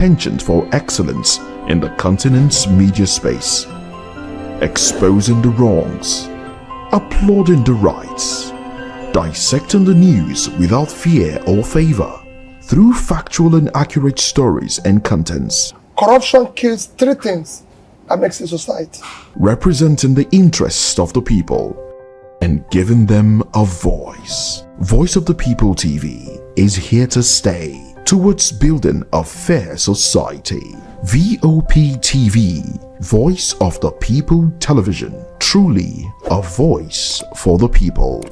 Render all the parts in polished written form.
penchant for excellence in the continent's media space, exposing the wrongs, applauding the rights, dissecting the news without fear or favor, through factual and accurate stories and contents. Corruption kills three things that makes a society. Representing the interests of the people and giving them a voice. Voice of the People TV is here to stay towards building a fair society. Vop TV, Voice of the People Television, truly a voice for the people.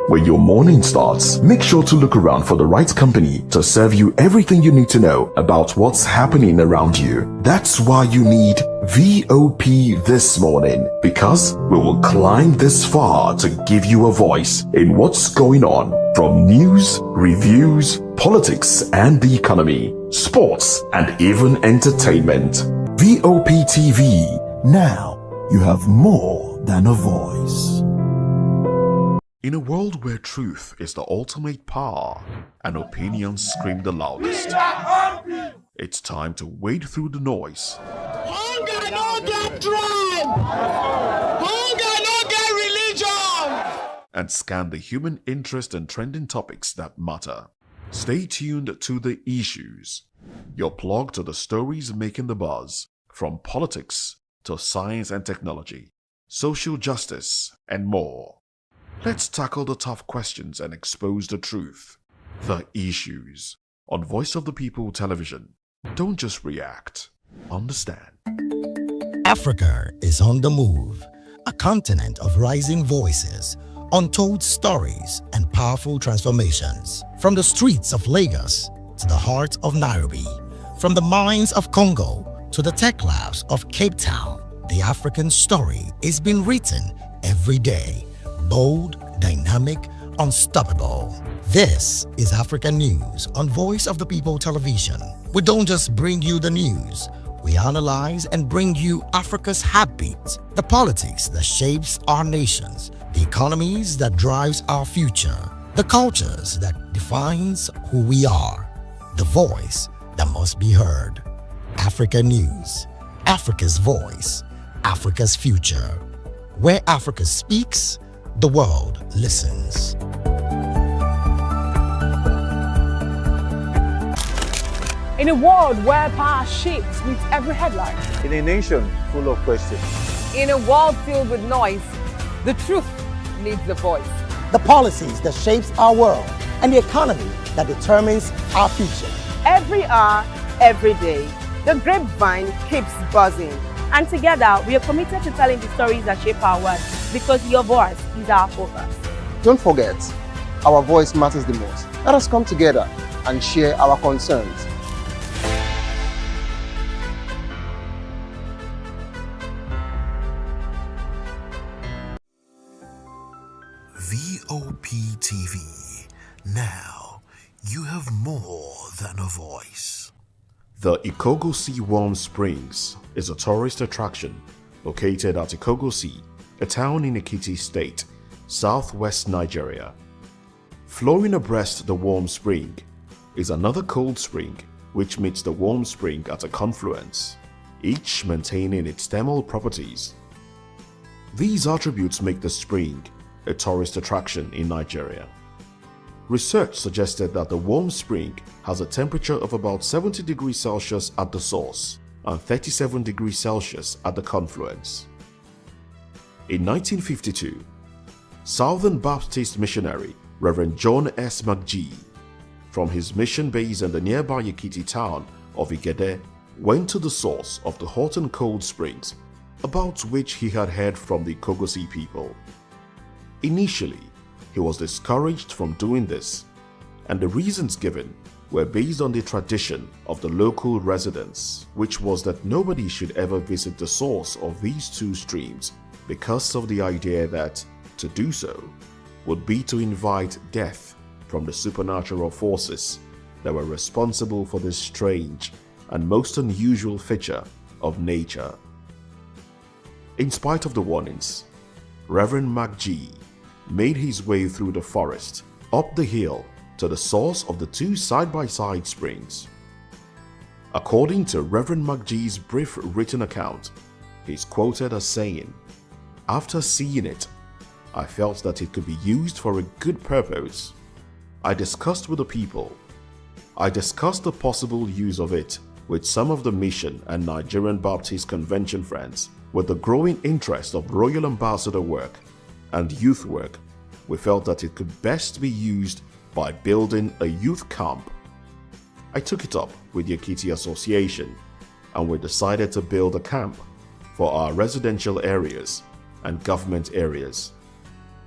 When your morning starts, make sure to look around for the right company to serve you everything you need to know about what's happening around you. That's why you need VOP this morning, because we will climb this far to give you a voice in what's going on, from news, reviews, politics and the economy, sports and even entertainment. VOP TV, now you have more than a voice. In a world where truth is the ultimate power and opinions scream the loudest, it's time to wade through the noise. Hunger no get tribe! Hunger no get religion! And scan the human interest and trending topics that matter. Stay tuned to The Issues, your plug to the stories making the buzz, from politics to science and technology, social justice, and more. Let's tackle the tough questions and expose the truth. The Issues on Voice of the People Television. Don't just react, understand. Africa is on the move, a continent of rising voices, untold stories, and powerful transformations. From the streets of Lagos to the heart of Nairobi, from the mines of Congo to the tech labs of Cape Town, the African story is being written every day. Bold, dynamic, unstoppable. This is African News on Voice of the People Television. We don't just bring you the news, we analyze and bring you Africa's heartbeat, the politics that shapes our nations, the economies that drives our future, the cultures that defines who we are, the voice that must be heard. Africa News, Africa's voice, Africa's future. Where Africa speaks, the world listens. In a world where power shifts with every headline. In a nation full of questions. In a world filled with noise, the truth needs a voice. The policies that shapes our world and the economy that determines our future. Every hour, every day, the grapevine keeps buzzing. And together, we are committed to telling the stories that shape our world, because your voice is our focus. Don't forget, our voice matters the most. Let us come together and share our concerns. VOP TV. Now you have more than a voice. The Ikogosi Warm Springs is a tourist attraction located at Ikogosi, a town in Ekiti State, southwest Nigeria. Flowing abreast the warm spring is another cold spring which meets the warm spring at a confluence, each maintaining its thermal properties. These attributes make the spring a tourist attraction in Nigeria. Research suggested that the warm spring has a temperature of about 70 degrees Celsius at the source and 37 degrees Celsius at the confluence. In 1952, Southern Baptist missionary Reverend John S. McGee, from his mission base in the nearby Ekiti town of Igede, went to the source of the hot and cold springs about which he had heard from the Ikogosi people. Initially, he was discouraged from doing this, and the reasons given were based on the tradition of the local residents, which was that nobody should ever visit the source of these two streams because of the idea that to do so would be to invite death from the supernatural forces that were responsible for this strange and most unusual feature of nature. In spite of the warnings, Reverend McGee made his way through the forest, up the hill to the source of the two side-by-side springs. According to Reverend McGee's brief written account, he's quoted as saying, "After seeing it, I felt that it could be used for a good purpose. I discussed with the people. I discussed the possible use of it with some of the Mission and Nigerian Baptist Convention friends. With the growing interest of Royal Ambassador work and youth work, we felt that it could best be used by building a youth camp. I took it up with the Ekiti Association and we decided to build a camp for our residential areas and government areas.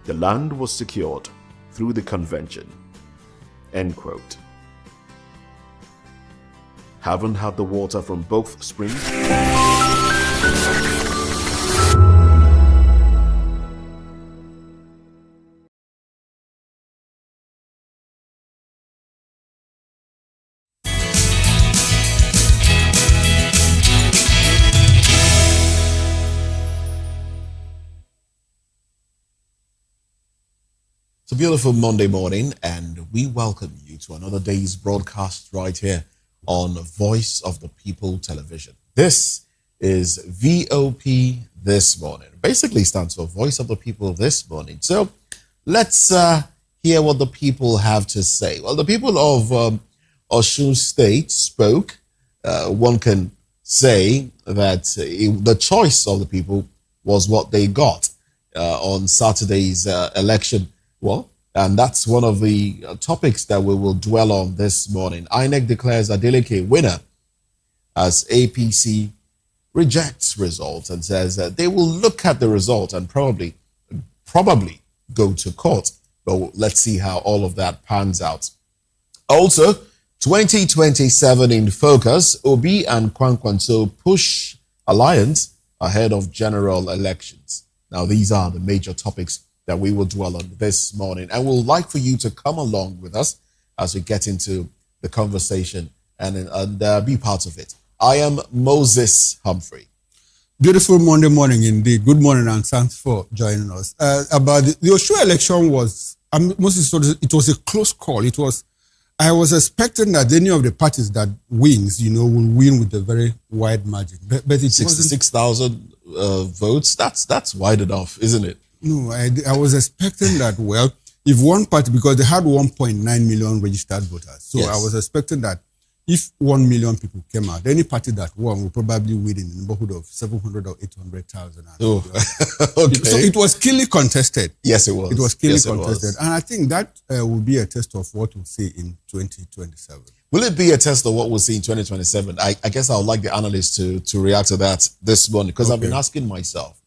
The land was secured through the convention." End quote. Haven't had the water from both springs? It's a beautiful Monday morning, and we welcome you to another day's broadcast right here on Voice of the People Television. This is VOP This Morning. Basically stands for Voice of the People This Morning. So let's hear what the people have to say. Well, the people of Osun State spoke. One can say that the choice of the people was what they got on Saturday's election. Well, and that's one of the topics that we will dwell on this morning. INEC declares Adeleke winner as APC rejects results and says that they will look at the result and probably go to court. But let's see how all of that pans out. Also, 2027 in focus, Obi and Kwankwanso push alliance ahead of general elections. Now, these are the major topics that we will dwell on this morning. And we'd like for you to come along with us as we get into the conversation and be part of it. I am Moses Humphrey. Beautiful Monday morning indeed. Good morning and thanks for joining us. About the Osun election it was a close call. I was expecting that any of the parties that wins, will win with a very wide margin. But it 66,000 votes. That's wide enough, isn't it? No, I was expecting that, well, if one party, because they had 1.9 million registered voters. So yes. I was expecting that if 1 million people came out, any party that won will probably win in the neighborhood of 700 or 800,000. Oh, okay. So it was keenly contested. Yes, it was. It was keenly contested. And I think that will be a test of what we'll see in 2027. Will it be a test of what we'll see in 2027? I guess I would like the analysts to react to that this morning, because I've been asking myself,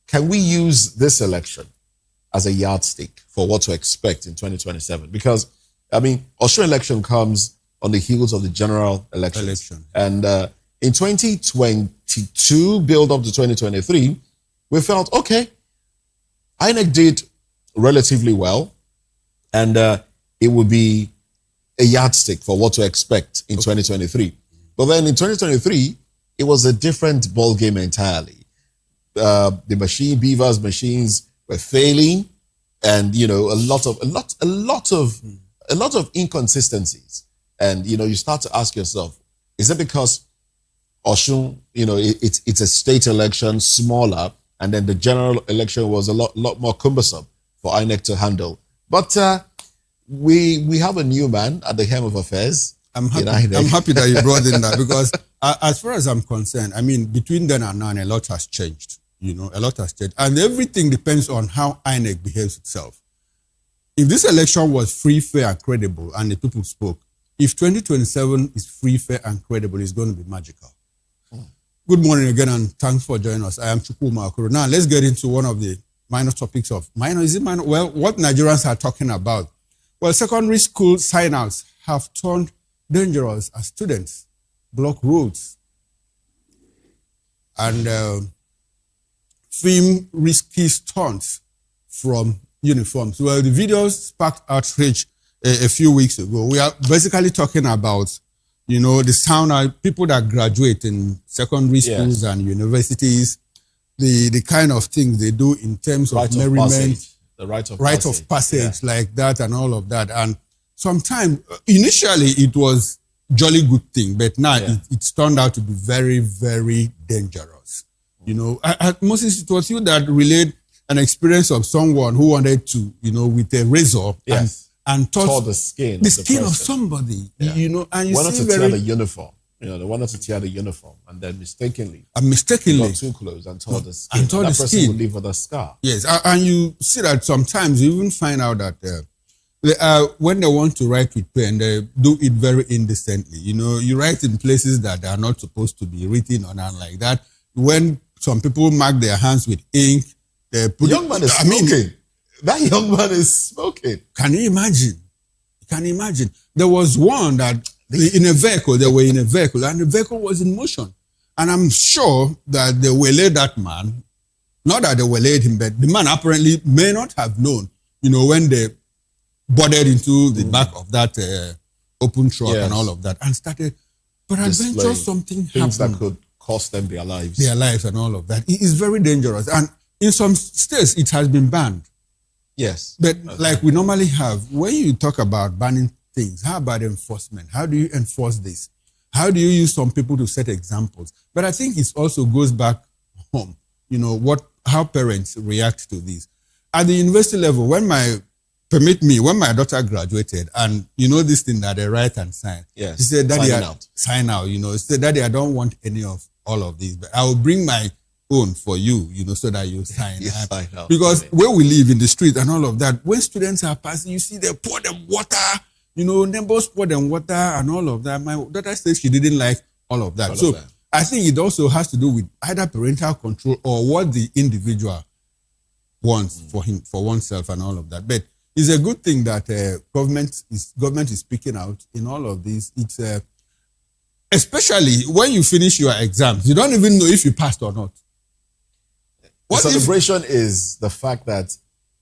can we use this election as a yardstick for what to expect in 2027? Because, Osun election comes on the heels of the general election. And in 2022, build up to 2023, we felt, okay, INEC did relatively well, and it would be a yardstick for what to expect in 2023. But then in 2023, it was a different ballgame entirely. The Beavers machines were failing, and a lot of inconsistencies. And you start to ask yourself, is it because Osun, it's a state election, smaller, and then the general election was a lot more cumbersome for INEC to handle? But we have a new man at the helm of affairs. I'm happy that you brought in that, because as far as I'm concerned, between then and now, a lot has changed. A lot has changed. And everything depends on how INEC behaves itself. If this election was free, fair, and credible, and the people spoke, if 2027 is free, fair, and credible, it's going to be magical. Good morning again, and thanks for joining us. I am Chukwuma Okoro. Now, let's get into one of the minor topics of what Nigerians are talking about. Well, secondary school sign-outs have turned dangerous as students block roads and film risky stunts from uniforms. Well, the videos sparked outrage a few weeks ago. We are basically talking about, the sound people that graduate in secondary schools and universities, the kind of things they do in terms of merriment, the rite of passage, like that and all of that. And sometimes, initially, it was jolly good thing, but now Yeah. it's turned out to be very, very dangerous. You know, at Moses, it was you that relayed an experience of someone who wanted to, you know, with a razor Yes. and Tore the skin of the the skin of person. somebody, Yeah. you know, and you wanted see to tear very the uniform. You know, they wanted to tear the uniform, and then mistakenly got too close and tore the skin. and tore that the person skin. would live with a scar. Yes, and you see that sometimes you even find out that when they want to write with pen, they do it very indecently. You know, you write in places that they are not supposed to be written on and like that. When some people mark their hands with ink, they put The young man is smoking. That young man is smoking. Can you imagine? Can you imagine? There was one that in a vehicle, they were in a vehicle, and the vehicle was in motion. And I'm sure that they waylaid that man. Not that they waylaid him, but the man apparently may not have known, you know, when they boarded into the back of that open truck and all of that and started. But adventure, something things happened. that could cost them their lives. Their lives and all of that. It is very dangerous. And in some states, it has been banned. Yes. But like we normally have, when you talk about banning things, how about enforcement? How do you enforce this? How do you use some people to set examples? But I think it also goes back home, you know, how parents react to this. At the university level, when my daughter graduated, and you know this thing that they write and sign. Yes. She said, Daddy, sign out, you know. She said, Daddy, I don't want any of all of these, but I will bring my own for you, you know, so that you sign. Sign out. Because where we live in the street and all of that, when students are passing, you see they pour them water, you know, neighbors pour them water and all of that. My daughter says she didn't like all of that. I think it also has to do with either parental control or what the individual wants for oneself and all of that. But it's a good thing that government is speaking out in all of this. It's especially when you finish your exams, you don't even know if you passed or not. The celebration is the fact that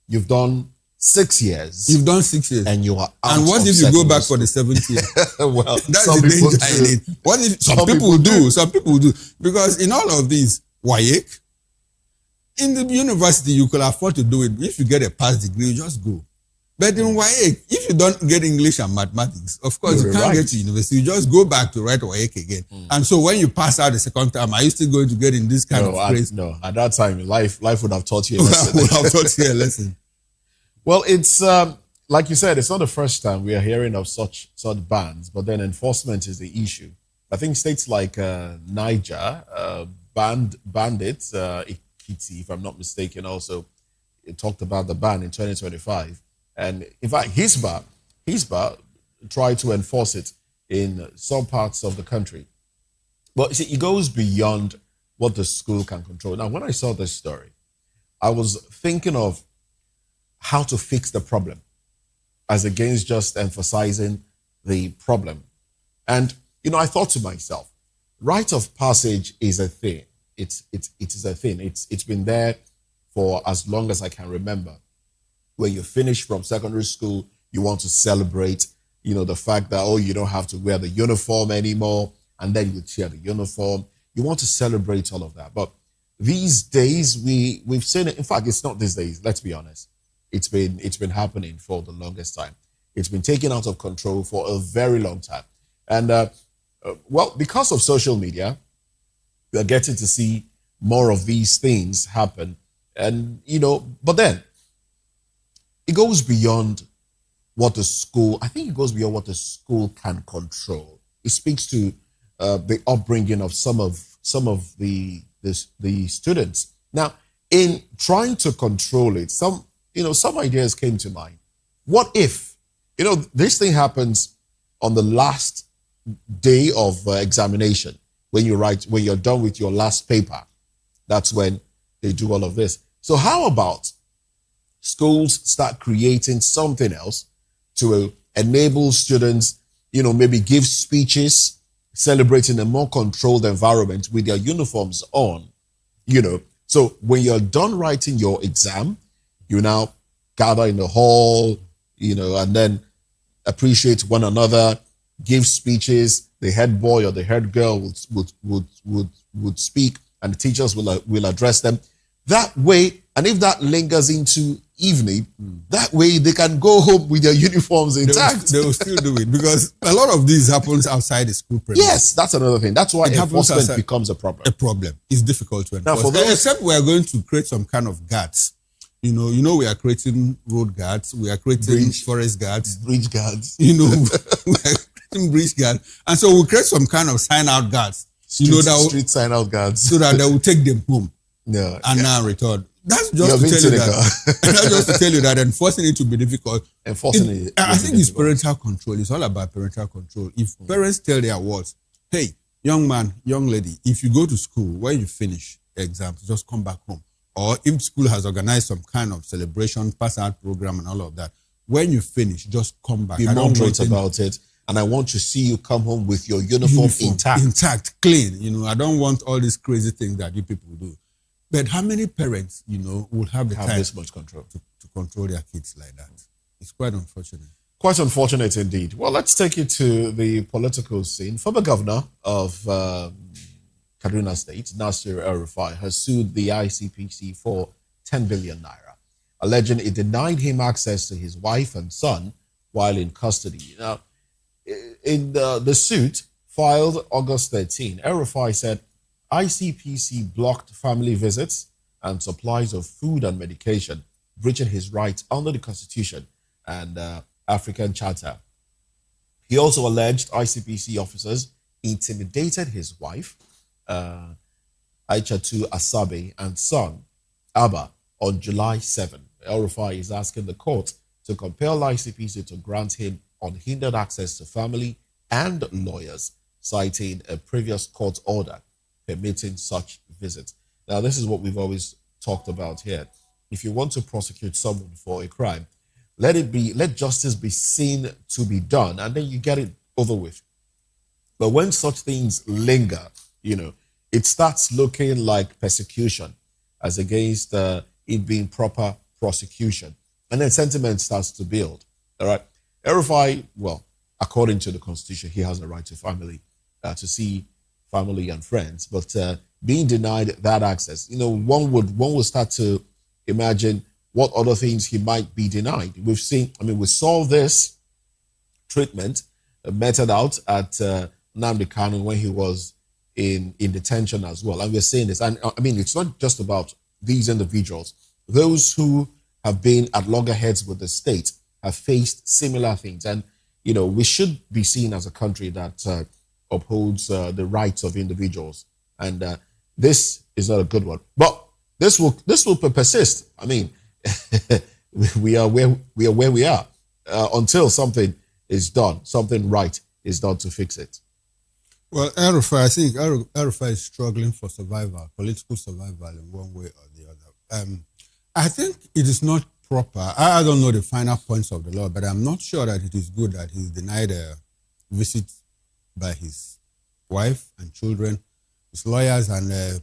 you've done 6 years. You've done 6 years. And you are out. And what if you go back for the 7th year? Well, that's the danger in it. What if some people do? Some people do. Because in all of these, WAEC, in the university, you could afford to do it. If you get a pass degree, you just go. But in WAEC, if you don't get English and mathematics, of course, you can't get to university. You just go back to write WAEC again. And so when you pass out the second time, are you still going to get in this kind of place? No, at that time, life would have taught you a lesson. would have taught you a lesson. Well, it's like you said, it's not the first time we are hearing of such bans, but then enforcement is the issue. I think states like Niger banned it, Ikiti, if I'm not mistaken, also it talked about the ban in 2025. And in fact, Hisba tried to enforce it in some parts of the country. But you see, it goes beyond what the school can control. Now, when I saw this story, I was thinking of how to fix the problem as against just emphasizing the problem. And, you know, I thought to myself, rite of passage is a thing. It is a thing. It's been there for as long as I can remember. When you finish from secondary school, you want to celebrate, you know, the fact that, oh, you don't have to wear the uniform anymore, and then you tear the uniform. You want to celebrate all of that. But these days, we've seen it. In fact, it's not these days, let's be honest. It's been happening for the longest time. It's been taken out of control for a very long time. And, well, because of social media, we are getting to see more of these things happen. And, you know, but then, it goes beyond what the school, I think it goes beyond what the school can control. It speaks to the upbringing of some of the students. Now, in trying to control it, some ideas came to mind. What if, you know, this thing happens on the last day of examination, when you're done with your last paper? That's when they do all of this. So how about schools start creating something else to enable students, you know, maybe give speeches, celebrating a more controlled environment with their uniforms on, you know. So when you're done writing your exam, you now gather in the hall, you know, and then appreciate one another, give speeches. The head boy or the head girl would speak, and the teachers will address them. That way, and if that lingers into evening, that way they can go home with their uniforms intact. They will still do it because a lot of this happens outside the school premises. Yes, that's another thing. That's why enforcement becomes a problem. A problem. It's difficult to enforce. Now, for those, except we are going to create some kind of guards. You know, we are creating road guards, we are creating forest guards, bridge guards. You know, we are creating bridge guards, and so we create some kind of sign-out guards. Street sign-out guards, so that they will take them home. Yeah, and now return. That's just to tell you that. That's just to tell you that enforcing it will be difficult. I think it's parental control. It's all about parental control. If parents tell their wards, hey, young man, young lady, if you go to school, when you finish exams, just come back home. Or if school has organized some kind of celebration, pass-out program and all of that, when you finish, just come back. Be moderate about it. And I want to see you come home with your uniform intact. Intact, clean. You know, I don't want all these crazy things that you people do. But how many parents, you know, will have the time this much control to control their kids like that? It's quite unfortunate. Quite unfortunate indeed. Well, let's take you to the political scene. Former governor of Kaduna State, Nasir El-Rufai, has sued the ICPC for 10 billion naira, alleging it denied him access to his wife and son while in custody. Now, in the suit filed August 13, El-Rufai said ICPC blocked family visits and supplies of food and medication, breaching his rights under the Constitution and African Charter. He also alleged ICPC officers intimidated his wife, Aishatu Asabe, and son, Abba, on July 7. El-Rufai is asking the court to compel ICPC to grant him unhindered access to family and lawyers, citing a previous court order permitting such visits. Now, this is what we've always talked about here. If you want to prosecute someone for a crime, let justice be seen to be done, and then you get it over with. But when such things linger, you know, it starts looking like persecution as against it being proper prosecution. And then sentiment starts to build. All right. El-Rufai, well, according to the Constitution, he has a right to family, to see family and friends. But being denied that access, you know, one would start to imagine what other things he might be denied. We've seen, I mean, we saw this treatment meted out at Nnamdi Kanu when he was in detention as well. And we're seeing this. And I mean, it's not just about these individuals. Those who have been at loggerheads with the state have faced similar things. And, you know, we should be seen as a country that upholds the rights of individuals. And this is not a good one. But this will persist. I mean, we are where we are until something is done, something right is done to fix it. Well, El-Rufai, I think El-Rufai is struggling for survival, political survival in one way or the other. I think it is not proper. I don't know the final points of the law, but I'm not sure that it is good that he's denied a visit by his wife and children, his lawyers, and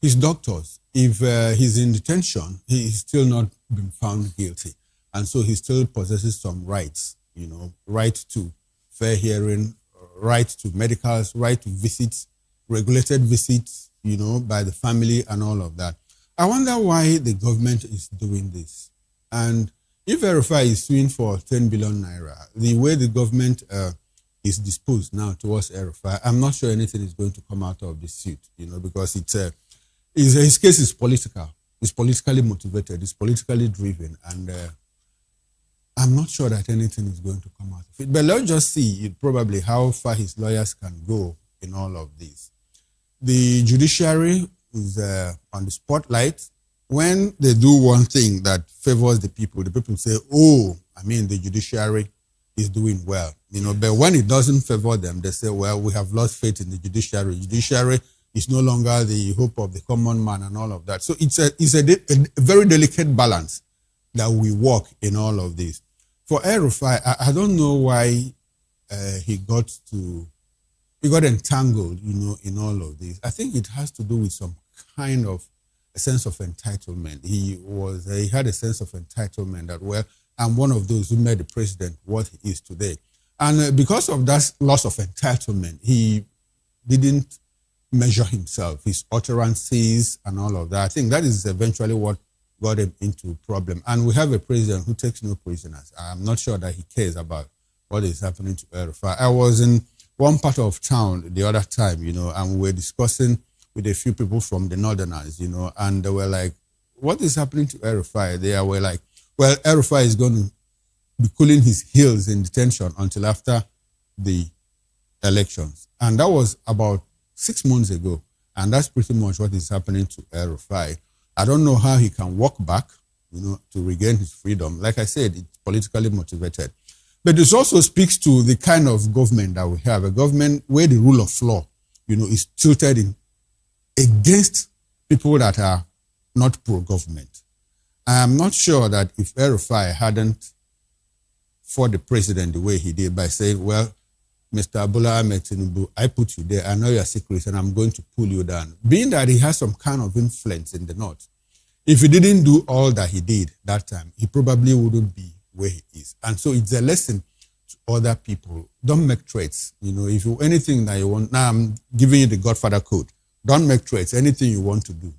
his doctors. If he's in detention, he's still not been found guilty. And so he still possesses some rights, you know, right to fair hearing, right to medicals, right to visits, regulated visits, you know, by the family and all of that. I wonder why the government is doing this. And if El-Rufai is suing for 10 billion naira, the way the government is disposed now towards El-Rufai, I'm not sure anything is going to come out of this suit, you know, because his case is political. It's politically motivated. It's politically driven. And I'm not sure that anything is going to come out of it. But let's just see probably how far his lawyers can go in all of this. The judiciary is on the spotlight. When they do one thing that favors the people say, oh, I mean, the judiciary is doing well. You know, but when it doesn't favor them, they say, well, we have lost faith in the judiciary. Judiciary is no longer the hope of the common man and all of that. So it's a very delicate balance that we walk in all of this. For El-Rufai, I don't know why he got entangled, you know, in all of this. I think it has to do with some kind of a sense of entitlement. He had a sense of entitlement that, well, I'm one of those who made the president what he is today. And because of that loss of entitlement, he didn't measure himself, his utterances and all of that. I think that is eventually what got him into problem. And we have a president who takes no prisoners. I'm not sure that he cares about what is happening to El-Rufai. I was in one part of town the other time, and we were discussing with a few people from the Northerners, and they were like, what is happening to El-Rufai? They were like, well, El-Rufai is going to be cooling his heels in detention until after the elections. And that was about 6 months ago. And that's pretty much what is happening to El-Rufai. I don't know how he can walk back, to regain his freedom. Like I said, it's politically motivated. But this also speaks to the kind of government that we have, a government where the rule of law, is tilted against people that are not pro-government. I am not sure that if El-Rufai hadn't fought the president the way he did by saying, well, Mr. Bola Ahmed Tinubu, I put you there, I know your secrets, and I'm going to pull you down. Being that he has some kind of influence in the North, if he didn't do all that he did that time, he probably wouldn't be where he is. And so it's a lesson to other people. Don't make threats. If you anything that you want, now I'm giving you the Godfather code. Don't make threats. Anything you want to do,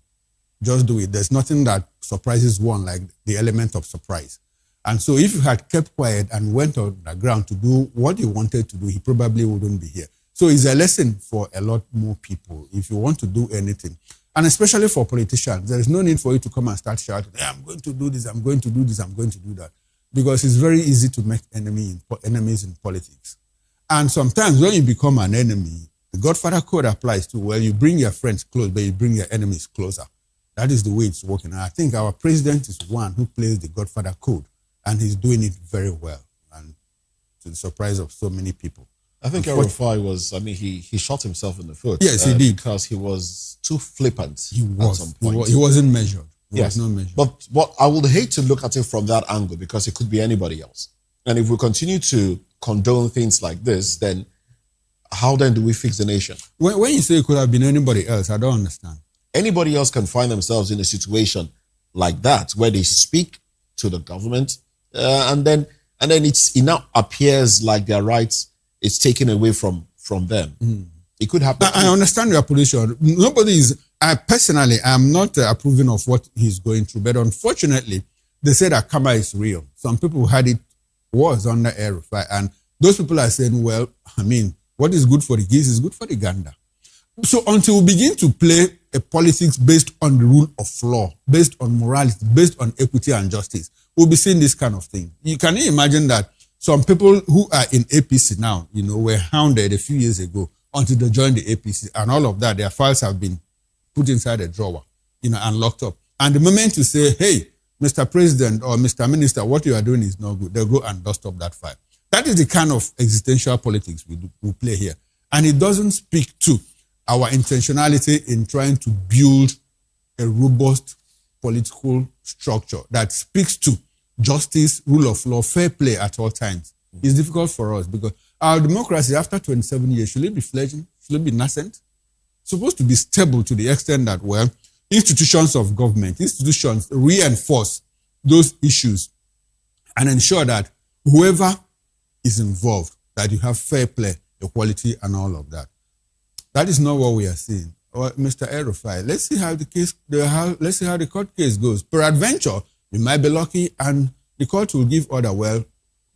just do it. There's nothing that surprises one like the element of surprise. And so if you had kept quiet and went on the ground to do what you wanted to do, he probably wouldn't be here. So it's a lesson for a lot more people if you want to do anything. And especially for politicians, there is no need for you to come and start shouting, hey, I'm going to do this, I'm going to do this, I'm going to do that. Because it's very easy to make enemies in politics. And sometimes when you become an enemy, the Godfather code applies to, well, you bring your friends close, but you bring your enemies closer. That is the way it's working. And I think our president is one who plays the Godfather code. And he's doing it very well, and to the surprise of so many people. I think El-Rufai was, he shot himself in the foot. Yes, he did. Because he was too flippant he was. at some point. He wasn't measured. Yes. Was not measured. But what I would hate to look at it from that angle, because it could be anybody else. And if we continue to condone things like this, then how then do we fix the nation? When you say it could have been anybody else, I don't understand. Anybody else can find themselves in a situation like that, where they speak to the government, and then it now appears like their rights is taken away from them. It could happen. I understand your position. I personally am not approving of what he's going through, but unfortunately, they say that karma is real. Some people had it was under El-Rufai, and those people are saying, well, what is good for the geese is good for the gander. So until we begin to play a politics based on the rule of law, based on morality, based on equity and justice, we'll be seeing this kind of thing. You can imagine that some people who are in APC now, were hounded a few years ago until they joined the APC, and all of that, their files have been put inside a drawer, and locked up. And the moment you say, hey, Mr. President or Mr. Minister, what you are doing is not good, they'll go and dust up that file. That is the kind of existential politics we play here. And it doesn't speak to our intentionality in trying to build a robust political structure that speaks to justice, rule of law, fair play at all times. It's difficult for us because our democracy after 27 years, should it be fledgling? Should it be nascent? It's supposed to be stable to the extent that, well, institutions of government, institutions reinforce those issues and ensure that whoever is involved, that you have fair play, equality, and all of that. That is not what we are seeing. Well, Mr. El-Rufai, let's see how the court case goes. Peradventure, you might be lucky, and the court will give order. Well,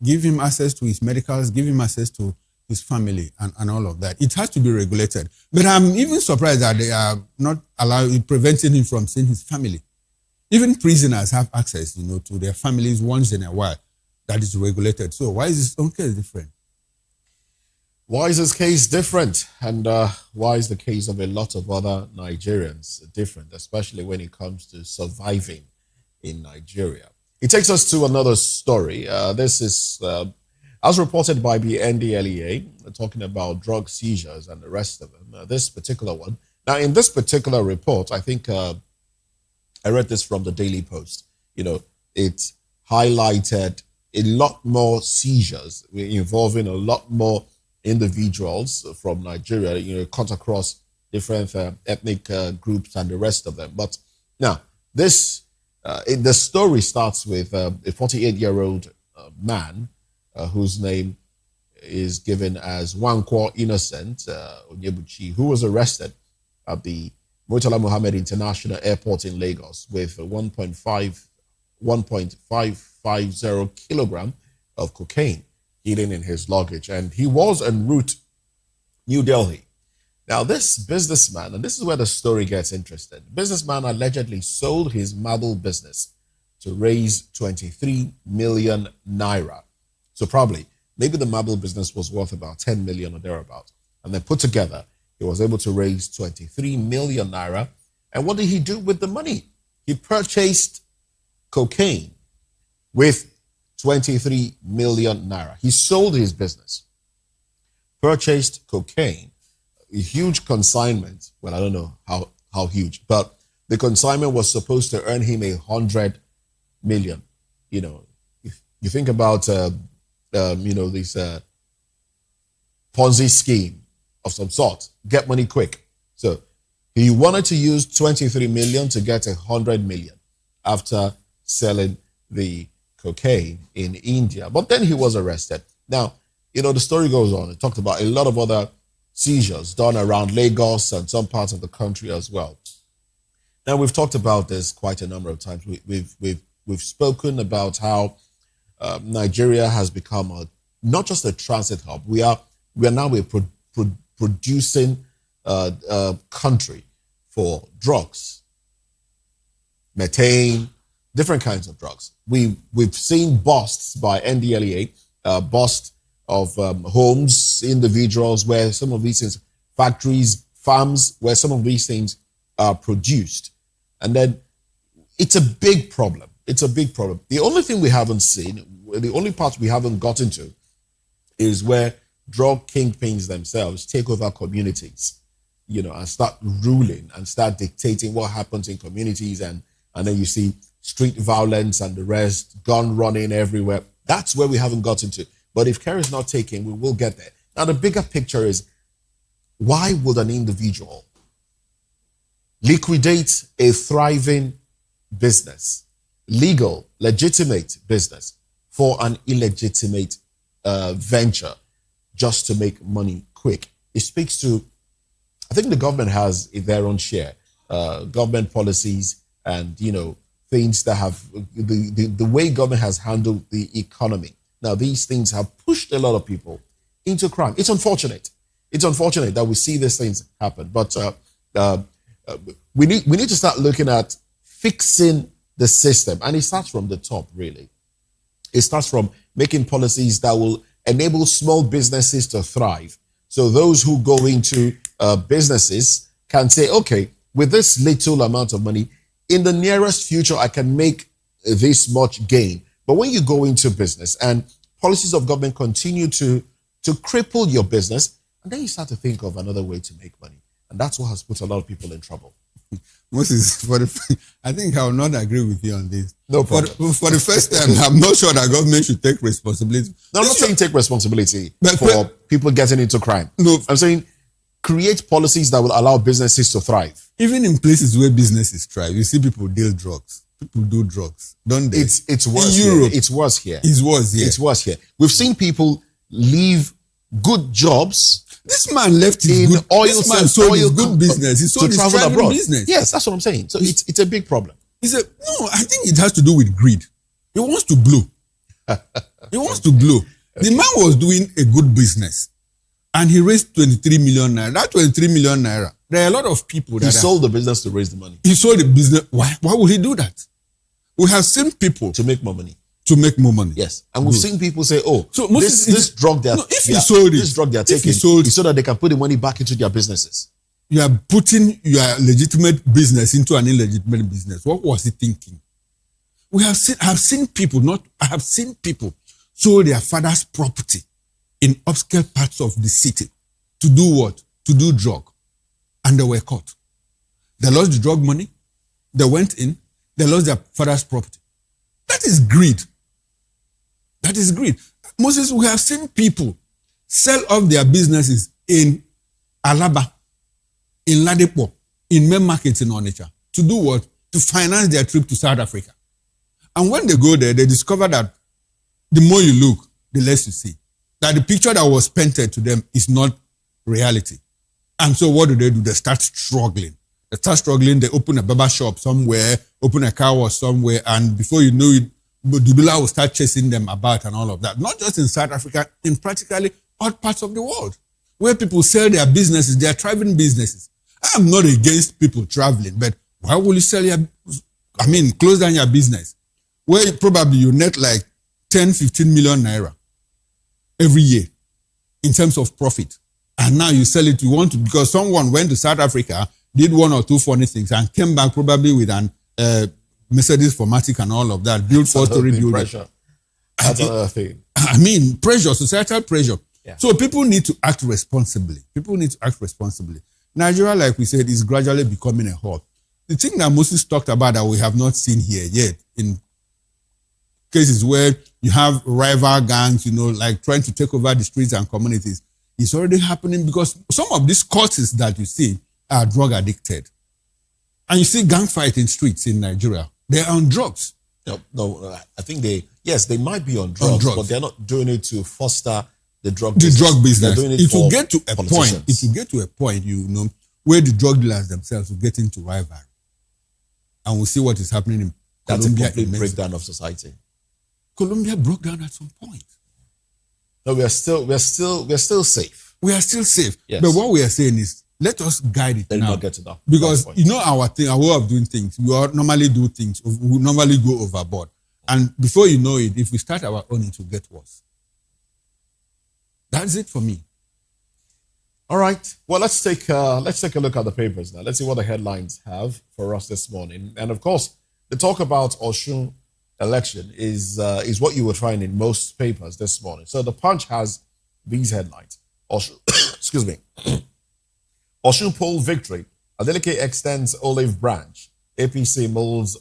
give him access to his medicals, give him access to his family, and all of that. It has to be regulated. But I'm even surprised that they are not preventing him from seeing his family. Even prisoners have access, to their families once in a while. That is regulated. So why is his own case different? Why is his case different? And why is the case of a lot of other Nigerians different, especially when it comes to surviving in Nigeria? It takes us to another story. This is, as reported by the NDLEA, talking about drug seizures and the rest of them. This particular one. Now, in this particular report, I think I read this from the Daily Post. It highlighted a lot more seizures involving a lot more individuals from Nigeria, cut across different ethnic groups and the rest of them. But now, the story starts with a 48-year-old man whose name is given as Wankwo Innocent Onyebuchi, who was arrested at the Murtala Mohammed International Airport in Lagos with 1.550 kilogram of cocaine hidden in his luggage. And he was en route New Delhi. Now, this businessman, and this is where the story gets interesting, businessman allegedly sold his marble business to raise 23 million naira. So probably, maybe the marble business was worth about 10 million or thereabout. And then put together, he was able to raise 23 million naira. And what did he do with the money? He purchased cocaine with 23 million naira. He sold his business, purchased cocaine, a huge consignment. Well, I don't know how huge, but the consignment was supposed to earn him 100 million. You know, if you think about, this Ponzi scheme of some sort, get money quick. So he wanted to use 23 million to get 100 million after selling the cocaine in India. But then he was arrested. Now, the story goes on. It talked about a lot of other seizures done around Lagos and some parts of the country as well. Now, we've talked about this quite a number of times. We've spoken about how Nigeria has become not just a transit hub. We are now a producing country for drugs, methane, different kinds of drugs. We've seen busts by NDLEA, bust of homes, individuals, where some of these things, factories, farms, where some of these things are produced. And then it's a big problem. It's a big problem. The only thing we haven't seen, the only part we haven't gotten to, is where drug kingpins themselves take over communities, and start ruling and start dictating what happens in communities. And then you see street violence and the rest, gun running everywhere. That's where we haven't gotten to. But if care is not taken, we will get there. Now, the bigger picture is, why would an individual liquidate a thriving business, legal, legitimate business, for an illegitimate venture just to make money quick? It speaks to, I think the government has their own share, government policies and, things that have, the way government has handled the economy. Now, these things have pushed a lot of people into crime. It's unfortunate. It's unfortunate that we see these things happen. But we need to start looking at fixing the system. And it starts from the top, really. It starts from making policies that will enable small businesses to thrive. So those who go into businesses can say, okay, with this little amount of money, in the nearest future, I can make this much gain. But when you go into business and policies of government continue to cripple your business, and then you start to think of another way to make money. And that's what has put a lot of people in trouble. Moses, I think I will not agree with you on this. No problem. For the first time, I'm not sure that government should take responsibility. No, I'm not saying take responsibility for people getting into crime. No. I'm saying create policies that will allow businesses to thrive. Even in places where businesses thrive, you see people deal drugs. People do drugs, don't they? It's worse in Europe. Here. It's worse here. It's worse here. It's worse here. We've seen people leave good jobs. This man left his good oil. This man sold his good business. He sold to his travel abroad. Business. Yes, that's what I'm saying. So it's a big problem. No, I think it has to do with greed. He wants to blow. He wants to blow. The man was doing a good business, and he raised 23 million naira. That 23 million naira, there are a lot of people that he sold the business to raise the money. He sold the business. Why would he do that? We have seen people to make more money. To make more money. Yes. And we've seen people say, oh, so this drug they're taking so that they can put the money back into their businesses. You are putting your legitimate business into an illegitimate business. What was he thinking? I have seen people sold their father's property in upscale parts of the city to do what? To do drug. And they were caught. They lost the drug money. They went in. They lost their father's property. That is greed. That is greed. Moses, we have seen people sell off their businesses in Alaba, in Ladepo, in main markets in Onitsha. To do what? To finance their trip to South Africa. And when they go there, they discover that the more you look, the less you see. That the picture that was painted to them is not reality. And so what do? They start struggling. They open a barber shop somewhere, open a car wash somewhere, and before you know it, Dubila will start chasing them about and all of that. Not just in South Africa, in practically all parts of the world, where people sell their businesses, their thriving businesses. I'm not against people traveling, but why will you sell close down your business, where probably you net like 10, 15 million naira every year in terms of profit. And now you sell it, because someone went to South Africa, did one or two funny things, and came back probably with an Mercedes Formatic and all of that, built 4-story building. Pressure. That's another thing. Pressure, societal pressure. Yeah. So people need to act responsibly. Nigeria, like we said, is gradually becoming a hub. The thing that Moses talked about that we have not seen here yet, in cases where you have rival gangs, like trying to take over the streets and communities, is already happening because some of these causes that you see are drug addicted. And you see gang fight in streets in Nigeria. They're on drugs. No, I think they might be on drugs, but they're not doing it to foster the drug business. They're doing it It will get to a point, where the drug dealers themselves will get into rivalry. And we'll see what is happening in Colombia. That's a complete breakdown of society. Colombia broke down at some point. No, we're still safe. We are still safe. Yes. But what we are saying is, let us guide it now. Not get to that. Because our way of doing things, we normally do things, we normally go overboard. And before you know it, if we start our own, it will get worse. That's it for me. All right. Well, let's take a look at the papers now. Let's see what the headlines have for us this morning. And of course, the talk about Osun election is what you would find in most papers this morning. So the Punch has these headlines. Osun, excuse me. Osun poll victory. Adeleke extends olive branch. APC molds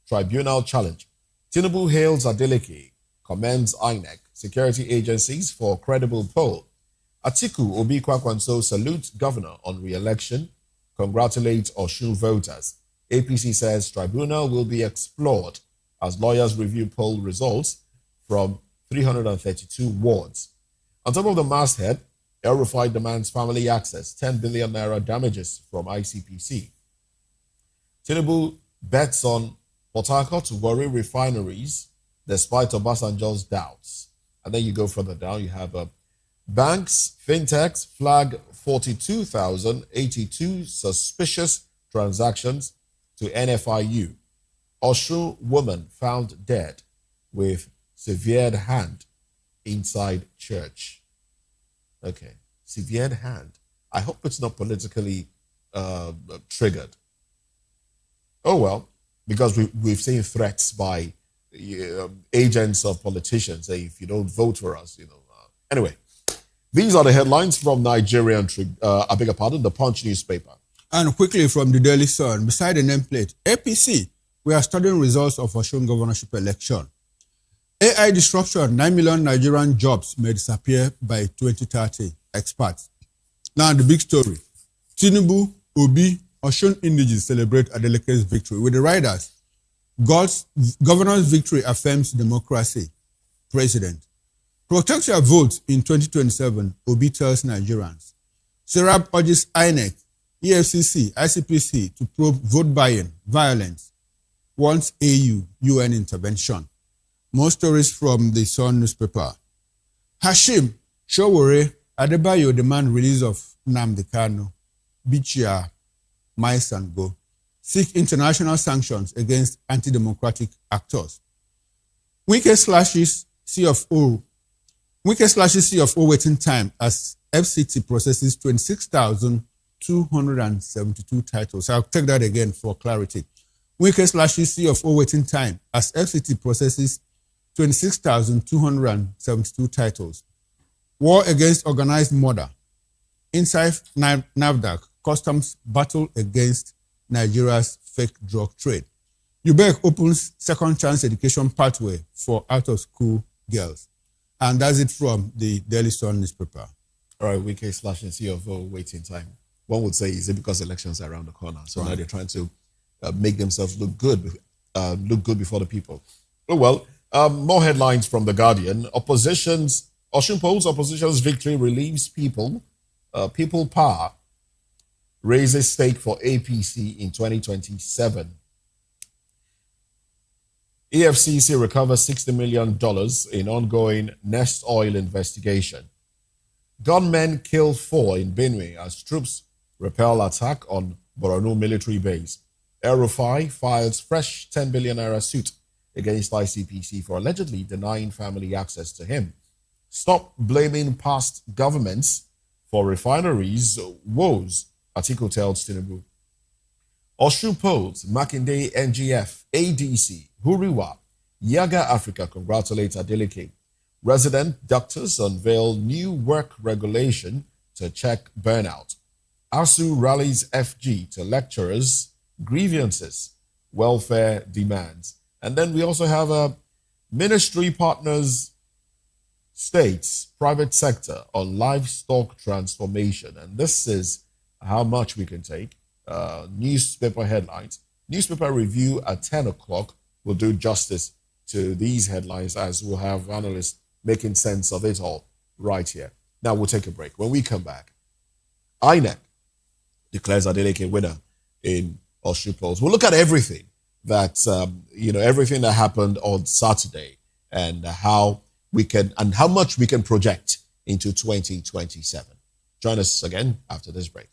tribunal challenge. Tinubu hails Adeleke, commends INEC, security agencies for credible poll. Atiku Obi Kwakwanso salutes governor on re-election, congratulates Osun voters. APC says tribunal will be explored as lawyers review poll results from 332 wards. On top of the masthead, El-Rufai demands family access, 10 billion naira damages from ICPC. Tinubu bets on Port Harcourt to worry refineries despite Obasanjo's doubts. And then you go further down, you have banks, fintechs flag 42,082 suspicious transactions to NFIU. Osun woman found dead with severed hand inside church. Okay, severed hand. I hope it's not politically triggered. Oh well, because we've seen threats by agents of politicians. Say, if you don't vote for us, Anyway, these are the headlines from Nigerian, the Punch newspaper. And quickly from the Daily Sun, beside the nameplate, APC, we are studying results of Osun governorship election. AI disruption, 9 million Nigerian jobs may disappear by 2030, experts. Now the big story. Tinubu, Obi, Osun indigenes celebrate Adeleke's victory. With the riders, governor's victory affirms democracy. President. Protect your vote in 2027, Obi tells Nigerians. Serap urges INEC, EFCC, ICPC to probe vote buying, violence, wants UN intervention. More stories from the Sun newspaper. Hashim, Showore, Adebayo demand release of Nnamdi Kanu, Bichia, Mice and Go. Seek international sanctions against anti-democratic actors. Wike slashes CFO waiting time as FCT processes 26,272 titles. I'll take that again for clarity. Wike slashes CFO waiting time as FCT processes 26,272 titles. War against organized murder. Inside NAFDAC, customs battle against Nigeria's fake drug trade. UBEC opens second chance education pathway for out-of-school girls. And that's it from the Daily Sun newspaper. All right, Wike slashing CFO waiting time. One would say, is it because elections are around the corner? So now they're trying to make themselves look good before the people. Oh, well, more headlines from The Guardian. Osun polls opposition's victory relieves people power. raises stake for APC in 2027. EFCC recovers $60 million in ongoing Nest Oil investigation. Gunmen kill 4 in Benue as troops repel attack on Borno military base. El-Rufai files fresh 10 billion naira suit against ICPC for allegedly denying family access to him. Stop blaming past governments for refineries' woes, Atiku tells Tinubu. Oshu polls, Makinde, NGF, ADC, Huriwa, Yaga Africa congratulate Adeleke. Resident doctors unveil new work regulation to check burnout. ASU rallies FG to lecturers' grievances, welfare demands. And then we also have a ministry partners, states, private sector on livestock transformation. And this is how much we can take. Newspaper headlines. Newspaper review at 10 o'clock will do justice to these headlines as we'll have analysts making sense of it all right here. Now we'll take a break. When we come back, INEC declares Adeleke winner in Oshu polls. We'll look at everything that, everything that happened on Saturday and how much we can project into 2027. Join us again after this break.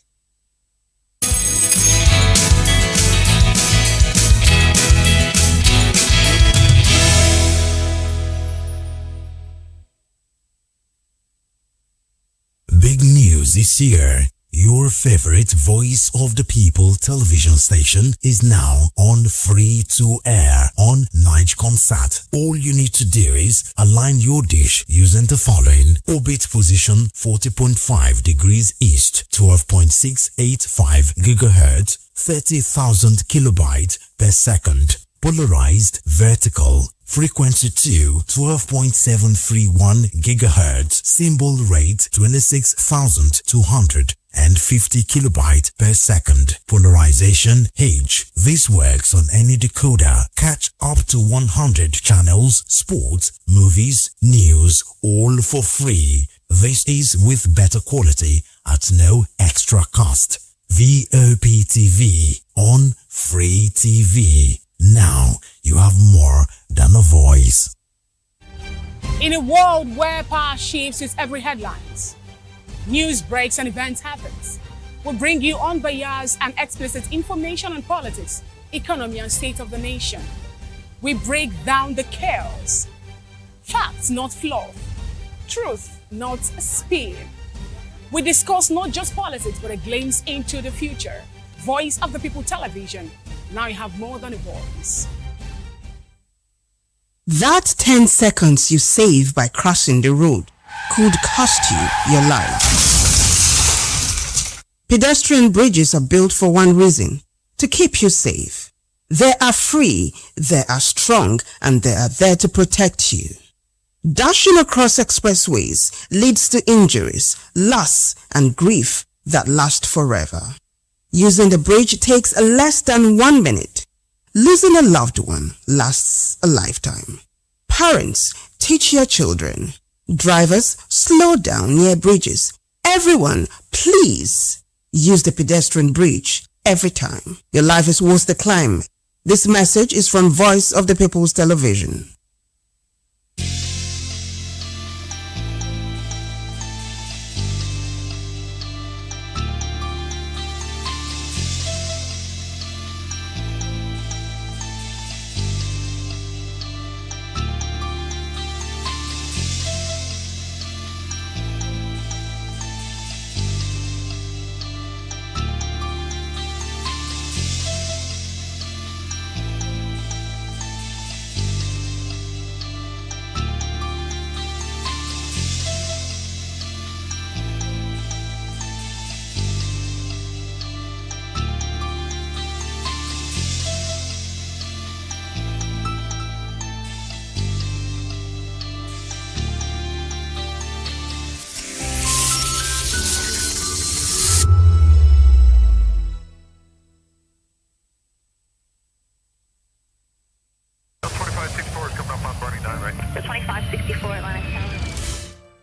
Big news this year. Your favorite Voice of the People television station is now on free to air on Nigecomsat. All you need to do is align your dish using the following: orbit position 40.5 degrees east, 12.685 gigahertz, 30,000 kilobytes per second. Polarized vertical, frequency 2, 12.731 gigahertz, symbol rate 26,250 kilobytes per second. Polarization H. This works on any decoder. Catch up to 100 channels, sports, movies, news, all for free. This is with better quality at no extra cost. Vop TV on Free TV. Now you have more than a voice. In a world where power shifts with every headlines, news breaks and events happens, we bring you unbiased and explicit information on politics, economy and state of the nation. We break down the chaos. Facts, not fluff. Truth, not spin. We discuss not just politics, but a glimpse into the future. Voice of the People Television. Now you have more than a voice. That 10 seconds you save by crossing the road could cost you your life. Pedestrian bridges are built for one reason: to keep you safe. They are free, they are strong, and they are there to protect you. Dashing across expressways leads to injuries, loss, and grief that last forever. Using the bridge takes less than 1 minute. Losing a loved one lasts a lifetime. Parents, teach your children. Drivers, slow down near bridges. Everyone, please use the pedestrian bridge every time. Your life is worth the climb. This message is from Voice of the People's Television.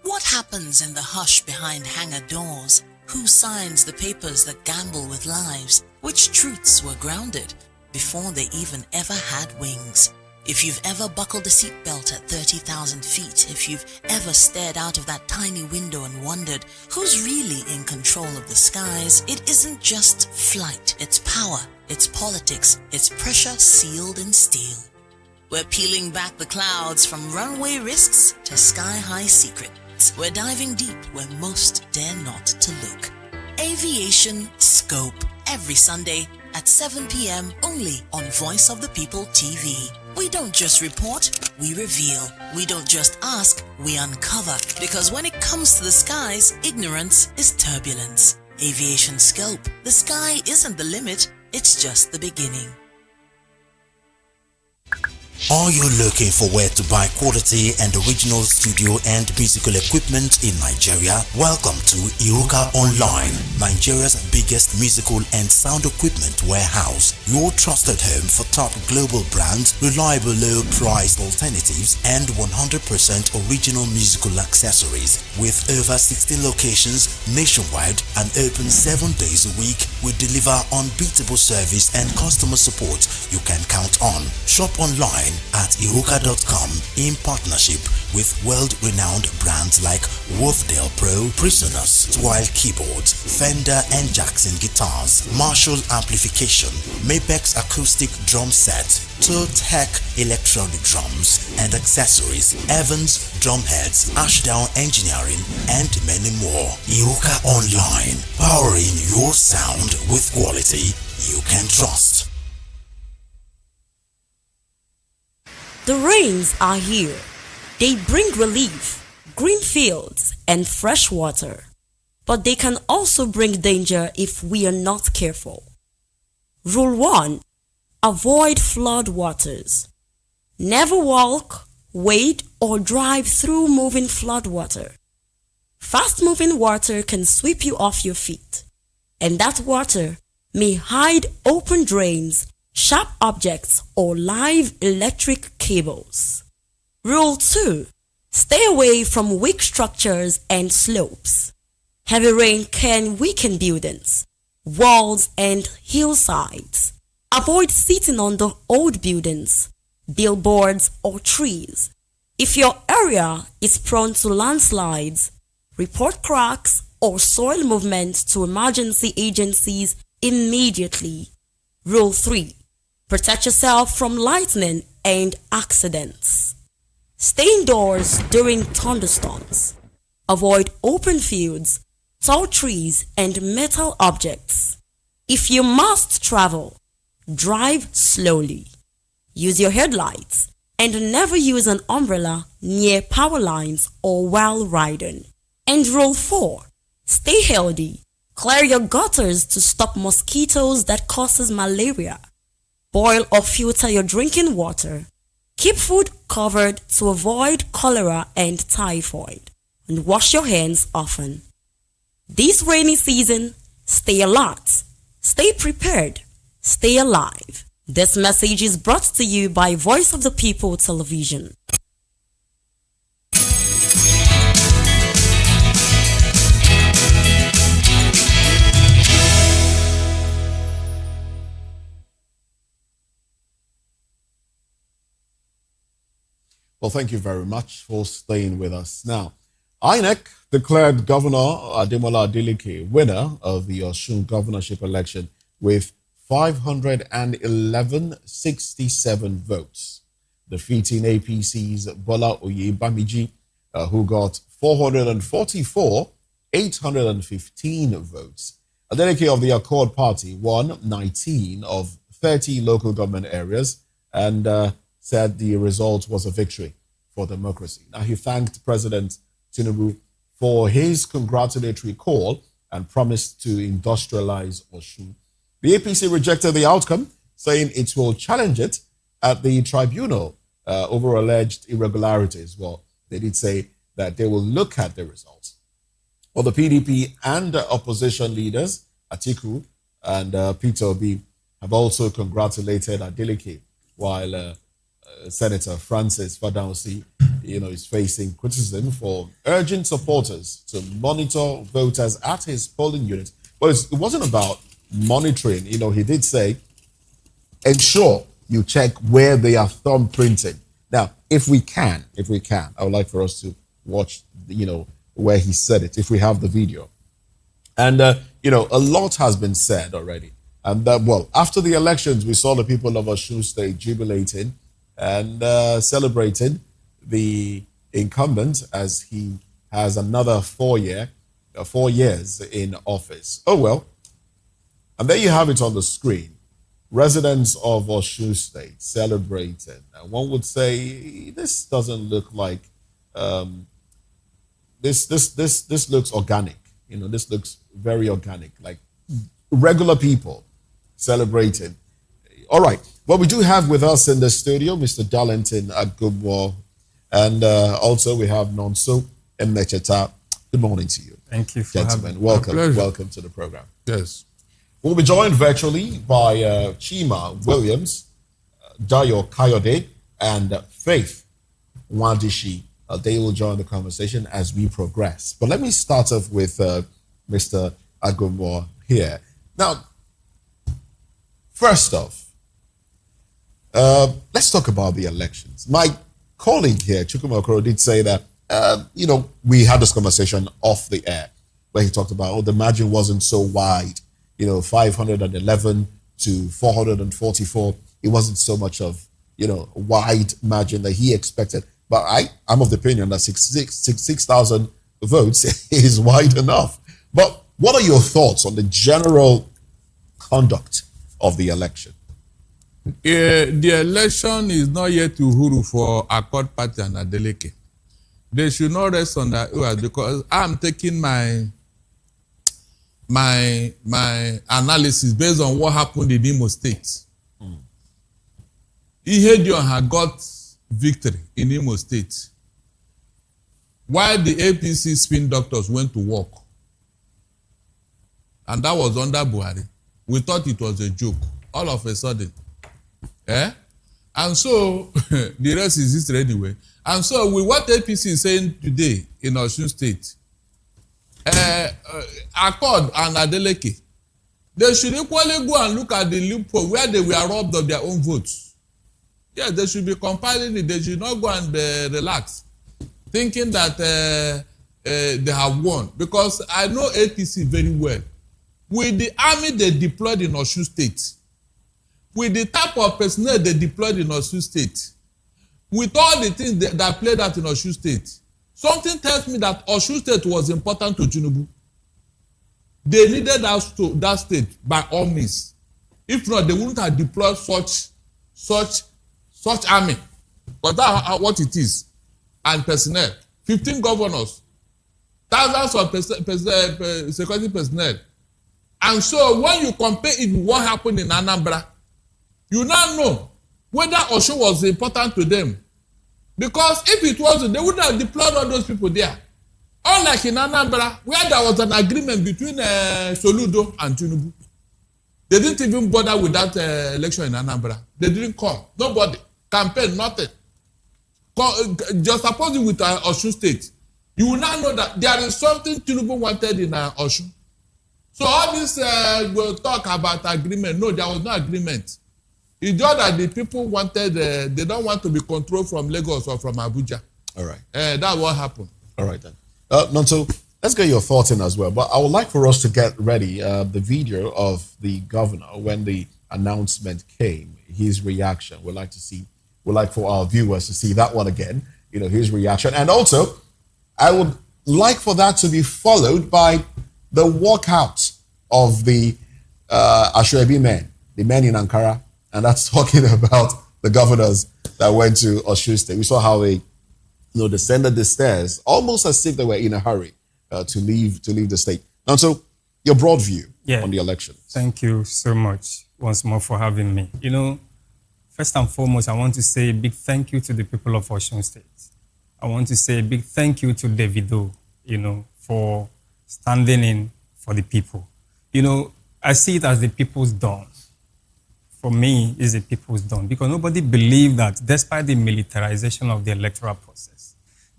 What happens in the hush behind hangar doors Who signs the papers that gamble with lives? Which truths were grounded before they even ever had wings? If you've ever buckled a seatbelt at 30,000 feet, if you've ever stared out of that tiny window and wondered who's really in control of the skies, it isn't just flight, it's power, it's politics, it's pressure sealed in steel. We're peeling back the clouds from runway risks to sky-high secrets. We're diving deep where most dare not to look. Aviation Scope, every Sunday at 7 p.m. only on Voice of the People TV. We don't just report, we reveal. We don't just ask, we uncover. Because when it comes to the skies, ignorance is turbulence. Aviation Scope, the sky isn't the limit, it's just the beginning. Are you looking for where to buy quality and original studio and musical equipment in Nigeria? Welcome to Iruka Online, Nigeria's biggest musical and sound equipment warehouse. Your trusted home for top global brands, reliable low-priced alternatives, and 100% original musical accessories. With over 16 locations nationwide and open 7 days a week, we deliver unbeatable service and customer support you can count on. Shop online at iruka.com in partnership with world-renowned brands like Wolfdale Pro, Prisoners, Twile Keyboards, Fender and Jackson Guitars, Marshall Amplification, Mapex Acoustic Drum Set, Tech Electronic Drums and Accessories, Evans Drumheads, Ashdown Engineering, and many more. Iruka Online, powering your sound with quality you can trust. The rains are here. They bring relief, green fields, and fresh water. But they can also bring danger if we are not careful. Rule 1. Avoid flood waters. Never walk, wade, or drive through moving flood water. Fast-moving water can sweep you off your feet, and that water may hide open drains, sharp objects, or live electric cables. Rule 2. Stay away from weak structures and slopes. Heavy rain can weaken buildings, walls, and hillsides. Avoid sitting on the old buildings, billboards, or trees. If your area is prone to landslides, report cracks or soil movement to emergency agencies immediately. Rule 3. Protect yourself from lightning and accidents. Stay indoors during thunderstorms. Avoid open fields, tall trees, and metal objects. If you must travel, drive slowly. Use your headlights and never use an umbrella near power lines or while riding. And Rule 4. Stay healthy. Clear your gutters to stop mosquitoes that causes malaria. Boil or filter your drinking water. Keep food covered to avoid cholera and typhoid. And wash your hands often. This rainy season, stay alert, stay prepared, stay alive. This message is brought to you by Voice of the People Television. Well, thank you very much for staying with us. Now, INEC declared Governor Ademola Adeleke winner of the Osun governorship election with 511,67 votes, defeating APC's Bola Oyebamiji, who got 444,815 votes. Adeleke of the Accord Party won 19 of 30 local government areas and said the result was a victory for democracy. Now, he thanked President Tinubu for his congratulatory call and promised to industrialize Osun. The APC rejected the outcome, saying it will challenge it at the tribunal over alleged irregularities. Well, they did say that they will look at the results. Well, the PDP and opposition leaders, Atiku and Peter Obi, have also congratulated Adeleke, while Senator Francis Fadausi is facing criticism for urging supporters to monitor voters at his polling unit. But it wasn't about monitoring. He did say, ensure you check where they are thumbprinting. Now, if we can, I would like for us to watch, where he said it, if we have the video. And, a lot has been said already. And after the elections, we saw the people of Osun State jubilating and celebrating the incumbent as he has another 4 years in office. Oh, well. And there you have it on the screen. Residents of Osun State celebrating. And one would say this doesn't look like this looks organic. This looks very organic, like regular people celebrating. All right. Well, we do have with us in the studio Mr. Darlington Agumwo, and also we have Nonso Emecheta. Good morning to you. Thank you for gentlemen. having Welcome. Welcome to the program. Yes. We'll be joined virtually by Chima Williams, Dayo Kayode, and Faith Wadishi. They will join the conversation as we progress. But let me start off with Mr. Agumwo here. Now, first off, let's talk about the elections. My colleague here, Chukwuma Okoro, did say that, we had this conversation off the air where he talked about, the margin wasn't so wide, 511 to 444. It wasn't so much of, wide margin that he expected. But I'm of the opinion that 6,000 votes is wide enough. But what are your thoughts on the general conduct of the election? The election is not yet Uhuru for Accord Party and Adeleke. They should not rest on that because I'm taking my analysis based on what happened in Imo State. Ihedion had got victory in Imo State while the APC spin doctors went to work, and that was under Buhari. We thought it was a joke all of a sudden, and so the rest is history anyway. And so with what APC is saying today in Osun State, Accord and Adeleke, they should equally go and look at the loophole where they were robbed of their own votes. Yeah, they should be compiling it. They should not go and relax, thinking that they have won. Because I know APC very well. With the army they deployed in Osun State, with the type of personnel they deployed in Osun State, with all the things that played out in Osun State, something tells me that Osun State was important to Tinubu. They needed that state by all means. If not, they wouldn't have deployed such army. But that's what it is. And personnel. 15 governors. Thousands of security personnel. And so when you compare it with what happened in Anambra, you now know whether Osun was important to them. Because if it wasn't, they wouldn't have deployed all those people there. Unlike in Anambra, where there was an agreement between Soludo and Tinubu. They didn't even bother with that election in Anambra. They didn't come. Nobody. Campaign, nothing. Just supposing with Osun State, you will now know that there is something Tinubu wanted in Osun. So all this will talk about agreement. No, there was no agreement. It's just that the people wanted, they don't want to be controlled from Lagos or from Abuja. All right. That's what happened. All right then. Nonso, let's get your thoughts in as well. But I would like for us to get ready the video of the governor when the announcement came, his reaction. We'd like for our viewers to see that one again, his reaction. And also, I would like for that to be followed by the walkout of the Ashwebi men, the men in Ankara. And that's talking about the governors that went to Osun State. We saw how they descended the stairs, almost as if they were in a hurry to leave the state. And so, your broad view on the election. Thank you so much once more for having me. First and foremost, I want to say a big thank you to the people of Osun State. I want to say a big thank you to Davido, for standing in for the people. I see it as the people's dawn. for me, is the people's dawn, because nobody believed that despite the militarization of the electoral process,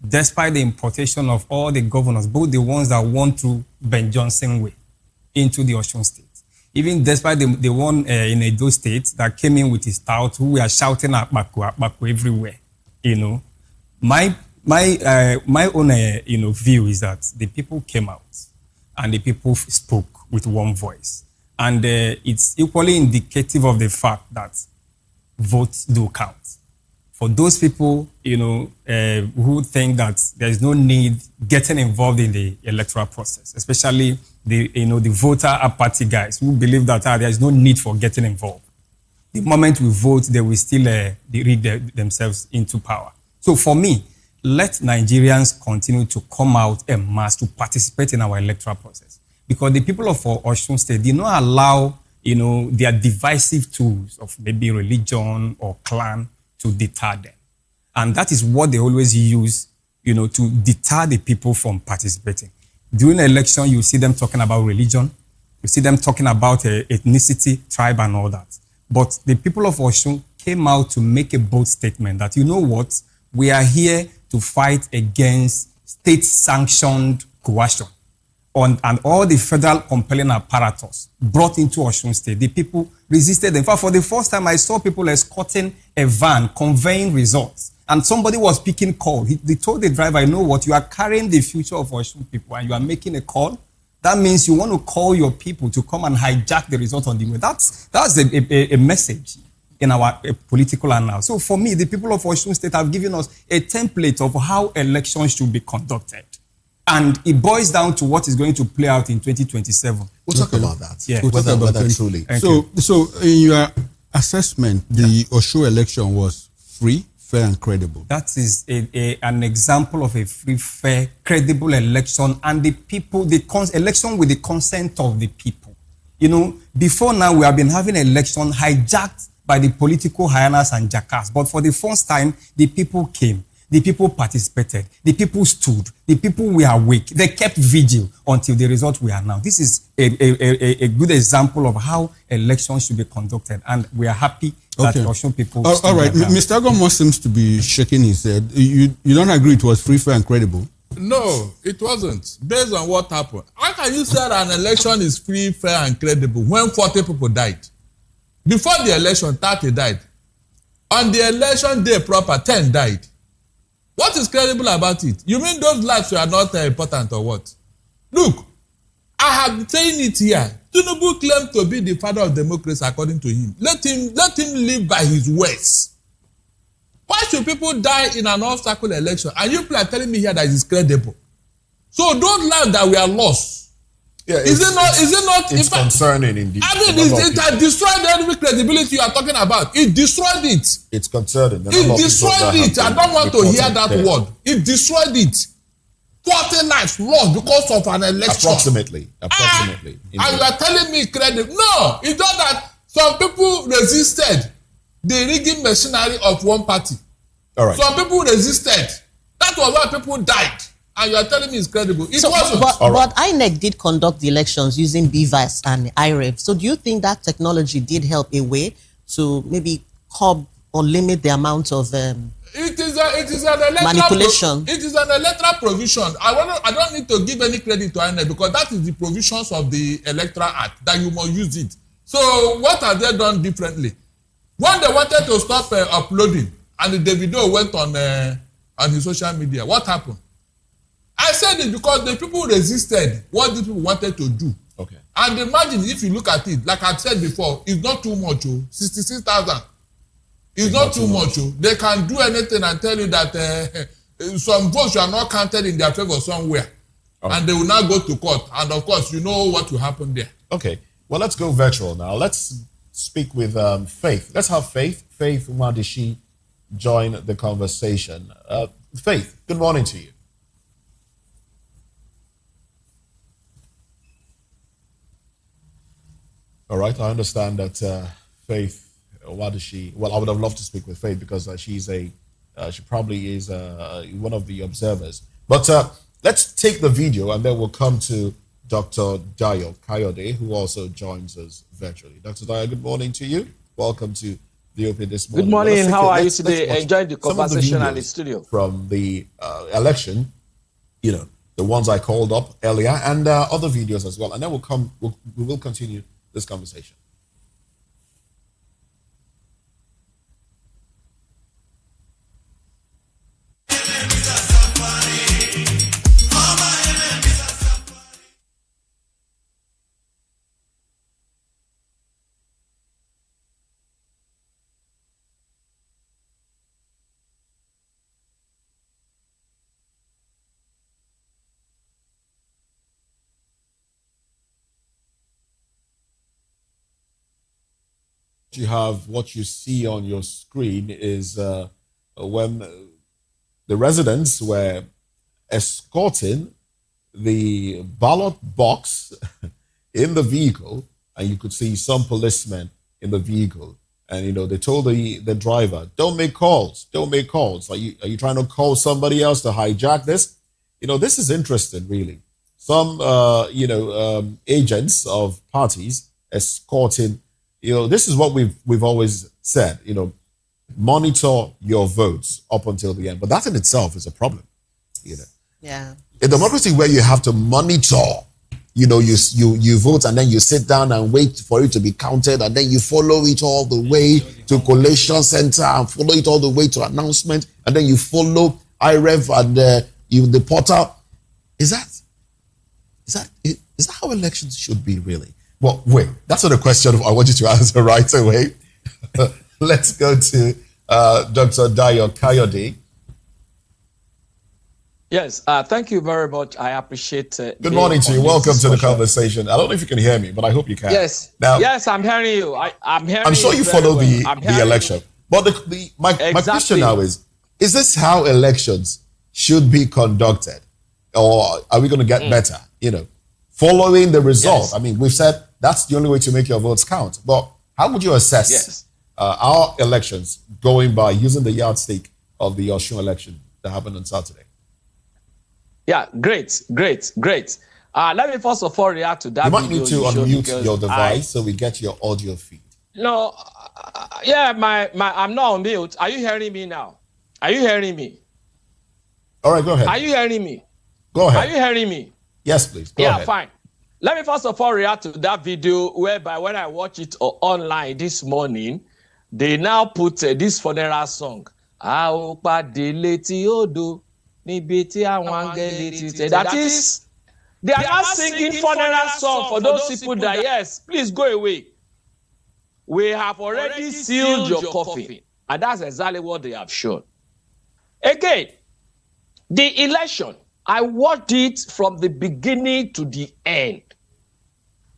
despite the importation of all the governors, both the ones that won through Ben Johnson way into the Osun State, even despite the one in Edo State that came in with his tout, who were shouting at Baku everywhere, my own view is that the people came out and the people spoke with one voice. And it's equally indicative of the fact that votes do count. For those people, who think that there is no need getting involved in the electoral process, especially the voter apathy guys who believe that there is no need for getting involved. The moment we vote, they will still read themselves into power. So for me, let Nigerians continue to come out en masse to participate in our electoral process. Because the people of Osun State did not allow, their divisive tools of maybe religion or clan to deter them. And that is what they always use, to deter the people from participating. During an election, you see them talking about religion. You see them talking about ethnicity, tribe, and all that. But the people of Osun came out to make a bold statement that, we are here to fight against state-sanctioned coercion. And all the federal compelling apparatus brought into Osun State, the people resisted. In fact, for the first time, I saw people escorting a van, conveying results. And somebody was picking call. They told the driver, you are carrying the future of Osun people and you are making a call. That means you want to call your people to come and hijack the result on the way. That's a message in our political annals. So for me, the people of Osun State have given us a template of how elections should be conducted. And it boils down to what is going to play out in 2027. We'll talk about that. Yeah. We'll talk about that truly. So in your assessment, the Osun election was free, fair, and credible. That is an example of a free, fair, credible election, and the people, election with the consent of the people. Before now, we have been having an election hijacked by the political hyenas and jackals. But for the first time, the people came. The people participated. The people stood. The people were awake. They kept vigil until the result we are now. This is a good example of how elections should be conducted. And we are happy that Osun people... All right. Mr. Agomo seems to be shaking his head. You don't agree it was free, fair, and credible? No, it wasn't. Based on what happened. How can you say that an election is free, fair, and credible when 40 people died? Before the election, 30 died. On the election day proper, 10 died. What is credible about it? You mean those lives are not important or what? Look, I have been saying it here. Tinubu claimed to be the father of democracy according to him. Let him live by his words. Why should people die in an obstacle election? And you people are telling me here that it is credible. So those lives that were lost, is it not? It's concerning indeed. I mean, it has destroyed every credibility you are talking about. It destroyed it. It's concerning. It destroyed it. I don't want to hear that word. It destroyed it. 40 lives lost because of an election. Approximately. And you are telling me credible? No, it's not that some people resisted the rigging machinery of one party. All right. Some people resisted. That was why people died. And you are telling me it's credible. It wasn't. But INEC did conduct the elections using BVAS and IREV. So do you think that technology did help a way to maybe curb or limit the amount of it is an electoral manipulation? It is an electoral provision. I don't need to give any credit to INEC because that is the provisions of the Electoral Act that you must use it. So what have they done differently? When they wanted to stop uploading and the Davido went on his social media, what happened? I said it because the people resisted what the people wanted to do. Okay. And imagine if you look at it, like I've said before, it's not too much. 66,000. It's not too much. They can do anything and tell you that some votes are not counted in their favor somewhere. Okay. And they will now go to court. And of course, you know what will happen there. Okay. Well, let's go virtual now. Let's speak with Faith. Let's have Faith. Faith Umadishi join the conversation. Faith, good morning to you. All right, I understand that Faith, what is she? Well, I would have loved to speak with Faith because she probably is one of the observers. But let's take the video and then we'll come to Dr. Dayo Kayode, who also joins us virtually. Dr. Dayo, good morning to you. welcome to VOP this morning. Good morning. Well, How are you let's today? watch Enjoying the some of conversation at the videos studio. from the election, you know, the ones I called up earlier, and other videos as well. And then we will continue this conversation. What you see on your screen is when the residents were escorting the ballot box in the vehicle, and you could see some policemen in the vehicle. And you know, they told the driver, "Don't make calls. Don't make calls. Are you trying to call somebody else to hijack this?" You know, this is interesting, really. Some agents of parties escorting. You know, this is what we've always said, you know, monitor your votes up until the end. But that in itself is a problem, you know. Yeah. A democracy where you have to monitor, you know, you vote and then you sit down and wait for it to be counted, and then you follow it all the way to collation center and follow it all the way to announcement, and then you follow IREV and the portal. Is that how elections should be, really? Well, wait, that's not a question I want you to answer right away. Let's go to Dr. Dayo Kayode. Yes, thank you very much. I appreciate Good morning to you. Welcome to the conversation. I don't know if you can hear me, but I hope you can. Yes. Now, yes, I'm hearing you. I'm hearing I'm sure you follow well. the election. But my question now is this how elections should be conducted? Or are we going to get better? You know, following the result. Yes. I mean, we've said that's the only way to make your votes count. But how would you assess our elections going by using the yardstick of the Osun election that happened on Saturday? Yeah, great. Let me first of all react to that. You might need to unmute your device so we get your audio feed. No, I'm not on mute. Are you hearing me now? Are you hearing me? All right, go ahead. Are you hearing me? Go ahead. Are you hearing me? Yes, please. Go ahead. Yeah, fine. Let me first of all react to that video whereby when I watch it online this morning, they now put this funeral song. That is, they are not singing funeral song for those people that, yes, please go away. We have already sealed your coffin. And that's exactly what they have shown. Again, the election, I watched it from the beginning to the end.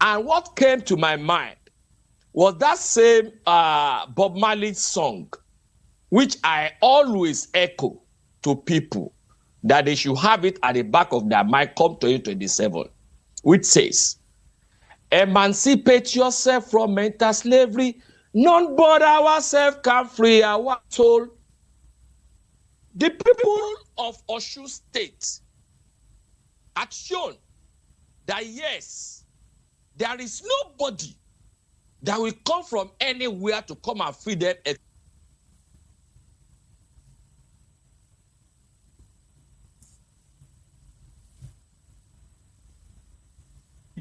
And what came to my mind was that same Bob Marley song, which I always echo to people that they should have it at the back of their mind come 2027, which says, emancipate yourself from mental slavery. None but ourselves can free our soul. The people of Osun State had shown that, yes, there is nobody that will come from anywhere to come and free them.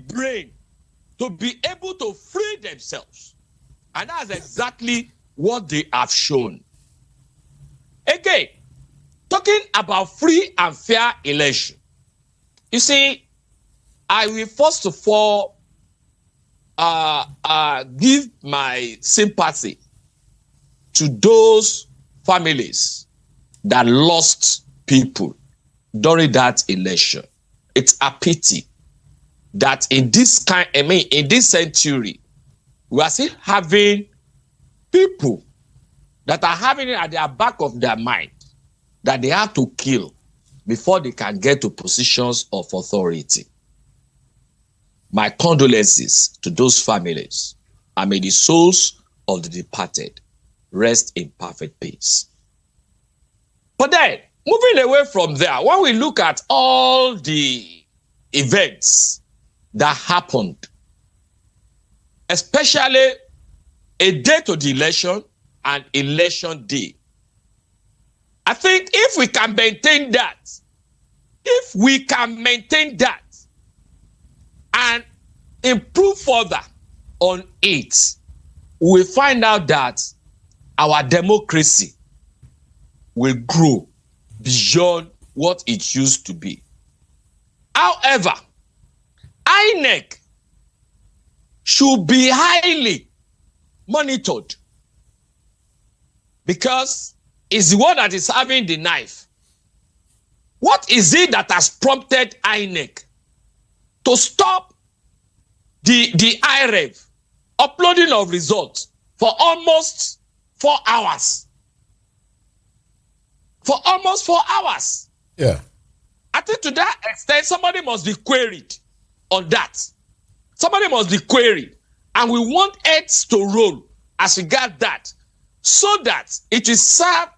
Brain to be able to free themselves. And that's exactly what they have shown. Again, talking about free and fair election. You see, I will first of all give my sympathy to those families that lost people during that election. It's a pity that in this century, we are still having people that are having it at the back of their mind that they have to kill before they can get to positions of authority. My condolences to those families, and may the souls of the departed rest in perfect peace. But then, moving away from there, when we look at all the events that happened, especially a day to the election and election day. I think if we can maintain that, and improve further on it, we find out that our democracy will grow beyond what it used to be. However, INEC should be highly monitored because it's the one that is having the knife. What is it that has prompted INEC to stop the IREV uploading of results for almost 4 hours? For almost 4 hours. Yeah. I think to that extent, somebody must be queried on that. Somebody must be queried. And we want heads to roll as regard that, so that it will serve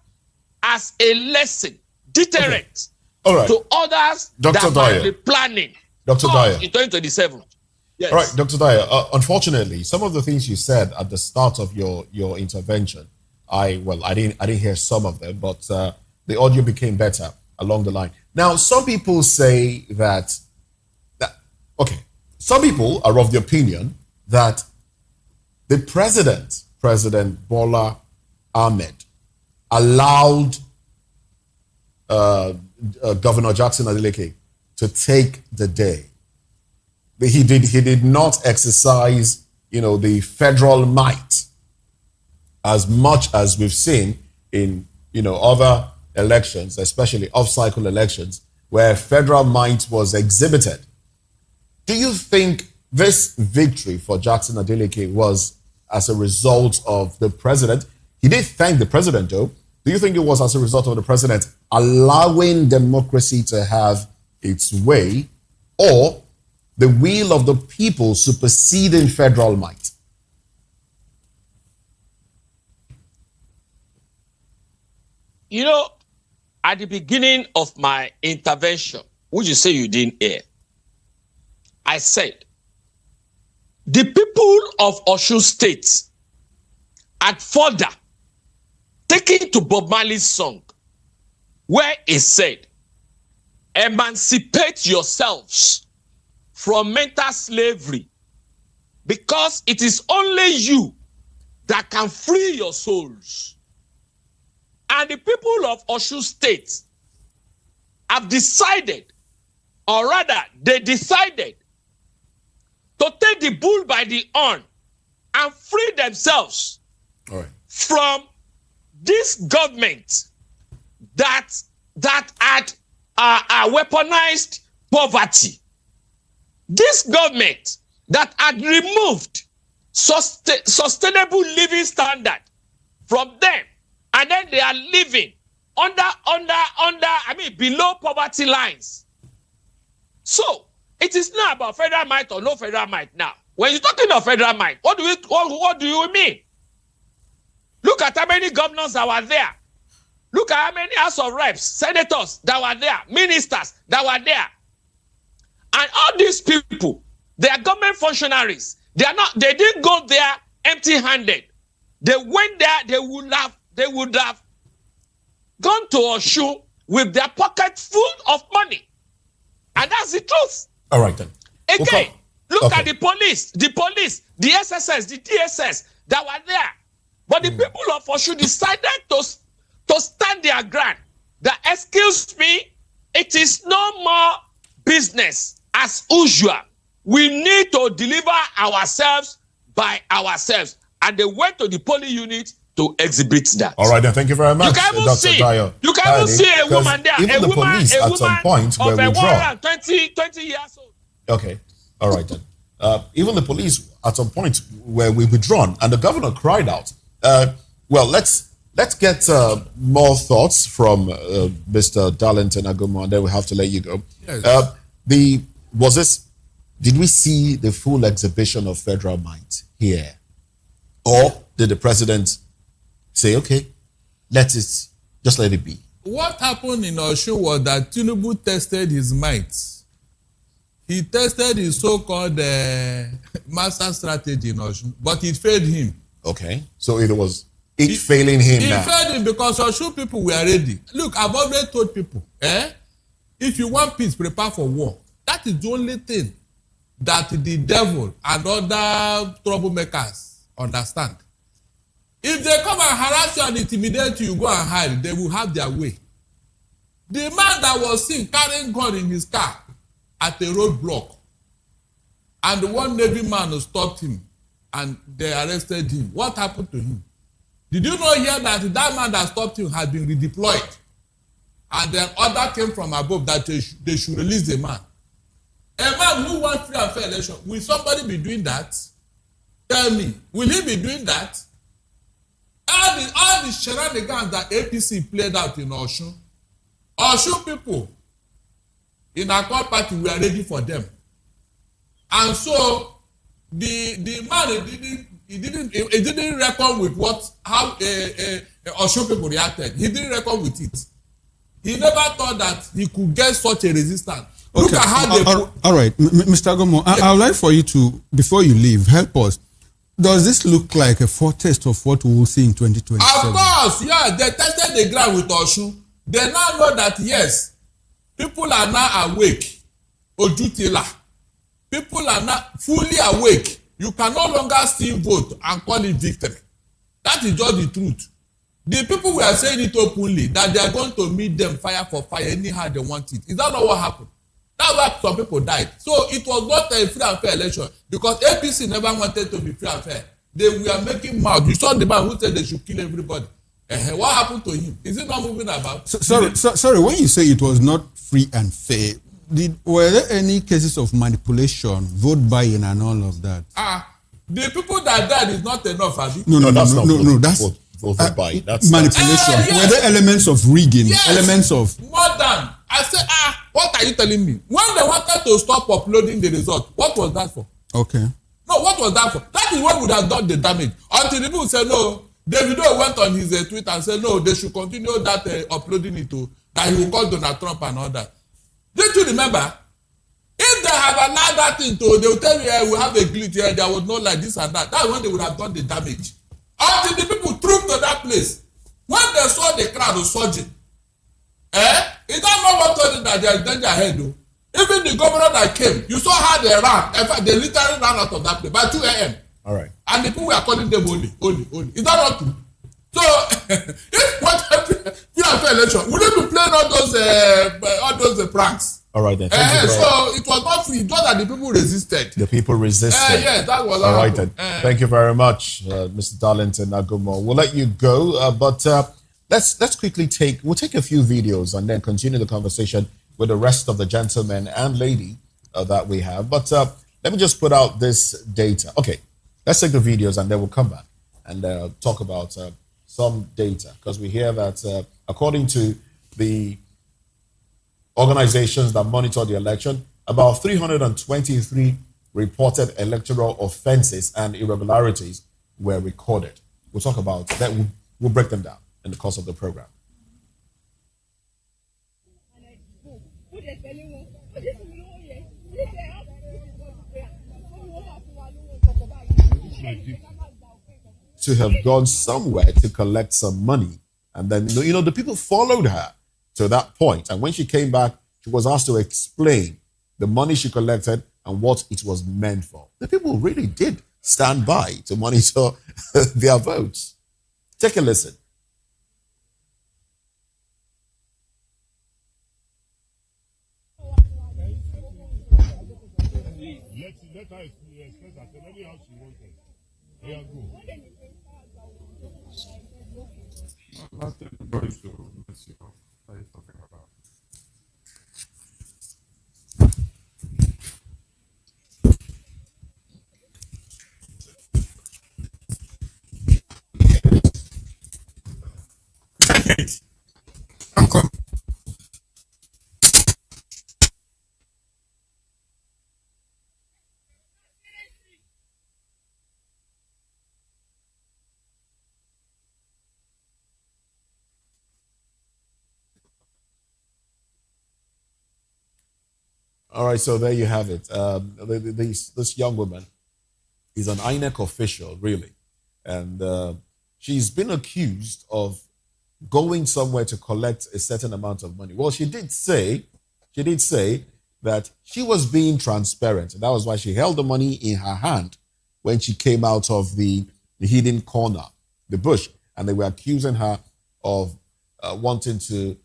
as a lesson, deterrent All right. to others Dr. that Dyer. might be planning Dr. Dyer. in 2027. Yes. All right, Dr. Dyer, unfortunately, some of the things you said at the start of your intervention, I didn't hear some of them, but the audio became better along the line. Now, some people say that some people are of the opinion that the President Bola Ahmed, allowed Governor Jackson Adeleke to take the day. He did not exercise, the federal might as much as we've seen in, other elections, especially off-cycle elections, where federal might was exhibited. Do you think this victory for Jackson Adeleke was as a result of the president? He did thank the president, though. Do you think it was as a result of the president allowing democracy to have its way, or the will of the people superseding federal might? At the beginning of my intervention, which you say you didn't hear, I said, the people of Osun State had further taken to Bob Marley's song, where he said, emancipate yourselves from mental slavery, because it is only you that can free your souls. And the people of Osun State have decided, or rather, they decided to take the bull by the horn and free themselves from this government that had weaponized poverty. This government that had removed sustainable living standard from them, and then they are living below poverty lines. So it is not about federal might or no federal might now. When you're talking of federal might, what do you mean? Look at how many governors that were there. Look at how many House of Reps, senators that were there, ministers that were there. And all these people, they are government functionaries. They didn't go there empty-handed. They went there, they would have gone to Osun with their pocket full of money. And that's the truth. All right, then. Again, look at the police, the SSS, the DSS that were there. But the people of Osun decided to stand their ground. That, excuse me, it is no more business as usual. We need to deliver ourselves by ourselves. And they went to the polling unit to exhibit that. All right, then. Thank you very much, Dr. Dyer. You can even see a woman there. Even the police at some point were withdrawn. 20 years old. Okay. All right, then. Even the police at some point were withdrawn, and the governor cried out. Well, let's get more thoughts from Mr. Darlington Agumo, and then we have to let you go. Yes. Did we see the full exhibition of federal might here? Or did the president say, okay, just let it be? What happened in Osun was that Tinubu tested his might. He tested his so-called master strategy in Osun, but it failed him. Okay. So it was failing him He now. failed him because Osun people were ready. Look, I've already told people, if you want peace, prepare for war. That is the only thing that the devil and other troublemakers understand. If they come and harass you and intimidate you, go and hide, they will have their way. The man that was seen carrying gun in his car at a roadblock, and the one Navy man stopped him and they arrested him. What happened to him? Did you know here that that man that stopped him had been redeployed? And then order came from above that they should release the man. A man who wants free and fair election, will somebody be doing that? Tell me, will he be doing that? All the shenanigans that APC played out in Osun people in our core party were ready for them. And so the man he didn't reckon with how Osun people reacted. He didn't reckon with it. He never thought that he could get such a resistance. Okay. Look at how they all right, Mr. Gomo, I would like for you to, before you leave, help us. Does this look like a foretaste of what we will see in 2027? Of course, yeah. They tested the ground with Osun. They now know that, yes, people are now awake. Ojutila. People are now fully awake. You can no longer still vote and call it victory. That is just the truth. The people were saying it openly, that they are going to meet them fire for fire anyhow they want it. Is that not what happened? That's why some people died. So it was not a free and fair election because APC never wanted to be free and fair. They were making mouth. You saw the man who said they should kill everybody. What happened to him? Is it not moving about? Sorry, when you say it was not free and fair, were there any cases of manipulation, vote buying and all of that? The people that died is not enough, Abi. No, that's vote buying. That's manipulation. Yes. Were there elements of rigging? Yes. Elements of More than. I said, what are you telling me? When they wanted to stop uploading the result, what was that for? Okay. No, what was that for? That is what would have done the damage. Until the people said no. Davido went on his Twitter and said no, they should continue that uploading it to that he will call Donald Trump and all that. Did you remember? If they have allowed that thing to, they will tell you, we have a glitch here, there was no like this and that. That's when they would have done the damage. Until the people trooped to that place. When they saw the crowd surging, is that not what told them that there is danger ahead though? Even the governor that came, you saw how they ran. In fact, they literally ran out of that place by 2 a.m. All right. And the people were calling them holy. Is that not true? So, if what happened in election, we need to play all those pranks. All right then. So it was not free, just that the people resisted. The people resisted. Yes, that was all right then. Thank you very much, Mr. Darlington Agumo. We'll let you go, but let's quickly we'll take a few videos and then continue the conversation with the rest of the gentlemen and lady that we have. But let me just put out this data. Okay, let's take the videos and then we'll come back and talk about some data, because we hear that according to the organizations that monitor the election, about 323 reported electoral offenses and irregularities were recorded. We'll talk about that. We'll break them down in the course of the program. To have gone somewhere to collect some money, and then the people followed her to that point, and when she came back, she was asked to explain the money she collected and what it was meant for. The people really did stand by to monitor their votes. Take a listen. Let her express herself anyhow she wanted. There you go. Not everybody to mess you up. What are you talking about? Uncle. All right, so there you have it. This young woman is an INEC official, really. And she's been accused of going somewhere to collect a certain amount of money. Well, she did say that she was being transparent. And that was why she held the money in her hand when she came out of the hidden corner, the bush. And they were accusing her of wanting to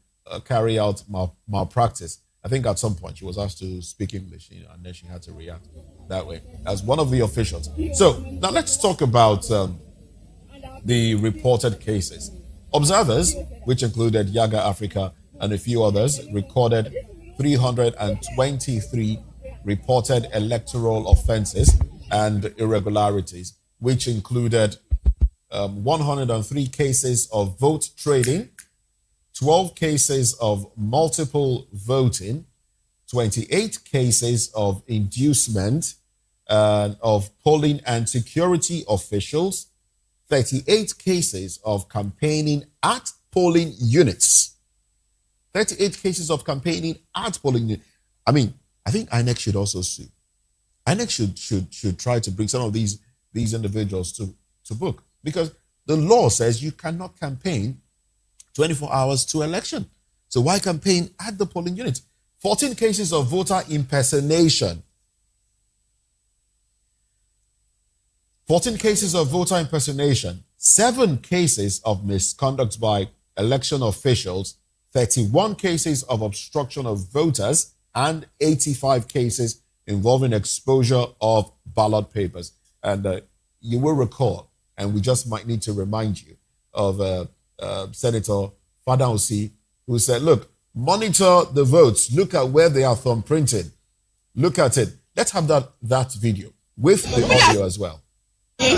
carry out malpractice. I think at some point she was asked to speak English, and then she had to react that way as one of the officials. So now let's talk about the reported cases. Observers, which included Yaga Africa and a few others, recorded 323 reported electoral offenses and irregularities, which included 103 cases of vote trading, 12 cases of multiple voting, 28 cases of inducement of polling and security officials, 38 cases of campaigning at polling units. 38 cases of campaigning at polling units. I mean, I think INEC should also sue. INEC should try to bring some of these individuals to book, because the law says you cannot campaign 24 hours to election. So why campaign at the polling unit? 14 cases of voter impersonation. 14 cases of voter impersonation, 7 cases of misconduct by election officials, 31 cases of obstruction of voters, and 85 cases involving exposure of ballot papers. And you will recall, and we just might need to remind you of Senator Fadausi, who said, look, monitor the votes. Look at where they are thumbprinted. Look at it. Let's have that video with the audio as well. Can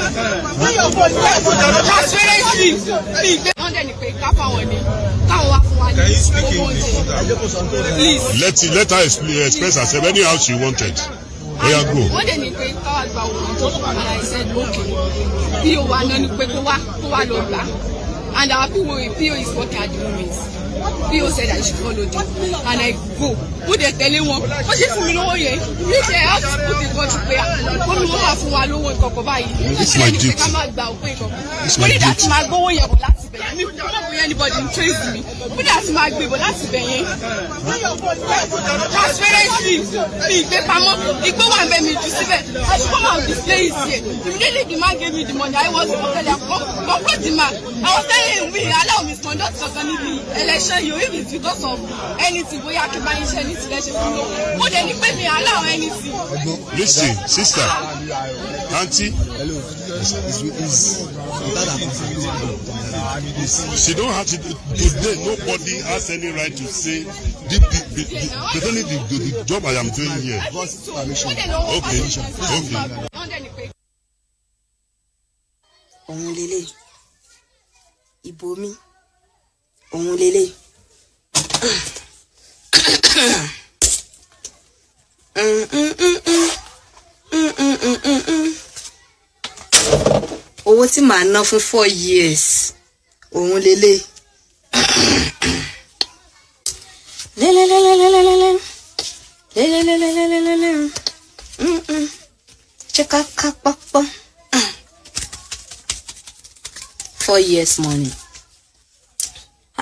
you speak English? Please. Let her express herself anyhow she wanted. Where you go? And I said, okay. And our PO is working at the moment. PO said I should follow them. And I go. Who they telling one? But if you know you have to put the God to prayer. It's my duty. It's my duty. Anybody trace me. But that's my people. That's the way. Transparency. It go and make me to see that. I should come out display it here. Immediately the man gave me the money. I was the man. I was telling him, we allow misconduct for the election. You if it's because of anything, we have to buy anything. But then if we allow anything. Listen, sister, auntie. Hello. She don't have to today. Nobody has any right to say the job I am doing here. Okay. Òun lélẹ̀, ìbò mi, òun lélẹ̀. Owó tí màá ná fún 4 years, òun lélẹ̀. Chekakakpakpa. 4 years money.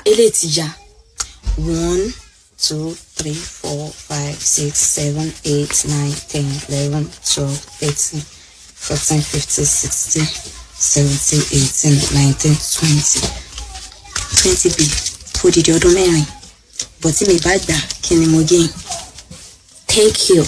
Ele ti ya. 1, 2, 3, 4, 5, 6, 7, 8, 9, 10, 11, 12, 13, 14, 15, 16, 17, 18, 19, 20. 20 b. Put it your domain. But me bad da. Kini mo gain. Thank you.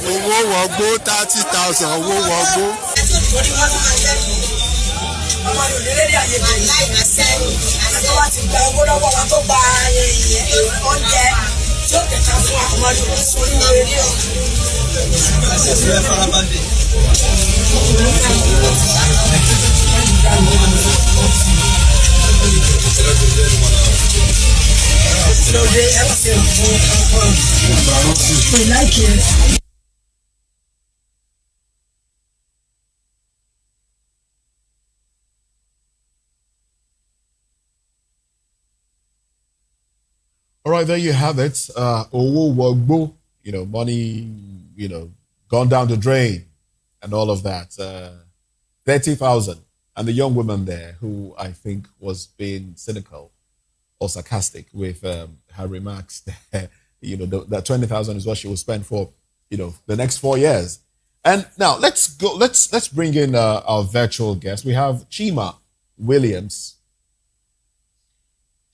Owó wọgbó 30,000 owó wọgbó. Ọmọ Yorùbá lè àyè bẹ̀rẹ̀ láì àṣẹ àti wá ti gba owó lọ́wọ́ wa tó gba oúnjẹ. We like it. All right, there you have it. Owo wogbo, money, gone down the drain and all of that. 30,000. And the young woman there who I think was being cynical or sarcastic with her remarks there, that 20,000 is what she will spend for, the next 4 years. And now let's bring in our virtual guest. We have Chima Williams.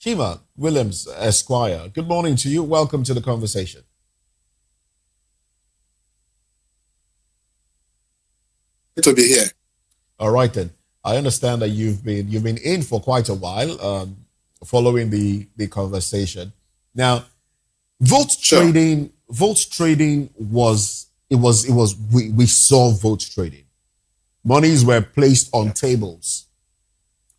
Chima Williams, Esquire. Good morning to you. Welcome to the conversation. Good to be here. All right then. I understand that you've been in for quite a while, following the conversation. Now, vote trading was we saw vote trading. Monies were placed on tables.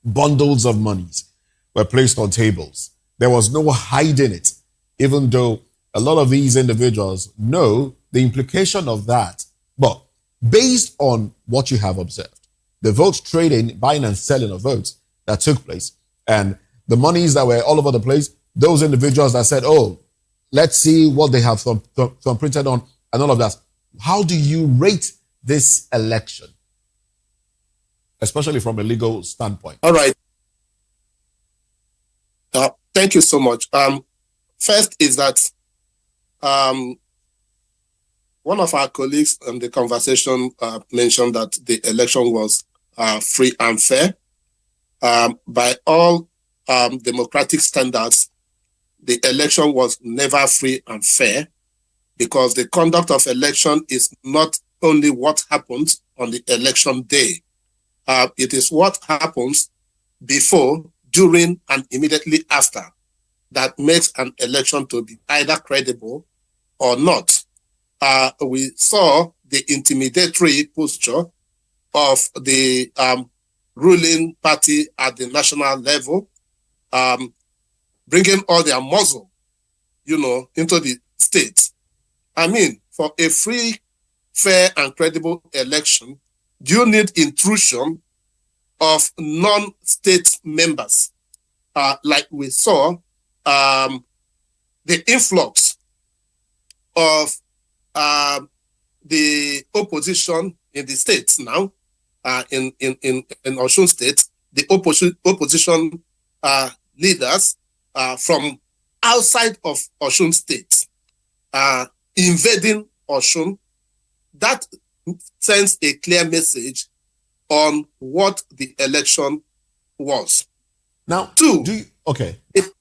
Bundles of monies were placed on tables. There was no hiding it, even though a lot of these individuals know the implication of that. But based on what you have observed, the vote trading, buying and selling of votes that took place, and the monies that were all over the place, those individuals that said, oh, let's see what they have from printed on and all of that. How do you rate this election, especially from a legal standpoint? All right. Thank you so much. First is that one of our colleagues in the conversation mentioned that the election was free and fair. By all democratic standards, the election was never free and fair, because the conduct of election is not only what happens on the election day. It is what happens before, during, and immediately after that makes an election to be either credible or not. We saw the intimidatory posture of the ruling party at the national level, bringing all their muzzle, into the state. I mean, for a free, fair, and credible election, do you need intrusion of non-state members? Like we saw, the influx of the opposition in the states now, in Osun State, the opposition leaders from outside of Osun State invading Osun, that sends a clear message on what the election was. Now, the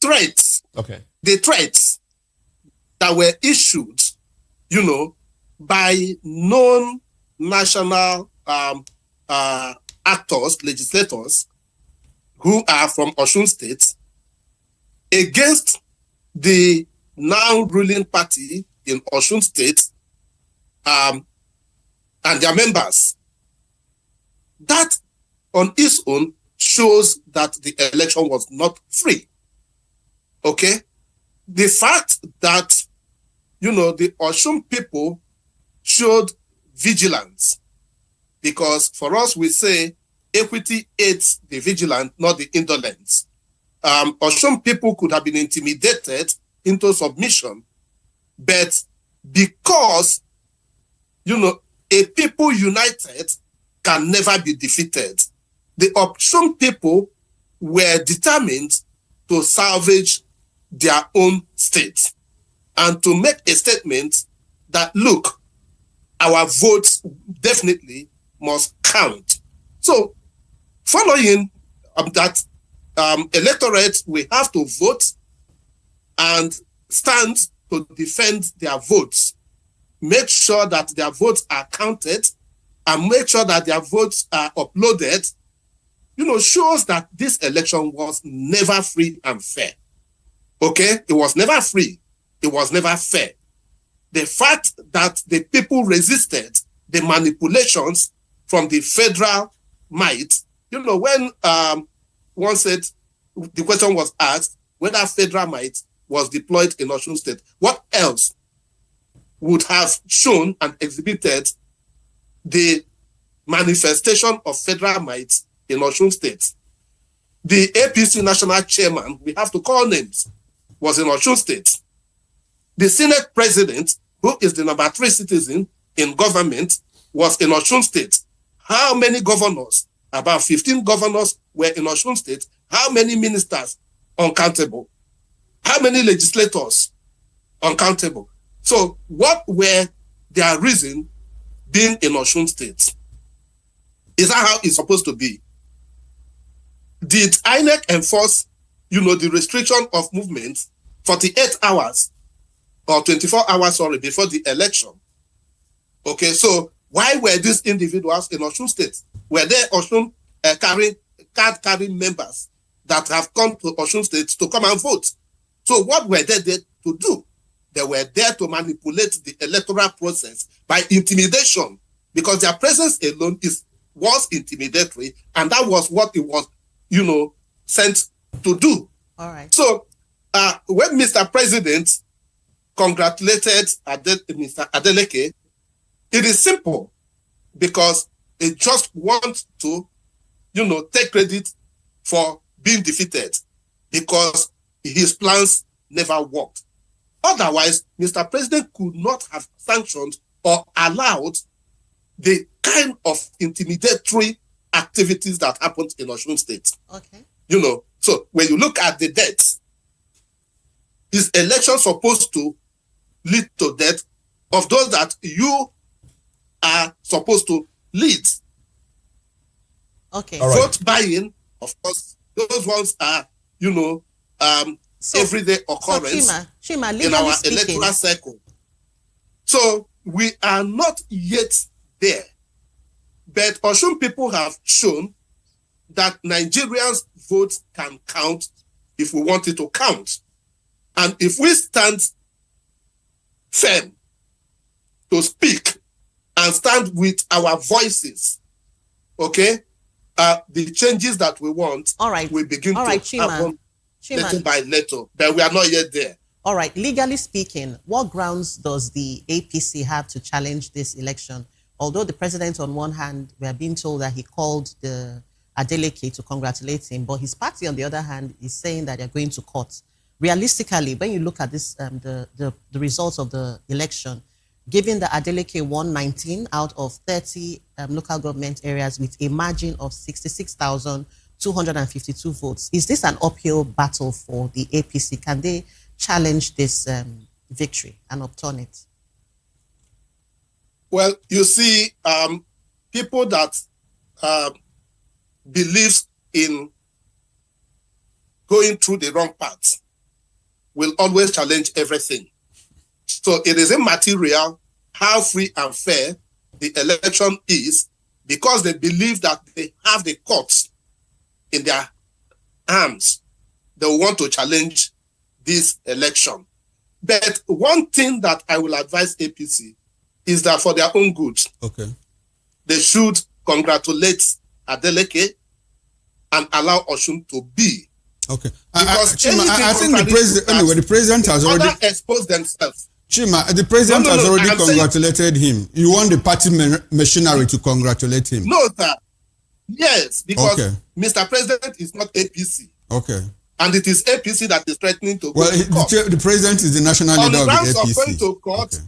threats that were issued, by known national actors, legislators, who are from Osun State, against the now ruling party in Osun State and their members. That on its own shows that the election was not free. Okay? The fact that, the Osun people showed vigilance, because for us, we say equity aids the vigilant, not the indolent. Osun people could have been intimidated into submission, but because, a people united can never be defeated, the Osun people were determined to salvage their own state and to make a statement that, look, our votes definitely must count. So, following that electorate, we have to vote and stand to defend their votes, make sure that their votes are counted, and make sure that their votes are uploaded, shows that this election was never free and fair. Okay? It was never free. it was never fair. The fact that the people resisted the manipulations from the federal might, when one said, the question was asked whether federal might was deployed in Osun State, what else would have shown and exhibited the manifestation of federal might in Osun State? The APC national chairman, we have to call names, was in Osun State. The Senate president, who is the number 3 citizen in government, was in Osun State. How many governors? About 15 governors were in Osun State. How many ministers? Uncountable. How many legislators? Uncountable. So what were their reason being in Osun State? Is that how it's supposed to be? Did INEC enforce, the restriction of movement 48 hours or 24 hours, before the election? Okay, so why were these individuals in Osun State? Were they Osun card-carrying members that have come to Osun State to come and vote? So what were they there to do? They were there to manipulate the electoral process by intimidation, because their presence alone was intimidatory, and that was what it was, sent to do. All right. So when Mr. President congratulated Mr. Adeleke, it is simple, because he just wants to, take credit for being defeated, because his plans never worked. Otherwise, Mr. President could not have sanctioned or allowed the kind of intimidatory activities that happened in Osun State. Okay. So when you look at the deaths, is election supposed to lead to death of those that you are supposed to lead? Okay. Vote buying, of course, those ones are, everyday occurrence Chima, in our electoral cycle. So we are not yet there. But Osun people have shown that Nigerians' votes can count if we want it to count. And if we stand firm to speak and stand with our voices, okay, the changes that we want will begin to happen little by little. But we are not yet there. All right. Legally speaking, what grounds does the APC have to challenge this election? Although the president, on one hand, we are being told that he called the Adeleke to congratulate him, but his party, on the other hand, is saying that they're going to court. Realistically, when you look at this, the results of the election, given that Adeleke won 19 out of 30 local government areas with a margin of 66,252 votes, is this an uphill battle for the APC? Can they challenge this victory and upturn it? Well, you see, people that believe in going through the wrong path will always challenge everything. So it is immaterial how free and fair the election is, because they believe that they have the courts in their arms. They want to challenge this election. But one thing that I will advise APC is that for their own good, they should congratulate Adeleke and allow Osun to be. Okay. I think the president has already exposed themselves. Chima, the president has already congratulated him. You want the party machinery to congratulate him? No, sir. Yes, because Mr. President is not APC. Okay. And it is APC that is threatening to go to court. The president is the national leader of the APC. Of going to court,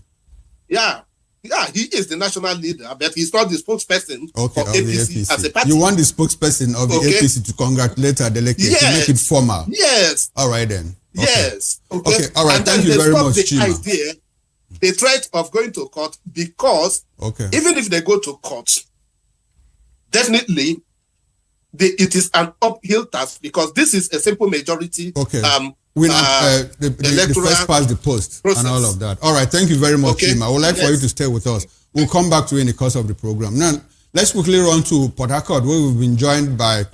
he is the national leader, but he's not the spokesperson for APC as a party. You want the spokesperson of the APC to congratulate Adeleke to make it formal? Yes. All right then. Yes. Okay. All right. And thank you very much, Chima. The threat of going to court, because even if they go to court, definitely it is an uphill task, because this is a simple majority. The first past the post process. And all of that. All right, thank you very much, Chima. I would like for you to stay with us. We'll come back to you in the course of the program. Now, let's quickly run to Port Harcourt, where we've been joined by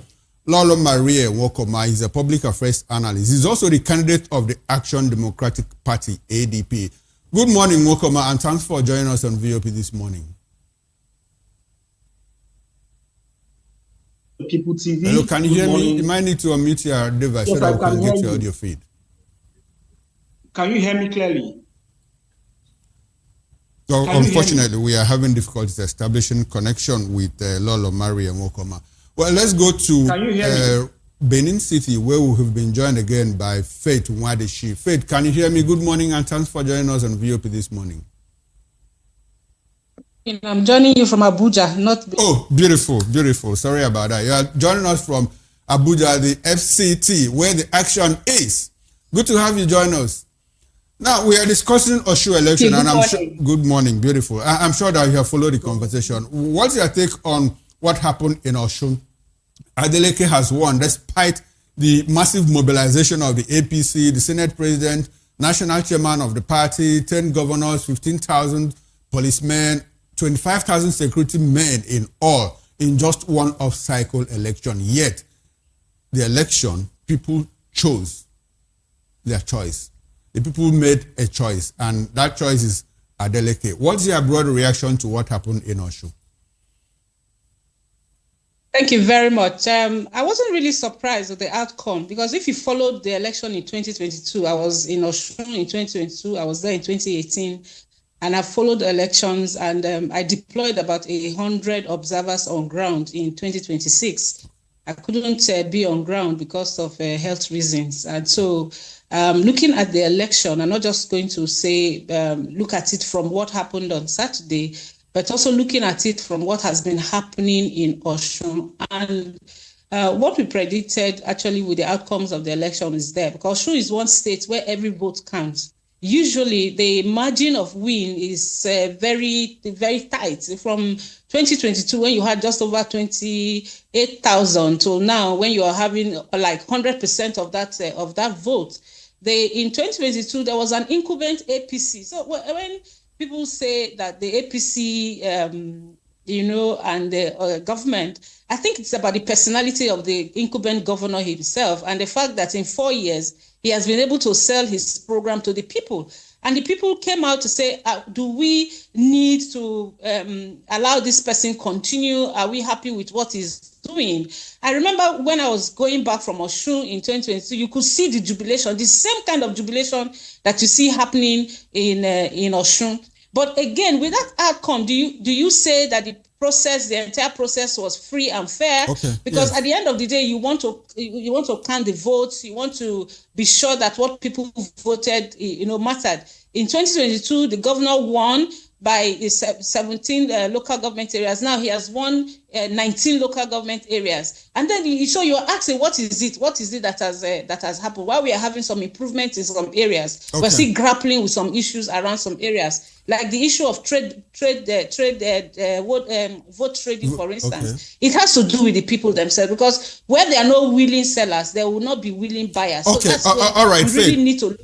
Lolo Maria Nwokoma is a public affairs analyst. He's also the candidate of the Action Democratic Party, ADP. Good morning, Nwokoma, and thanks for joining us on VOP this morning. People TV. Hello, can you hear morning. me? You might need to unmute your device Yes, so that we can get you. your audio feed. Can you hear me clearly? So unfortunately, we are having difficulties establishing connection with Lolo Maria Nwokoma. Well, let's go to Benin City, where we have been joined again by Faith Nwadeshi. Faith, can you hear me? Good morning, and thanks for joining us on VOP this morning. I'm joining you from Abuja, not... Oh, beautiful, beautiful. Sorry about that. You are joining us from Abuja, the FCT, where the action is. Good to have you join us. Now, we are discussing Osun election, and I'm sure... Good morning, beautiful. I'm sure that you have followed the conversation. What's your take on what happened in Osun? Adeleke has won despite the massive mobilization of the APC, the Senate President, National Chairman of the party, 10 governors, 15,000 policemen, 25,000 security men in all in just one off-cycle election. Yet, the election, people chose their choice. The people made a choice, and that choice is Adeleke. What's your broad reaction to what happened in Osun? Thank you very much. I wasn't really surprised at the outcome, because if you followed the election in 2022, I was in Osun in 2022, I was there in 2018, and I followed the elections, and I deployed about 100 observers on ground in 2026. I couldn't be on ground because of health reasons. And so looking at the election, I'm not just going to say, look at it from what happened on Saturday, but also looking at it from what has been happening in Osun. And what we predicted actually with the outcomes of the election is there, because Osun is one state where every vote counts. Usually the margin of win is very, very tight. From 2022, when you had just over 28,000, to now when you are having like 100% of that vote. In 2022, there was an incumbent APC. So when people say that the APC, and the government, I think it's about the personality of the incumbent governor himself, and the fact that in 4 years, he has been able to sell his program to the people. And the people came out to say, do we need to allow this person continue? Are we happy with what he's doing? I remember when I was going back from Osun in 2022, you could see the jubilation, the same kind of jubilation that you see happening in Osun. But again, with that outcome, do you say that the entire process was free and fair? Okay, because yes. At the end of the day, you want to count the votes. You want to be sure that what people voted, mattered. In 2022, the governor won by 17 local government areas. Now he has won 19 local government areas. And then you're asking, what is it that has happened? While we are having some improvements in some areas, we're still grappling with some issues around some areas, like the issue of vote trading, for instance. It has to do with the people themselves, because where there are no willing sellers, there will not be willing buyers. So that's all right, we really need to.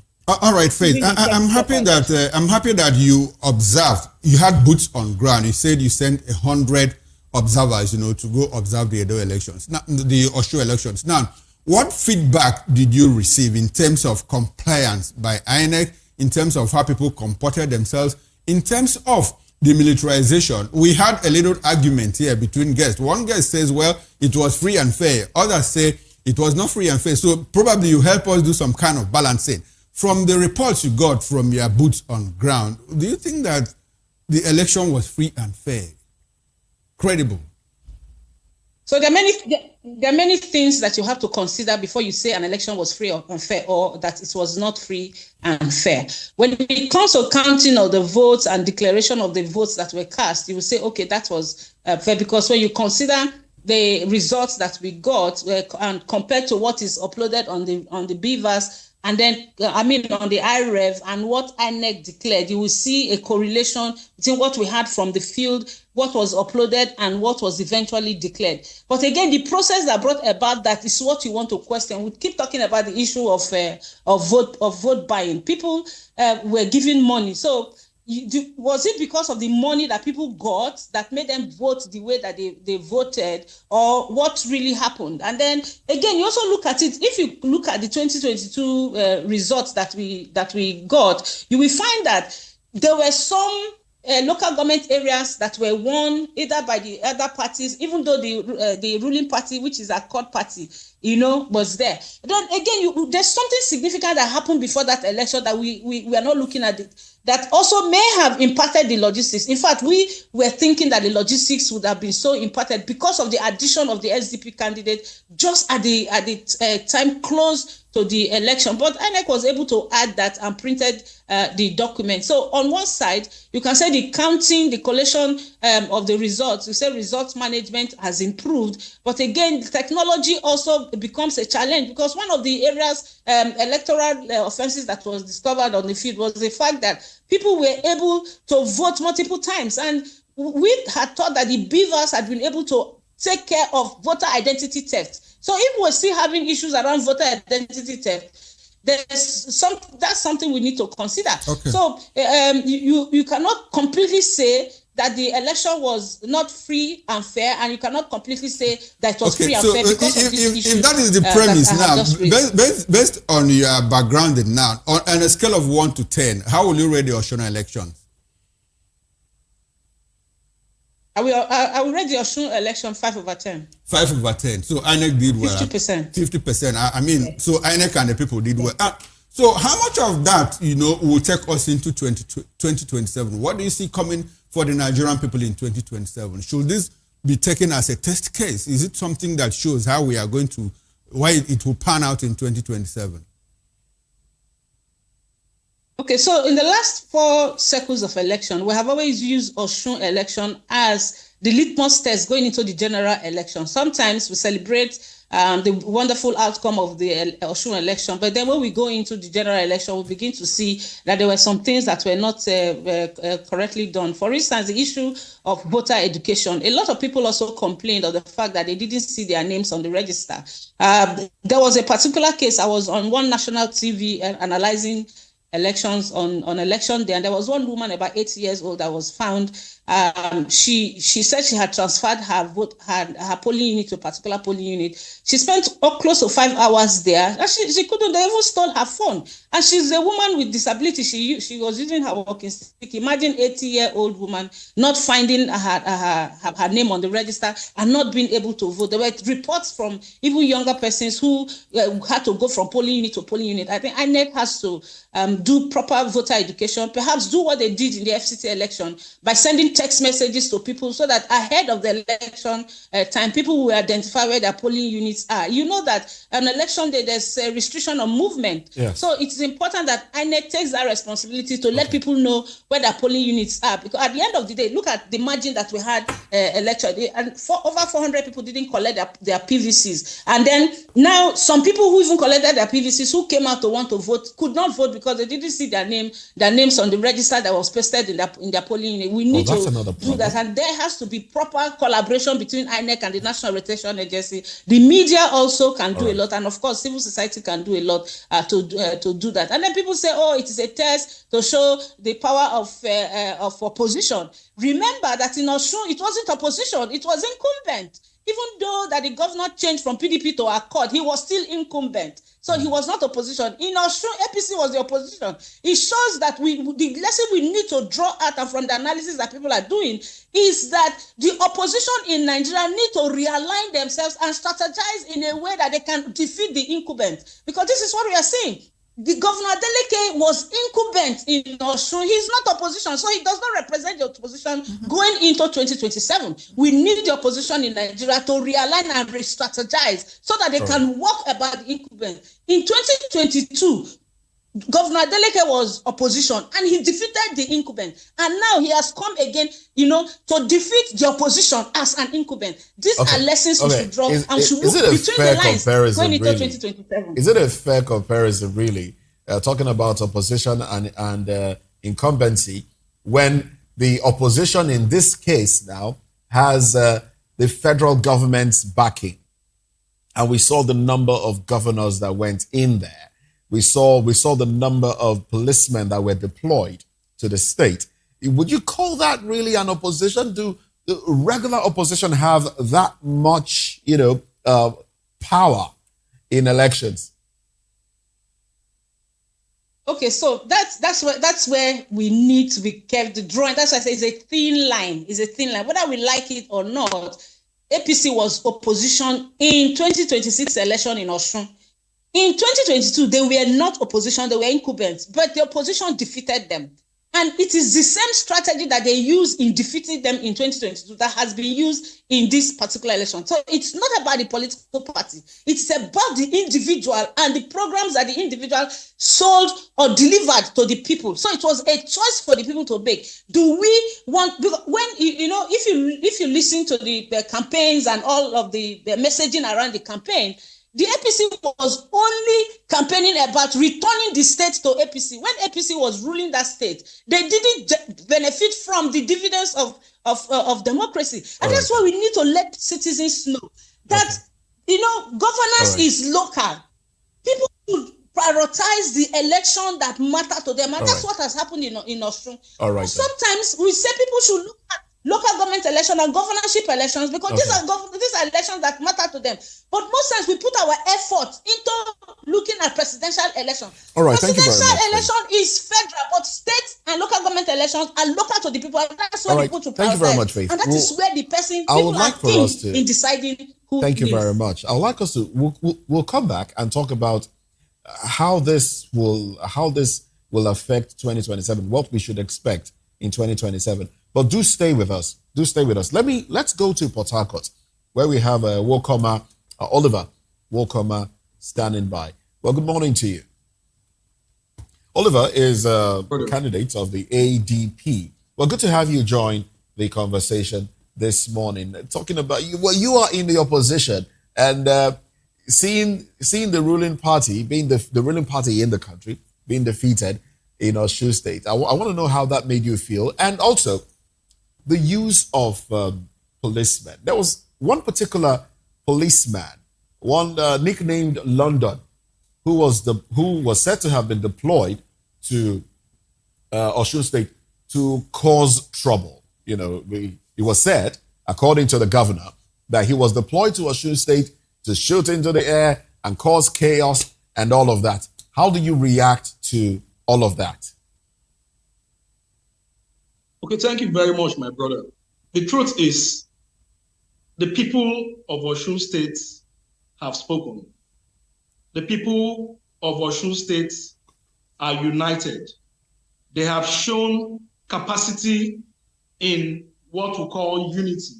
All right, Faith. I'm happy that you observed. You had boots on ground. You said you sent 100 observers, to go observe the Edo elections, the Osun elections. Now, what feedback did you receive in terms of compliance by INEC, in terms of how people comported themselves, in terms of the militarization? We had a little argument here between guests. One guest says, well, it was free and fair. Others say it was not free and fair. So probably you help us do some kind of balancing. From the reports you got from your boots on ground, do you think that the election was free and fair, credible? So there are many things that you have to consider before you say an election was free or unfair, or that it was not free and fair. When it comes to counting of the votes and declaration of the votes that were cast, you will say, okay, that was fair, because when you consider the results that we got and compared to what is uploaded on the BVAS, and then, on the IREV and what INEC declared, you will see a correlation between what we had from the field, what was uploaded, and what was eventually declared. But again, the process that brought about that is what you want to question. We keep talking about the issue of vote buying. People were giving money. So was it because of the money that people got that made them vote the way that they voted, or what really happened? And then again, you also look at it. If you look at the 2022 results that we got, you will find that there were some local government areas that were won either by the other parties, even though the ruling party, which is a court party, was there. Then again, there's something significant that happened before that election that we are not looking at it, that also may have impacted the logistics. In fact, we were thinking that the logistics would have been so impacted because of the addition of the SDP candidate just at the time close to the election. But INEC was able to add that and printed the document. So on one side, you can say the counting, the collation of the results, you say results management has improved. But again, technology also becomes a challenge, because one of the areas, electoral offenses that was discovered on the field was the fact that people were able to vote multiple times. And we had thought that the beavers had been able to take care of voter identity theft. So if we're still having issues around voter identity theft, that's something we need to consider. Okay. So you cannot completely say that the election was not free and fair, and you cannot completely say that it was free and fair because of this issue. If that is the premise now, based on your background now, on a scale of 1 to 10, how will you rate the Osun election? I will rate the Osun election 5 over 10. 5 over 10. So INEC did well. 50%. 50%. I mean, so INEC and the people did well. So how much of that, will take us into 2027? What do you see coming for the Nigerian people in 2027? Should this be taken as a test case? Is it something that shows how we are going to, why it will pan out in 2027? Okay, so in the last 4 cycles of election, we have always used Osun election as the litmus test going into the general election. Sometimes we celebrate the wonderful outcome of the Osun election, but then when we go into the general election, we begin to see that there were some things that were not correctly done. For instance, the issue of voter education. A lot of people also complained of the fact that they didn't see their names on the register. There was a particular case. I was on one national TV analyzing elections on election day, and there was one woman about 80 years old that was found. She said she had transferred her polling unit to a particular polling unit. She spent close to 5 hours there, and she couldn't. They even stole her phone. And she's a woman with disability. She was using her walking stick. Imagine 80-year-old woman not finding her name on the register and not being able to vote. There were reports from even younger persons who had to go from polling unit to polling unit. I think INEC has to do proper voter education, perhaps do what they did in the FCT election by sending text messages to people so that ahead of the election time, people will identify where their polling units are. You know that on election day, there's a restriction on movement. Yes. So it's important that INEC takes that responsibility to let people know where their polling units are. Because at the end of the day, look at the margin that we had election, and over 400 people didn't collect their PVCs. And then now some people who even collected their PVCs, who came out to want to vote, could not vote because they didn't see their names on the register that was posted in their polling unit. We need to do that, and there has to be proper collaboration between INEC and the National Rotation Agency. The media also can do a lot, and of course, civil society can do a lot to do that. And then people say, "Oh, it is a test to show the power of opposition." Remember that in Osun, it wasn't opposition; it was incumbent. Even though that the governor changed from PDP to Accord, he was still incumbent. So he was not opposition. In Osun, APC was the opposition. It shows that the lesson we need to draw out and from the analysis that people are doing is that the opposition in Nigeria need to realign themselves and strategize in a way that they can defeat the incumbent. Because this is what we are saying. The Governor Adeleke was incumbent in Osun. He's not opposition, so he does not represent the opposition going into 2027. We need the opposition in Nigeria to realign and re-strategize so that they can walk about the incumbent. In 2022, Governor Adeleke was opposition and he defeated the incumbent. And now he has come again, to defeat the opposition as an incumbent. These are lessons we should draw and should look between the lines going into 2027. Is it a fair comparison, really, talking about opposition and incumbency, when the opposition in this case now has the federal government's backing? And we saw the number of governors that went in there. We saw the number of policemen that were deployed to the state. Would you call that really an opposition? Do the regular opposition have that much, power in elections? Okay, so that's where we need to be careful. Drawing. That's why I say it's a thin line. It's a thin line. Whether we like it or not, APC was opposition in 2026 election in Osun. In 2022, they were not opposition, they were incumbents, but the opposition defeated them. And it is the same strategy that they used in defeating them in 2022 that has been used in this particular election. So it's not about the political party. It's about the individual and the programs that the individual sold or delivered to the people. So it was a choice for the people to make. Do we want, when, if you listen to the campaigns and all of the messaging around the campaign, the APC was only campaigning about returning the state to APC. When APC was ruling that state, they didn't benefit from the dividends of democracy. And that's why we need to let citizens know that, governance is local. People should prioritize the election that matter to them. And that's what has happened in Osun. All right. Sometimes we say people should look at local government elections and governorship elections because these are elections that matter to them. But most times we put our effort into looking at presidential elections. All right, thank you very much. Presidential election is federal, but state and local government elections are local to the people. And that's why people to prioritize. Thank you very much, Faith. And that is where the people are keen in deciding who. Thank you very much. I would like us to we'll come back and talk about how this will affect 2027, what we should expect in 2027. But do stay with us. Do stay with us. Let's go to Port Harcourt, where we have Oliver Wokoma standing by. Well, good morning to you. Oliver is a candidate of the ADP. Well, good to have you join the conversation this morning. Talking about you. Well, you are in the opposition and seeing the ruling party, being the ruling party in the country, being defeated in Osun State. I want to know how that made you feel, and also the use of policemen. There was one particular policeman, one nicknamed London, who was said to have been deployed to Osun State to cause trouble. It was said, according to the governor, that he was deployed to Osun State to shoot into the air and cause chaos and all of that. How do you react to all of that? Okay, thank you very much, my brother. The truth is, the people of Osun State have spoken. The people of Osun State are united. They have shown capacity in what we call unity.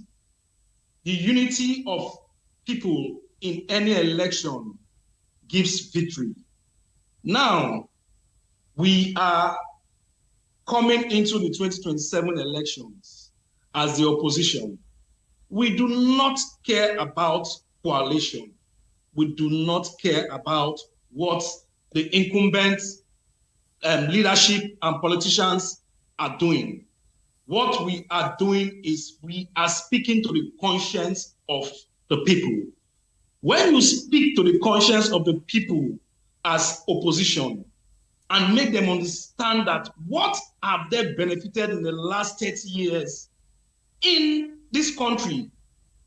The unity of people in any election gives victory. Now, we are coming into the 2027 elections as the opposition. We do not care about coalition. We do not care about what the incumbent leadership and politicians are doing. What we are doing is we are speaking to the conscience of the people. When you speak to the conscience of the people as opposition and make them understand that what have they benefited in the last 30 years in this country,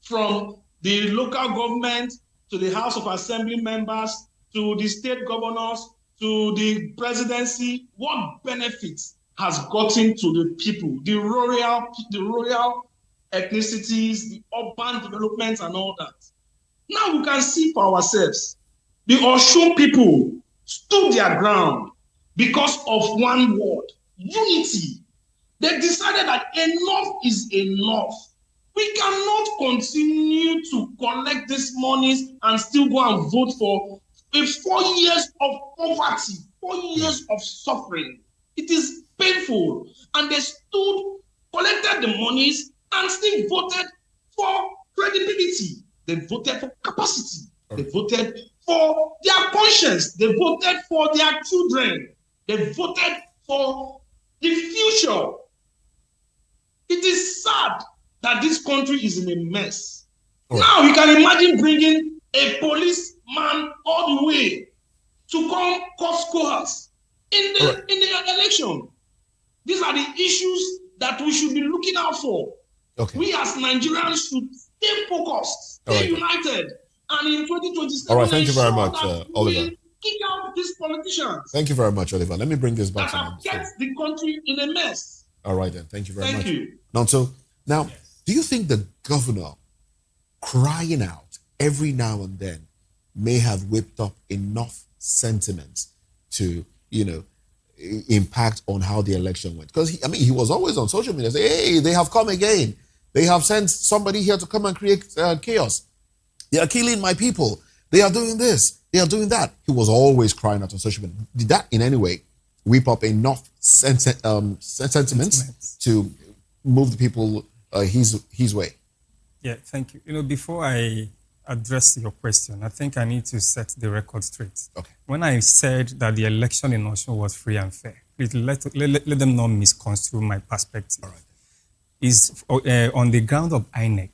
from the local government to the House of Assembly members to the state governors to the presidency, what benefits has gotten to the people, the rural ethnicities, the urban developments and all that. Now we can see for ourselves, the Osun people stood their ground because of one word, unity. They decided that enough is enough. We cannot continue to collect these monies and still go and vote for 4 years of poverty, 4 years of suffering. It is painful. And they stood, collected the monies, and still voted for credibility. They voted for capacity. They voted for their conscience. They voted for their children. They voted for the future. It is sad that this country is in a mess. Now you can imagine bringing a policeman all the way to come cause chaos in the election. These are the issues that we should be looking out for. Okay. We as Nigerians should stay focused, stay united, and in 2027, all right, thank you very much, Oliver. We kick out these politicians. Thank you very much, Oliver. Let me bring this back to have kept the country in a mess. All right, then. Thank you very much. Thank you. Now, do you think the governor crying out every now and then may have whipped up enough sentiment to, impact on how the election went? Because, he was always on social media saying, hey, they have come again. They have sent somebody here to come and create chaos. They are killing my people. They are doing this. They are doing that. He was always crying out on social media. Did that in any way whip up enough sentiments to move the people his way? Yeah, thank you. Before I address your question, I think I need to set the record straight. Okay. When I said that the election in Osun was free and fair, please let them not misconstrue my perspective. All right. Is on the ground of INEC,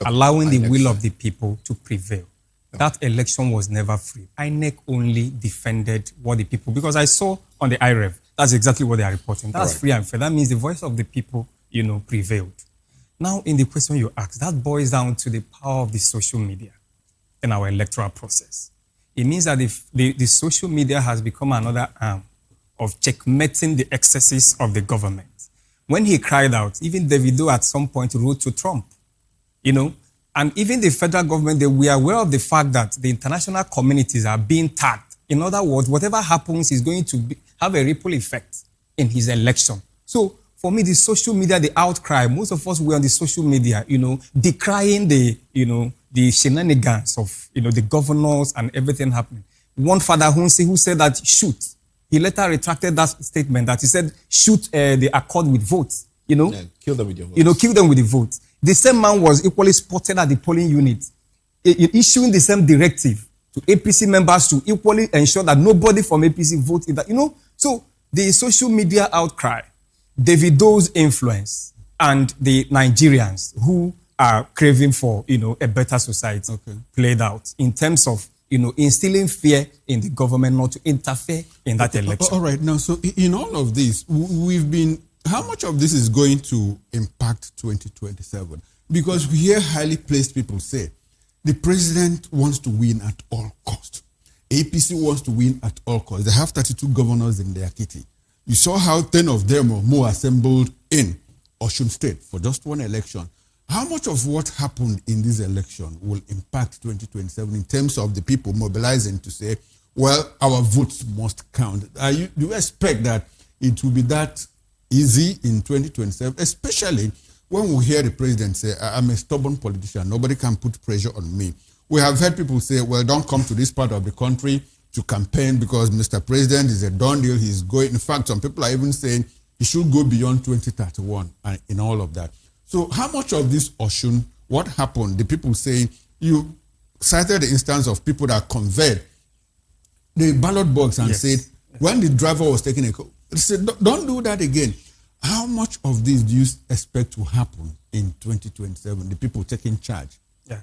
allowing the will of the people to prevail. No. That election was never free. INEC only defended what the people, because I saw on the IREV, that's exactly what they are reporting. That's free and fair. That means the voice of the people, prevailed. Now, in the question you asked, that boils down to the power of the social media in our electoral process. It means that the social media has become another arm of checkmating the excesses of the government. When he cried out, even Davido at some point wrote to Trump, and even the federal government, we are aware of the fact that the international communities are being tagged. In other words, whatever happens is going to have a ripple effect in his election. So for me, the social media, the outcry, most of us were on the social media, decrying the shenanigans of, the governors and everything happening. One Father Hunsi who said that shoot. He later retracted that statement that he said, shoot the accord with votes, Yeah, kill them with your votes. Kill them with the votes. The same man was equally spotted at the polling unit, issuing the same directive to APC members to equally ensure that nobody from APC votes in that, So the social media outcry, Davido's influence, and the Nigerians who are craving for, a better society played out in terms of, instilling fear in the government not to interfere in that election. All right. Now, so in all of this, how much of this is going to impact 2027? Because we hear highly placed people say, the president wants to win at all costs. APC wants to win at all costs. They have 32 governors in their kitty. You saw how 10 of them or more assembled in Osun State for just one election. How much of what happened in this election will impact 2027 in terms of the people mobilizing to say, well, our votes must count? Do you expect that it will be that easy in 2027, especially when we hear the president say, I'm a stubborn politician, nobody can put pressure on me? We have heard people say, well, don't come to this part of the country to campaign because Mr. President is a done deal, he's going. In fact, some people are even saying he should go beyond 2031 and in all of that. So how much of this Osun, what happened? The people saying, you cited the instance of people that conveyed the ballot box and said, when the driver was taking a call, they said, don't do that again. How much of this do you expect to happen in 2027, the people taking charge? Yeah.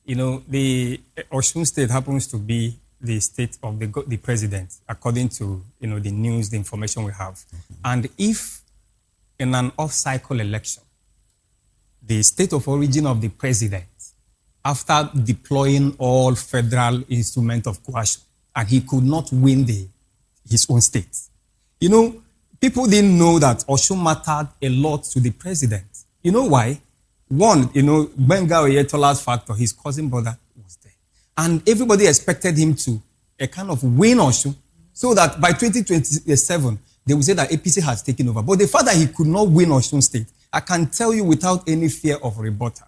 The Osun State happens to be the state of the president, according to, the news, the information we have. And if in an off-cycle election, the state of origin of the president, after deploying all federal instruments of coercion, and he could not win his own state. People didn't know that Osun mattered a lot to the president. You know why? One, Benga Oyetola's factor, his cousin brother was there. And everybody expected him to kind of win Osun, so that by 2027, they would say that APC has taken over. But the fact that he could not win Osun State, I can tell you without any fear of rebuttal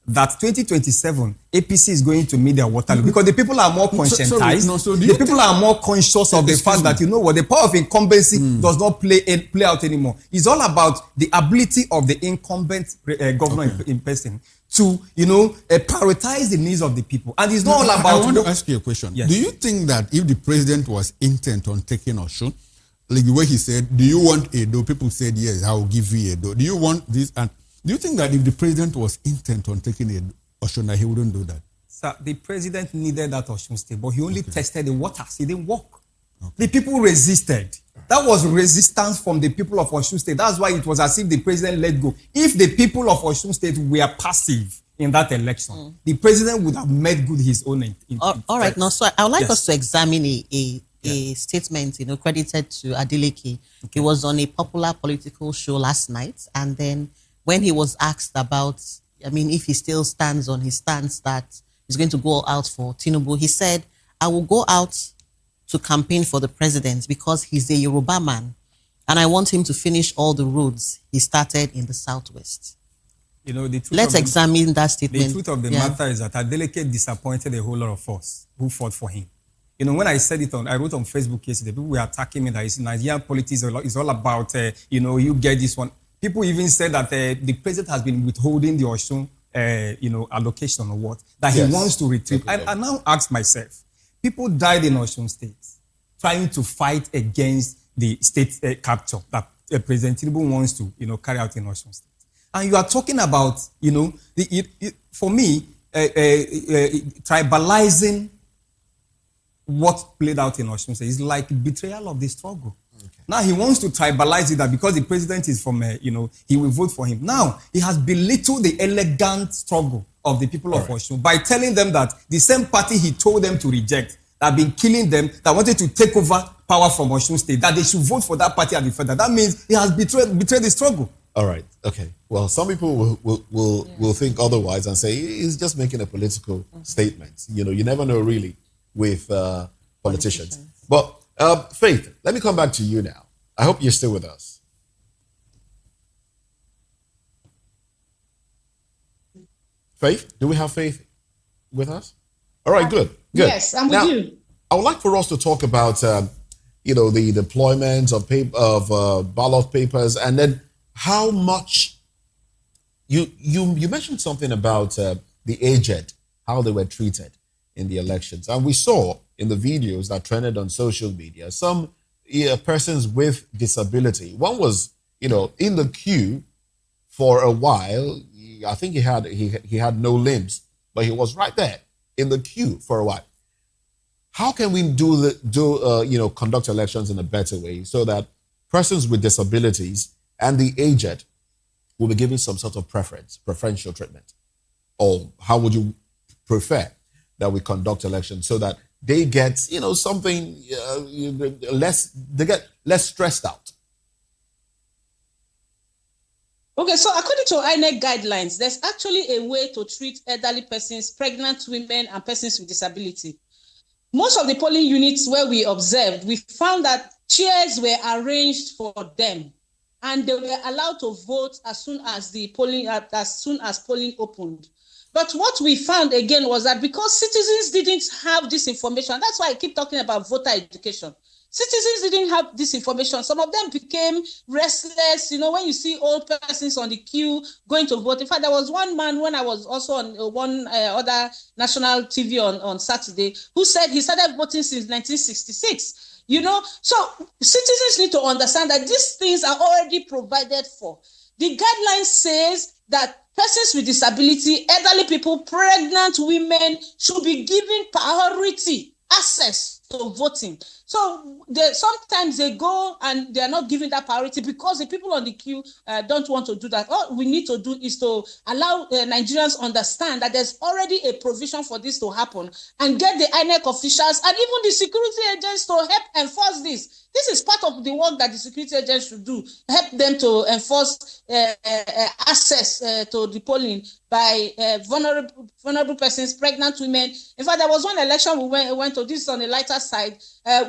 that 2027, APC is going to meet their Waterloo because the people are more conscientized. The people are more conscious of the fact that, the power of incumbency does not play out anymore. It's all about the ability of the incumbent governor in person to, prioritize the needs of the people. And it's not all about... I want to ask you a question. Yes. Do you think that if the president was intent on taking Osun, like the way he said, do you want Edo? People said, yes, I will give you Edo. Do you want this? And do you think that if the president was intent on taking Osun, that he wouldn't do that? Sir, the president needed that Osun State, but he only tested the waters. He didn't walk. The people resisted. That was resistance from the people of Osun State. That's why it was as if the president let go. If the people of Osun State were passive in that election, the president would have made good his own. All right, now, so I would like Yes. us to examine a statement, credited to Adeleke. He was on a popular political show last night, and then when he was asked about, if he still stands on his stance that he's going to go out for Tinubu, he said, "I will go out to campaign for the president because he's a Yoruba man, and I want him to finish all the roads he started in the Southwest." The truth Let's examine that statement. The truth of the matter is that Adeleke disappointed a whole lot of us who fought for him. When I said it I wrote on Facebook yesterday, people were attacking me that Nigerian politics is all about, you get this one. People even said that the president has been withholding the Osun, allocation or what, that he wants to retrieve. I now ask myself, people died in Osun State trying to fight against the state capture that President Tinubu wants to, carry out in Osun State. And you are talking about, for me, tribalizing what played out in Osun State is like betrayal of the struggle. Now he wants to tribalize it that because the president is from, he will vote for him. Now he has belittled the elegant struggle of the people of Osun by telling them that the same party he told them to reject, that have been killing them, that wanted to take over power from Osun State, that they should vote for that party at the federal. That means he has betrayed the struggle. All right. Okay. Well, some people will think otherwise and say he's just making a political statement. You never know really with politicians. But Faith, let me come back to you now. I hope you're still with us. Faith, do we have Faith with us? All right, good. Yes, I'm with you. I would like for us to talk about, the deployment of ballot papers, and then how much you mentioned something about the aged, how they were treated in the elections, and we saw in the videos that trended on social media some persons with disability. One was, in the queue for a while. I think he had no limbs, but he was right there in the queue for a while. How can we conduct elections in a better way so that persons with disabilities and the aged will be given some sort of preferential treatment? Or how would you prefer that we conduct elections so that they get, something they get less stressed out? Okay, so according to INEC guidelines, there's actually a way to treat elderly persons, pregnant women, and persons with disability. Most of the polling units where we observed, we found that chairs were arranged for them, and they were allowed to vote as soon as polling opened. But what we found again was that because citizens didn't have this information, that's why I keep talking about voter education. Citizens didn't have this information. Some of them became restless. When you see old persons on the queue going to vote. In fact, there was one man when I was also on one other national TV on Saturday who said he started voting since 1966. So citizens need to understand that these things are already provided for. The guidelines says that persons with disability, elderly people, pregnant women should be given priority access to voting. So sometimes they go and they are not given that priority because the people on the queue don't want to do that. All we need to do is to allow Nigerians understand that there's already a provision for this to happen and get the INEC officials and even the security agents to help enforce this. This is part of the work that the security agents should do, help them to enforce access to the polling by vulnerable persons, pregnant women. In fact, there was one election we went to, this on the lighter side.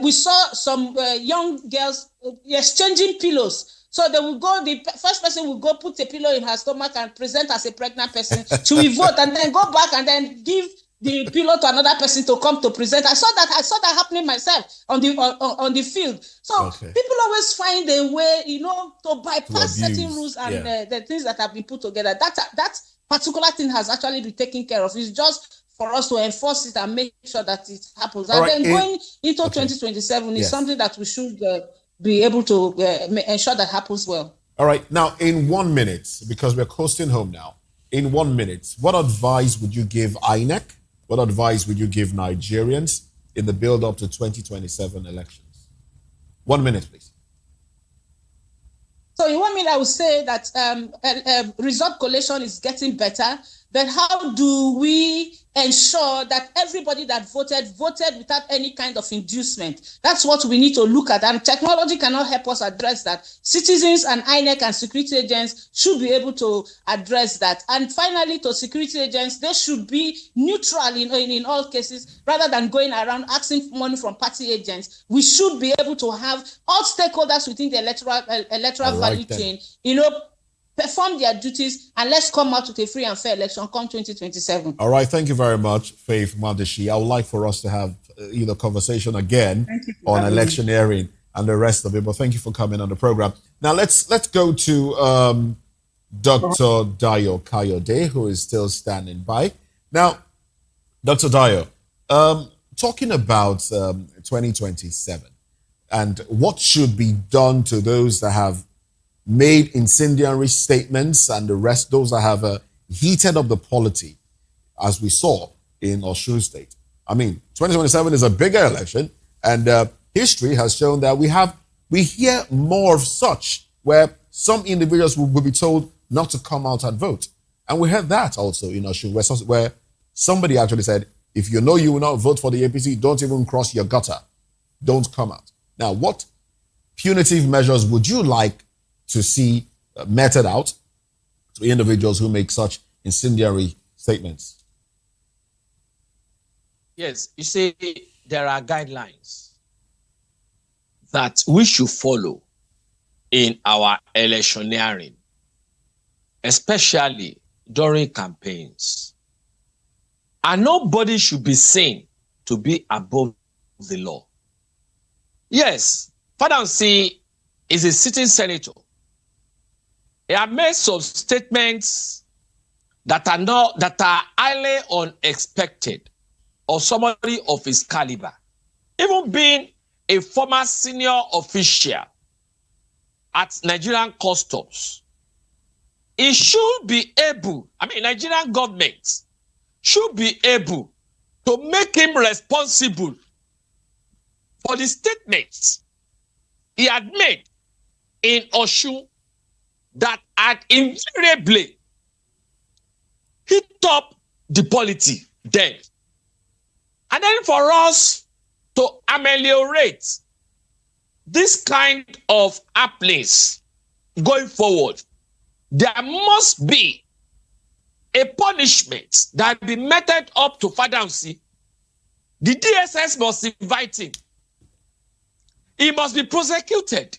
We saw some young girls exchanging pillows. So they will go, the first person will go put a pillow in her stomach and present as a pregnant person. She will vote and then go back and then give the pillow to another person to come to present. I saw that happening myself on the field. So people always find a way, to bypass certain rules and the things that have been put together. That particular thing has actually been taken care of. It's just for us to enforce it and make sure that it happens. And then going into 2027 is something that we should be able to ensure that happens well. All right. Now, in 1 minute, because we're coasting home now, in 1 minute, what advice would you give INEC? What advice would you give Nigerians in the build-up to 2027 elections? 1 minute, please. So you want me? I would say that result collation is getting better, but how do we ensure that everybody that voted without any kind of inducement? That's what we need to look at, and technology cannot help us address that. Citizens and INEC and security agents should be able to address that. And finally, to security agents, they should be neutral in all cases, rather than going around asking money from party agents. We should be able to have all stakeholders within the electoral value chain, perform their duties, and let's come out with a free and fair election come 2027. All right, thank you very much, Faith Madishi. I would like for us to have conversation again on electioneering and the rest of it. But thank you for coming on the program. Now let's go to Dr. Dayo Kayode, who is still standing by. Now, Dr. Dayo, talking about 2027 and what should be done to those that have made incendiary statements and the rest, those that have heated up the polity, as we saw in Osun State. I mean, 2027 is a bigger election, and history has shown that we hear more of such, where some individuals will be told not to come out and vote. And we heard that also in Osun, where somebody actually said, if you know you will not vote for the APC, don't even cross your gutter. Don't come out. Now, what punitive measures would you like to see meted out to individuals who make such incendiary statements? Yes, you see, there are guidelines that we should follow in our electioneering, especially during campaigns. And nobody should be seen to be above the law. Yes, Fadansi is a sitting senator. He has made some statements that are highly unexpected of somebody of his caliber. Even being a former senior official at Nigerian Customs, he should be able, Nigerian government should be able to make him responsible for the statements he had made in Osun that had invariably hit up the polity then. And then for us to ameliorate this kind of happenings going forward, there must be a punishment that be meted up to Fadansi. The DSS must invite him. He must be prosecuted.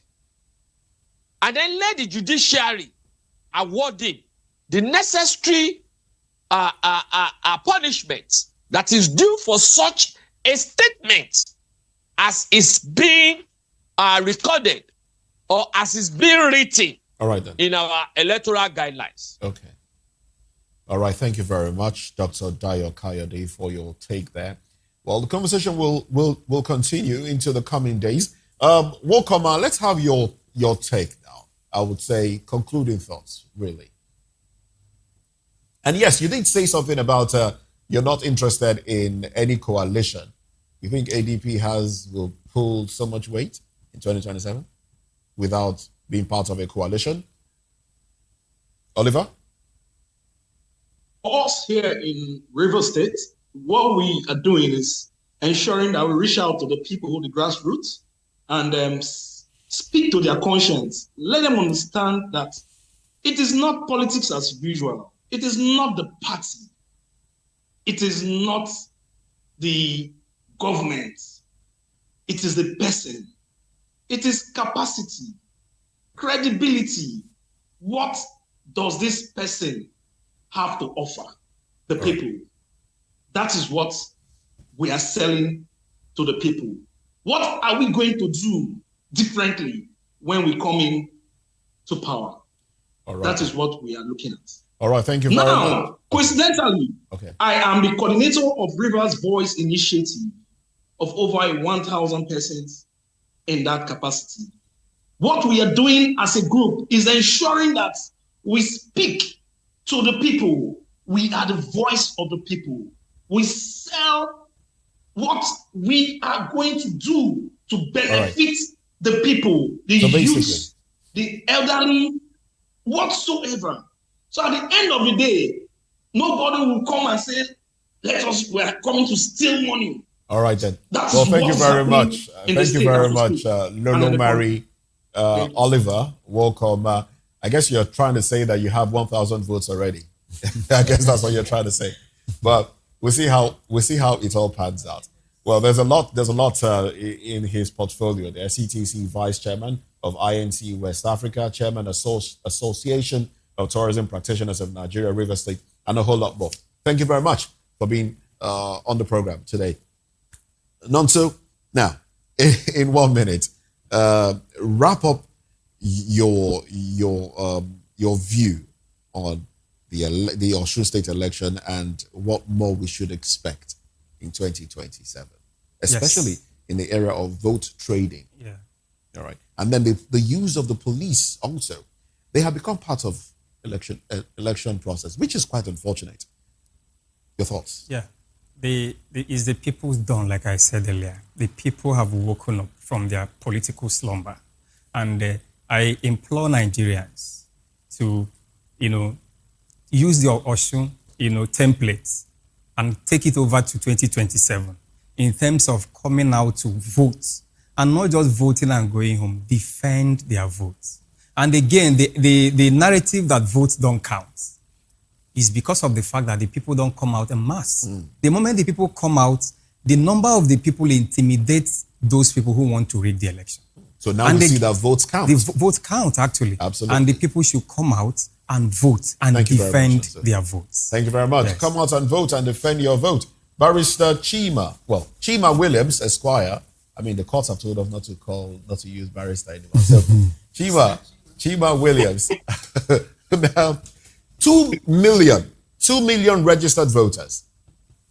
And then let the judiciary award him the necessary punishment that is due for such a statement as is being recorded or as is being written. All right, then. In our electoral guidelines. Okay. All right. Thank you very much, Dr. Dayo Kayode, for your take there. Well, the conversation will continue into the coming days. Wokoma, let's have your take now. I would say concluding thoughts, really. And yes, you did say something about you're not interested in any coalition. You think ADP will pull so much weight in 2027 without being part of a coalition? Oliver? For us here in River State, what we are doing is ensuring that we reach out to the people who the grassroots and speak to their conscience. Let them understand that it is not politics as usual. It is not the party. It is not the government. It is the person. It is capacity, credibility. What does this person have to offer the people? That is what we are selling to the people. What are we going to do differently when we come in to power? All right. That is what we are looking at. All right, thank you very much. Now, coincidentally, I am the coordinator of Rivers Voice Initiative of over 1,000 persons in that capacity. What we are doing as a group is ensuring that we speak to the people. We are the voice of the people. We sell what we are going to do to benefit the people, the So youth, the elderly, whatsoever. So at the end of the day, nobody will come and say, we are coming to steal money. All right then. That's well, thank you what's very happening much. in the Thank you state very as we much, speak. Lolo And Mary, Oliver. Welcome. I guess you're trying to say that you have 1,000 votes already. I guess that's what you're trying to say. But we'll see how it all pans out. Well, there's a lot in his portfolio. The CTC Vice Chairman of INC West Africa, Chairman Association of Tourism Practitioners of Nigeria, Rivers State, and a whole lot more. Thank you very much for being on the program today. Nonso, now, in 1 minute, wrap up your view on the Osun State election and what more we should expect in 2027, especially in the area of vote trading. Yeah. All right. And then the use of the police also. They have become part of election process, which is quite unfortunate. Your thoughts? Yeah. It's the people's dawn, like I said earlier. The people have woken up from their political slumber. And I implore Nigerians to, use the Osun, templates and take it over to 2027 in terms of coming out to vote and not just voting and going home, defend their votes. And again, the narrative that votes don't count is because of the fact that the people don't come out en masse. The moment the people come out, the number of the people intimidates those people who want to rig the election. So now we see that votes count. The votes count, actually. Absolutely. And the people should come out and vote and defend their votes. Thank you very much. Yes. Come out and vote and defend your vote. Barrister Chima Williams, Esquire. I mean, the courts have told us not to use barrister anymore. So, Chima Williams. Now, 2 million registered voters.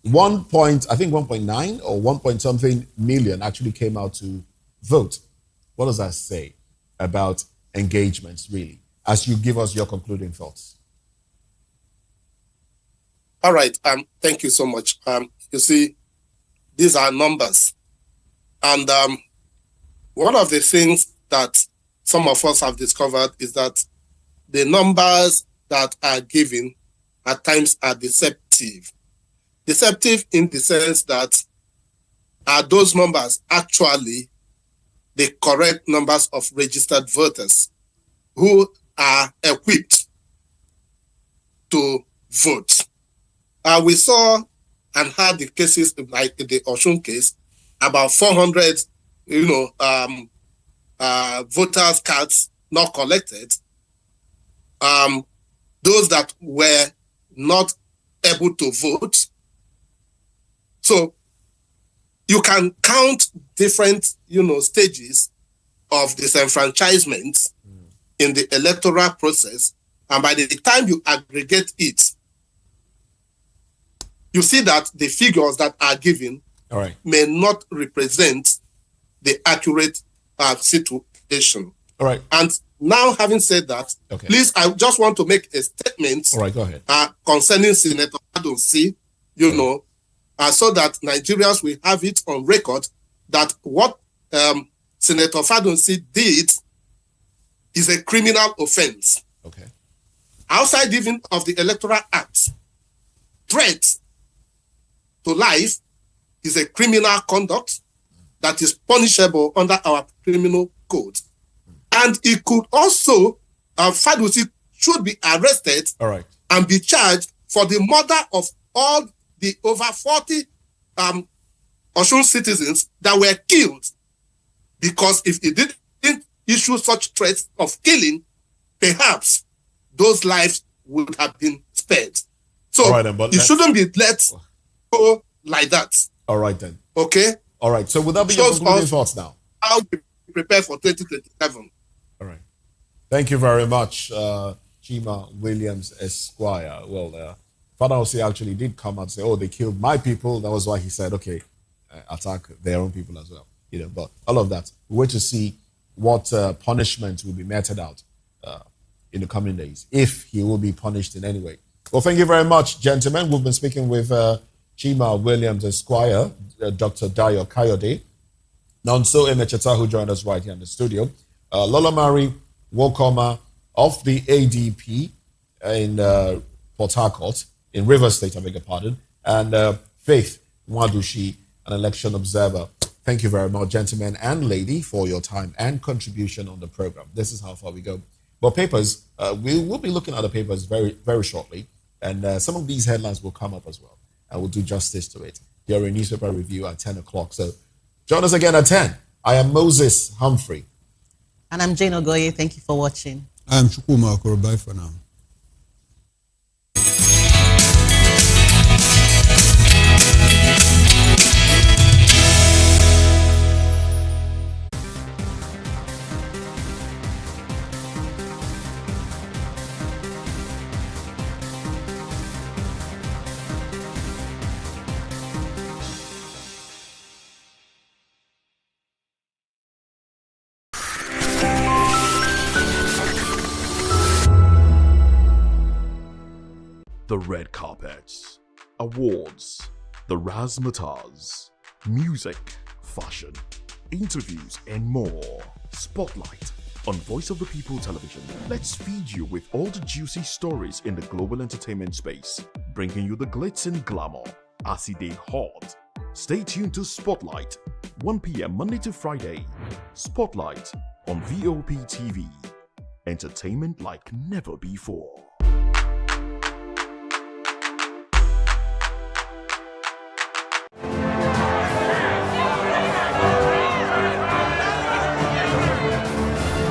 1.9 or 1 point something million actually came out to vote. What does that say about engagements, really, as you give us your concluding thoughts? All right. Thank you so much. You see, these are numbers. And one of the things that some of us have discovered is that the numbers that are given at times are deceptive. Deceptive in the sense that are those numbers actually the correct numbers of registered voters who are equipped to vote? We saw and had the cases like the Osun case, about 400, voters' cards not collected. Those that were not able to vote. So you can count different, stages of disenfranchisement in the electoral process, and by the time you aggregate it, you see that the figures that are given may not represent the accurate situation. All right. And now, having said that, please, I just want to make a statement. All right, go ahead. Concerning Senator Adonsi, so that Nigerians will have it on record that what Senator Fadonsi did is a criminal offense. Okay. Outside even of the Electoral Act, threat to life is a criminal conduct that is punishable under our criminal code. And it could also, Fadonsi should be arrested and be charged for the murder of all the over 40 Osun citizens that were killed, because if he didn't issue such threats of killing, perhaps those lives would have been spared. So it shouldn't be let go like that. All right then. Okay? All right. So would that be your concluding thoughts now? How we prepare for 2027. All right. Thank you very much, Chima Williams Esquire. Well, Fadonsi actually did come out and say, they killed my people. That was why he said, attack their own people as well. But all of that, we wait to see what punishment will be meted out in the coming days, if he will be punished in any way. Well, thank you very much, gentlemen. We've been speaking with Chima Williams Esquire, Dr. Dayo Kayode, Nonso Emecheta, who joined us right here in the studio. Lola Mari Wokoma of the ADP in Port Harcourt, in Rivers State, I beg your pardon, and Faith Mwadushi, an election observer. Thank you very much, gentlemen and lady, for your time and contribution on the program. This is how far we go. But papers, we will be looking at the papers very, very shortly, and some of these headlines will come up as well. I will do justice to it during newspaper review at 10 o'clock. So join us again at 10. I am Moses Humphrey. And I'm Jane Ogoye. Thank you for watching. I'm Chukwuma Okoro. Bye for now. The red carpets, awards, the razzmatazz, music, fashion, interviews, and more. Spotlight on Voice of the People Television. Let's feed you with all the juicy stories in the global entertainment space, bringing you the glitz and glamour as it is hot. Stay tuned to Spotlight, 1 p.m. Monday to Friday. Spotlight on Vop TV. Entertainment like never before.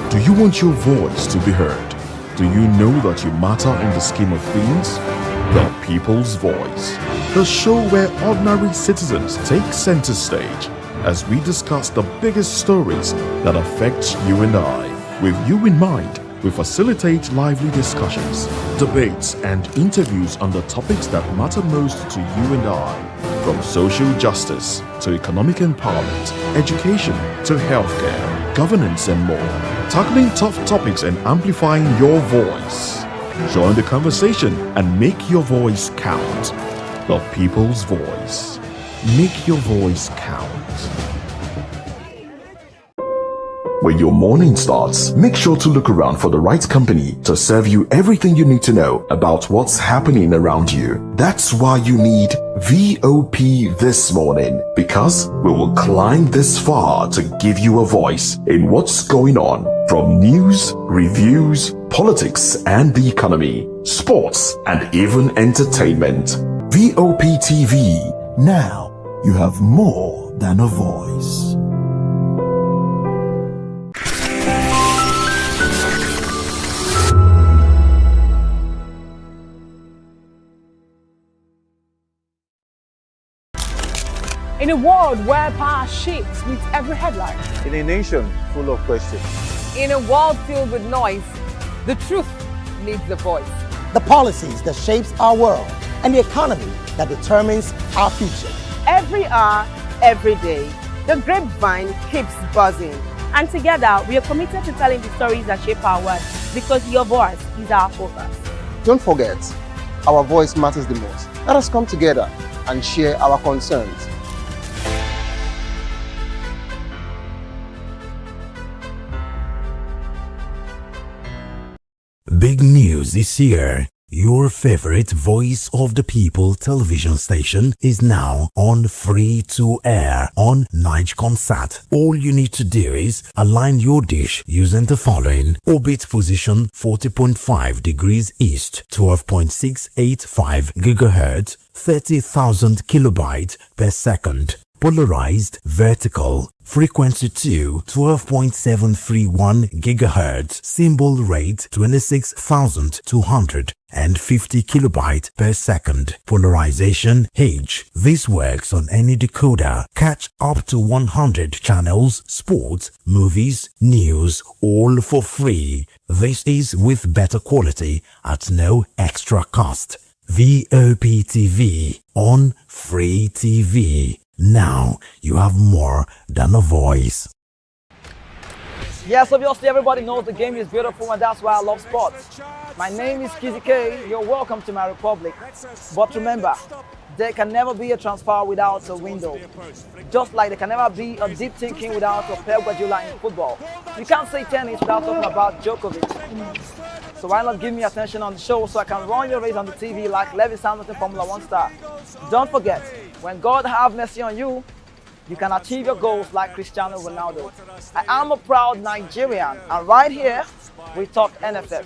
Do you want your voice to be heard? Do you know that you matter in the scheme of things? The People's Voice, the show where ordinary citizens take center stage as we discuss the biggest stories that affect you and I. With you in mind, we facilitate lively discussions, debates, and interviews on the topics that matter most to you and I, from social justice to economic empowerment, education to healthcare, governance, and more. Tackling tough topics and amplifying your voice. Join the conversation and make your voice count. The People's Voice. Make your voice count. When your morning starts, make sure to look around for the right company to serve you everything you need to know about what's happening around you. That's why you need VOP This Morning, because we will climb this far to give you a voice in what's going on, from news, reviews, politics and the economy, sports and even entertainment. VOP TV. Now you have more than a voice. In a world where power shifts with every headline. In a nation full of questions. In a world filled with noise, the truth needs a voice. The policies that shapes our world and the economy that determines our future. Every hour, every day, the grapevine keeps buzzing. And together, we are committed to telling the stories that shape our world, because your voice is our focus. Don't forget, our voice matters the most. Let us come together and share our concerns. Big news is here. Your favorite Voice of the People television station is now on free to air on Nigecomsat. All you need to do is align your dish using the following: orbit position 40.5 degrees east, 12.685 gigahertz, 30,000 kilobytes per second. Polarized vertical, frequency 2, 12.731 gigahertz, symbol rate 26,250 kilobytes per second. Polarization H. This works on any decoder. Catch up to 100 channels, sports, movies, news, all for free. This is with better quality at no extra cost. VOP TV on Free TV. Now you have more than a voice. Yes, obviously everybody knows the game is beautiful, and that's why I love sports. My name is Kizzy K. You're welcome to my republic. But remember, there can never be a transfer without a window. Just like there can never be a deep thinking without a Pep Guardiola in football. You can't say tennis without talking about Djokovic. So why not give me attention on the show so I can run your race on the TV like Lewis Hamilton Formula 1 star. Don't forget, when God have mercy on you, you can achieve your goals like Cristiano Ronaldo. I am a proud Nigerian, and right here, we talk NFF.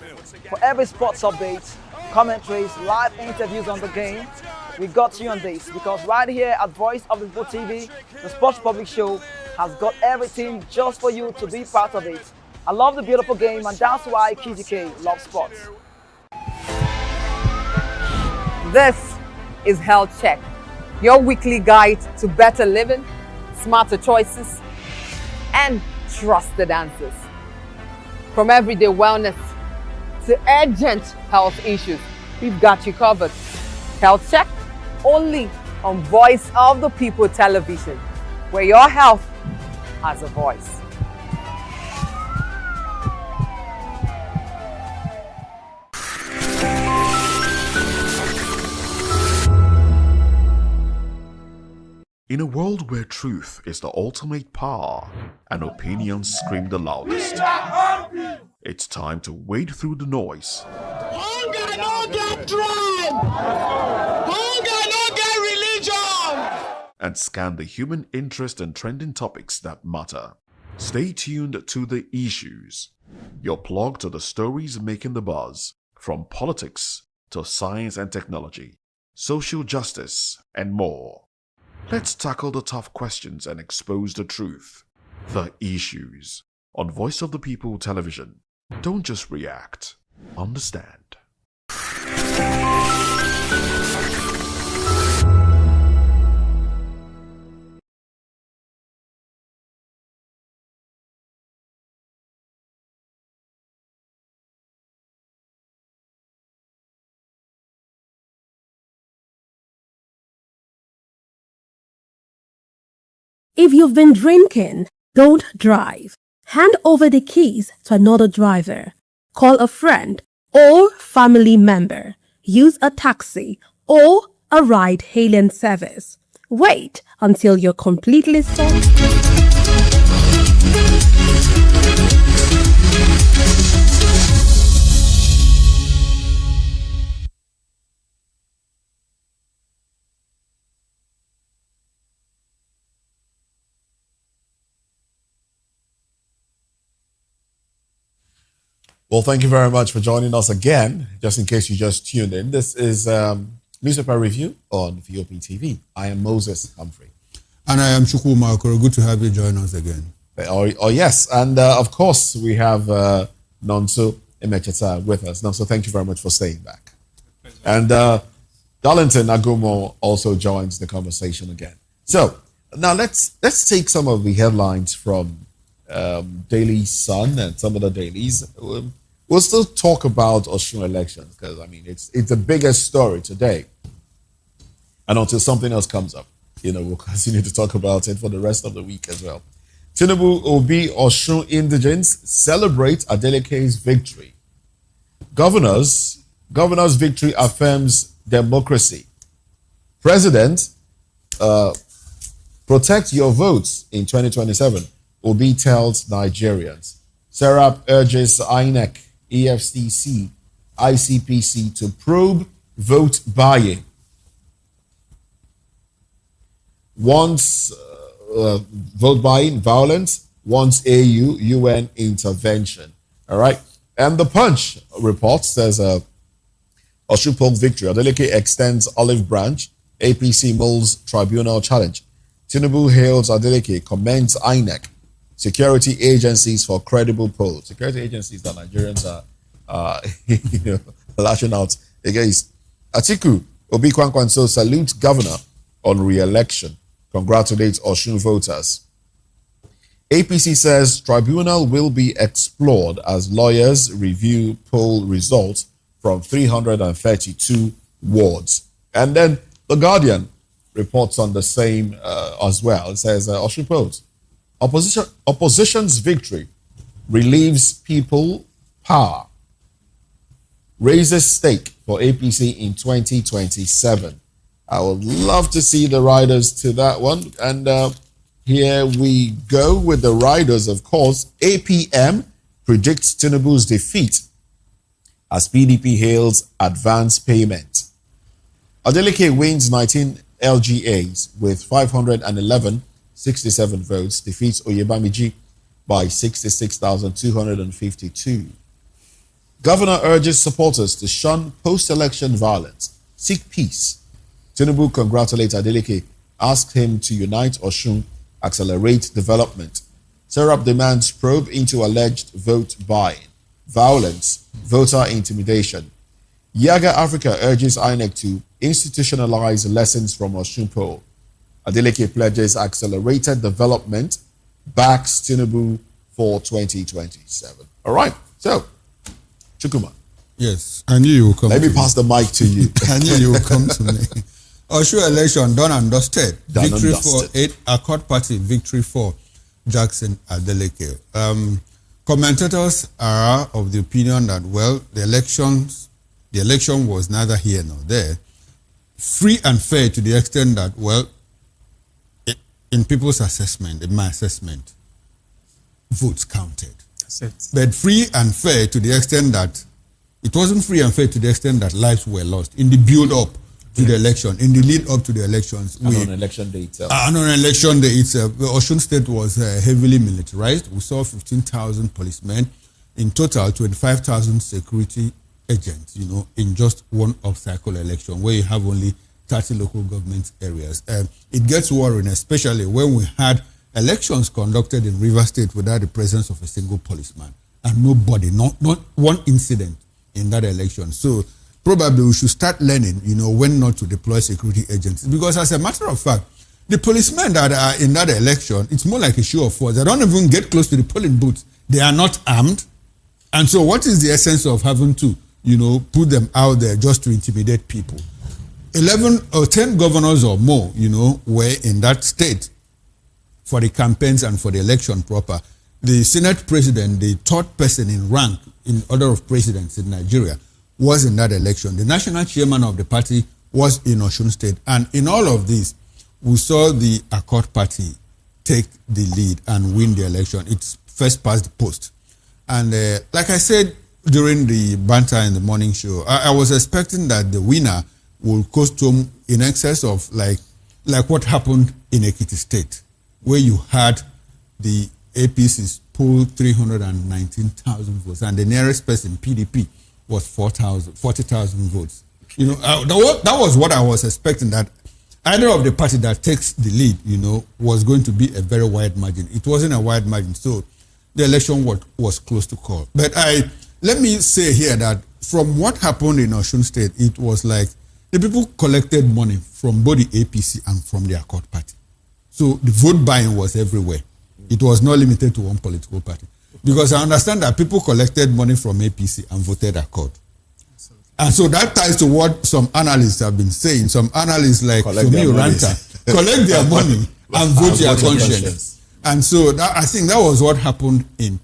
For every sports update, commentaries, live interviews on the game, we got you on this, because right here at Voice of the Vop TV, the Sports Public Show has got everything just for you to be part of it. I love the beautiful game, and that's why KGK loves sports. This is Health Check, your weekly guide to better living, smarter choices, and trusted answers. From everyday wellness to urgent health issues, we've got you covered. Health Check, only on Voice of the People television, where your health has a voice. In a world where truth is the ultimate power and opinions scream the loudest, it's time to wade through the noise. Hunger no get drum! Hunger no get religion! And scan the human interest and trending topics that matter. Stay tuned to The Issues, your plug to the stories making the buzz, from politics to science and technology, social justice, and more. Let's tackle the tough questions and expose the truth. The Issues on Voice of the People television. Don't just react, understand. If you've been drinking, don't drive. Hand over the keys to another driver. Call a friend or family member. Use a taxi or a ride-hailing service. Wait until you're completely sober. Well, thank you very much for joining us again. Just in case you just tuned in, this is Newspaper Review on Vop TV. I am Moses Humphrey. And I am Chukwu Makoro. Good to have you join us again. Oh yes. And of course, we have Nonso Emecheta with us. Nonso, thank you very much for staying back. And Darlington Agumo also joins the conversation again. So now let's take some of the headlines from Daily Sun and some other dailies. We'll still talk about Osun elections because I mean it's the biggest story today. And until something else comes up, we'll continue to talk about it for the rest of the week as well. Tinubu Obi Osun indigents celebrate Adeleke's victory. Governor's victory affirms democracy. President, protect your votes in 2027. Obi tells Nigerians. Serap urges INEC, EFCC, ICPC to probe vote buying. Wants vote buying, violence, wants AU, UN intervention. All right. And the Punch report says Osun Polk victory. Adeleke extends olive branch. APC molds tribunal challenge. Tinubu hails Adeleke, commends INEC. Security agencies for credible poll. Security agencies that Nigerians are lashing out against. Atiku Obi Kwankwanso salutes governor on re-election. Congratulates Osun voters. APC says tribunal will be explored as lawyers review poll results from 332 wards. And then The Guardian reports on the same as well. It says Osun polls. Opposition's victory relieves people power. Raises stake for APC in 2027. I would love to see the riders to that one. And here we go with the riders, of course. APM predicts Tinubu's defeat as PDP hails advance payment. Adeleke wins 19 LGAs with 511,67 votes, defeats Oyebamiji by 66,252. Governor urges supporters to shun post-election violence, seek peace. Tinubu congratulates Adeleke, asks him to unite Osun, accelerate development. Serap demands probe into alleged vote buying, violence, voter intimidation. Yaga Africa urges INEC to institutionalize lessons from Osun poll. Adeleke pledges accelerated development, backs Tinubu for 2027. All right, so, Chukuma. Yes, I knew you would come. Let me pass the mic to you. I knew you would come to me. Osun election done and dusted. Victory for 8 Accord Party, victory for Jackson Adeleke. Commentators are of the opinion that, well, the election was neither here nor there. Free and fair to the extent that, well, in people's assessment, in my assessment, votes counted. That's it. But free and fair to the extent that it wasn't free and fair to the extent that lives were lost in the build-up to the election, in the lead-up to the elections. And on election day itself. And on election day itself, the Osun State was heavily militarized. We saw 15,000 policemen, in total 25,000 security agents, in just one off-cycle election where you have only 30 local government areas. It gets worrying, especially when we had elections conducted in Rivers State without the presence of a single policeman and nobody, not one incident in that election. So probably we should start learning, when not to deploy security agents. Because as a matter of fact, the policemen that are in that election, it's more like a show of force. They don't even get close to the polling booths. They are not armed. And so what is the essence of having to, put them out there just to intimidate people? 11 or 10 governors or more, were in that state for the campaigns and for the election proper. The Senate president, the third person in rank in order of presidents in Nigeria, was in that election. The national chairman of the party was in Osun State. And in all of this, we saw the Accord Party take the lead and win the election. It's first past the post. And like I said during the banter in the morning show, I was expecting that the winner will cost home in excess of like what happened in Ekiti State, where you had the APCs poll 319,000 votes, and the nearest person, PDP, was 40,000 votes. That was what I was expecting, that either of the party that takes the lead, was going to be a very wide margin. It wasn't a wide margin, so the election was close to call. But let me say here that from what happened in Osun State, it was like the people collected money from both the APC and from the Accord Party. So the vote buying was everywhere. It was not limited to one political party. Because I understand that people collected money from APC and voted Accord. And so that ties to what some analysts have been saying. Some analysts like Fumi Uranta collect their money and vote their conscience. And so I think that was what happened in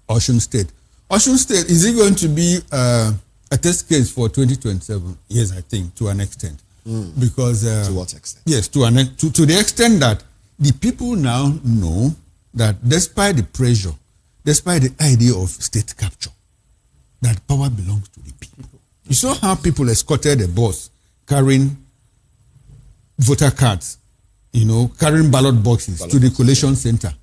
Osun State. Osun State, is it going to be a test case for 2027? Yes, I think, to an extent. Because to what extent? Yes, to the extent that the people now know that despite the pressure, despite the idea of state capture, that power belongs to the people. You saw how people escorted a bus carrying voter cards, carrying ballot boxes to the collation center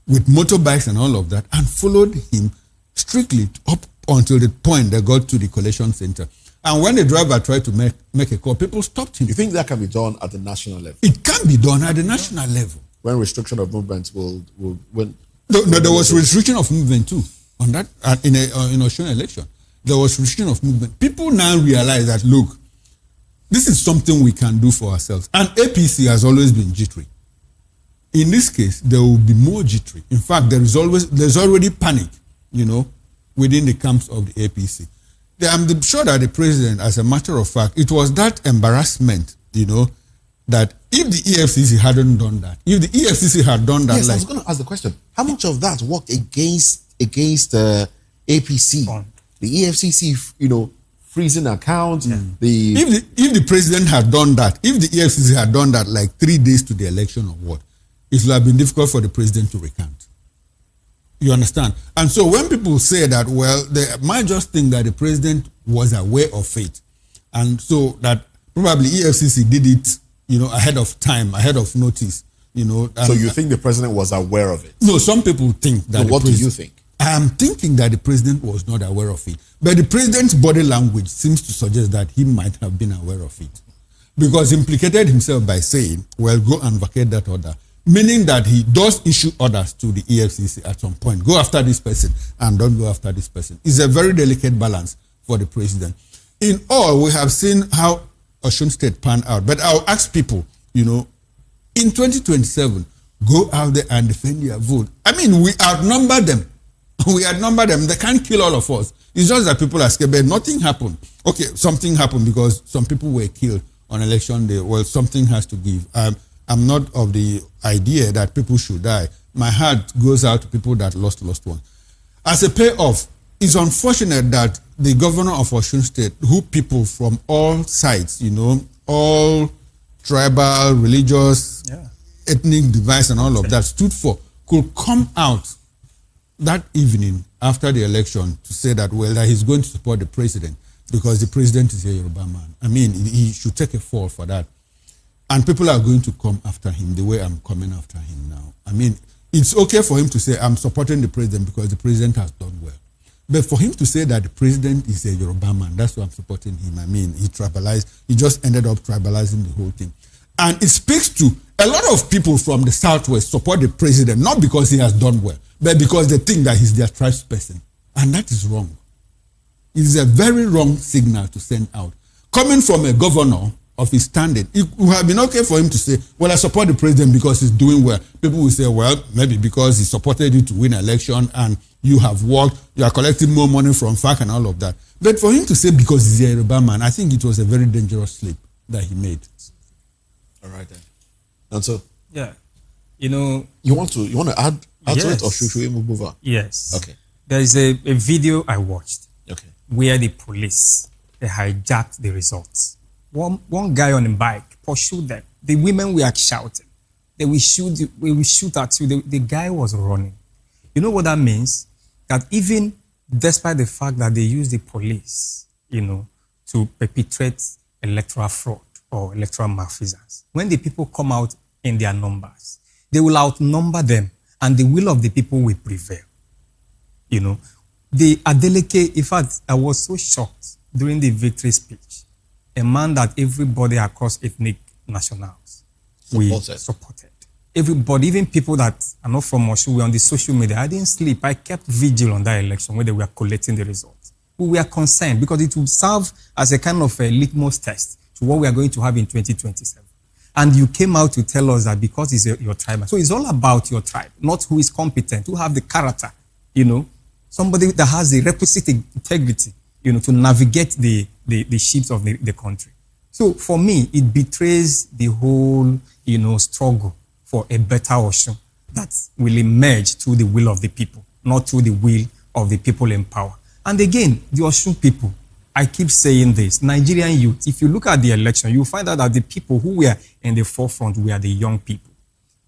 with motorbikes and all of that, and followed him strictly up until the point they got to the collation center. And when the driver tried to make a call, people stopped him. You think that can be done at the national level? It can be done at the national level. When restriction of movement will No, there was restriction of movement too on that in Osun election. There was restriction of movement. People now realize that, look, this is something we can do for ourselves. And APC has always been jittery. In this case, there will be more jittery. In fact, there's already panic, within the camps of the APC. I'm sure that the president, as a matter of fact, it was that embarrassment, that if the EFCC hadn't done that, if the EFCC had done that, yes, I was going to ask the question: how much of that worked against APC? The EFCC, freezing accounts. If the president had done that, if the EFCC had done that like 3 days to the election or what, it would have been difficult for the president to recant. You understand? And so when people say that, well, they might just think that the president was aware of it. And so that probably EFCC did it, ahead of time, ahead of notice, So you think the president was aware of it? No, some people think that. So what do you think? I am thinking that the president was not aware of it. But the president's body language seems to suggest that he might have been aware of it. Because he implicated himself by saying, well, go and vacate that order. Meaning that he does issue orders to the EFCC at some point. Go after this person and don't go after this person. It's a very delicate balance for the president. In all, we have seen how Osun State panned out. But I'll ask people, in 2027, go out there and defend your vote. I mean, we outnumber them. We outnumber them. They can't kill all of us. It's just that people are scared, but nothing happened. Okay, something happened because some people were killed on election day. Well, something has to give. I'm not of the idea that people should die. My heart goes out to people that lost ones. As a payoff, it's unfortunate that the governor of Osun State, who people from all sides, all tribal, religious, ethnic divides and all of that stood for, could come out that evening after the election to say that, well, that he's going to support the president because the president is a Yoruba man. I mean, he should take a fall for that. And people are going to come after him the way I'm coming after him now. I mean, it's okay for him to say, I'm supporting the president because the president has done well. But for him to say that the president is a Yoruba man, that's why I'm supporting him. I mean, he tribalized. He just ended up tribalizing the whole thing. And it speaks to a lot of people from the Southwest support the president, not because he has done well, but because they think that he's their tribesperson. And that is wrong. It is a very wrong signal to send out. Coming from a governor of his standing, it would have been okay for him to say, well, I support the president because he's doing well. People will say, well, maybe because he supported you to win an election and you have worked, you are collecting more money from FAC and all of that. But for him to say because he's a Yoruba man, I think it was a very dangerous slip that he made. All right then. And so, yeah, you want to add to it, or should we move over? Yes. Okay. There is a video I watched. Okay. Where the police they hijacked the results. One guy on a bike pursued them. The women were shouting. We will shoot at you. The guy was running. You know what that means? That even despite the fact that they use the police, to perpetrate electoral fraud or electoral malfeasance, when the people come out in their numbers, they will outnumber them and the will of the people will prevail. The Adeleke, in fact, I was so shocked during the victory speech. A man that everybody across ethnic nationals supported. Everybody, even people that are not from Osun, were on the social media. I didn't sleep. I kept vigil on that election when they were collecting the results. We were concerned because it would serve as a kind of a litmus test to what we are going to have in 2027. And you came out to tell us that because it's your tribe. So it's all about your tribe, not who is competent, who have the character, somebody that has the requisite integrity, to navigate the ships of the country. So for me, it betrays the whole, struggle for a better Osun that will emerge through the will of the people, not through the will of the people in power. And again, the Osun people, I keep saying this, Nigerian youth, if you look at the election, you'll find out that the people who were in the forefront were the young people.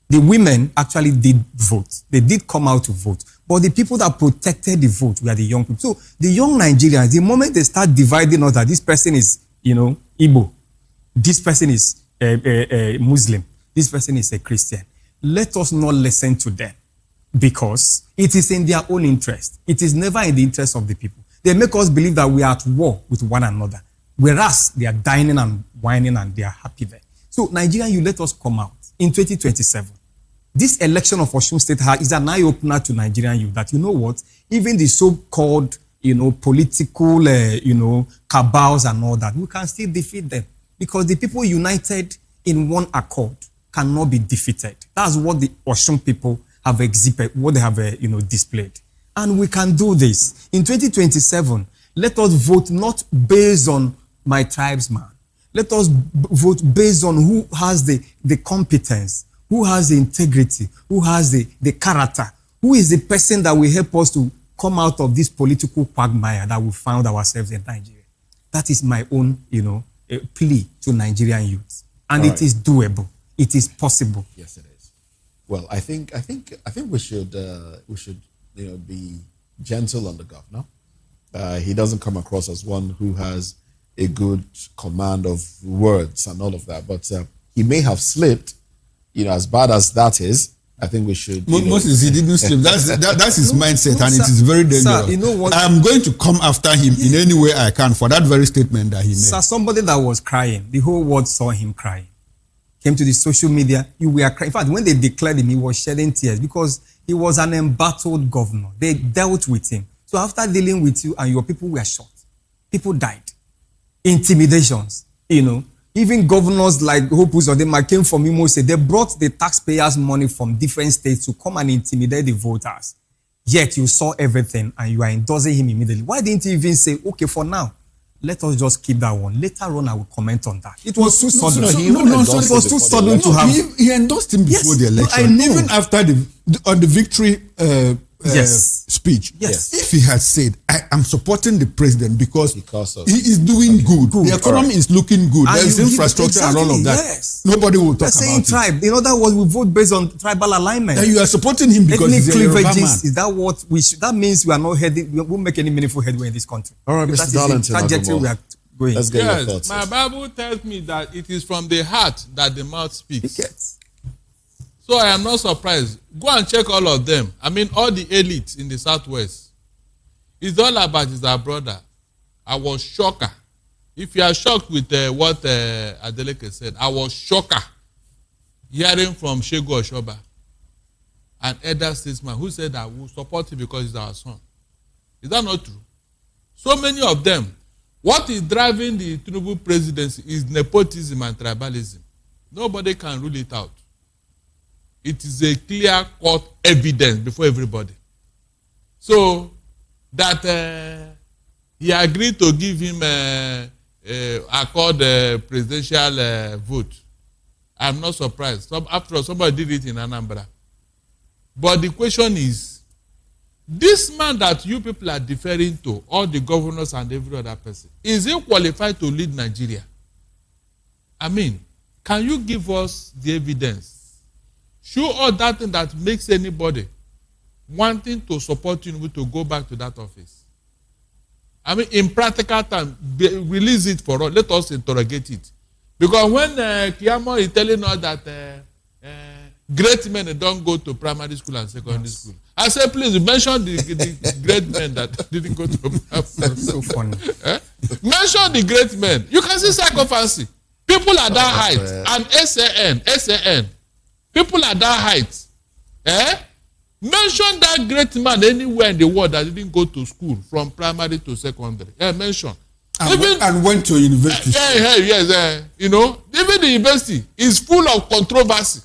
The women actually did vote. They did come out to vote. But the people that protected the vote were the young people. So the young Nigerians, the moment they start dividing us that this person is, Igbo, this person is a Muslim, this person is a Christian, let us not listen to them because it is in their own interest. It is never in the interest of the people. They make us believe that we are at war with one another, whereas they are dining and whining and they are happy there. So Nigerian, you let us come out in 2027. This election of Osun State is an eye-opener to Nigerian youth that, what, even the so-called, political, cabals and all that, we can still defeat them because the people united in one accord cannot be defeated. That's what the Osun people have exhibited, what they have, displayed. And we can do this. In 2027, let us vote not based on my tribesman. Let us vote based on who has the competence, who has the integrity, who has the character, who is the person that will help us to come out of this political quagmire that we found ourselves in Nigeria. That is my own, plea to Nigerian youth. And All it is doable. It is possible. Yes, it is. Well, I think we should be gentle on the governor. He doesn't come across as one who has a good command of words and all of that, but he may have slipped. As bad as that is, I think we should. Moses, he didn't slip. That's his mindset, and it is very dangerous. Sir, you know what? I'm going to come after him in any way I can for that very statement that he made. Sir, somebody that was crying, the whole world saw him crying. Came to the social media, you were crying. In fact, when they declared him, he was shedding tears because he was an embattled governor. They dealt with him. So after dealing with you and your people were shot, people died. Intimidations, Even governors like Hope Uzodinma came from Imo State. They brought the taxpayers' money from different states to come and intimidate the voters. Yet you saw everything and you are endorsing him immediately. Why didn't you even say, okay, for now, let us just keep that one. Later on, I will comment on that. It was too sudden. It was too sudden to have. He endorsed him before the election. Even after on the victory speech. Yes. If he had said, I am supporting the president because he is doing good. The economy is looking good. There is infrastructure and all of that. Yes. Nobody will talk saying about tribe. In other words, we vote based on tribal alignment. And you are supporting him because he's a Yoruba man. Is that what we should? That means we are not heading. We won't make any meaningful headway in this country. All right, Mr. Darlington. Trajectory we are going. Let's get your thoughts. My Bible tells me that it is from the heart that the mouth speaks. So I am not surprised. Go and check all of them. I mean, all the elites in the Southwest. It's all about his brother. I was shocked. If you are shocked with what Adeleke said, I was shocked hearing from Shegu Oshoba, an elder statesman who said that we will support him because he's our son. Is that not true? So many of them. What is driving the Tinubu presidency is nepotism and tribalism. Nobody can rule it out. It is a clear-cut evidence before everybody. So that he agreed to give him accord presidential vote, I'm not surprised. After all, somebody did it in Anambra. But the question is, this man that you people are deferring to, all the governors and every other person, is he qualified to lead Nigeria? I mean, can you give us the evidence? Show all that thing that makes anybody wanting to support you to go back to that office. I mean, in practical terms, release it for us. Let us interrogate it. Because when Kiyamo is telling us that great men don't go to primary school and secondary school, I say, please mention the great men that didn't go to primary school. That's so funny. Mention the great men. You can see psychophancy. People at that height. And SAN. People at that height. Mention that great man anywhere in the world that didn't go to school from primary to secondary. Mention. And went to university. Yes. Even the university is full of controversy.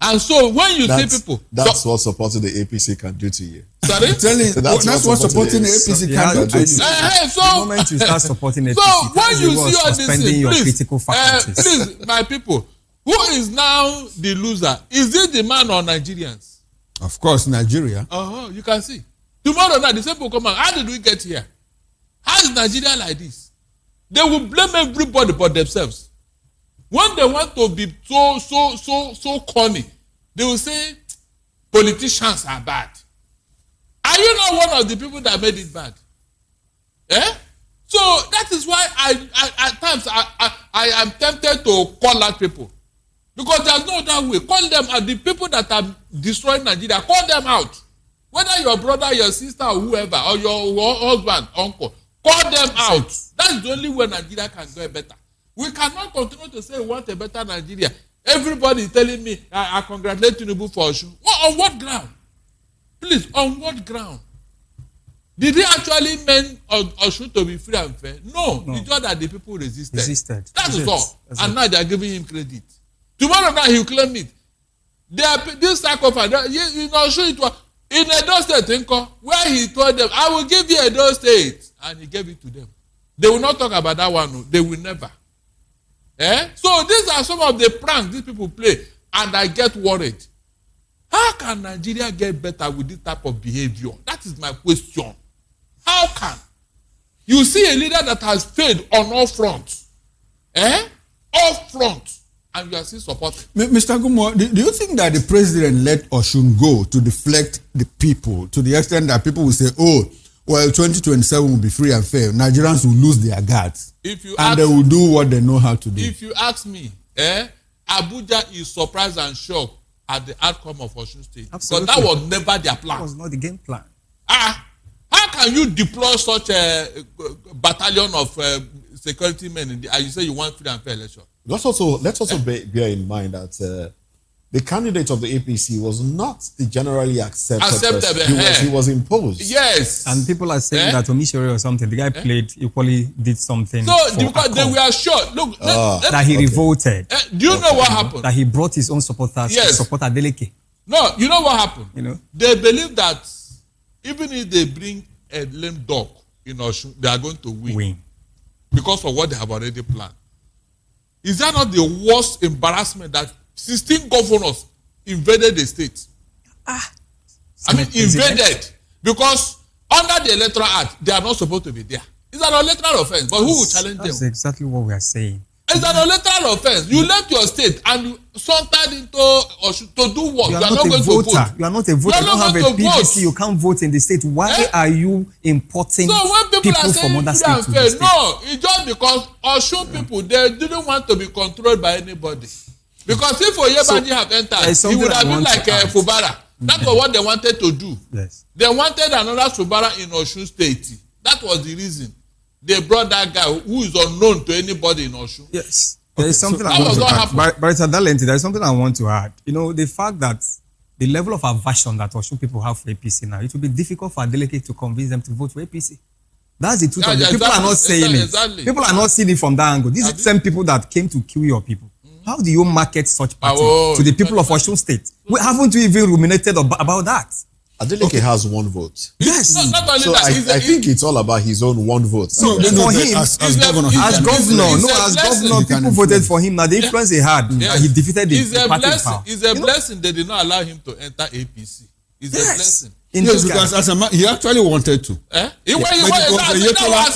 And so when you see people... That's what supporting the APC can do to you. Sorry? That's what supporting the APC can do to you. The moment you start supporting APC, so when you see all this thing, your critical faculties. Please, my people, who is now the loser? Is it the man or Nigerians? Of course, Nigeria. You can see. Tomorrow night, the same people come out. How did we get here? How is Nigeria like this? They will blame everybody but themselves. When they want to be so corny, they will say politicians are bad. Are you not one of the people that made it bad? So that is why at times I am tempted to call out people. Because there's no other way. Call them out. The people that are destroying Nigeria, call them out. Whether your brother, your sister, or whoever, or your husband, uncle, call them out. That's the only way Nigeria can go better. We cannot continue to say we want a better Nigeria. Everybody is telling me, I congratulate Tinubu for Osun. On what ground? Please, on what ground? Did he actually mean Osun to be free and fair? No. It's just that the people resisted. That is all. And now they are giving him credit. Tomorrow night he will claim it. This sacrifice, in Osun, it was in Edo State, where he told them, I will give you Edo State. And he gave it to them. They will not talk about that one. They will never. So these are some of the pranks these people play. And I get worried. How can Nigeria get better with this type of behavior? That is my question. How can? You see a leader that has failed on all fronts. All fronts. And you are still supporting. Mr. Gumo, do you think that the president let Osun go to deflect the people to the extent that people will say, oh, well, 2027 will be free and fair. Nigerians will lose their guards. And they will do what they know how to do. If you ask me, Abuja is surprised and shocked at the outcome of Osun State. Absolutely. Because that was never their plan. That was not the game plan. How can you deploy such a battalion of security men and you say you want free and fair election? Let's also bear in mind that the candidate of the APC was not the generally accepted person. He was imposed. Yes. And people are saying that Omishore or something, the guy played, equally did something. So, because they were sure. Look, that he revolted. Do you know what happened? That he brought his own supporters to support Adeleke. No, you know what happened? You know? They believe that even if they bring a lame dog in Osun, they are going to win. Because of what they have already planned. Is that not the worst embarrassment that 16 governors invaded the state? Invaded. Because under the Electoral Act, they are not supposed to be there. It's an electoral offense, but who will challenge them? That's exactly what we are saying. It's an electoral offense. You left your state and you sauntered into to do what? You are not going to vote. You are not a voter. You don't have a PVC. You can't vote in the state. Why are you importing people from other states to the state? No, it's just because Osun people, they didn't want to be controlled by anybody. Because if Oyebanji have entered, he would have been like Fubara. That was what they wanted to do. Yes. They wanted another Fubara in Osun State. That was the reason. They brought that guy who is unknown to anybody in Osun. Yes. There is something I want to add. But there is something I want to add. You know, the fact that the level of aversion that Osun people have for APC now, it will be difficult for Adeleke to convince them to vote for APC. That's the truth of it. People are not saying it. People are not seeing it from that angle. These are the same people that came to kill your people. How do you market such party to the people of Osun State? We haven't even ruminated about that. Adeleke has one vote. Yes. Not only so that, I think it's all about his own one vote. So for him, as governor, people voted for him. Now the influence he had, he defeated the party in power. It's a blessing they did not allow him to enter APC. It's a blessing. Yes, because he actually wanted to. It was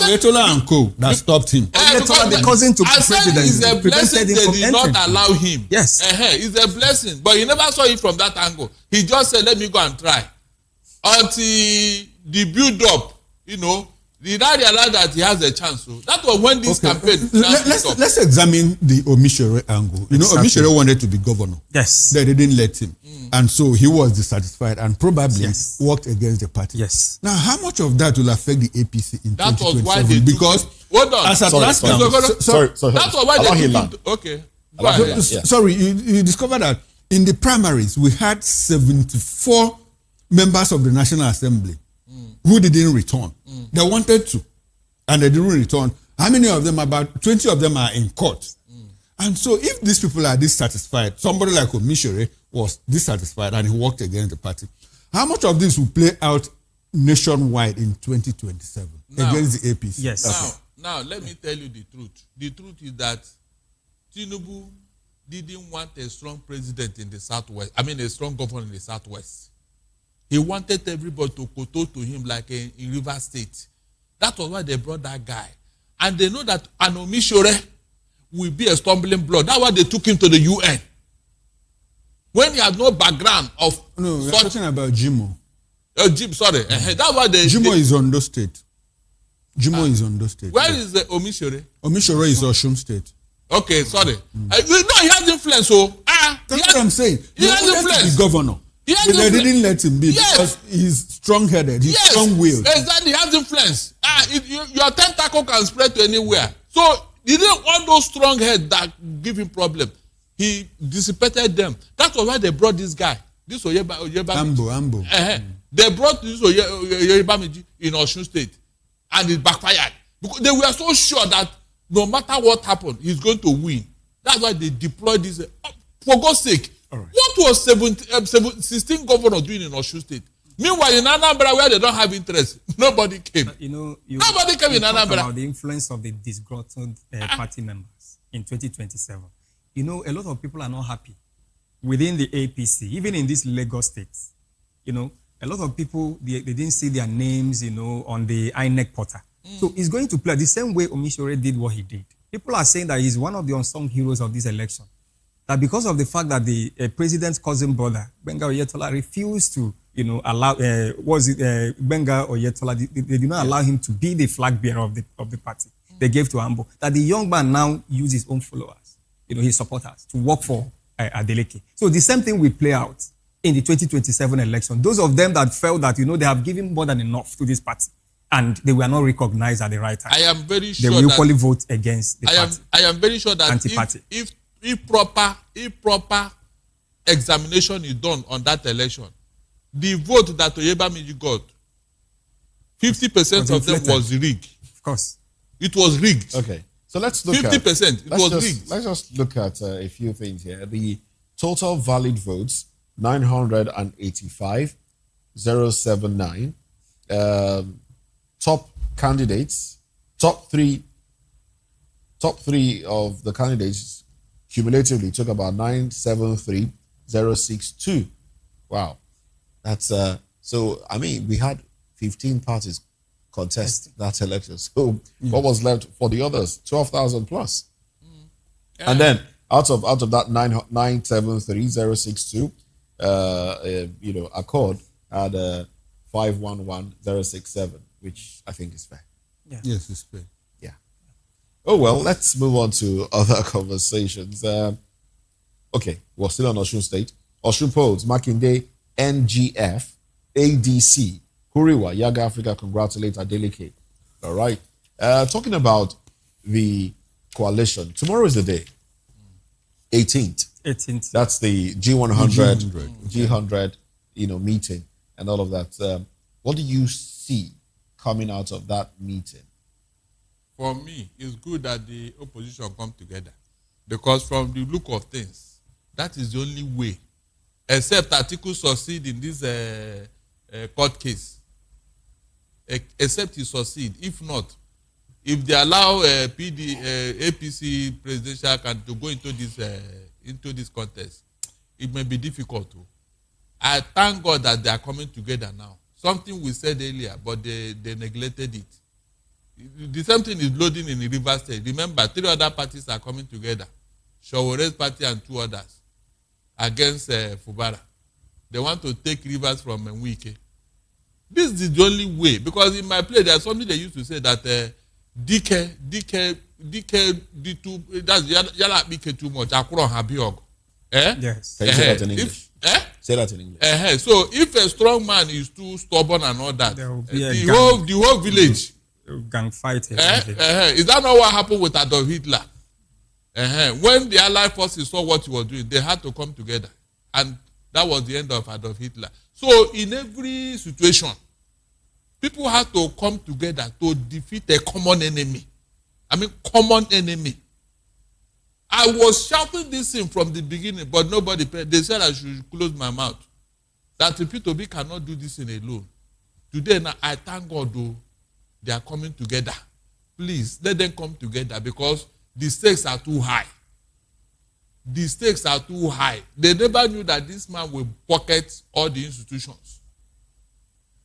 Oyetola and co that stopped him. The cousin to president. It's a blessing they did not allow him. Yes. It's a blessing. But he never saw it from that angle. He just said, let me go and try. Until the build up, he now realized that he has a chance. So that was when this campaign. Let's examine the Omishore angle. Omishore wanted to be governor. Yes. They didn't let him. And so he was dissatisfied and probably worked against the party. Yes. Now, how much of that will affect the APC in 2027? That was why they because hold on. As at last time, that was why they took okay. Sorry, you discovered that in the primaries we had 74 members of the National Assembly who didn't return. They wanted to, and they didn't return. How many of them? About 20 of them are in court. And so if these people are dissatisfied, somebody like Omishore was dissatisfied and he worked against the party, how much of this will play out nationwide in 2027 against the APC? Yes. Now, let me tell you the truth. The truth is that Tinubu didn't want a strong president in the Southwest. I mean, a strong governor in the Southwest. He wanted everybody to kowtow to him like in Rivers State. That was why they brought that guy. And they know that Omishore will be a stumbling block. That's why they took him to the UN. When he had no background of... No, we're talking about Jimo. Sorry. That's why Jimo is Ondo State. Jimo is Ondo State. Where is the Omishore? Omishore is Osun State. Okay, sorry. No, he has influence. That's what I'm saying. He has influence. Be governor. But they didn't let him be because he's strong-headed. He's strong-willed. Exactly. He has influence. Your tentacle can spread to anywhere. So he didn't want those strong heads that give him problem. He dissipated them. That was why they brought this guy. This Oyebamiji. Ambo. They brought this Oyebamiji in Osun State. And it backfired. Because they were so sure that no matter what happened, he's going to win. That's why they deployed this. For God's sake, what was 16 governors doing in Osun State? Meanwhile, in Anambra, where they don't have interest, nobody came. Nobody came in Anambra. About the influence of the disgruntled party members in 2027. A lot of people are not happy within the APC, even in these Lagos states. A lot of people, they didn't see their names, on the INEC portal. So he's going to play the same way Omishore did what he did. People are saying that he's one of the unsung heroes of this election. That because of the fact that the president's cousin brother, Benga Oyetola, refused to, allow, Benga Oyetola, they did not allow him to be the flag bearer of the party. They gave to Ambo. That the young man now uses his own followers, his supporters, to work for Adeleke. So the same thing will play out in the 2027 election. Those of them that felt that, they have given more than enough to this party, and they were not recognized at the right time. I am very sure they will equally vote against the party. I am very sure that anti-party. If proper examination is done on that election, the vote that Oyebamiji got, 50% of them was rigged. Of course. It was rigged. Okay. So let's look 50%. It was rigged. Let's just look at a few things here. The total valid votes, 985,079. Top candidates, top three of the candidates cumulatively took about 973,062. Wow. That's so I mean we had 15 parties contest that election. So what was left for the others? 12,000 plus. Yeah. And then out of that 973,062, Accord had 511,067, which I think is fair. Yeah. Yes, it's fair. Yeah. Oh well, let's move on to other conversations. Okay, we're still on Osun State. Osun polls, Makinde, NGF, ADC, Kuriwa, Yaga Africa congratulate Adeleke. All right. Talking about the coalition, tomorrow is the day. 18th. 18th. That's the G100, G100, meeting and all of that. What do you see coming out of that meeting? For me, it's good that the opposition come together, because from the look of things, that is the only way, except Atiku succeed in this court case. Except he succeed. If not, if they allow APC presidential candidate to go into this contest, it may be difficult too. I thank God that they are coming together now. Something we said earlier, but they neglected it. The same thing is loading in the Rivers State. Remember, 3 other parties are coming together. Showore's party and 2 others against Fubara. They want to take Rivers from Nwike. This is the only way, because in my play there's something they used to say that DK that's Yala BK too much. Akuro Habiog. Yes. Can you say that in English? Say that in English. So if a strong man is too stubborn and all that, the whole village gang fight. Is that not what happened with Adolf Hitler? When the Allied forces saw what he was doing, they had to come together, and that was the end of Adolf Hitler. So in every situation, people have to come together to defeat a common enemy. I mean, common enemy. I was shouting this thing from the beginning, but nobody paid. They said I should close my mouth. That the P2B cannot do this in alone. Today, now, I thank God, though, they are coming together. Please, let them come together, because the stakes are too high. The stakes are too high. They never knew that this man will pocket all the institutions.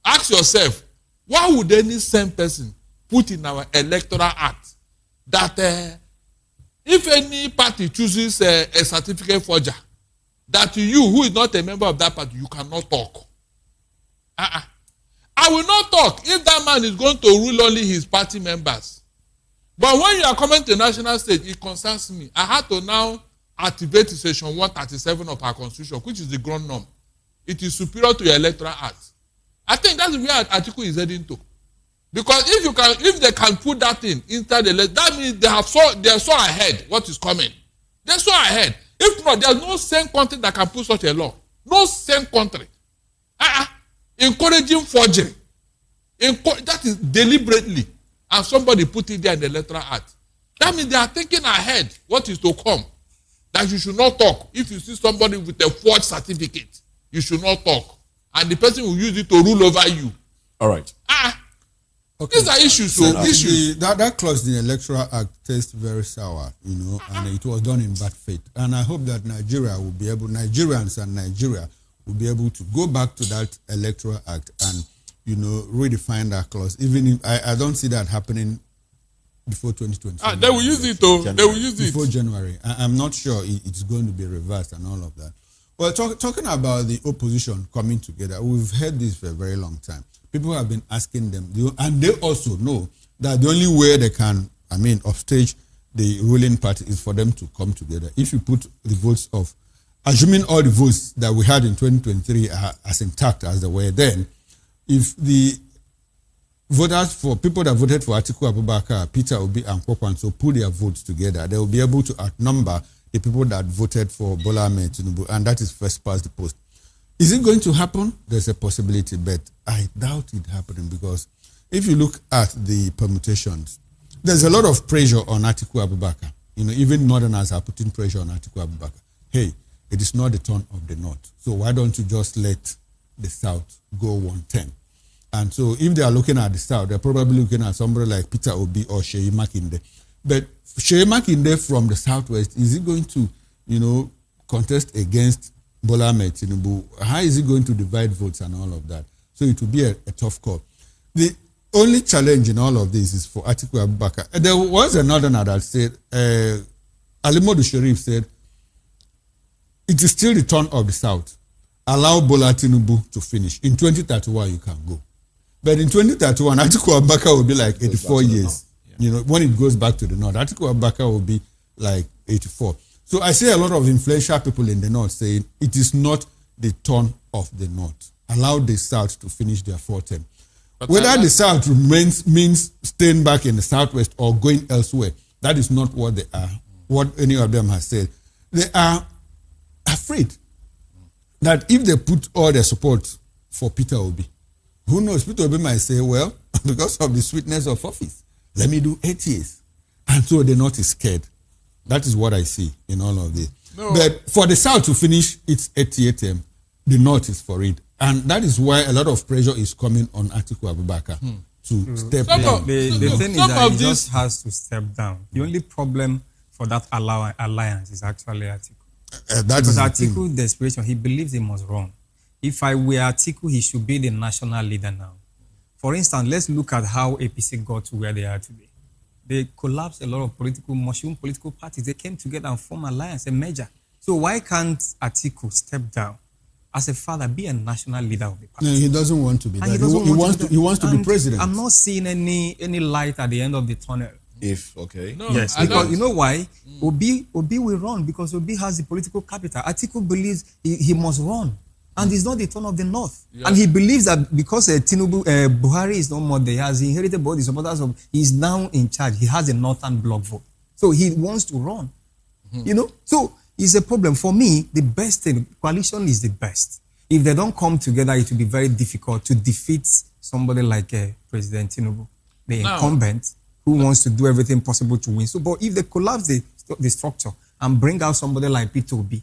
Ask yourself, why would any same person put in our electoral act that if any party chooses a certificate forger, that you, who is not a member of that party, you cannot talk? I will not talk if that man is going to rule only his party members. But when you are coming to national stage, it concerns me. I had to now activate section 137 of our constitution, which is the ground norm. It is superior to your electoral act. I think that's where an article is heading to. Because if they can put that in inside the list, that means they saw ahead what is coming. They saw ahead. If not, there's no same country that can put such a law. No same country. Encouraging forgery. That is deliberately. And somebody put it there in the electoral act. That means they are thinking ahead what is to come. That you should not talk. If you see somebody with a forged certificate, you should not talk. And the person will use it to rule over you. All right. Okay. These are issues. So issues. That clause in the Electoral Act tastes very sour, and it was done in bad faith. And I hope that Nigerians and Nigeria will be able to go back to that Electoral Act and redefine that clause. Even if I don't see that happening before 2020. They will use it, though. They will use it. Before January. I'm not sure it's going to be reversed and all of that. Well, talking about the opposition coming together, we've heard this for a very long time. People have been asking them, and they also know that the only way they can, upstage the ruling party is for them to come together. If you put the votes of, assuming all the votes that we had in 2023 are as intact as they were then, if the voters, for people that voted for Atiku Abubakar, Peter Obi and Kwakwanso put their votes together, they will be able to outnumber the people that voted for Bola Ahmed Tinubu, and that is first past the post. Is it going to happen? There's a possibility, but I doubt it happening, because if you look at the permutations, there's a lot of pressure on Atiku Abubakar. Even Northerners are putting pressure on Atiku Abubakar. Hey, it is not the turn of the North, so why don't you just let the South go 110? And so if they are looking at the South, they're probably looking at somebody like Peter Obi or Sheyi Makinde. But Sheyi Makinde from the Southwest, is he going to, contest against Bola Ahmed Tinubu? How is he going to divide votes and all of that? So it will be a tough call. The only challenge in all of this is for Atiku Abubakar. There was another that said, Alimodu Sharif said, it is still the turn of the South. Allow Bola Tinubu to finish. In 2031, you can go. But in 2031, Atiku Abubakar will be like 84 years. When it goes back to the North, Atiku Abubakar will be like 84. So I see a lot of influential people in the North saying it is not the turn of the North. Allow the South to finish their 4 term. Whether the South means staying back in the Southwest or going elsewhere, that is not what they are, what any of them has said. They are afraid that if they put all their support for Peter Obi, who knows, Peter Obi might say, well, because of the sweetness of office, let me do 8 years. And so the North is scared. That is what I see in all of this. No. But for the South to finish its 88 term, the North is for it. And that is why a lot of pressure is coming on Atiku Abubakar to step down. The thing is that he just has to step down. The only problem for that alliance is actually Atiku. Because Atiku, the desperation, he believes he must run. If I were Atiku, he should be the national leader now. For instance, let's look at how APC got to where they are today. They collapsed a lot of mushroom political parties. They came together and formed an alliance, a merger. So why can't Atiku step down as a father, be a national leader of the party? No, he doesn't want to be that. He wants to be president. I'm not seeing any light at the end of the tunnel. Yes, because you know why? Obi will run because Obi has the political capital. Atiku believes he must run. And it's not the turn of the North. Yeah. And he believes that because Buhari is no more there, he has inherited both the supporters of, he's now in charge. He has a Northern bloc vote. So he wants to run. So it's a problem. For me, the best thing, coalition is the best. If they don't come together, it will be very difficult to defeat somebody like President Tinubu, the incumbent, who wants to do everything possible to win. So, but if they collapse the structure and bring out somebody like Peter Obi,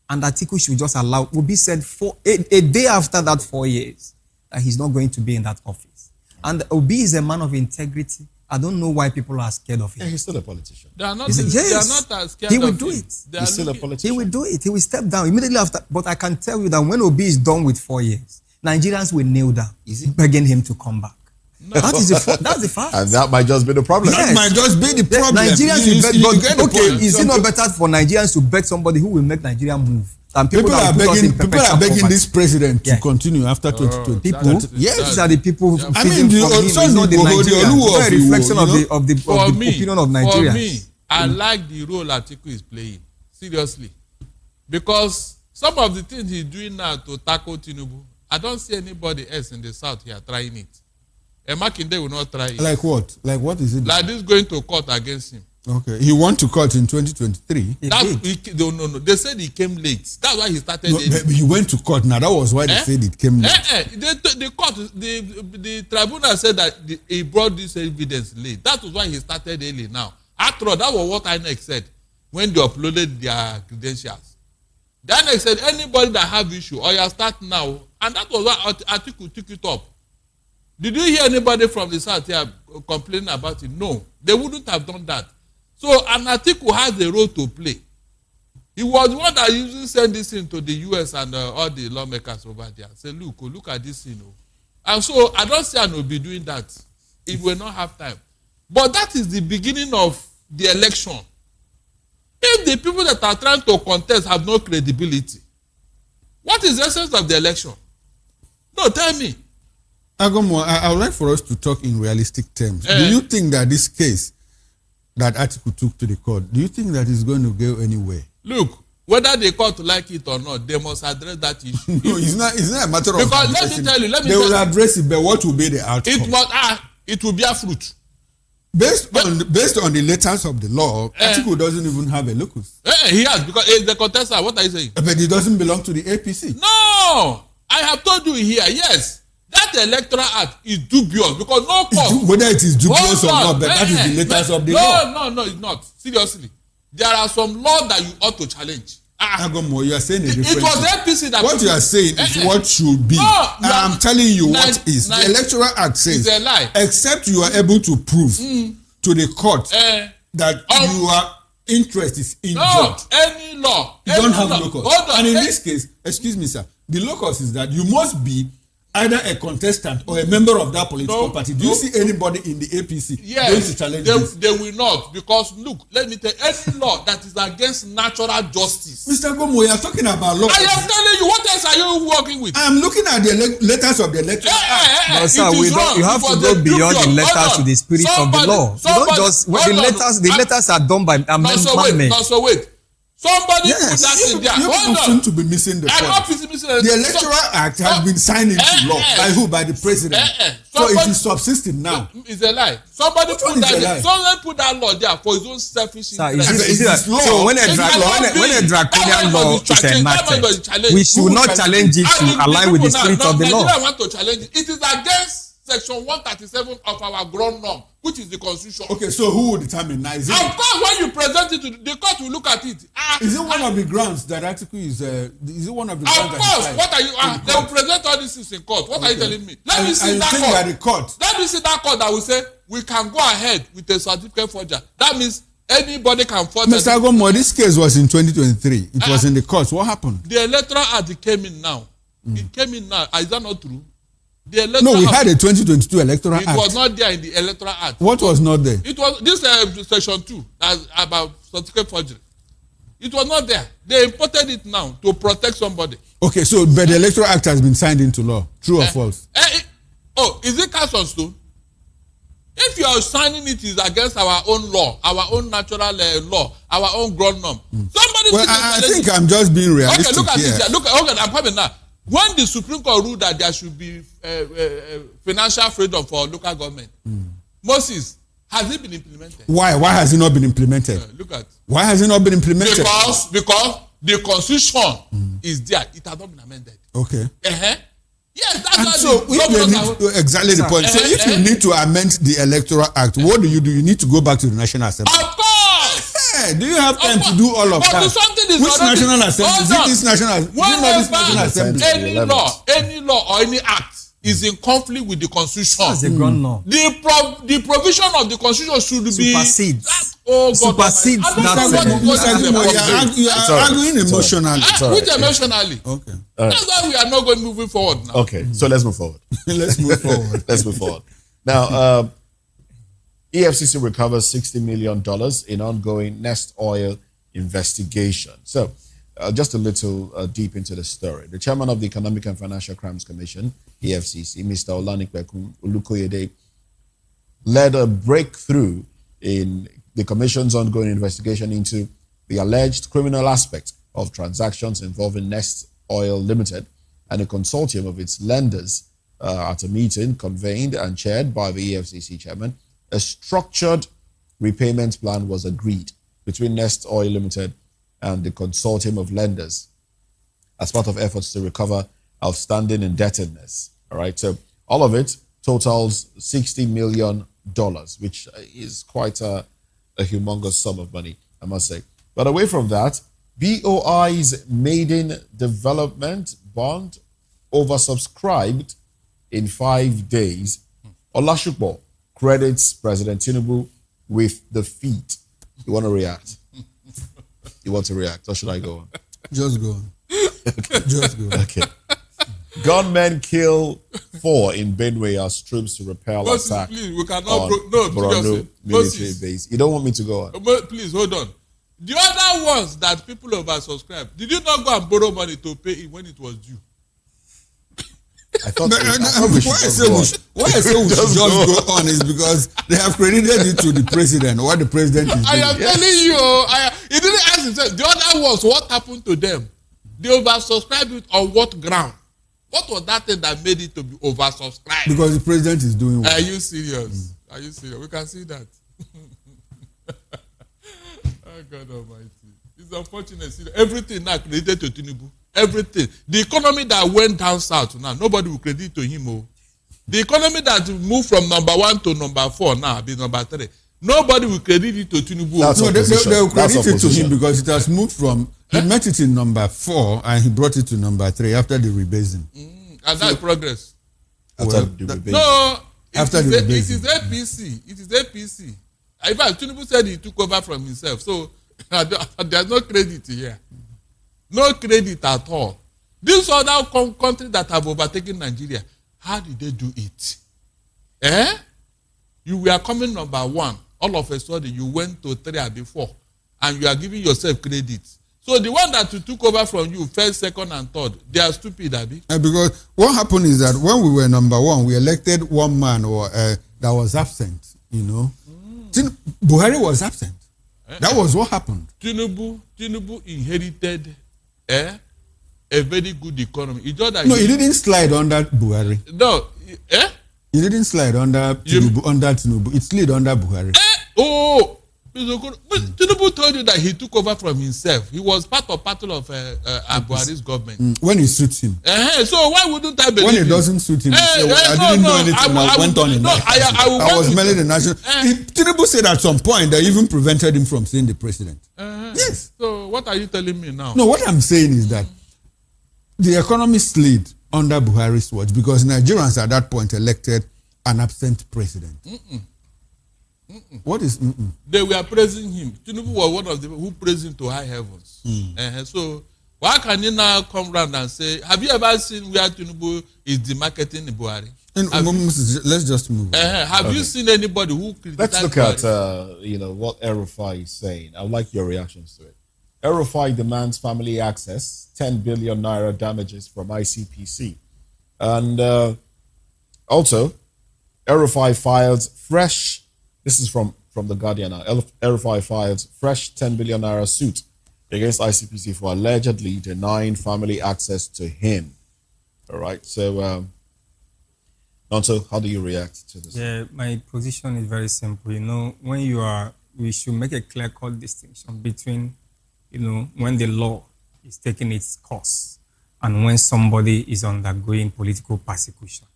and Atiku should just allow, Obi said a day after that 4 years, that he's not going to be in that office. And Obi is a man of integrity. I don't know why people are scared of him. Yeah, he's still a politician. They are not as scared he will of do him. it. He's still a politician. He will do it. He will step down immediately after. But I can tell you that when Obi is done with 4 years, Nigerians will kneel down, begging him to come back. No. That's the fact. And that might just be the problem. That might just be the problem. Nigerians will beg, is it not better for Nigerians to beg somebody who will make Nigeria move? And people are begging this president to continue after 2020. These are the people. I mean, it's not the Nigerians. It's a reflection of the opinion of Nigeria. For me, I like the role Atiku is playing. Seriously, because some of the things he's doing now to tackle Tinubu, I don't see anybody else in the South here trying it. Makinde will not try it. Like what? Like what is it? Like this going to court against him. Okay. He went to court in 2023. No. They said he came late. That's why he started late. He went to court. Now that was why they said it came late. The court, the tribunal said that he brought this evidence late. That was why he started early now. After all, that was what INEC said when they uploaded their credentials. The INEC said anybody that have issue, or you start now. And that was why Atiku took it up. Did you hear anybody from the South here complaining about it? No. They wouldn't have done that. So Atiku has a role to play. He was one that usually sent this thing to the US and all the lawmakers over there. Say, look at this thing. And so I don't say I will be doing that if we not have time. But that is the beginning of the election. If the people that are trying to contest have no credibility, what is the essence of the election? No, tell me. Agomo, I would like for us to talk in realistic terms. Do you think that this case that article took to the court, do you think that is going to go anywhere? Look, whether the court like it or not, they must address that issue. No, it's not a matter of because let me tell you, they will address it, but what will be the outcome? It will be a fruit. Based on the letters of the law, article doesn't even have a locus. He has, because the contestant, what are you saying? But it doesn't belong to the APC. No! I have told you here, yes. That electoral act is dubious because no court. Whether it is dubious or not, but that is the letters of the law. No, it's not. Seriously. There are some laws that you ought to challenge. Agomo, you are saying a different It was thing. APC that... What you are saying is what should be. No, I'm telling you what is. The electoral act says, it's a lie. Except you are able to prove to the court that your interest is injured. No, any law. You don't have locus. And in this case, excuse me, sir, the locus is that you must be either a contestant or a member of that political party. Do you see anybody in the APC going to challenge this? They will not, because look, let me tell you, any law that is against natural justice. Mr. Gomo, you are talking about law. I am telling you, what else are you working with? I am looking at the letters of the electoral act. No, sir, you have to go beyond the letters to the spirit of the law. You don't just the letters are done by amendment. So wait. Somebody put that in there. You seem to be missing the point. The electoral act has been signed into law by who? By the president. So it is subsisting now. It's a lie. Somebody put that law there for his own selfish interest. So when a draconian law is enacted, we should not challenge it to align with the spirit of the law. I want to challenge it. It is against Section 137 of our ground norm, which is the constitution. Okay, so who will determine now? Is it of course, when you present it to the court, will look at it. Is it one of the grounds that article is? Is it one of the grounds? Of course. What are you? They will present all these things in court. What are you telling me? Let me see that court. Let me see that court that will say we can go ahead with a certificate forger. That means anybody can forge. Mr. Agomo, this case was in 2023. It was in the courts. What happened? The electoral act came in now. It came in now. Is that not true? No, we had a 2022 electoral act. It was not there in the electoral act. What was not there? It was this section 2 that's about certificate forgery. It was not there. They imported it now to protect somebody. Okay, so but the electoral act has been signed into law. True or false? Is it cast on stone? If you are signing it is against our own law, our own natural law, our own ground norm. Somebody. Well, I think I'm just being realistic. Okay, look at here. this. Look, I'm coming now. When the Supreme Court ruled that there should be financial freedom for local government, Moses, has it been implemented? Why? Why has it not been implemented? Look at. Why has it not been implemented? Because the constitution is there. It has not been amended. Okay. Yes, that's and so if they need exactly the point. So if you need to amend the electoral act, what do? You need to go back to the National Assembly. Of course. Do you have time to do all of that? Which National Assembly? Is it this National? Assembly? Any law or any act is in conflict with the constitution. That's the ground law. The provision of the constitution should be supersedes. Supersedes that. You are arguing emotionally. Which emotionally? Okay. That's why we are not going moving forward now. Okay, so let's move forward. Let's move forward. Now, EFCC recovers $60 million in ongoing Nest Oil investigation. So, just a little deep into the story. The chairman of the Economic and Financial Crimes Commission, EFCC, Mr. Olanipekun Olukoyede, led a breakthrough in the commission's ongoing investigation into the alleged criminal aspect of transactions involving Nest Oil Limited and a consortium of its lenders at a meeting convened and chaired by the EFCC chairman. A structured repayment plan was agreed between Nest Oil Limited and the consortium of lenders as part of efforts to recover outstanding indebtedness. All right, so all of it totals $60 million, which is quite a humongous sum of money, I must say. But away from that, BOI's maiden development bond oversubscribed in 5 days. Olashukbo credits President Tinubu with the feat. You want to react? You want to react, or should I go on? Just go on. Okay. Just go on. Okay. Gunmen kill 4 in Benue as troops to repel Moses, attack. please, we cannot on Borno military Moses, base. You don't want me to go on? Please hold on. The other ones that people oversubscribe, did you not go and borrow money to pay it when it was due? I thought why I say we should just go on is because they have credited it to the president. What the president is doing. I am telling you, he didn't ask himself. The other ones, what happened to them? They oversubscribed it on what ground? What was that thing that made it to be oversubscribed? Because the president is doing well. Are you serious? Are you serious? We can see that. Oh God Almighty. It's unfortunate. See, everything now credited to Tinubu. Everything. The economy that went down south now, nobody will credit to him. Oh. The economy that moved from number 1 to number 4 now, be number 3. Nobody will credit it to Tinubu. No, they will credit it to him because it has moved from, he met it in number 4 and he brought it to number 3 after the rebasing. And that's progress. After the rebasing. No, after the rebasing. It is APC. It is APC. In fact, Tinubu said he took over from himself. So there's no credit here. No credit at all. These other countries that have overtaken Nigeria, how did they do it? You were coming number 1. All of a sudden, you went to 3 or before, and you are giving yourself credit. So the one that took over from you, first, second, and third, they are stupid, Abi. Because what happened is that when we were number 1, we elected one man that was absent. You know, Buhari was absent. That was what happened. Tinubu inherited a very good economy. It's just that he didn't slide under Buhari. No, He didn't slide under Tinubu. It slid under Buhari. Tinubu told you that he took over from himself. He was part of Buhari's government. When it suits him. So why wouldn't I believe when it doesn't suit him? I didn't do anything. I went on in life. I was merely the national. Tinubu said at some point that even prevented him from seeing the president. Yes. So what are you telling me now? No, what I'm saying is that the economy slid under Buhari's watch because Nigerians at that point elected an absent president. What is They were praising him. Tinubu was one of them who praised him to high heavens. So why can you now come round and say, have you ever seen where Tinubu is demarketing Buhari? Let's just move. Have you seen anybody who criticized Let's look Buhari? At what Erufai is saying. I would like your reactions to it. Erufai demands family access, 10 billion naira damages from ICPC. And also, Erufai files fresh, this is from the Guardian now, Erufai files fresh 10 billion naira suit against ICPC for allegedly denying family access to him. All right, so, Nonto, how do you react to this? Yeah, my position is very simple. You know, we should make a clear-cut distinction between, when the law is taking its course and when somebody is undergoing political persecution.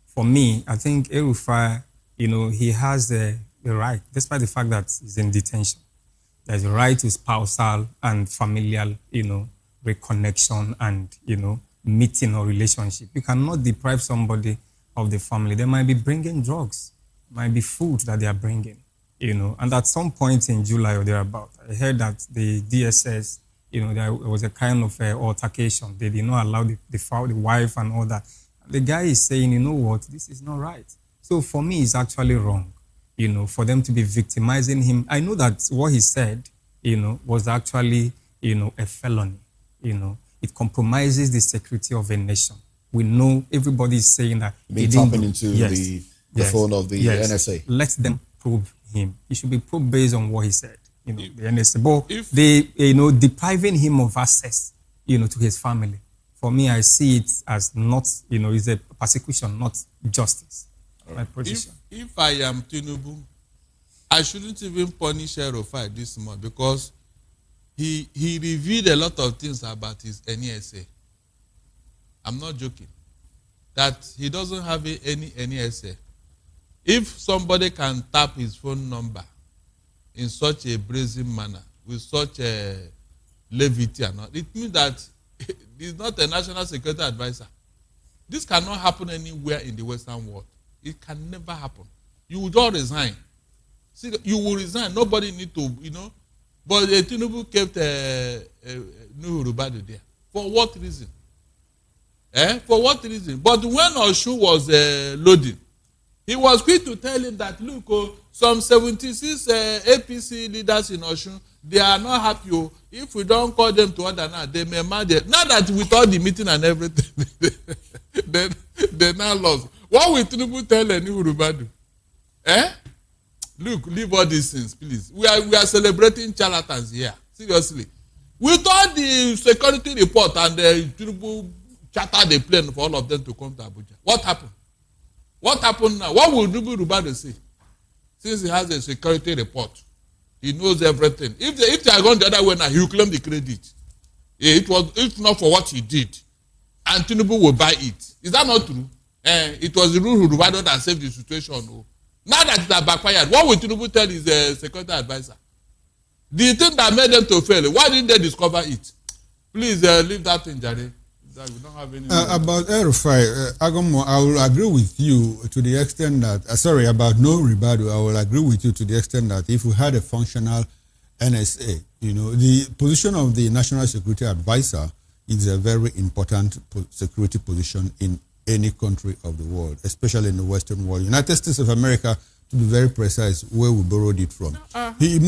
For me, I think Erufai, he has the right, despite the fact that he's in detention, there's a right to spousal and familial, reconnection and, meeting or relationship. You cannot deprive somebody of the family. They might be bringing drugs, might be food that they are bringing, and at some point in July or thereabout, I heard that the DSS, there was a kind of altercation. They did not allow the wife and all that. The guy is saying, you know what, this is not right. So for me, it's actually wrong, for them to be victimizing him. I know that what he said, was actually, a felony, It compromises the security of a nation. We know everybody is saying that he didn't tapping into the phone of the NSA. Let them probe him. It should be probed based on what he said. The NSA. But they, depriving him of access, to his family. For me, I see it as not, it's a persecution, not justice. Right. My position. If I am Tinubu, I shouldn't even punish Erufai this month because he revealed a lot of things about his NSA. I'm not joking. That he doesn't have any NSA. If somebody can tap his phone number in such a brazen manner, with such a levity and all, it means that he's not a national security advisor. This cannot happen anywhere in the Western world. It can never happen. You will just resign. See, you will resign. Nobody need to, But Tinubu kept Nuhu Rubadu there. For what reason? For what reason? But when Osun was loading, he was quick to tell him that, look, some 76 APC leaders in Osun, they are not happy. If we don't call them to order now, they may mad. Now that with all the meeting and everything, they now lost. What will Tinubu tell any Yoruba do? Look, leave all these things, please. We are celebrating charlatans here. Seriously. With all the security report and Tinubu chartered a plane for all of them to come to Abuja. What happened? What happened now? What will Tinubu Rubadu say? Since he has a security report, he knows everything. If they are going the other way now, he will claim the credit. It was if not for what he did, and Tinubu will buy it. Is that not true? It was the rule Rubadu that saved the situation. Oh. Now that it has backfired, what will Tinubu tell his security advisor? The thing that made them to fail, why didn't they discover it? Please leave that in Jare. We don't have any about El-Rufai, Agomo, I will agree with you to the extent that, about no Ribadu, I will agree with you to the extent that if we had a functional NSA, the position of the National Security Advisor is a very important security position in any country of the world, especially in the Western world. United States of America, to be very precise, where we borrowed it from. He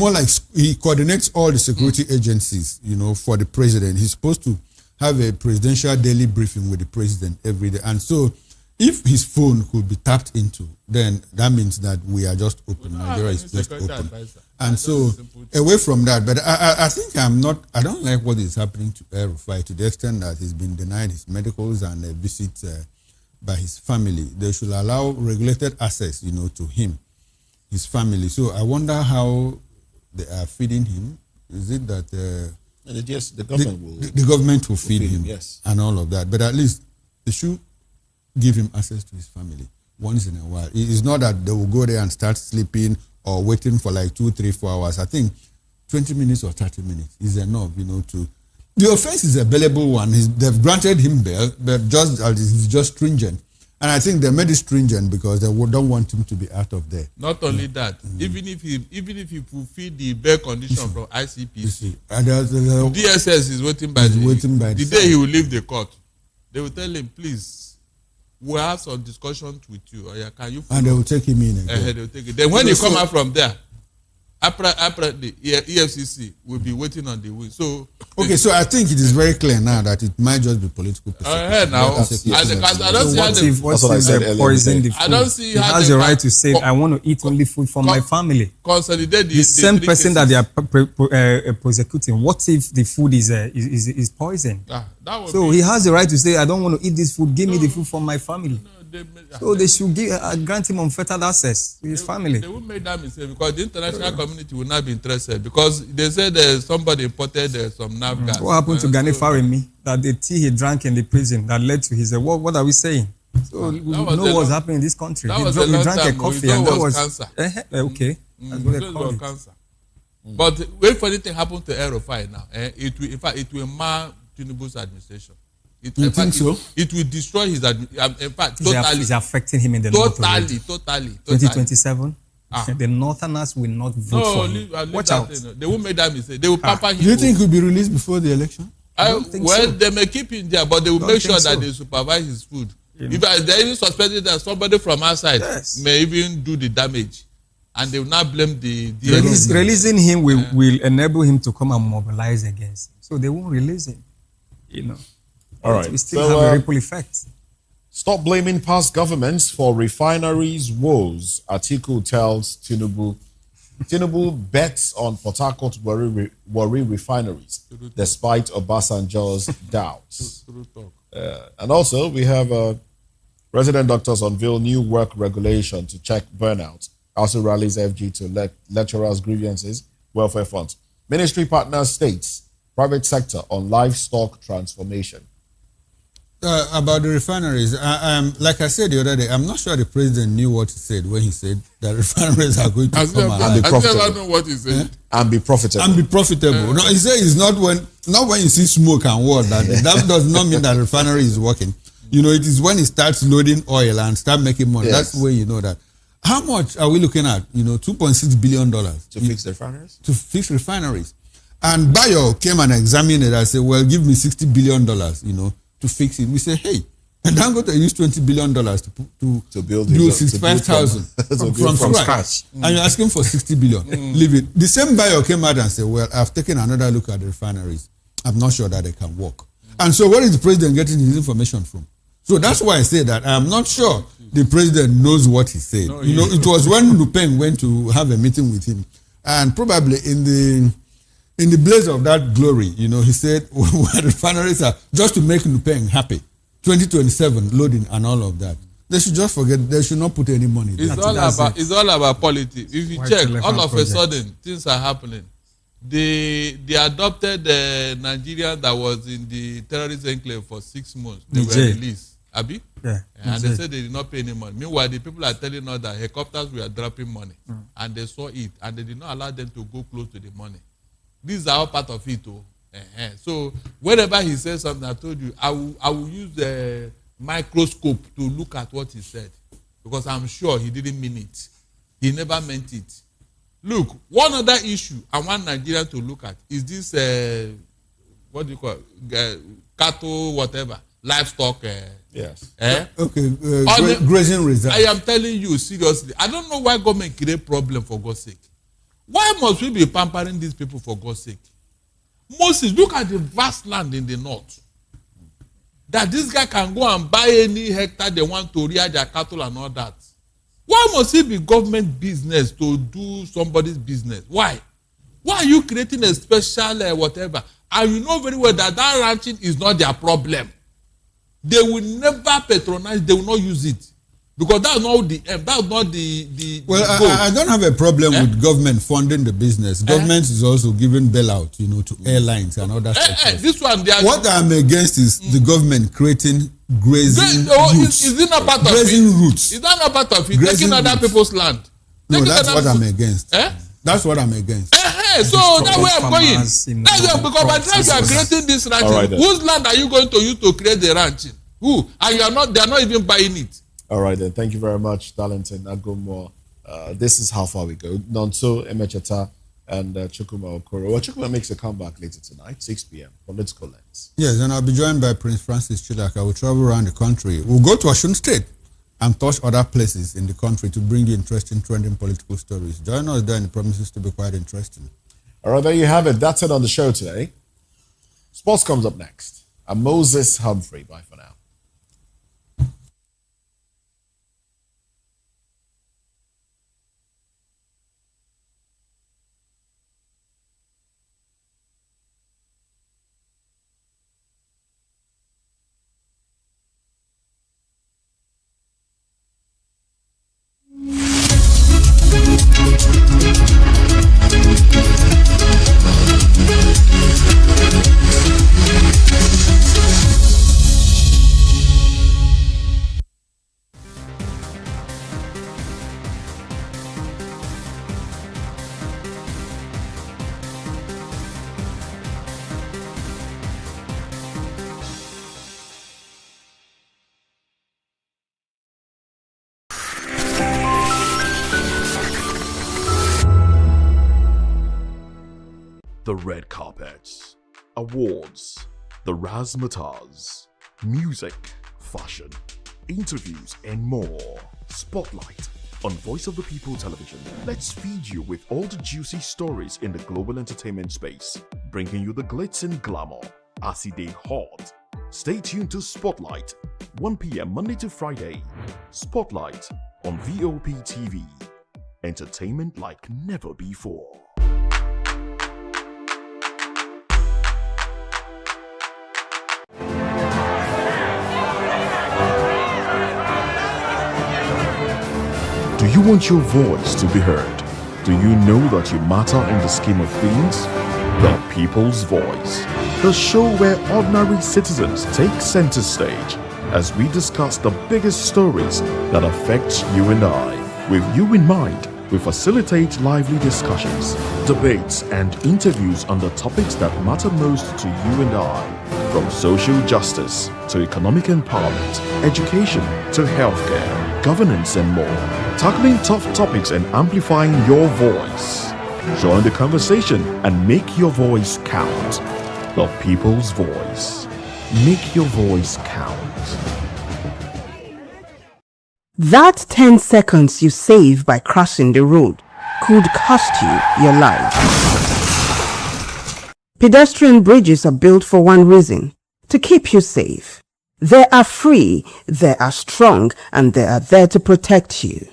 coordinates all the security agencies, for the president. He's supposed to have a presidential daily briefing with the president every day. And so if his phone could be tapped into, then that means that we are just open. Nigeria is just open. And so away from that, but I think I don't like what is happening to El-Rufai to the extent that he's been denied his medicals and a visit by his family. They should allow regulated access, to him, his family. So I wonder how they are feeding him. Is it that yes, the government will feed him, yes, and all of that. But at least they should give him access to his family once in a while. It's not that they will go there and start sleeping or waiting for like 2, 3, 4 hours. I think 20 minutes or 30 minutes is enough, to. The offense is a bailable one. They've granted him bail, but it's just stringent. And I think they made it stringent because they don't want him to be out of there. Not only that, even if he fulfill the bail condition from ICPC, DSS is waiting by the day he will leave the court. They will tell him, please, we'll have some discussions with you. Can you? And they will take him in again. They will take it. Then when he come out from there, apparently EFCC will be waiting on the way. So so I think it is very clear now that it might just be political persecution. I don't see I don't see he has the right to say, I want to eat only food for my family. Consolidate the same person that they are prosecuting. What if the food is poison? So he has the right to say, I don't want to eat this food. Give me the food for my family. So they should grant him unfettered access to his family. They will make that mistake because the international community will not be interested because they said somebody imported some nerve gas. What happened to Gani Farimi? That the tea he drank in the prison that led to his what are we saying? So we know what's happening in this country. He drank a coffee and that was cancer. Okay. That's what they call it. Cancer. But if anything happened to El-Rufai now, it will mar Tinubu's administration. You think so? It will destroy his administration. In fact, totally. It's affecting him in the north. Totally. 2027. The Northerners will not vote for him. Watch out. They won't make that mistake. They will pamper him. Do you think he'll be released before the election? They may keep him there, but they will make sure that they supervise his food. If they even suspected that somebody from outside may even do the damage, and they will not blame the releasing him will enable him to come and mobilize against him. So they won't release him. All right. We still have a ripple effect. Stop blaming past governments for refineries' woes, Atiku tells Tinubu. Tinubu bets on Port Harcourt Warri refineries, despite Obasanjo's doubts. And also, we have resident doctors unveil new work regulation to check burnout. Also rallies FG to lecturers' grievances, welfare funds. Ministry partners states, private sector on livestock transformation. About the refineries, like I said the other day, I'm not sure the president knew what he said when he said that refineries are going to come out and be profitable. I never know what he said. And be profitable. And be profitable. No, he said it's not when you see smoke and what that does not mean that refinery is working. It is when it starts loading oil and start making money. Yes. That's when you know that. How much are we looking at? $2.6 billion to fix the refineries. To fix refineries, and Bayo came and examined it and said, "Well, give me $60 billion." To fix it. We say, hey, And Dangote used $20 billion to build 65,000 from scratch. And you're asking for 60 billion. Leave it. The same buyer came out and said, well, I've taken another look at the refineries. I'm not sure that they can work. And so where is the president getting his information from? So that's why I say that I'm not sure the president knows what he said. No, it was when Lupeng went to have a meeting with him, and probably in the blaze of that glory, he said, well, refineries are just to make Lupeng happy. 2027 loading and all of that. They should just forget. They should not put any money. It's all about politics. If you check, all of a sudden things are happening. They adopted the Nigerian that was in the terrorist enclave for 6 months. They were released. Abi? Yeah. And they said they did not pay any money. Meanwhile, the people are telling us that helicopters were dropping money, and they saw it, and they did not allow them to go close to the money. These are all part of it, too. So whenever he says something, I told you, I will use the microscope to look at what he said, because I'm sure he didn't mean it. He never meant it. Look, one other issue I want Nigeria to look at is this, what do you call it? Cattle, whatever, livestock. Yes. Okay, grazing reserve. I am telling you seriously, I don't know why government create problem for God's sake. Why must we be pampering these people for God's sake? Moses, look at the vast land in the north. That this guy can go and buy any hectare they want to rear their cattle and all that. Why must it be government business to do somebody's business? Why? Why are you creating a special whatever? And you know very well that ranching is not their problem. They will never patronize, they will not use it. Because that's not the end. That's not the well, I don't have a problem with government funding the business. Government is also giving bailout, to airlines and other sectors. This one, what I'm against is the government creating grazing routes. Is it not part of grazing it? routes. Is that not part of it? Grazing Taking other routes. people's land. No, that's what I'm against. That's what I'm against. So that's where I'm going. That's because by the time you are creating this ranching, Right, whose land are you going to use to create the ranching? Who? And they are not even buying it. All right, then. Thank you very much, Darlington Agomo. This is how far we go. Nonso Emecheta and Chukuma Okoro. Well, Chukuma makes a comeback later tonight, 6 p.m. Political Lens. Yes, and I'll be joined by Prince Francis Chidaka. We'll travel around the country. We'll go to Osun State and touch other places in the country to bring you interesting, trending political stories. Join us there, and it promises to be quite interesting. All right, there you have it. That's it on the show today. Sports comes up next. I'm Moses Humphrey. Bye for now. The red carpets, awards, the razzmatazz, music, fashion, interviews, and more. Spotlight on Voice of the People Television. Let's feed you with all the juicy stories in the global entertainment space, bringing you the glitz and glamour as it is hot. Stay tuned to Spotlight, 1 p.m. Monday to Friday. Spotlight on Vop TV. Entertainment like never before. Do you want your voice to be heard? Do you know that you matter in the scheme of things? The People's Voice, the show where ordinary citizens take center stage as we discuss the biggest stories that affect you and I. With you in mind, we facilitate lively discussions, debates, and interviews on the topics that matter most to you and I, from social justice to economic empowerment, education to healthcare, governance, and more. Tackling tough topics and amplifying your voice. Join the conversation and make your voice count. The People's Voice. Make your voice count. That 10 seconds you save by crossing the road could cost you your life. Pedestrian bridges are built for one reason: to keep you safe. They are free, they are strong, and they are there to protect you.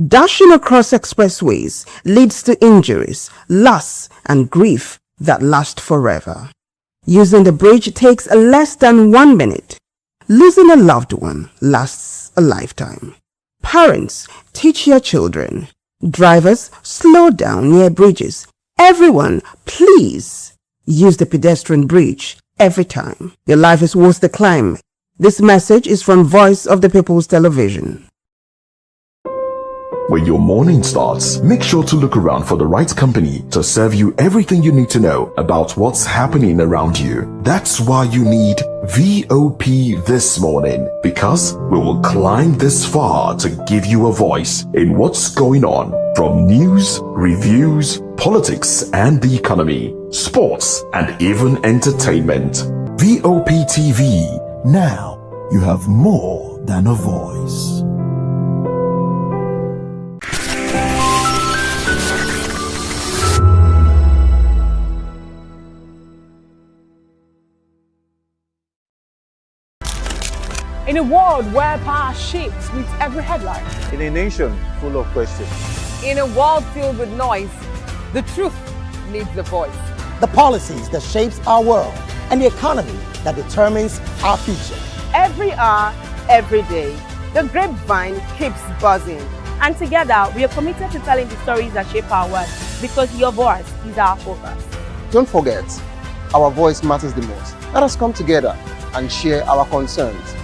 Dashing across expressways leads to injuries, loss, and grief that last forever. Using the bridge takes less than 1 minute. Losing a loved one lasts a lifetime. Parents, teach your children. Drivers, slow down near bridges. Everyone, please use the pedestrian bridge every time. Your life is worth the climb. This message is from Voice of the People's Television. When your morning starts, make sure to look around for the right company to serve you everything you need to know about what's happening around you. That's why you need VOP This Morning, because we will climb this far to give you a voice in what's going on, from news, reviews, politics and the economy, sports and even entertainment. VOP TV. Now you have more than a voice. In a world where power shifts with every headline. In a nation full of questions. In a world filled with noise, the truth needs a voice. The policies that shapes our world and the economy that determines our future. Every hour, every day, the grapevine keeps buzzing. And together, we are committed to telling the stories that shape our world, because your voice is our focus. Don't forget, our voice matters the most. Let us come together and share our concerns.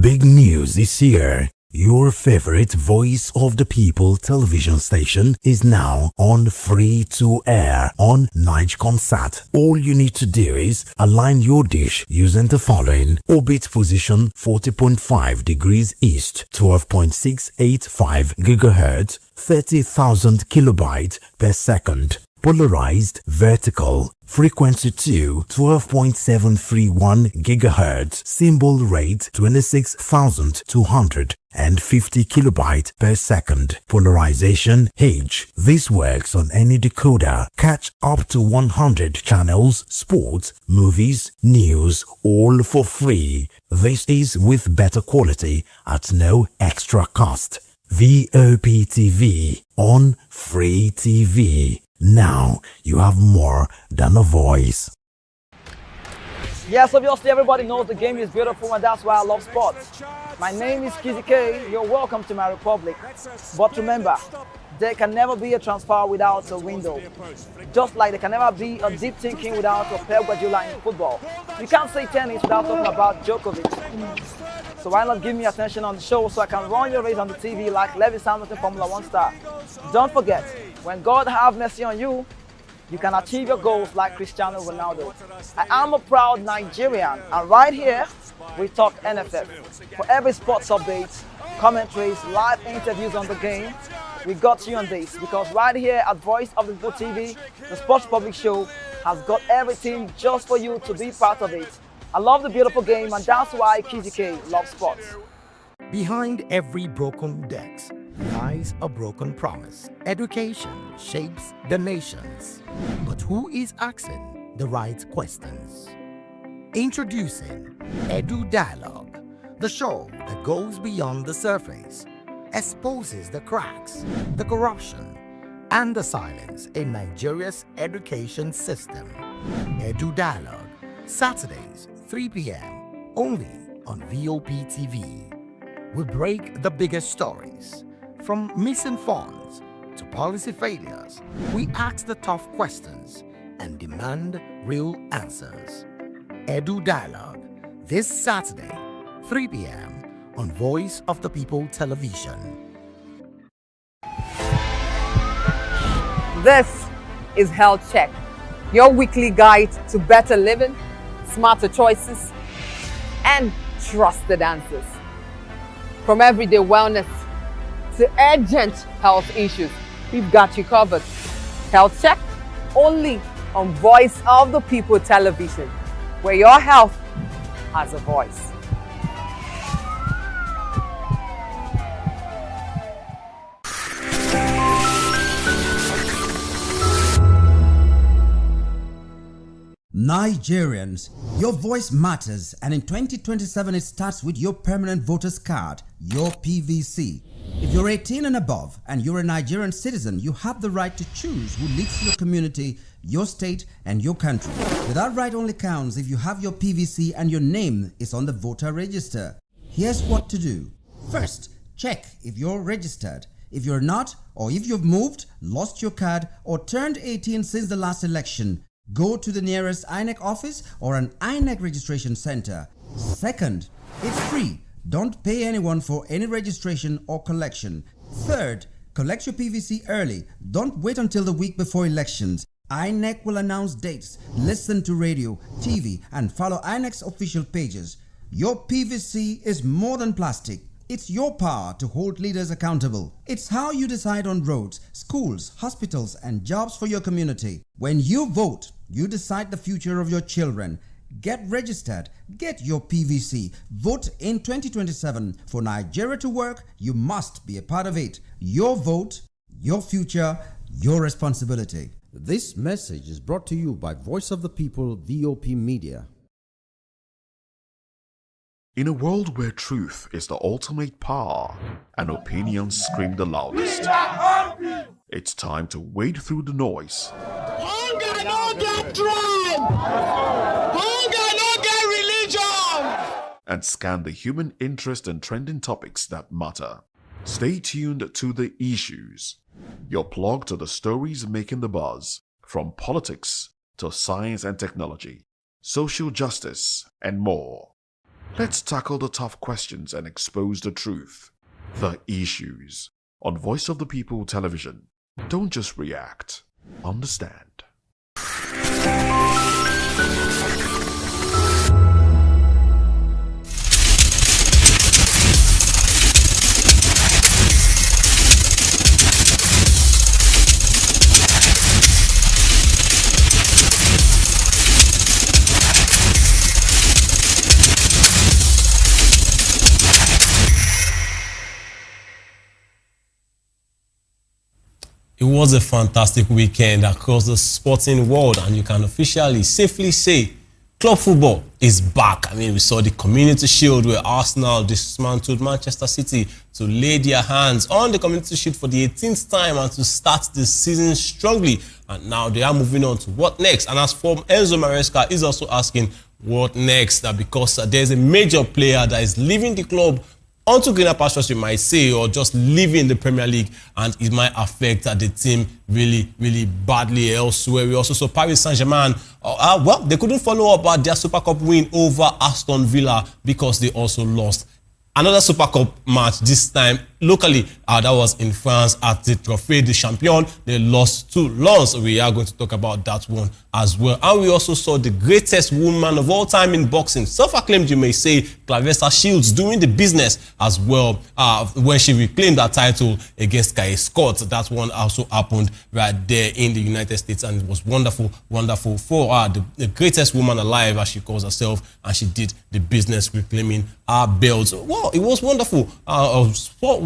Big news is here. Your favorite Voice of the People television station is now on free to air on Nigecomsat. All you need to do is align your dish using the following: orbit position 40.5 degrees east, 12.685 gigahertz, 30,000 kilobytes per second. Polarized vertical, frequency 2, 12.731 gigahertz, symbol rate 26,250 kilobytes per second. Polarization H. This works on any decoder. Catch up to 100 channels, sports, movies, news, all for free. This is with better quality at no extra cost. VOP TV on Free TV. Now you have more than a voice. Yes, obviously everybody knows the game is beautiful, and that's why I love sports. My name is Kizzy K. You're welcome to my republic. But remember, there can never be a transfer without a window. Just like there can never be a deep thinking without a Pep Guardiola in football. You can't say tennis without talking about Djokovic. So why not give me attention on the show so I can run your race on the TV like Lewis Hamilton, Formula 1 star. Don't forget, when God have mercy on you, you can achieve your goals like Cristiano Ronaldo. I am a proud Nigerian, and right here, we talk NFF. For every sports update, commentaries, live interviews on the game, we got you on this, because right here at Voice of the People TV, the Sports Public Show has got everything just for you to be part of it. I love the beautiful game, and that's why Kizzy K loves sports. Behind every broken desk lies a broken promise. Education shapes the nations. But who is asking the right questions? Introducing Edu Dialogue, the show that goes beyond the surface, exposes the cracks, the corruption, and the silence in Nigeria's education system. Edu Dialogue, Saturdays, 3 p.m. only on VOP TV. We break the biggest stories, from missing funds to policy failures. We ask the tough questions and demand real answers. Edu Dialogue, this Saturday, 3 p.m. on Voice of the People Television. This is Health Check, your weekly guide to better living, smarter choices, and trusted answers. From everyday wellness to urgent health issues, we've got you covered. Health Check only on Voice of the People Television, where your health has a voice. Nigerians, your voice matters, and in 2027 it starts with your permanent voters card, your PVC. If you're 18 and above and you're a Nigerian citizen, you have the right to choose who leads your community, your state, and your country. But that right only counts if you have your PVC and your name is on the voter register. Here's what to do. First, check if you're registered. If you're not, or if you've moved, lost your card, or turned 18 since the last election, go to the nearest INEC office or an INEC registration center. Second, it's free. Don't pay anyone for any registration or collection. Third, collect your PVC early. Don't wait until the week before elections. INEC will announce dates. Listen to radio, TV, and follow INEC's official pages. Your PVC is more than plastic. It's your power to hold leaders accountable. It's how you decide on roads, schools, hospitals, and jobs for your community. When you vote, you decide the future of your children. Get registered. Get your PVC. Vote in 2027. For Nigeria to work, you must be a part of it. Your vote, your future, your responsibility. This message is brought to you by Voice of the People, VOP Media. In a world where truth is the ultimate power and opinions scream the loudest, it's time to wade through the noise. Hunger no get tribe. Hunger no get religion. And scan the human interest and trending topics that matter. Stay tuned to The Issues, your plug to the stories making the buzz, from politics to science and technology, social justice, and more. Let's tackle the tough questions and expose the truth. The Issues on Voice of the People Television. Don't just react, understand. It was a fantastic weekend across the sporting world, and you can officially safely say club football is back. I mean, we saw the Community Shield where Arsenal dismantled Manchester City to lay their hands on the Community Shield for the 18th time and to start the season strongly. And now they are moving on to what next. And as for Enzo Maresca, he's also asking what next, because there's a major player that is leaving the club onto greener pastures, you might say, or just leaving the Premier League, and it might affect the team really, really badly elsewhere. We also saw Paris Saint-Germain, well, they couldn't follow up their Super Cup win over Aston Villa because they also lost another Super Cup match, this time locally. That was in France at the Trophée des Champions. They lost 2-0. So we are going to talk about that one as well. And we also saw the greatest woman of all time in boxing, self-acclaimed, you may say, Claressa Shields, doing the business as well when she reclaimed that title against Kai Scott. That one also happened right there in the United States, and it was wonderful, wonderful for her, the greatest woman alive, as she calls herself, and she did the business reclaiming her belt. Well, it was wonderful.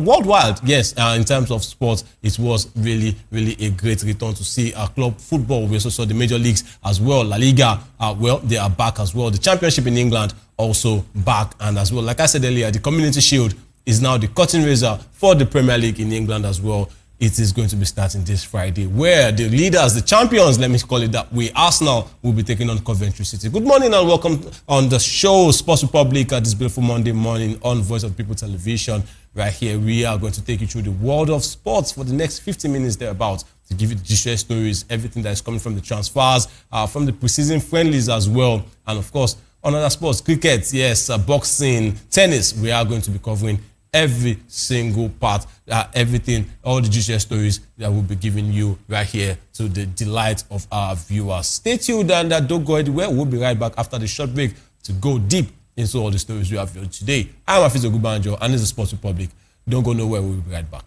Worldwide, yes, in terms of sports, it was really, really a great return to see club football. We also saw the major leagues as well. La Liga, well, they are back as well. The Championship in England also back, and as well, like I said earlier, the Community Shield is now the cutting razor for the Premier League in England as well. It is going to be starting this Friday, where the leaders, the champions, let me call it that way, Arsenal, will be taking on Coventry City. Good morning and welcome on the show, Sports Republic, this beautiful Monday morning on Voice of People Television. Right here, we are going to take you through the world of sports for the next 50 minutes thereabouts to give you the gist stories, everything that is coming from the transfers, from the preseason friendlies as well, and of course, on other sports, cricket, yes, boxing, tennis. We are going to be covering every single part, everything, all the juiciest stories that we'll be giving you right here to the delight of our viewers. Stay tuned and don't go anywhere. We'll be right back after the short break to go deep into all the stories we have for you today. I'm Afizo Gubanjo, and this is Sports Republic. Don't go nowhere. We'll be right back.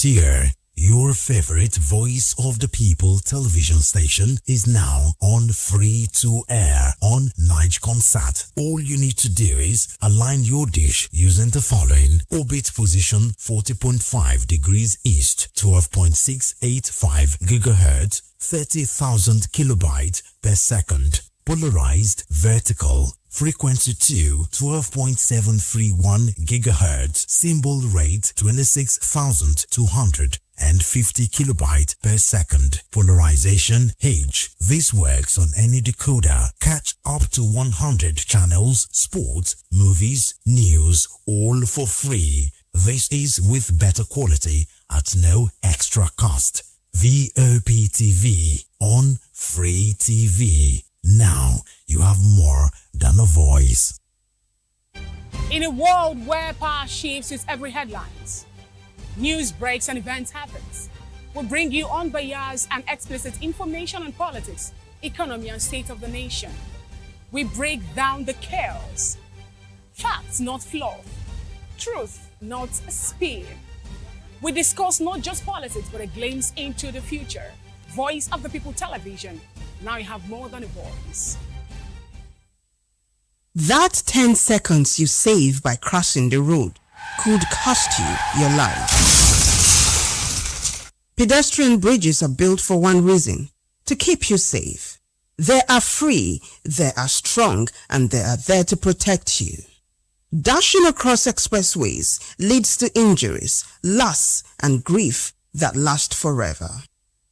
this year. Your favorite Voice of the People television station is now on free to air on Nigecomsat. All you need to do is align your dish using the following: orbit position 40.5 degrees east, 12.685 gigahertz, 30,000 kilobytes per second. Polarized vertical, frequency 2, 12.731 gigahertz, symbol rate 26,250 kilobytes per second. Polarization H. This works on any decoder. Catch up to 100 channels, sports, movies, news, all for free. This is with better quality at no extra cost. Vop TV on Free TV. Now you have more than a voice. In a world where power shifts with every headlines, news breaks and events happens, we bring you unbiased and explicit information on politics, economy and state of the nation. We break down the chaos. Facts, not fluff. Truth, not spin. We discuss not just politics, but a glimpse into the future. Voice of the People Television. Now you have more than a voice. That 10 seconds you save by crossing the road could cost you your life. Pedestrian bridges are built for one reason: to keep you safe. They are free, they are strong, and they are there to protect you. Dashing across expressways leads to injuries, loss, and grief that last forever.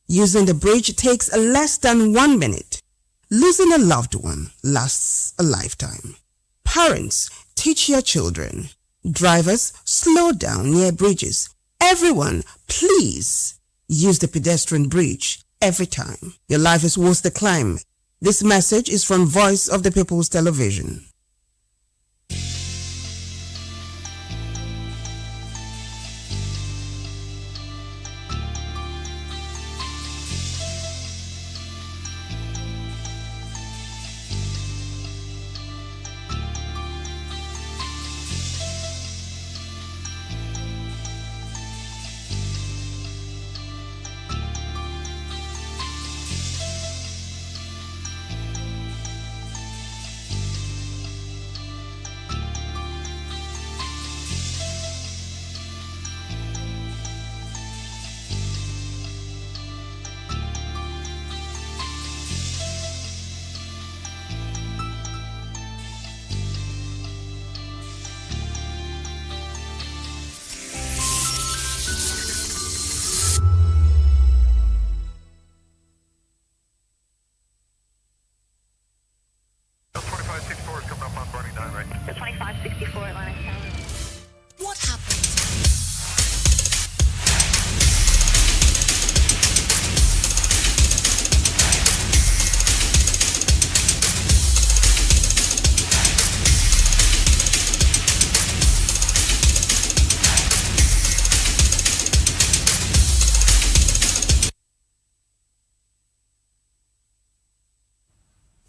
Using the bridge takes less than 1 minute. Losing a loved one lasts a lifetime. Parents, teach your children. Drivers, slow down near bridges. Everyone, please use the pedestrian bridge every time. Your life is worth the climb. This message is from Voice of the People's Television. What happened?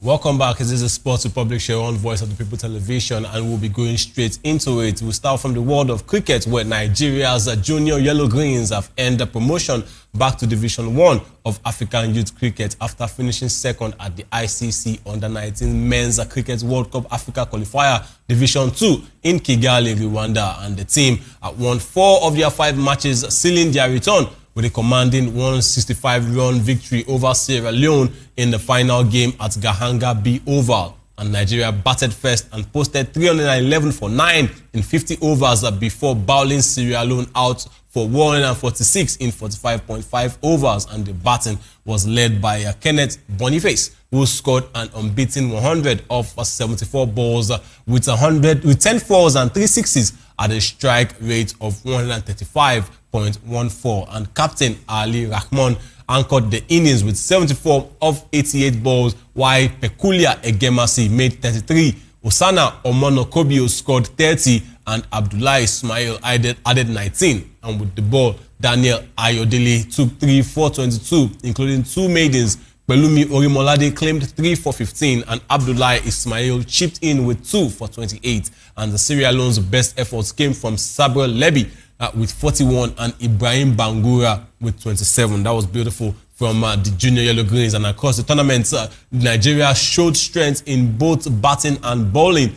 Welcome back. This is a Sports Republic show on Voice of the People Television, and we'll be going straight into it. We'll start from the world of cricket, where Nigeria's junior Yellow Greens have earned a promotion back to Division 1 of African Youth Cricket after finishing second at the ICC Under-19 Men's Cricket World Cup Africa Qualifier Division 2 in Kigali, Rwanda. And the team won 4 of their 5 matches, sealing their return with a commanding 165-run victory over Sierra Leone in the final game at Gahanga B Oval. And Nigeria batted first and posted 311 for 9 in 50 overs before bowling Sierra Leone out for 146 in 45.5 overs. And the batting was led by Kenneth Boniface, who scored an unbeaten 100 off 74 balls with 10 fours and 3 sixes at a strike rate of 135.14. And Captain Ali Rahman anchored the innings with 74 of 88 balls, while Peculiar Egemasi made 33. Osana Omonokobio scored 30 and Abdullahi Ismail added 19. And with the ball, Daniel Ayodele took 3 for 22, including 2 maidens. Pelumi Orimolade claimed 3 for 15 and Abdullahi Ismail chipped in with 2 for 28. And the Sierra Leone's best efforts came from Samuel Leby, with 41 and Ibrahim Bangura with 27. That was beautiful from the junior Yellow Greens. And across the tournament, Nigeria showed strength in both batting and bowling,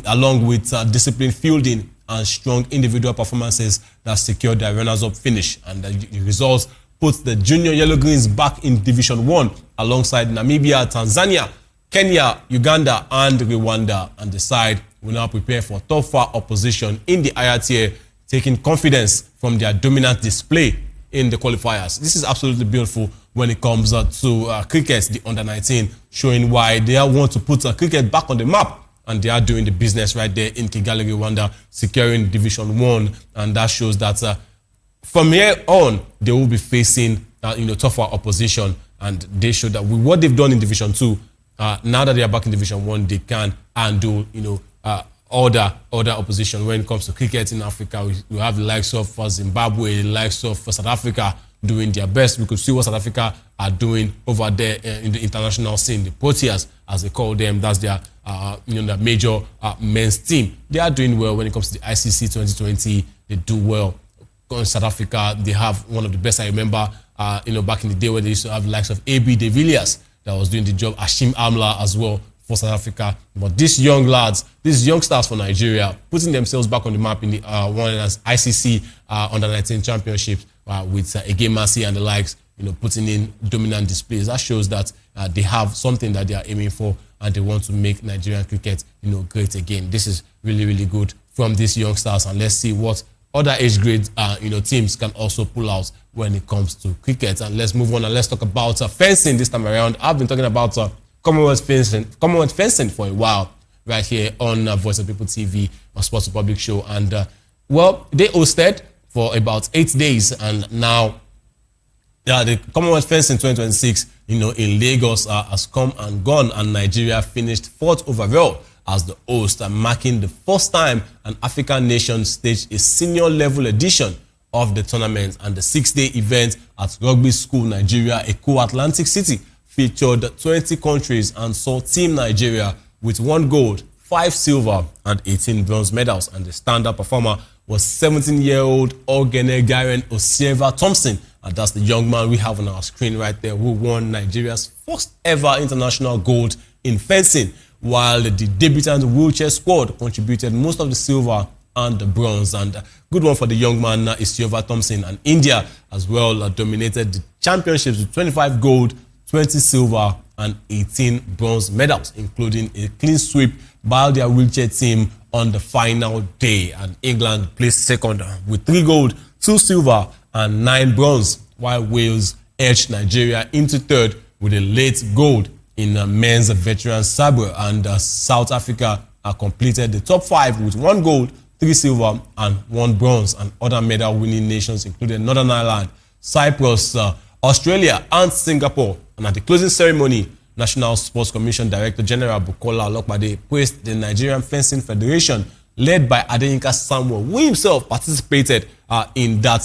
along with disciplined fielding and strong individual performances that secured their runners-up finish. And the results put the junior Yellow Greens back in Division 1 alongside Namibia, Tanzania, Kenya, Uganda, and Rwanda. And the side will now prepare for tougher opposition in the higher tier, taking confidence from their dominant display in the qualifiers. This is absolutely beautiful when it comes to cricket, the under-19, showing why they want to put cricket back on the map. And they are doing the business right there in Kigali, Rwanda, securing Division 1. And that shows that from here on, they will be facing tougher opposition. And they show that with what they've done in Division 2, now that they are back in Division 1, they can handle other opposition. When it comes to cricket in Africa, we have the likes of Zimbabwe, the likes of South Africa doing their best. We could see what South Africa are doing over there in the international scene. The Proteas, as they call them, that's their the major men's team. They are doing well when it comes to the ICC 2020. They do well. In South Africa, they have one of the best. I remember, back in the day when they used to have the likes of AB de Villiers that was doing the job. Hashim Amla as well for South Africa. But these young lads, these youngsters for Nigeria, putting themselves back on the map in the one as ICC under-19 championships with Ege Masi and the likes, putting in dominant displays. That shows that they have something that they are aiming for, and they want to make Nigerian cricket, great again. This is really, really good from these youngsters, and let's see what other age grade, teams can also pull out when it comes to cricket. And let's move on and let's talk about fencing this time around. I've been talking about Commonwealth fencing for a while right here on Voice of People TV, a Sports Republic show. And, they hosted for about 8 days, and now the Commonwealth fencing 2026, in Lagos has come and gone, and Nigeria finished 4th overall as the host, and marking the first time an African nation staged a senior level edition of the tournament. And the 6-day event at Rugby School Nigeria, Eko Atlantic City, featured 20 countries and saw Team Nigeria with 1 gold, 5 silver, and 18 bronze medals. And the standout performer was 17-year-old Ogene Garen Osieva Thompson. And that's the young man we have on our screen right there, who won Nigeria's first ever international gold in fencing, while the debutant wheelchair squad contributed most of the silver and the bronze. And good one for the young man, Osieva Thompson. And India as well dominated the championships with 25 gold, 20 silver, and 18 bronze medals, including a clean sweep by their wheelchair team on the final day. And England placed second with 3 gold, 2 silver, and 9 bronze, while Wales edged Nigeria into third with a late gold in men's veteran sabre. And South Africa completed the top 5 with 1 gold, 3 silver, and 1 bronze. And other medal-winning nations included Northern Ireland, Cyprus, Australia, and Singapore. And at the closing ceremony, National Sports Commission Director General Bukola Olokpade praised the Nigerian Fencing Federation, led by Adeyinka Samuel, who himself participated in that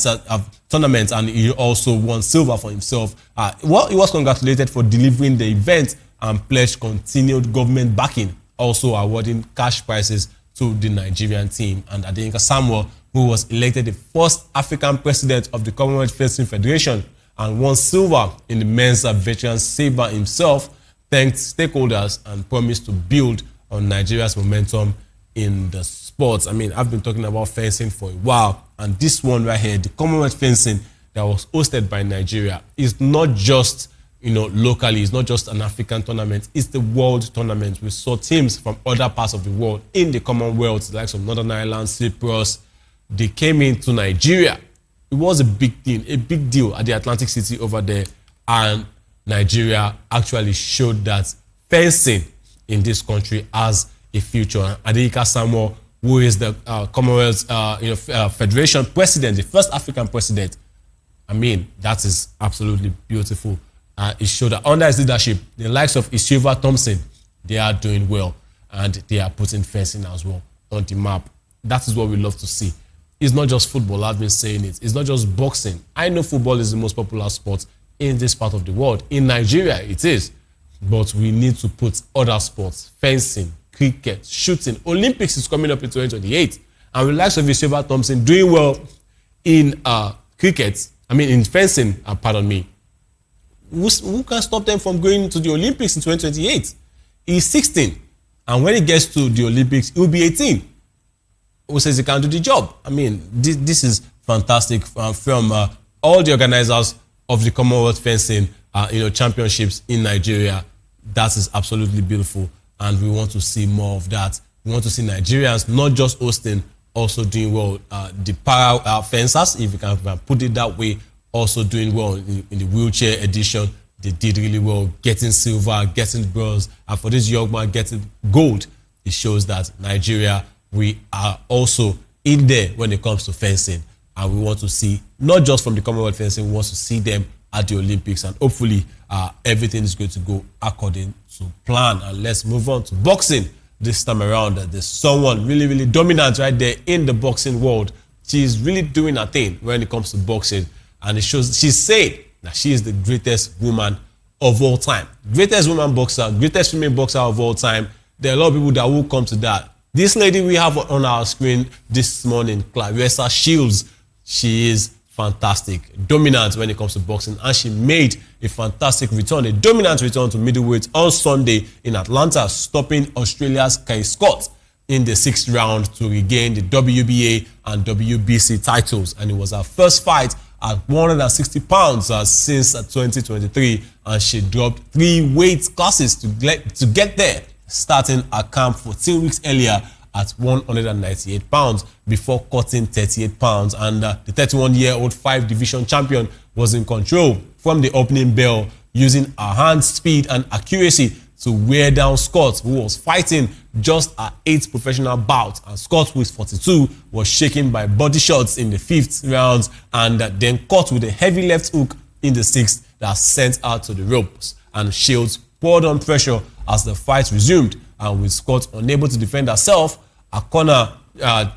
tournament, and he also won silver for himself. He was congratulated for delivering the event and pledged continued government backing, also awarding cash prizes to the Nigerian team. And Adeyinka Samuel, who was elected the first African president of the Commonwealth Fencing Federation and won silver in the men's veteran sabre himself, thanked stakeholders and promised to build on Nigeria's momentum in the sports. I mean, I've been talking about fencing for a while, and this one right here, the Commonwealth fencing that was hosted by Nigeria, is not just locally, it's not just an African tournament, it's the world tournament. We saw teams from other parts of the world in the Commonwealth, the likes of Northern Ireland, Cyprus. They came into Nigeria. It was a big deal at the Atlantic City over there, and Nigeria actually showed that fencing in this country has a future. Adeyinka Samuel, who is the Commonwealth Federation president, the first African president, I mean, that is absolutely beautiful. It showed that under his leadership, the likes of Osieva Thompson, they are doing well, and they are putting fencing as well on the map. That is what we love to see. It's not just football, I've been saying it. It's not just boxing. I know football is the most popular sport in this part of the world. In Nigeria, it is. But we need to put other sports, fencing, cricket, shooting. Olympics is coming up in 2028. And with the likes of Osieva Thompson doing well in cricket, in fencing, pardon me, who can stop them from going to the Olympics in 2028? He's 16. And when he gets to the Olympics, he'll be 18. Who says he can do the job? This is fantastic from all the organizers of the Commonwealth fencing, championships in Nigeria. That is absolutely beautiful. And we want to see more of that. We want to see Nigerians not just hosting, also doing well. The para fencers, if you can put it that way, also doing well in the wheelchair edition. They did really well, getting silver, getting bronze, and for this young man getting gold. It shows that Nigeria, we are also in there when it comes to fencing, and we want to see not just from the Commonwealth fencing, we want to see them at the Olympics, and hopefully everything is going to go according to plan. And let's move on to boxing. This time around, there's someone really, really dominant right there in the boxing world. She's really doing her thing when it comes to boxing, and it shows. She's saying that she is the greatest woman of all time, greatest woman boxer, greatest female boxer of all time. There are a lot of people that will come to that. This lady we have on our screen this morning, Clarissa Shields, she is fantastic, dominant when it comes to boxing, and she made a fantastic return, a dominant return to middleweight on Sunday in Atlanta, stopping Australia's Kai Scott in the 6th round to regain the WBA and WBC titles. And it was her first fight at 160 pounds since 2023, and she dropped 3 weight classes to get there, starting her camp 14 weeks earlier at 198 pounds before cutting 38 pounds. And the 31-year-old 5-division champion was in control from the opening bell, using her hand speed and accuracy to wear down Scott, who was fighting just her 8th professional bout. And Scott, who is 42, was shaken by body shots in the 5th round, and then caught with a heavy left hook in the 6th that sent her to the ropes. And Shields poured on pressure as the fight resumed, and with Scott unable to defend herself, a corner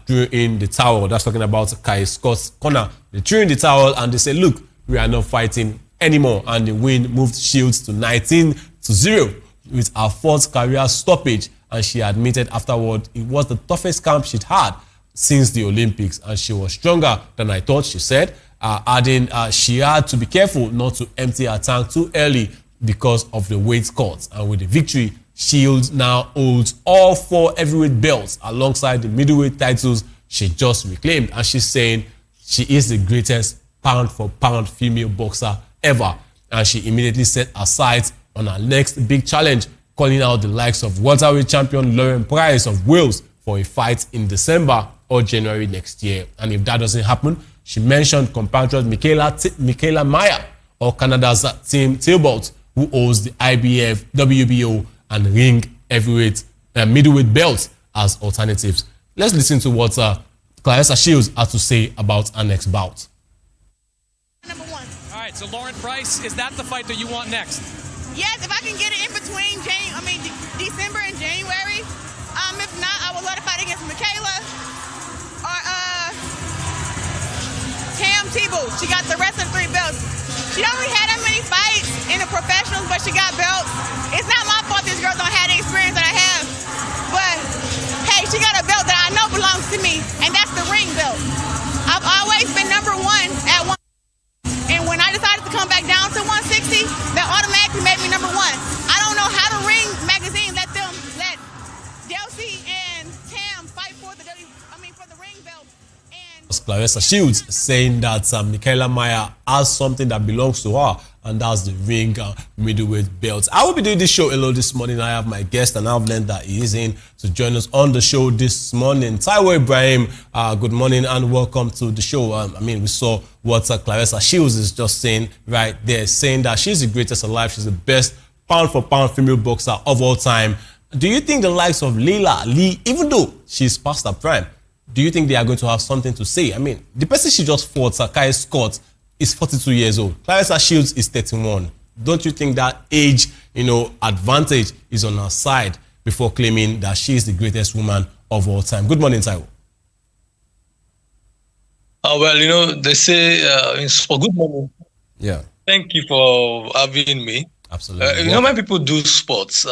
threw in the towel. That's talking about Kai Scott's corner. They threw in the towel and they said, look, we are not fighting anymore. And the win moved Shields to 19-0 with her 4th career stoppage. And she admitted afterward it was the toughest camp she'd had since the Olympics, and she was stronger than I thought, she said, adding she had to be careful not to empty her tank too early because of the weight cut. And with the victory, Shields now holds all 4 heavyweight belts alongside the middleweight titles she just reclaimed. And she's saying she is the greatest pound-for-pound female boxer ever. And she immediately set her sights on her next big challenge, calling out the likes of welterweight champion Lauren Price of Wales for a fight in December or January next year. And if that doesn't happen, she mentioned compatriot Michaela Mayer of Canada's Tim Tilbert, who holds the IBF, WBO, and ring heavyweight middleweight belts as alternatives. Let's listen to what Clarissa Shields has to say about her next bout. All right, so Lauren Price, is that the fight that you want next? Yes, if I can get it in between December and January. If not, I would love to fight against Michaela or Tam Tebow. She got the rest of the 3 belts. She don't really have that many fights in the professionals, but she got belts. It's not my fault these girls don't have the experience that I have. But hey, she got a belt that I know belongs to me, and that's the ring belt. I've always been number 1 at 1. And when I decided to come back down to 160, that automatically made me number 1. I don't know how the Ring magazine let Delcy and Tam fight for the ring belt. Clarissa Shields saying that Michaela Mayer has something that belongs to her, and that's the ring middleweight belt. I will be doing this show alone this morning. I have my guest, and I've learned that he is in to join us on the show this morning. Taiwo Ibrahim, good morning and welcome to the show. We saw what Clarissa Shields is just saying right there, saying that she's the greatest alive. She's the best pound-for-pound female boxer of all time. Do you think the likes of Layla Lee, even though she's past her prime, do you think they are going to have something to say? The person she just fought, Kai Scott, is 42 years old. Clarissa Shields is 31. Don't you think that age, advantage is on her side before claiming that she is the greatest woman of all time? Good morning, Taiwo. They say good morning. Yeah. Thank you for having me. Absolutely. When people do sports,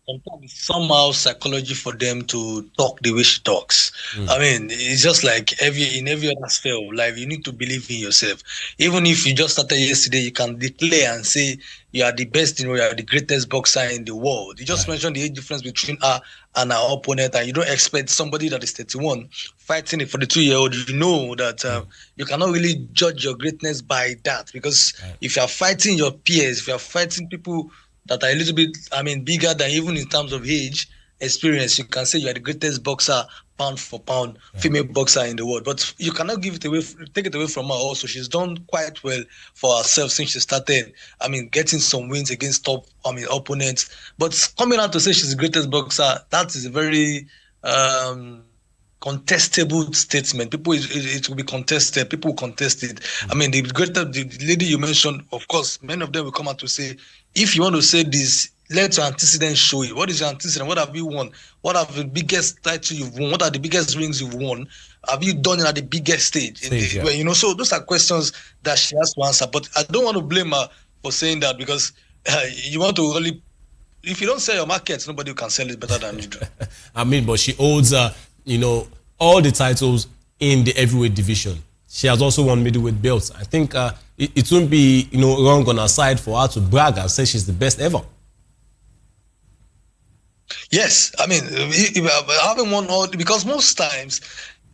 sometimes it's somehow psychology for them to talk the way she talks. I mean, it's just like in every other sphere of life, you need to believe in yourself. Even if you just started yesterday, you can declare and say you are the best, you are the greatest boxer in the world. You just mentioned the age difference between her and her opponent, and you don't expect somebody that is 31 fighting a 42-year-old. You know that you cannot really judge your greatness by that, because if you are fighting your peers, if you are fighting people that are a little bit, bigger than even in terms of age, experience, you can say you are the greatest boxer, pound for pound, female boxer in the world. But you cannot take it away from her also. She's done quite well for herself since she started. Getting some wins against top, opponents. But coming out to say she's the greatest boxer, that is a very contestable statement. It will be contested. People will contest it. The lady you mentioned, of course, many of them will come out to say, if you want to say this, let your antecedents show it. What is your antecedent? What have you won? What are the biggest title you've won? What are the biggest rings you've won? Have you done it at the biggest stage? So those are questions that she has to answer. But I don't want to blame her for saying that, because you want to really, if you don't sell your market, nobody can sell it better than you do. But she holds, all the titles in the heavyweight division. She has also won middleweight belts. I think it wouldn't be wrong on her side for her to brag and say she's the best ever. Yes, having won all, because most times,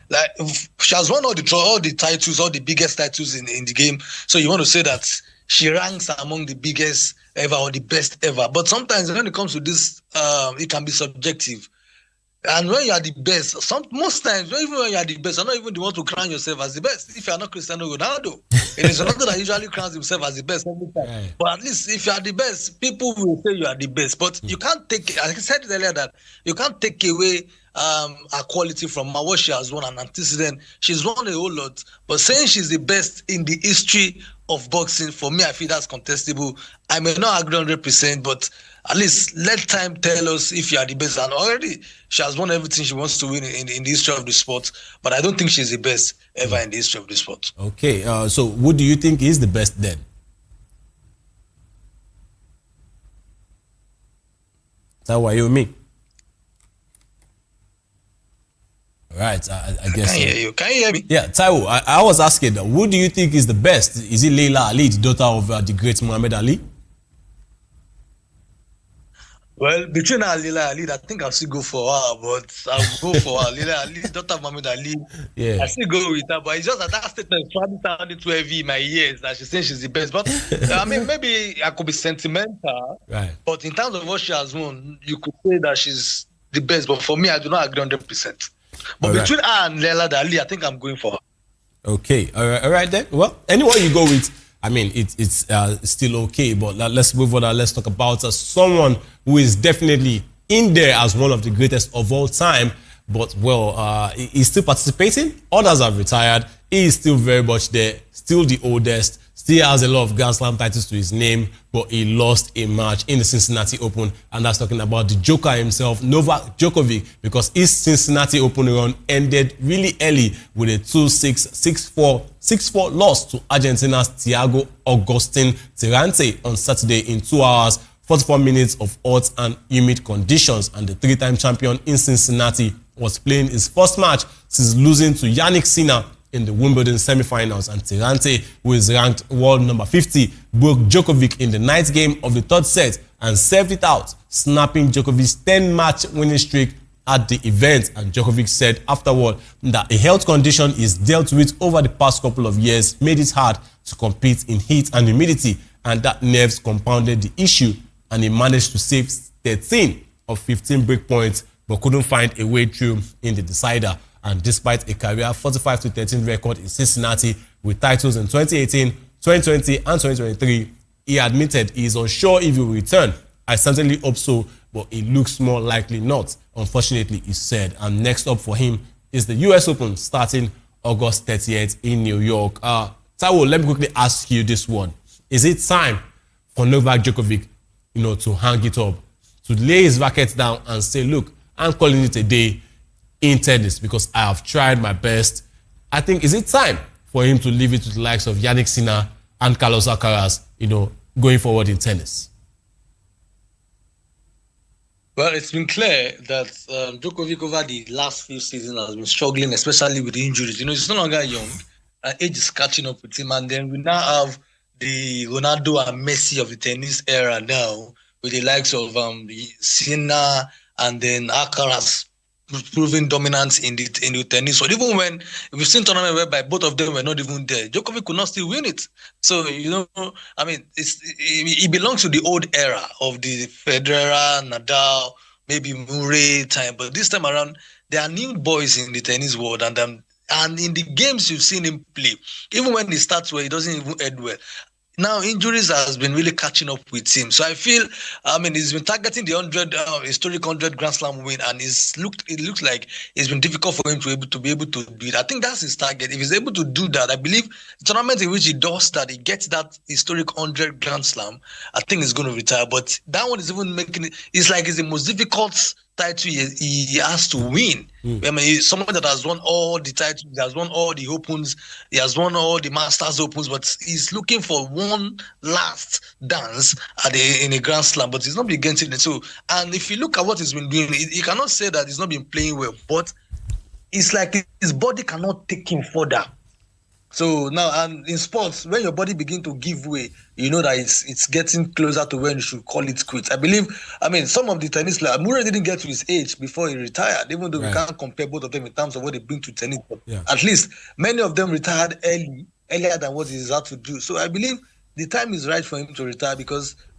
like, she has won all the titles, all the biggest titles in the game. So you want to say that she ranks among the biggest ever or the best ever. But sometimes when it comes to this, it can be subjective. And when you are the best, most times, even when you are the best, you're not even the one to crown yourself as the best. If you are not Cristiano Ronaldo, it is another that usually crowns himself as the best every time. Right. But at least if you are the best, people will say you are the best. But you can't take, like I said earlier, that you can't take away her quality from her, what she has won, an antecedent. She's won a whole lot. But saying she's the best in the history of boxing, for me, I feel that's contestable. I may not agree 100%, but at least let time tell us if you are the best. And already she has won everything she wants to win in the history of the sport. But I don't think she's the best ever in the history of the sport. Okay, so who do you think is the best then? Taiwo, are you with me? All right, I guess. Can hear you. Can you hear me? Yeah, Taiwo, I was asking, who do you think is the best? Is it Leila Ali, the daughter of the great Muhammad Ali? Well, between her and Leila Ali, I think I'll still go for her, but I'll go for her. Leila Ali, daughter of Muhammad Ali. Yeah. I still go with her, but it's just that statement probably sounded too heavy in my ears that she's saying she's the best. But maybe I could be sentimental. Right. But in terms of what she has won, you could say that she's the best. But for me, I do not agree 100%. But between her and Leila Ali, I think I'm going for her. Okay. All right then. Well, anyone you go with, it's still okay, but let's move on. Let's talk about someone who is definitely in there as one of the greatest of all time. But, he's still participating. Others have retired. He is still very much there, still the oldest, still has a lot of Grand Slam titles to his name, but he lost a match in the Cincinnati Open, and that's talking about the Joker himself, Novak Djokovic, because his Cincinnati Open run ended really early with a 2-6, 6-4, 6-4 loss to Argentina's Thiago Agustin Tirante on Saturday in 2 hours, 44 minutes of hot and humid conditions, and the three-time champion in Cincinnati was playing his first match since losing to Yannick Sinner in the Wimbledon semi-finals, and Tirante, who is ranked world number 50, broke Djokovic in the ninth game of the third set and served it out, snapping Djokovic's 10-match winning streak at the event. And Djokovic said afterward that a health condition is dealt with over the past couple of years made it hard to compete in heat and humidity, and that nerves compounded the issue, and he managed to save 13 of 15 break points, but couldn't find a way through in the decider. And despite a career 45-13 record in Cincinnati with titles in 2018, 2020, and 2023, he admitted he is unsure if he will return. I certainly hope so, but it looks more likely not, unfortunately, he said. And next up for him is the US Open starting August 30th in New York. Taiwo, let me quickly ask you this one. Is it time for Novak Djokovic, to hang it up, to lay his racket down and say, look, I'm calling it a day in tennis because I have tried my best? I think, is it time for him to leave it to the likes of Yannick Sinner and Carlos Alcaraz, going forward in tennis? Well, it's been clear that Djokovic over the last few seasons has been struggling, especially with injuries. You know, he's no longer young. Age is catching up with him. And then we now have the Ronaldo and Messi of the tennis era now, with the likes of Sinner and then Alcaraz proving dominance in the tennis. So even when we've seen tournament whereby both of them were not even there, Djokovic could not still win it. So I mean, it belongs to the old era of the Federer, Nadal, maybe Murray time. But this time around, there are new boys in the tennis world, and in the games you've seen him play, even when he starts well, he doesn't even end well. Now, injuries has been really catching up with him. So I feel, he's been targeting the historic 100 Grand Slam win, and it looks like it's been difficult for him to be able to do it. I think that's his target. If he's able to do that, I believe the tournament in which he does that, he gets that historic 100 Grand Slam, I think he's going to retire. But that one is even making it, it's like it's the most difficult title he has to win. I mean, he's someone that has won all the titles, he has won all the Opens, he has won all the Masters Opens, but he's looking for one last dance in a Grand Slam, but he's not been getting it. So, and if you look at what he's been doing, you cannot say that he's not been playing well, but it's like his body cannot take him further. So now, and in sports, when your body begins to give way, you know that it's getting closer to when you should call it quits. I believe, some of the tennis players, Murray didn't get to his age before he retired, even though we can't compare both of them in terms of what they bring to tennis. But at least many of them retired earlier than what he's had to do. So I believe the time is right for him to retire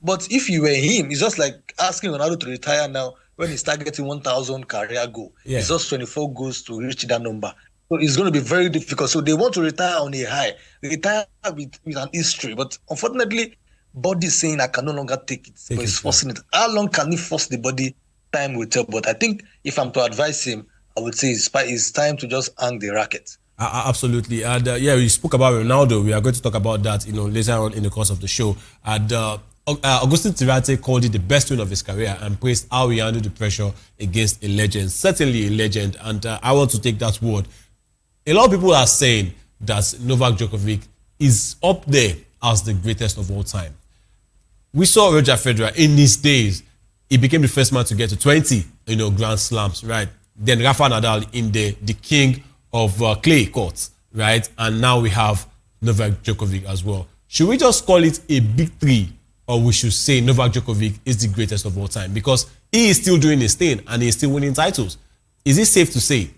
but if you were him, it's just like asking Ronaldo to retire now when he's targeting 1,000 career goal. Yeah. It's just 24 goals to reach that number. So it's going to be very difficult. So they want to retire on a high, retire with an history. But unfortunately, body is saying I can no longer take it. But it's forcing it. How long can he force the body? Time will tell. But I think if I'm to advise him, I would say it's time to just hang the racket. Absolutely. And we spoke about Ronaldo. We are going to talk about that, later on in the course of the show. And Augustin Tirate called it the best win of his career and praised how he handled the pressure against a legend. Certainly a legend. And I want to take that word. A lot of people are saying that Novak Djokovic is up there as the greatest of all time. We saw Roger Federer in his days. He became the first man to get to 20, Grand Slams, right? Then Rafa Nadal in the king of clay courts, right? And now we have Novak Djokovic as well. Should we just call it a big three, or we should say Novak Djokovic is the greatest of all time? Because he is still doing his thing and he is still winning titles. Is it safe to say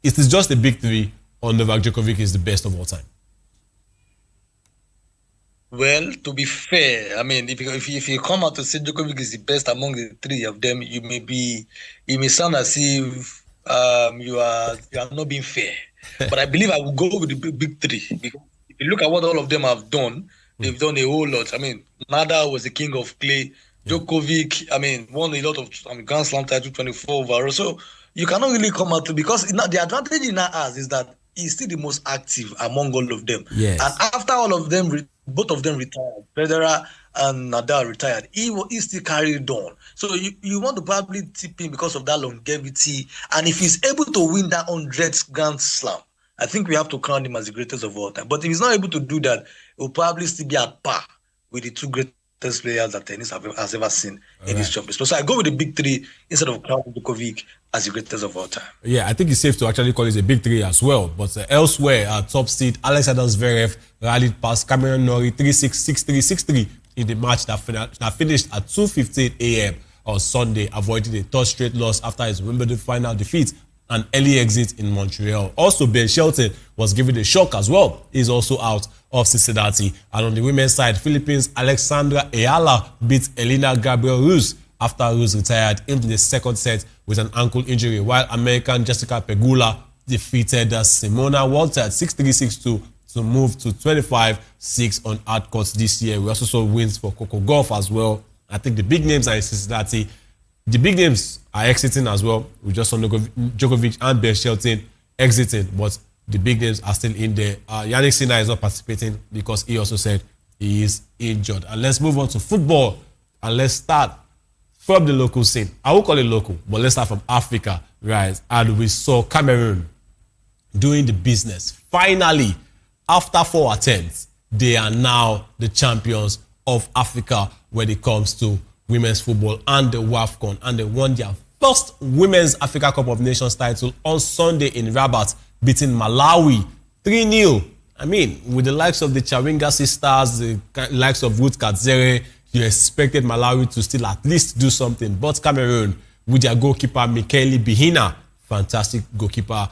it is just a big three, or Novak Djokovic is the best of all time? Well, to be fair, if you come out to say Djokovic is the best among the three of them, you may sound as if you are not being fair. But I believe I will go with the big three, because if you look at what all of them have done, they've done a whole lot. Nadal was the king of clay. Djokovic, won a lot of Grand Slam title, 24 overall. So you cannot really come out to, because the advantage he now has is that he's still the most active among all of them. Yes. And after all of them, both of them retired, Federer and Nadal retired, he still carried on. So you want to probably tip him because of that longevity. And if he's able to win that 100th Grand Slam, I think we have to crown him as the greatest of all time. But if he's not able to do that, he'll probably still be at par with the two greatest players that tennis has ever seen in this championship. So I go with the big three instead of crowning Djokovic as the greatest of all time. Yeah, I think it's safe to actually call it a big three as well. But elsewhere, at top seed, Alexander Zverev rallied past Cameron Norrie 3-6, 6-3, 6-3 in the match that finished at 2:15 a.m. on Sunday, avoiding a third straight loss after his Wimbledon final defeat and early exit in Montreal. Also, Ben Shelton was given a shock as well. He's also out of Cincinnati. And on the women's side, Philippines' Alexandra Ayala beat Elena Gabriel-Ruz after Ruz retired in the second set with an ankle injury, while American Jessica Pegula defeated Simona Walter 6-3, 6-2 to move to 25-6 on hard courts this year. We also saw wins for Coco Gauff as well. I think the big names are in Cincinnati. The big names are exiting as well. We just saw Djokovic and Ben Shelton exiting, but the big names are still in there. Yannick Sinner is not participating because he also said he is injured. And let's move on to football, and let's start from the local scene. I won't call it local, but let's start from Africa, right? And we saw Cameroon doing the business. Finally, after 4 attempts, they are now the champions of Africa when it comes to women's football and the WAFCON, and they won their first Women's Africa Cup of Nations title on Sunday in Rabat, beating Malawi 3-0. I mean, with the likes of the Chawinga sisters, the likes of Ruth Katzere, you expected Malawi to still at least do something. But Cameroon, with their goalkeeper, Michaeli Bihina, fantastic goalkeeper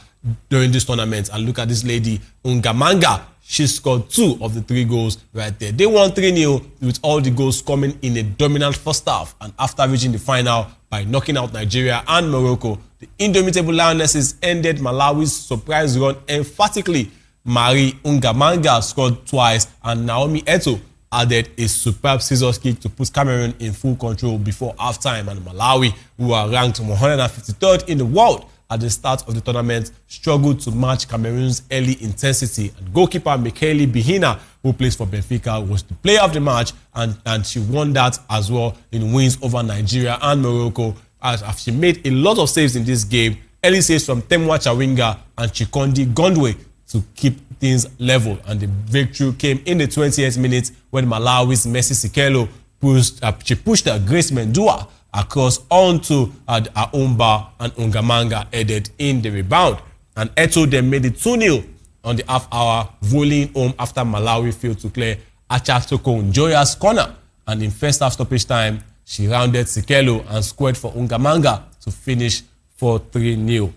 during this tournament. And look at this lady, Ungamanga. She scored 2 of the 3 goals right there. They won 3-0 with all the goals coming in a dominant first half. And after reaching the final by knocking out Nigeria and Morocco, the indomitable Lionesses ended Malawi's surprise run emphatically. Marie Ungamanga scored twice, and Naomi Eto'o added a superb scissors kick to put Cameroon in full control before halftime. And Malawi, who are ranked 153rd in the world at the start of the tournament, struggled to match Cameroon's early intensity. And goalkeeper Michaeli Bihina, who plays for Benfica, was the player of the match, and she won that as well in wins over Nigeria and Morocco, as she made a lot of saves in this game. Early saves from Temwa Chawinga and Chikondi Gondwe to keep things level. And the breakthrough came in the 20th minute when Malawi's Mercy Sikelo pushed Grace Mendua across onto Aumba, and Ungamanga headed in the rebound. And Eto'o then made it 2-0 on the half hour, rolling home after Malawi failed to clear Achatoko Njoya's corner. And in first half stoppage time, she rounded Sikelo and scored for Ungamanga to finish for 3-0.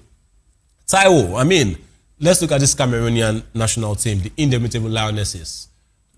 Taiwo, I mean, let's look at this Cameroonian national team, the indomitable Lionesses.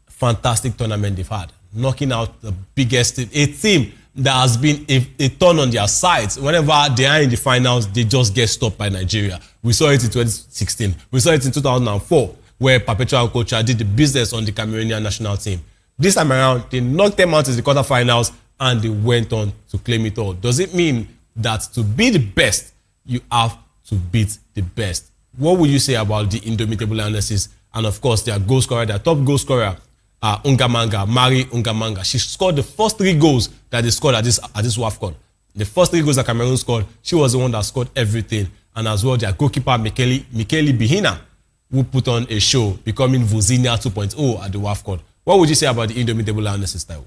Fantastic tournament they've had, knocking out the biggest team, a team that has been a turn on their sides. Whenever they are in the finals, they just get stopped by Nigeria. We saw it in 2016. We saw it in 2004, where Perpetual Okocha did the business on the Cameroonian national team. This time around, they knocked them out in the quarterfinals, and they went on to claim it all. Does it mean that to be the best, you have to beat the best? What would you say about the indomitable Lionesses? And of course, their goal scorer, their top goal scorer, Ungamanga, Marie Ungamanga. She scored the first 3 goals that they scored at this WAFCON. The first 3 goals that Cameroon scored, she was the one that scored everything. And as well, their goalkeeper, Michaeli Bihina, who put on a show, becoming Vuzinia 2.0 at the WAFCON. What would you say about the indomitable Lionesses style?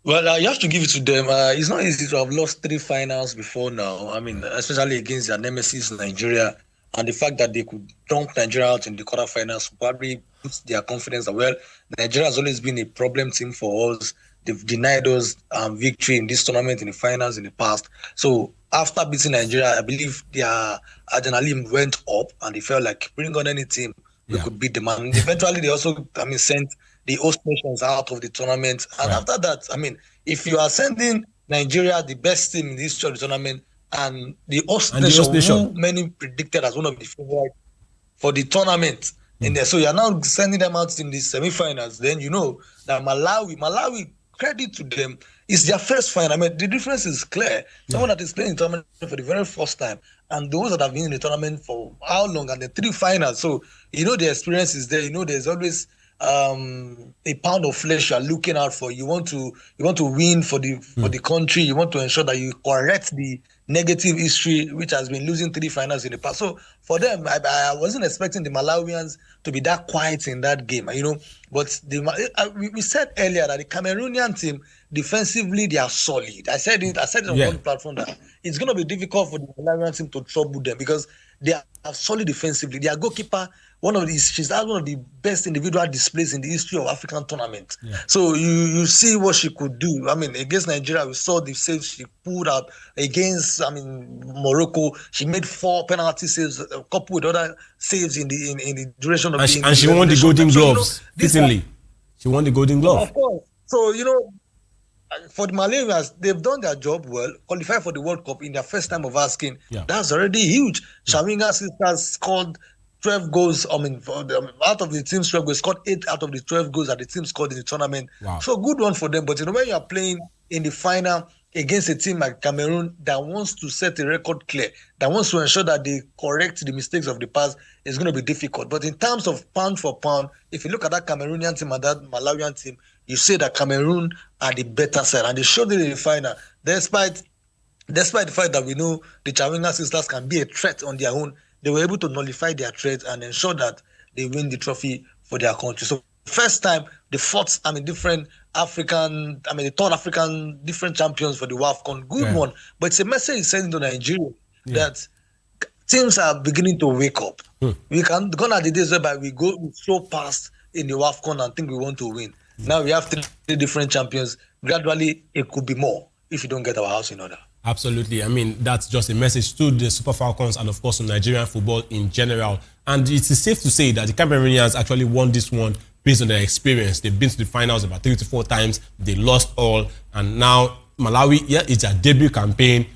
Well, you have to give it to them. It's not easy to have lost 3 finals before now. I mean, especially against their nemesis, Nigeria. And the fact that they could dump Nigeria out in the quarterfinals probably puts their confidence that, well, Nigeria has always been a problem team for us. They've denied us victory in this tournament, in the finals in the past. So after beating Nigeria, I believe their adrenaline went up and they felt like, bring on any team, we could beat them. And eventually they also, sent the host nations out of the tournament. And after that, if you are sending Nigeria, the best team in the history of the tournament, and the host nation, who many predicted as one of the favorites for the tournament, in there, so you are now sending them out in the semi-finals, then you know that Malawi, credit to them, is their first final. The difference is clear. Someone that is playing the tournament for the very first time, and those that have been in the tournament for how long, and the 3 finals. So you know the experience is there. You know there's always a pound of flesh you are looking out for. You want to win for the country. You want to ensure that you correct the negative history, which has been losing 3 finals in the past. So for them, I wasn't expecting the Malawians to be that quiet in that game, But we said earlier that the Cameroonian team, defensively, they are solid. I said it on one platform that it's going to be difficult for the Malawian team to trouble them because they are solid defensively. Their goalkeeper, she's one of the best individual displays in the history of African tournament. So you see what she could do. Against Nigeria, we saw the saves she pulled out. Against Morocco, she made 4 penalty saves, coupled with other saves in the duration of the game. And she won the Golden Gloves. Fittingly, she won the Golden Glove. Of course. So for the Malawians, they've done their job well, qualified for the World Cup in their first time of asking. That's already huge. Chawinga sisters scored 12 goals. Out of the team's 12 goals, scored 8 out of the 12 goals that the team scored in the tournament. So good one for them. But when you are playing in the final against a team like Cameroon that wants to set a record clear, that wants to ensure that they correct the mistakes of the past, it's going to be difficult. But in terms of pound for pound, if you look at that Cameroonian team and that Malawian team, you say that Cameroon are the better side, and they showed it in the final, despite the fact that we know the Chawinga sisters can be a threat on their own. They were able to nullify their threat and ensure that they win the trophy for their country. So first time they fought different African, the third African different champions for the WAFCON. Good one. But it's a message sending to Nigeria that teams are beginning to wake up. We can gone are the days whereby we go so past in the WAFCON and think we want to win. Now we have 3 different champions. Gradually, it could be more if you don't get our house in order. Absolutely. I mean, that's just a message to the Super Falcons and, of course, to Nigerian football in general. And it is safe to say that the Cameroonians actually won this one based on their experience. They've been to the finals about 3 to 4 times. They lost all. And now Malawi, it's a debut campaign.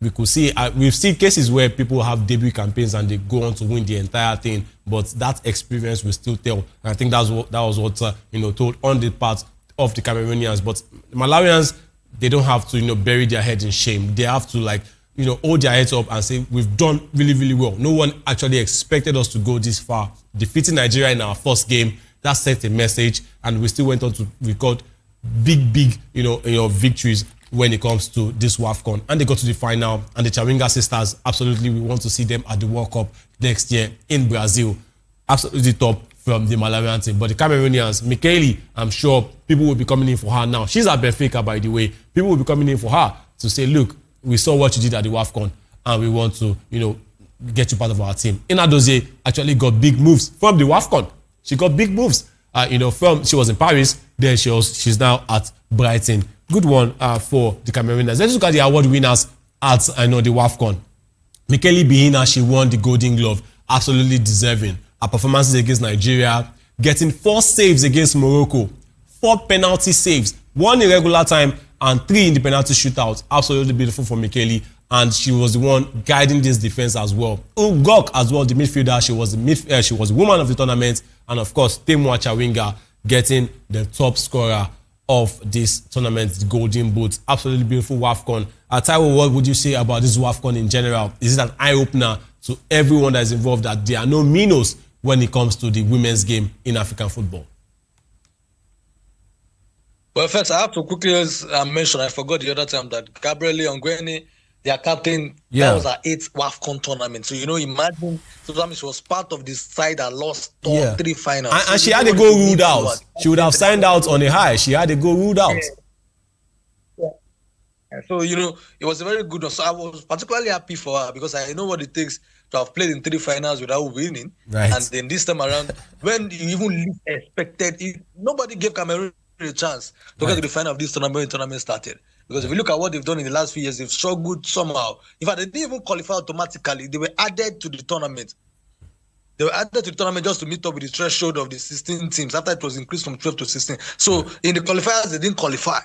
We could see, we've seen cases where people have debut campaigns and they go on to win the entire thing. But that experience will still tell. And I think that was what told on the part of the Cameroonians. But Malawians, they don't have to, bury their head in shame. They have to, hold their heads up and say, we've done really, really well. No one actually expected us to go this far. Defeating Nigeria in our first game, that sent a message, and we still went on to record big, victories when it comes to this WAFCON. And they got to the final, and the Chawinga sisters, absolutely, we want to see them at the World Cup next year in Brazil. Absolutely top from the Malawian team. But the Cameroonians, Michele, I'm sure people will be coming in for her now. She's at Benfica, by the way. People will be coming in for her to say, look, we saw what you did at the WAFCON, and we want to, get you part of our team. Inadozie actually got big moves from the WAFCON. She got big moves. She was in Paris, then she's now at Brighton. Good one for the Cameroonians. Let's look at the award winners at the WAFCON. Michele Bihina, she won the Golden Glove. Absolutely deserving. Her performances against Nigeria, getting 4 saves against Morocco, 4 penalty saves, 1 in regular time and 3 in the penalty shootout. Absolutely beautiful for Michele, and she was the one guiding this defense as well. Ugok as well, the midfielder, she was the woman of the tournament, and of course Temwa Chawinga getting the top scorer of this tournament, the Golden Boot. Absolutely beautiful WAFCON. Taiwo, what would you say about this WAFCON in general? Is it an eye-opener to everyone that is involved that there are no minnows when it comes to the women's game in African football? Well, first, I have to quickly mention, I forgot the other time, that Gabrielle Ongweni, their captain, that was her 8th WAFCON tournament. So, imagine, sometimes she was part of this side that lost 3 finals. And she had to go ruled out. She would have signed out on a high. She had to go ruled out. Yeah. So, it was a very good one. So I was particularly happy for her because I know what it takes to have played in 3 finals without winning. Right. And then this time around, when you even least expected it, nobody gave Cameroon a chance to get to the final of this tournament when the tournament started. Because if you look at what they've done in the last few years, they've struggled somehow. In fact, they didn't even qualify automatically. They were added to the tournament. They were added to the tournament just to meet up with the threshold of the 16 teams after it was increased from 12 to 16. So in the qualifiers, they didn't qualify.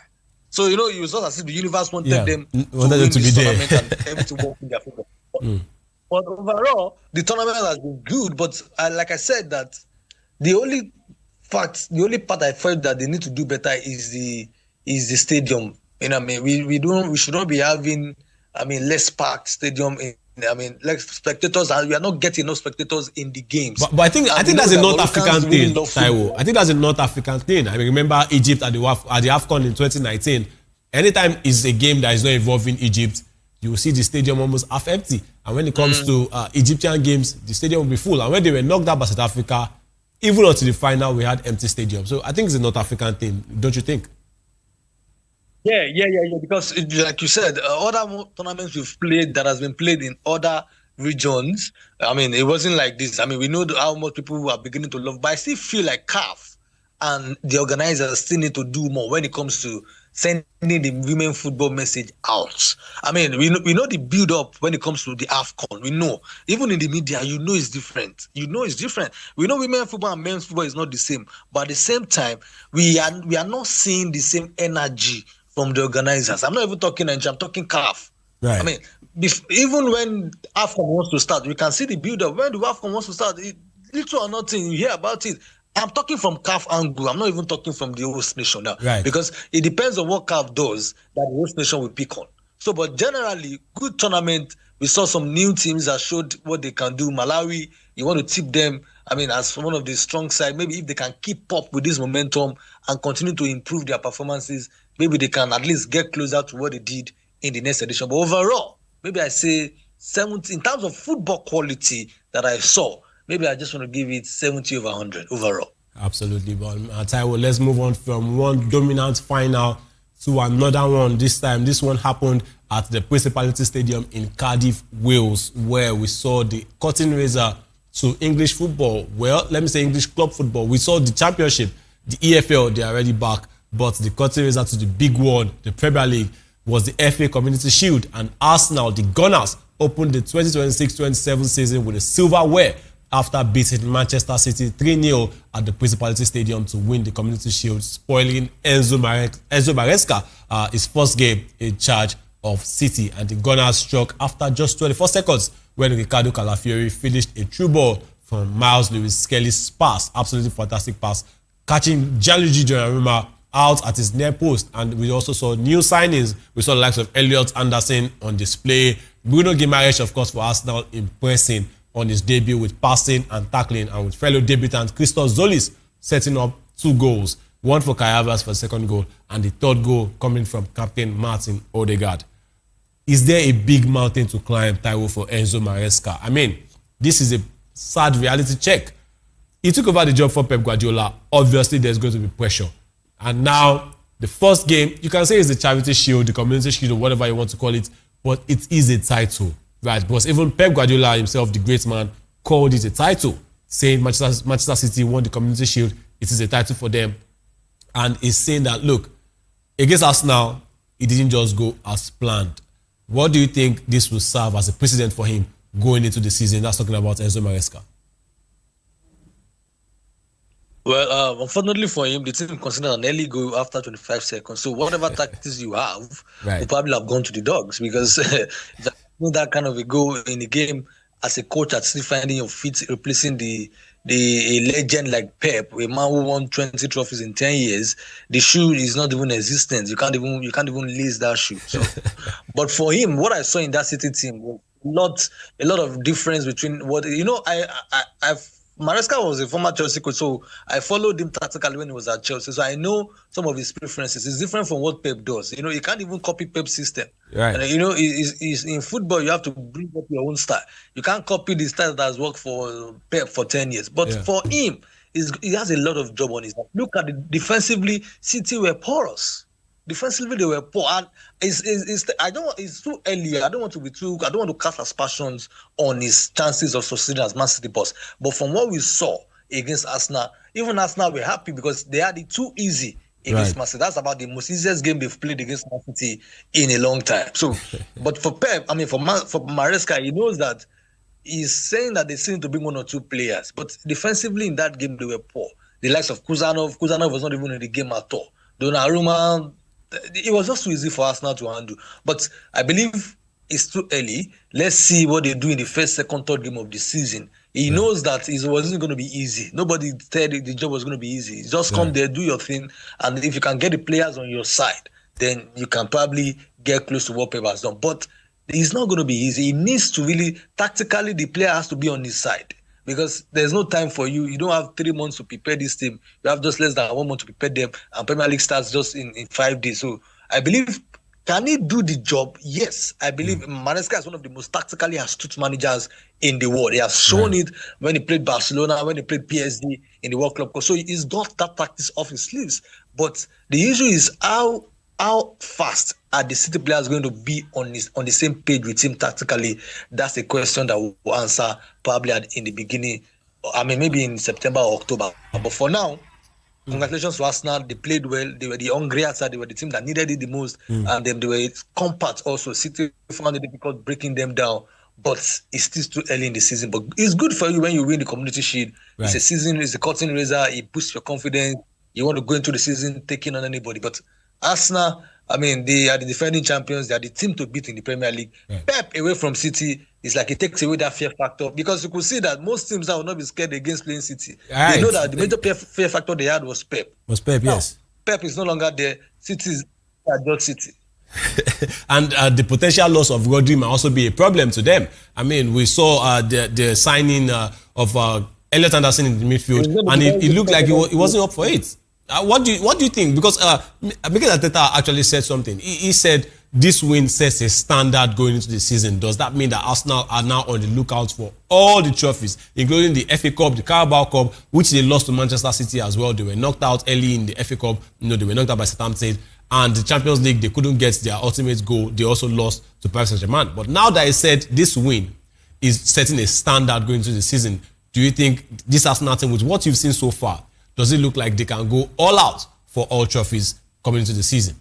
So, it was just as if the universe wanted them to win this tournament and them to work in their football. But overall, the tournament has been good. But like I said, that the only part I felt that they need to do better is the stadium. We should not be having less packed stadium less spectators, and we are not getting enough spectators in the games. But I think that's a North African thing, Taiwo. I think that's a North African thing. I remember Egypt at the AFCON in 2019. Anytime it's a game that is not involving Egypt, you will see the stadium almost half empty. And when it comes to Egyptian games, the stadium will be full. And when they were knocked out by South Africa, even until the final, we had empty stadiums. So I think it's a North African thing, don't you think? Yeah. Because, like you said, other tournaments we've played that has been played in other regions, it wasn't like this. We know how much people are beginning to love, but I still feel like CAF and the organizers still need to do more when it comes to sending the women football message out. We know the build-up when it comes to the AFCON. We know. Even in the media, it's different. It's different. We know women football and men's football is not the same. But at the same time, we are not seeing the same energy from the organizers. I'm not even talking Nigeria, I'm talking CAF. Right. Even when AFCON wants to start, we can see the build-up. When the AFCON wants to start, little or nothing, you hear about it. I'm talking from CAF angle. I'm not even talking from the host nation now. Right. Because it depends on what CAF does that the host nation will pick on. So, but generally, good tournament. We saw some new teams that showed what they can do. Malawi, you want to tip them, as one of the strong side. Maybe if they can keep up with this momentum and continue to improve their performances, maybe they can at least get closer to what they did in the next edition. But overall, maybe I say 70 in terms of football quality that I saw. Maybe I just want to give it 70 over 100 overall. Absolutely. But Taiwo, let's move on from one dominant final to another one. This time, this one happened at the Principality Stadium in Cardiff, Wales, where we saw the curtain raiser to English football. Well, let me say English club football. We saw the championship, the EFL, they are already back, but the curtain raiser to the big one, the Premier League, was the FA Community Shield, and Arsenal, the Gunners, opened the 2026-27 season with a silverware after beating Manchester City 3-0 at the Principality Stadium to win the Community Shield, spoiling Enzo Maresca his first game in charge of City. And the Gunners struck after just 24 seconds when Ricardo Calafiori finished a through ball from Miles Lewis Skelly's pass, absolutely fantastic pass, catching Gianluigi Donnarumma out at his near post. And we also saw new signings. We saw the likes of Elliot Anderson on display, Bruno Guimaraes, of course, for Arsenal, impressing on his debut with passing and tackling, and with fellow debutant Christos Zolis setting up 2 goals, one for Kai Havertz for the second goal, and the third goal coming from Captain Martin Odegaard. Is there a big mountain to climb, Taiwo, for Enzo Maresca? I mean, this is a sad reality check. He took over the job for Pep Guardiola. Obviously, there's going to be pressure. And now, the first game, you can say it's the Charity Shield, the Community Shield, or whatever you want to call it, but it is a title. Right, because even Pep Guardiola himself, the great man, called it a title, saying Manchester City won the Community Shield. It is a title for them. And he's saying that, look, against Arsenal, it didn't just go as planned. What do you think this will serve as a precedent for him going into the season? That's talking about Enzo Maresca. Well, unfortunately for him, the team considered an early goal after 25 seconds. So whatever tactics you have, will probably have gone to the dogs, because that kind of a goal in the game as a coach at still finding your feet, replacing a legend like Pep, a man who won 20 trophies in 10 years. The shoe is not even existent. You can't even lace that shoe. So, but for him, what I saw in that City team was a lot of difference between what Maresca was a former Chelsea coach, so I followed him tactically when he was at Chelsea. So I know some of his preferences. It's different from what Pep does. You can't even copy Pep's system. Right. And, in football, you have to bring up your own style. You can't copy the style that has worked for Pep for 10 years. But for him, he has a lot of job on his hands. Look at it. Defensively, City were porous. Defensively, they were poor. And it's too early. I don't want to cast aspersions on his chances of succeeding as Man City boss. But from what we saw against Arsenal, even Arsenal were happy because they had it too easy against Man City. That's about the most easiest game they've played against Man City in a long time. So, but for Pep, for Maresca, he knows that he's saying that they seem to bring 1 or 2 players. But defensively in that game, they were poor. The likes of Kuzanov was not even in the game at all. Donnarumma, it was just too easy for Arsenal to handle. But I believe it's too early. Let's see what they do in the first, second, third game of the season. He knows that it wasn't going to be easy. Nobody said the job was going to be easy. Just come there, do your thing, and if you can get the players on your side, then you can probably get close to what Pep has done. But it's not going to be easy. He needs to really, tactically, the player has to be on his side. Because there's no time for you. You don't have 3 months to prepare this team. You have just less than 1 month to prepare them. And Premier League starts just in 5 days. So I believe, can he do the job? Yes. I believe Maresca is one of the most tactically astute managers in the world. He has shown it when he played Barcelona, when he played PSG in the World Club. So he's got that tactics off his sleeves. But the issue is how fast are the City players going to be on the same page with him tactically? That's a question that we'll answer probably in the beginning. Maybe in September or October. But for now, congratulations to Arsenal. They played well. They were the hungry outside. They were the team that needed it the most. And they were compact also. City found it difficult breaking them down. But it's still too early in the season. But it's good for you when you win the Community Shield. It's a season, it's a curtain raiser. It boosts your confidence. You want to go into the season taking on anybody. But Arsenal, they are the defending champions. They are the team to beat in the Premier League. Pep away from City is like it takes away that fear factor, because you could see that most teams that will not be scared against playing City. They know that the major fear factor they had was Pep. Yes. Pep is no longer there. City is just City. And the potential loss of Rodri might also be a problem to them. We saw the signing of Elliot Anderson in the midfield, and it looked like he wasn't up for it. What do you think? Because Mikel Arteta actually said something. He said this win sets a standard going into the season. Does that mean that Arsenal are now on the lookout for all the trophies, including the FA Cup, the Carabao Cup, which they lost to Manchester City as well? They were knocked out early in the FA Cup. They were knocked out by Southampton. And the Champions League, they couldn't get their ultimate goal. They also lost to Paris Saint-Germain. But now that I said this win is setting a standard going into the season, do you think this Arsenal team, with what you've seen so far, does it look like they can go all out for all trophies coming into the season?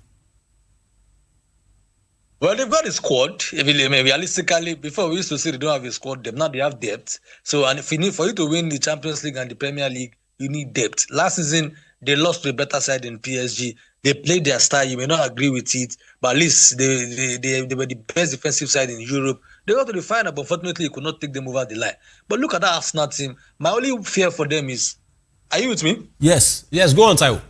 Well, they've got a squad. Realistically, before we used to say they don't have a squad, now they have depth. So, and for you to win the Champions League and the Premier League, you need depth. Last season, they lost to a better side in PSG. They played their style. You may not agree with it, but at least they were the best defensive side in Europe. They got to the final, but unfortunately, you could not take them over the line. But look at that Arsenal team. My only fear for them is, are you with me? Yes. Yes, go on, Taiwo.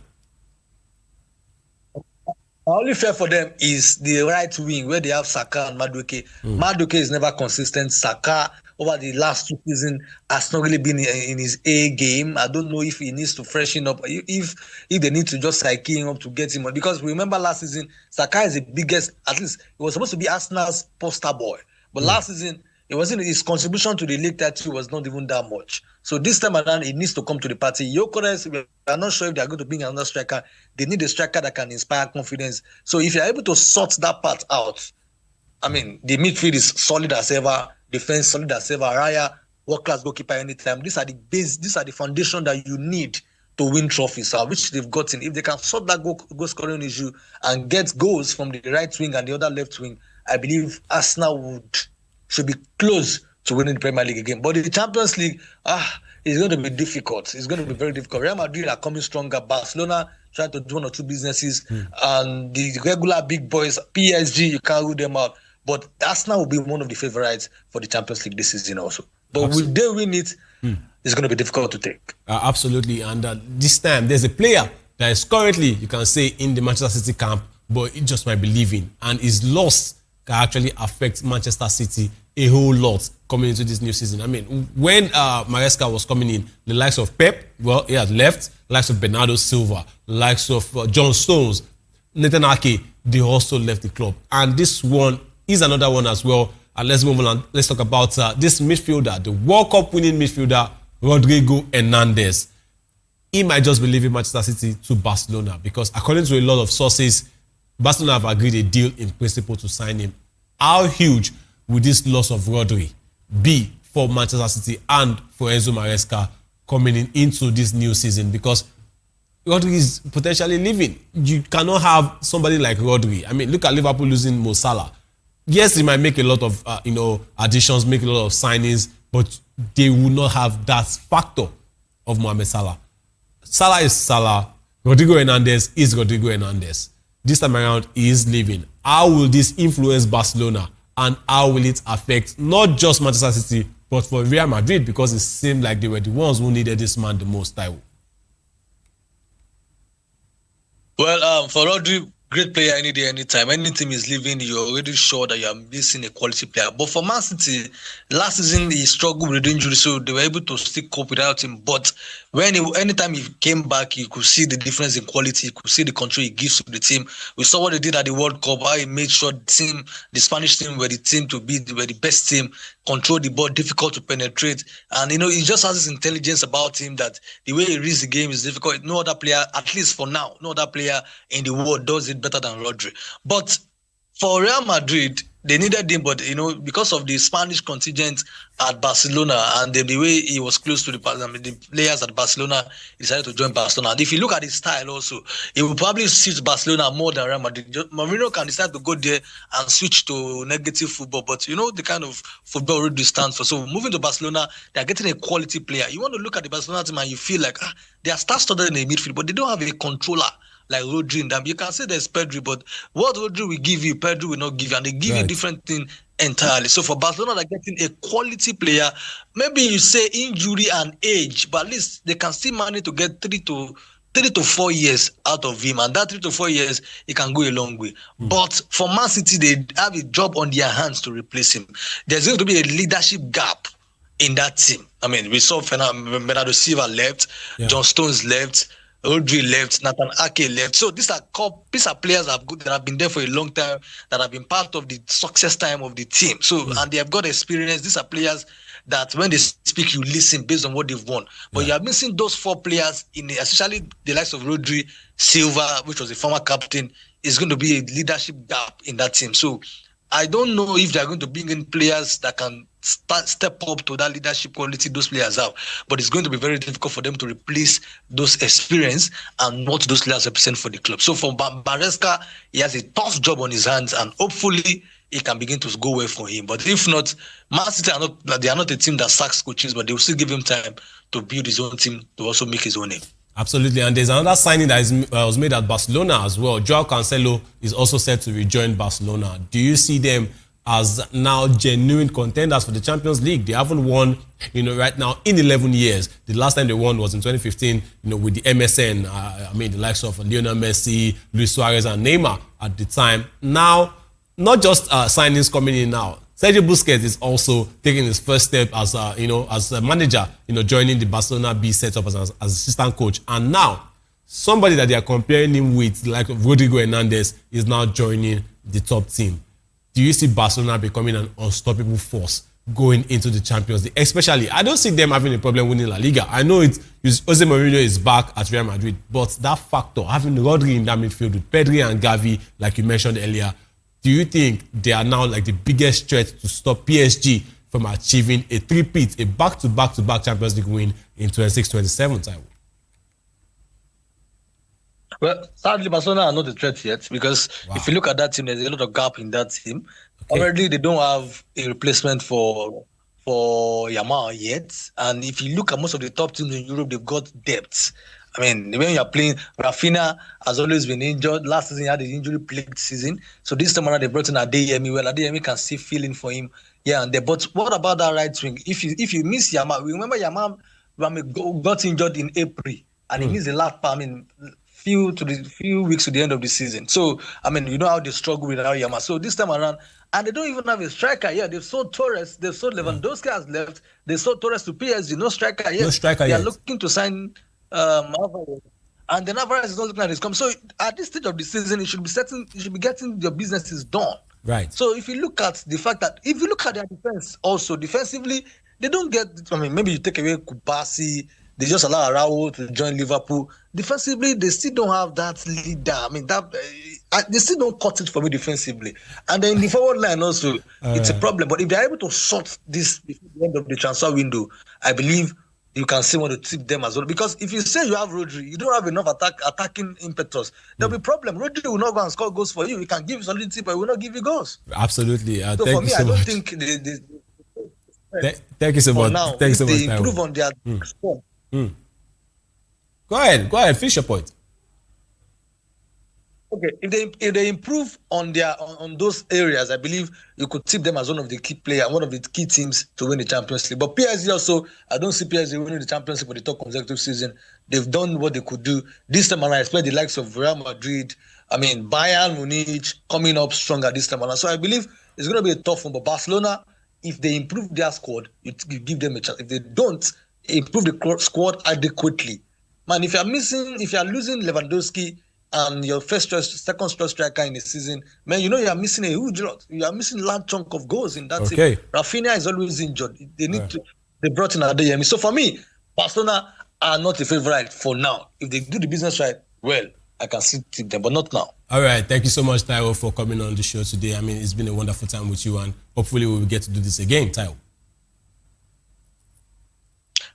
My only fear for them is the right wing where they have Saka and Madueke. Madueke is never consistent. Saka, over the last 2 seasons, has not really been in his A game. I don't know if he needs to freshen up, if they need to just psyche him up to get him on. Because remember last season, Saka is the biggest, at least it was supposed to be Arsenal's poster boy. But last season, it wasn't, his contribution to the league title was not even that much. So this time around, it needs to come to the party. Gyökeres, we are not sure if they are going to bring another striker. They need a striker that can inspire confidence. So if you are able to sort that part out, I mean, the midfield is solid as ever, defense solid as ever, Raya, world-class goalkeeper anytime. These are the base, these are the foundation that you need to win trophies, which they've gotten. If they can sort that goal scoring issue and get goals from the right wing and the other left wing, I believe Arsenal should be close to winning the Premier League again. But the Champions League, it's going to be difficult. It's going to be very difficult. Real Madrid are coming stronger. Barcelona trying to do 1 or 2 businesses. And the regular big boys, PSG, you can't rule them out. But Arsenal will be one of the favorites for the Champions League this season also. But will they win it? It's going to be difficult to take. Absolutely. And this time, there's a player that is currently, you can say, in the Manchester City camp, but it just might be leaving. And his loss can actually affect Manchester City a whole lot coming into this new season. I mean, when Maresca was coming in, the likes of Pep, well, he had left, the likes of Bernardo Silva, the likes of John Stones, Nathan Ake, they also left the club. And this one is another one as well. And let's move on and let's talk about this midfielder, the World Cup winning midfielder, Rodrigo Hernandez. He might just be leaving Manchester City to Barcelona because according to a lot of sources, Barcelona have agreed a deal in principle to sign him. How huge will this loss of Rodri be for Manchester City and for Enzo Maresca coming into this new season? Because Rodri is potentially leaving. You cannot have somebody like Rodri. I mean, look at Liverpool losing Mo Salah. Yes, they might make a lot of additions, make a lot of signings, but they will not have that factor of Mohamed Salah. Salah is Salah. Rodrigo Hernandez is Rodrigo Hernandez. This time around, he is leaving. How will this influence Barcelona? And how will it affect not just Manchester City, but for Real Madrid? Because it seemed like they were the ones who needed this man the most, Taiwo. Well, for Rodri, great player any day, anytime. Any team is leaving, you're already sure that you're missing a quality player. But for Man City, last season he struggled with injury, so they were able to still cope without him. But anytime he came back, you could see the difference in quality. You could see the control he gives to the team. We saw what they did at the World Cup, how he made sure the Spanish team were the best team, control the ball, difficult to penetrate. And, he just has this intelligence about him that the way he reads the game is difficult. No other player, at least for now, no other player in the world does it better than Rodri. But for Real Madrid, they needed him, but because of the Spanish contingent at Barcelona and the way he was close to the players at Barcelona, he decided to join Barcelona. And if you look at his style also, he will probably suit Barcelona more than Real Madrid. Mourinho can decide to go there and switch to negative football, but the kind of football Rodri stands for. So moving to Barcelona, they are getting a quality player. You want to look at the Barcelona team and you feel like they are star-studded in the midfield, but they don't have a controller like Rodri in them. You can say there's Pedri, but what Rodri will give you, Pedri will not give you, and they give you a different thing entirely. So for Barcelona, they're getting a quality player. Maybe you say injury and age, but at least they can still manage to get 3 to 4 years out of him, and that 3 to 4 years, it can go a long way. But for Man City, they have a job on their hands to replace him. There's going to be a leadership gap in that team. I mean, we saw Bernardo Silva left, John Stones left, Rodri left, Nathan Ake left. So these are players that have been there for a long time, that have been part of the success time of the team. So and they have got experience. These are players that when they speak, you listen based on what they've won. But you are missing those 4 players, especially the likes of Rodri, Silva, which was a former captain, is going to be a leadership gap in that team. So I don't know if they're going to bring in players that can step up to that leadership quality those players have. But it's going to be very difficult for them to replace those experience and what those players represent for the club. So for Maresca, he has a tough job on his hands, and hopefully it can begin to go well for him. But if not, Man City they are not a team that sacks coaches, but they will still give him time to build his own team to also make his own name. Absolutely, and there's another signing that was made at Barcelona as well. Joao Cancelo is also set to rejoin Barcelona. Do you see them as now genuine contenders for the Champions League? They haven't won, right now in 11 years. The last time they won was in 2015, with the MSN. The likes of Lionel Messi, Luis Suarez, and Neymar at the time. Now, not just signings coming in now. Sergio Busquets is also taking his first step as a manager, joining the Barcelona B setup as assistant coach. And now, somebody that they are comparing him with, like Rodrigo Hernandez, is now joining the top team. Do you see Barcelona becoming an unstoppable force going into the Champions League? Especially, I don't see them having a problem winning La Liga. I know Jose Mourinho is back at Real Madrid, but that factor, having Rodri in that midfield with Pedri and Gavi, like you mentioned earlier, do you think they are now like the biggest threat to stop PSG from achieving a three-peat, a back-to-back Champions League win in 26-27 time? Well, sadly, Barcelona are not a threat yet, because if you look at that team, there's a lot of gap in that team. Okay. Already, they don't have a replacement for Yamal yet. And if you look at most of the top teams in Europe, they've got depth. I mean, when you're playing, Rafinha has always been injured. Last season, he had an injury-plagued season. So this time around, they brought in Adeyemi. Well, Adeyemi can see feeling for him. Yeah, and there. But what about that right wing? If you miss Yamal, remember Yamal got injured in April, and he missed the last part. Few weeks to the end of the season. So, you know how they struggle without Yamal. So this time around, and they don't even have a striker. Yeah, they've sold Torres. They've sold Lewandowski has left. They sold Torres to PSG. No striker yet. No striker yet. They are looking to sign Alvarez. And then Alvarez is not looking at his come. So at this stage of the season, you should be getting your businesses done. Right. So if you look at the fact that if you look at their defense also, defensively, they don't get, maybe you take away Kubasi, they just allow Raul to join Liverpool. Defensively, they still don't have that leader. They still don't cut it for me defensively. And then in the forward line also, it's a problem. But if they're able to sort this before the end of the transfer window, I believe you can still want to tip them as well. Because if you say you have Rodri, you don't have enough attacking impetus, there'll be a problem. Rodri will not go and score goals for you. He can give you solidity, but he will not give you goals. Absolutely. So for me, I don't think thank you so much. Now, thank you so much. They improve on their score. Go ahead, finish your point. Okay, if they improve on those areas, I believe you could tip them as one of the key players, one of the key teams to win the Champions League. But PSG also, I don't see PSG winning the Champions League for the third consecutive season. They've done what they could do. This time around, I expect the likes of Real Madrid, Bayern Munich coming up stronger this time around. So I believe it's going to be a tough one. But Barcelona, if they improve their squad, you give them a chance. If they don't improve the squad adequately, man, if you're losing Lewandowski and your second choice striker in the season, man, you are missing a huge lot. You are missing a large chunk of goals in that team. Rafinha is always injured. They brought in Adeyemi. So for me, Barcelona are not a favorite for now. If they do the business right, well, I can still tip them, but not now. All right. Thank you so much, Taiwo, for coming on the show today. It's been a wonderful time with you, and hopefully we will get to do this again, Taiwo.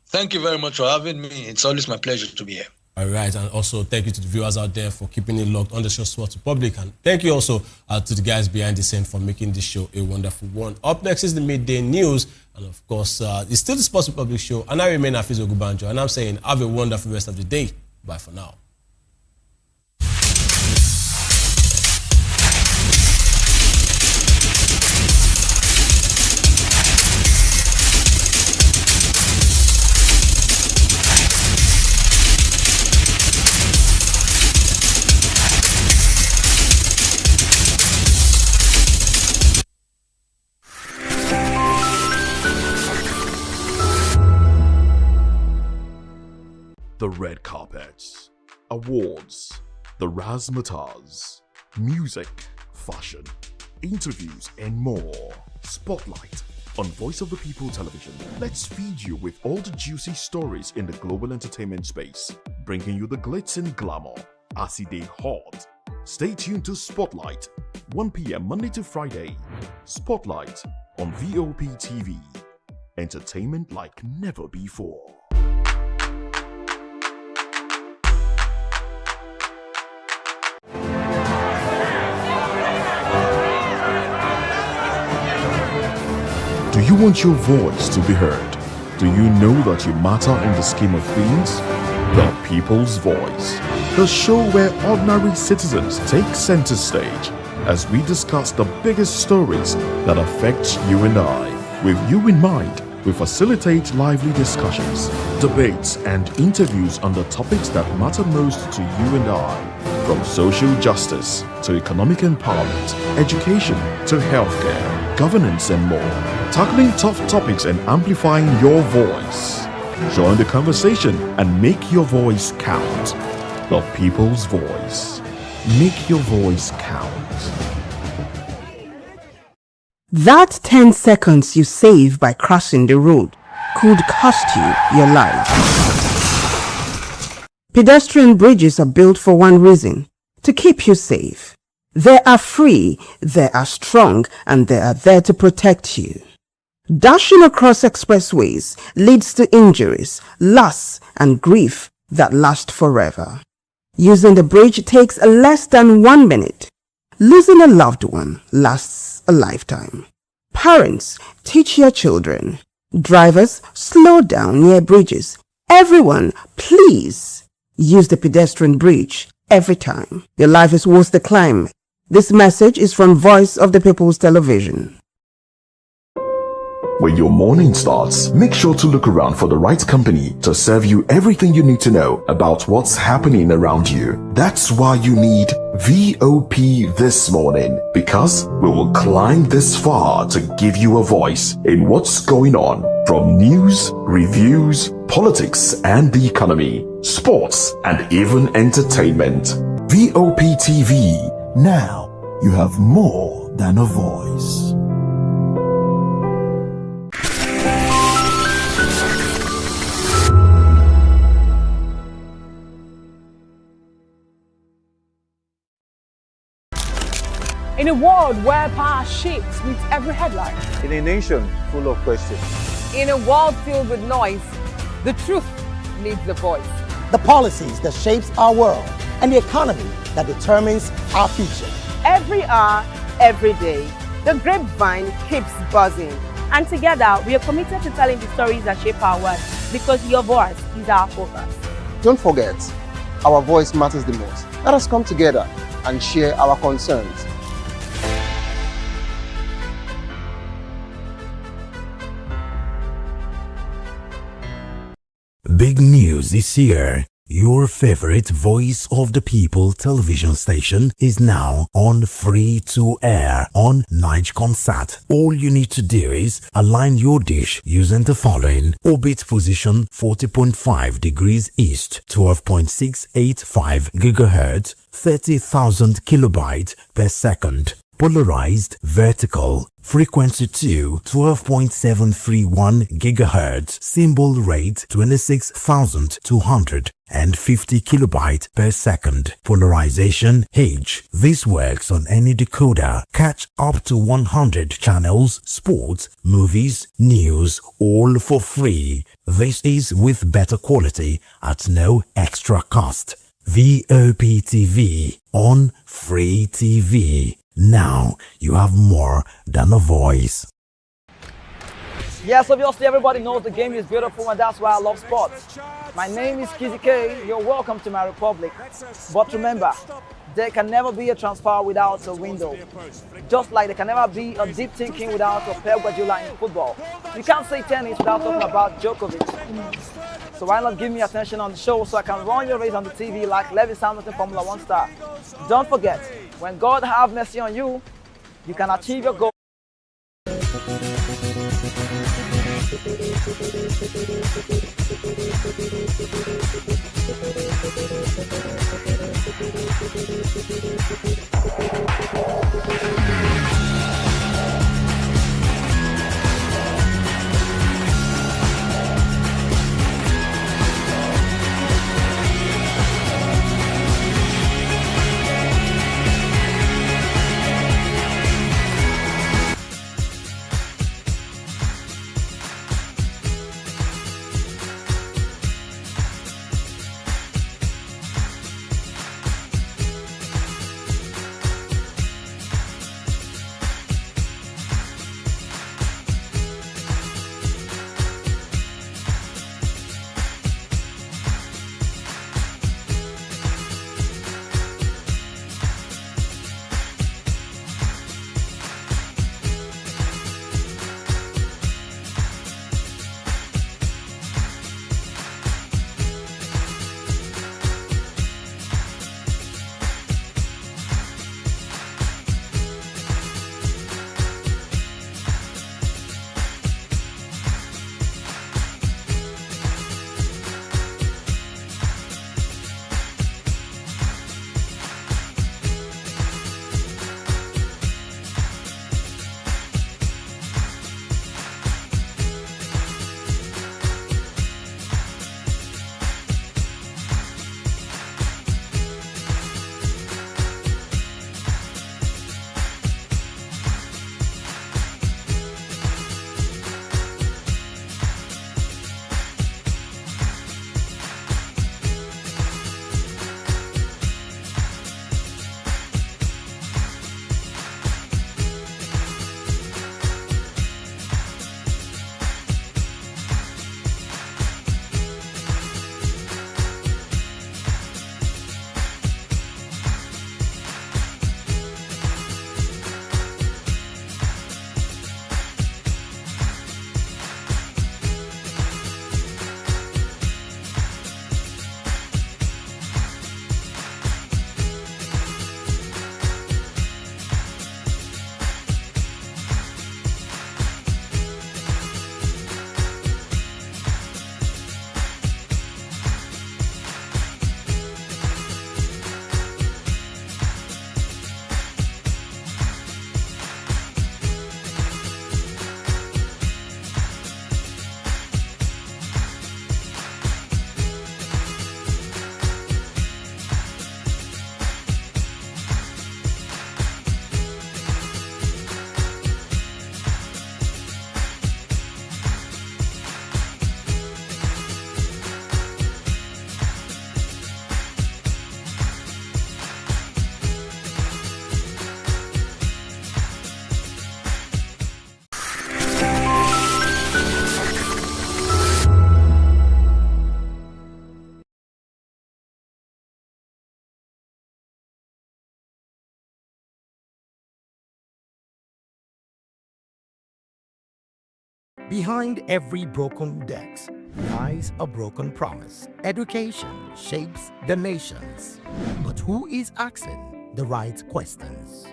Thank you very much for having me. It's always my pleasure to be here. All right, and also thank you to the viewers out there for keeping it locked on the show Sports Republic, and thank you also to the guys behind the scene for making this show a wonderful one. Up next is the midday news, and of course, it's still the Sports Republic show, and I remain Hafiz Ogubanjo, and I'm saying have a wonderful rest of the day. Bye for now. The red carpets, awards, the razzmatazz, music, fashion, interviews, and more. Spotlight on Voice of the People Television. Let's feed you with all the juicy stories in the global entertainment space, bringing you the glitz and glamour as they hot. Stay tuned to Spotlight, 1 p.m. Monday to Friday. Spotlight on Vop Tv. Entertainment like never before. Do you want your voice to be heard? Do you know that you matter in the scheme of things? The People's Voice, the show where ordinary citizens take center stage as we discuss the biggest stories that affect you and I. With you in mind, we facilitate lively discussions, debates, and interviews on the topics that matter most to you and I, from social justice to economic empowerment, education to healthcare, governance, and more, tackling tough topics and amplifying your voice. Join the conversation and make your voice count. The People's Voice. Make your voice count. That 10 seconds you save by crossing the road could cost you your life. Pedestrian bridges are built for one reason: to keep you safe. They are free, they are strong, and they are there to protect you. Dashing across expressways leads to injuries, loss, and grief that last forever. Using the bridge takes less than 1 minute. Losing a loved one lasts a lifetime. Parents, teach your children. Drivers, slow down near bridges. Everyone, please use the pedestrian bridge every time. Your life is worth the climb. This message is from Voice of the People's Television. When your morning starts, make sure to look around for the right company to serve you everything you need to know about what's happening around you. That's why you need VOP This Morning, because we will climb this far to give you a voice in what's going on, from news, reviews, politics and the economy, sports, and even entertainment. VOP TV. Now you have more than a voice. In a world where power shifts with every headline. In a nation full of questions. In a world filled with noise, the truth needs a voice. The policies that shapes our world and the economy that determines our future. Every hour, every day, the grapevine keeps buzzing. And together, we are committed to telling the stories that shape our world, because your voice is our focus. Don't forget, our voice matters the most. Let us come together and share our concerns. Big news is here. Your favorite Voice of the People television station is now on free to air on Nigecomsat. All you need to do is align your dish using the following: orbit position 40.5 degrees east, 12.685 GHz, 30,000 kilobytes per second. Polarized vertical, frequency 2, 12.731 GHz, symbol rate 26,250 kilobytes per second. Polarization H. This works on any decoder. Catch up to 100 channels, sports, movies, news, all for free. This is with better quality at no extra cost. VOP TV on Free TV. Now you have more than a voice. Yes, obviously everybody knows the game is beautiful, and that's why I love sports. My name is Kizzy K. You're welcome to my republic. But remember, there can never be a transfer without a window. Just like there can never be a deep thinking without a Pep Guardiola in football. You can't say tennis without talking about Djokovic. So why not give me attention on the show so I can run your race on the TV like Lewis Hamilton, Formula 1 star. Don't forget, when God have mercy on you, you can achieve your goal. Behind every broken desk lies a broken promise. Education shapes the nations. But who is asking the right questions?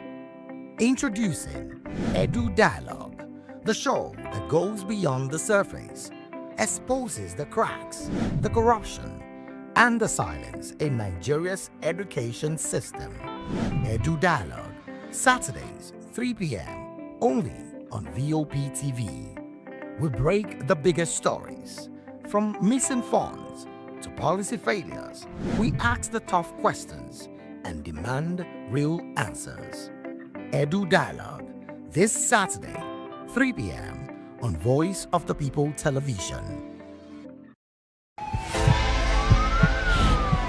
Introducing Edu Dialogue, the show that goes beyond the surface, exposes the cracks, the corruption, and the silence in Nigeria's education system. Edu Dialogue, Saturdays, 3 p.m., only on Vop TV. We break the biggest stories, from missing funds to policy failures. We ask the tough questions and demand real answers. Edu Dialogue, this Saturday, 3 p.m. on Voice of the People Television.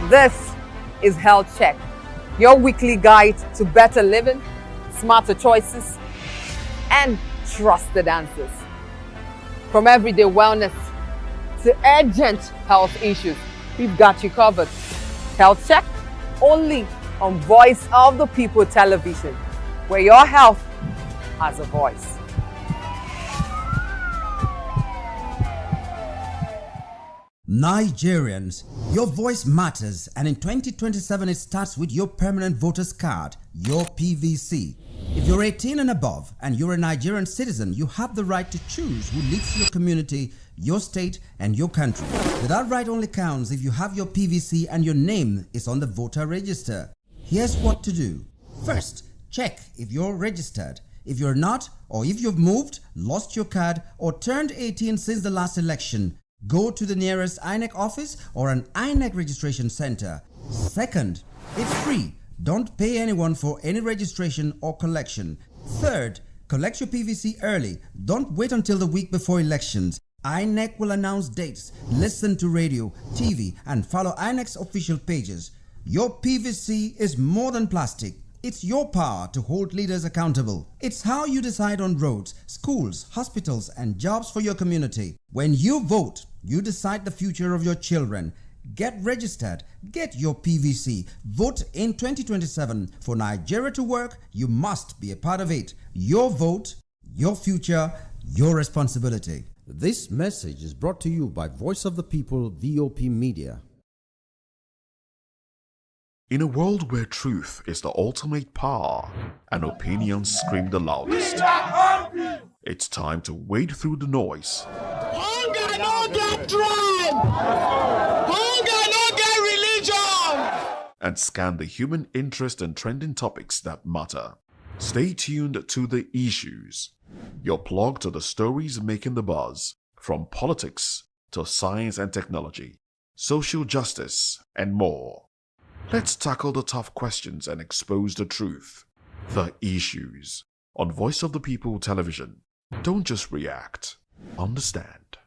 This is Health Check, your weekly guide to better living, smarter choices, and trusted answers. From everyday wellness to urgent health issues, we've got you covered. Health Check, only on Voice of the People Television, where your health has a voice. Nigerians, your voice matters, and in 2027 it starts with your permanent voters card, your PVC. If you're 18 and above and you're a Nigerian citizen, you have the right to choose who leads your community, your state, and your country. But that right only counts if you have your PVC and your name is on the voter register. Here's what to do. First, check if you're registered. If you're not, or if you've moved, lost your card, or turned 18 since the last election, go to the nearest INEC office or an INEC registration center. Second, it's free. Don't pay anyone for any registration or collection. Third, collect your PVC early. Don't wait until the week before elections. INEC will announce dates. Listen to radio, TV, and follow INEC's official pages. Your PVC is more than plastic. It's your power to hold leaders accountable. It's how you decide on roads, schools, hospitals, and jobs for your community. When you vote, you decide the future of your children. Get registered. Get your PVC. Vote in 2027. For Nigeria to work, you must be a part of it. Your vote, your future, your responsibility. This message is brought to you by Voice of the People, VOP Media. In a world where truth is the ultimate power and opinions scream the loudest, it's time to wade through the noise. Hunger no get tribe. Hunger no get religion. And scan the human interest and trending topics that matter. Stay tuned to The Issues, your plug to the stories making the buzz, from politics to science and technology, social justice, and more. Let's tackle the tough questions and expose the truth. The Issues on Voice of the People Television. Don't just react, understand.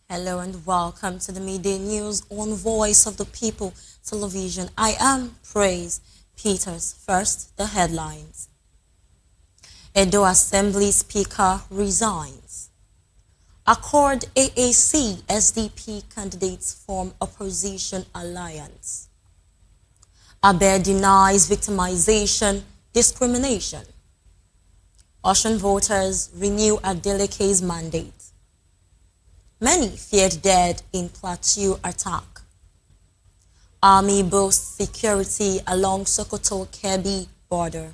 Hello and welcome to the midday news on Voice of the People Television. I am Praise Peters. First, the headlines. Edo Assembly Speaker resigns. Accord AAC SDP candidates form opposition alliance. Abe denies victimization, discrimination. Ocean voters renew Adeleke's mandate. Many feared dead in Plateau attack. Army boasts security along Sokoto-Kebbi border.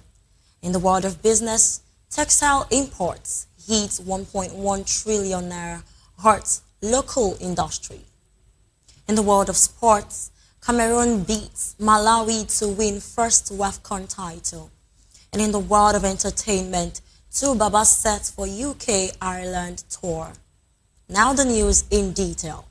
In the world of business, textile imports hit 1.1 trillion naira, hurts local industry. In the world of sports, Cameroon beats Malawi to win first WAFCON title. And in the world of entertainment, two Babas set for UK-Ireland tour. Now the news in detail.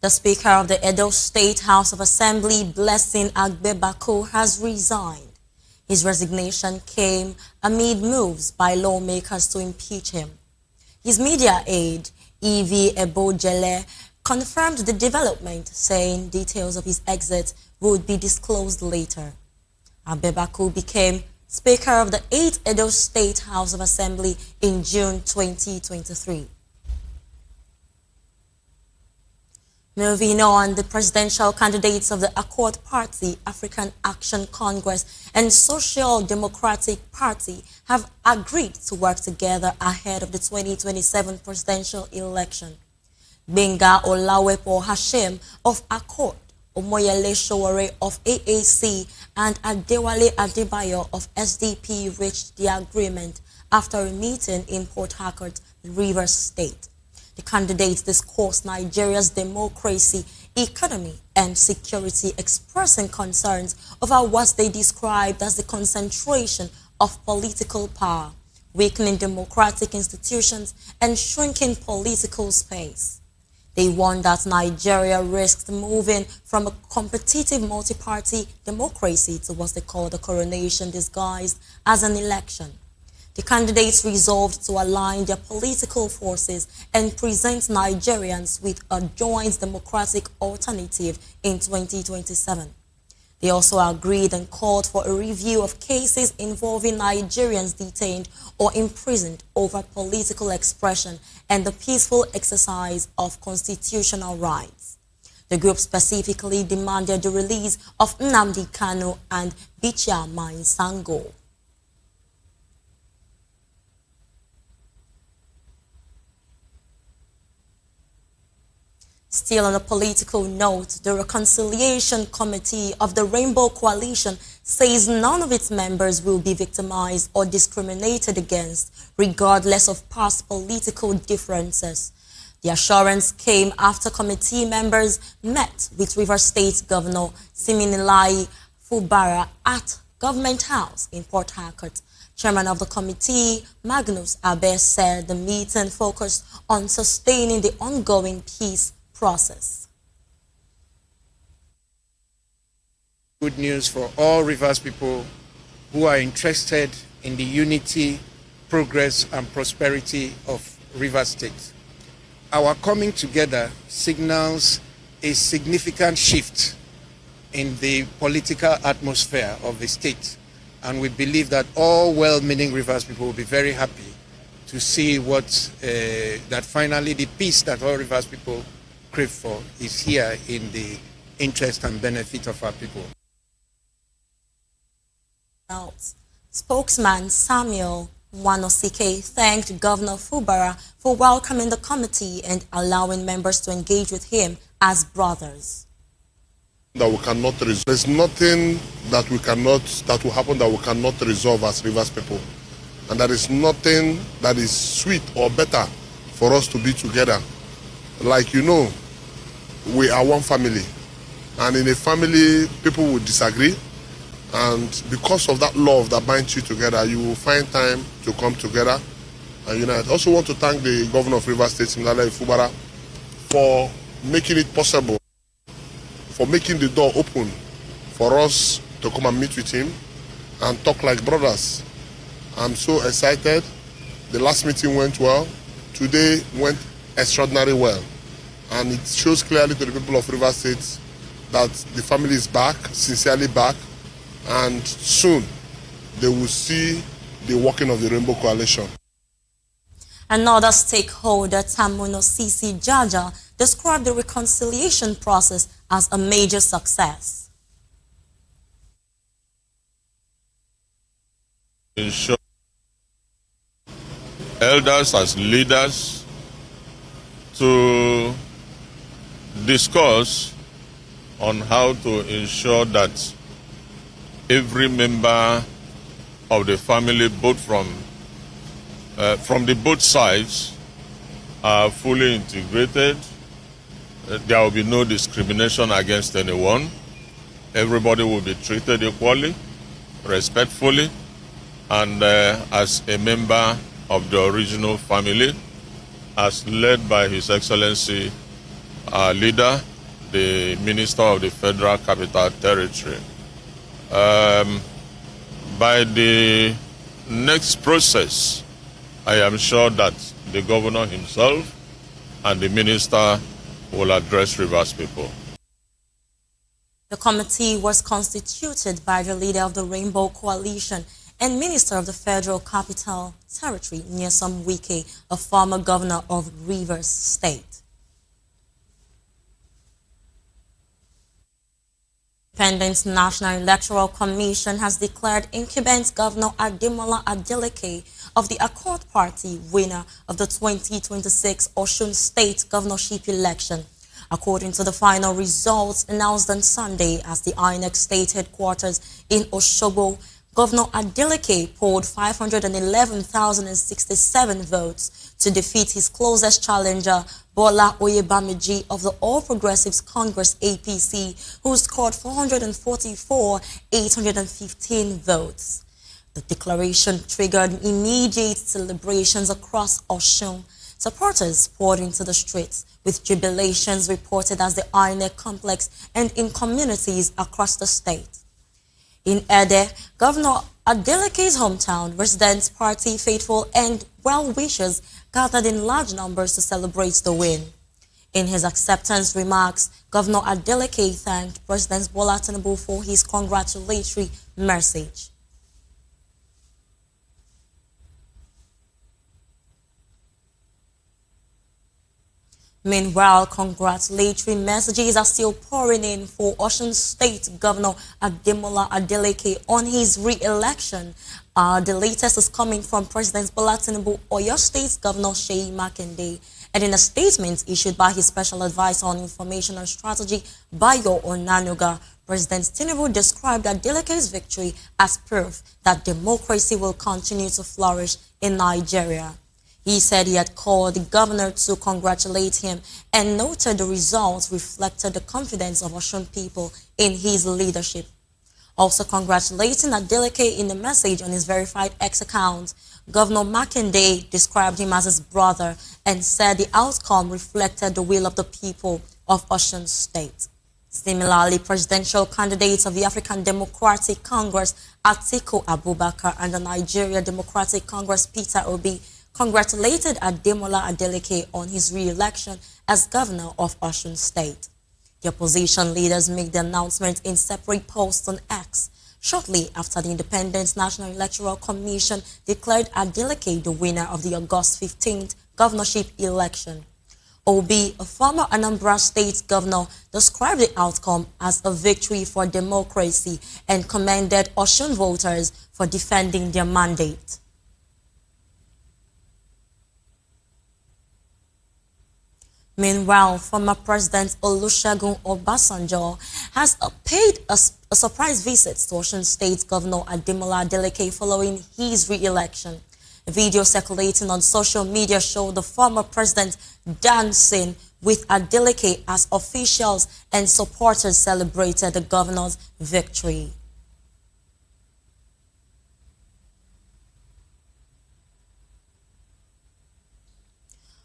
The Speaker of the Edo State House of Assembly, Blessing Agbebaku, has resigned. His resignation came amid moves by lawmakers to impeach him. His media aide, Evie Ebojele, confirmed the development, saying details of his exit would be disclosed later. Agbebaku became Speaker of the 8th Edo State House of Assembly in June 2023. Moving on, the presidential candidates of the Accord Party, African Action Congress, and Social Democratic Party have agreed to work together ahead of the 2027 presidential election. Benga Olawepo Hashem of Accord, Omoyele Showore of AAC, and Adewale Adebayo of SDP reached the agreement after a meeting in Port Harcourt, Rivers State. The candidates discussed Nigeria's democracy, economy, and security, expressing concerns over what they described as the concentration of political power, weakening democratic institutions and shrinking political space. They warned that Nigeria risked moving from a competitive multi-party democracy to what they called a coronation disguised as an election. The candidates resolved to align their political forces and present Nigerians with a joint democratic alternative in 2027. They also agreed and called for a review of cases involving Nigerians detained or imprisoned over political expression and the peaceful exercise of constitutional rights. The group specifically demanded the release of Nnamdi Kanu and Bichia Mainsango. Still on a political note, the Reconciliation Committee of the Rainbow Coalition says none of its members will be victimized or discriminated against, regardless of past political differences. The assurance came after committee members met with Rivers State Governor Siminalayi Fubara at Government House in Port Harcourt. Chairman of the committee, Magnus Abe, said the meeting focused on sustaining the ongoing peace process. Good news for all Rivers people who are interested in the unity, progress and prosperity of Rivers State. Our coming together signals a significant shift in the political atmosphere of the state, and we believe that all well-meaning Rivers people will be very happy to see that finally the peace that all Rivers people crave for is here in the interest and benefit of our people. Spokesman Samuel Wanosike thanked Governor Fubara for welcoming the committee and allowing members to engage with him as brothers. That we cannot resolve. There's nothing that will happen that we cannot resolve as Rivers people. And there is nothing that is sweet or better for us to be together. Like you know, we are one family. And in a family, people will disagree. And because of that love that binds you together, you will find time to come together and unite. I also want to thank the governor of Rivers State, Siminalayi Fubara, for making it possible, for making the door open for us to come and meet with him and talk like brothers. I'm so excited. The last meeting went well. Today went extraordinarily well. And it shows clearly to the people of Rivers State that the family is back, sincerely back, and soon they will see the working of the Rainbow Coalition. Another stakeholder, Tamuno Sisi Jaja, described the reconciliation process as a major success. Ensure elders as leaders to discuss on how to ensure that every member of the family, both from the both sides, are fully integrated. There will be no discrimination against anyone. Everybody will be treated equally, respectfully, and as a member of the original family, as led by His Excellency, our leader, the Minister of the Federal Capital Territory. By the next process, I am sure that the governor himself and the minister will address Rivers people. The committee was constituted by the leader of the Rainbow Coalition and Minister of the Federal Capital Territory, Nyesom Wike, a former governor of Rivers State. Independent National Electoral Commission has declared incumbent Governor Ademola Adeleke of the Accord Party winner of the 2026 Osun State governorship election. According to the final results announced on Sunday at the INEC State Headquarters in Osogbo, Governor Adeleke polled 511,067 votes to defeat his closest challenger, Bola Oyebamiji of the All Progressives Congress APC, who scored 444,815 votes. The declaration triggered immediate celebrations across Osun. Supporters poured into the streets, with jubilations reported as the INEC complex and in communities across the state. In Ede, Governor Adeleke's hometown, residents, party faithful, and well-wishers gathered in large numbers to celebrate the win. In his acceptance remarks, Governor Adeleke thanked President Bola Tinubu for his congratulatory message. Meanwhile, congratulatory messages are still pouring in for Osun State Governor Ademola Adeleke on his re-election. The latest is coming from President Bola Tinubu, Oyo State Governor Seyi Makinde. And in a statement issued by his special advisor on information and strategy, Bayo Onanuga, President Tinubu described Adeleke's victory as proof that democracy will continue to flourish in Nigeria. He said he had called the governor to congratulate him and noted the results reflected the confidence of Osun people in his leadership. Also congratulating Adeleke in a message on his verified X account, Governor Makinde described him as his brother and said the outcome reflected the will of the people of Osun State. Similarly, presidential candidates of the African Democratic Congress, Atiku Abubakar, and the Nigeria Democratic Congress, Peter Obi, congratulated Ademola Adeleke on his re-election as governor of Osun State. The opposition leaders made the announcement in separate posts on X, shortly after the Independent National Electoral Commission declared Adeleke the winner of the August 15th governorship election. Obi, a former Anambra State governor, described the outcome as a victory for democracy and commended Osun voters for defending their mandate. Meanwhile, former President Olusegun Obasanjo has paid a surprise visit to Osun State Governor Ademola Adeleke following his re-election. A video circulating on social media showed the former president dancing with Adeleke as officials and supporters celebrated the governor's victory.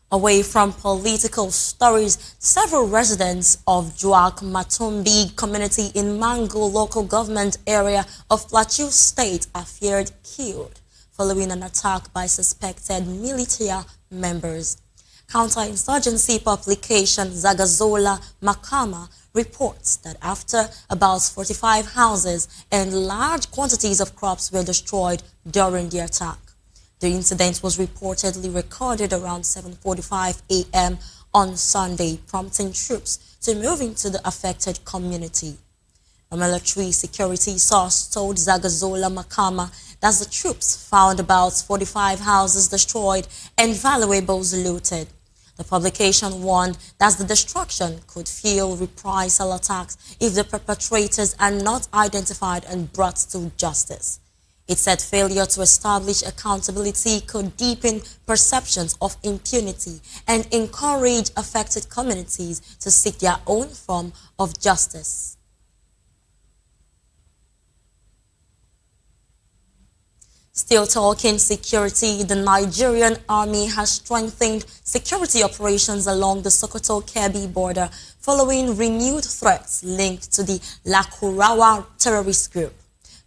Away from political stories, several residents of Juak Matumbi community in Mango local government area of Plateau State are feared killed following an attack by suspected militia members. Counterinsurgency publication Zagazola Makama reports that after about 45 houses and large quantities of crops were destroyed during the attack. The incident was reportedly recorded around 7:45 a.m. on Sunday, prompting troops to move into the affected community. A military security source told Zagazola Makama that the troops found about 45 houses destroyed and valuables looted. The publication warned that the destruction could fuel reprisal attacks if the perpetrators are not identified and brought to justice. It said failure to establish accountability could deepen perceptions of impunity and encourage affected communities to seek their own form of justice. Still talking security, the Nigerian army has strengthened security operations along the Sokoto-Kebbi border following renewed threats linked to the Lakurawa terrorist group.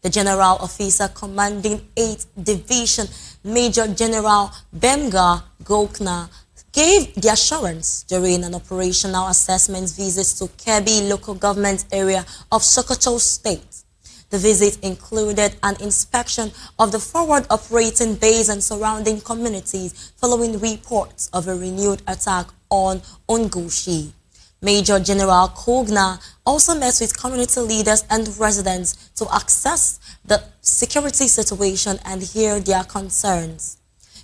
The general officer commanding 8th Division, Major General Bemga Gokna, gave the assurance during an operational assessment visit to Kebbi local government area of Sokoto State. The visit included an inspection of the forward operating base and surrounding communities following reports of a renewed attack on Ungushi. Major General Kogna also met with community leaders and residents to assess the security situation and hear their concerns.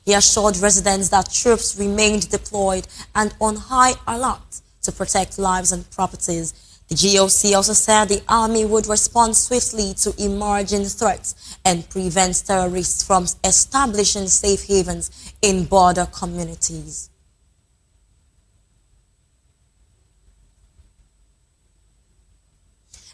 He assured residents that troops remained deployed and on high alert to protect lives and properties. The GOC also said the army would respond swiftly to emerging threats and prevent terrorists from establishing safe havens in border communities.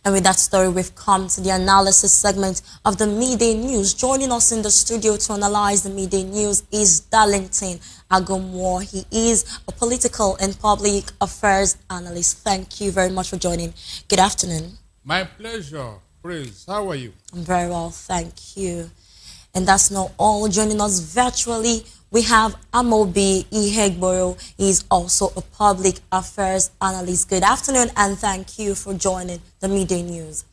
And with that story, we've come to the analysis segment of the Midday News. Joining us in the studio to analyze the Midday News is Darlington Agomwo. He is a political and public affairs analyst. Thank you very much for joining. Good afternoon. My pleasure. Praise. How are you? I'm very well, thank you. And that's not all. Joining us virtually, we have Amobi Ihegboro. He is also a public affairs analyst. Good afternoon, and thank you for joining the Midday News.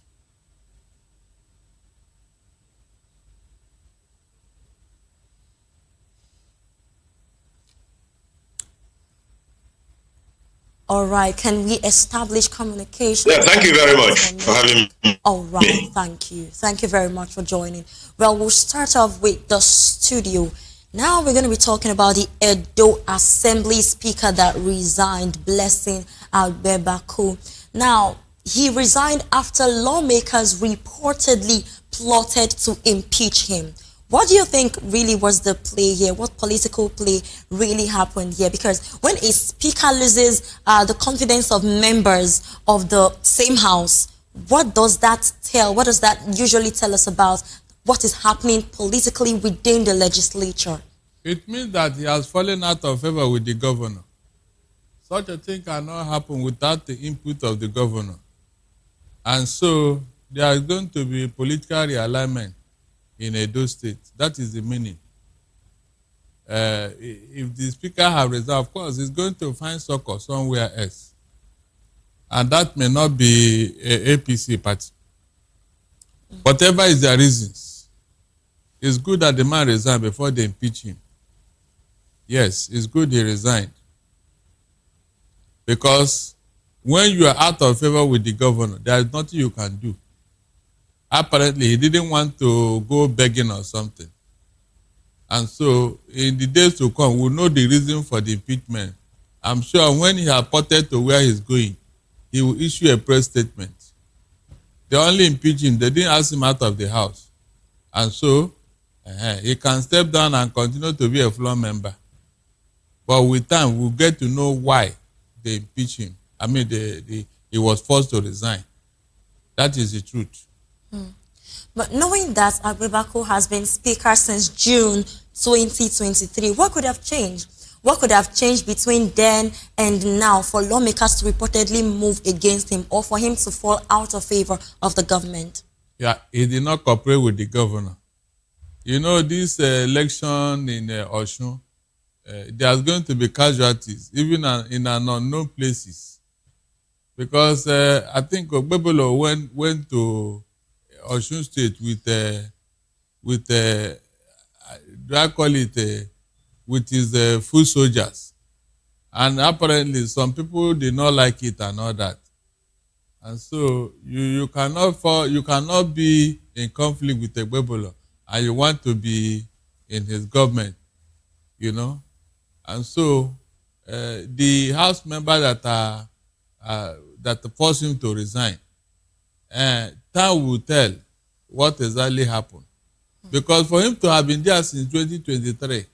All right, can we establish communication? Yeah, thank you very much for having me. All right, thank you. Thank you very much for joining. Well, we'll start off with the studio. Now we're going to be talking about the Edo Assembly Speaker that resigned, Blessing Agbebaku. Now, he resigned after lawmakers reportedly plotted to impeach him. What do you think really was the play here? What political play really happened here? Because when a speaker loses the confidence of members of the same house, what does that tell? What does that usually tell us about what is happening politically within the legislature? It means that he has fallen out of favor with the governor. Such a thing cannot happen without the input of the governor. And so there is going to be political realignment in Edo State. That is the meaning. If the speaker has resigned, of course, he's going to find succor somewhere else. And that may not be a APC party. Whatever is their reasons, it's good that the man resigned before they impeach him. Yes, it's good he resigned. Because when you are out of favor with the governor, there is nothing you can do. Apparently, he didn't want to go begging or something. And so, in the days to come, we'll know the reason for the impeachment. I'm sure when he has reported to where he's going, he will issue a press statement. They only impeached him. They didn't ask him out of the house. And so, he can step down and continue to be a floor member. But with time, we'll get to know why they impeached him. I mean, he was forced to resign. That is the truth. But knowing that Agbebaku has been speaker since June 2023, what could have changed? What could have changed between then and now for lawmakers to reportedly move against him or for him to fall out of favor of the government? Yeah, he did not cooperate with the governor. You know, this election in Osun, there's going to be casualties, even in unknown places. Because I think Ogbebolo went to Osun State with do I call it with his foot soldiers, and apparently some people did not like it and all that, and so you cannot be in conflict with Ogbebolo and you want to be in his government, you know, and so the house member that forced him to resign. Time will tell what exactly happened. Because for him to have been there since 2023,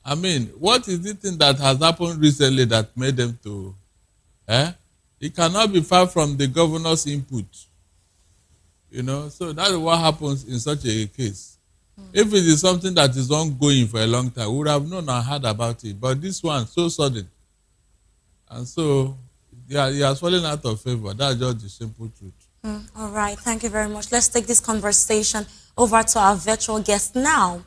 I mean, what is the thing that has happened recently that made them to... It cannot be far from the governor's input. You know, so that's what happens in such a case. If it is something that is ongoing for a long time, we would have known and heard about it. But this one, so sudden. And so, yeah, he has fallen out of favor. That's just the simple truth. All right, thank you very much. Let's take this conversation over to our virtual guest now.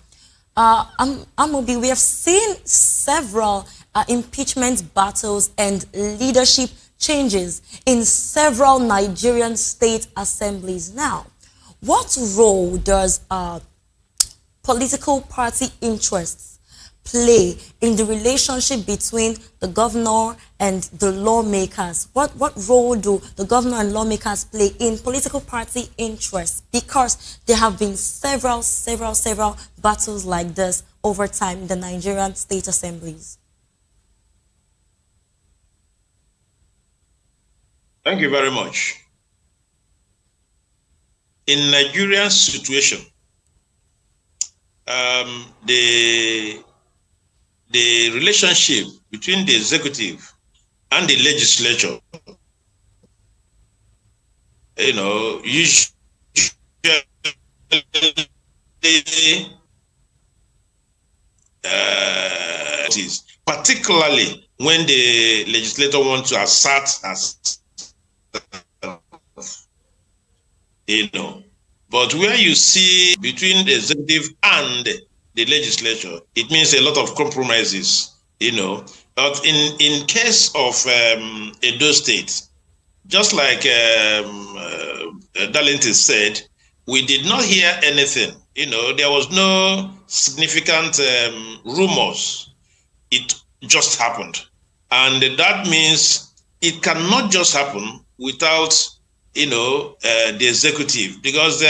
Amobi, we have seen several impeachment battles and leadership changes in several Nigerian state assemblies now. What role does political party interests play in the relationship between the governor and the lawmakers? What role do the governor and lawmakers play in political party interests? Because there have been several battles like this over time in the Nigerian state assemblies. Thank you very much. In Nigerian situation, the relationship between the executive and the legislature usually particularly when the legislator wants to assert as But where you see between the executive and the legislature, it means a lot of compromises, But in case of Edo State, just like Darlington said, we did not hear anything. There was no significant rumors. It just happened. And that means it cannot just happen without the executive, because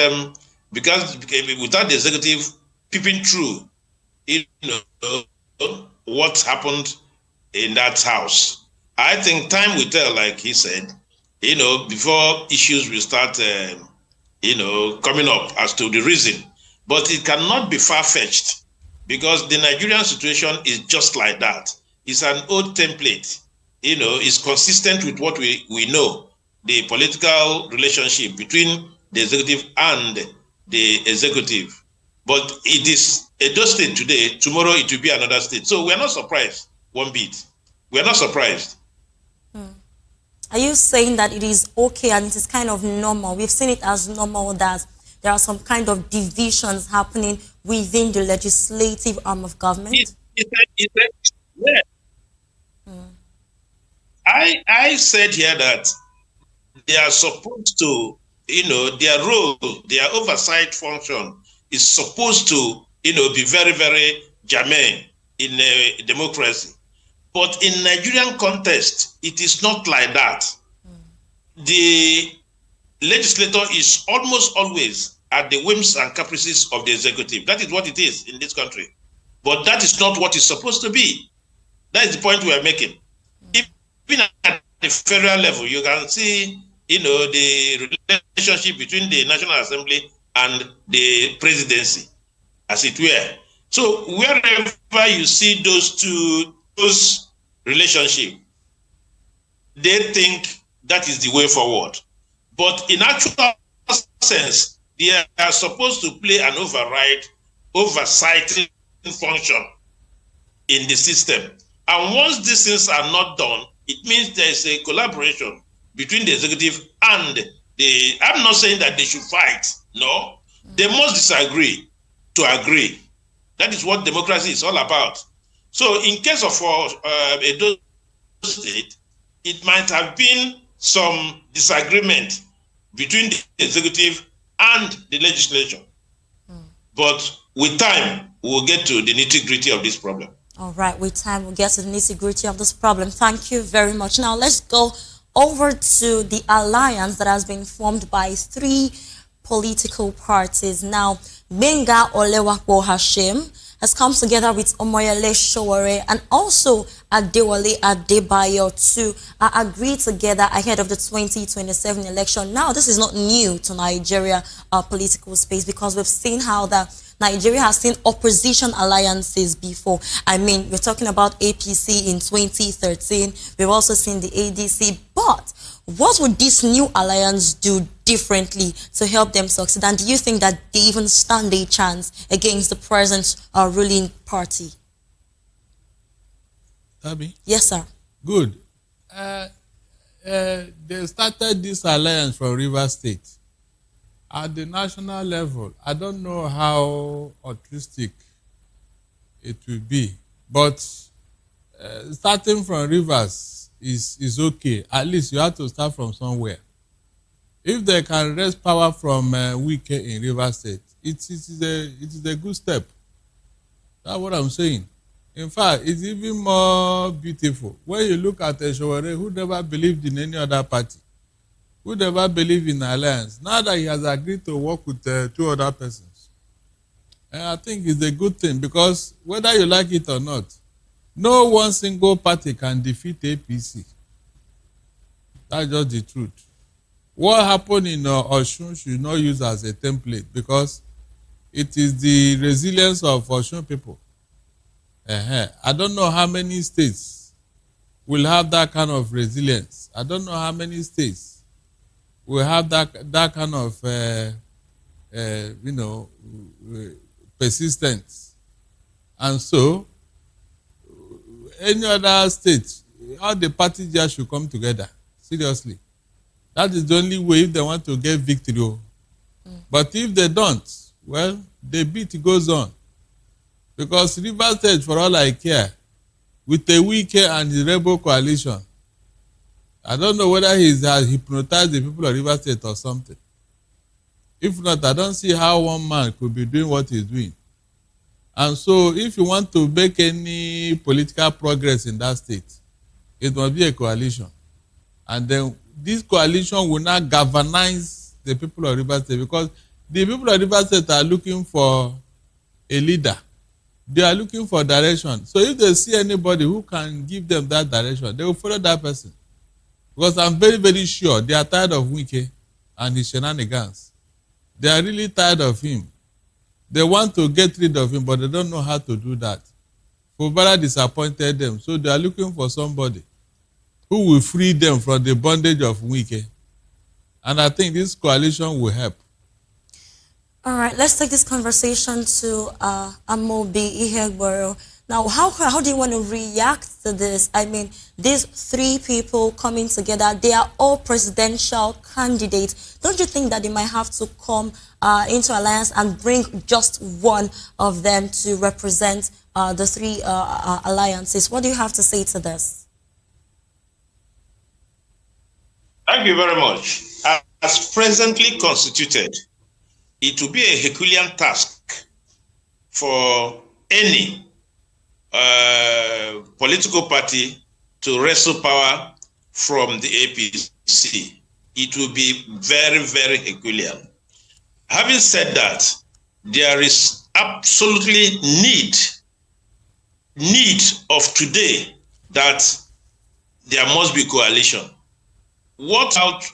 without the executive peeping through, what happened in that house. I think time will tell, like he said, before issues will start, coming up as to the reason. But it cannot be far-fetched, because the Nigerian situation is just like that. It's an old template. It's consistent with what we know, the political relationship between the executive and the executive. But it is Edo State today, tomorrow it will be another state. So we're not surprised one bit. We're not surprised. Are you saying that it is okay and it is kind of normal? We've seen it as normal that there are some kind of divisions happening within the legislative arm of government? Yeah. I said here that they are supposed to, their role, their oversight function is supposed to, be very, very germane in a democracy. But in Nigerian context, it is not like that. The legislator is almost always at the whims and caprices of the executive. That is what it is in this country. But that is not what it's supposed to be. That is the point we are making. Even at the federal level, you can see, the relationship between the National Assembly and the presidency, as it were. So wherever you see those relationships, they think that is the way forward. But in actual sense, they are supposed to play an oversight function in the system. And once these things are not done, it means there is a collaboration between the executive and I'm not saying that they should fight. No, they must disagree to agree. That is what democracy is all about. So in case of Edo State, it might have been some disagreement between the executive and the legislature. But with time, we'll get to the nitty-gritty of this problem. All right, with time, we'll get to the nitty-gritty of this problem. Thank you very much. Now, let's go over to the alliance that has been formed by 3 political parties. Now, Benga Olewakbo Hashim has come together with Omoyele Sowore and also Adewale Adebayo to agree together ahead of the 2027 election. Now, this is not new to Nigeria political space, because we've seen how Nigeria has seen opposition alliances before. I mean, we're talking about APC in 2013. We've also seen the ADC. But what would this new alliance do differently to help them succeed? And do you think that they even stand a chance against the present ruling party? Tabi? Yes, sir. Good. They started this alliance from Rivers State. At the national level, I don't know how altruistic it will be, but starting from Rivers is okay. At least you have to start from somewhere. If they can wrest power from Wike in Rivers State, it is a good step. That's what I'm saying. In fact, it's even more beautiful when you look at Sowore, who never believed in any other party, who never believed in alliance. Now that he has agreed to work with 2 other persons, and I think it's a good thing, because whether you like it or not, no one single party can defeat APC. That's just the truth. What happened in Osun should not use as a template, because it is the resilience of Osun people. I don't know how many states will have that kind of resilience. I don't know how many states we have that kind of persistence, and so any other state, all the parties there should come together seriously. That is the only way if they want to get victory. But if they don't, well, the beat goes on. Because Rivers State, for all I care, with a Wike and the rebel coalition, I don't know whether he has hypnotized the people of Rivers State or something. If not, I don't see how one man could be doing what he's doing. And so if you want to make any political progress in that state, it must be a coalition. And then this coalition will not galvanize the people of Rivers State, because the people of Rivers State are looking for a leader. They are looking for direction. So if they see anybody who can give them that direction, they will follow that person. Because I'm very, very sure they are tired of Wike and his shenanigans. They are really tired of him. They want to get rid of him, but they don't know how to do that. Fubara disappointed them, so they are looking for somebody who will free them from the bondage of Wike. And I think this coalition will help. All right, let's take this conversation to Amobi Ihegboro. Now, how do you want to react to this? I mean, these three people coming together, they are all presidential candidates. Don't you think that they might have to come into alliance and bring just one of them to represent the three alliances? What do you have to say to this? Thank you very much. As presently constituted, it will be a Herculean task for any political party to wrestle power from the APC. It will be very, very Herculean. Having said that, there is absolutely need of today that there must be coalition. What out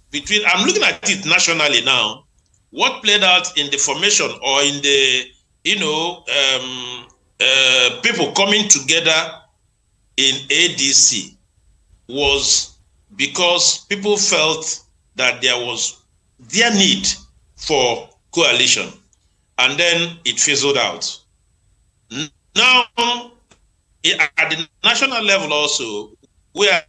between, I'm looking at it nationally now, what played out in the formation or in the, people coming together in ADC was because people felt that there was their need for coalition, and then it fizzled out. Now, at the national level also, we are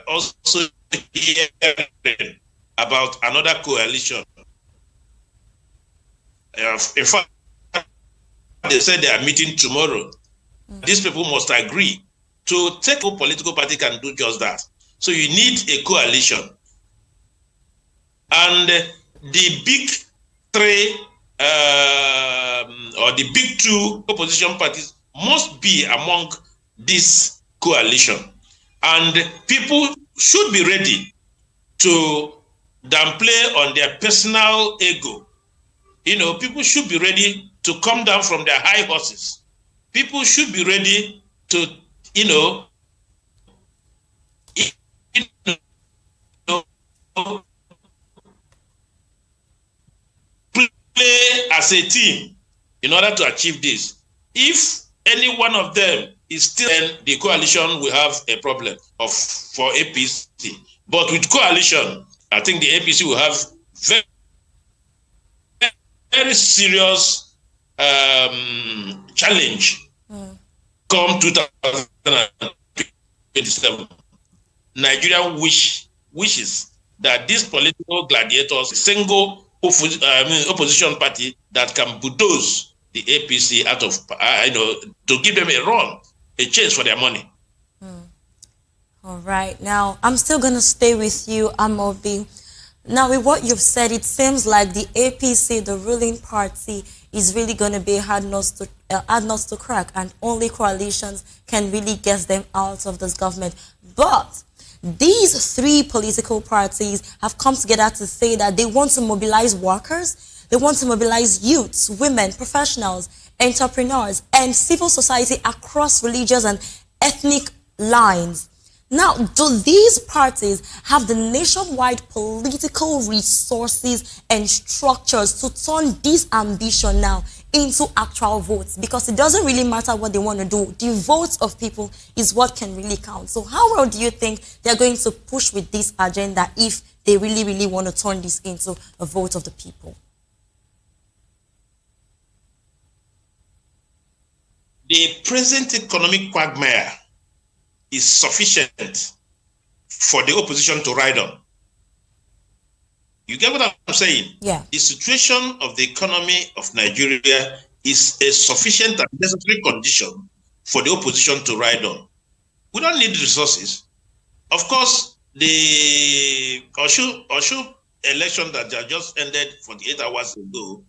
also hearing about another coalition. In fact, they said they are meeting tomorrow. These people must agree to take a political party can do just that. So you need a coalition. And the big three or the big two opposition parties must be among this coalition. And people should be ready to downplay on their personal ego. People should be ready to come down from their high horses. People should be ready to, play as a team in order to achieve this. If any one of them is still, then the coalition will have a problem for APC. But with coalition, I think the APC will have very serious challenge come 2027. Nigeria wishes that these political gladiators, single opposition party that can bulldoze the APC out of, to give them a run, a chance for their money. All right. Now, I'm still going to stay with you, Amobi. Now, with what you've said, it seems like the APC, the ruling party, is really going to be hard nuts to crack, and only coalitions can really get them out of this government. But these three political parties have come together to say that they want to mobilize workers, they want to mobilize youths, women, professionals, entrepreneurs, and civil society across religious and ethnic lines. Now, do these parties have the nationwide political resources and structures to turn this ambition now into actual votes? Because it doesn't really matter what they want to do. The votes of people is what can really count. So how well do you think they're going to push with this agenda if they really, really want to turn this into a vote of the people? The present economic quagmire is sufficient for the opposition to ride on. You get what I'm saying? Yeah. The situation of the economy of Nigeria is a sufficient and necessary condition for the opposition to ride on. We don't need resources. Of course, the Oshu election that just ended 48 hours ago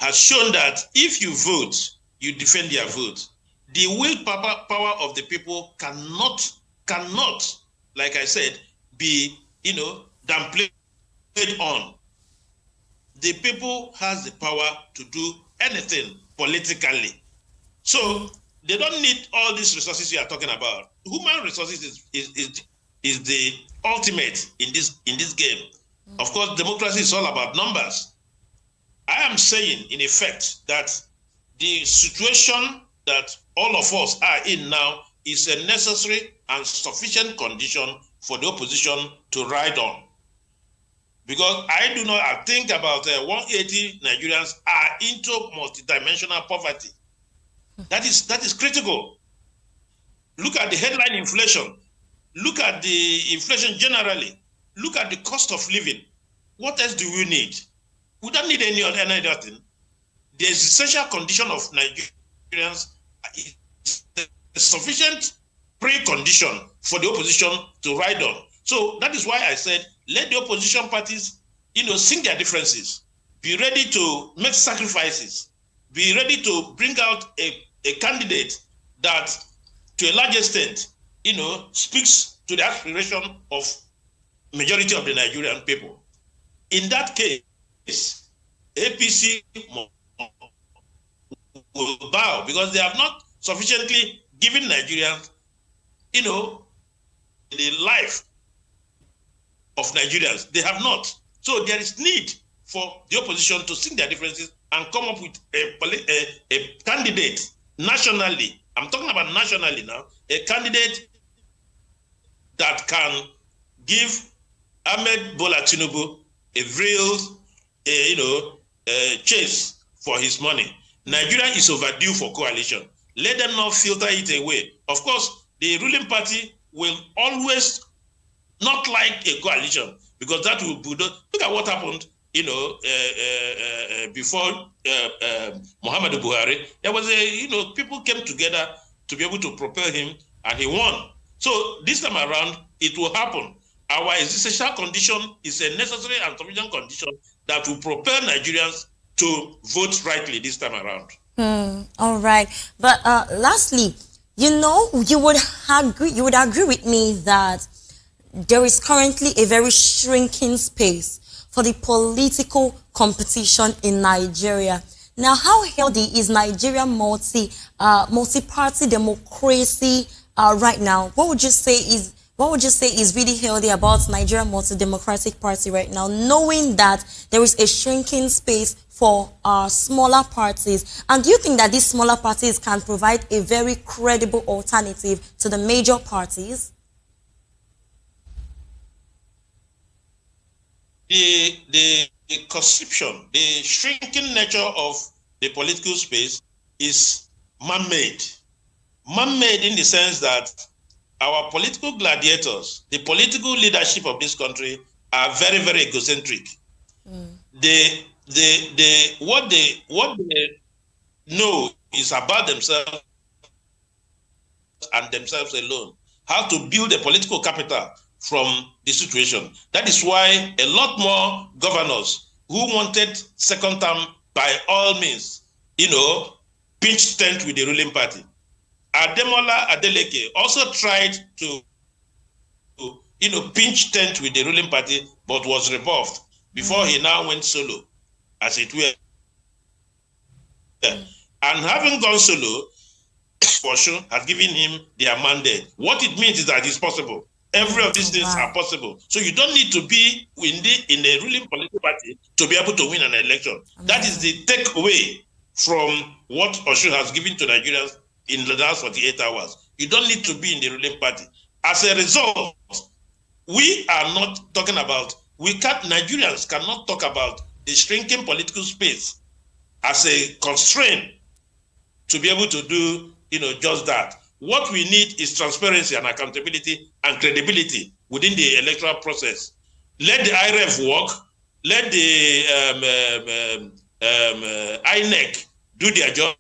has shown that if you vote, you defend your vote. The willpower of the people cannot, like I said, be, downplayed on. The people has the power to do anything politically. So they don't need all these resources you are talking about. Human resources is the ultimate in this game. Of course, democracy is all about numbers. I am saying, in effect, that the situation that all of us are in now is a necessary and sufficient condition for the opposition to ride on. Because I think about 180 Nigerians are into multidimensional poverty. That is critical. Look at the headline inflation. Look at the inflation generally. Look at the cost of living. What else do we need? We don't need any other thing. The essential condition of Nigerians is a sufficient precondition for the opposition to ride on. So that is why I said, let the opposition parties, sing their differences, be ready to make sacrifices, be ready to bring out a candidate that, to a large extent, speaks to the aspiration of majority of the Nigerian people. In that case, APC will bow because they have not sufficiently given Nigerians, the life of Nigerians. They have not. So there is need for the opposition to sing their differences and come up with a candidate nationally. I'm talking about nationally now. A candidate that can give Ahmed Bola Tinubu a real, chase for his money. Nigeria is overdue for coalition. Let them not filter it away. Of course, the ruling party will always not like a coalition because that will bulldoze. Look at what happened, before Muhammadu Buhari. There was people came together to be able to propel him, and he won. So this time around, it will happen. Our essential condition is a necessary and sufficient condition that will propel Nigerians to vote rightly this time around. All right. But lastly, you would agree with me that there is currently a very shrinking space for the political competition in Nigeria. Now, how healthy is Nigeria multi-party democracy right now? What would you say is really healthy about Nigeria multi-democratic party right now, knowing that there is a shrinking space for smaller parties? And do you think that these smaller parties can provide a very credible alternative to the major parties? The conception, the shrinking nature of the political space is man-made. Man-made in the sense that our political gladiators, the political leadership of this country, are very, very egocentric. What they know is about themselves and themselves alone. How to build a political capital from the situation. That is why a lot more governors who wanted second term by all means, pitched tent with the ruling party. Ademola Adeleke also tried to pinch tent with the ruling party, but was rebuffed before he now went solo, as it were. And having gone solo, for sure, has given him their mandate. What it means is that it's possible. Every of these things are possible. So you don't need to be in a ruling political party to be able to win an election. That is the takeaway from what Oshu has given to Nigerians in the last 48 hours. You don't need to be in the ruling party. As a result, we are not talking about, Nigerians cannot talk about the shrinking political space as a constraint to be able to do, just that. What we need is transparency and accountability and credibility within the electoral process. Let the IREF work. Let the INEC do their job.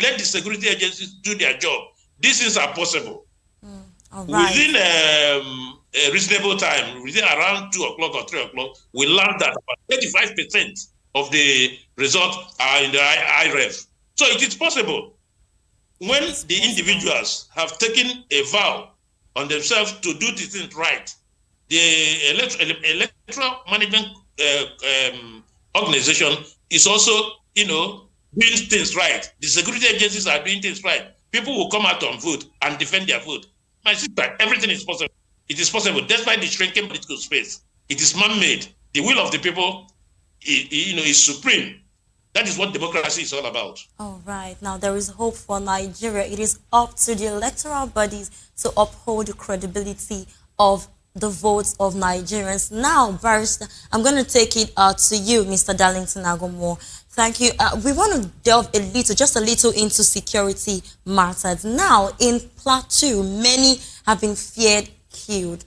Let the security agencies do their job. These things are possible. Within a reasonable time, within around 2 o'clock or 3 o'clock, we learned that about 35% of the results are in the IREF. So it is possible. When the individuals have taken a vow on themselves to do the things right, the electoral management organization is also, doing things right. The security agencies are doing things right. People will come out on vote and defend their vote. My sister, everything is possible. It is possible, despite the shrinking political space. It is man-made. The will of the people, is supreme. That is what democracy is all about. All right. Now, there is hope for Nigeria. It is up to the electoral bodies to uphold the credibility of the votes of Nigerians. Now, Barrister, I'm going to take it to you, Mr. Darlington Agomo. Thank you. We want to delve just a little into security matters. Now, in Plateau, many have been feared killed.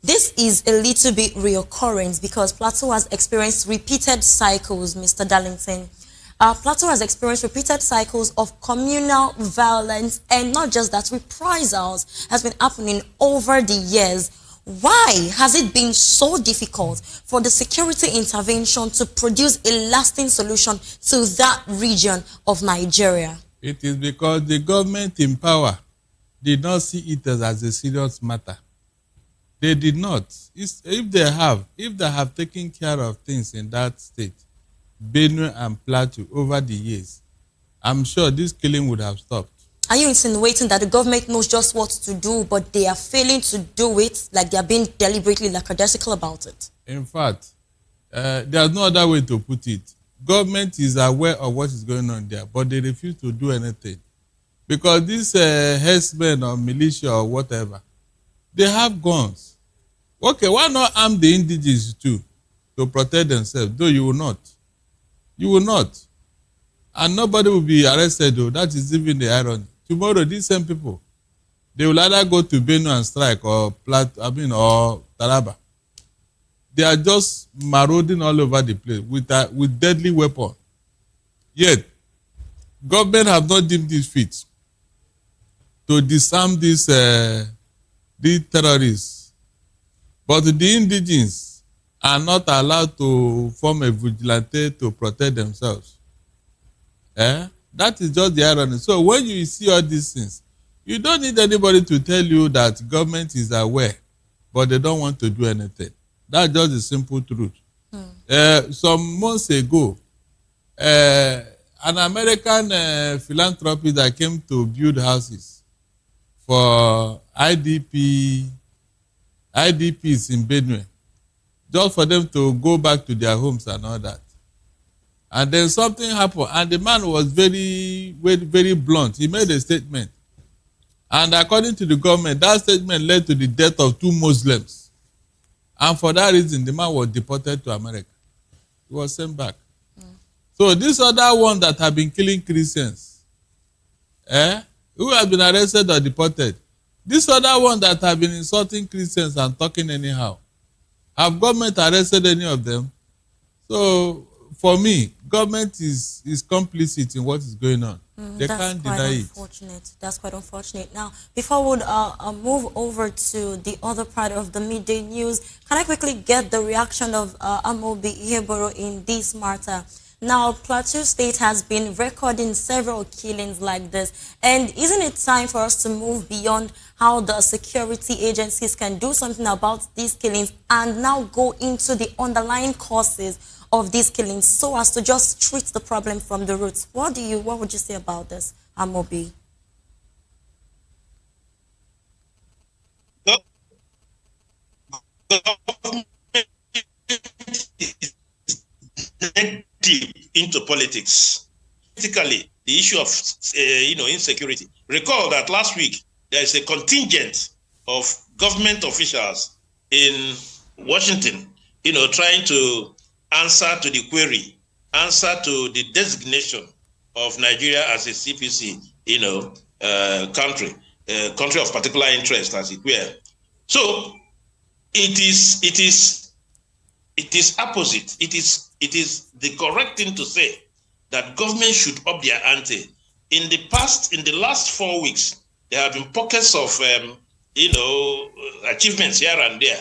This is a little bit reoccurring because Plateau has experienced repeated cycles, Mr. Darlington. Plateau has experienced repeated cycles of communal violence, and not just that, reprisals has been happening over the years. Why has it been so difficult for the security intervention to produce a lasting solution to that region of Nigeria? It is because the government in power did not see it as a serious matter. They did not. If they have taken care of things in that state, Benue and Plateau, over the years, I'm sure this killing would have stopped. Are you insinuating that the government knows just what to do, but they are failing to do it, like they are being deliberately lackadaisical about it? In fact, there's no other way to put it. Government is aware of what is going on there, but they refuse to do anything. Because these herdsmen or militia or whatever, they have guns. Okay, why not arm the indigenous too to protect themselves? Though you will not. You will not. And nobody will be arrested, though. That is even the irony. Tomorrow, these same people, they will either go to Benue and strike or or Taraba. They are just marauding all over the place with deadly weapon. Yet, government have not deemed this fit to disarm these terrorists. But the indigenes are not allowed to form a vigilante to protect themselves. That is just the irony. So when you see all these things, you don't need anybody to tell you that government is aware, but they don't want to do anything. That's just the simple truth. Some months ago, an American philanthropist that came to build houses for IDPs in Benue, just for them to go back to their homes and all that. And then something happened, and the man was very, very, very blunt. He made a statement. And according to the government, that statement led to the death of 2 Muslims. And for that reason, the man was deported to America. He was sent back. So this other one that have been killing Christians, who have been arrested or deported, this other one that have been insulting Christians and talking anyhow, have government arrested any of them? So for me, government is complicit in what is going on. They can't deny it. That's quite unfortunate. Now, before we move over to the other part of the midday news, can I quickly get the reaction of Amobi Iheboro in this matter? Now, Plateau State has been recording several killings like this. And isn't it time for us to move beyond how the security agencies can do something about these killings and now go into the underlying causes of these killings so as to just treat the problem from the roots? What would you say about this, Amobi? government is deep into politics. Politically, the issue of insecurity. Recall that last week there is a contingent of government officials in Washington, trying to answer to the query, answer to the designation of Nigeria as a CPC, country, country of particular interest, as it were. So it is opposite. It is the correct thing to say that government should up their ante. In the last 4 weeks, there have been pockets of achievements here and there,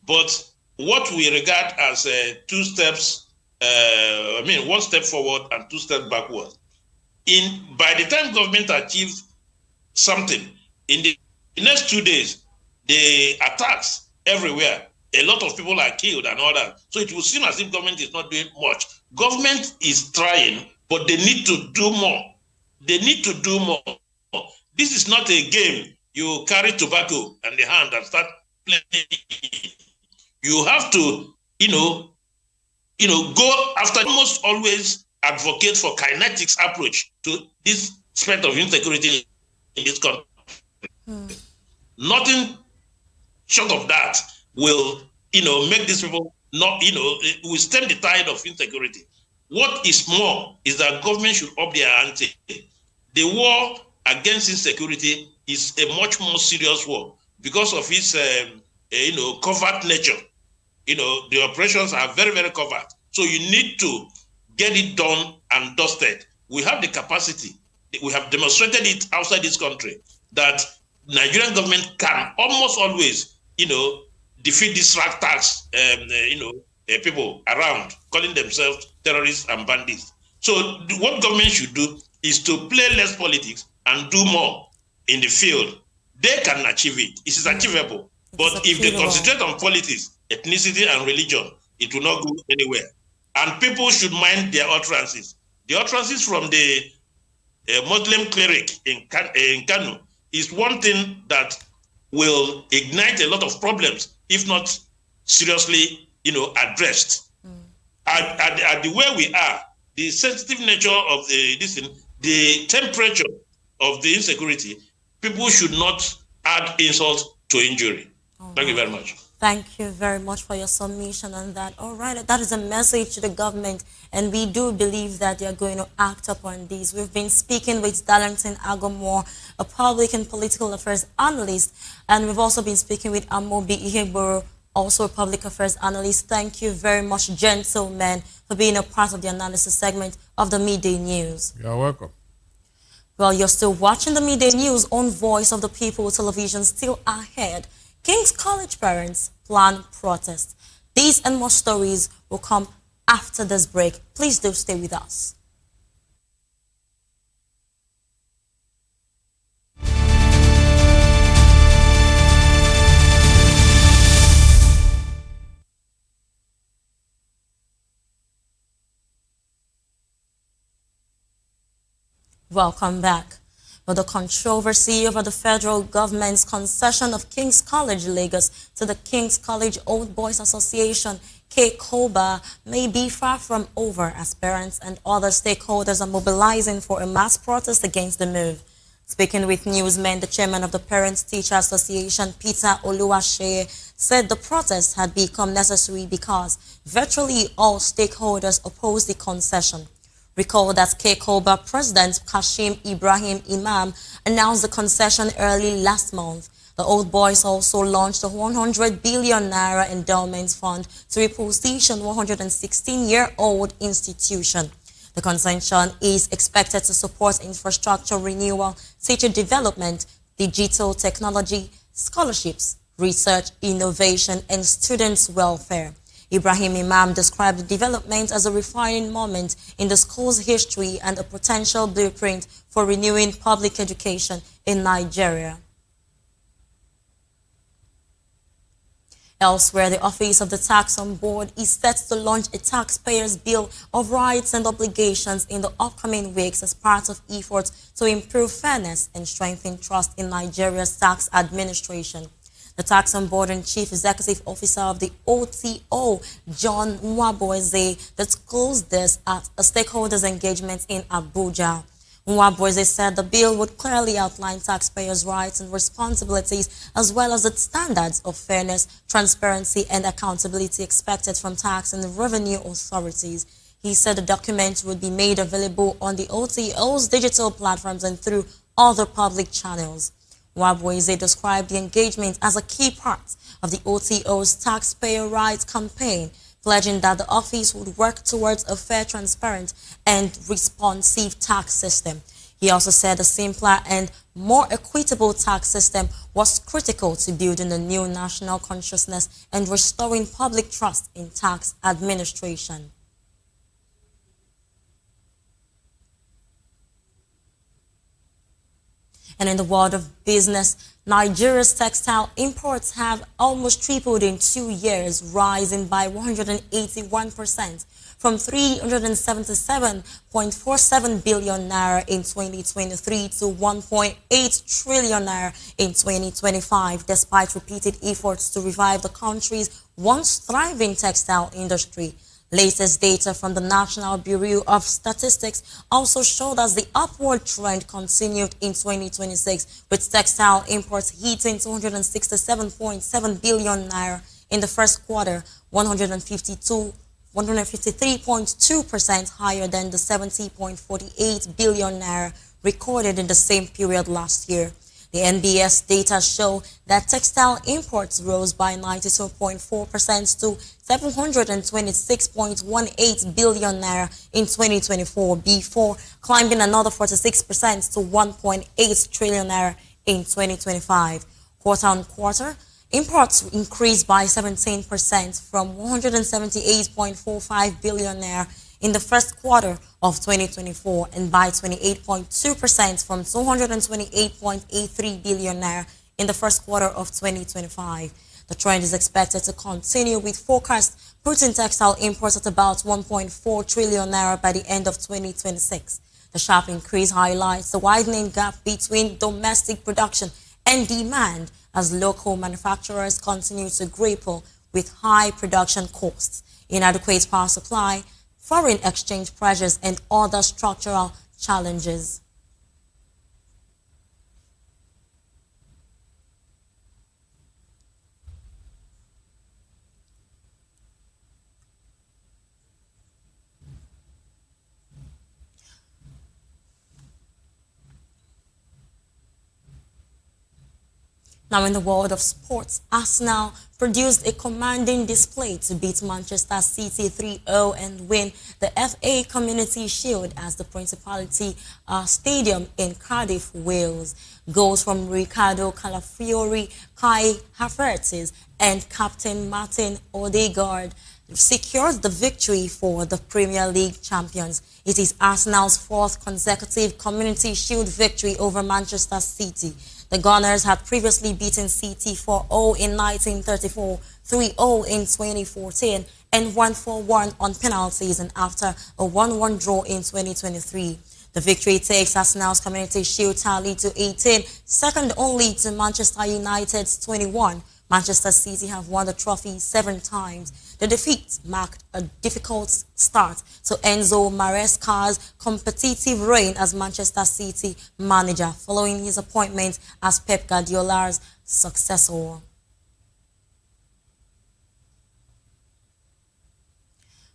but what we regard as two steps, one step forward and two steps backward. By the time government achieves something, in the next 2 days, the attacks everywhere, a lot of people are killed and all that. So it will seem as if government is not doing much. Government is trying, but they need to do more. They need to do more. This is not a game. You carry tobacco in the hand and start playing. You have to, go after. Almost always advocate for kinetics approach to this spread of insecurity in this country. Nothing short of that will, make these people not, will stem the tide of insecurity. What is more is that government should up their ante. The war against insecurity is a much more serious war because of its, covert nature. The operations are very, very covert. So you need to get it done and dusted. We have the capacity. We have demonstrated it outside this country that Nigerian government can almost always, defeat these ragtags, people around calling themselves terrorists and bandits. So what government should do is to play less politics and do more in the field. They can achieve it. It is achievable. But if they concentrate on politics, ethnicity, and religion, it will not go anywhere. And people should mind their utterances. The utterances from the Muslim cleric in Kano is one thing that will ignite a lot of problems if not seriously, addressed. At the way we are, the sensitive nature of the temperature of the insecurity, people should not add insult to injury. Thank you very much. Thank you very much for your submission on that. All right, that is a message to the government, and we do believe that they are going to act upon these. We've been speaking with Darlington Agomore, a public and political affairs analyst, and we've also been speaking with Amobi Iheboro, also a public affairs analyst. Thank you very much, gentlemen, for being a part of the analysis segment of the Midday News. You're welcome. Well, you're still watching the Midday News on Voice of the People television. Still ahead, King's College parents plan protest. These and more stories will come after this break. Please do stay with us. Welcome back. But the controversy over the federal government's concession of King's College Lagos to the King's College Old Boys Association, KCOBA, may be far from over as parents and other stakeholders are mobilizing for a mass protest against the move. Speaking with newsmen, the chairman of the Parents Teacher Association, Peter Oluwaseye, said the protest had become necessary because virtually all stakeholders opposed the concession. Recall that KCOBA President Kashim Ibrahim Imam announced the concession early last month. The Old Boys also launched a 100 billion naira endowment fund to reposition 116-year-old institution. The concession is expected to support infrastructure renewal, teacher development, digital technology, scholarships, research, innovation, and students' welfare. Ibrahim Imam described the development as a refining moment in the school's history and a potential blueprint for renewing public education in Nigeria. Elsewhere, the Office of the Tax on Board is set to launch a taxpayers' bill of rights and obligations in the upcoming weeks as part of efforts to improve fairness and strengthen trust in Nigeria's tax administration. The Tax on Board and Chief Executive Officer of the OTO, John Nwabueze, disclosed this at a stakeholders engagement in Abuja. Nwabueze said the bill would clearly outline taxpayers' rights and responsibilities, as well as the standards of fairness, transparency, and accountability expected from tax and revenue authorities. He said the document would be made available on the OTO's digital platforms and through other public channels. Nwabueze described the engagement as a key part of the OTO's taxpayer rights campaign, pledging that the office would work towards a fair, transparent, and responsive tax system. He also said a simpler and more equitable tax system was critical to building a new national consciousness and restoring public trust in tax administration. And in the world of business, Nigeria's textile imports have almost tripled in 2 years, rising by 181% from 377.47 billion naira in 2023 to 1.8 trillion naira in 2025, despite repeated efforts to revive the country's once thriving textile industry. Latest data from the National Bureau of Statistics also showed that the upward trend continued in 2026, with textile imports hitting 267.7 billion naira in the first quarter, 153.2% higher than the 70.48 billion naira recorded in the same period last year. The NBS data show that textile imports rose by 92.4% to 726.18 billion naira in 2024, before climbing another 46% to 1.8 trillion naira in 2025. Quarter on quarter, imports increased by 17% from 178.45 billion naira in the first quarter of 2024 and by 28.2% from 228.83 billion naira in the first quarter of 2025. The trend is expected to continue, with forecasts putting textile imports at about 1.4 trillion naira by the end of 2026. The sharp increase highlights the widening gap between domestic production and demand as local manufacturers continue to grapple with high production costs, inadequate power supply, foreign exchange pressures, and other structural challenges. Now, in the world of sports, Arsenal produced a commanding display to beat Manchester City 3-0 and win the FA Community Shield as the Principality Stadium in Cardiff, Wales. Goals from Ricardo Calafiori, Kai Havertz, and Captain Martin Odegaard secured the victory for the Premier League champions. It is Arsenal's fourth consecutive Community Shield victory over Manchester City. The Gunners had previously beaten City 4-0 in 1934, 3-0 in 2014, and 1-4-1 on penalties, and after a 1-1 draw in 2023. The victory takes Arsenal's Community Shield tally to 18, second only to Manchester United's 21. Manchester City have won the trophy 7 times. The defeat marked a difficult start to Enzo Maresca's competitive reign as Manchester City manager, following his appointment as Pep Guardiola's successor.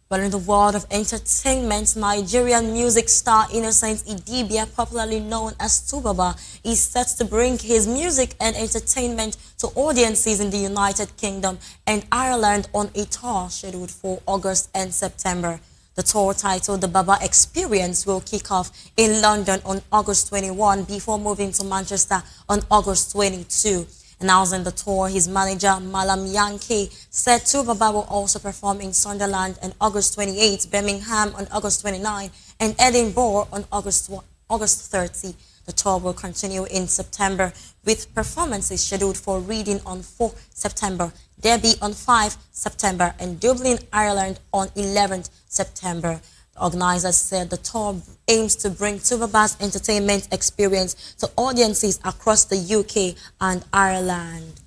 But in the world of entertainment, Nigerian music star Innocent Idibia, popularly known as Tubaba, is set to bring his music and entertainment to audiences in the United Kingdom and Ireland on a tour scheduled for August and September. The tour, titled The Baba Experience, will kick off in London on August 21 before moving to Manchester on August 22. Announcing the tour, his manager, Malam Yankee, said Tubaba will also perform in Sunderland on August 28, Birmingham on August 29, and Edinburgh on August 30. The tour will continue in September, with performances scheduled for Reading on 4 September, Derby on 5 September, and Dublin, Ireland on 11th September. The organizers said the tour aims to bring Tubaba's entertainment experience to audiences across the UK and Ireland.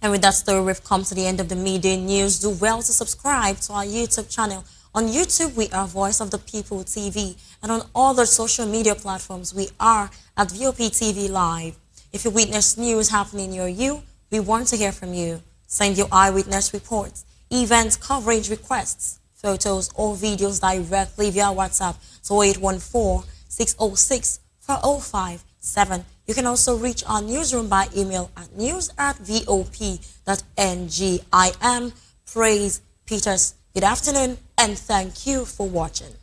And with that story, we've come to the end of the midday news. Do well to subscribe to our YouTube channel. On YouTube, we are Voice of the People TV. And on all the social media platforms, we are at Vop TV Live. If you witness news happening near you, we want to hear from you. Send your eyewitness reports, event coverage requests, photos or videos directly via WhatsApp to 814-606-4057. You can also reach our newsroom by email at news@vop.ng. I am Praise Peters. Good afternoon and thank you for watching.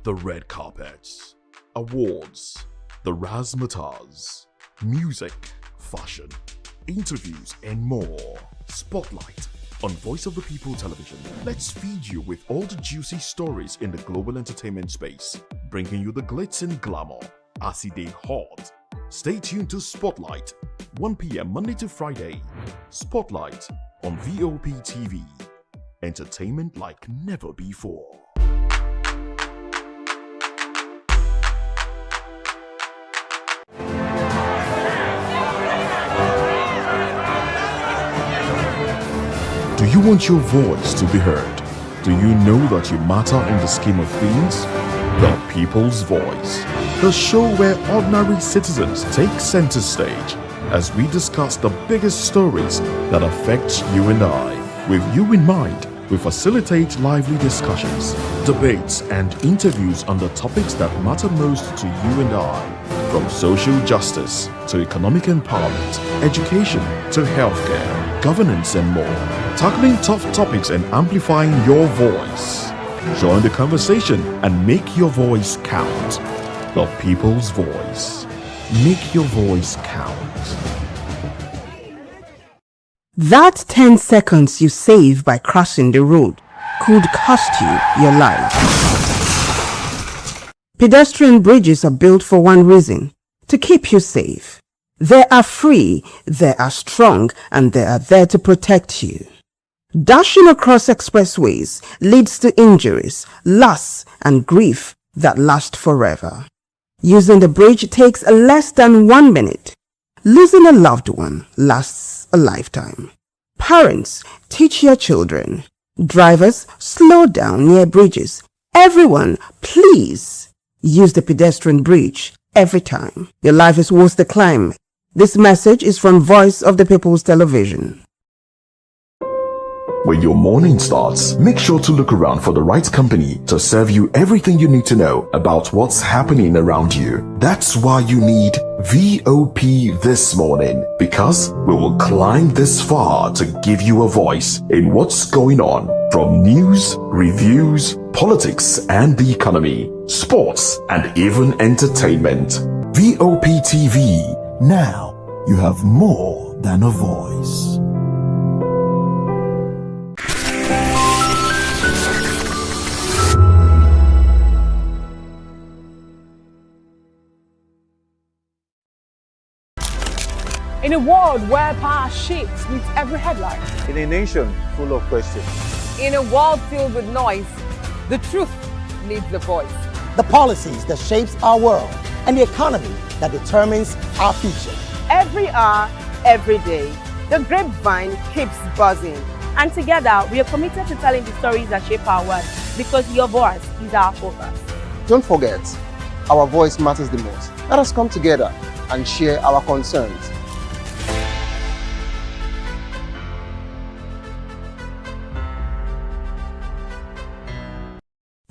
The red carpets, awards, the razzmatazz, music, fashion, interviews, and more. Spotlight on Voice of the People Television. Let's feed you with all the juicy stories in the global entertainment space, bringing you the glitz and glamour as it is hot. Stay tuned to Spotlight, 1 p.m. Monday to Friday. Spotlight on VOP TV. Entertainment like never before. Do you want your voice to be heard? Do you know that you matter in the scheme of things? The People's Voice, the show where ordinary citizens take center stage as we discuss the biggest stories that affect you and I. With you in mind, we facilitate lively discussions, debates, and interviews on the topics that matter most to you and I. From social justice to economic empowerment, education to healthcare, governance, and more. Tackling tough topics and amplifying your voice. Join the conversation and make your voice count. The People's Voice. Make your voice count. That 10 seconds you save by crossing the road could cost you your life. Pedestrian bridges are built for one reason: to keep you safe. They are free, they are strong, and they are there to protect you. Dashing across expressways leads to injuries, loss, and grief that last forever. Using the bridge takes less than 1 minute. Losing a loved one lasts a lifetime. Parents, teach your children. Drivers, slow down near bridges. Everyone, please use the pedestrian bridge every time. Your life is worth the climb. This message is from Voice of the People's Television. When your morning starts, make sure to look around for the right company to serve you everything you need to know about what's happening around you. That's why you need VOP this morning, because we will climb this far to give you a voice in what's going on, from news, reviews, politics and the economy, sports, and even entertainment. VOP TV. Now you have more than a voice. In a world where power shifts with every headline. In a nation full of questions. In a world filled with noise, the truth needs a voice. The policies that shapes our world and the economy that determines our future. Every hour, every day, the grapevine keeps buzzing. And together, we are committed to telling the stories that shape our world, because your voice is our focus. Don't forget, our voice matters the most. Let us come together and share our concerns.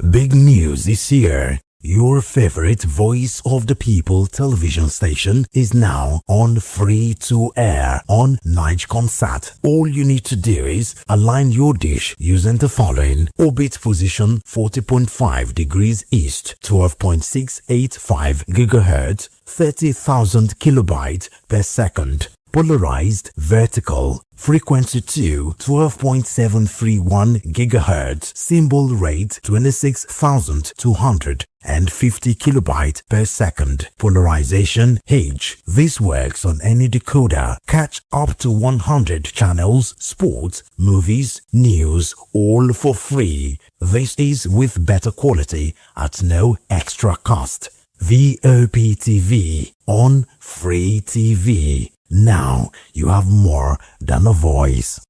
Big news is here. Your favorite Voice of the People television station is now on free to air on Nigecomsat. All you need to do is align your dish using the following: orbit position 40.5 degrees east, 12.685 gigahertz, 30,000 kilobytes per second. Polarized vertical. Frequency 2, 12.731 GHz. Symbol rate 26,250 kilobyte per second. Polarization H. This works on any decoder. Catch up to 100 channels, sports, movies, news, all for free. This is with better quality at no extra cost. VOP TV on Free TV. Now you have more than a voice.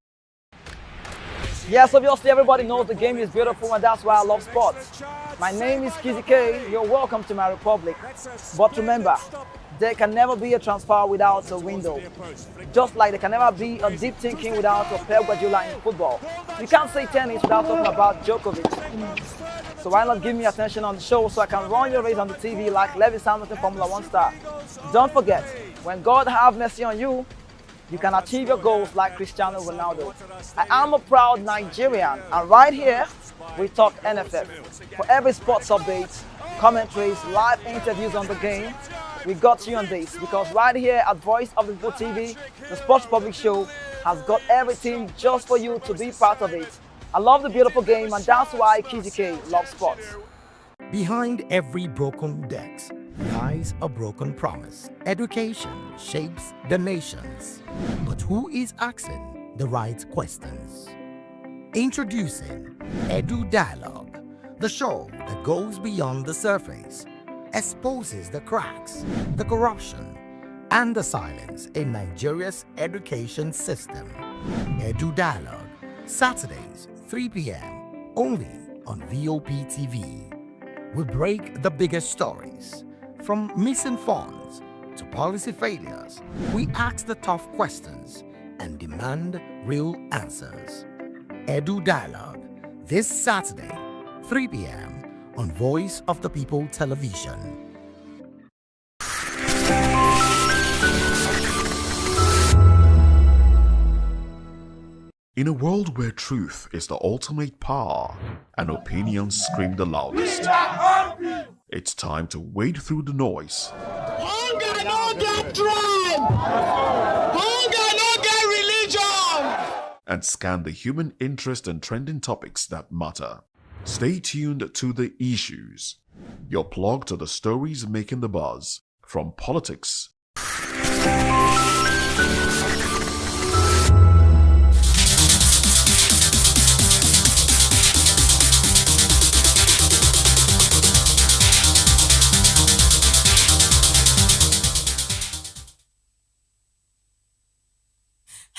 Yes, obviously everybody knows the game is beautiful and that's why I love sports. My name is Kizzy K. You're welcome to my republic. But remember, there can never be a transfer without a window. Just like there can never be a deep thinking without a Pep Guardiola in football. You can't say tennis without talking about Djokovic. So why not give me attention on the show so I can run your race on the TV like Lewis Hamilton Formula 1 star. Don't forget, when God have mercy on you, you can achieve your goals like Cristiano Ronaldo. I am a proud Nigerian, and right here, we talk NFF. For every sports update, commentaries, live interviews on the game, we got you on this, because right here at Voice of the Vop TV, the Sports Public Show has got everything just for you to be part of it. I love the beautiful game, and that's why Kizzy K loves sports. Behind every broken desk lies a broken promise. Education shapes the nations. But who is asking the right questions? Introducing Edu Dialogue, the show that goes beyond the surface, exposes the cracks, the corruption, and the silence in Nigeria's education system. Edu Dialogue, Saturdays, 3 p.m., only on VOP TV. We break the biggest stories, from missing funds to policy failures. We ask the tough questions and demand real answers. Edu Dialogue, this Saturday, 3 p.m. on Voice of the People Television. In a world where truth is the ultimate power and opinions scream the loudest, it's time to wade through the noise. Hunger no get tribe. Hunger no get religion. And scan the human interest and trending topics that matter. Stay tuned to The Issues, your plug to the stories making the buzz, from politics,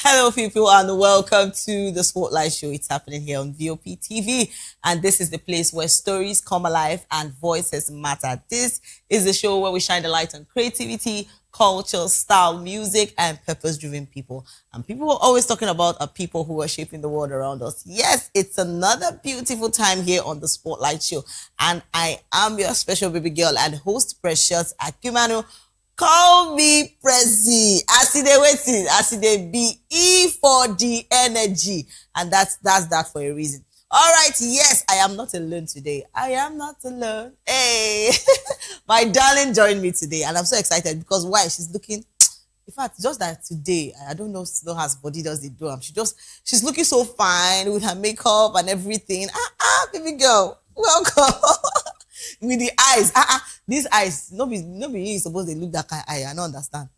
Hello, people, and welcome to the Spotlight Show. It's happening here on Vop TV, and this is the place where stories come alive and voices matter. This is the show where we shine the light on creativity, culture, style, music, and purpose-driven people. And people are always talking about people who are shaping the world around us. Yes, it's another beautiful time here on the Spotlight Show, and I am your special baby girl and host, Precious Akumanu. Call me Prezi. As they waiting, as they be E for the energy. And that's that for a reason. All right, yes, I am not alone today. I am not alone. Hey, my darling joined me today, and I'm so excited because why? She's looking, in fact, just that today, I don't know how her body does the do. She's looking so fine with her makeup and everything. Baby girl, welcome. With the eyes, these eyes, no be you supposed to look that kind of eye. I don't understand.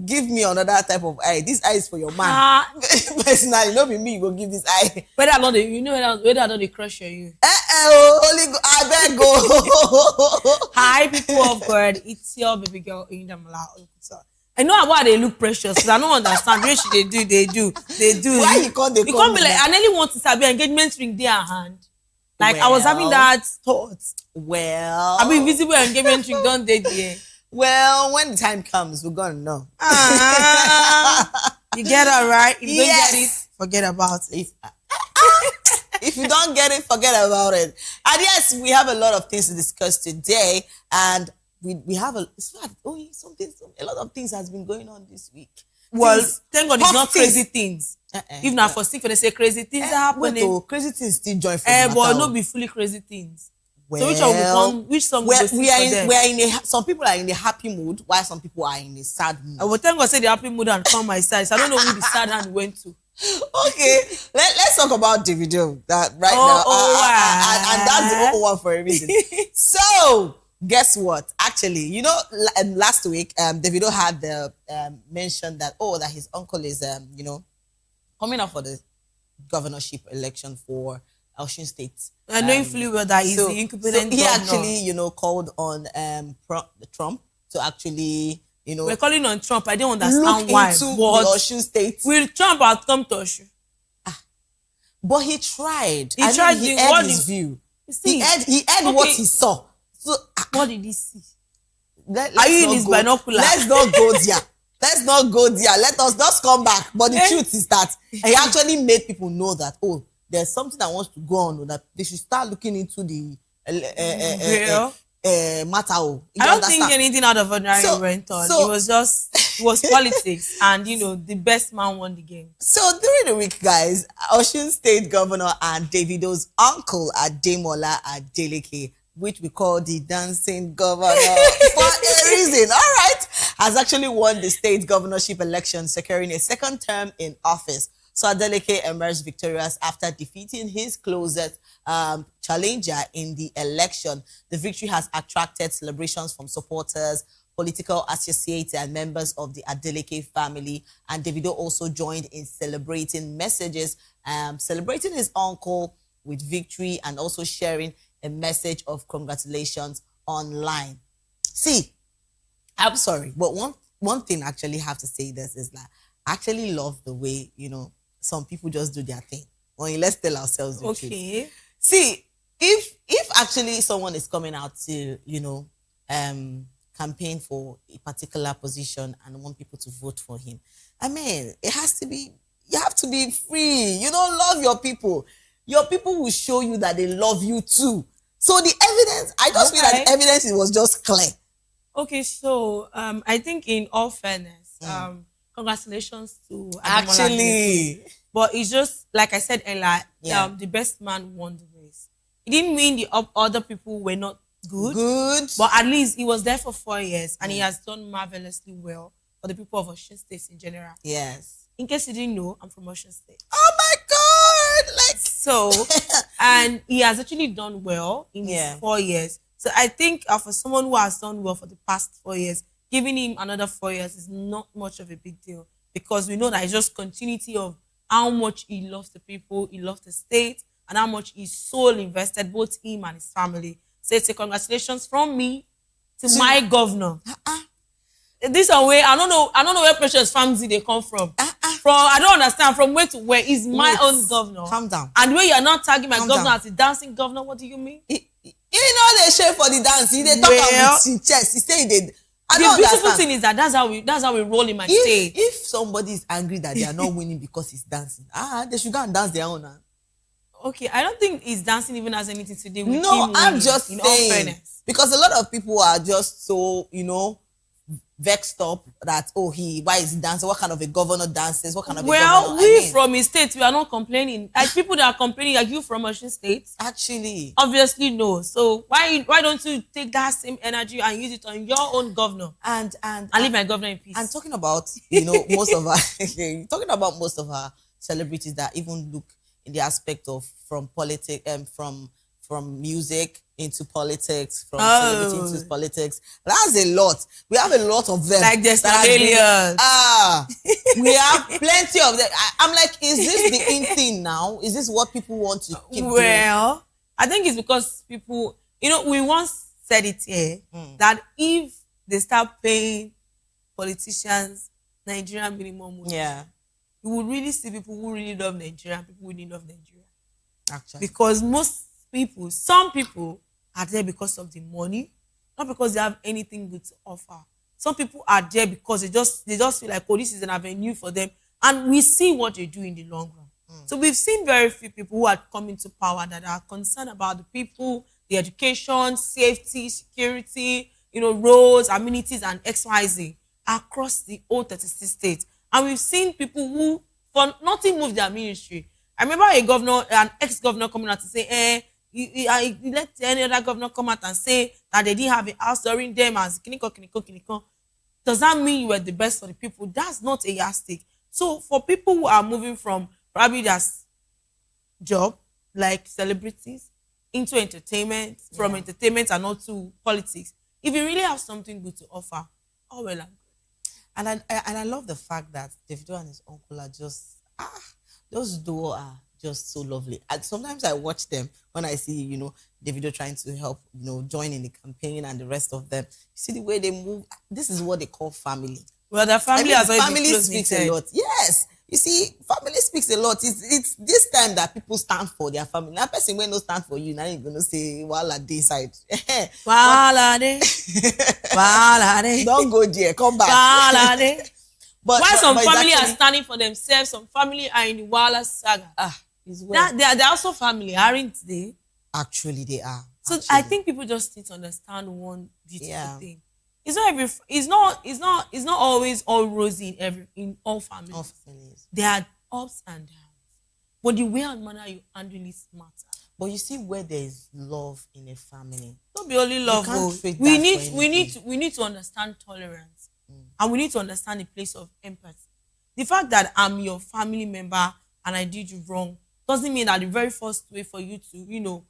Give me another type of eye. This eye is for your man. Personally, no be me. You go give this eye. Whether I don't they crush you. Holy go, I beg go. Hi, people of God. It's your baby girl in the Mala. I know why they look precious, but I don't understand. What they do. Why you can't they be like, I nearly want to have an engagement ring there at hand. Like, I was having that thought. Well, I'll be visible engagement ring, don't they, dear? Well, when the time comes, we're gonna know. You get it, right? If you don't get it, forget about it. If you don't get it, forget about it. And yes, we have a lot of things to discuss today, and we have a lot of things has been going on this week. Well, thank God it's not crazy things. If not for sick, they say crazy things are happening. Crazy things still join for but not be fully crazy things. Well, which one which song we are in some people are in a happy mood while some people are in a sad mood. I will thank God say the happy mood and come my side. So I don't know who the sad hand went to. Okay, let's talk about Davido that now. And that's the whole one for a reason. So guess what? Actually, last week Davido had the mentioned that that his uncle is coming up for the governorship election for Osun State. I know you fully well that he's the incumbent he governor. actually called on Trump to actually we're calling on Trump. I don't understand why. Into the Osun State. Will Trump have come to Osun? But he tried. He tried. He aired his view. He aired what he saw. So what did he see? Are you in his binocular? Let's not go there. Let's not go there. Let us just come back. But the truth is that he actually made people know that there's something that wants to go on, that they should start looking into the matter. I don't think anything out of ordinary went on. It was politics, and the best man won the game. So during the week, guys, Osun State Governor and Davido's uncle Ademola Adeleke, which we call the dancing governor for a reason, all right, has actually won the state governorship election, securing a second term in office. So Adeleke emerged victorious after defeating his closest challenger in the election. The victory has attracted celebrations from supporters, political associates, and members of the Adeleke family. And Davido also joined in celebrating messages, celebrating his uncle with victory, and also sharing a message of congratulations online. See, I'm sorry, but one thing I actually have to say this is that I actually love the way, some people just do their thing. Let's tell ourselves the truth. See, if actually someone is coming out to, campaign for a particular position and want people to vote for him, I mean, you have to be free. Love your people. Your people will show you that they love you too. So the evidence, I just feel that the evidence was just clear. Okay, so I think in all fairness, congratulations to actually. But it's just like I said earlier, the best man won the race. It didn't mean the other people were not good. But at least he was there for 4 years and he has done marvelously well for the people of Osun State in general. Yes. In case you didn't know, I'm from Osun State. Oh my God! So, and he has actually done well in his 4 years. So I think for someone who has done well for the past 4 years, giving him another 4 years is not much of a big deal, because we know that it's just continuity of how much he loves the people, he loves the state, and how much he's so invested, both him and his family. So it's a congratulations from me to my governor. This way, I don't know where Precious family they come from. I don't understand from where to where is my own governor. Calm down. And where you're not tagging my governor as a dancing governor, what do you mean? They share for the dance. They talk about his chest. He say they. The beautiful thing is that that's how we roll in my state. If somebody is angry that they are not winning because he's dancing, they should go and dance their own. Okay, I don't think his dancing even has anything to do with him. I'm just saying, because a lot of people are just so vexed up that why is he dancing? What kind of a governor dances? What kind of a governor? From his state, we are not complaining. Like people that are complaining, like you from Osun State, actually, obviously no. So why don't you take that same energy and use it on your own governor and leave my governor in peace? And talking about most of our celebrities that even look in the aspect of from politics from music into politics, from celebrity into politics. That's a lot. We have a lot of them. Like there's aliens. We have plenty of them. I'm like, is this the in thing now? Is this what people want to keep doing? I think it's because people, we once said it here, that if they start paying politicians Nigerian minimum wage, you will really see people who really love Nigeria and people who really love Nigeria. Actually. Because some people are there because of the money, not because they have anything good to offer. Some people are there because they just feel like, this is an avenue for them. And we see what they do in the long run. So we've seen very few people who are coming to power that are concerned about the people, the education, safety, security, roads, amenities, and XYZ across the whole 36 states. And we've seen people who, for nothing, move their ministry. I remember an ex-governor coming out to say, He let any other governor come out and say that they didn't have a house during them as kiniko. Does that mean you were the best for the people? That's not a yardstick. So for people who are moving from probably their job, like celebrities, into entertainment, from entertainment and not to politics, if you really have something good to offer, oh well and good. And I love the fact that Davido and his uncle are just those duo are just so lovely. And sometimes I watch them when I see, Davido trying to help, join in the campaign and the rest of them. You see the way they move. This is what they call family. Well, the family has already family speaks a lot. Yes. You see, family speaks a lot. It's this time that people stand for their family. That person when no stand for you, now you're gonna say wala day side. Wala day. Wala day. Don't go there. Come back. Wala day. But some family actually, are standing for themselves, some family are in the Wala saga. They're also family, aren't they? Actually, they are. So I think people just need to understand one beautiful thing. It's not always all rosy in all families. All families. There are ups and downs. But the way and manner you handle it matters. But you see where there is love in a family. Not be only love. We need to understand tolerance. And we need to understand the place of empathy. The fact that I'm your family member and I did you wrong doesn't mean that the very first way for you to,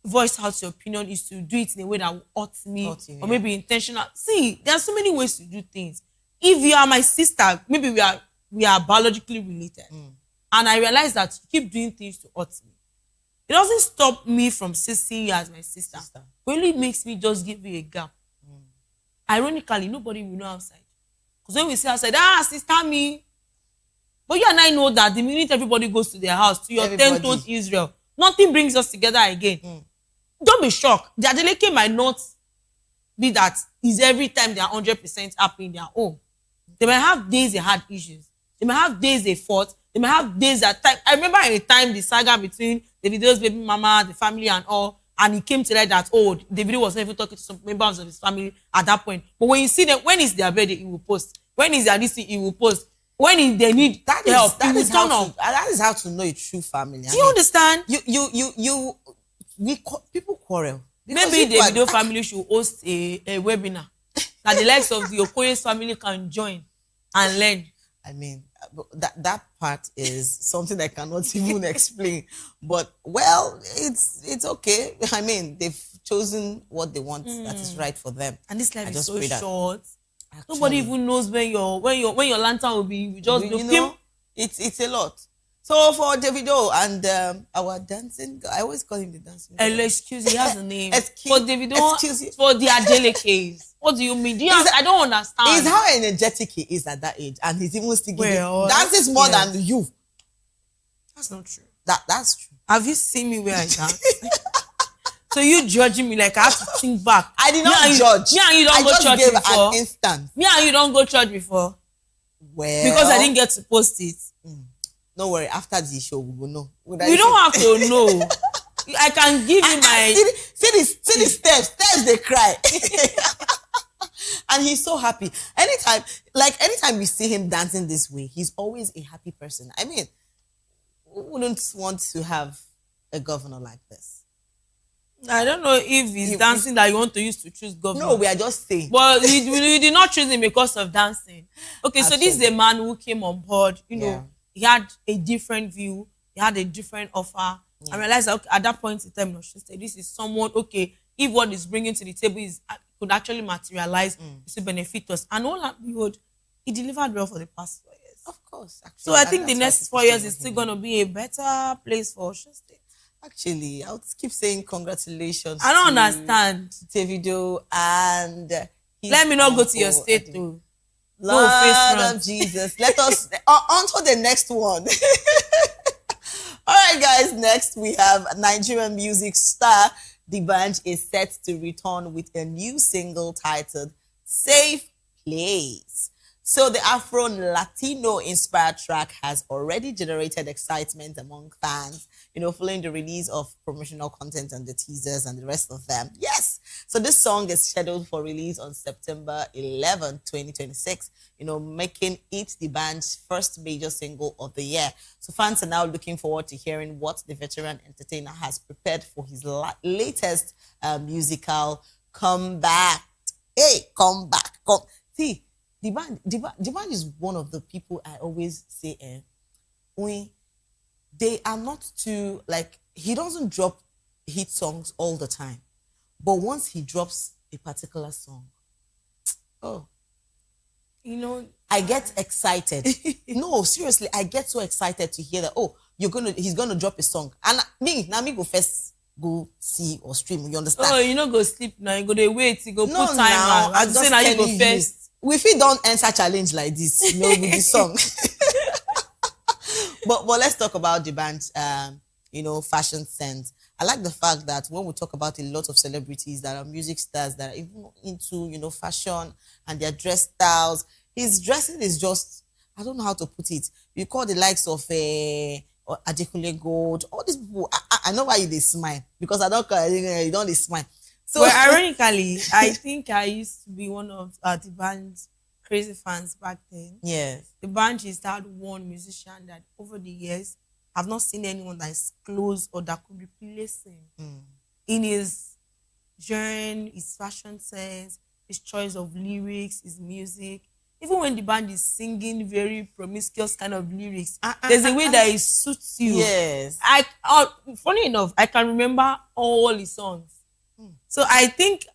voice out your opinion is to do it in a way that will hurt me or maybe intentional. See, there are so many ways to do things. If you are my sister, maybe we are biologically related, and I realize that you keep doing things to hurt me. It doesn't stop me from seeing you as my sister. It only makes me just give you a gap. Ironically, nobody will know outside. Because when we say outside, sister me. But you and I know that the minute everybody goes to their house, to your tent-toed Israel, nothing brings us together again. Don't be shocked. The Adeleke might not be that is every time they are 100% happy in their own. They might have days they had issues. They might have days they fought. They might have days that time. I remember a time the saga between Davido's baby mama, the family and all, and it came to light that, Davido was not even talking to some members of his family at that point. But when you see them, when it's their birthday, he will post. When it's their DC, he will post. When they need help, he will turn up. That is how to know a true family. Do you understand? People quarrel. Maybe the Davido family should host a webinar that the likes of the Okoye's family can join and learn. I mean, that part is something I cannot even explain. But well, it's okay. I mean, they've chosen what they want that is right for them. And this life is so short. Actually, nobody even knows when your lantern will be. You just it's a lot. So for Davido and our dancing guy, I always call him the dancing guy. Excuse me, he has a name. For Davido, for the Adelekes. What do you mean? I don't understand. It's how energetic he is at that age, and he's even still giving dances more than you. That's not true. That's true. Have you seen me where I dance? So you judging me like I have to think back. I did not judge. Me and you don't go church before. An instant. Me and you don't go church before. Well, because I didn't get to post it. Don't worry. After the show, we will know. We don't have to know. I can give you my. See the steps they cry. And he's so happy. Anytime we see him dancing this way, he's always a happy person. I mean, who wouldn't want to have a governor like this? I don't know if it's dancing that you want to use to choose governor. No, we are just saying. But we did not choose him because of dancing. Okay, so this is a man who came on board. He had a different view. He had a different offer. Yeah. I realized that at that point in time, this is someone, if what he's bringing to the table could actually materialize, it will benefit us. And all that behold, he delivered well for the past 4 years. Of course. Actually, so I think the next 4 years is still going to be a better place for Osun State. Actually, I'll keep saying congratulations. I don't understand. Davido and let me not go to your state too. Lord of Jesus. Let us on to the next one. All right, guys. Next, we have Nigerian music star D'banj is set to return with a new single titled Safe Place. So the Afro-Latino-inspired track has already generated excitement among fans, following the release of promotional content and the teasers and the rest of them. Yes, So this song is scheduled for release on September 11, 2026, making it the band's first major single of the year. So fans are now looking forward to hearing what the veteran entertainer has prepared for his latest musical comeback. Hey, come back. See, the band is one of the people I always say, they are not too, he doesn't drop hit songs all the time. But once he drops a particular song, I get excited. No, seriously, I get so excited to hear that, he's gonna drop a song. And me go first go see or stream, you understand? Go sleep now, you go to wait, you go put time now. I just say now you go first. We fit don't answer challenge like this, with the song. But let's talk about the band's fashion sense. I like the fact that when we talk about a lot of celebrities that are music stars that are even into fashion and their dress styles, his dressing is just, I don't know how to put it. You call the likes of Adekule Gold, all these people. I know why they smile, because I don't call you don't smile. So, well, ironically, I think I used to be one of the band's crazy fans back then. Yes. The band just had one musician that over the years, I've not seen anyone that is close or that could replace him in his genre, his fashion sense, his choice of lyrics, his music. Even when the band is singing very promiscuous kind of lyrics, there's a way that it suits you. Yes. Funny enough, I can remember all his songs. So I think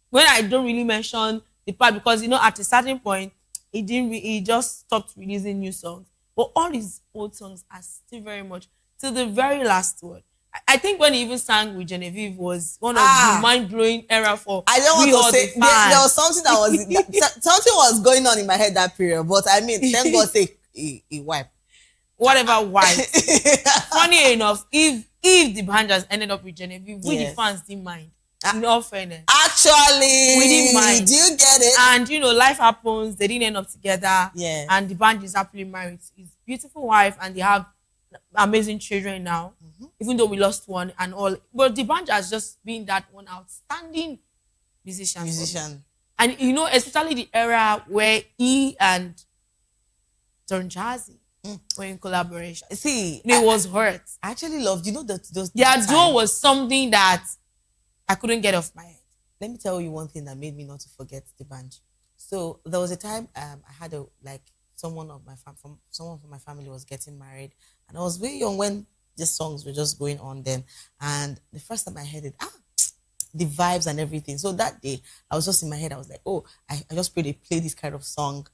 when I don't really mention the part, because at a certain point he just stopped releasing new songs, but all his old songs are still very much till the very last word. I think when he even sang with Genevieve was one of the mind-blowing era for I don't want to say there was something that was something was going on in my head that period, but I mean, thank God say he wiped. Whatever wiped. Funny enough, if the band just ended up with Genevieve, we the fans didn't mind. In all fairness, actually, we didn't mind. Do you get it? And life happens. They didn't end up together. Yeah. And the band is happily married. His beautiful wife, and they have amazing children now. Even though we lost one and all, but the band has just been that one outstanding musician. And especially the era where he and Don Jazzy were in collaboration. See, it was hurt. I actually loved, those their duo was something that I couldn't get off my head. Let me tell you one thing that made me not to forget the band. So there was a time I had someone from my family was getting married, and I was very young when these songs were just going on then. And the first time I heard it, the vibes and everything. So that day, I was just in my head, I was like, I just pray they play this kind of song,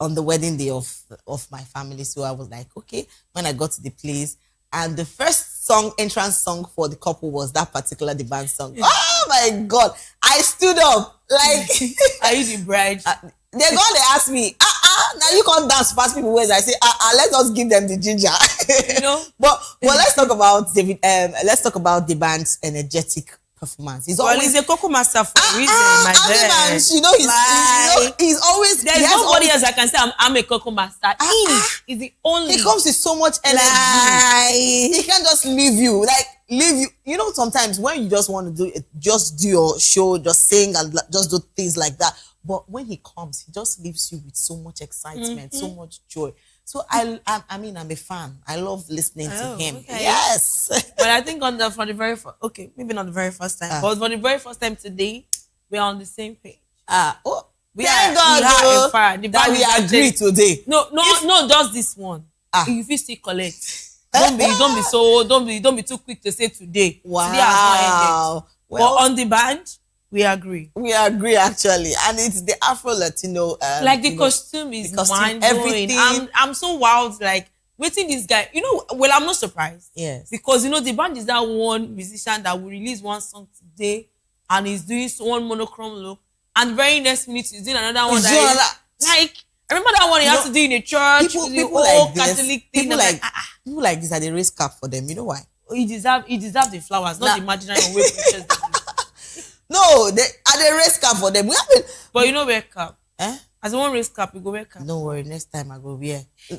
on the wedding day of my family. So I was like, okay, when I got to the place, and the first entrance song for the couple was that particular the band song. Oh my God. I stood up like are you the bride? They ask me, now you can't dance past people ways. I say, let's just give them the ginger. But let's talk about David. Let's talk about the band's energetic performance. He's a Coco master for a reason, my friend. He's always. There's nobody else I can say I'm a Coco master. He's the only. He comes with so much energy. He can't just leave you. Sometimes when you just want to do it, just do your show, just sing and just do things like that. But when he comes, he just leaves you with so much excitement, so much joy. So I'm a fan. I love listening to him. Okay. Yes. But I think for the very first, maybe not the very first time, but for the very first time today, we are on the same page. We are fire. That we agree today. No, just this one. If you still collect, don't be too quick to say today. Wow. Today has not ended. But on the band, we agree. We agree actually, and it's the Afro Latino. The costume is mind blowing. I'm so wild. Waiting this guy. Well, I'm not surprised. Yes. Because the band is that one musician that will release one song today, and he's doing one monochrome look, and very next minute he's doing another one. I remember that one he has to do in a church. People like Catholic thing. People like this are the race cap for them. You know why? He deserve the flowers, not the imaginary way. No, they are the race cap for them. But wear cap. As one race cap, you go wear cap. Don't worry, next time I go wear. I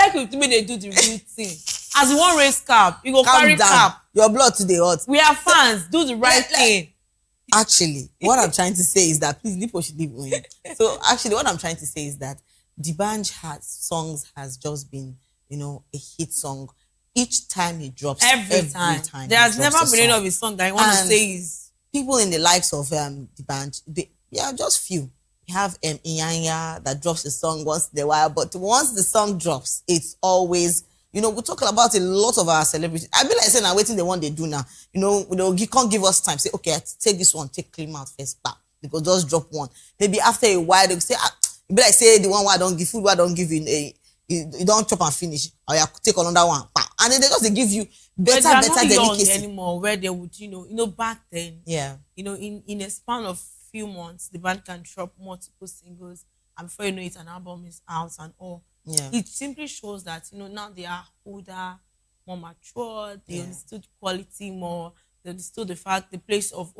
like it when they do the real thing. As you want race cap, you go Calm carry down. cap. Your blood today hot. We are fans. Do the right thing. Actually, what I'm trying to say is that please Lipo should leave on. So actually, what I'm trying to say is that D'banj has just been, a hit song. Each time he drops, Every time. There has never been any of his song that I want to say is people in the likes of D'banj. They are just few. You have Inyanya that drops a song once in a while, but once the song drops, it's always. We talk about a lot of our celebrities. I be like saying, I'm waiting the one they do now. You can't give us time. Say, okay, take this one, take clean out first, back. Because just drop one. Maybe after a while, they say, be like say the one where I don't give food, where I don't give you don't chop and finish. Or you take another one, bam. And then they give you better delicacy anymore. Where they would, back then. Yeah. In a span of few months, the band can drop multiple singles, and before you know it, an album is out and all. Yeah. It simply shows that now they are older, more mature, they understood quality more, they understood the place of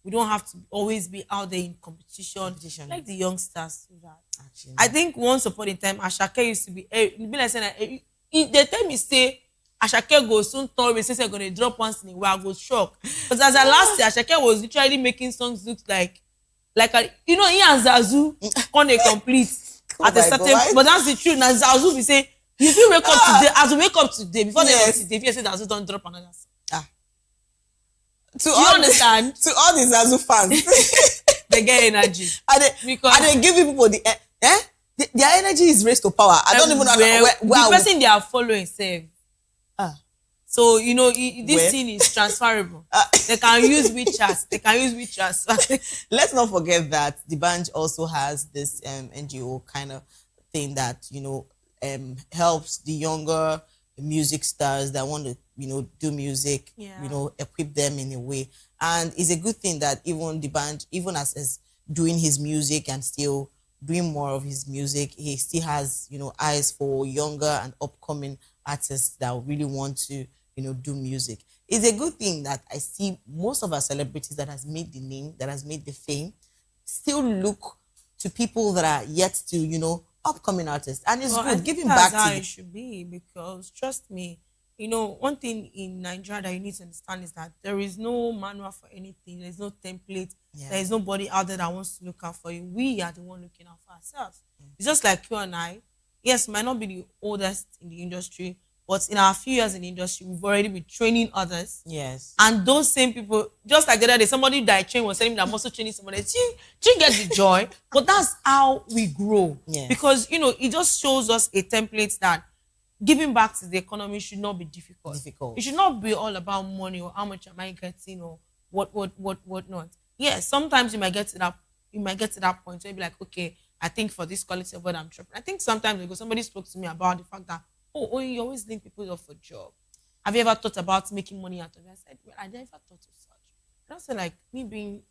we don't have to always be out there in competition. Like the youngsters do that. Actually, I think once upon a time Ashake used to be like saying they tell me say Ashake go soon turn we say they're gonna drop once in a while, I go shock. Because as a last year, Ashake was literally making songs look like he and Zazu on a complete. At a certain, but that's the truth. Now Zazu be say, if you wake up today, as we wake up today, before the next day, if you say Zazu don't drop another song. Do you understand? To all the Zazu fans, they get energy. And they give people their energy is raised to power. I don't even know where the person they are following say. So this thing is transferable. They can use WeChat. Let's not forget that D'banj also has this NGO kind of thing that helps the younger music stars that want to do music. Equip them in a way, and it's a good thing that even D'banj, even as doing his music and still doing more of his music, he still has eyes for younger and upcoming artists that really want to do music. It's a good thing that I see most of our celebrities that has made the name, that has made the fame, still look to people that are yet to, upcoming artists. And it's good giving back to them. It should be, because trust me, one thing in Nigeria that you need to understand is that there is no manual for anything. There's no template. Yeah. There is nobody out there that wants to look out for you. We are the one looking out for ourselves. It's just like you and I. Yes, might not be the oldest in the industry, but in our few years in the industry, we've already been training others. Yes. And those same people, just like the other day, somebody that I trained was telling me that I'm also training somebody. She gets the joy. But that's how we grow. Yes. Because, it just shows us a template that giving back to the economy should not be difficult. It should not be all about money or how much am I getting or what not. Yes, sometimes you might get to that point where you be like, okay, I think for this quality of what I'm dropping. I think sometimes ago somebody spoke to me about the fact that you always link people up for job. Have you ever thought about making money out of it? I said, well, I never thought of such. And I said, like, me being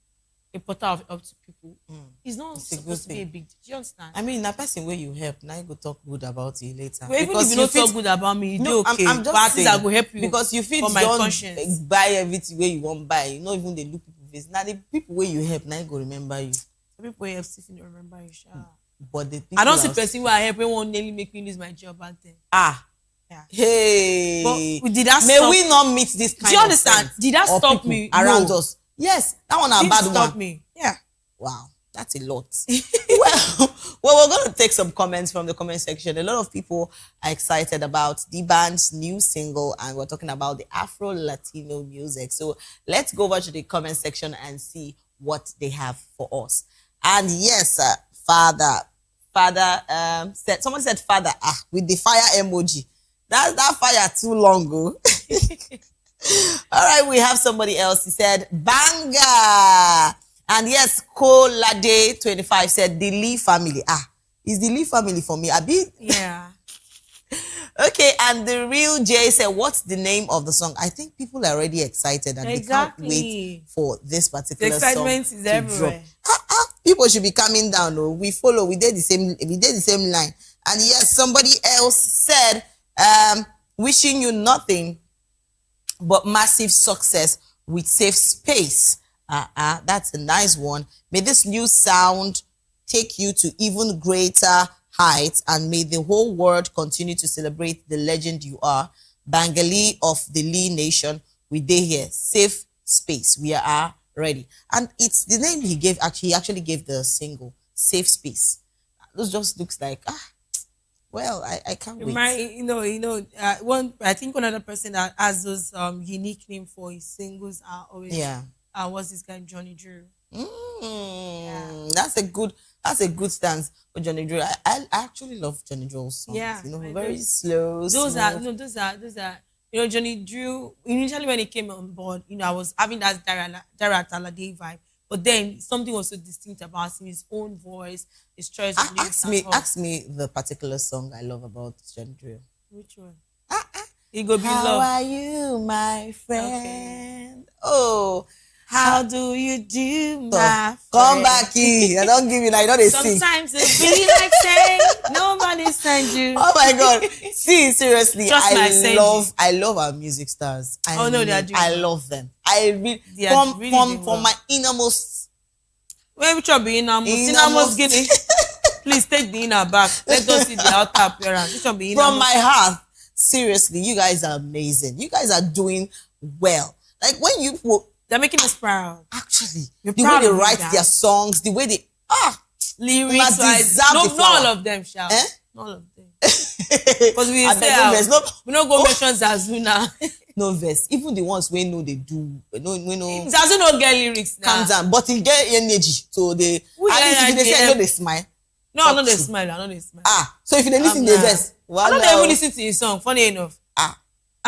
a porter of help to people is not supposed to be a big deal. Do you understand? I mean, that person where you help, now you go talk good about you later. Well, even if you don't talk good about me, you do okay. I'm just but saying, I go help you because you feel my don't conscience. buy everything where you want buy. You not even they look people face. Now the people where you help, now you go remember you. Some people where you have still remember you. But the I don't see person where I help when won't nearly make me lose my job back then. Yeah. Hey, but did that may stop? we not meet this kind do you understand? Of did that stop me around us? Yes, that one a bad one. Stop me. Yeah. Wow, that's a lot. well, we're going to take some comments from the comment section. A lot of people are excited about D'banj's new single, and we're talking about the Afro Latino music. So let's go over to the comment section and see what they have for us. And yes, Father said, someone said Father with the fire emoji. That fire too long ago. All right, we have somebody else. He said Banga. And yes, Kolade 25 said the Lee family. Is the Lee family for me? Yeah. Okay, and the real J said, what's the name of the song? I think people are already excited and they can't wait for this particular song. The excitement is everywhere. People should be coming down. Oh. We did the same line. And yes, somebody else said, wishing you nothing but massive success with safe space. That's a nice one. May this new sound take you to even greater heights, and may the whole world continue to celebrate the legend you are. Bengali of the Lee Nation. We dey here. Safe space. We are ready. And it's the name he gave. Actually, he actually gave the single Safe Space. Those just looks like well, I can't wait. One. I think one other person that has those unique name for his singles are always what's this guy Johnny Drew. That's a good stance for Johnny Drew. I actually love Johnny Drew's songs. Yeah, very slow. Those are Johnny Drew. Initially when he came on board, I was having that Dara Talade vibe. But then something was so distinct about him, his own voice, his choice of lyrics. Ask me the particular song I love about Johnny Drew. Which one? He go be How love. are you, my friend? Okay. Oh, how do you do, my friend? Come back here. I don't give you like they sing. Sometimes it be like saying nobody send you. Oh my God! See, seriously, I love our music stars. They are doing I love them. I really from my innermost. Which one be innermost? Guinea. Please take the inner back. Let us see the outer appearance. Which one be innermost? From my heart, seriously, you guys are amazing. You guys are doing well. Like when they're making us proud. Actually, the way they write their songs, the way they lyrics, not all of them, Not all of them. Because we don't go mention Zazuna. No verse. Even the ones we know they do. Zazu no get lyrics now. Calm down, but he get energy. So they at least if they say they smile. No, I know they smile. So if they listen to the verse, I don't even listen to his song. Funny enough, I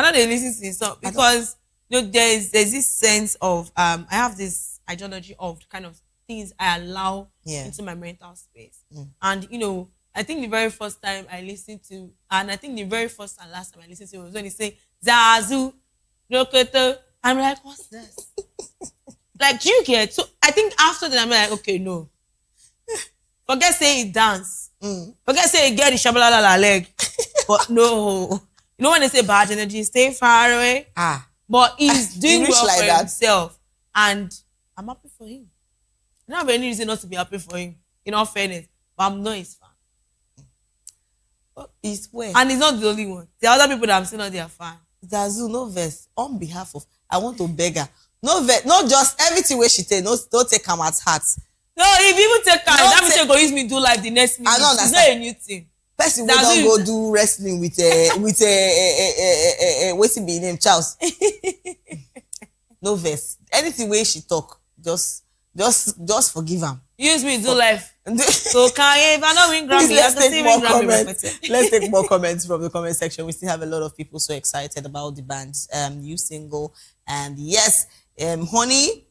know they listen to his song because there's this sense of I have this ideology of kind of things I allow into my mental space. And I think the very first time I listened to, and I think the very first and last time I listened to was when he say Zazu Rokoto. I'm like, what's this? Like, do you get? So I think after that I'm like, okay, no. Forget saying he dance. Forget saying he get the shabalala leg. But no. When they say bad energy, stay far away. But he's doing well like for himself. And I'm happy for him. I don't have any reason not to be happy for him, in all fairness. But I'm not his fan. He's where? And he's not the only one. There are other people that I'm still not their fan. Zazu, no verse. On behalf of, I want to beg her. No verse. Not just everything where she take. Don't take him at heart. No, if you take her, that means go use me do live the next minute. I don't understand. It's not a new thing. Person we don't go do wrestling with what's it be name Charles. No verse. Anything where she talk, just forgive him. Use me do life. So can if I know win Grammy, let's take more comments from the comment section. We still have a lot of people so excited about the band's new single. And yes, Honey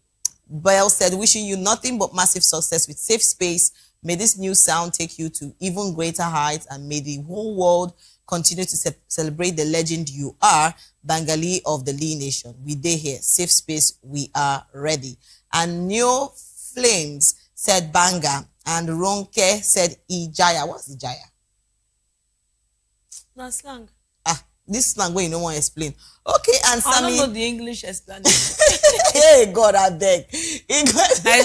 Bell said, wishing you nothing but massive success with Safe Space. May this new sound take you to even greater heights, and may the whole world continue to celebrate the legend you are, Bengali of the Lee Nation. We dey here. Safe Space, we are ready. And New Flames said Banga, and Ronke said Ijaya. What's Ijaya? No slang. This slang where you don't want to explain. Okay, and Sammy. I don't know the English explanation. Hey God, I beg.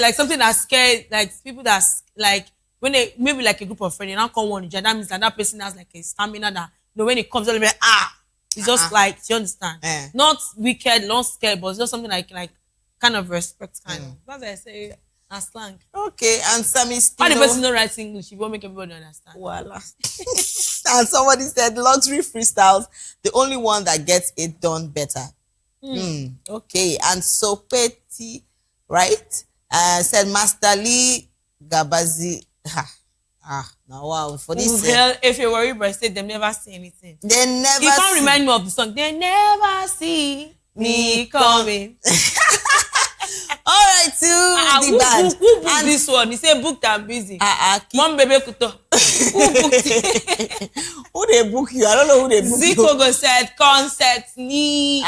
like something that scared, like people that like when they maybe like a group of friends, you now come one that means that person has like a stamina that when it comes, it's just like, you understand? Not wicked, not scared, but it's just something like kind of respect kind of. That's why I say a slang. Okay, and Sammy still. How the person not writing English, you won't make everybody understand. Voila. And somebody said luxury freestyles, the only one that gets it done better. Okay, and Sopeti, right? Said Master Lee Gabazi. Now wow, for this. If you're worried, but say they never see anything. They never. You can't remind me of the song. They never see me coming. All right, to the band. Who booked this one? He said booked and busy. Mom baby kuto. Who booked it? Who they book you? I don't know who they book you. Zico said concert me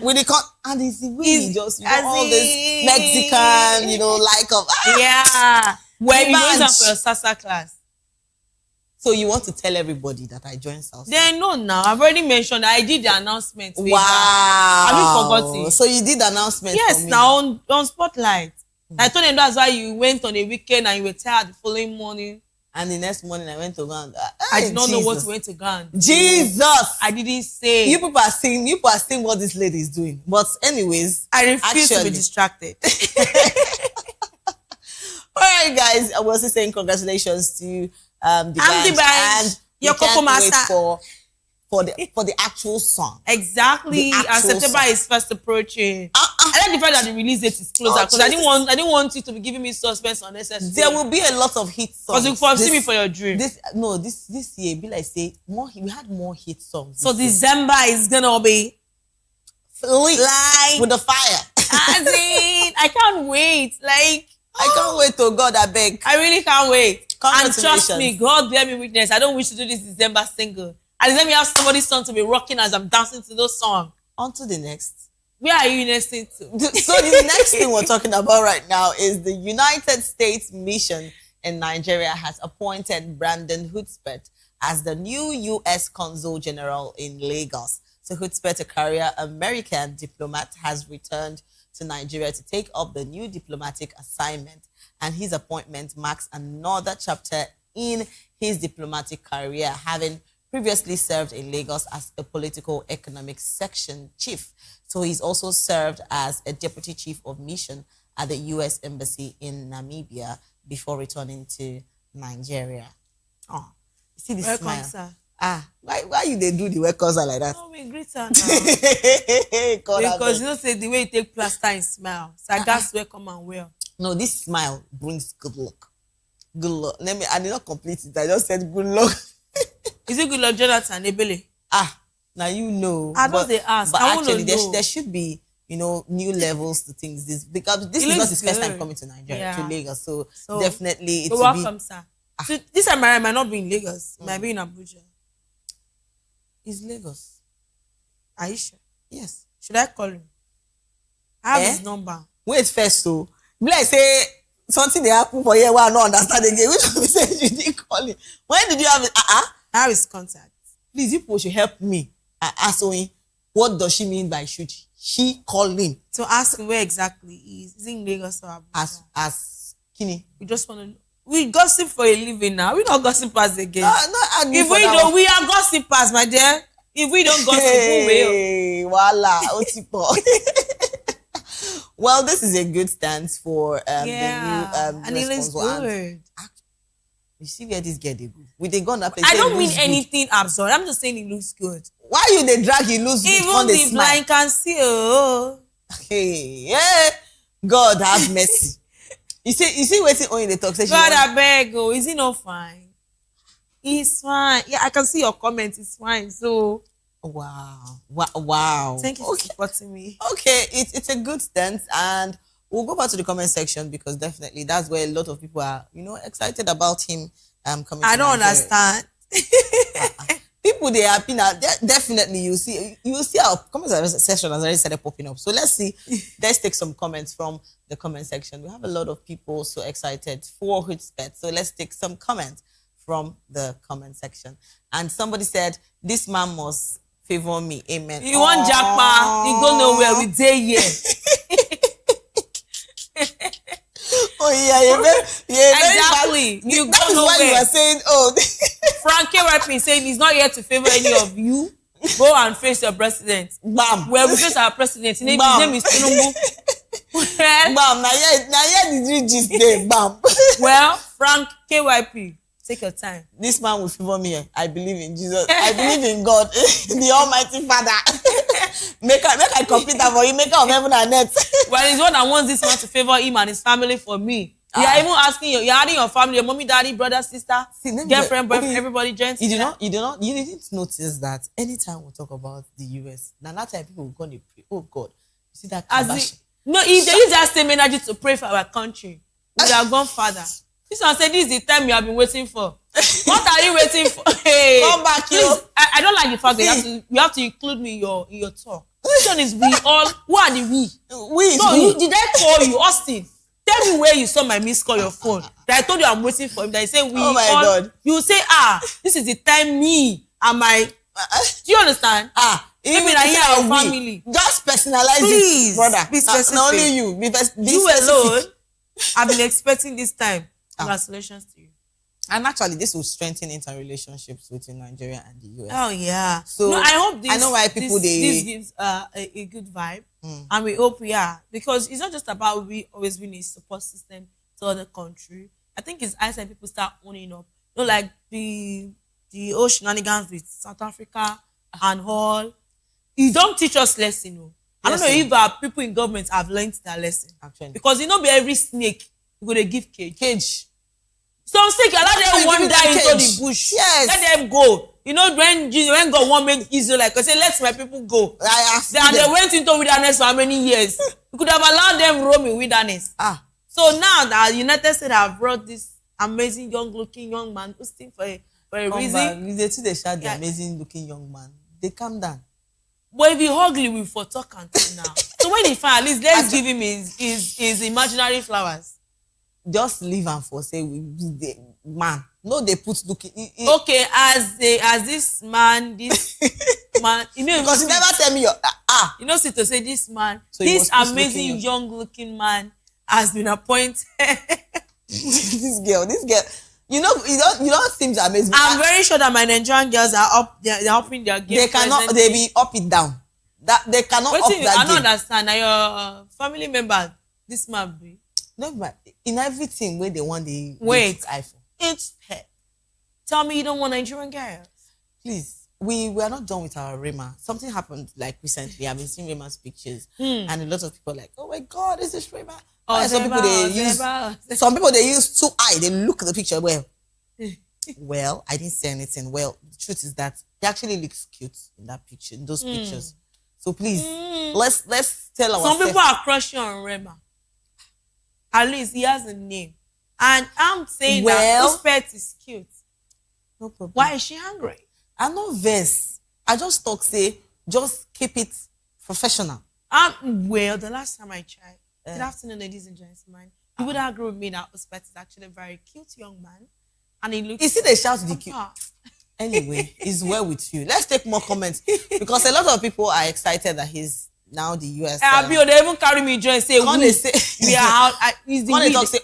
with the and it's really just all this Mexican, like of yeah. Where you know that for your salsa class. So you want to tell everybody that I joined salsa? They know now. I've already mentioned I did the announcement. Wow. Have you forgotten? So you did the announcement? Yes, now on Spotlight. I told them that's why you went on a weekend and you were tired the following morning. And the next morning I went to go and I did not know what Jesus. went to go and do. Jesus. I didn't say. You people are seeing what this lady is doing. But anyways, I refuse to be actually- distracted. All right, guys. I was just saying congratulations to the band, and your we can't Coco wait Master. for the actual song. Exactly. The And actual September song. is fast approaching. I like the fact that the release date is closer because I didn't want you to be giving me suspense unnecessary. There will be a lot of hit songs. Because you foresee me for your dream. This year, be like say we had more hit songs. So December is gonna be like with the fire. As in, I can't wait. Like I can't wait to God, I beg. I really can't wait. And trust Congratulations. me, God bear me witness. I don't wish to do this December single. And let me have somebody's song to be rocking as I'm dancing to those songs. On to the next. Where are you listening to? So the next thing we're talking about right now is the United States mission in Nigeria has appointed Brandon Hudspeth as the new U.S. Consul General in Lagos. So Hudspeth, a career American diplomat, has returned to Nigeria to take up the new diplomatic assignment, and his appointment marks another chapter in his diplomatic career, having previously served in Lagos as a political economic section chief. So he's also served as a deputy chief of mission at the U.S. Embassy in Namibia before returning to Nigeria. Oh, you see this Welcome, smile? sir. Why you they do the welcome like that? No, we greet her now. God, Because you know, say the way you take plaster and smile. So I guess welcome and well. No, this smile brings good luck. Good luck. I did not complete it. I just said good luck. Is it good luck, Jonathan Ebele? Now you know. I know they ask. But I want actually, to know. there should be, new levels to things. Because this It is not looks his first time good. coming to Nigeria, Yeah. to Lagos. So definitely, So welcome, sir. So this time I might not be in Lagos. It might be in Abuja. It's Lagos. Are you sure? Yes. Should I call him? I have his number. Wait first, so be like say something they happen for here. Why I don't understand again? Which one say you didn't call him? When did you have it? I have his contact. Please, you people should help me. Ask Oyin, what does she mean by should she call him? To ask him where exactly he is. Is he in Lagos or Abuja? As Kini. We just want to know. We gossip for a living now. We not gossipers again. If we don't, we are gossipers, my dear. If we don't gossip, who will? Hey, voila, Otipo. Well, this is a good stance for the new and it looks responsible. good. You see where this girl they go? They gone up. I don't mean anything absurd. I'm just saying it looks good. Why you they drag you lose good Even on the the smile? blind can see. Oh, Hey, yeah. God have mercy. You see waiting on in the talk session. God, I beg. Oh, is he not fine? He's fine. Yeah, I can see your comments. It's fine. So wow. Thank you for supporting me. Okay, it's a good stance, and we'll go back to the comment section because definitely that's where a lot of people are, excited about him coming. I to don't Nigeria. understand. People they are happy now. Definitely, you see our comment section has already started popping up. So let's take some comments from the comment section. We have a lot of people so excited for Hudspeth. So let's take some comments from the comment section. And somebody said, "This man must favor me." Amen. You want Jackpa? You go nowhere. We day here. Oh yeah, exactly. You You that go is why you nowhere. are saying, "Oh." Frank K.Y.P. saying he's not here to favor any of you. Go and face your president. Bam. Well, we face our president. His name is Tinubu. Bam. Now yeah, did you just there? Bam. Well, Frank K.Y.P. Take your time. This man will favor me. I believe in Jesus. I believe in God, the Almighty Father. Make I complete that for you. Maker of heaven and earth. Well, he's one that wants this man to favor him and his family for me. You are even asking you're adding your family, your mommy, daddy, brother, sister, girlfriend, boyfriend, everybody joins. You didn't notice that anytime we talk about the US, now that time people will go and pray. Oh God, you see that? No, if they use that same energy to pray for our country, we have gone further. This one said, "This is the time you have been waiting for." What are you waiting for? Hey, come back, please. I don't like the fact that you have to include me in your talk. The question is, we all. Who are the we? We. No, did I call you, Austin? Tell me where you saw my missed call your phone. That I told you I'm waiting for him. That I say we. Oh my all. God. You say this is the time me and my. Do you understand? Even maybe I hear our family. Just personalize Please, it, brother. be specific. Not only you. Be You specific. alone. I've been expecting this time. Congratulations to you. And actually, this will strengthen interrelationships between Nigeria and the US. Oh yeah. So no, I hope this. I know why people this gives a good vibe, and we hope because it's not just about we always being a support system to other country. I think it's high time people start owning up. Like the old shenanigans with South Africa and all. You don't teach us lesson. No. I don't know if our people in government have learned their lesson. Actually, because be every snake you go to give cage. Some snake allow them wander into the bush. Yes. Let them go. When God want make Israel like say let my people go. They went into wilderness for how many years? You could have allowed them roam in wilderness. So now that United States have brought this amazing young-looking young man who's still for a reason. They too they shout the amazing-looking young man. They calm down. But if he ugly, we for talk and thing now. So when he find at least let's give him his imaginary flowers. Just leave and for say man. No, they put looking. Okay, as this man, because you never tell me see to say this man, so this amazing young-looking man has been appointed. this girl. You don't seem to amaze me. I'm very sure that my Nigerian girls are up. They're upping their game. They cannot. They be up it down. That they cannot up that game. I don't understand. Now your family member, this man be. No, but in everything where they want the iPhone. It's pet. Tell me you don't want Nigerian girls. Please, we are not done with our Rema. Something happened like recently. I've been seeing Rema's pictures, and a lot of people are like, "Oh my God, is this Rema?" Some people they use two eye. They look at the picture. Well, I didn't say anything. Well, the truth is that he actually looks cute in that picture, in those pictures. So please, let's tell ourselves. Some people are crushing on Rema. At least he has a name. And I'm saying that this pet is cute. No problem. Why is she hungry? I'm not vex. I just talk say, just keep it professional. The last time I tried, good afternoon, ladies and gentlemen. You would agree with me that this pet is actually a very cute young man. And he looks... You see they shout the cute. Anyway, it's well with you. Let's take more comments. Because a lot of people are excited that he's now the US. They even carry me join and say, we are out. When they talk, say,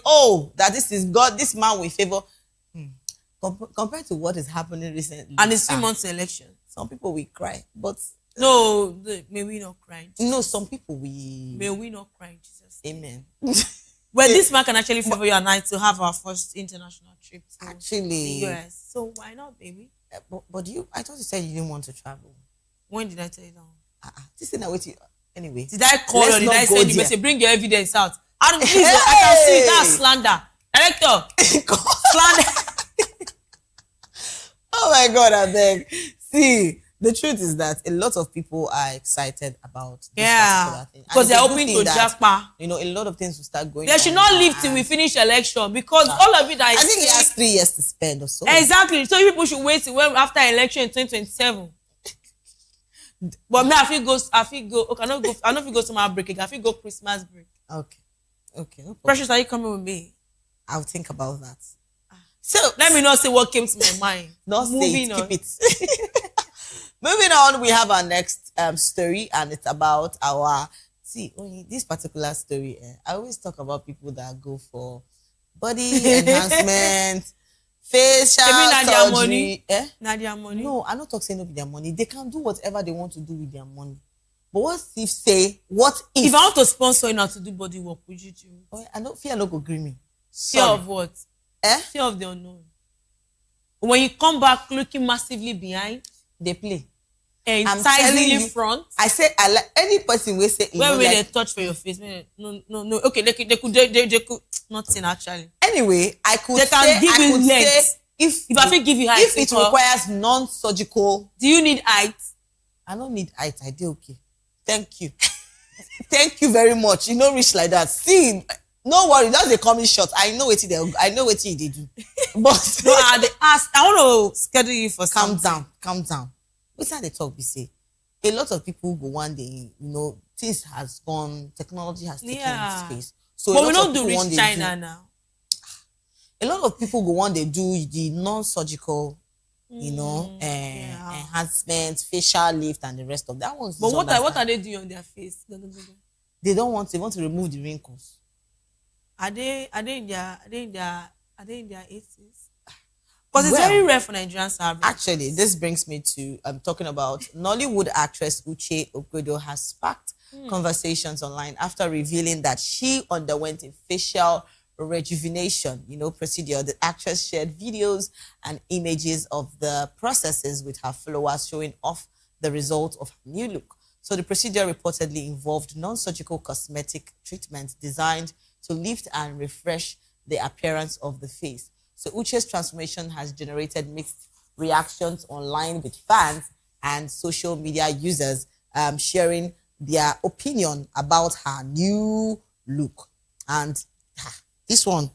that this is God, this man will favor. Compared to what is happening recently. And it's 3 months election. Some people will cry. But no, may we not cry. Jesus. No, some people will. May we not cry, Jesus. Amen. Well, this man can actually favor you and I to have our first international trip to the US. So why not, baby? But I thought you said you didn't want to travel. When did I tell you that? This is not what you... Anyway. Did I call you or did I send you message? Bring your evidence out. I can see that's slander. Director. Slander. Oh my God, I beg. See, the truth is that a lot of people are excited about this particular thing. Because they're hoping to jackpot. A lot of things will start going They should not leave till we finish election because all of it I think he has 3 years to spend or so. Exactly. So people should wait till after election in 2027. But me, I feel go. Okay, I don't feel go summer break again. I feel go Christmas break. Okay. No Precious, are you coming with me? I'll think about that. So let me not say what came to my mind. Not say it, keep it. Moving on, we have our next story, and it's about this particular story. I always talk about people that go for body enhancement. Facial surgery. Not their money. No, I'm not talking about their money. They can do whatever they want to do with their money. But what if I want to sponsor you now to do body work, would you do? I don't fear no go green me. Fear of what? Fear of the unknown. When you come back looking massively behind, they play. And sizingly front. I say I like any person will say when they touch for your face. No. Okay, they could nothing actually. Anyway, I could they can give you legs. If I think give you height. If it requires non-surgical. Do you need height? I don't need height. I do okay. Thank you. Thank you very much. You know reach like that. See, no worry, that's the coming shot. I know what they do. But no, I want to schedule you for calm down. What's how they talk we say? A lot of people go one day, things has gone, technology has taken its space. So but we don't do reach China now. A lot of people go one day do the non-surgical, enhancement, facial lift, and the rest of that ones. But what are they doing on their face? They want to remove the wrinkles. Are they in their 80s? Because it's very rare for Nigerians to have. Actually, this brings me to talking about Nollywood actress Uche Ogbodo has sparked conversations online after revealing that she underwent a facial rejuvenation, procedure. The actress shared videos and images of the processes with her followers, showing off the result of her new look. So the procedure reportedly involved non-surgical cosmetic treatments designed to lift and refresh the appearance of the face. So Uche's transformation has generated mixed reactions online, with fans and social media users sharing their opinion about her new look. And this one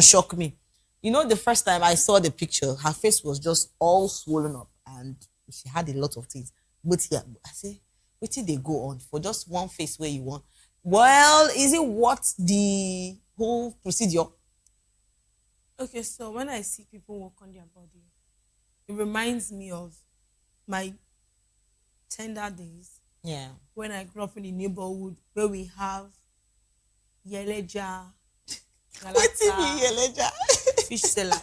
shocked me. The first time I saw the picture, her face was just all swollen up and she had a lot of things. But yeah, I say, wait till they go on for just one face where you want. Well, is it what the whole procedure? Okay, so when I see people work on their body, it reminds me of my tender days. Yeah. When I grew up in the neighborhood where we have Yeleja, Yeleja? Fish seller.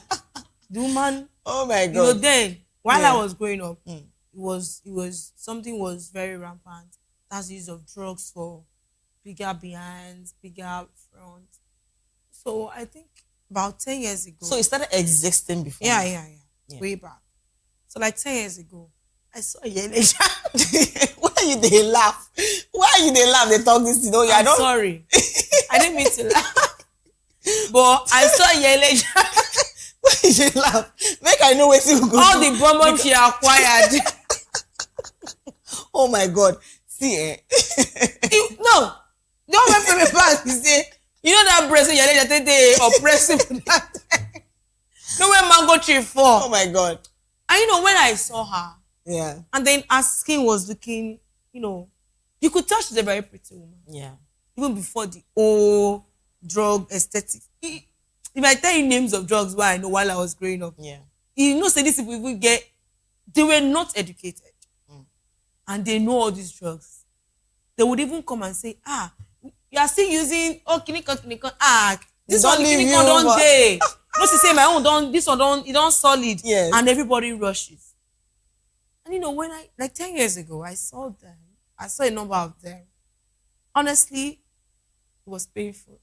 The woman. Oh my God. Then while I was growing up, it was something was very rampant. That's the use of drugs for bigger behinds, bigger front. So I think about 10 years ago. So it started existing before? Yeah. Way back. So like 10 years ago, I saw Yeleja. Why they laugh? They talk this, I'm sorry. I didn't mean to laugh. But I saw Yeleja. Why you laugh? Make I know where to go. All the bonbon she acquired. Oh my God. See, no. Don't remember me back. You say, that breast Yeleja they oppressive that time. No, when mango tree fall. Oh my God. And when I saw her, yeah, and then her skin was looking, you could tell she's a very pretty woman. Yeah. Even before the old drug aesthetic. If I tell you names of drugs where I know while I was growing up, yeah, say these people they were not educated. And they know all these drugs. They would even come and say, you are still using kinikon. This one kinikon don't day. No, she say my own don't, this one don't, it don't solid. Yes. And everybody rushes. And when like 10 years ago, I saw them. I saw a number of them. Honestly, it was painful.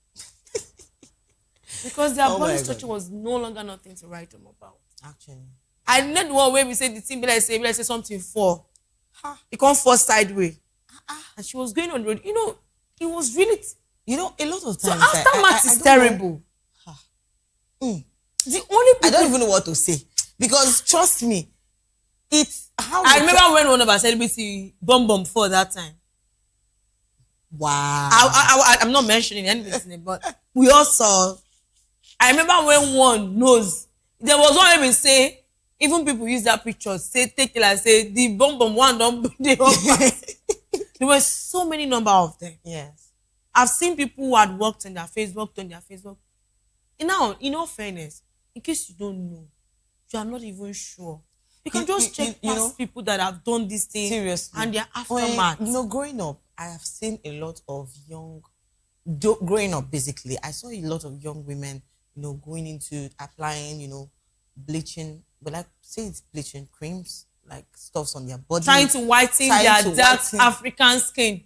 Because their body structure was no longer nothing to write them about. Actually. I know the one where we say the thing, be like say something for. It can't fall sideways. And she was going on the road. It was really, a lot of times. So aftermath is terrible. The only people, I don't even know what to say. Because trust me, it's how I remember when one of our celebrity bomb for that time. Wow. I'm not mentioning anything, but we all saw. I remember when one knows. There was one even say, even people use that picture, say, take it and say, the bomb one don't. There were so many number of them. Yes. I've seen people who had worked on their Facebook. Now, in all fairness, in case you don't know, you are not even sure. You can just check past people that have done this thing. Seriously. And their aftermath. Growing up, I have seen a lot of growing up basically, I saw a lot of young women, going into applying, bleaching, but like say it's bleaching creams, like stuffs on their body. Trying to whiten their dark African skin.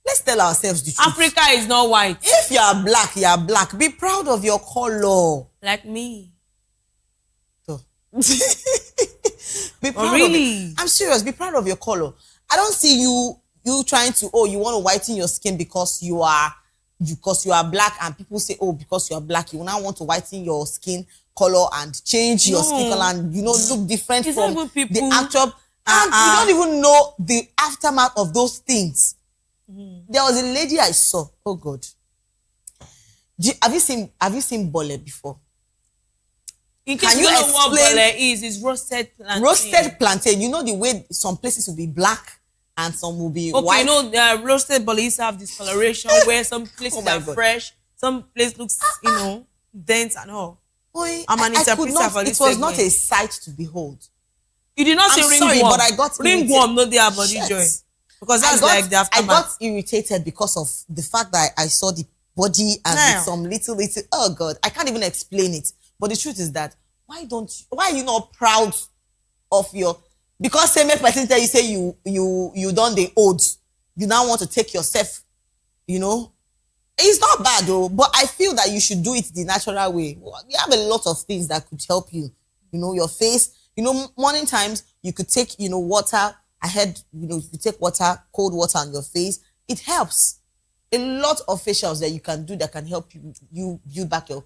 Let's tell ourselves the truth. Africa is not white. If you are black, you are black. Be proud of your color. Like me. So. Be proud really? of it. I'm serious. Be proud of your color. I don't see you trying to, you want to whiten your skin because you are black, and people say, because you are black, you now want to whiten your skin color and change your skin color and look different from the actual. And you don't even know the aftermath of those things. There was a lady I saw. Oh God. Have you seen bole before? In case you don't know what bole is, it's roasted plantain. Roasted plantain. The way some places will be black and some will be white. The roasted bole used to have discoloration where some places are fresh, some place looks, dense and all. It was not a sight to behold. You did not say ringworm. But I got ringworm, not their body joy. Because that's like the aftermath. I got irritated because of the fact that I saw the body and with some little, oh God, I can't even explain it. But the truth is that why are you not proud of your, because same person tell you say you done the old, you now want to take yourself, it's not bad though, but I feel that you should do it the natural way. You have a lot of things that could help you, your face, morning times you could take, water ahead, you could take water, cold water on your face. It helps. A lot of facials that you can do that can help you build back your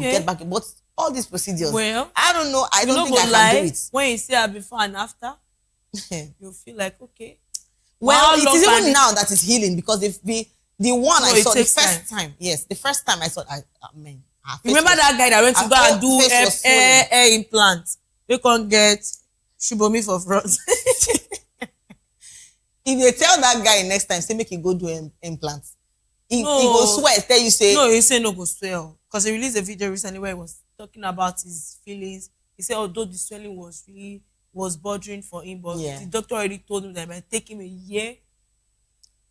get back, but all these procedures, well, I don't know, I don't think I can do it. When you see her before and after, you feel like, okay, well, it is even now that is healing, because if the one I saw the first time, yes, the first time I saw, mean, remember that guy that went to go and do hair implant? We can't get Shubomi for front. If they tell that guy next time, say make him go do implants, he go swear, tell you say no, he say no go swear, because he released a video recently where he was talking about his feelings. He said although the swelling was bothering for him, but the doctor already told him that it might take him a year.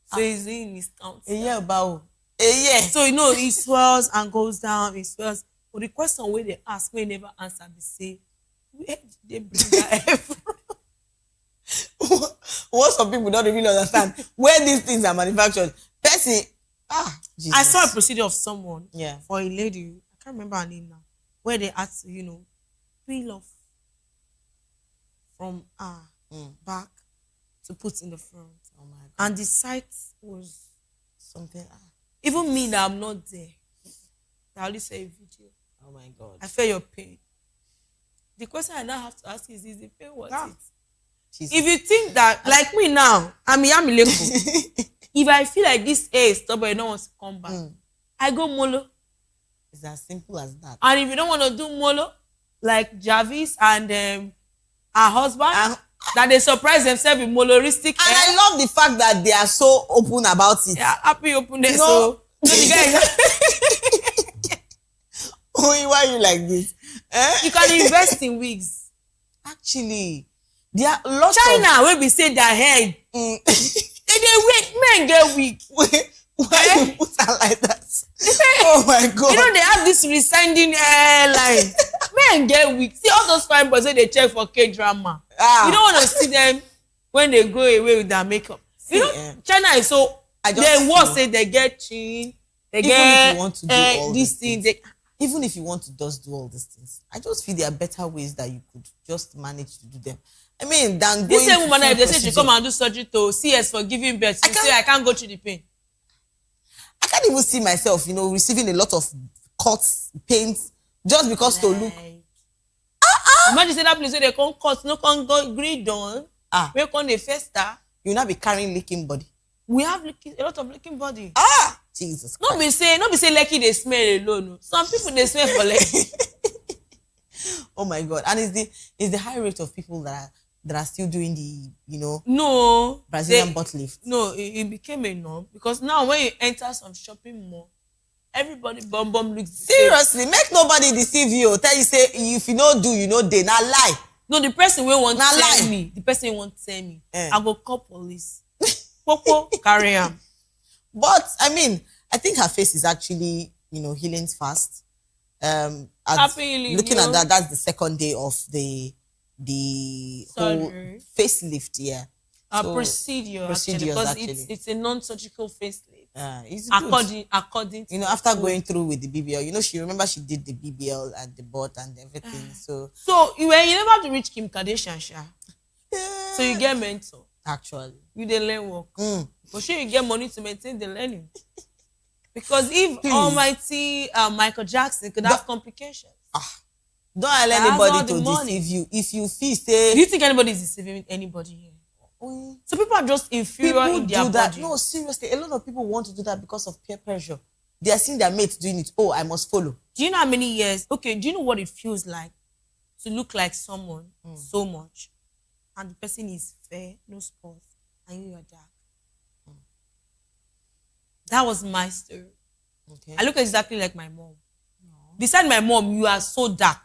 So he's in his count. A year about a year. So he swells and goes down, he swells. But the question where they ask, we never answer, they say, where did they bring that from? What some people don't really understand where these things are manufactured. Jesus. I saw a procedure of someone, for a lady, I can't remember her name now, where they had to, peel off from back to put in the front. Oh my God. And the sight was something. Even me that I'm not there, I only saw a video. Oh my God. I felt your pain. The question I now have to ask is the pain worth it? Jesus. If you think that, like me now, I'm Yamileko. If I feel like this hair is stubborn, you don't want to come back, I go molo. It's as simple as that. And if you don't want to do molo, like Jarvis and her husband, that they surprise themselves with moloristic hair. And I love the fact that they are so open about it. Yeah, happy open there. So the guy why are you like this? You can invest in wigs. Actually, there are lots China will be saying their hair. They wig, men get wig. Why you put her like that? Oh my God. They have this resending hairline. Men get wig. See all those fine boys when they check for K-drama. You don't want to see them when they go away with their makeup. China is so, they want say they get chin, they even get if you want to do all these things. Even if you want to just do all these things, I just feel there are better ways that you could just manage to do them. I mean, than this going same woman, if they say she come and do surgery to CS for giving birth, she say I can't go through the pain. I can't even see myself, receiving a lot of cuts, pains, just because to look. Imagine say that place where they can't cut, no can't go green done. Where can they fester? You not be carrying licking body. We have a lot of licking body. Jesus. Not be say lucky they smell alone. Some people they smell for lucky. Oh my God! And it's the high rate of people that are still doing the Brazilian butt lift. No, it became a norm, because now when you enter some shopping mall, everybody bum looks seriously. Make nobody deceive you. Tell you say if you no do, they not lie. No, the person will want to tell me. The person won't tell me. I go call police. Popo carry him. But I mean, I think her face is actually healing fast. Looking at that, that's the second day of the whole facelift. Procedure actually, because it's a non-surgical facelift. It's according to after going through with the BBL, she did the BBL and the butt and everything. So you never to reach Kim Kardashian, so you get mentor. Actually, you dey learn work, but sure you get money to maintain the learning. Because if almighty Michael Jackson could have complications. Don't allow anybody to deceive you. If you feel say, do you think anybody is deceiving anybody here? So people are just inferior in their body. No, seriously, a lot of people want to do that because of peer pressure. They are seeing their mates doing it. Oh, I must follow. Do you know how many years? Okay, do you know what it feels like to look like someone so much, and the person is fair, no spots, and you are dark? That was my story. Okay. I look exactly like my mom. No. Beside my mom, you are so dark.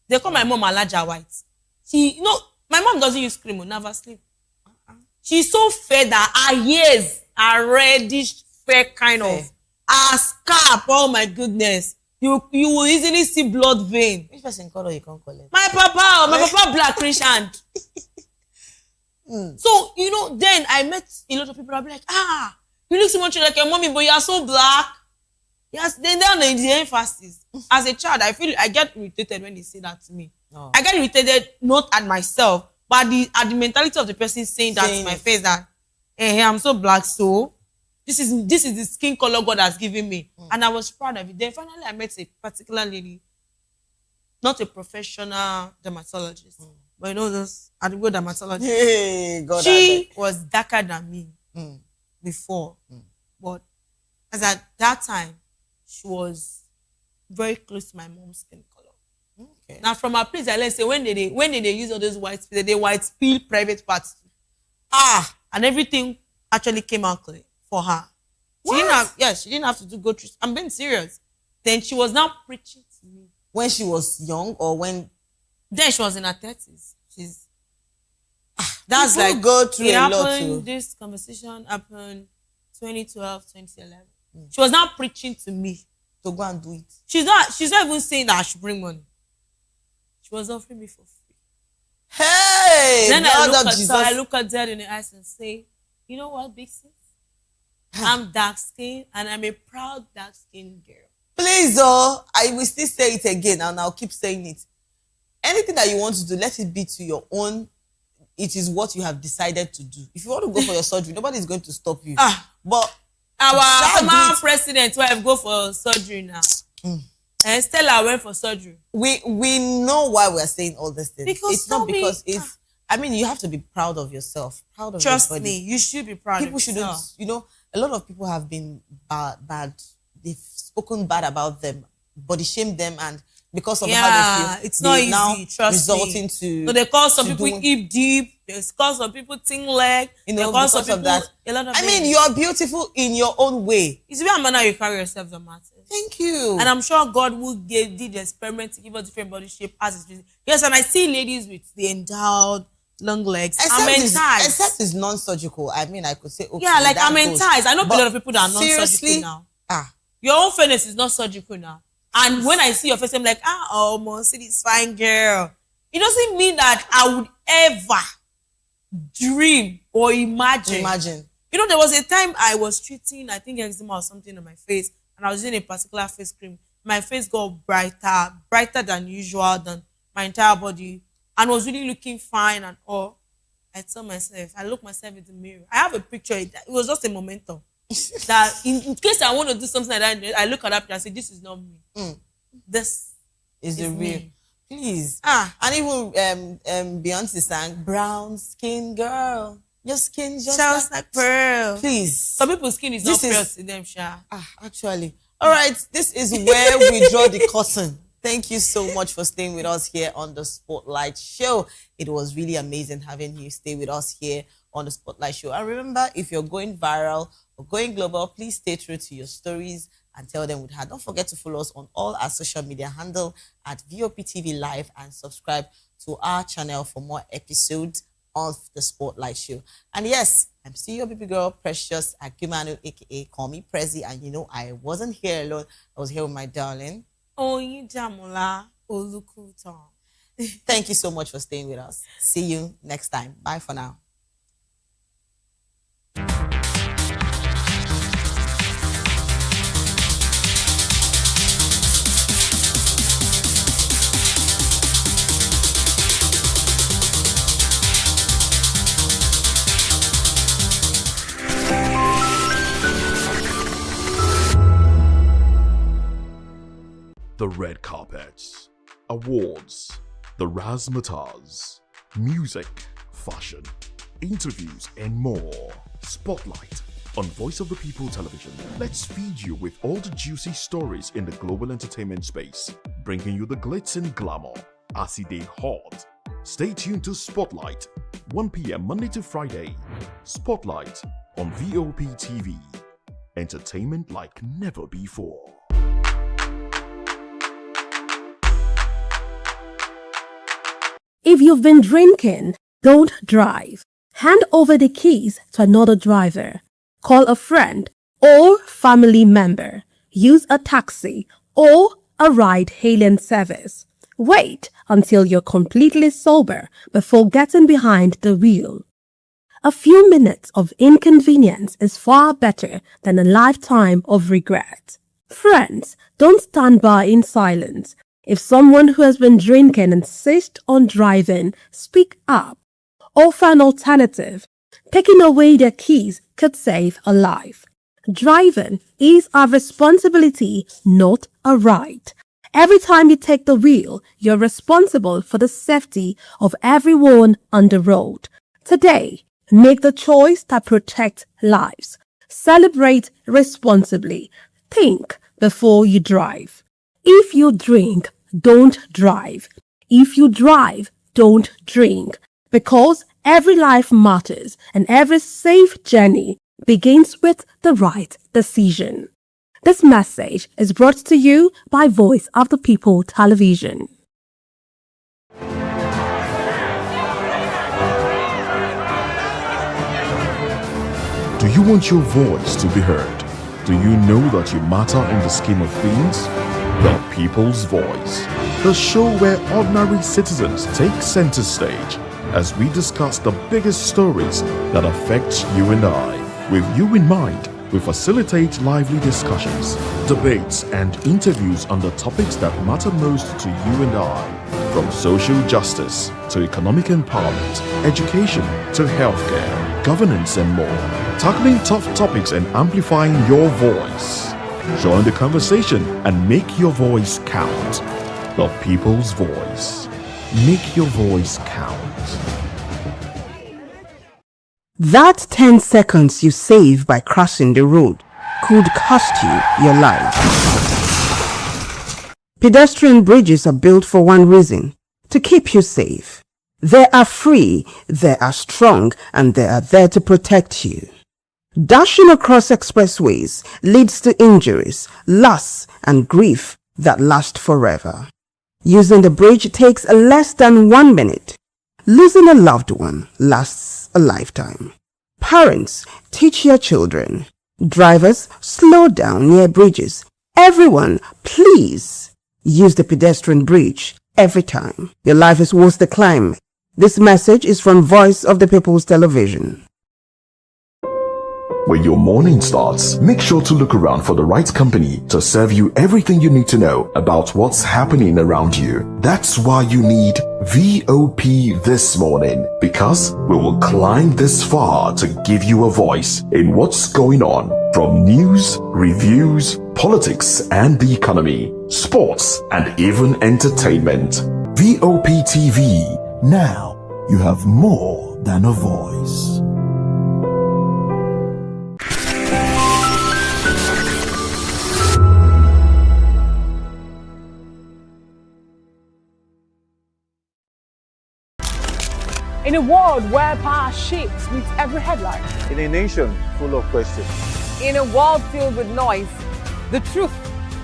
They call my mom Alaja White. My mom doesn't use cream, never sleep. She's so fair that her ears are reddish, fair kind of. Her scalp, oh my goodness. you will easily see blood vein. Which person color you can't call it? My papa black Christian. So, then I met a lot of people. I'll be like, you look so much like your mommy, but you are so black. Yes, then the emphasis. As a child, I get irritated when they say that to me. Oh. I get irritated not at myself, but at the mentality of the person saying that to my face that, hey, I'm so black, so this is the skin color God has given me. And I was proud of it. Then finally I met a particular lady, not a professional dermatologist, but those Adigo dermatologist. Hey, God, she was darker than me before. But as at that time, she was very close to my mom's skin color. Okay. Now from her place, let's say when they use all those white peel private parts. And everything actually came out clear for her. She didn't have to go through. I'm being serious. Then she was now preaching to me. When she was young or when? Then she was in her 30s. That's people like go through a lot too. This conversation happened 2012, 2011. She was now preaching to me to go and do it. She's not even saying that I should bring money. She was offering me for free. Hey! Then I look at her in the eyes and say, you know what, big sis? I'm dark skinned and I'm a proud dark skinned girl. Please, I will still say it again and I'll keep saying it. Anything that you want to do, let it be to your own. It is what you have decided to do. If you want to go for your surgery, nobody is going to stop you. But our former president wife go for surgery now. And Stella went for surgery. We know why we are saying all these things. Because it's not because it's. I mean, you have to be proud of yourself. Proud of Trust everybody. me, you should be proud People of yourself. shouldn't. A lot of people have been bad. They've spoken bad about them, body shamed them, and because of how they feel, it's not easy. Now trust resulting me. to. So they call some people hip deep. They call some people thin leg. They call some people of that. A lot of I mean, you're beautiful in your own way. It's very manner you carry yourself that matters. Thank you. And I'm sure God will did the experiment to give us different body shape as it's reason. Yes, and I see ladies with the endowed long legs. Except it's non-surgical. I mean, I could say okay. Yeah, like I'm enticed. I know a lot of people that are non-surgical now. Your own fairness is not surgical now. And when I see your face, I'm like, see this fine girl. It doesn't mean that I would ever dream or imagine. There was a time I was treating, I think eczema or something on my face, and I was using a particular face cream. My face got brighter than usual than my entire body, and was really looking fine and all. I told myself, I looked myself in the mirror. I have a picture. It was just a momentum. That in case I want to do something like that, I look at that picture and say, this is not me. This is the real. Me. Please. And even Beyonce sang, brown skin girl. Your skin just like pearl. Please. Some people's skin is not pearl to them, Sha. Actually. All right. This is where we draw the curtain. Thank you so much for staying with us here on the Spotlight Show. It was really amazing having you stay with us here on the Spotlight Show. And remember, if you're going viral or going global, please stay true to your stories and tell them with her. Don't forget to follow us on all our social media handle at Vop Tv Live and subscribe to our channel for more episodes of the Spotlight Show. And yes, I'm still your baby girl, Precious Akimanu, aka Call Me Prezi. And I wasn't here alone. I was here with my darling. Thank you so much for staying with us. See you next time. Bye for now. The red carpets, awards, the razzmatazz, music, fashion, interviews, and more. Spotlight on Voice of the People Television. Let's feed you with all the juicy stories in the global entertainment space, bringing you the glitz and glamour as it is hot. Stay tuned to Spotlight, 1 p.m. Monday to Friday. Spotlight on Vop TV. Entertainment like never before. If you've been drinking, don't drive. Hand over the keys to another driver. Call a friend or family member. Use a taxi or a ride-hailing service. Wait until you're completely sober before getting behind the wheel. A few minutes of inconvenience is far better than a lifetime of regret. Friends, don't stand by in silence. If someone who has been drinking insists on driving, speak up. Offer an alternative. Taking away their keys could save a life. Driving is a responsibility, not a right. Every time you take the wheel, you're responsible for the safety of everyone on the road. Today, make the choice that protects lives. Celebrate responsibly. Think before you drive. If you drink, don't drive. If you drive, don't drink. Because every life matters and every safe journey begins with the right decision. This message is brought to you by Voice of the People Television. Do you want your voice to be heard? Do you know that you matter in the scheme of things? The People's Voice, the show where ordinary citizens take center stage as we discuss the biggest stories that affect you and I. With you in mind, we facilitate lively discussions, debates, and interviews on the topics that matter most to you and I. From social justice to economic empowerment, education to healthcare, governance, and more. Tackling tough topics and amplifying your voice. Join the conversation and make your voice count. The People's Voice. Make your voice count. That 10 seconds you save by crossing the road could cost you your life. Pedestrian bridges are built for one reason: to keep you safe. They are free, they are strong, and they are there to protect you. Dashing across expressways leads to injuries, loss, and grief that last forever. Using the bridge takes less than 1 minute. Losing a loved one lasts a lifetime. Parents, teach your children. Drivers, slow down near bridges. Everyone, please use the pedestrian bridge every time. Your life is worth the climb. This message is from Voice of the People's Television. When your morning starts, make sure to look around for the right company to serve you everything you need to know about what's happening around you. That's why you need VOP this morning, because we will climb this far to give you a voice in what's going on, from news, reviews, politics and the economy, sports and even entertainment. VOP TV. Now you have more than a voice. In a world where power shifts with every headline. In a nation full of questions. In a world filled with noise, the truth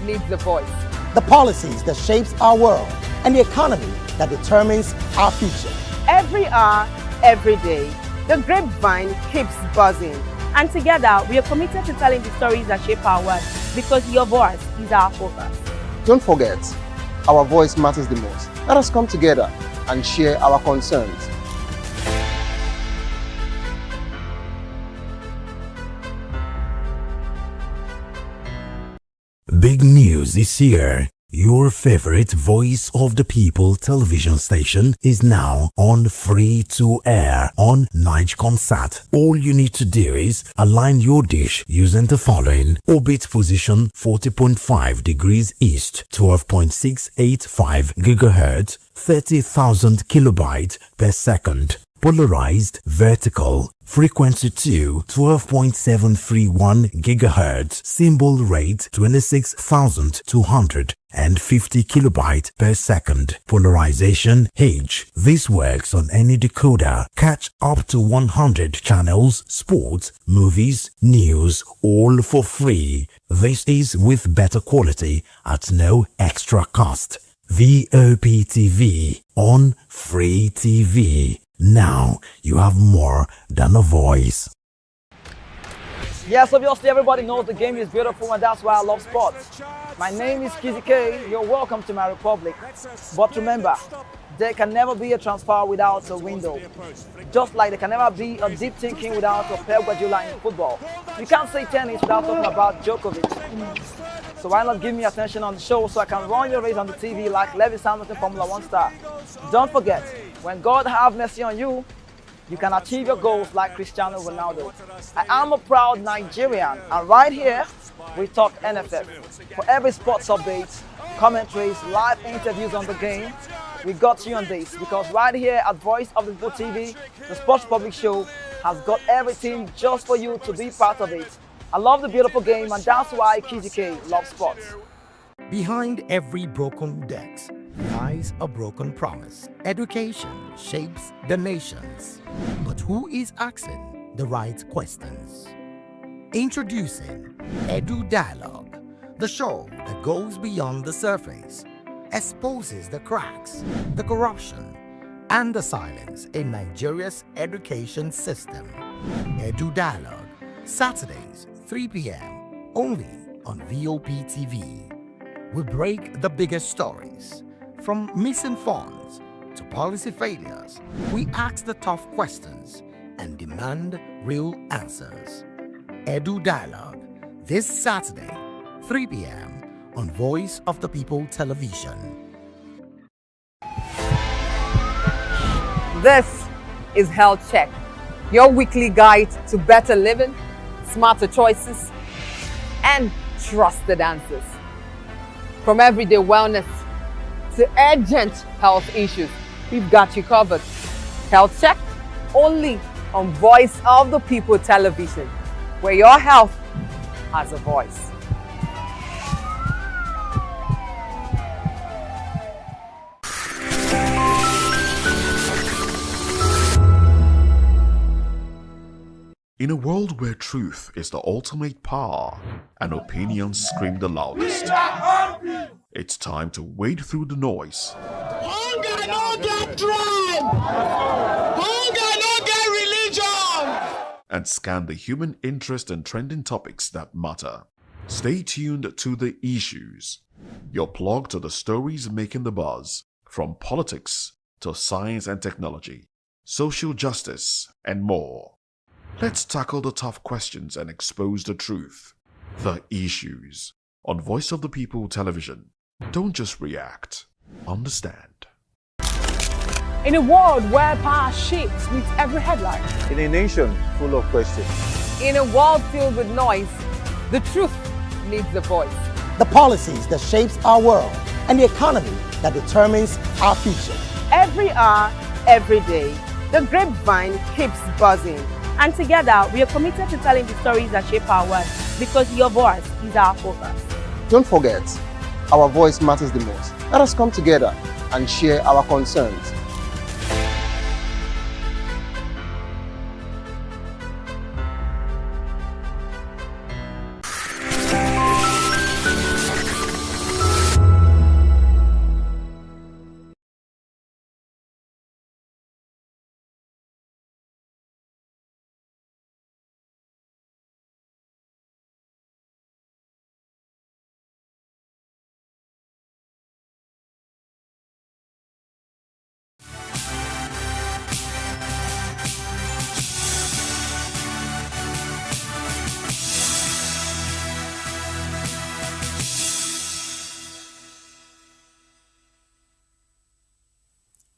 needs a voice. The policies that shapes our world and the economy that determines our future. Every hour, every day, the grapevine keeps buzzing. And together, we are committed to telling the stories that shape our world, because your voice is our focus. Don't forget, our voice matters the most. Let us come together and share our concerns. Big news is here. Your favorite Voice of the People television station is now on free to air on Nigecomsat. All you need to do is align your dish using the following: orbit position 40.5 degrees east, 12.685 GHz, 30,000 kilobytes per second. Polarized vertical, frequency 2, 12.731 GHz, symbol rate 26,250 kilobytes per second. Polarization H. This works on any decoder. Catch up to 100 channels, sports, movies, news, all for free. This is with better quality at no extra cost. VOP TV on Free TV. Now you have more than a voice. Yes, obviously everybody knows the game is beautiful and that's why I love sports. My name is Kizzy K. You're welcome to my republic. But remember, there can never be a transfer without a window. Just like there can never be a deep thinking without a Pep Guardiola in football. You can't say tennis without talking about Djokovic. So why not give me attention on the show so I can run your race on the TV like Lewis Hamilton Formula 1 star. Don't forget, when God have mercy on you, you can achieve your goals like Cristiano Ronaldo. I am a proud Nigerian, and right here, we talk NFF. For every sports update, commentaries, live interviews on the game, we got you on this, because right here at Voice of the Vop TV, the Sports Public Show has got everything just for you to be part of it. I love the beautiful game, and that's why Kizzy K loves sports. Behind every broken desk lies a broken promise. Education shapes the nations. But who is asking the right questions? Introducing Edu Dialogue, the show that goes beyond the surface, exposes the cracks, the corruption, and the silence in Nigeria's education system. Edu Dialogue, Saturdays, 3 p.m., only on Vop TV. We break the biggest stories, from missing funds to policy failures. We ask the tough questions and demand real answers. Edu Dialogue, this Saturday, 3 p.m. on Voice of the People Television. This is Health Check, your weekly guide to better living, smarter choices, and trusted answers. From everyday wellness to urgent health issues, we've got you covered. Health Check, only on Voice of the People Television, where your health has a voice. In a world where truth is the ultimate power and opinions scream the loudest, it's time to wade through the noise. Hunger no get tribe. Hunger no get religion. And scan the human interest and trending topics that matter. Stay tuned to The Issues, your plug to the stories making the buzz, from politics to science and technology, social justice, and more. Let's tackle the tough questions and expose the truth. The Issues on Voice of the People Television. Don't just react, understand. In a world where power shifts with every headline, In a nation full of questions, In a world filled with noise, the truth needs a voice. The policies that shapes our world and the economy that determines our future. Every hour, every day, the grapevine keeps buzzing. And together, we are committed to telling the stories that shape our world, because your voice is our focus. Don't forget, our voice matters the most. Let us come together and share our concerns.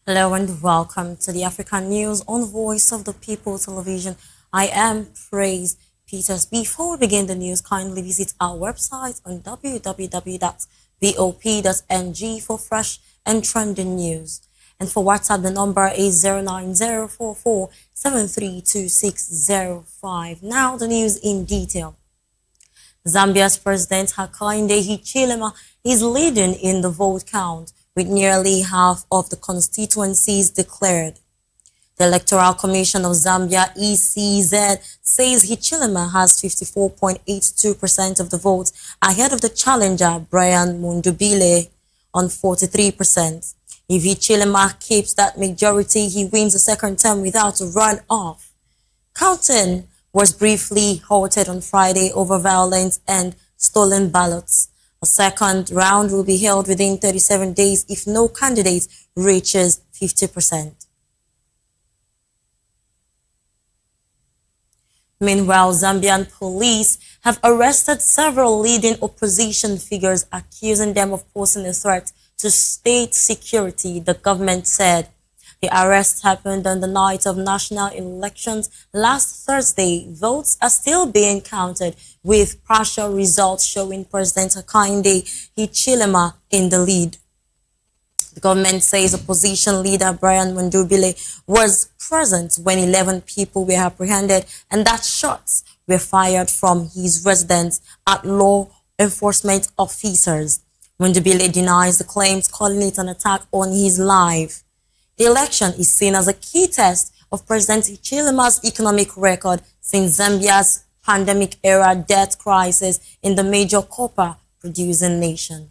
Hello and welcome to the African News on Voice of the People Television. I am Praise Peters. Before we begin the news, kindly visit our website on www.vop.ng for fresh and trending news. And for WhatsApp, the number is 09044732605. Now the news in detail. Zambia's President Hakainde Hichilema is leading in the vote count, with nearly half of the constituencies declared. The Electoral Commission of Zambia, ECZ, says Hichilema has 54.82% of the votes, ahead of the challenger, Brian Mundubile, on 43%. If Hichilema keeps that majority, he wins a second term without a run-off. Counting was briefly halted on Friday over violence and stolen ballots. A second round will be held within 37 days if no candidate reaches 50%. Meanwhile, Zambian police have arrested several leading opposition figures, accusing them of posing a threat to state security, the government said. The arrest happened on the night of national elections last Thursday. Votes are still being counted, with partial results showing President Hakainde Hichilema in the lead. The government says opposition leader Brian Mundubile was present when 11 people were apprehended and that shots were fired from his residence at law enforcement officers. Mundubile denies the claims, calling it an attack on his life. The election is seen as a key test of President Hichilema's economic record since Zambia's pandemic-era debt crisis in the major copper-producing nation.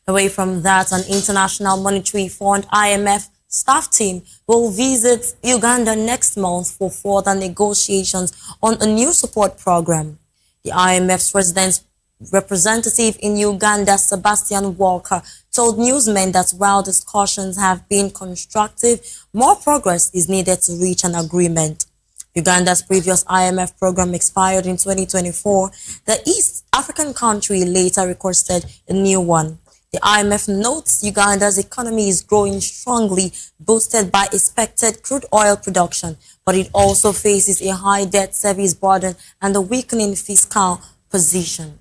Away from that, an International Monetary Fund (IMF) staff team will visit Uganda next month for further negotiations on a new support program. The IMF's representative in Uganda, Sebastian Walker, told newsmen that while discussions have been constructive, more progress is needed to reach an agreement. Uganda's previous IMF program expired in 2024. The East African country later requested a new one. The IMF notes Uganda's economy is growing strongly, boosted by expected crude oil production, but it also faces a high debt service burden and a weakening fiscal position.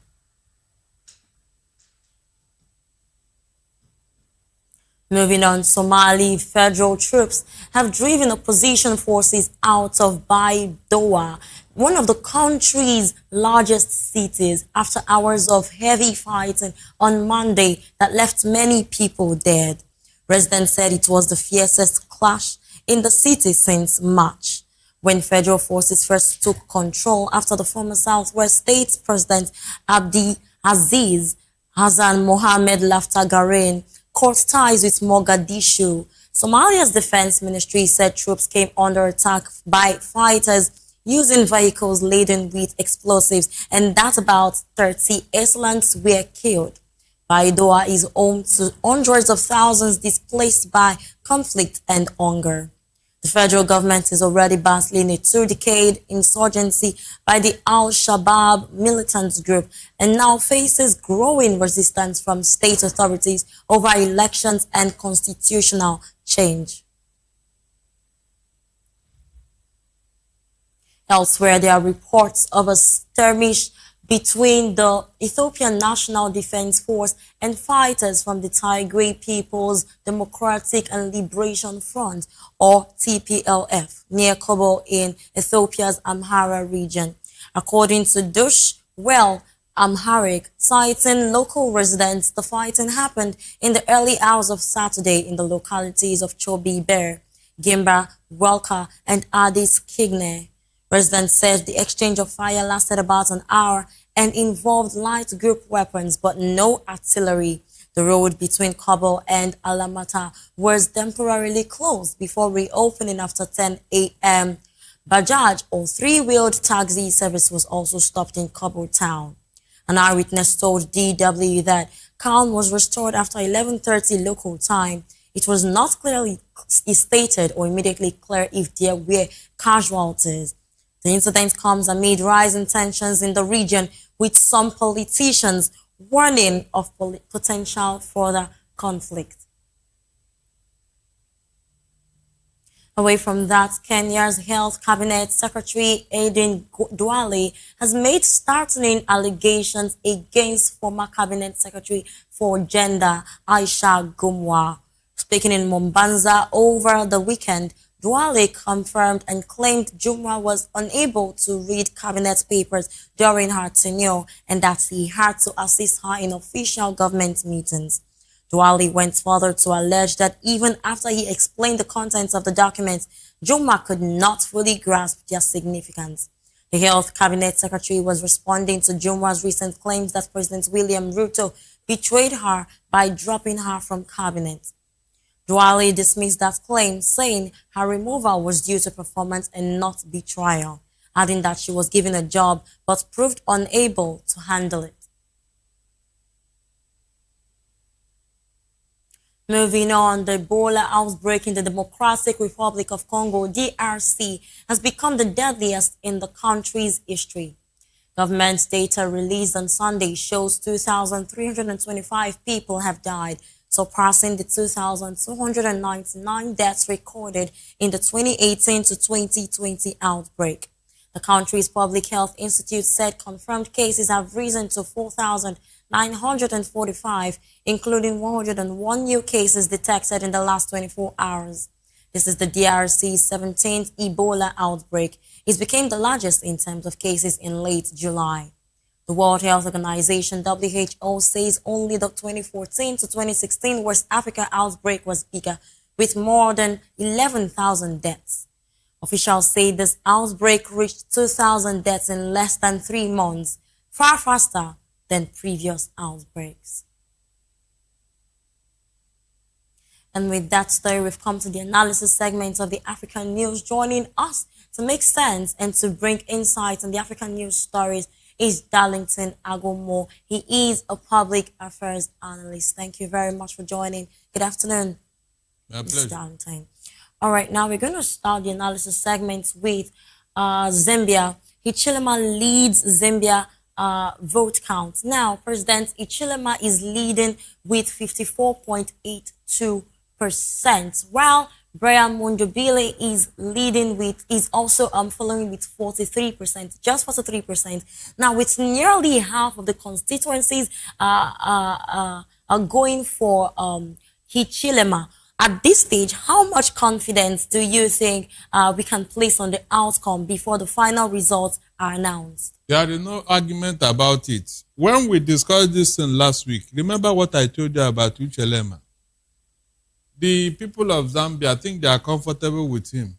Moving on, Somali federal troops have driven opposition forces out of Baidoa, one of the country's largest cities, after hours of heavy fighting on Monday that left many people dead. Residents said it was the fiercest clash in the city since March, when federal forces first took control after the former Southwest States President Abdi Aziz Hassan Mohamed Laftagaren cut ties with Mogadishu. Somalia's defense ministry said troops came under attack by fighters using vehicles laden with explosives and that about 30 Islamists were killed. Baidoa is home to hundreds of thousands displaced by conflict and hunger. The federal government is already battling a 2-decade insurgency by the Al-Shabaab militant group and now faces growing resistance from state authorities over elections and constitutional change. Elsewhere, there are reports of a skirmish between the Ethiopian National Defense Force and fighters from the Tigray People's Democratic and Liberation Front, or TPLF, near Kobo in Ethiopia's Amhara region. According to Dush Well Amharic, citing local residents, the fighting happened in the early hours of Saturday in the localities of Chobi Bear, Gimba, Welka, and Addis Kigne. Residents said the exchange of fire lasted about an hour and involved light group weapons but no artillery. The road between Kabul and Alamata was temporarily closed before reopening after 10 a.m. Bajaj, or three-wheeled taxi service, was also stopped in Kabul town. An eyewitness told DW that calm was restored after 11:30 local time. It was not clearly stated or immediately clear if there were casualties. The incident comes amid rising tensions in the region, with some politicians warning of potential further conflict. Away from that, Kenya's Health Cabinet Secretary Aden Duale has made startling allegations against former Cabinet Secretary for Gender Aisha Gumwa. Speaking in Mombasa over the weekend, Duale confirmed and claimed Jumwa was unable to read cabinet papers during her tenure and that he had to assist her in official government meetings. Duale went further to allege that even after he explained the contents of the documents, Jumwa could not fully grasp their significance. The Health Cabinet Secretary was responding to Jumwa's recent claims that President William Ruto betrayed her by dropping her from cabinet. Duale dismissed that claim, saying her removal was due to performance and not betrayal, adding that she was given a job but proved unable to handle it. Moving on, the Ebola outbreak in the Democratic Republic of Congo, DRC, has become the deadliest in the country's history. Government data released on Sunday shows 2,325 people have died, surpassing the 2,299 deaths recorded in the 2018 to 2020 outbreak. The country's Public Health Institute said confirmed cases have risen to 4,945, including 101 new cases detected in the last 24 hours. This is the DRC's 17th Ebola outbreak. It became the largest in terms of cases in late July. The World Health Organization, WHO, says only the 2014 to 2016 West Africa outbreak was bigger, with more than 11,000 deaths. Officials say this outbreak reached 2,000 deaths in less than 3 months, far faster than previous outbreaks. And with that story, we've come to the analysis segment of the African News. Joining us to make sense and to bring insight on the African news stories is Darlington Agomo. He is a public affairs analyst. Thank you very much for joining. Good afternoon, Mr. Darlington. All right, now we're going to start the analysis segment with Zambia. Hichilema leads Zambia vote count. Now, President Hichilema is leading with 54.82%, while Brian Mundubile is also following with 43%, just 43%. Now, with nearly half of the constituencies are going for Hichilema. At this stage, how much confidence do you think we can place on the outcome before the final results are announced? There is no argument about it. When we discussed this thing last week, remember what I told you about Hichilema? The people of Zambia, I think they are comfortable with him.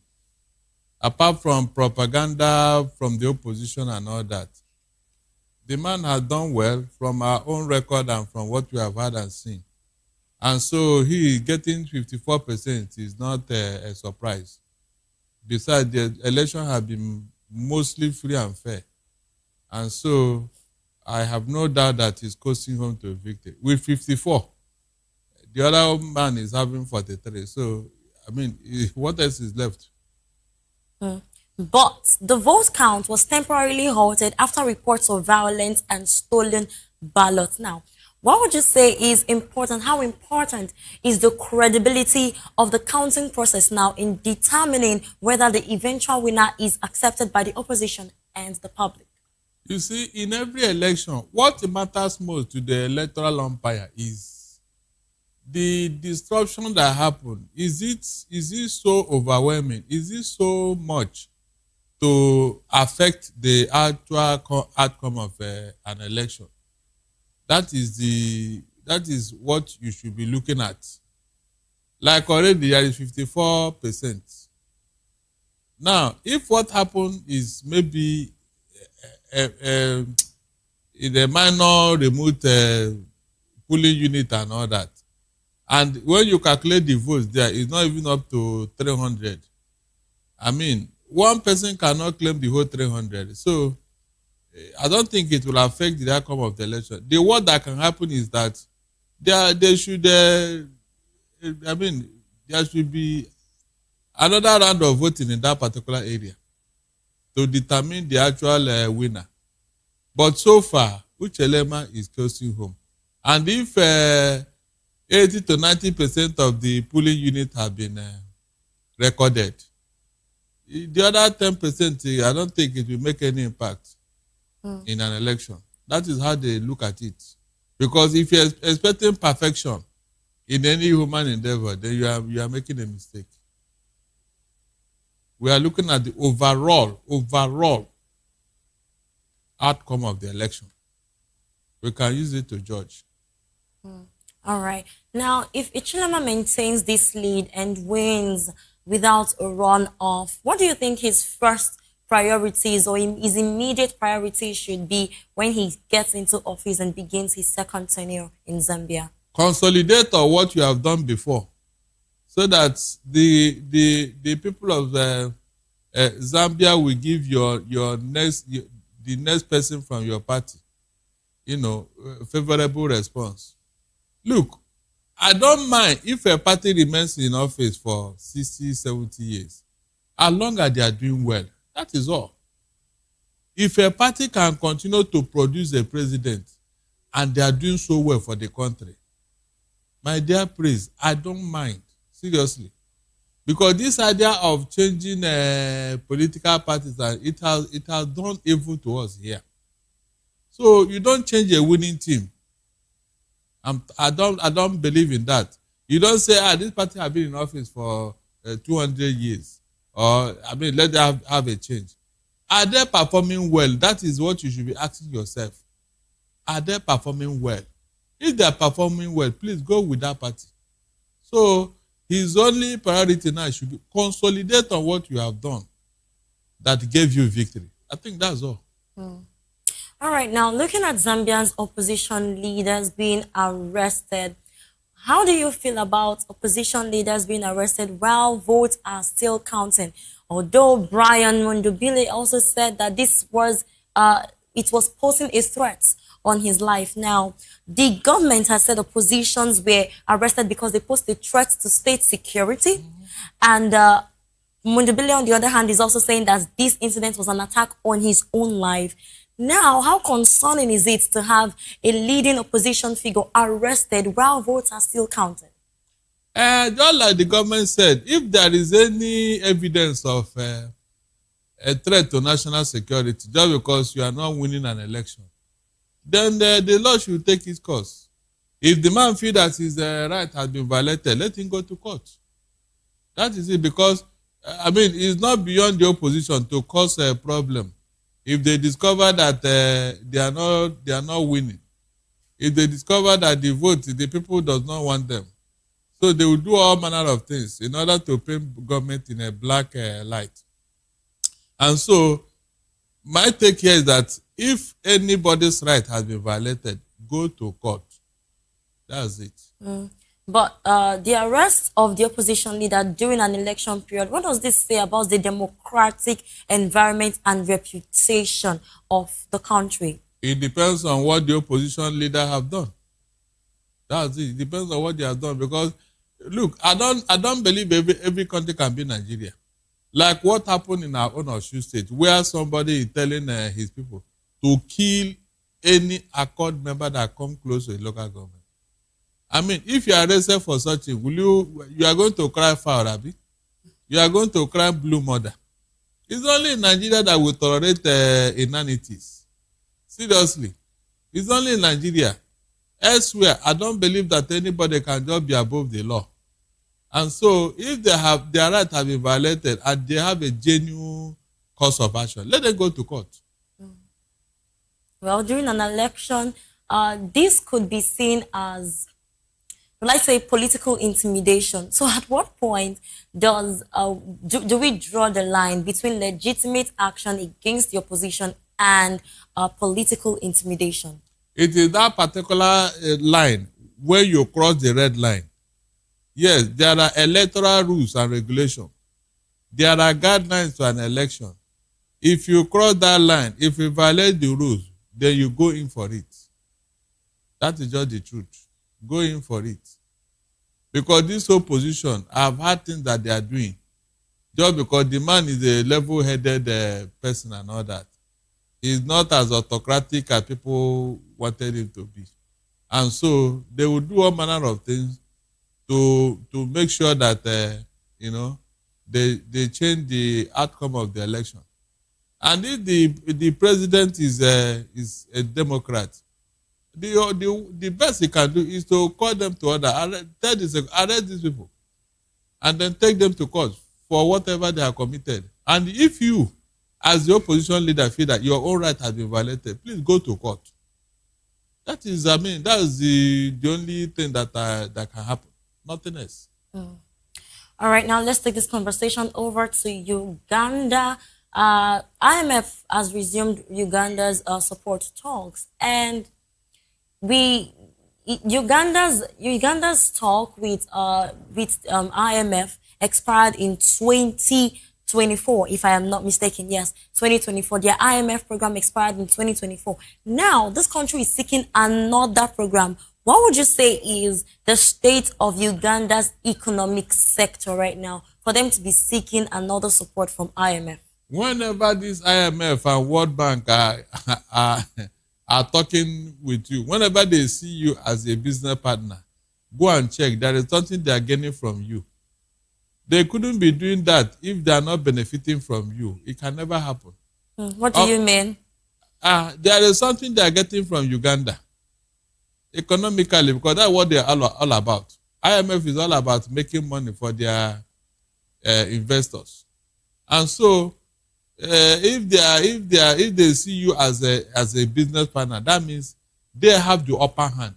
Apart from propaganda from the opposition and all that. The man has done well from our own record and from what we have heard and seen. And so he getting 54% is not a surprise. Besides, the election has been mostly free and fair. And so I have no doubt that he's coasting home to a victory. With 54, the other man is having 43. So, I mean, what else is left? But the vote count was temporarily halted after reports of violence and stolen ballots. Now, what would you say is important? How important is the credibility of the counting process now in determining whether the eventual winner is accepted by the opposition and the public? You see, in every election, what matters most to the electoral umpire is the disruption that happened. Is it so overwhelming? Is it so much to affect the actual outcome of an election? That is what you should be looking at. Like already there is 54%. Now, if what happened is maybe in a minor remote polling unit and all that, and when you calculate the votes there, it's not even up to 300. I mean, one person cannot claim the whole 300. So I don't think it will affect the outcome of the election. The word that can happen is that there should be another round of voting in that particular area to determine the actual winner. But so far, Hichilema is closing home. And if 80 to 90% of the polling unit have been recorded, the other 10%, I don't think it will make any impact in an election. That is how they look at it. Because if you're expecting perfection in any human endeavor, then you are making a mistake. We are looking at the overall outcome of the election. We can use it to judge. All right. Now, if Hichilema maintains this lead and wins without a runoff, what do you think his first priorities or his immediate priorities should be when he gets into office and begins his second tenure in Zambia? Consolidate what you have done before. so that the people of Zambia will give the next person from your party, favorable response. Look, I don't mind if a party remains in office for 60, 70 years, as long as they are doing well. That is all. If a party can continue to produce a president and they are doing so well for the country, my dear praise, I don't mind, seriously. Because this idea of changing political parties, it has done evil to us here. So you don't change a winning team. I don't believe in that. You don't say, this party has been in office for 200 years, or let them have a change. Are they performing well? That is what you should be asking yourself. Are they performing well? If they are performing well, please go with that party. So his only priority now should be consolidate on what you have done that gave you victory. I think that's all. All right, now looking at Zambia's opposition leaders being arrested, how do you feel about opposition leaders being arrested while votes are still counting? Although Brian Mondobile also said that this was it was posing a threat on his life. Now, the government has said oppositions were arrested because they posed a threat to state security. And Mondobile, on the other hand, is also saying that this incident was an attack on his own life. Now, how concerning is it to have a leading opposition figure arrested while votes are still counting? Just like the government said, if there is any evidence of a threat to national security just because you are not winning an election, then the law should take its course. If the man feels that his right has been violated, let him go to court. That is it, because it's not beyond the opposition to cause a problem. If they discover that they are not winning, if they discover that the people does not want them, so they will do all manner of things in order to paint government in a black light. And so my take here is that if anybody's right has been violated, go to court. That's it. But the arrest of the opposition leader during an election period, what does this say about the democratic environment and reputation of the country? It depends on what the opposition leader have done. That's it. It depends on what they have done. Because, look, I don't believe every country can be Nigeria. Like what happened in our own Osun state, where somebody is telling his people to kill any accord member that come close to the local government. If you are arrested for such thing, you are going to cry foul, Abi? You are going to cry blue mother. It's only in Nigeria that we tolerate inanities. Seriously. It's only in Nigeria. Elsewhere, I don't believe that anybody can just be above the law. And so, if their right have been violated and they have a genuine cause of action, let them go to court. Well, during an election, this could be seen as, let's say, political intimidation. So at what point do we draw the line between legitimate action against the opposition and political intimidation? It is that particular line where you cross the red line. Yes, there are electoral rules and regulations. There are guidelines to an election. If you cross that line, if you violate the rules, then you go in for it. That is just the truth. Go in for it. Because this opposition have had things that they are doing. Just because the man is a level-headed person and all that. He's not as autocratic as people wanted him to be. And so they will do all manner of things to make sure that they change the outcome of the election. And if the president is a Democrat, the best he can do is to call them to order, arrest these people, and then take them to court for whatever they have committed. And if you, as the opposition leader, feel that your own right has been violated, please go to court. That is, that's the only thing that can happen. Nothing else. All right, now let's take this conversation over to Uganda. IMF has resumed Uganda's support talks, and it Uganda's talk with IMF expired in 2024, if I am not mistaken. Yes, 2024. Their IMF program expired in 2024. Now, this country is seeking another program. What would you say is the state of Uganda's economic sector right now for them to be seeking another support from IMF? Whenever this IMF and World Bank are talking with you, whenever they see you as a business partner, go and check. There is something they are getting from you. They couldn't be doing that if they are not benefiting from you. It can never happen. What do you mean? There is something they are getting from Uganda economically, because that's what they are all about. IMF is all about making money for their investors. And so if they see you as a business partner, that means they have the upper hand.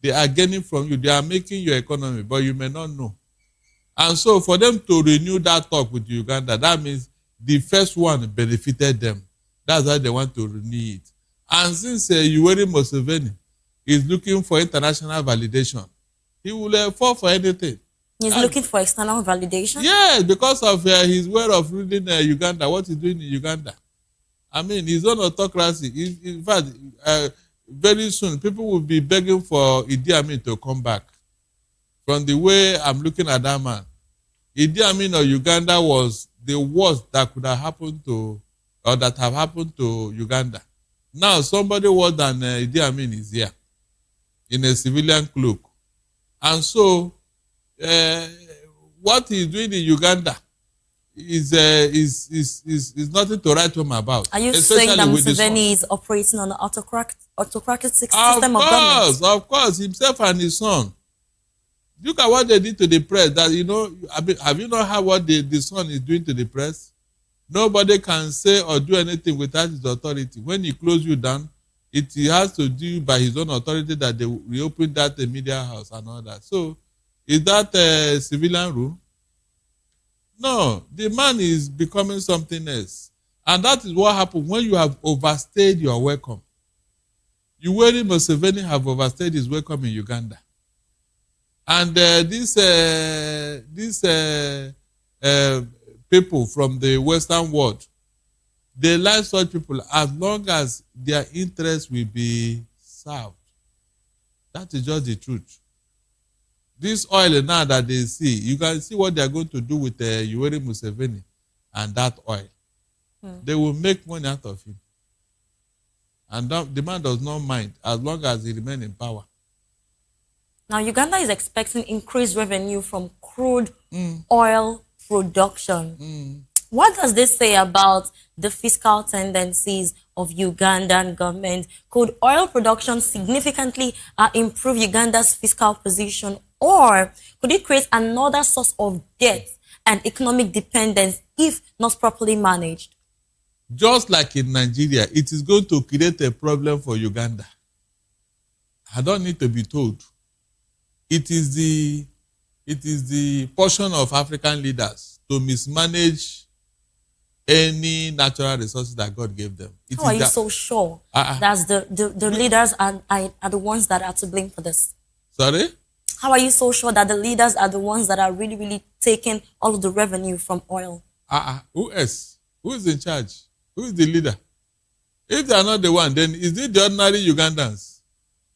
They are gaining from you. They are making your economy, but you may not know. And so for them to renew that talk with Uganda, that means the first one benefited them. That's why they want to renew it. And since Yoweri Museveni is looking for international validation, he will fall for anything. He's looking for external validation? Yes, because of his way of ruling Uganda, what he's doing in Uganda. I mean, his own autocracy. In fact, very soon, people will be begging for Idi Amin to come back. From the way I'm looking at that man, Idi Amin of Uganda was the worst that could have happened to, or that have happened to Uganda. Now, somebody worse than Idi Amin is here in a civilian cloak. And so, what he's doing in Uganda is nothing to write home about. Are you saying that Museveni is operating on an autocratic system of government? Of course, himself and his son. Look at what they did to the press. That have you not heard what the son is doing to the press? Nobody can say or do anything without his authority. When he close you down, it has to do by his own authority that they reopen that media house and all that. So, is that a civilian rule? No, the man is becoming something else. And that is what happens when you have overstayed your welcome. Yoweri Museveni have overstayed his welcome in Uganda. And these people from the Western world, they like such people as long as their interests will be served. That is just the truth. This oil now that they see, you can see what they are going to do with Yoweri Museveni and that oil. They will make money out of him. And the man does not mind as long as he remains in power. Now, Uganda is expecting increased revenue from crude oil production. What does this say about the fiscal tendencies of Ugandan government? Could oil production significantly improve Uganda's fiscal position, or could it create another source of debt and economic dependence if not properly managed? Just like in Nigeria, it is going to create a problem for Uganda. I don't need to be told. It is the portion of African leaders to mismanage any natural resources that God gave them. How are you so sure that the leaders are the ones that are to blame for this? Sorry? How are you so sure that the leaders are the ones that are really, really taking all of the revenue from oil? Who else? Who is in charge? Who is the leader? If they are not the one, then is it the ordinary Ugandans?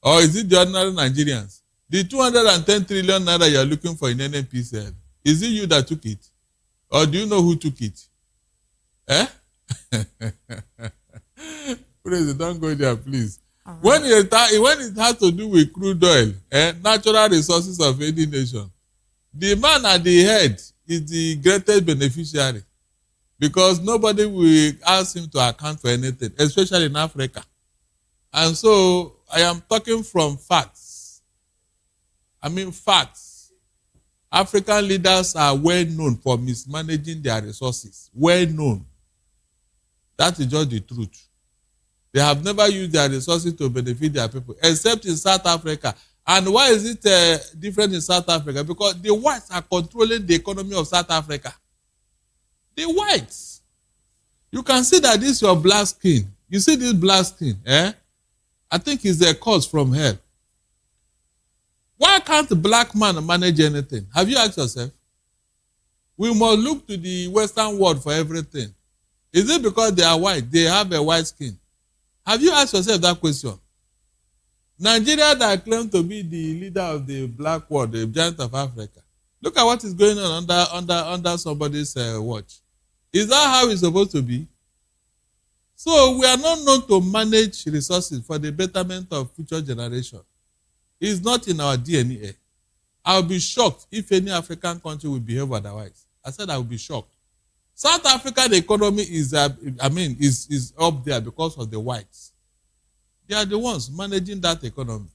Or is it the ordinary Nigerians? The 210 trillion naira you are looking for in NNPCL, is it you that took it? Or do you know who took it? Please, don't go there, please. Right. When it has to do with crude oil, natural resources of any nation, the man at the head is the greatest beneficiary, because nobody will ask him to account for anything, especially in Africa. And so I am talking from facts. I mean facts. African leaders are well known for mismanaging their resources. Well known. That is just the truth. They have never used their resources to benefit their people, except in South Africa. And why is it different in South Africa? Because the whites are controlling the economy of South Africa. The whites. You can see that this is your black skin. You see this black skin, I think it's a cause from hell. Why can't the black man manage anything? Have you asked yourself? We must look to the Western world for everything. Is it because they are white? They have a white skin. Have you asked yourself that question? Nigeria that claims to be the leader of the black world, the giant of Africa. Look at what is going on under somebody's watch. Is that how it's supposed to be? So we are not known to manage resources for the betterment of future generations. It's not in our DNA. I'll be shocked if any African country will behave otherwise. I said I will be shocked. South African economy is up there because of the whites. They are the ones managing that economy.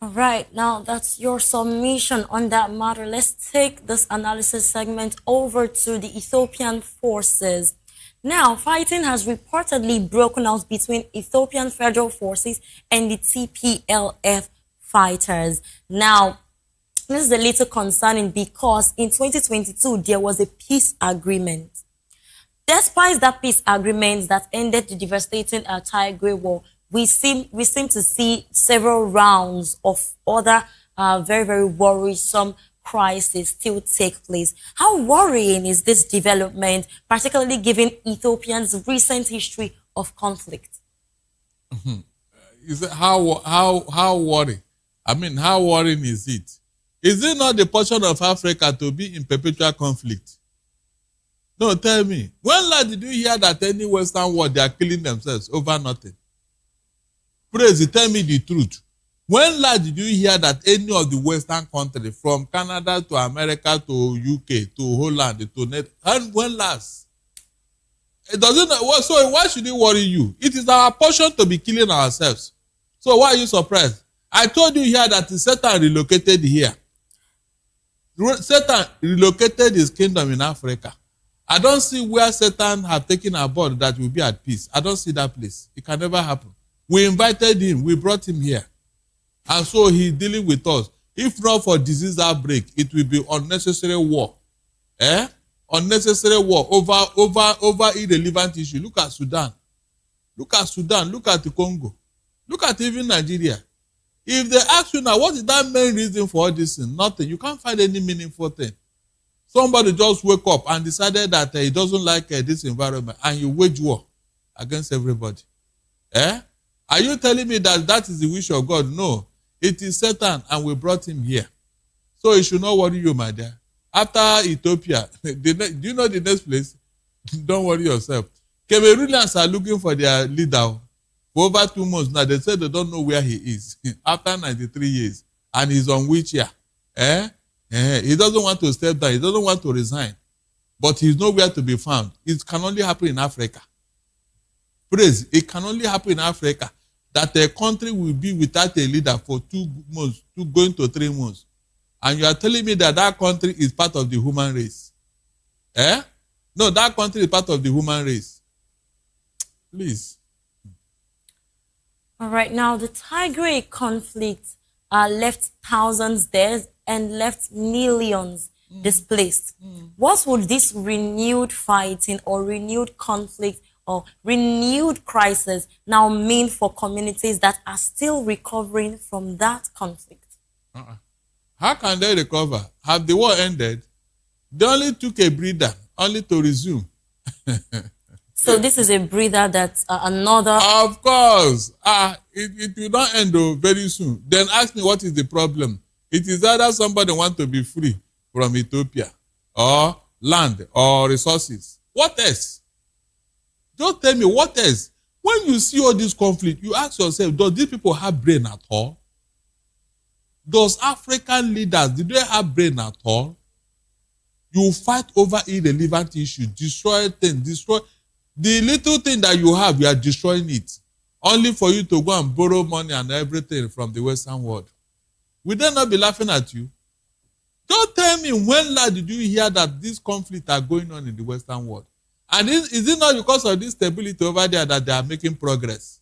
All right, now that's your submission on that matter. Let's take this analysis segment over to the Ethiopian forces. Now, fighting has reportedly broken out between Ethiopian Federal Forces and the TPLF fighters. Now, this is a little concerning because in 2022, there was a peace agreement. Despite that peace agreement that ended the devastating Tigray War, we seem to see several rounds of other very, very worrisome crises still take place. How worrying is this development, particularly given Ethiopia's recent history of conflict? Is it how worrying? I mean, how worrying is it? Is it not the portion of Africa to be in perpetual conflict? No, tell me. When last did you hear that any Western world they are killing themselves over nothing? Praise, tell me the truth. When last did you hear that any of the Western countries, from Canada to America to UK to Holland to Netherlands, when last? It doesn't. So why should it worry you? It is our portion to be killing ourselves. So why are you surprised? I told you here that Satan relocated here. Satan relocated his kingdom in Africa. I don't see where Satan have taken aboard that will be at peace. I don't see that place. It can never happen. We invited him. We brought him here. And so he's dealing with us. If not for disease outbreak, it will be unnecessary war. Unnecessary war over irrelevant issue. Look at Sudan. Look at Sudan. Look at the Congo. Look at even Nigeria. If they ask you now, what is that main reason for all this thing? Nothing. You can't find any meaningful thing. Somebody just wake up and decided that he doesn't like this environment and you wage war against everybody. Are you telling me that that is the wish of God? No. It is Satan and we brought him here. So it should not worry you, my dear. After Ethiopia, do you know the next place? Don't worry yourself. Cameroonians are looking for their leader. For over 2 months now, they said they don't know where he is. After 93 years. And he's on wheelchair. He doesn't want to step down. He doesn't want to resign. But he's nowhere to be found. It can only happen in Africa. Praise. It can only happen in Africa that a country will be without a leader for 2 months, going to 3 months. And you are telling me that that country is part of the human race. No, that country is part of the human race. Please. All right, now the Tigray conflict left thousands dead and left millions displaced. What would this renewed fighting or renewed conflict or renewed crisis now mean for communities that are still recovering from that conflict? How can they recover? Have the war ended? They only took a breather, only to resume. So this is a breather that's another... Of course. It will not end very soon. Then ask me what is the problem. It is either somebody wants to be free from Ethiopia or land or resources. What else? Just tell me what else. When you see all this conflict, you ask yourself, does these people have brain at all? Does African leaders, do they have brain at all? You fight over irrelevant issues, destroy things, destroy... The little thing that you have, you are destroying it. Only for you to go and borrow money and everything from the Western world. Will they not be laughing at you? Don't tell me when last did you hear that these conflicts are going on in the Western world? And is it not because of this stability over there that they are making progress?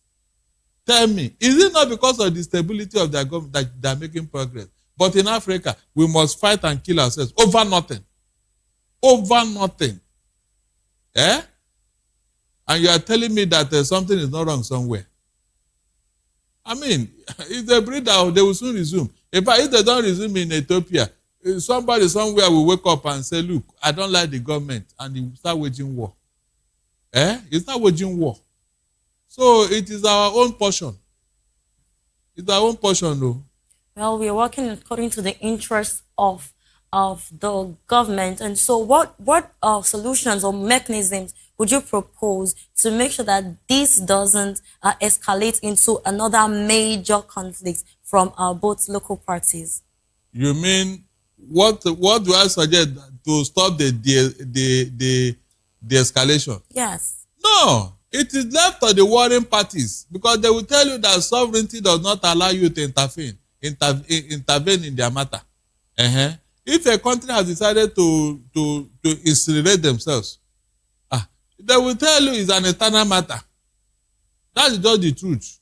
Tell me, is it not because of the stability of their government that they are making progress? But in Africa, we must fight and kill ourselves over nothing. Over nothing. And you are telling me that something is not wrong somewhere. I mean, if they breathe out, they will soon resume. In fact, if they don't resume in Ethiopia, somebody somewhere will wake up and say, look, I don't like the government, and he will start waging war. He start waging war. So it is our own portion. It's our own portion, though. Well, we are working according to the interests of the government. And so what solutions or mechanisms would you propose to make sure that this doesn't escalate into another major conflict from both local parties? You mean, what do I suggest to stop the escalation? Yes. No, it is left to the warring parties, because they will tell you that sovereignty does not allow you to intervene in their matter. If a country has decided to incinerate themselves, they will tell you it's an internal matter. That is just the truth.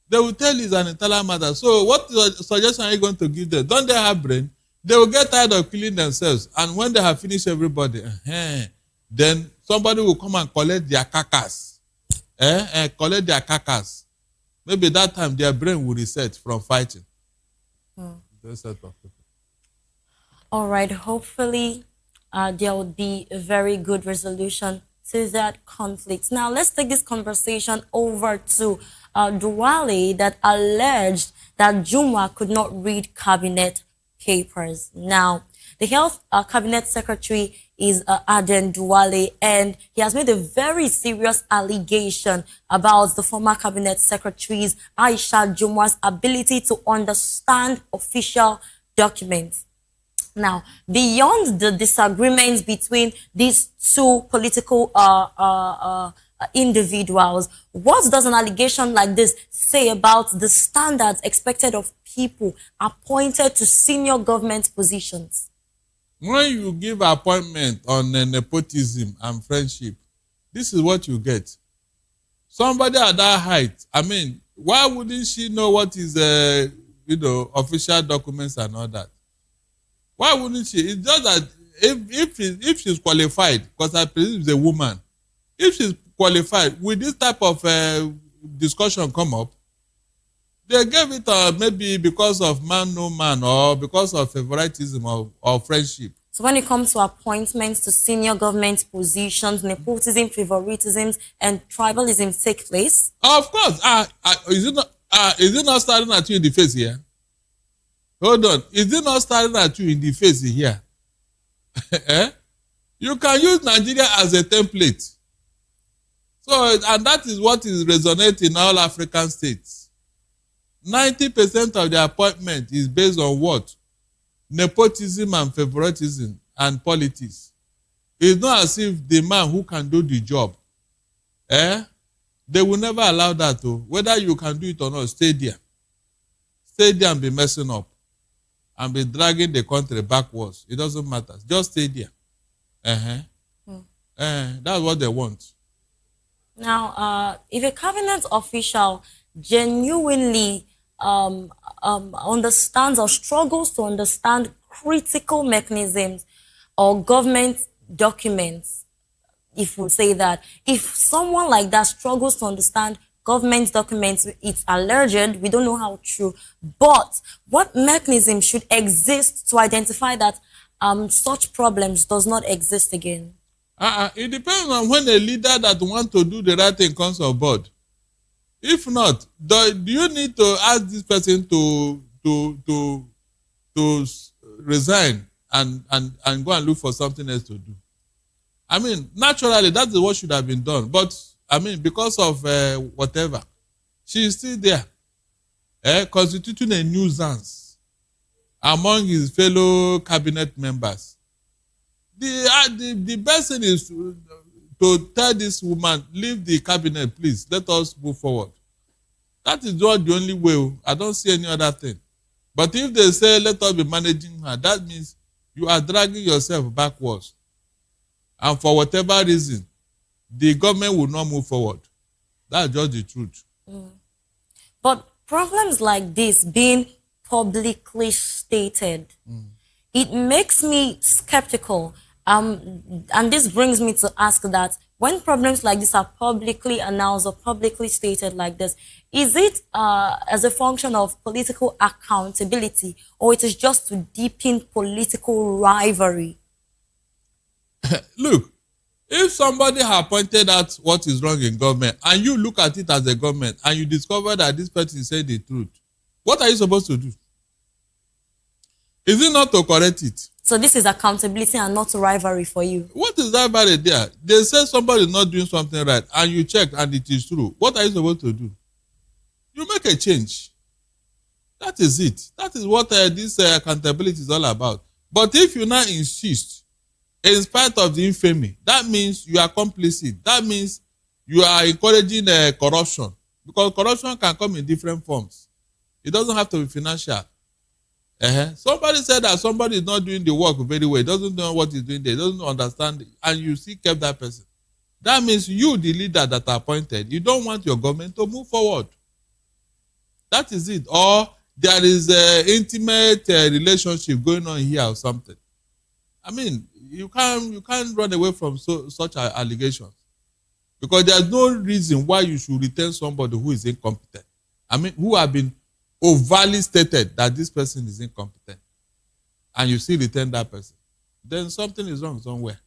They will tell you it's an internal matter. So what suggestion are you going to give them? Don't they have brain? They will get tired of killing themselves. And when they have finished everybody, then somebody will come and collect their carcass. Collect their carcass. Maybe that time their brain will reset from fighting. All right. Hopefully, there will be a very good resolution to that conflict. Now, let's take this conversation over to Duwale, that alleged that Jumwa could not read cabinet papers. Now, the health cabinet secretary is Aden Duwale, and he has made a very serious allegation about the former cabinet secretary's Aisha Jumwa's ability to understand official documents. Now, beyond the disagreements between these two political individuals, what does an allegation like this say about the standards expected of people appointed to senior government positions? When you give appointment on nepotism and friendship, this is what you get. Somebody at that height, I mean, why wouldn't she know what is official documents and all that? Why wouldn't she? It's just that if she's qualified, because I presume she's a woman, if she's qualified, will this type of discussion come up? They gave it maybe because of man no man, or because of favoritism or friendship. So when it comes to appointments to senior government positions, nepotism, favoritisms, and tribalism take place? Of course. Is it not starting at you in the face here? Hold on. Is it not starting at you in the face here? You can use Nigeria as a template. So, and that is what is resonating in all African states. 90% of the appointment is based on what? Nepotism and favoritism and politics. It's not as if the man who can do the job, they will never allow that to. Whether you can do it or not, stay there. Stay there and be messing up and be dragging the country backwards. It doesn't matter. Just stay there. That's what they want. Now, if a cabinet official genuinely understands or struggles to understand critical mechanisms or government documents, if we say that, if someone like that struggles to understand government documents, it's alleged, we don't know how true, but what mechanism should exist to identify that such problems does not exist again? It depends on when a leader that wants to do the right thing comes on board. If not, do you need to ask this person to resign and go and look for something else to do? I mean, naturally, that is what should have been done. But, I mean, because of whatever, she is still there, constituting a nuisance among his fellow cabinet members. The best thing is to tell this woman, leave the cabinet, please. Let us move forward. That is not the only way. I don't see any other thing. But if they say, let us be managing her, that means you are dragging yourself backwards. And for whatever reason, the government will not move forward. That's just the truth. But problems like this being publicly stated, it makes me skeptical. And this brings me to ask that, when problems like this are publicly announced or publicly stated like this, is it as a function of political accountability, or it is just to deepen political rivalry? Look, if somebody has pointed out what is wrong in government and you look at it as a government and you discover that this person said the truth, what are you supposed to do? Is it not to correct it? So this is accountability and not rivalry for you. What is rivalry there? They say somebody is not doing something right and you check and it is true. What are you supposed to do? You make a change. That is it. That is what this accountability is all about. But if you now insist, in spite of the infamy, that means you are complicit. That means you are encouraging corruption. Because corruption can come in different forms. It doesn't have to be financial. Somebody said that somebody is not doing the work very well, doesn't know what he's doing there, doesn't understand, and you still kept that person. That means you, the leader that are appointed, you don't want your government to move forward. That is it. Or there is an intimate relationship going on here or something. I mean, you can't run away from such allegations, because there's no reason why you should retain somebody who is incompetent. I mean, who have been overly stated that this person is incompetent, and you still retain that person. Then something is wrong somewhere.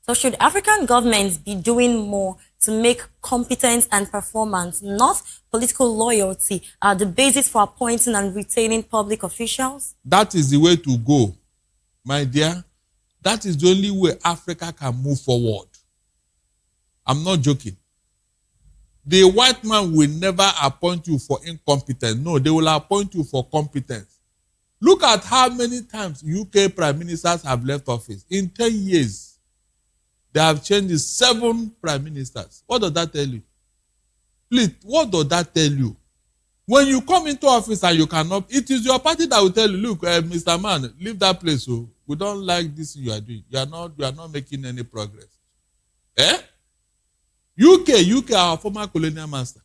So should African governments be doing more to make competence and performance, not political loyalty, the basis for appointing and retaining public officials? That is the way to go, my dear. That is the only way Africa can move forward. I'm not joking. The white man will never appoint you for incompetence. No, they will appoint you for competence. Look at how many times UK prime ministers have left office. In 10 years, they have changed 7 prime ministers. What does that tell you? Please, what does that tell you? When you come into office and you cannot, it is your party that will tell you, look, Mr. Man, leave that place. So we don't like this you are doing. You are not making any progress. UK, our former colonial master.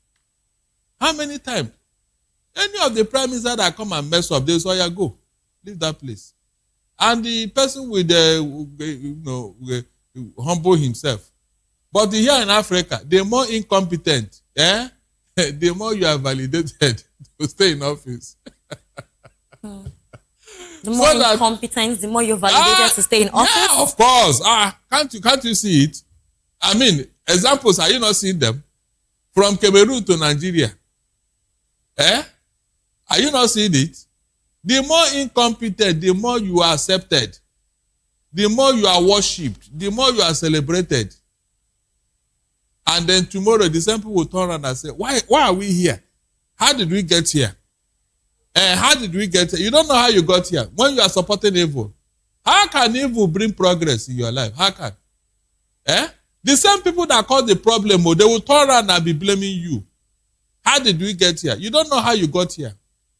How many times? Any of the prime ministers that come and mess up, they say, yeah, go, leave that place. And the person will humble himself. But here in Africa, the more incompetent, the more you are validated to stay in office. The more incompetence, the more you're validated to stay in office? Yeah, of course. Can't you see it? I mean, examples, are you not seeing them? From Cameroon to Nigeria. Are you not seeing it? The more incompetent, the more you are accepted. The more you are worshipped. The more you are celebrated. And then tomorrow, the same people will turn around and say, why are we here? How did we get here? How did we get here? You don't know how you got here. When you are supporting evil. How can evil bring progress in your life? How can? The same people that caused the problem, they will turn around and be blaming you. How did we get here? You don't know how you got here.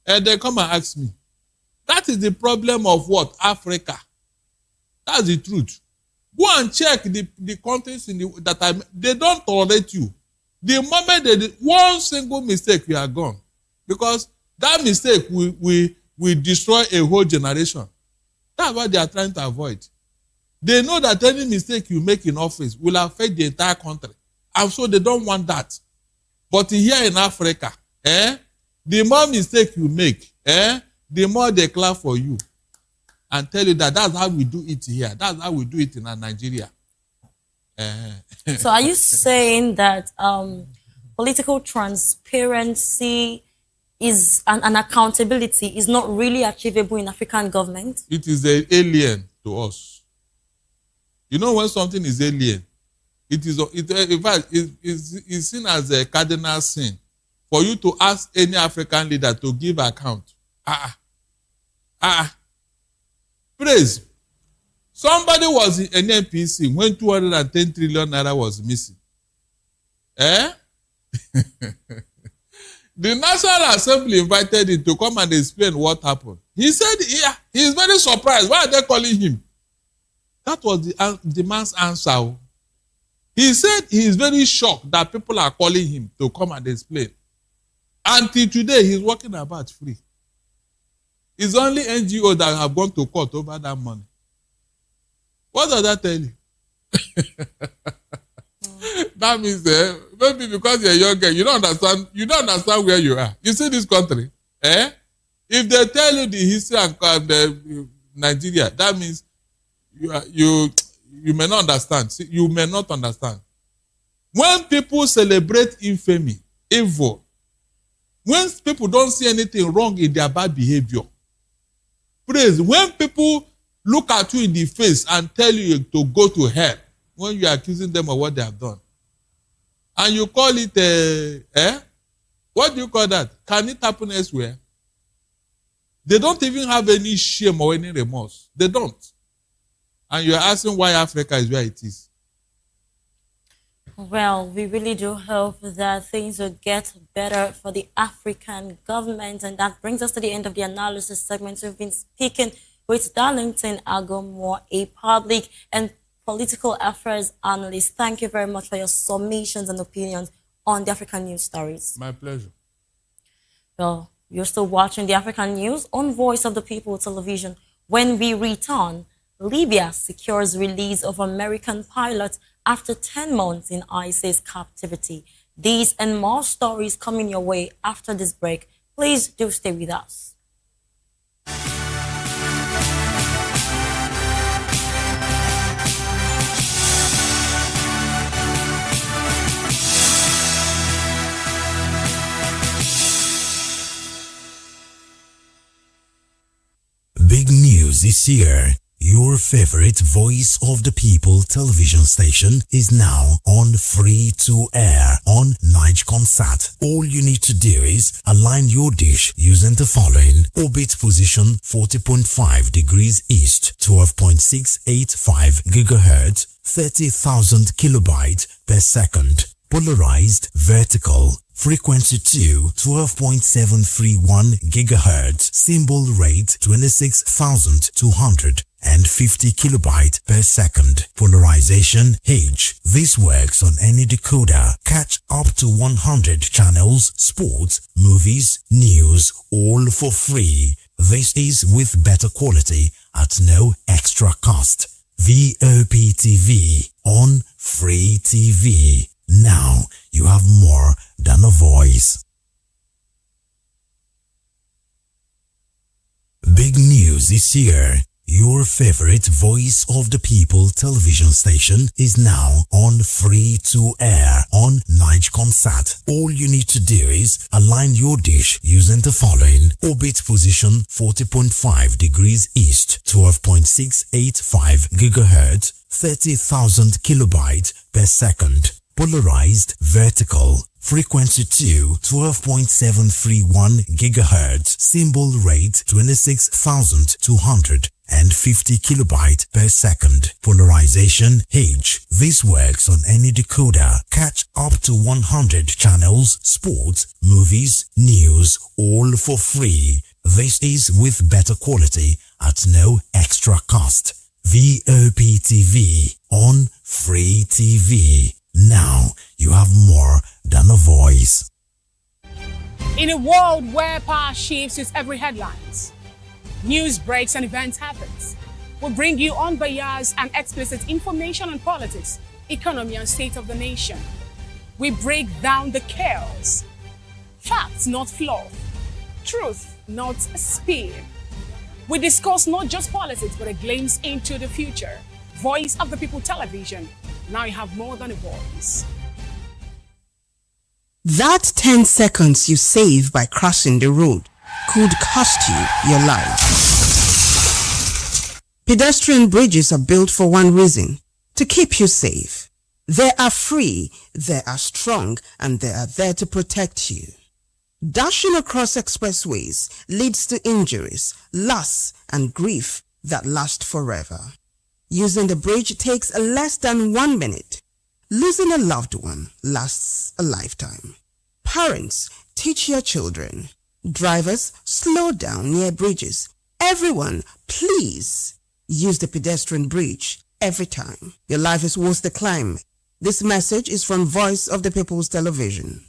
And they come and ask me. That is the problem of what? Africa. That's the truth. Go and check the countries they don't tolerate you. The moment they do one single mistake, you are gone. Because that mistake will destroy a whole generation. That's what they are trying to avoid. They know that any mistake you make in office will affect the entire country. And so they don't want that. But here in Africa, the more mistake you make, the more they clap for you and tell you that that's how we do it here. That's how we do it in Nigeria. So are you saying that political transparency is and accountability is not really achievable in African government? It is an alien to us. You know, when something is alien, in fact, it's seen as a cardinal sin for you to ask any African leader to give account. Praise. Somebody was in NNPC when 210 trillion naira was missing. The National Assembly invited him to come and explain what happened. He said, yeah, he's very surprised. Why are they calling him? That was the man's answer. He said he is very shocked that people are calling him to come and explain. Until today, he's walking about free. It's only NGO that have gone to court over that money. What does that tell you? That means maybe because you're younger, you don't understand where you are. You see this country, if they tell you the history of Nigeria, that means you may not understand. See, you may not understand. When people celebrate infamy, evil, when people don't see anything wrong in their bad behavior, praise, when people look at you in the face and tell you to go to hell, when you are accusing them of what they have done, and you call it, what do you call that? Can it happen elsewhere? They don't even have any shame or any remorse. They don't. And you're asking why Africa is where it is. Well, we really do hope that things will get better for the African government. And that brings us to the end of the analysis segment. We've been speaking with Darlington Agomore, a public and political affairs analyst. Thank you very much for your submissions and opinions on the African news stories. My pleasure. Well, you're still watching the African news on Voice of the People television. When we return, Libya secures release of American pilot after 10 months in ISIS captivity. These and more stories coming your way after this break. Please do stay with us. Big news is here. Your favorite Voice of the People television station is now on free to air on Nigecomsat. All you need to do is align your dish using the following: orbit position 40.5 degrees east, 12.685 gigahertz, 30,000 kilobytes per second. Polarized vertical, frequency 2, 12.731 gigahertz, symbol rate 26,250 kilobytes per second. Polarization H. This works on any decoder. Catch up to 100 channels, sports, movies, news, all for free. This is with better quality at no extra cost. Vop TV on Free TV. Now you have more than a voice. Big news is here. Your favorite Voice of the People television station is now on free to air on Nigecomsat. All you need to do is align your dish using the following: orbit position 40.5 degrees east, 12.685 gigahertz, 30,000 kilobytes per second. Polarized vertical, frequency 2, 12.731 gigahertz, symbol rate 26,250 kilobytes per second. Polarization H. This works on any decoder. Catch up to 100 channels, sports, movies, news, all for free. This is with better quality at no extra cost. Vop TV on Free TV. Now you have more than a voice. In a world where power shifts with every headlines, news breaks and events happens, we bring you unbiased and explicit information on politics, economy and state of the nation. We break down the chaos. Facts, not fluff. Truth, not spin. We discuss not just politics, but a glimpse into the future. Voice of the People television. Now you have more than a voice. That 10 seconds you save by crossing the road could cost you your life. Pedestrian bridges are built for one reason: to keep you safe. They are free, they are strong, and they are there to protect you. Dashing across expressways leads to injuries, loss, and grief that last forever. Using the bridge takes less than 1 minute. Losing a loved one lasts a lifetime. Parents, teach your children. Drivers, slow down near bridges. Everyone, please use the pedestrian bridge every time. Your life is worth the climb. This message is from Voice of the People's Television.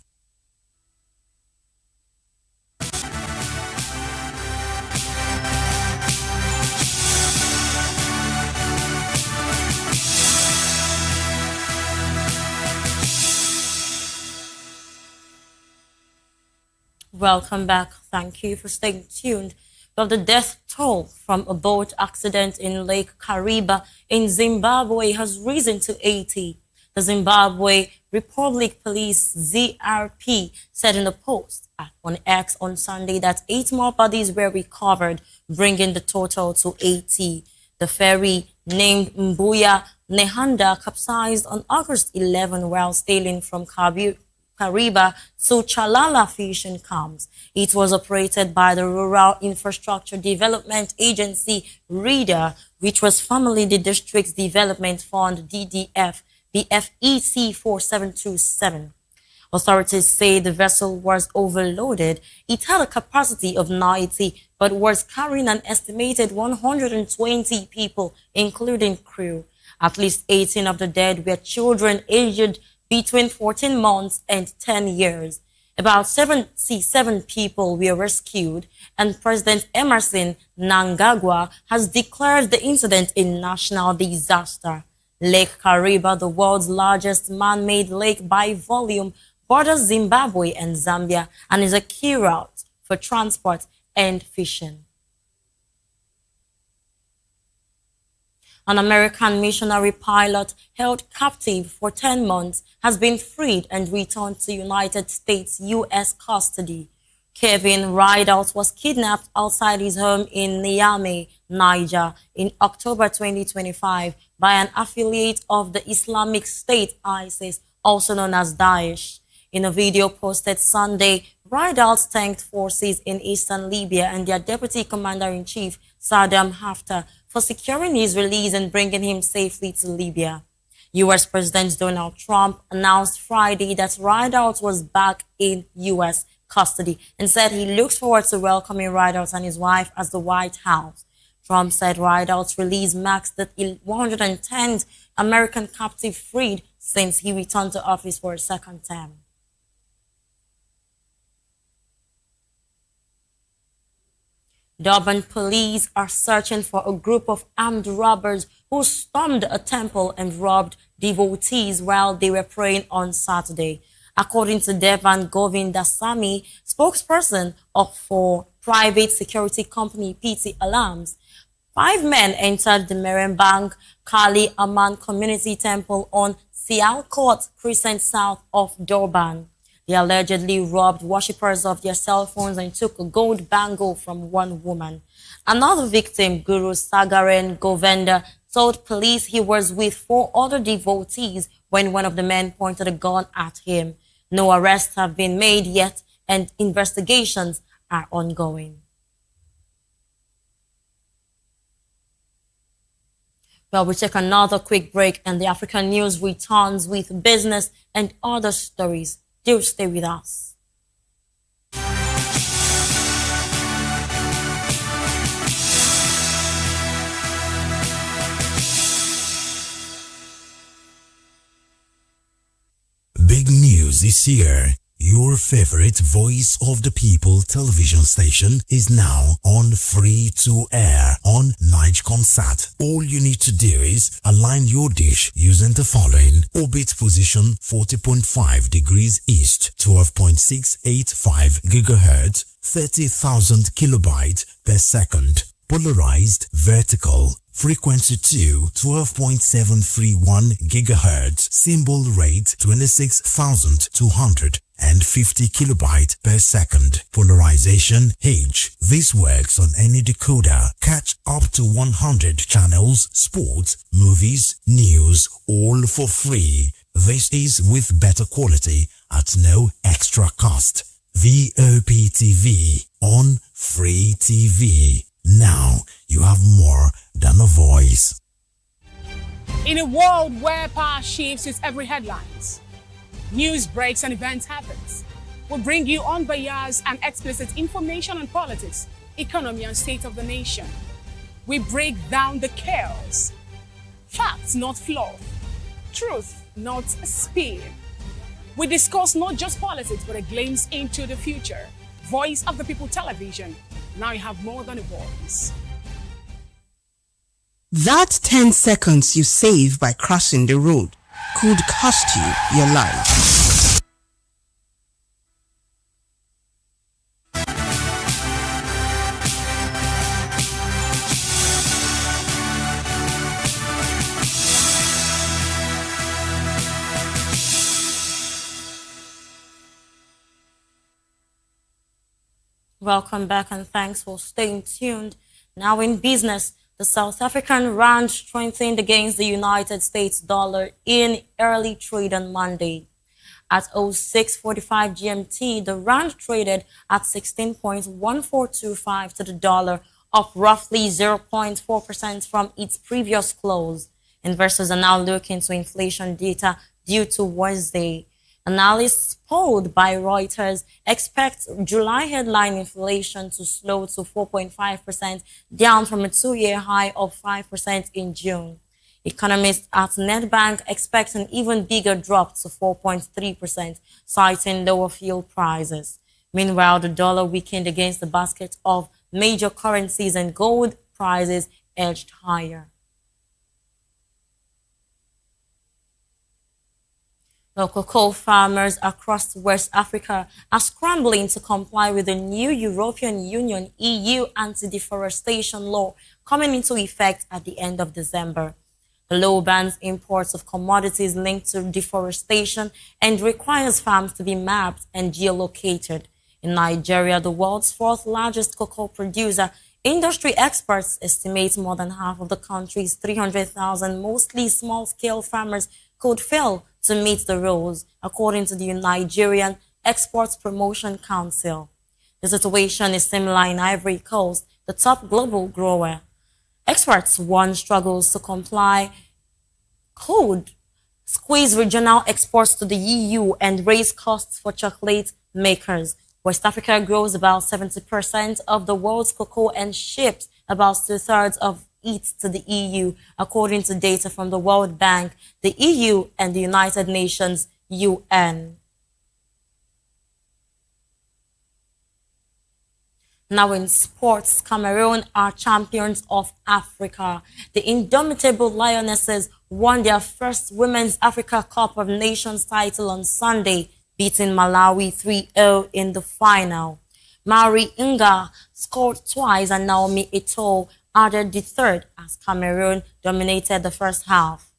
Welcome back. Thank you for staying tuned. Well, the death toll from a boat accident in Lake Kariba in Zimbabwe has risen to 80. The Zimbabwe Republic Police ZRP said in a post on X on Sunday that 8 more bodies were recovered, bringing the total to 80. The ferry named Mbuya Nehanda capsized on August 11 while sailing from Kariba to Chalala fishing camps. It was operated by the Rural Infrastructure Development Agency, RIDA, which was formerly the District's Development Fund, DDF, BFEC 4727. Authorities say the vessel was overloaded. It had a capacity of 90, but was carrying an estimated 120 people, including crew. At least 18 of the dead were children aged between 14 months and 10 years. About 77 people were rescued, and President Emerson Mnangagwa has declared the incident a national disaster. Lake Kariba, the world's largest man-made lake by volume, borders Zimbabwe and Zambia and is a key route for transport and fishing. An American missionary pilot held captive for 10 months has been freed and returned to United States U.S. custody. Kevin Rideout was kidnapped outside his home in Niamey, Niger, in October 2025 by an affiliate of the Islamic State, ISIS, also known as Daesh. In a video posted Sunday, Rideout thanked forces in eastern Libya and their deputy commander-in-chief, Saddam Haftar, for securing his release and bringing him safely to Libya. U.S. President Donald Trump announced Friday that Rideout was back in U.S. custody and said he looks forward to welcoming Rideout and his wife as the White House. Trump said Rideout's release marks the 110th American captive freed since he returned to office for a second term. Durban police are searching for a group of armed robbers who stormed a temple and robbed devotees while they were praying on Saturday. According to Devan Govindasamy, spokesperson for private security company PT Alarms, 5 men entered the Merembang Kali Aman Community Temple on Sialkot Crescent south of Durban. They allegedly robbed worshippers of their cell phones and took a gold bangle from one woman. Another victim, Guru Sagaren Govenda, told police he was with 4 other devotees when one of the men pointed a gun at him. No arrests have been made yet, and investigations are ongoing. Well, we take another quick break, and the African News returns with business and other stories. Do stay with us. Big news is here. Your favorite Voice of the People television station is now on free to air on Nigecomsat. All you need to do is align your dish using the following: orbit position 40.5 degrees east, 12.685 gigahertz, 30,000 kilobytes per second. Polarized vertical, frequency 2, 12.731 gigahertz, symbol rate 26,250 kilobytes per second. Polarization H. This works on any decoder. Catch up to 100 channels, sports, movies, news, all for free. This is with better quality at no extra cost. Vop TV on Free TV. Now you have more than a voice. In a world where power shifts with every headlines, news breaks and events happens, we bring you unbiased and explicit information on politics, economy and state of the nation. We break down the chaos. Facts, not fluff. Truth, not spin. We discuss not just politics, but a glimpse into the future. Voice of the People Television. Now you have more than a voice. That 10 seconds you save by crossing the road could cost you your life. Welcome back and thanks for staying tuned. Now in business, the South African rand strengthened against the United States dollar in early trade on Monday. At 06:45 GMT, the rand traded at 16.1425 to the dollar, up roughly 0.4% from its previous close. Investors are now looking to inflation data due to Wednesday. Analysts polled by Reuters expect July headline inflation to slow to 4.5%, down from a two-year high of 5% in June. Economists at Nedbank expect an even bigger drop to 4.3%, citing lower fuel prices. Meanwhile, the dollar weakened against the basket of major currencies and gold prices edged higher. Local cocoa farmers across West Africa are scrambling to comply with the new European Union EU anti-deforestation law coming into effect at the end of December. The law bans imports of commodities linked to deforestation and requires farms to be mapped and geolocated. In Nigeria, the world's fourth largest cocoa producer, industry experts estimate more than half of the country's 300,000 mostly small-scale farmers could fail to meet the rules, according to the Nigerian Exports Promotion Council. The situation is similar in Ivory Coast, the top global grower. Experts warn struggles to comply could squeeze regional exports to the EU and raise costs for chocolate makers. West Africa grows about 70% of the world's cocoa and ships about 2/3 of it to the EU, according to data from the World Bank, the EU, and the United Nations, UN. Now in sports, Cameroon are champions of Africa. The indomitable Lionesses won their first Women's Africa Cup of Nations title on Sunday, beating Malawi 3-0 in the final. Mari Inga scored twice and Naomi Eto'o added the third as Cameroon dominated the first half.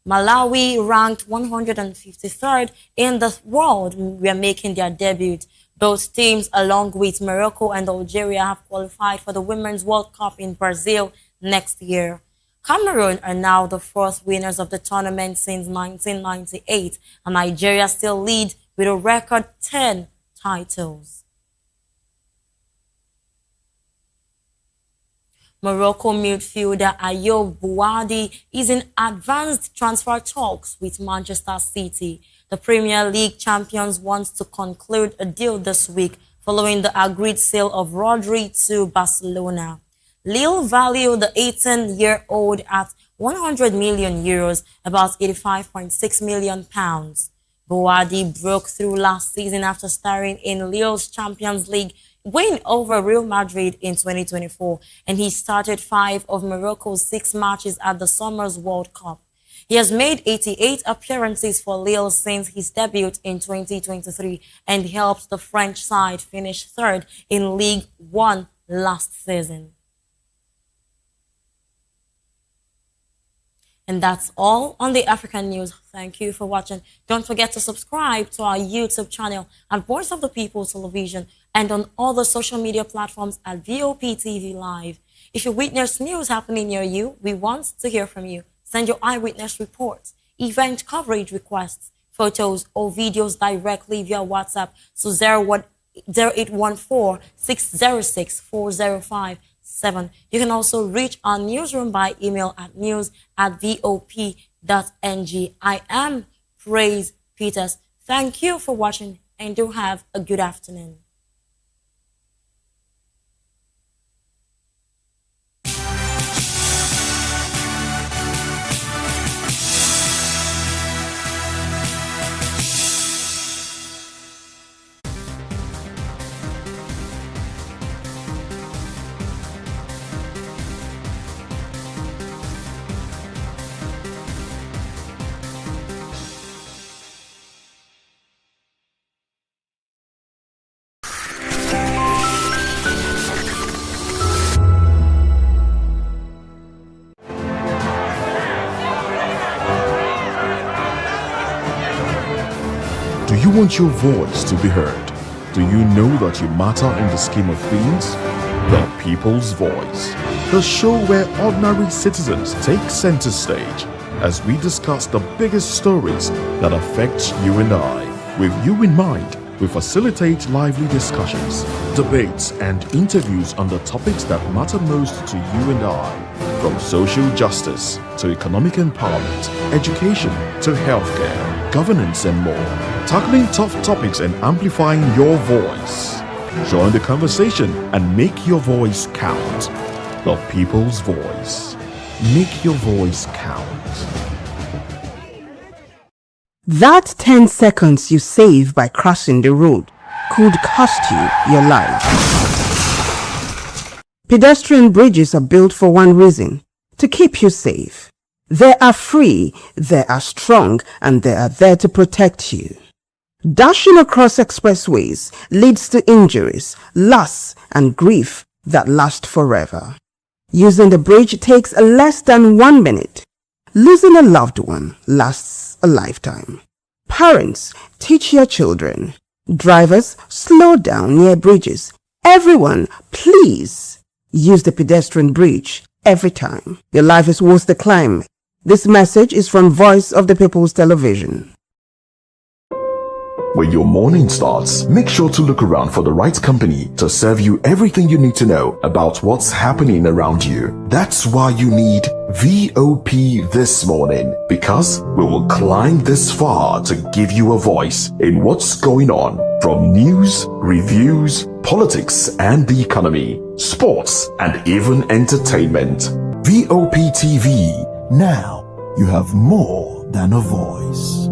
Malawi, ranked 153rd in the world, were making their debut. Both teams, along with Morocco and Algeria, have qualified for the Women's World Cup in Brazil next year. Cameroon are now the fourth winners of the tournament since 1998, and Nigeria still lead with a record 10 titles. Morocco midfielder Ayoub Bouadi is in advanced transfer talks with Manchester City. The Premier League champions want to conclude a deal this week following the agreed sale of Rodri to Barcelona. Lille valued the 18-year-old at €100 million, about £85.6 million. Bouadi broke through last season after starring in Lille's Champions League win over Real Madrid in 2024, and he started 5 of Morocco's 6 matches at the Summer's World Cup. He has made 88 appearances for Lille since his debut in 2023 and helped the French side finish third in Ligue 1 last season. And that's all on the African news. Thank you for watching. Don't forget to subscribe to our YouTube channel at Voice of the People Television and on all the social media platforms at Vop TV Live. If you witness news happening near you, we want to hear from you. Send your eyewitness reports, event coverage requests, photos or videos directly via WhatsApp to 0814-606-4057. You can also reach our newsroom by email at news@vop.ng. I am Praise Peters. Thank you for watching and do have a good afternoon. Do you want your voice to be heard? Do you know that you matter in the scheme of things? The People's Voice, the show where ordinary citizens take center stage as we discuss the biggest stories that affect you and I. With you in mind, we facilitate lively discussions, debates, and interviews on the topics that matter most to you and I, from social justice to economic empowerment, education to healthcare, governance, and more, tackling tough topics and amplifying your voice. Join the conversation and make your voice count. The People's Voice. Make your voice count. That 10 seconds you save by crossing the road could cost you your life. Pedestrian bridges are built for one reason: to keep you safe. They are free, they are strong, and they are there to protect you. Dashing across expressways leads to injuries, loss, and grief that last forever. Using the bridge takes less than 1 minute. Losing a loved one lasts a lifetime. Parents, teach your children. Drivers, slow down near bridges. Everyone, please use the pedestrian bridge every time. Your life is worth the climb. This message is from Voice of the People's Television. When your morning starts, make sure to look around for the right company to serve you everything you need to know about what's happening around you. That's why you need VOP this morning, because we will climb this far to give you a voice in what's going on, from news, reviews, politics and the economy, sports and even entertainment. VOP TV. Now you have more than a voice.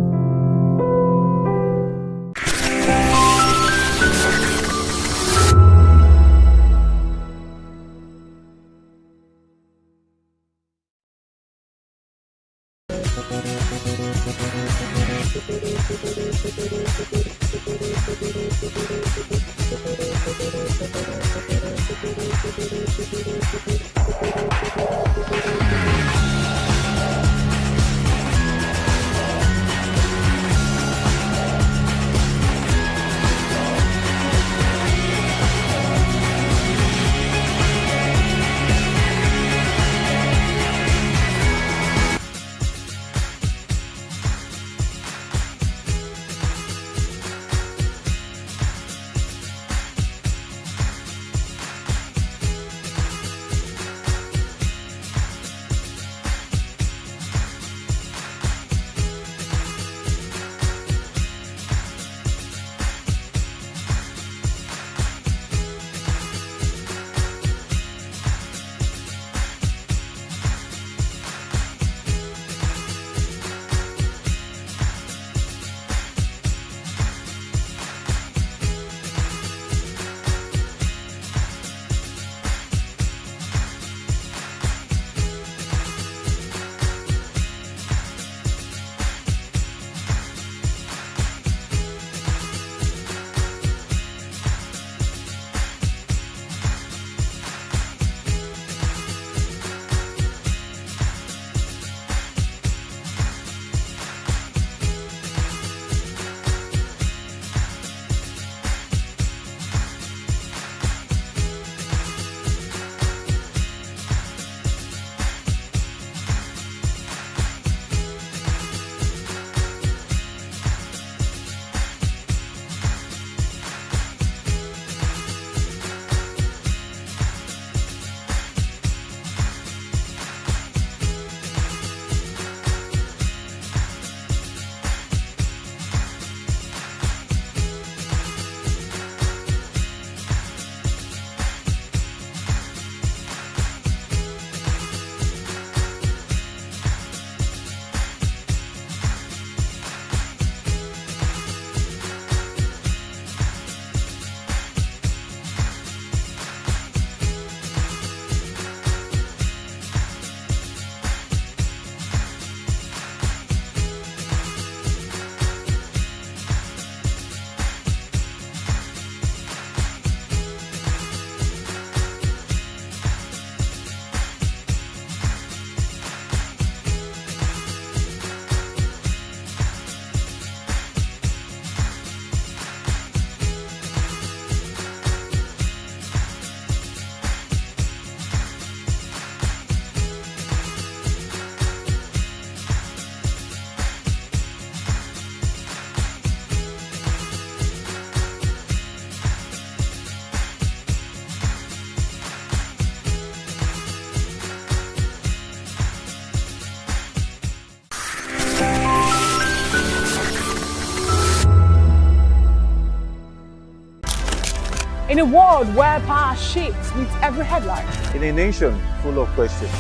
In a world where power shifts with every headline. In a nation full of questions.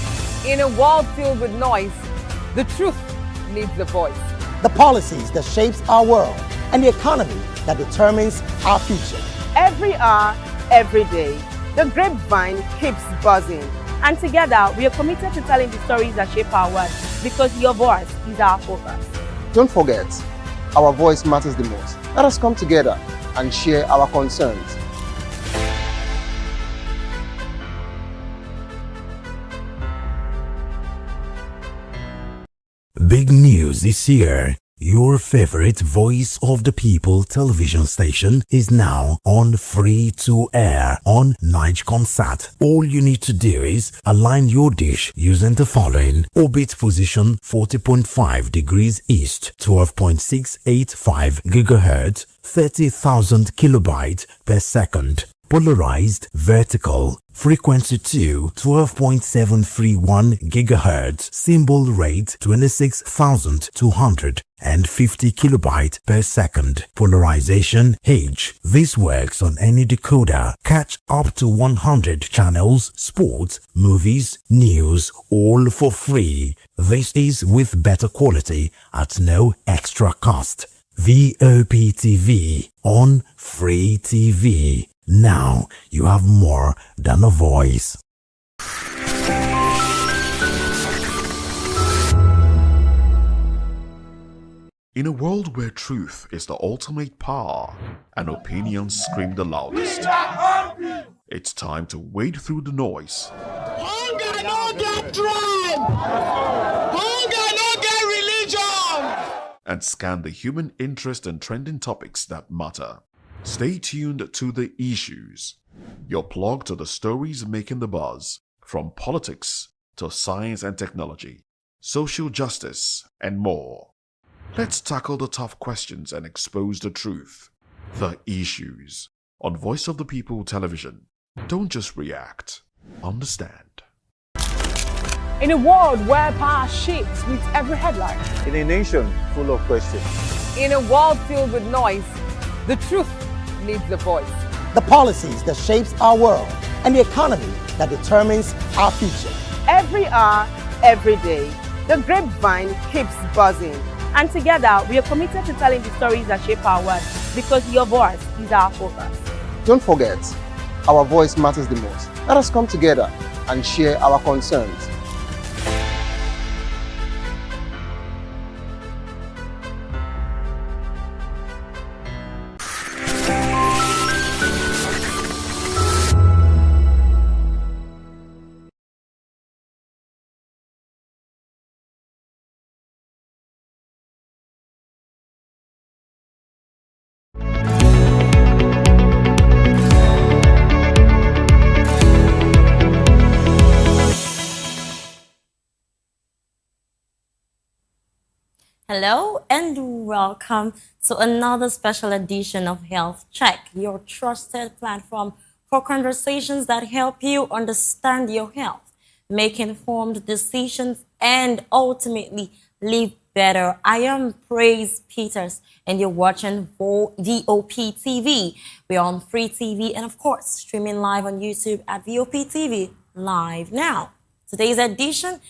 In a world filled with noise, the truth needs a voice. The policies that shapes our world and the economy that determines our future. Every hour, every day, the grapevine keeps buzzing. And together, we are committed to telling the stories that shape our world because your voice is our focus. Don't forget, our voice matters the most. Let us come together and share our concerns. Big news is here. Your favorite Voice of the People television station is now on free to air on Nigecomsat. All you need to do is align your dish using the following: orbit position 40.5 degrees east, 12.685 gigahertz, 30,000 kilobytes per second. Polarized vertical, frequency 2, 12.731 gigahertz, symbol rate 26,250 kilobytes per second. Polarization H. This works on any decoder. Catch up to 100 channels, sports, movies, news, all for free. This is with better quality at no extra cost. Vop TV on Free TV. Now you have more than a voice. In a world where truth is the ultimate power and opinions scream the loudest, it's time to wade through the noise. Hunger no get tribe. Hunger no get religion. And scan the human interest and trending topics that matter. Stay tuned to The Issues, your plug to the stories making the buzz, from politics to science and technology, social justice, and more. Let's tackle the tough questions and expose the truth. The Issues on Voice of the People television. Don't just react, understand. In a world where power shifts with every headline. In a nation full of questions. In a world filled with noise, the truth needs a voice. The policies that shapes our world and the economy that determines our future. Every hour, every day, the grapevine keeps buzzing. And together, we are committed to telling the stories that shape our world because your voice is our focus. Don't forget, our voice matters the most. Let us come together and share our concerns. Hello and welcome to another special edition of Health Check, your trusted platform for conversations that help you understand your health, make informed decisions, and ultimately live better. I am Praise Peters, and you're watching Vop TV. We're on Free TV and, of course, streaming live on YouTube at Vop TV Live Now. Today's edition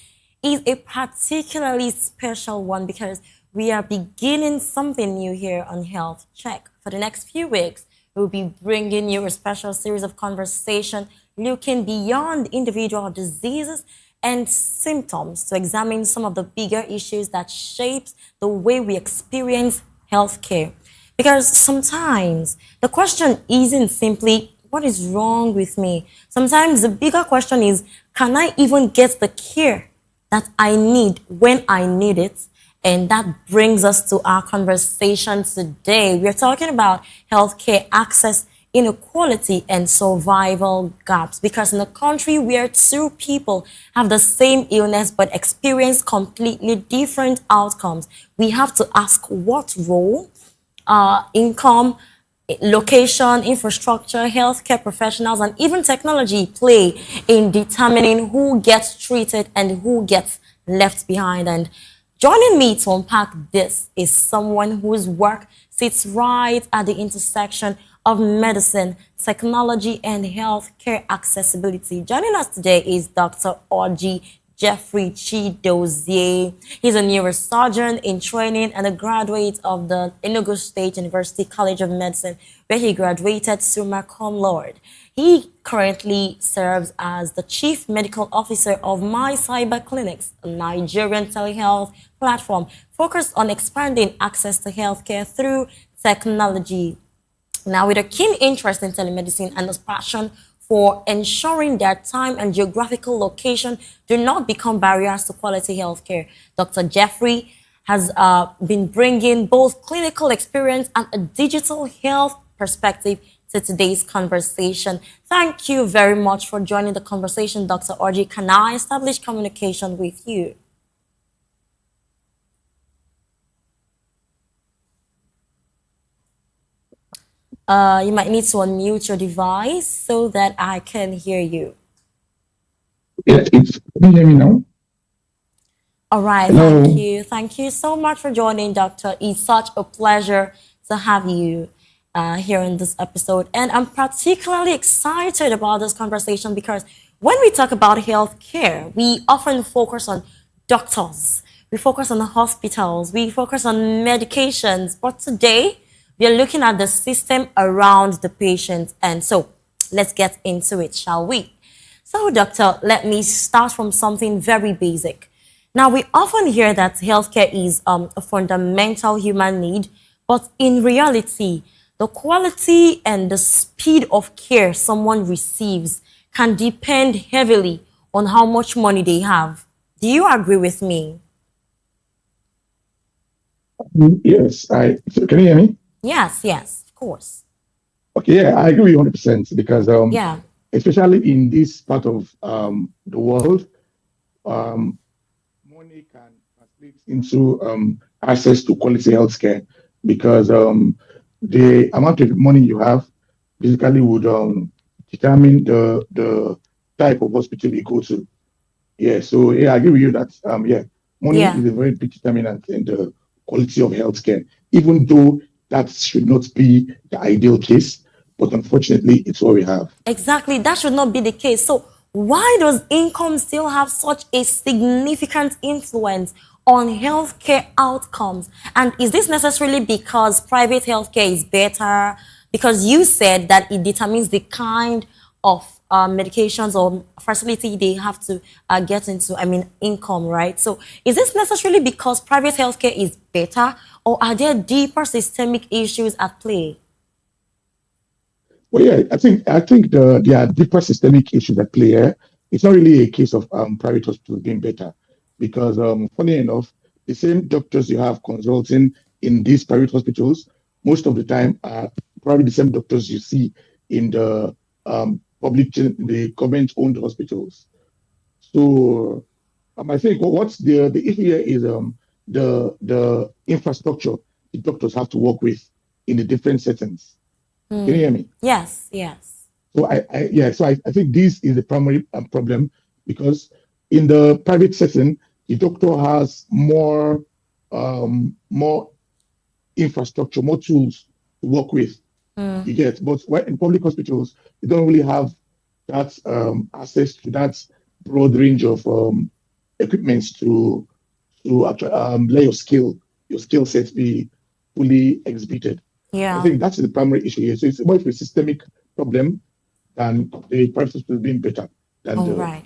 is a particularly special one because we are beginning something new here on Health Check. For the next few weeks, we'll be bringing you a special series of conversation looking beyond individual diseases and symptoms to examine some of the bigger issues that shapes the way we experience healthcare. Because sometimes the question isn't simply, what is wrong with me? Sometimes the bigger question is, can I even get the care that I need when I need it? And that brings us to our conversation today. We're talking about healthcare access, inequality, and survival gaps. Because in a country where two people have the same illness but experience completely different outcomes, we have to ask what role income, location, infrastructure, healthcare professionals, and even technology play in determining who gets treated and who gets left behind. And joining me to unpack this is someone whose work sits right at the intersection of Medicine, Technology, and Healthcare Accessibility. Joining us today is Dr. Orji Jeffrey Chidozie. He's a neurosurgeon in training and a graduate of the Enugu State University College of Medicine, where he graduated summa cum laude. He currently serves as the Chief Medical Officer of My Cyber Clinics, a Nigerian telehealth platform focused on expanding access to healthcare through technology. Now, with a keen interest in telemedicine and a passion for ensuring that time and geographical location do not become barriers to quality healthcare, Dr. Jeffrey has been bringing both clinical experience and a digital health perspective to today's conversation. Thank you very much for joining the conversation, Dr. Orji. Can I establish communication with you? You might need to unmute your device so that I can hear you. Yeah, can you hear me now? All right, Hello. thank you. Thank you so much for joining, Doctor. It's such a pleasure to have you here in this episode. And I'm particularly excited about this conversation because when we talk about healthcare, we often focus on doctors, we focus on the hospitals, we focus on medications. But today, we are looking at the system around the patient. And so let's get into it, shall we? So, doctor, let me start from something very basic. Now, we often hear that healthcare is a fundamental human need, but in reality, the quality and the speed of care someone receives can depend heavily on how much money they have. Do you agree with me? Yes, so can you hear me? Yes, of course. Okay, yeah, I agree with you 100% because Yeah. especially in this part of the world, money can translate into access to quality healthcare because the amount of money you have basically would determine the type of hospital you go to. Yeah, so yeah, I agree with you that money Yeah. is a very big determinant in the quality of healthcare, even though that should not be the ideal case, but unfortunately, it's what we have. Exactly, that should not be the case. So why does income still have such a significant influence on healthcare outcomes? And is this necessarily because private healthcare is better? Because you said that it determines the kind of medications or facility they have to get into, income, right? So is this necessarily because private healthcare is better, or are there deeper systemic issues at play? Well, yeah, I think there are deeper systemic issues at play here. It's not really a case of private hospitals being better, because funny enough, the same doctors you have consulting in these private hospitals most of the time are probably the same doctors you see in the the government-owned hospitals. So I think what's the issue here is the infrastructure the doctors have to work with in the different settings. Can you hear me? Yes. So I think this is the primary problem, because in the private setting, the doctor has more infrastructure, more tools to work with. You get, but in public hospitals, you don't really have that access to that broad range of equipments to let your skill set be fully exhibited. Yeah. I think that's the primary issue here. So it's more of a systemic problem than the private hospital being better than the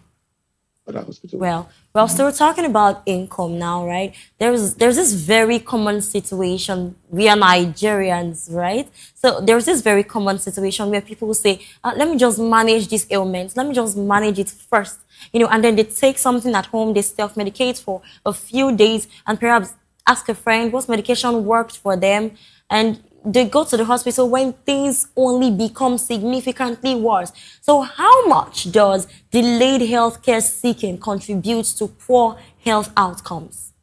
other hospital. Well, so we're talking about income now, right? There's this very common situation. We are Nigerians, right? So there's this very common situation where people will say, let me just manage these ailments. Let me just manage it first, and then they take something at home, they self-medicate for a few days and perhaps ask a friend what medication worked for them, and they go to the hospital when things only become significantly worse. So how much does delayed healthcare seeking contribute to poor health outcomes?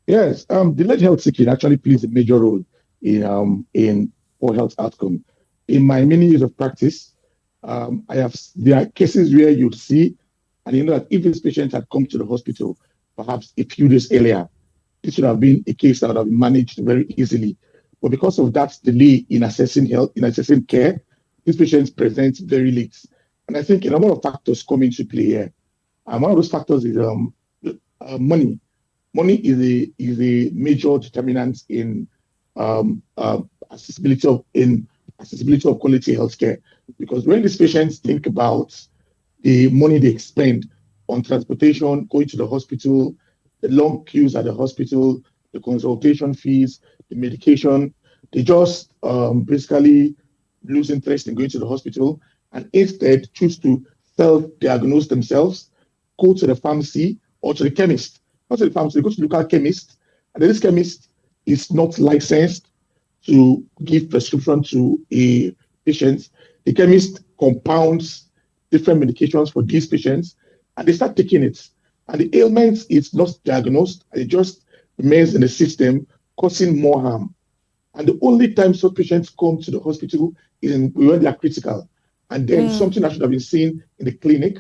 Yes, delayed health seeking actually plays a major role in poor health outcome. In my many years of practice, there are cases where you'd see, and you know that if this patient had come to the hospital perhaps a few days earlier, this would have been a case that would have been managed very easily. But because of that delay in assessing health, in assessing care, these patients present very late. And I think a number of factors come into play here. And one of those factors is money. Money is a major determinant in accessibility of quality healthcare. Because when these patients think about the money they expend on transportation, going to the hospital, the long queues at the hospital, the consultation fees, the medication, they just basically lose interest in going to the hospital and instead choose to self-diagnose themselves, go to the pharmacy or to the chemist. Not to the pharmacy, they go to the local chemist, and then this chemist is not licensed to give prescription to a patient. The chemist compounds different medications for these patients, and they start taking it. And the ailment is not diagnosed, and it just remains in the system, causing more harm. And the only time such patients come to the hospital is when they are critical. And then something that should have been seen in the clinic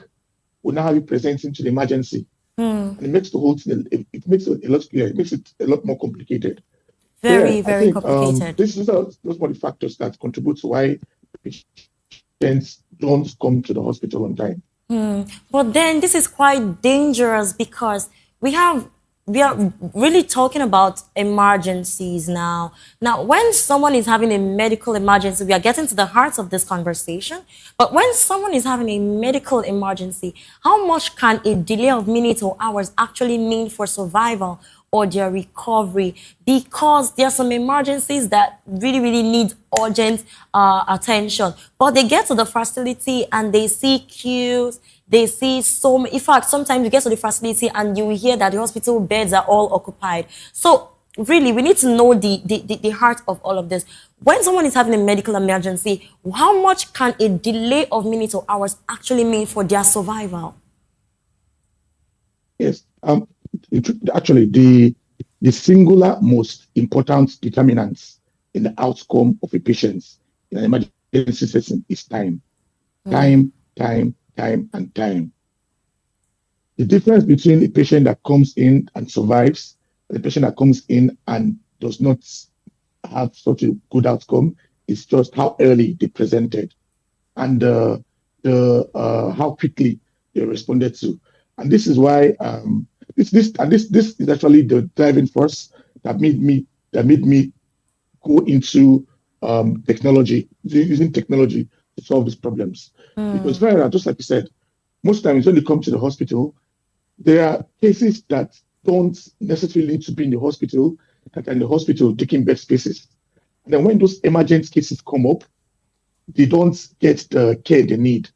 will now be presenting to the emergency. And it makes the whole thing, it makes it a lot clearer, it makes it a lot more complicated. Very I think, complicated. These are those one of the factors that contribute to why patients don't come to the hospital on time. But then this is quite dangerous because we are really talking about emergencies now. Now, when someone is having a medical emergency, we are getting to the heart of this conversation. But when someone is having a medical emergency, how much can a delay of minutes or hours actually mean for survival or their recovery? Because there are some emergencies that really need urgent attention. But they get to the facility and they see queues, they see in fact, sometimes you get to the facility and you hear that the hospital beds are all occupied. So really, we need to know the heart of all of this. When someone is having a medical emergency, how much can a delay of minutes or hours actually mean for their survival? Yes, actually, the singular most important determinants in the outcome of a patient in an emergency setting is time. Time, and time. The difference between a patient that comes in and survives and a patient that comes in and does not have such a good outcome is just how early they presented and how quickly they responded to. And this is why this is actually the driving force that made me go into technology, using technology to solve these problems. Because just like you said, most times when they come to the hospital, there are cases that don't necessarily need to be in the hospital, that are in the hospital taking bed spaces. And then when those emergent cases come up, they don't get the care they need.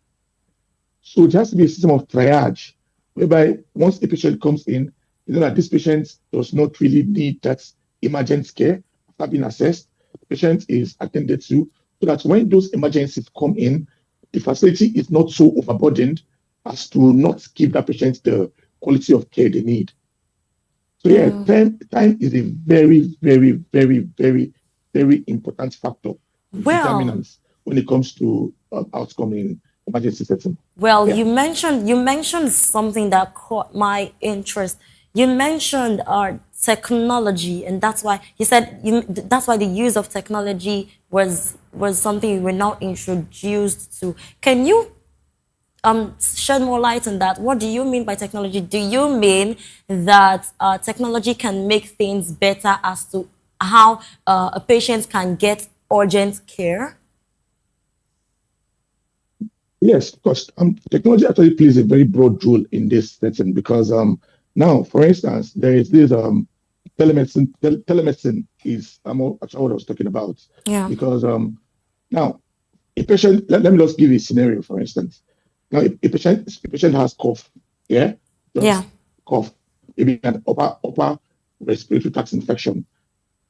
So it has to be a system of triage, whereby once a patient comes in, you know that this patient does not really need that emergent care after being assessed. The patient is attended to, so that when those emergencies come in, the facility is not so overburdened as to not give that patient the quality of care they need. So yeah, time is a very important factor, determinants when it comes to outcome in emergency setting. Well, you mentioned something that caught my interest. You mentioned technology, and that's why you said that's why the use of technology was something you were now introduced to. Can you shed more light on that? What do you mean by technology? Do you mean that technology can make things better as to how a patient can get urgent care? Yes, of course. Technology actually plays a very broad role in this setting because now, for instance, there is this telemedicine. Telemedicine is actually what I was talking about. Yeah. Because now, a patient. Let me just give you a scenario. For instance, now a patient has cough. Yeah. Cough. Maybe an upper respiratory tract infection,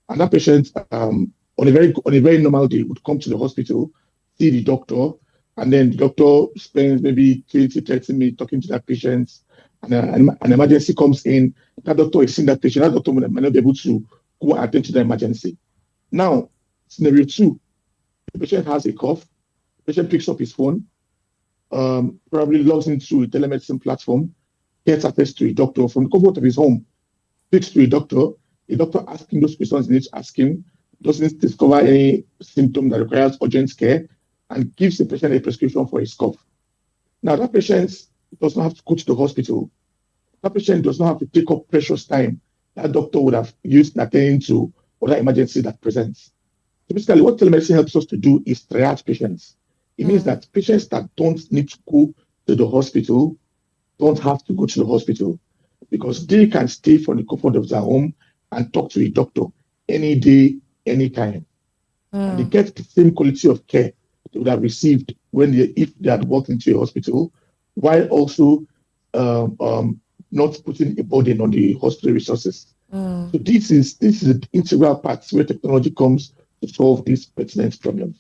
and that patient on a very normal day would come to the hospital, see the doctor. And then the doctor spends maybe 20, 30 minutes talking to that patient, and an emergency comes in. That doctor is seeing that patient. That doctor might not be able to go and attend to the emergency. Now, scenario 2, the patient has a cough. The patient picks up his phone, probably logs into a telemedicine platform, gets access to a doctor from the comfort of his home, speaks to a doctor. The doctor asks him those questions he needs to ask him. doesn't discover any symptom that requires urgent care, and gives the patient a prescription for his cough. Now, that patient does not have to go to the hospital. That patient does not have to take up precious time that doctor would have used in attending to other emergencies that presents. So basically, what telemedicine helps us to do is triage patients. It means that patients that don't need to go to the hospital don't have to go to the hospital because they can stay from the comfort of their home and talk to a doctor any day, anytime. And they get the same quality of care they would have received if they had walked into a hospital, while also not putting a burden on the hospital resources. So this is an integral part where technology comes to solve these pertinent problems.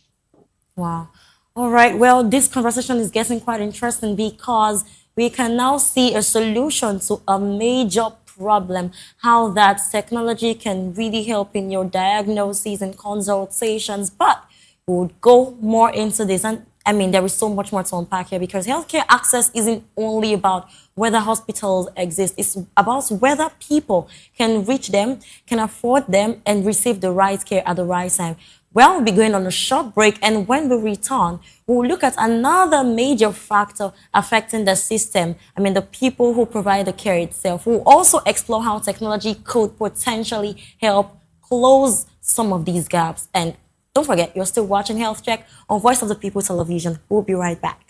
Wow. All right. Well, this conversation is getting quite interesting because we can now see a solution to a major problem, how that technology can really help in your diagnoses and consultations. But we would go more into this. And I mean, there is so much more to unpack here because healthcare access isn't only about whether hospitals exist. It's about whether people can reach them, can afford them, and receive the right care at the right time. Well, we'll be going on a short break, and when we return, we'll look at another major factor affecting the system. I mean, the people who provide the care itself. We'll also explore how technology could potentially help close some of these gaps. And don't forget, you're still watching Health Check on Voice of the People Television. We'll be right back.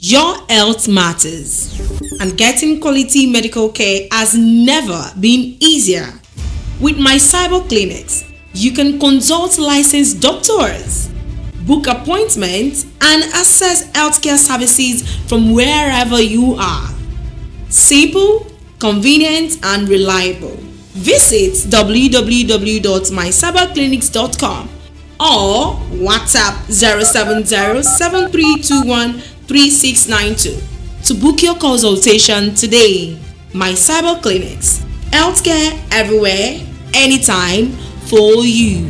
Your health matters, and getting quality medical care has never been easier. With my cyber clinics, you can consult licensed doctors, book appointments, and access healthcare services from wherever you are. Simple, convenient, and reliable. Visit www.mycyberclinics.com or WhatsApp 070-7321-3692 to book your consultation today. My Cyber Clinics. Healthcare everywhere, anytime, for you.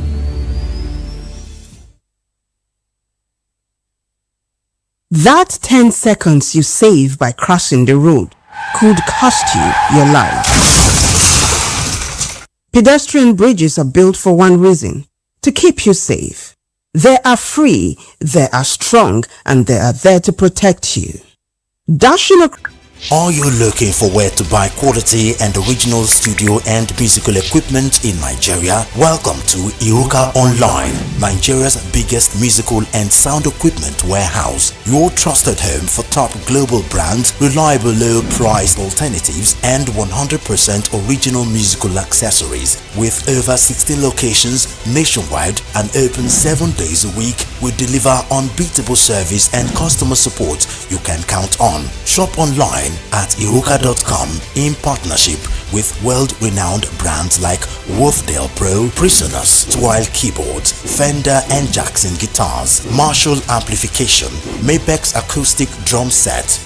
That 10 seconds you save by crossing the road could cost you your life. Pedestrian bridges are built for one reason: to keep you safe. They are free, they are strong, and they are there to protect you. Dashing Are you looking for where to buy quality and original studio and musical equipment in Nigeria? Welcome to Iruka Online, Nigeria's biggest musical and sound equipment warehouse. Your trusted home for top global brands, reliable low-priced alternatives, and 100% original musical accessories. With over 16 locations nationwide and open 7 days a week, we deliver unbeatable service and customer support you can count on. Shop online at iruka.com in partnership with world-renowned brands like Wolfdale Pro, Prisoners, Twile Keyboards, Fender and Jackson Guitars, Marshall Amplification, Mapex Acoustic Drum Set,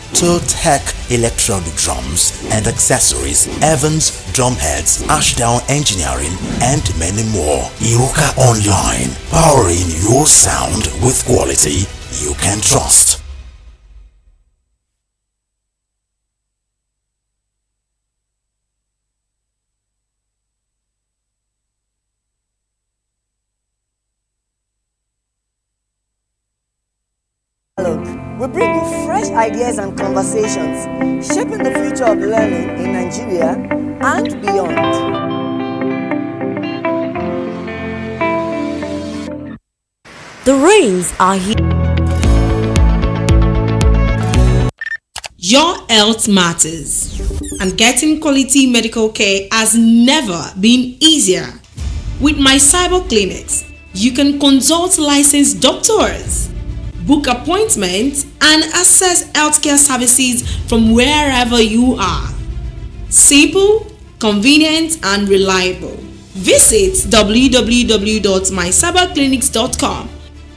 Tech Electronic Drums and Accessories, Evans Drumheads, Ashdown Engineering, and many more. Iruka Online, powering your sound with quality you can trust. We bring you fresh ideas and conversations, shaping the future of learning in Nigeria and beyond. The rains are here. Your health matters, and getting quality medical care has never been easier. With my cyber clinics, you can consult licensed doctors, book appointments, and access healthcare services from wherever you are. Simple, convenient, and reliable. Visit www.mycyberclinics.com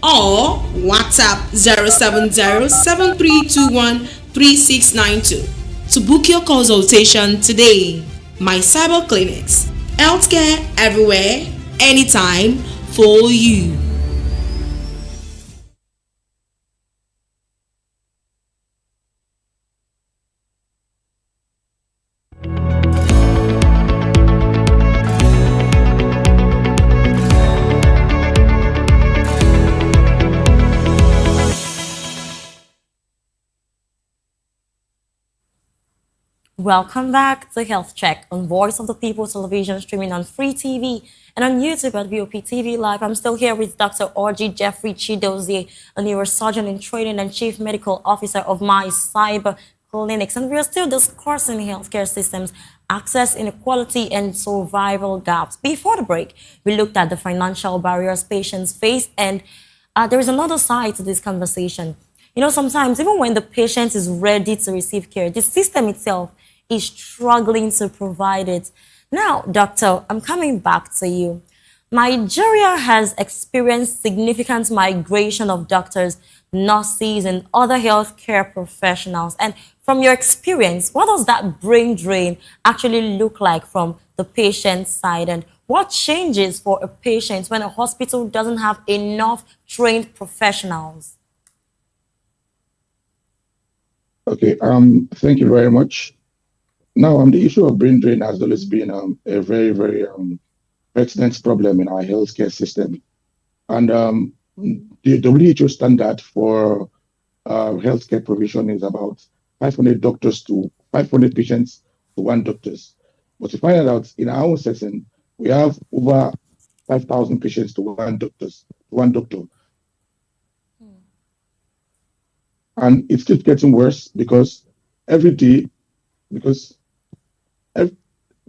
or WhatsApp 070-7321-3692 to book your consultation today. My Cyber Clinics. Healthcare everywhere, anytime, for you. Welcome back to Health Check on Voice of the People television, streaming on Free TV and on YouTube at Vop TV Live. I'm still here with Dr. Orji Jeffrey Chidozie, a neurosurgeon in training and chief medical officer of My Cyber Clinics. And we are still discussing healthcare systems, access inequality, and survival gaps. Before the break, we looked at the financial barriers patients face, and there is another side to this conversation. You know, sometimes even when the patient is ready to receive care, the system itself is struggling to provide it. Now, doctor, I'm coming back to you. Nigeria has experienced significant migration of doctors, nurses, and other healthcare professionals. And from your experience, what does that brain drain actually look like from the patient side? And what changes for a patient when a hospital doesn't have enough trained professionals? Okay, thank you very much. Now, the issue of brain drain has always been a very, very pertinent problem in our healthcare system. And the WHO standard for healthcare provision is about 500 patients to one doctors. But to find out in our own setting, we have over 5,000 patients to one doctor. And it keeps getting worse because every day,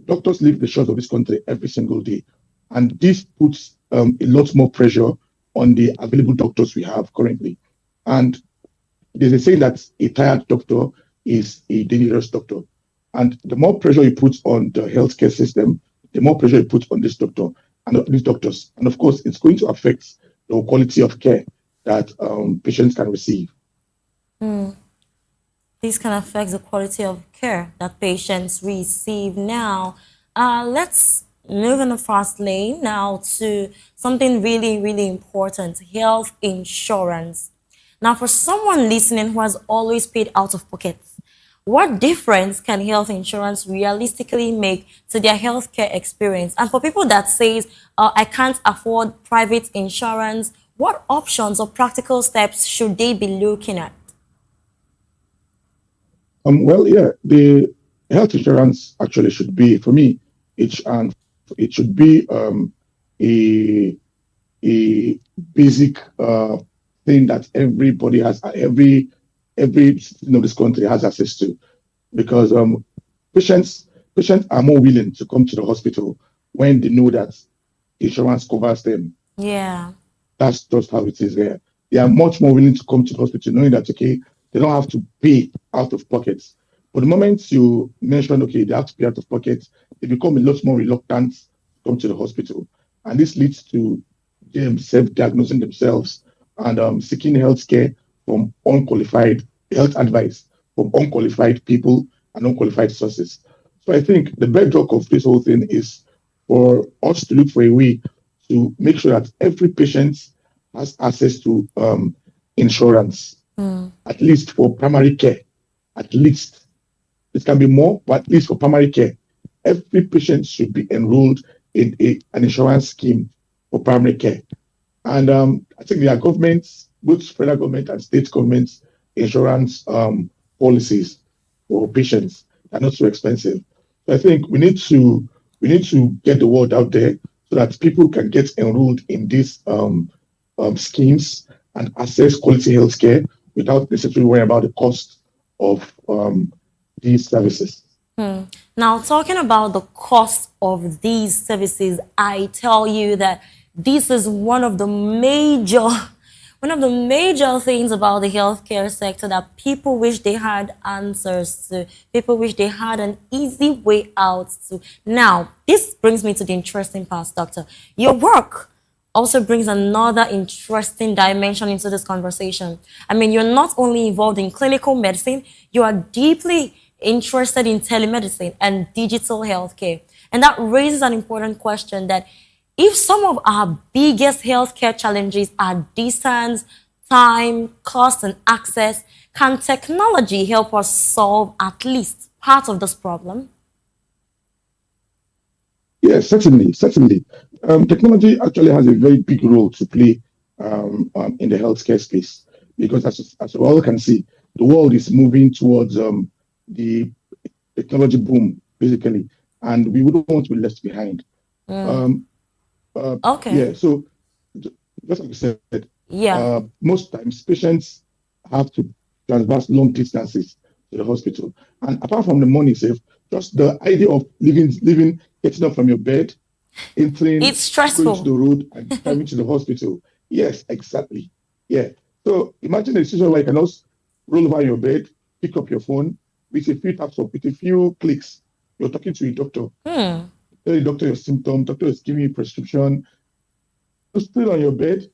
doctors leave the shores of this country every single day. And this puts a lot more pressure on the available doctors we have currently. And there's a saying that a tired doctor is a dangerous doctor. And the more pressure you put on the healthcare system, the more pressure you put on this doctor and these doctors. And of course, it's going to affect the quality of care that patients can receive. This can affect the quality of care that patients receive. Now, let's move in the fast lane now to something really, really important, health insurance. Now, for someone listening who has always paid out of pocket, what difference can health insurance realistically make to their healthcare experience? And for people that says, I can't afford private insurance, what options or practical steps should they be looking at? The health insurance actually should be, for me, it should be a basic thing that everybody has, every citizen of this country has access to, because patients are more willing to come to the hospital when they know that insurance covers them. Yeah, that's just how it is there. They are much more willing to come to the hospital knowing that they don't have to pay out of pocket. But the moment you mention they have to pay out of pocket, they become a lot more reluctant to come to the hospital, and this leads to them self-diagnosing themselves and seeking health care from unqualified health advice from unqualified people and unqualified sources. So I think the bedrock of this whole thing is for us to look for a way to make sure that every patient has access to insurance, at least for primary care. At least it can be more, but at least for primary care, every patient should be enrolled in an insurance scheme for primary care. And I think there are governments, both federal government and state governments, insurance policies for patients that are not so expensive. So I think we need to get the word out there so that people can get enrolled in these schemes and access quality healthcare without necessarily worrying about the cost of these services. Now, talking about the cost of these services, I tell you that this is one of the major things about the healthcare sector that people wish they had answers to. People wish they had an easy way out to. Now, this brings me to the interesting part, Doctor. Your work also brings another interesting dimension into this conversation. I mean, you're not only involved in clinical medicine, you are deeply interested in telemedicine and digital healthcare. And that raises an important question that if some of our biggest healthcare challenges are distance, time, cost, and access, can technology help us solve at least part of this problem? Yes, certainly. Technology actually has a very big role to play in the healthcare space, because as we all can see, the world is moving towards the technology boom, basically, and we wouldn't want to be left behind. Okay. Yeah, so just like you said, Yeah. most times patients have to traverse long distances to the hospital. And apart from the money saved, just the idea of living, getting up from your bed, entering, It's going to stressful. the road and driving to the hospital. Yes, exactly. Yeah. So imagine a situation where you can just roll over your bed, pick up your phone, with a few taps of, with a few clicks, you're talking to a doctor. Tell the doctor your symptom, doctor is giving you a prescription. You're still on your bed,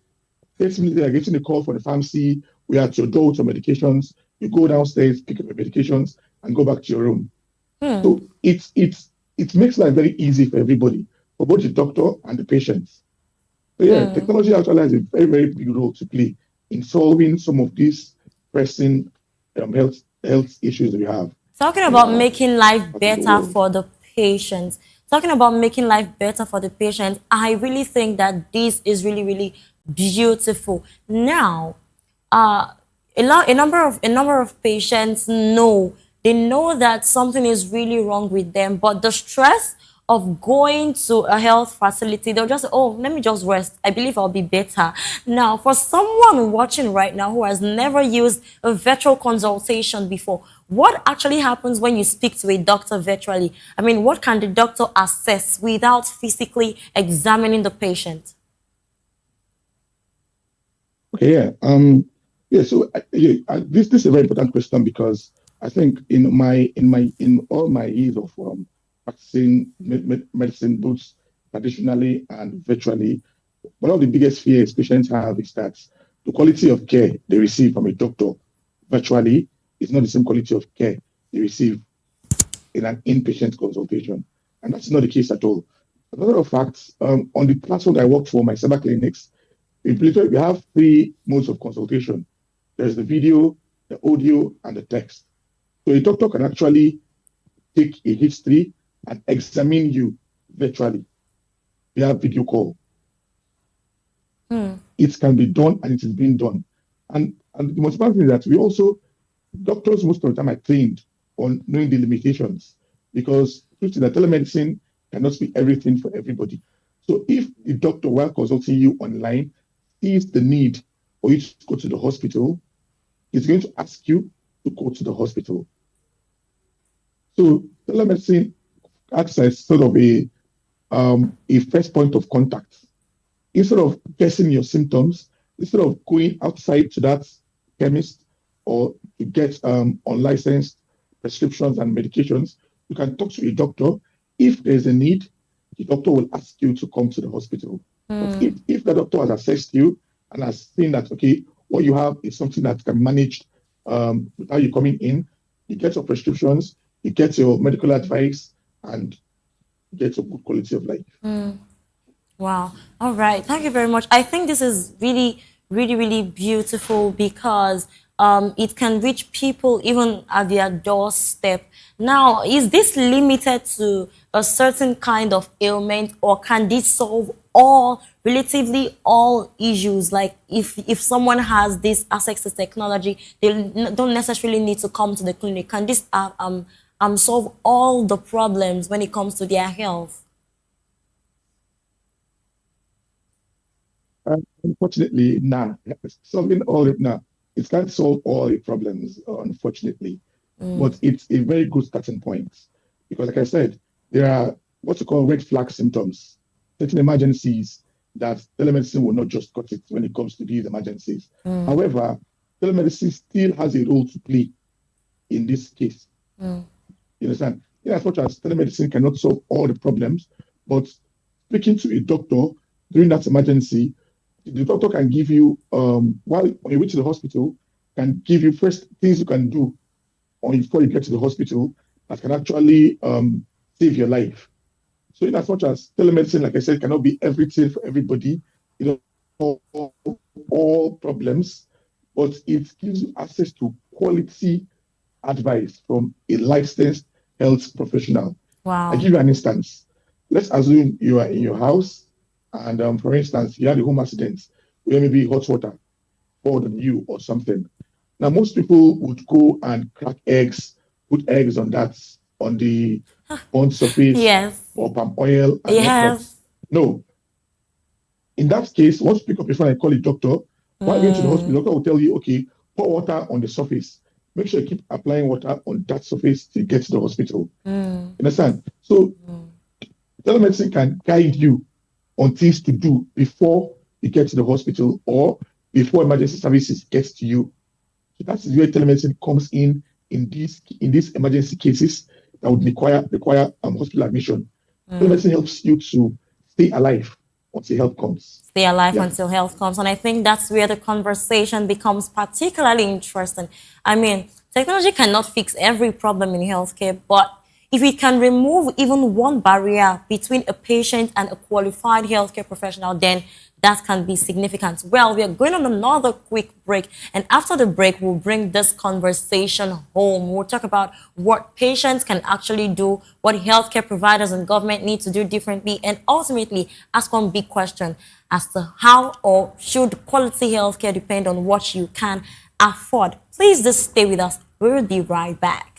30 minutes later, getting a call from the pharmacy, we're at your door with your medications. You go downstairs, pick up your medications, and go back to your room. So it makes life very easy for everybody, for both the doctor and the patients. So yeah, technology actually has a very, very big role to play in solving some of these pressing health issues that we have. Talking in about our making life part of the better world. for the patients. Talking about making life better for the patients, I really think that this is really, really beautiful. Now, a number of patients know that something is really wrong with them, but the stress of going to a health facility, they'll just say, oh, let me just rest. I believe I'll be better. Now, for someone watching right now who has never used a virtual consultation before, what actually happens when you speak to a doctor virtually? I mean, what can the doctor assess without physically examining the patient? Okay, yeah. So this is a very important question because I think in all my years of practicing medicine, both traditionally and virtually, one of the biggest fears patients have is that the quality of care they receive from a doctor virtually is not the same quality of care they receive in an inpatient consultation, and that's not the case at all. As a matter of fact, on the platform I work for, my cyber clinics, we have three modes of consultation. There's the video, the audio, and the text. So a doctor can actually take a history and examine you virtually via video call. It can be done, and it is being done. And the most important thing is that we also, doctors most of the time are trained on knowing the limitations because the telemedicine cannot be everything for everybody. So if the doctor, while consulting you online, sees the need for you to go to the hospital, he's going to ask you to go to the hospital. So telemedicine acts as sort of a first point of contact. Instead of guessing your symptoms, instead of going outside to that chemist or to get unlicensed prescriptions and medications, you can talk to a doctor. If there's a need, the doctor will ask you to come to the hospital. But if the doctor has assessed you and has seen that, okay, what you have is something that can be managed without you coming in, you get your prescriptions, you get your medical advice, and you get a good quality of life. Wow. All right. Thank you very much. I think this is really, really, really beautiful because it can reach people even at their doorstep. Now, is this limited to a certain kind of ailment, or can this solve relatively all issues? Like if someone has this access to technology, they don't necessarily need to come to the clinic. Can this solve all the problems when it comes to their health? Unfortunately, solving all it now. It can't solve all the problems, unfortunately. But it's a very good starting point. Because like I said, there are what you call red flag symptoms, certain emergencies that telemedicine will not just cut it when it comes to these emergencies. However, telemedicine still has a role to play in this case. You understand? Yeah, as much as telemedicine cannot solve all the problems, but speaking to a doctor during that emergency, the doctor can give you, while on your way to the hospital, can give you first things you can do before you get to the hospital that can actually save your life. So in as much as telemedicine, like I said, cannot be everything for everybody, all problems, but it gives you access to quality advice from a licensed health professional. Wow. I give you an instance. Let's assume you are in your house and, for instance, you had a home accident where maybe hot water poured on you or something. Now, most people would go and crack eggs, put eggs on that on the burnt surface Yes. or palm oil and whatnot. Yes. No. In that case, once you pick up your phone and call a doctor, while going to the hospital, the doctor will tell you, okay, pour water on the surface. Make sure you keep applying water on that surface to get to the hospital. Understand? So telemedicine can guide you on things to do before you get to the hospital or before emergency services gets to you. So that's where telemedicine comes in these emergency cases that would require hospital admission. Telemedicine helps you to stay alive until help comes. Stay alive until health comes. And I think that's where the conversation becomes particularly interesting. I mean, technology cannot fix every problem in healthcare, but if it can remove even one barrier between a patient and a qualified healthcare professional, then that can be significant. Well, we are going on another quick break. And after the break, we'll bring this conversation home. We'll talk about what patients can actually do, what healthcare providers and government need to do differently, and ultimately ask one big question as to how or should quality healthcare depend on what you can afford. Please just stay with us. We'll be right back.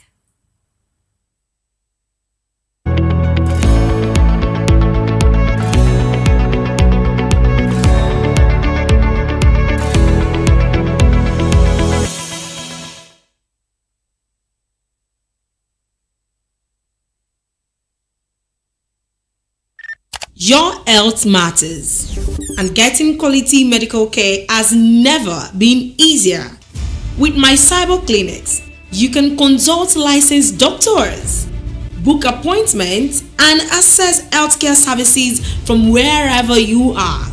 Your health matters, and getting quality medical care has never been easier. With my cyber clinics, you can consult licensed doctors, book appointments, and access healthcare services from wherever you are.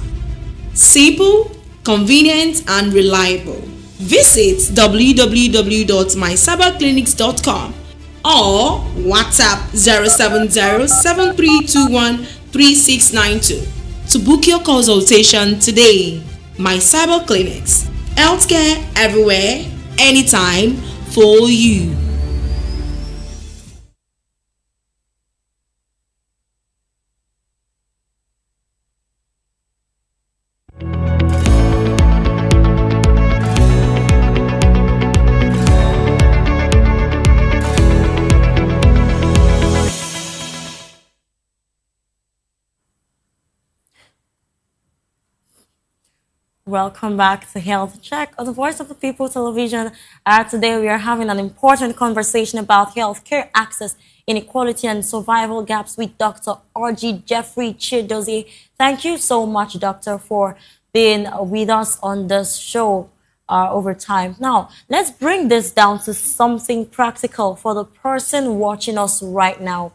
Simple, convenient, and reliable. Visit www.mycyberclinics.com or WhatsApp 070-7321-3692 to book your consultation today. My Cyber Clinics. Healthcare everywhere, anytime, for you. Welcome back to Health Check on the Voice of the People television. Today we are having an important conversation about healthcare access, inequality, and survival gaps with Dr. R.G. Jeffrey Chidozie. Thank you so much, Doctor, for being with us on this show over time. Now, let's bring this down to something practical for the person watching us right now.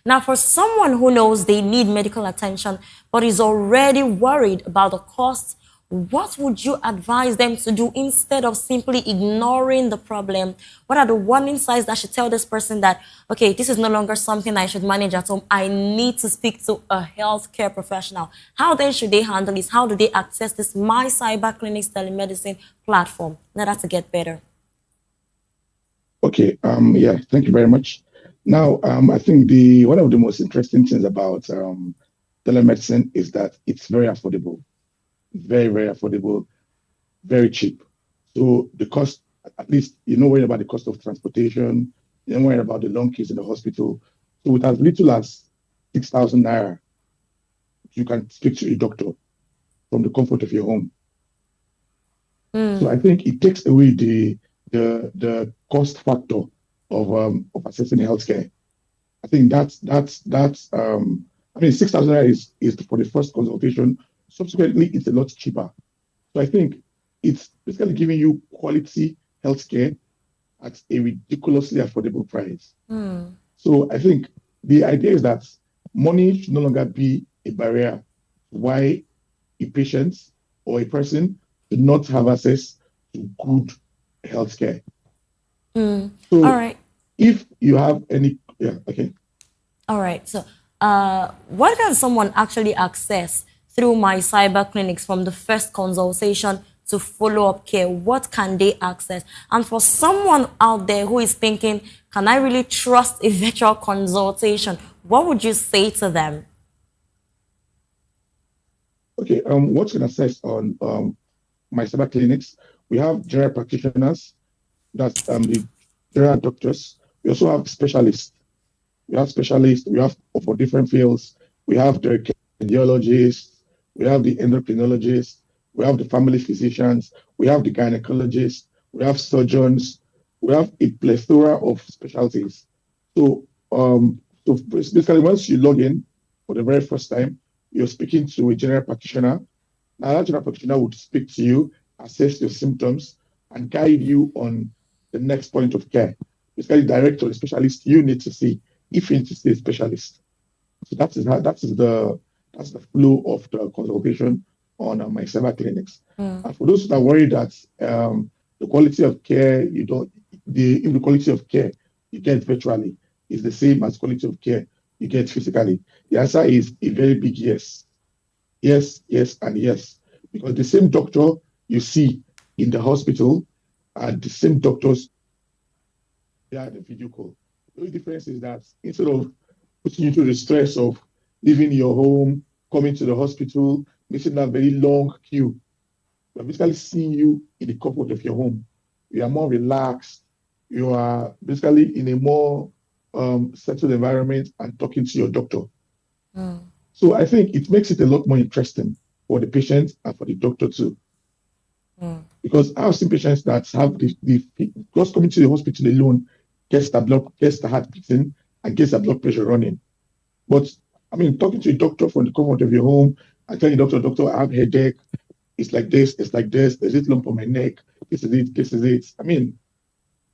Now, for someone who knows they need medical attention but is already worried about the cost, what would you advise them to do instead of simply ignoring the problem? What are the warning signs that should tell this person that, okay, this is no longer something I should manage at home. I need to speak to a healthcare professional. How then should they handle this? How do they access this My Cyber Clinics telemedicine platform in order to get better? Okay. Yeah. Thank you very much. Now, I think one of the most interesting things about telemedicine is that it's very affordable. Very, very affordable, very cheap. So the cost, at least you're not worried about the cost of transportation, you're not worried about the long queues in the hospital. So with as little as 6,000 naira, you can speak to a doctor from the comfort of your home. So I think it takes away the cost factor of accessing healthcare. I think that's 6,000 naira is for the first consultation. Subsequently, it's a lot cheaper. So I think it's basically giving you quality healthcare at a ridiculously affordable price. So I think the idea is that money should no longer be a barrier why a patient or a person should not have access to good healthcare. So all right. If you have any, okay. All right. So what can someone actually access through My Cyber Clinics from the first consultation to follow-up care? What can they access? And for someone out there who is thinking, can I really trust a virtual consultation? What would you say to them? Okay, what you can access on My Cyber Clinics, we have general practitioners, that's the general doctors. We also have specialists we have specialists, we have for different fields. We have the cardiologists, we have the endocrinologists, we have the family physicians, we have the gynecologists, we have surgeons, we have a plethora of specialties. So basically, once you log in for the very first time, you're speaking to a general practitioner. Now, that general practitioner would speak to you, assess your symptoms, and guide you on the next point of care. Basically, direct to the specialist you need to see if you need to see a specialist. So that's the flow of the consultation on my cyber clinics. And for those that are worried that the quality of care you don't the quality of care you get virtually is the same as quality of care you get physically, the answer is a very big yes. Yes, yes, and yes. Because the same doctor you see in the hospital are the same doctors at the video call. The only difference is that instead of putting you through the stress of leaving your home, coming to the hospital, missing that very long queue, we're basically seeing you in the comfort of your home. You are more relaxed. You are basically in a more settled environment and talking to your doctor. So I think it makes it a lot more interesting for the patient and for the doctor too. Because I've seen patients that have just coming to the hospital alone gets the heart beating and gets the blood pressure running. But I mean, talking to a doctor from the comfort of your home and telling the doctor, I have a headache, it's like this, there's this lump on my neck, this is it. I mean,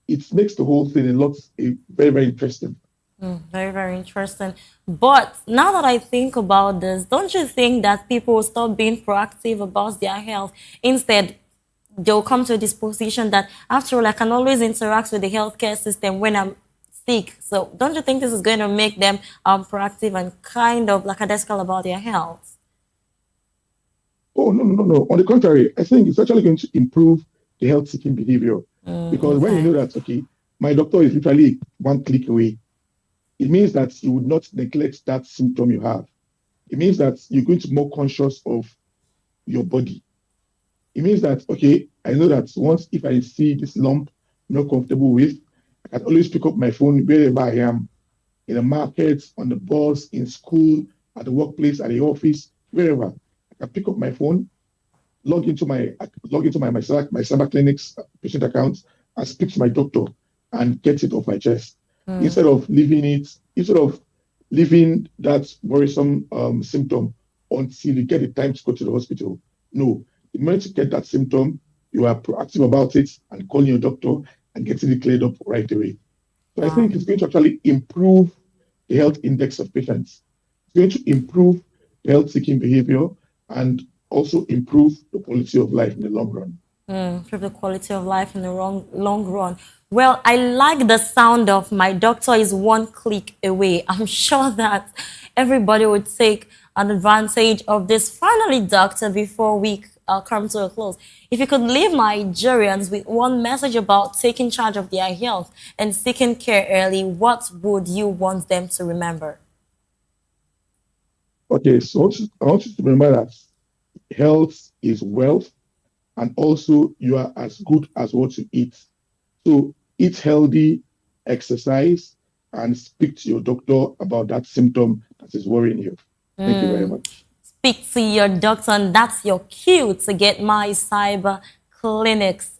it makes the whole thing very, very interesting. Very, very interesting. But now that I think about this, don't you think that people will stop being proactive about their health? Instead, they'll come to this position that, after all, I can always interact with the healthcare system when I'm sick. So don't you think this is going to make them proactive and kind of lackadaisical about their health? Oh, no. On the contrary, I think it's actually going to improve the health-seeking behavior. Because when you know that, okay, my doctor is literally one click away, it means that you would not neglect that symptom you have. It means that you're going to be more conscious of your body. It means that, okay, I know that once if I see this lump I'm not comfortable with, I can always pick up my phone wherever I am, in the market, on the bus, in school, at the workplace, at the office, wherever. I can pick up my phone, log into my cyber clinic's patient account, and speak to my doctor and get it off my chest. Instead of leaving that worrisome symptom until you get the time to go to the hospital. No, the moment you get that symptom, you are proactive about it and calling your doctor and getting it cleared up right away. So I think it's going to actually improve the health index of patients. It's going to improve the health-seeking behavior and also improve the quality of life in the long run. Improve the quality of life in the long run. Well, I like the sound of my doctor is one click away. I'm sure that everybody would take an advantage of this. Finally, doctor, before we come to a close, if you could leave Nigerians with one message about taking charge of their health and seeking care early, what would you want them to remember? Okay, so I want you to remember that health is wealth, and also you are as good as what you eat. So eat healthy, exercise, and speak to your doctor about that symptom that is worrying you. Thank you very much. Speak to your doctor, and that's your cue to get my cyber clinics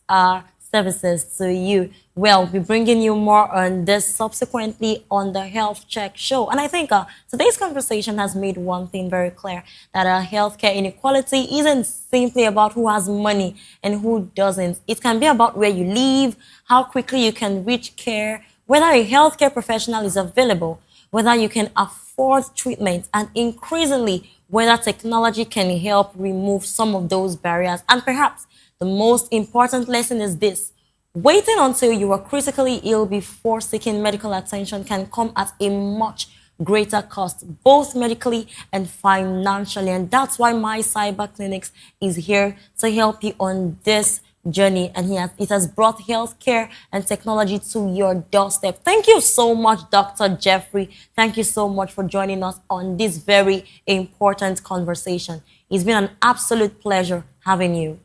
services to you. Well, we'll be bringing you more on this subsequently on the Health Check show. And I think today's conversation has made one thing very clear, that healthcare inequality isn't simply about who has money and who doesn't. It can be about where you live, how quickly you can reach care, whether a healthcare professional is available, whether you can afford treatment, and increasingly whether technology can help remove some of those barriers. And perhaps the most important lesson is this: waiting until you are critically ill before seeking medical attention can come at a much greater cost, both medically and financially. And that's why My Cyber Clinics is here to help you on this journey. And it has brought healthcare and technology to your doorstep. Thank you so much, Dr. Jeffrey. Thank you so much for joining us on this very important conversation. It's been an absolute pleasure having you.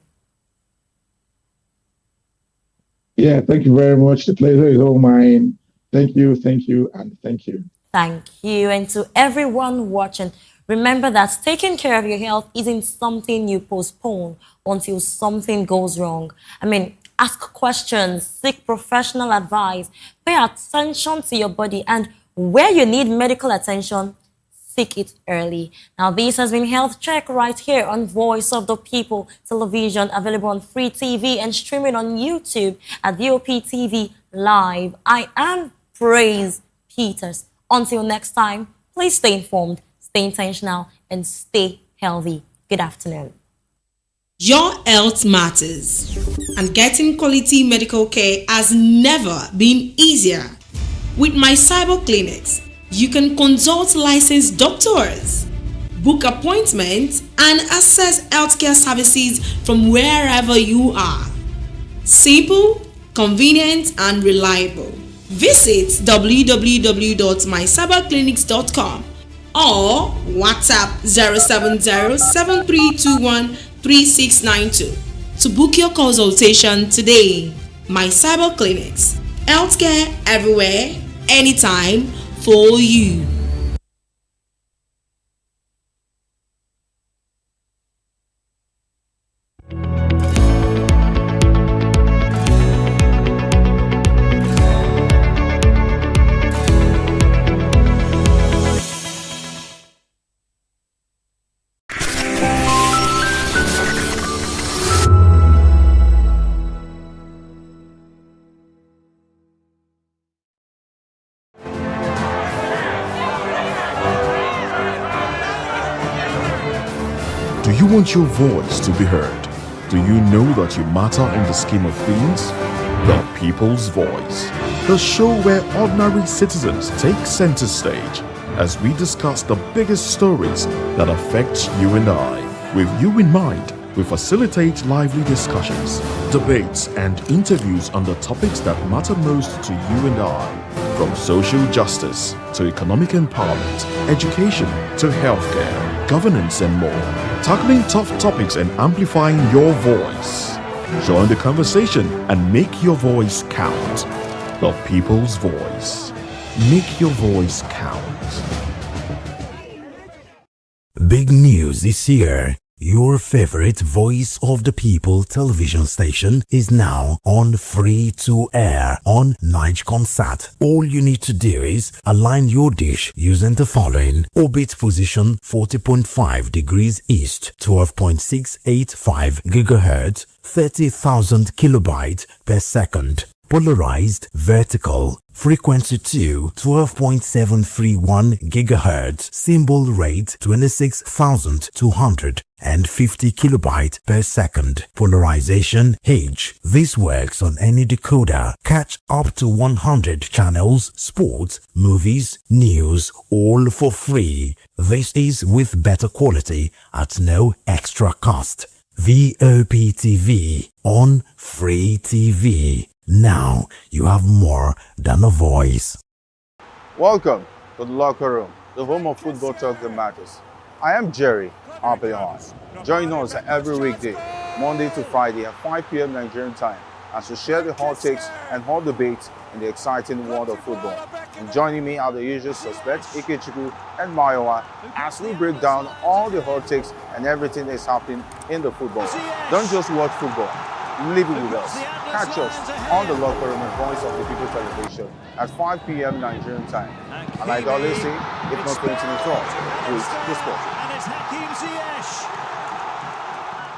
Yeah, thank you very much. The pleasure is all mine. Thank you, and thank you. Thank you. And to everyone watching, remember that taking care of your health isn't something you postpone until something goes wrong. Ask questions, seek professional advice, pay attention to your body, and where you need medical attention, seek it early. Now, this has been Health Check right here on Voice of the People Television, available on Free TV and streaming on YouTube at Vop TV Live. I am Praise Peters. Until next time, please stay informed, stay intentional, and stay healthy. Good afternoon. Your health matters, and getting quality medical care has never been easier. With my cyber clinics, you can consult licensed doctors, book appointments, and access healthcare services from wherever you are. Simple, convenient, and reliable. Visit www.mycyberclinics.com or WhatsApp 070-7321-3692 to book your consultation today. My Cyber Clinics. Healthcare everywhere, anytime, for you. Do you want your voice to be heard? Do you know that you matter in the scheme of things? The People's Voice, the show where ordinary citizens take center stage as we discuss the biggest stories that affect you and I. With you in mind, we facilitate lively discussions, debates, and interviews on the topics that matter most to you and I. From social justice to economic empowerment, education to healthcare, governance, and more. Tackling tough topics and amplifying your voice. Join the conversation and make your voice count. The People's Voice. Make your voice count. Big news is here. Your favorite Voice of the People television station is now on free to air on Nigecomsat. All you need to do is align your dish using the following: orbit position 40.5 degrees east, 12.685 gigahertz, 30,000 kilobytes per second. Polarized vertical, frequency 2, 12.731 gigahertz, symbol rate 26,250 kilobytes per second. Polarization H. This works on any decoder. Catch up to 100 channels, sports, movies, news, all for free. This is with better quality at no extra cost. Vop TV on Free TV. Now you have more than a voice. Welcome to the locker room, the home of football talk that matters. I am Jerry Ampelon. Join us every weekday, Monday to Friday at 5 p.m. Nigerian time, as we share the hot takes and hot debates in the exciting world of football. And joining me are the usual suspects, Ikechukwu and Mayowa, as we break down all the hot takes and everything that's happening in the football. Don't just watch football, live it with us. Catch us on the locker room and Voice of the People television at 5 p.m. Nigerian time. And like I always say, if not 20 minutes off, with the sport. And it's Hakim Ziyech,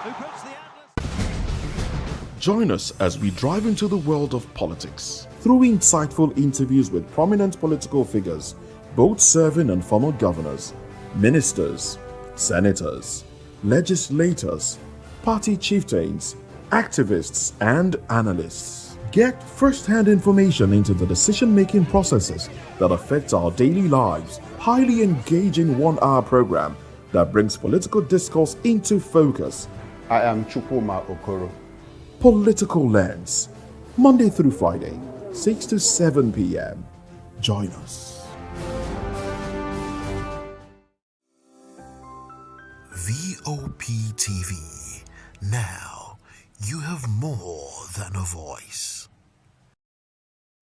who puts the Join us as we drive into the world of politics through insightful interviews with prominent political figures, both serving and former governors, ministers, senators, legislators, party chieftains, activists, and analysts. Get first-hand information into the decision-making processes that affect our daily lives. Highly engaging one-hour program that brings political discourse into focus. I am Chukwuma Okoro. Political Lens, Monday through Friday, 6 to 7 p.m. Join us. Vop TV. Now you have more than a voice.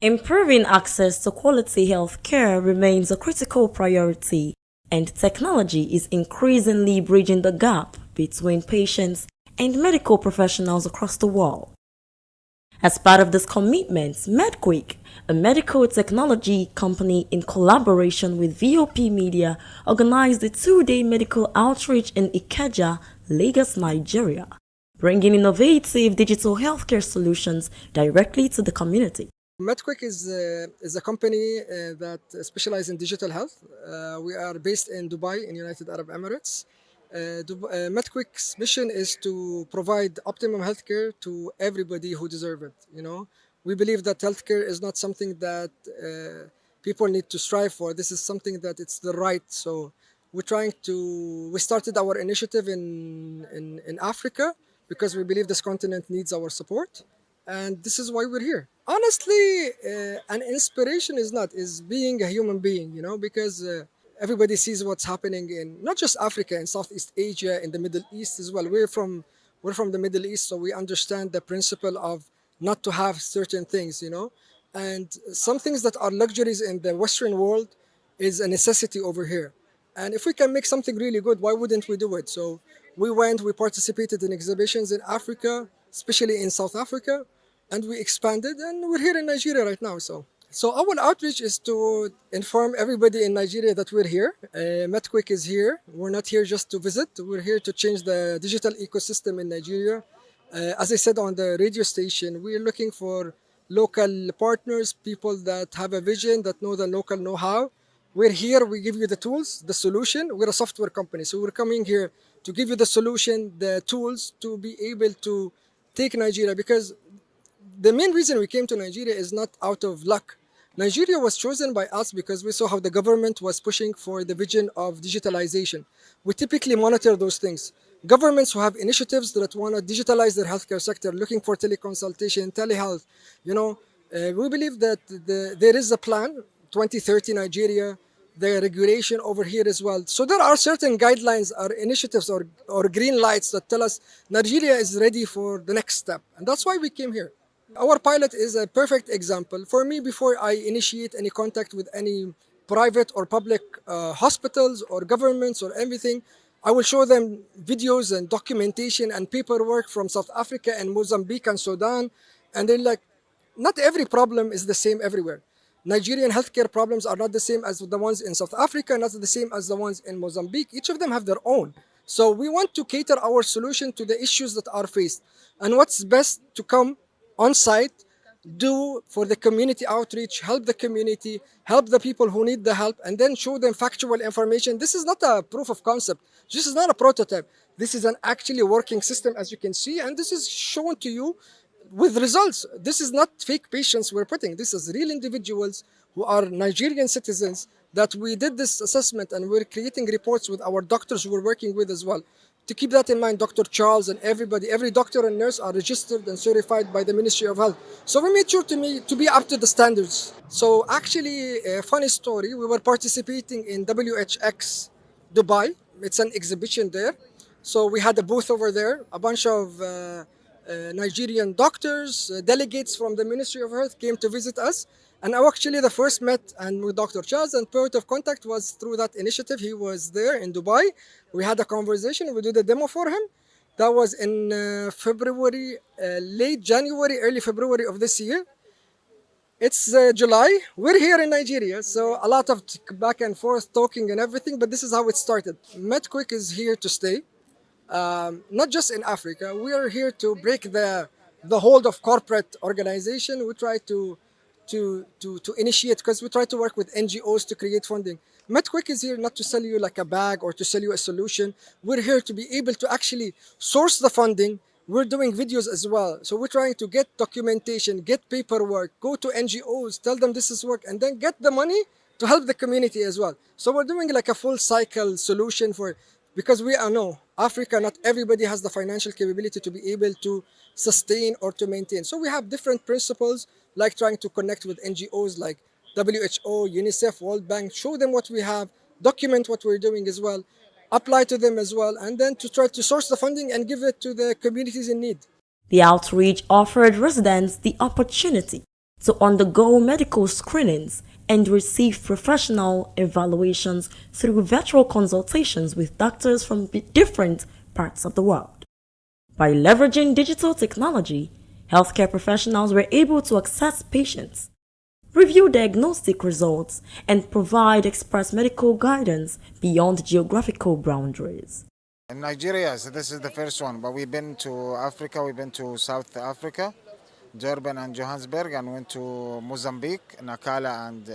Improving access to quality health care remains a critical priority, and technology is increasingly bridging the gap between patients and medical professionals across the world. As part of this commitment, MedQuick, a medical technology company in collaboration with Vop Media, organized a 2-day medical outreach in Ikeja, Lagos, Nigeria, bringing innovative digital healthcare solutions directly to the community. MedQuick is a company that specializes in digital health. We are based in Dubai, in United Arab Emirates. MedQuick's mission is to provide optimum healthcare to everybody who deserves it. We believe that healthcare is not something that people need to strive for. This is something that it's the right. So we started our initiative in Africa because we believe this continent needs our support. And this is why we're here. Honestly, an inspiration is being a human being, because everybody sees what's happening in not just Africa, in Southeast Asia, in the Middle East as well. We're from the Middle East, so we understand the principle of not to have certain things, and some things that are luxuries in the Western world is a necessity over here. And if we can make something really good, why wouldn't we do it? So we participated in exhibitions in Africa, especially in South Africa, and we expanded, and we're here in Nigeria right now. So our outreach is to inform everybody in Nigeria that we're here. MedQuick is here. We're not here just to visit. We're here to change the digital ecosystem in Nigeria. As I said on the radio station, we're looking for local partners, people that have a vision, that know the local know-how. We're here, we give you the tools, the solution. We're a software company, so we're coming here to give you the solution, the tools to be able to take Nigeria, because the main reason we came to Nigeria is not out of luck. Nigeria was chosen by us because we saw how the government was pushing for the vision of digitalization. We typically monitor those things. Governments who have initiatives that want to digitalize their healthcare sector, looking for teleconsultation, telehealth, we believe that there is a plan, 2030 Nigeria, the regulation over here as well. So there are certain guidelines or initiatives or green lights that tell us Nigeria is ready for the next step. And that's why we came here. Our pilot is a perfect example. For me, before I initiate any contact with any private or public hospitals or governments or everything, I will show them videos and documentation and paperwork from South Africa and Mozambique and Sudan. And they're like, not every problem is the same everywhere. Nigerian healthcare problems are not the same as the ones in South Africa, not the same as the ones in Mozambique. Each of them have their own. So we want to cater our solution to the issues that are faced. And what's best to come on site, do for the community outreach, help the community, help the people who need the help, and then show them factual information. This is not a proof of concept. This is not a prototype. This is an actually working system, as you can see, and this is shown to you with results. This is not fake patients we're putting. This is real individuals who are Nigerian citizens that we did this assessment, and we're creating reports with our doctors we're working with as well. To keep that in mind, Dr. Charles and everybody, every doctor and nurse are registered and certified by the Ministry of Health. So we made sure to be up to the standards. So actually, a funny story, we were participating in WHX Dubai. It's an exhibition there. So we had a booth over there, a bunch of Nigerian doctors, delegates from the Ministry of Health came to visit us. And I actually the first met with Dr. Charles, and point of contact was through that initiative. He was there in Dubai. We had a conversation. We did a demo for him. That was in February, late January, early February of this year. It's July. We're here in Nigeria, so a lot of back and forth talking and everything, but this is how it started. MedQuick is here to stay, not just in Africa. We are here to break the hold of corporate organization. We try to initiate, because we try to work with NGOs to create funding. MedQuick is here not to sell you like a bag or to sell you a solution. We're here to be able to actually source the funding. We're doing videos as well. So we're trying to get documentation, get paperwork, go to NGOs, tell them this is work, and then get the money to help the community as well. So we're doing like a full cycle solution because we know Africa, not everybody has the financial capability to be able to sustain or to maintain. So we have different principles, like trying to connect with NGOs like WHO, UNICEF, World Bank, show them what we have, document what we're doing as well, apply to them as well, and then to try to source the funding and give it to the communities in need. The outreach offered residents the opportunity to undergo medical screenings and receive professional evaluations through virtual consultations with doctors from different parts of the world. By leveraging digital technology, healthcare professionals were able to access patients, review diagnostic results, and provide expert medical guidance beyond geographical boundaries. In Nigeria, so this is the first one, but we've been to Africa, we've been to South Africa, Durban and Johannesburg, and went to Mozambique, Nakala and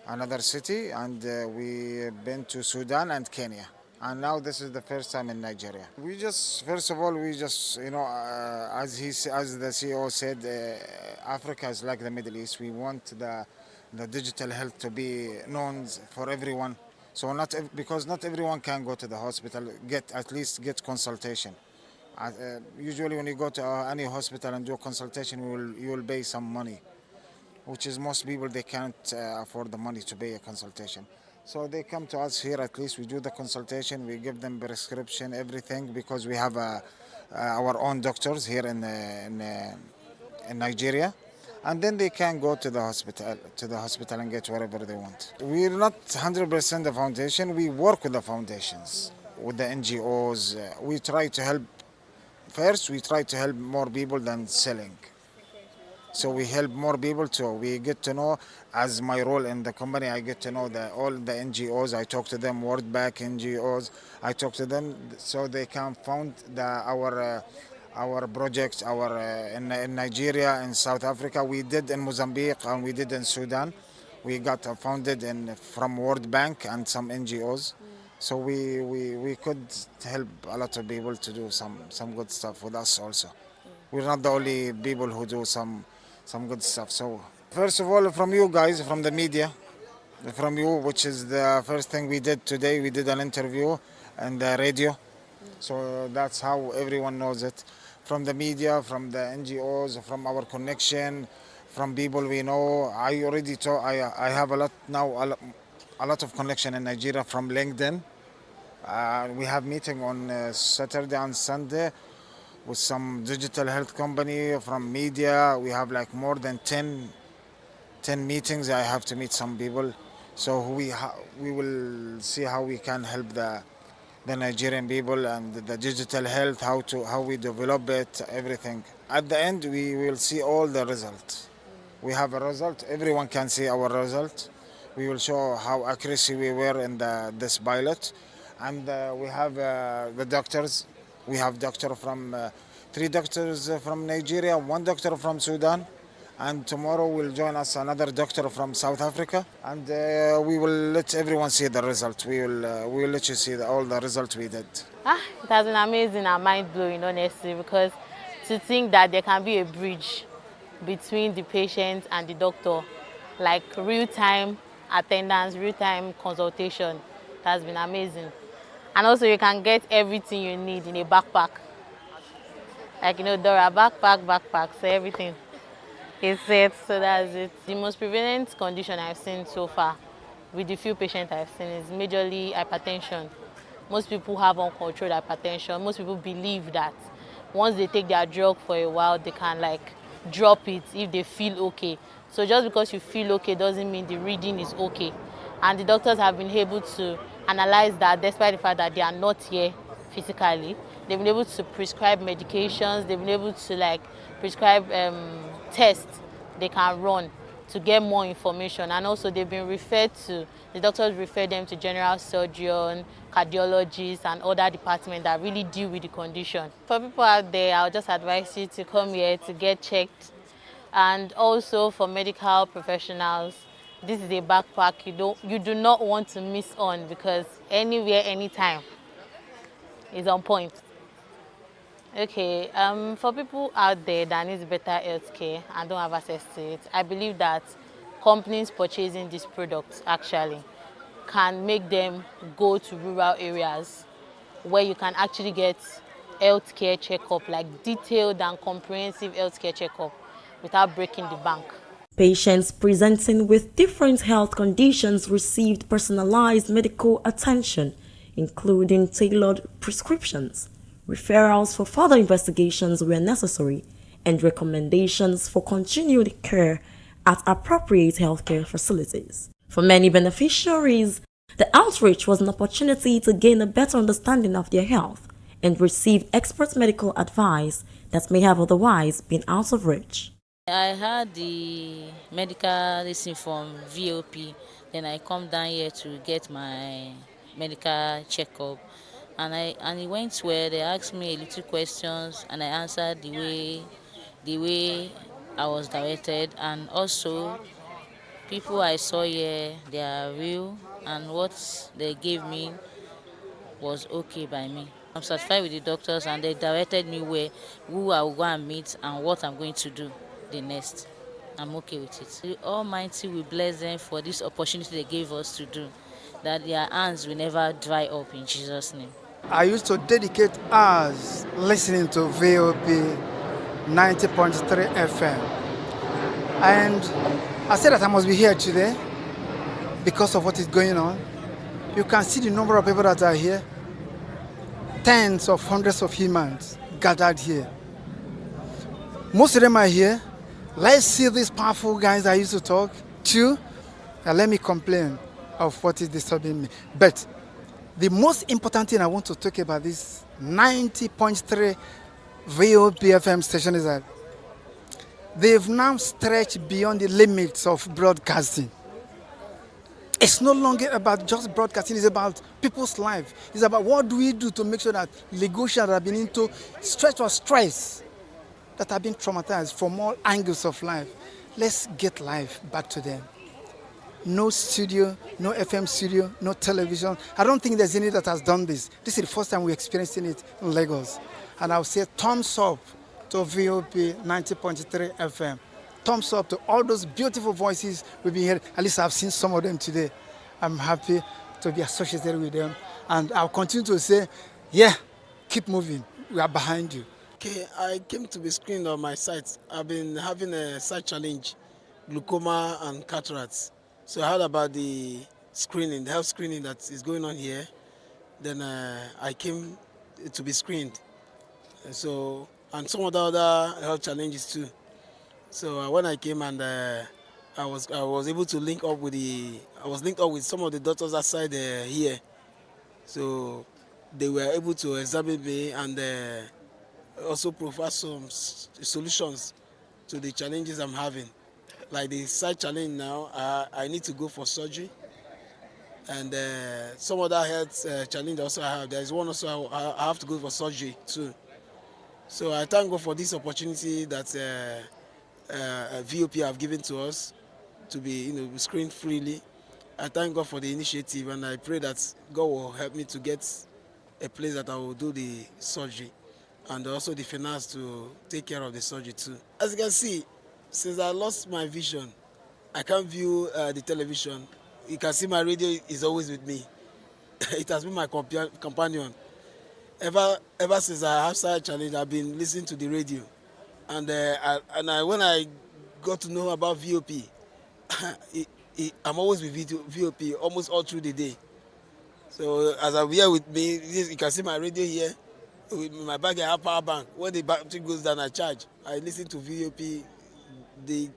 another city, and we've been to Sudan and Kenya. And now this is the first time in Nigeria. We just, first of all, we just, you know, as the CEO said, Africa is like the Middle East. We want the digital health to be known for everyone. So because not everyone can go to the hospital, at least get consultation. Usually when you go to any hospital and do a consultation, you will pay some money, which is most people, they can't afford the money to pay a consultation. So they come to us here, at least we do the consultation, we give them prescription, everything, because we have our own doctors here in Nigeria. And then they can go to the hospital and get whatever they want. We're not 100% the foundation, we work with the foundations, with the NGOs. We try to help, first we try to help more people than selling. So we help more people too. We get to know, as my role in the company, I get to know all the NGOs. I talk to them, World Bank NGOs. I talk to them so they can fund our projects. In Nigeria, in South Africa, we did in Mozambique and we did in Sudan. We got funded from World Bank and some NGOs. So we could help a lot of people to do some good stuff with us also. We're not the only people who do some good stuff. So first of all, from you guys, from the media, from you, which is the first thing we did today, we did an interview on the radio. So that's how everyone knows it. From the media, from the NGOs, from our connection, from people we know. I already told, I have a lot of connection in Nigeria from LinkedIn. We have meeting on Saturday and Sunday with some digital health company, from media. We have like more than 10 meetings. I have to meet some people. So we will see how we can help the Nigerian people and the digital health, how we develop it, everything. At the end, we will see all the results. We have a result. Everyone can see our result. We will show how accuracy we were in this pilot. And we have the doctors. We have three doctors from Nigeria, one doctor from Sudan, and tomorrow will join us another doctor from South Africa, and we will let everyone see the result. We will let you see all the results we did. It has been amazing and mind-blowing, honestly, because to think that there can be a bridge between the patient and the doctor, like real-time attendance, real-time consultation, it has been amazing. And also you can get everything you need in a backpack. Like, Dora, backpack, so everything is set, so that's it. The most prevalent condition I've seen so far with the few patients I've seen is majorly hypertension. Most people have uncontrolled hypertension. Most people believe that once they take their drug for a while, they can drop it if they feel okay. So just because you feel okay doesn't mean the reading is okay. And the doctors have been able to analyze that despite the fact that they are not here physically. They've been able to prescribe medications, they've been able to prescribe tests they can run to get more information. And also they've been the doctors refer them to general surgeon, cardiologists and other departments that really deal with the condition. For people out there, I'll just advise you to come here to get checked. And also for medical professionals, this is a backpack you do not want to miss on, because anywhere, anytime is on point. Okay, for people out there that need better healthcare and don't have access to it, I believe that companies purchasing these products actually can make them go to rural areas where you can actually get healthcare checkup, like detailed and comprehensive healthcare checkup without breaking the bank. Patients presenting with different health conditions received personalized medical attention, including tailored prescriptions. Referrals for further investigations were necessary, and recommendations for continued care at appropriate healthcare facilities. For many beneficiaries, the outreach was an opportunity to gain a better understanding of their health and receive expert medical advice that may have otherwise been out of reach. I had the medical lesson from VOP, then I come down here to get my medical checkup, and it went well. They asked me a little questions, and I answered the way I was directed, and also people I saw here, they are real, and what they gave me was okay by me. I'm satisfied with the doctors, and they directed me who I will go and meet and what I'm going to do the next. I'm okay with it. The Almighty will bless them for this opportunity they gave us to do, that their hands will never dry up in Jesus' name. I used to dedicate hours listening to VOP 90.3 FM. And I said that I must be here today because of what is going on. You can see the number of people that are here. Tens of hundreds of humans gathered here. Most of them are here. Let's see these powerful guys I used to talk to, and let me complain of what is disturbing me. But the most important thing I want to talk about this 90.3 VOP FM station is that they've now stretched beyond the limits of broadcasting. It's no longer about just broadcasting, it's about people's life. It's about what do we do to make sure that Lagosians that have been into stretch or stress, that have been traumatized from all angles of life, let's get life back to them. No studio, no FM studio, no television. I don't think there's any that has done this. This is the first time we're experiencing it in Lagos. And I'll say thumbs up to VOP 90.3 FM. Thumbs up to all those beautiful voices we've been hearing. At least I've seen some of them today. I'm happy to be associated with them. And I'll continue to say, yeah, keep moving. We are behind you. Okay, I came to be screened on my sight. I've been having a sight challenge, glaucoma and cataracts. So I heard about the screening, the health screening that is going on here. Then I came to be screened. And some of the other health challenges too. So when I came and I was able to link up with some of the doctors outside here. So they were able to examine me and also provide some solutions to the challenges I'm having. Like the sight challenge now, I need to go for surgery. And some other health challenge also I have. There is one also I have to go for surgery too. So I thank God for this opportunity that VOP have given to us to be screened freely. I thank God for the initiative, and I pray that God will help me to get a place that I will do the surgery and also the finance to take care of the surgery too. As you can see, since I lost my vision, I can't view the television. You can see my radio is always with me. It has been my companion. Ever since I have such a challenge, I've been listening to the radio. And when I got to know about VOP, I'm always with VOP almost all through the day. So as I'm here with me, you can see my radio here. With my bag, I have power bank. When the battery goes down, I charge. I listen to VOP. They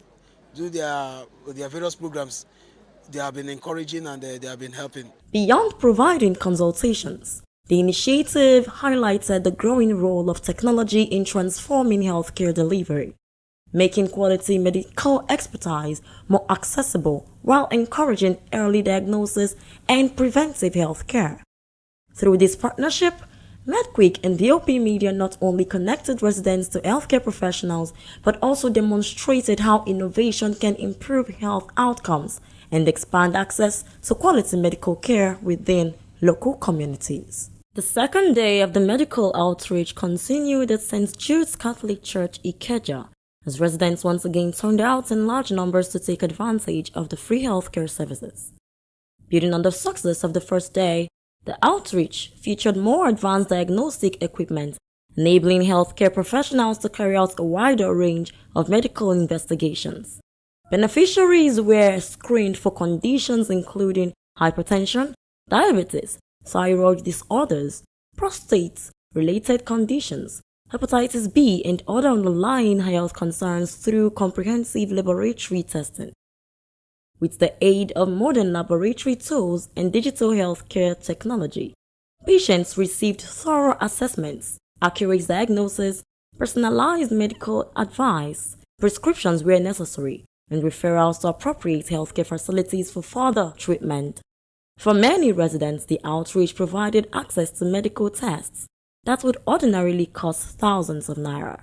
do their various programs. They have been encouraging and they have been helping. Beyond providing consultations, the initiative highlighted the growing role of technology in transforming healthcare delivery, making quality medical expertise more accessible while encouraging early diagnosis and preventive health care. Through this partnership, MedQuick and VOP Media not only connected residents to healthcare professionals, but also demonstrated how innovation can improve health outcomes and expand access to quality medical care within local communities. The second day of the medical outreach continued at St. Jude's Catholic Church, Ikeja, as residents once again turned out in large numbers to take advantage of the free healthcare services. Building on the success of the first day, the outreach featured more advanced diagnostic equipment, enabling healthcare professionals to carry out a wider range of medical investigations. Beneficiaries were screened for conditions including hypertension, diabetes, thyroid disorders, prostate-related conditions, hepatitis B, and other underlying health concerns through comprehensive laboratory testing. With the aid of modern laboratory tools and digital healthcare technology, patients received thorough assessments, accurate diagnosis, personalized medical advice, prescriptions where necessary, and referrals to appropriate healthcare facilities for further treatment. For many residents, the outreach provided access to medical tests that would ordinarily cost thousands of naira,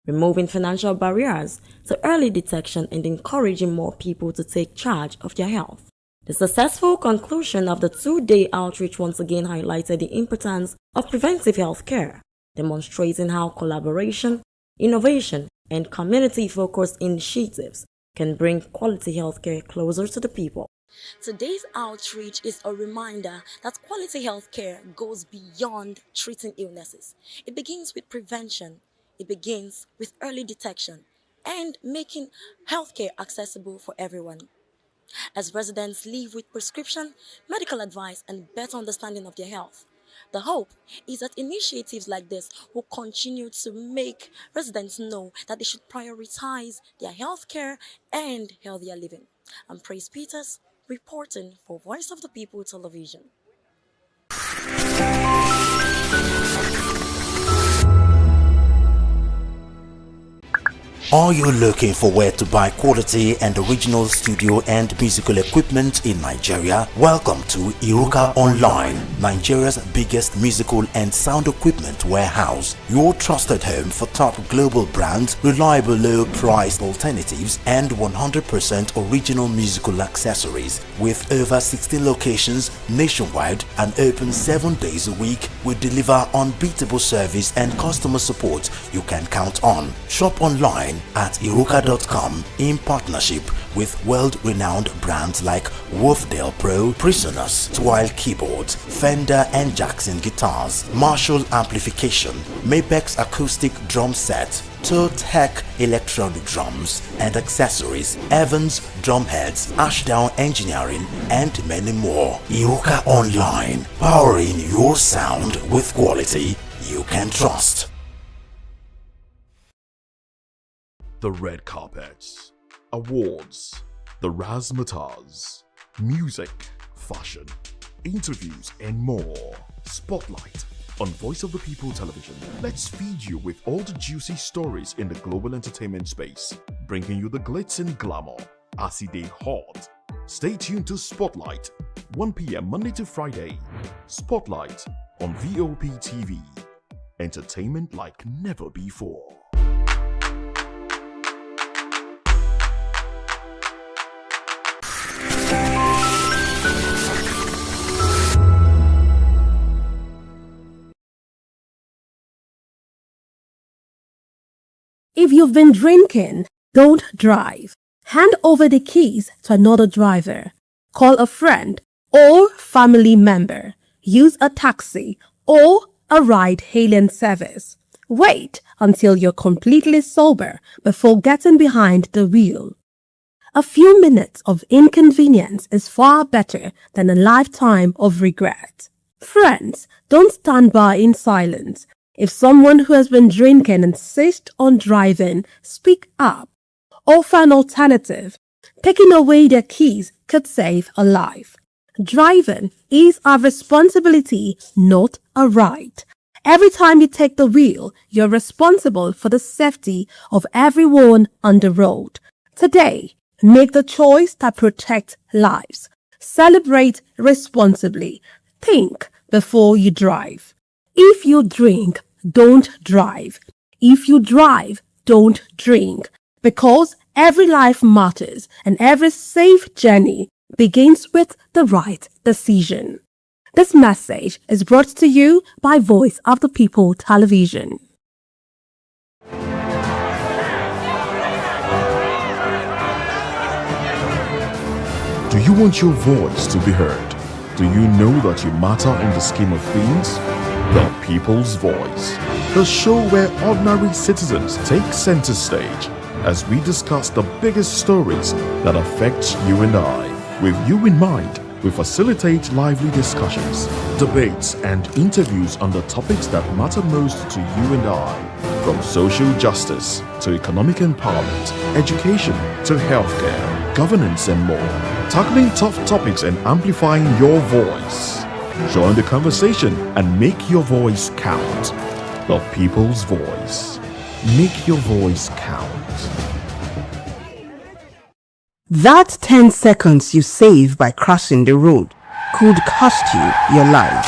removing financial barriers to early detection and encouraging more people to take charge of their health. The successful conclusion of the 2-day outreach once again highlighted the importance of preventive health care, demonstrating how collaboration, innovation, and community-focused initiatives can bring quality healthcare closer to the people. Today's outreach is a reminder that quality healthcare goes beyond treating illnesses. It begins with prevention, it begins with early detection, and making healthcare accessible for everyone. As residents live with prescription, medical advice, and better understanding of their health, the hope is that initiatives like this will continue to make residents know that they should prioritize their health care and healthier living. I'm Praise Peters, reporting for Voice of the People Television. Are you looking for where to buy quality and original studio and musical equipment in Nigeria? Welcome to Iruka Online, Nigeria's biggest musical and sound equipment warehouse. Your trusted home for top global brands, reliable low-priced alternatives, and 100% original musical accessories. With over 16 locations nationwide and open 7 days a week, we deliver unbeatable service and customer support you can count on. Shop online at iruka.com in partnership with world-renowned brands like Wolfdale Pro, Prisoners, Twile Keyboards, Fender and Jackson Guitars, Marshall Amplification, Mapex Acoustic Drum Set, Tech Electronic Drums and Accessories, Evans Drumheads, Ashdown Engineering, and many more. Iruka Online, powering your sound with quality you can trust. The red carpets, awards, the razzmatazz, music, fashion, interviews, and more. Spotlight on Voice of the People Television. Let's feed you with all the juicy stories in the global entertainment space, bringing you the glitz and glamour as it is hot. Stay tuned to Spotlight, 1 p.m. Monday to Friday. Spotlight on Vop TV. Entertainment like never before. If you've been drinking, don't drive. Hand over the keys to another driver. Call a friend or family member. Use a taxi or a ride-hailing service. Wait until you're completely sober before getting behind the wheel. A few minutes of inconvenience is far better than a lifetime of regret. Friends, don't stand by in silence. If someone who has been drinking insists on driving, speak up. Offer an alternative. Taking away their keys could save a life. Driving is our responsibility, not a right. Every time you take the wheel, you're responsible for the safety of everyone on the road. Today, make the choice that protects lives. Celebrate responsibly. Think before you drive. If you drink, don't drive. If you drive, don't drink. Because every life matters and every safe journey begins with the right decision. This message is brought to you by Voice of the People Television. Do you want your voice to be heard? Do you know that you matter in the scheme of things? The People's Voice, the show where ordinary citizens take center stage as we discuss the biggest stories that affect you and I. With you in mind, we facilitate lively discussions, debates, and interviews on the topics that matter most to you and I. From social justice to economic empowerment, education to healthcare, governance and more. Tackling tough topics and amplifying your voice. Join the conversation and make your voice count. The people's voice. Make your voice count. That 10 seconds you save by crossing the road could cost you your life.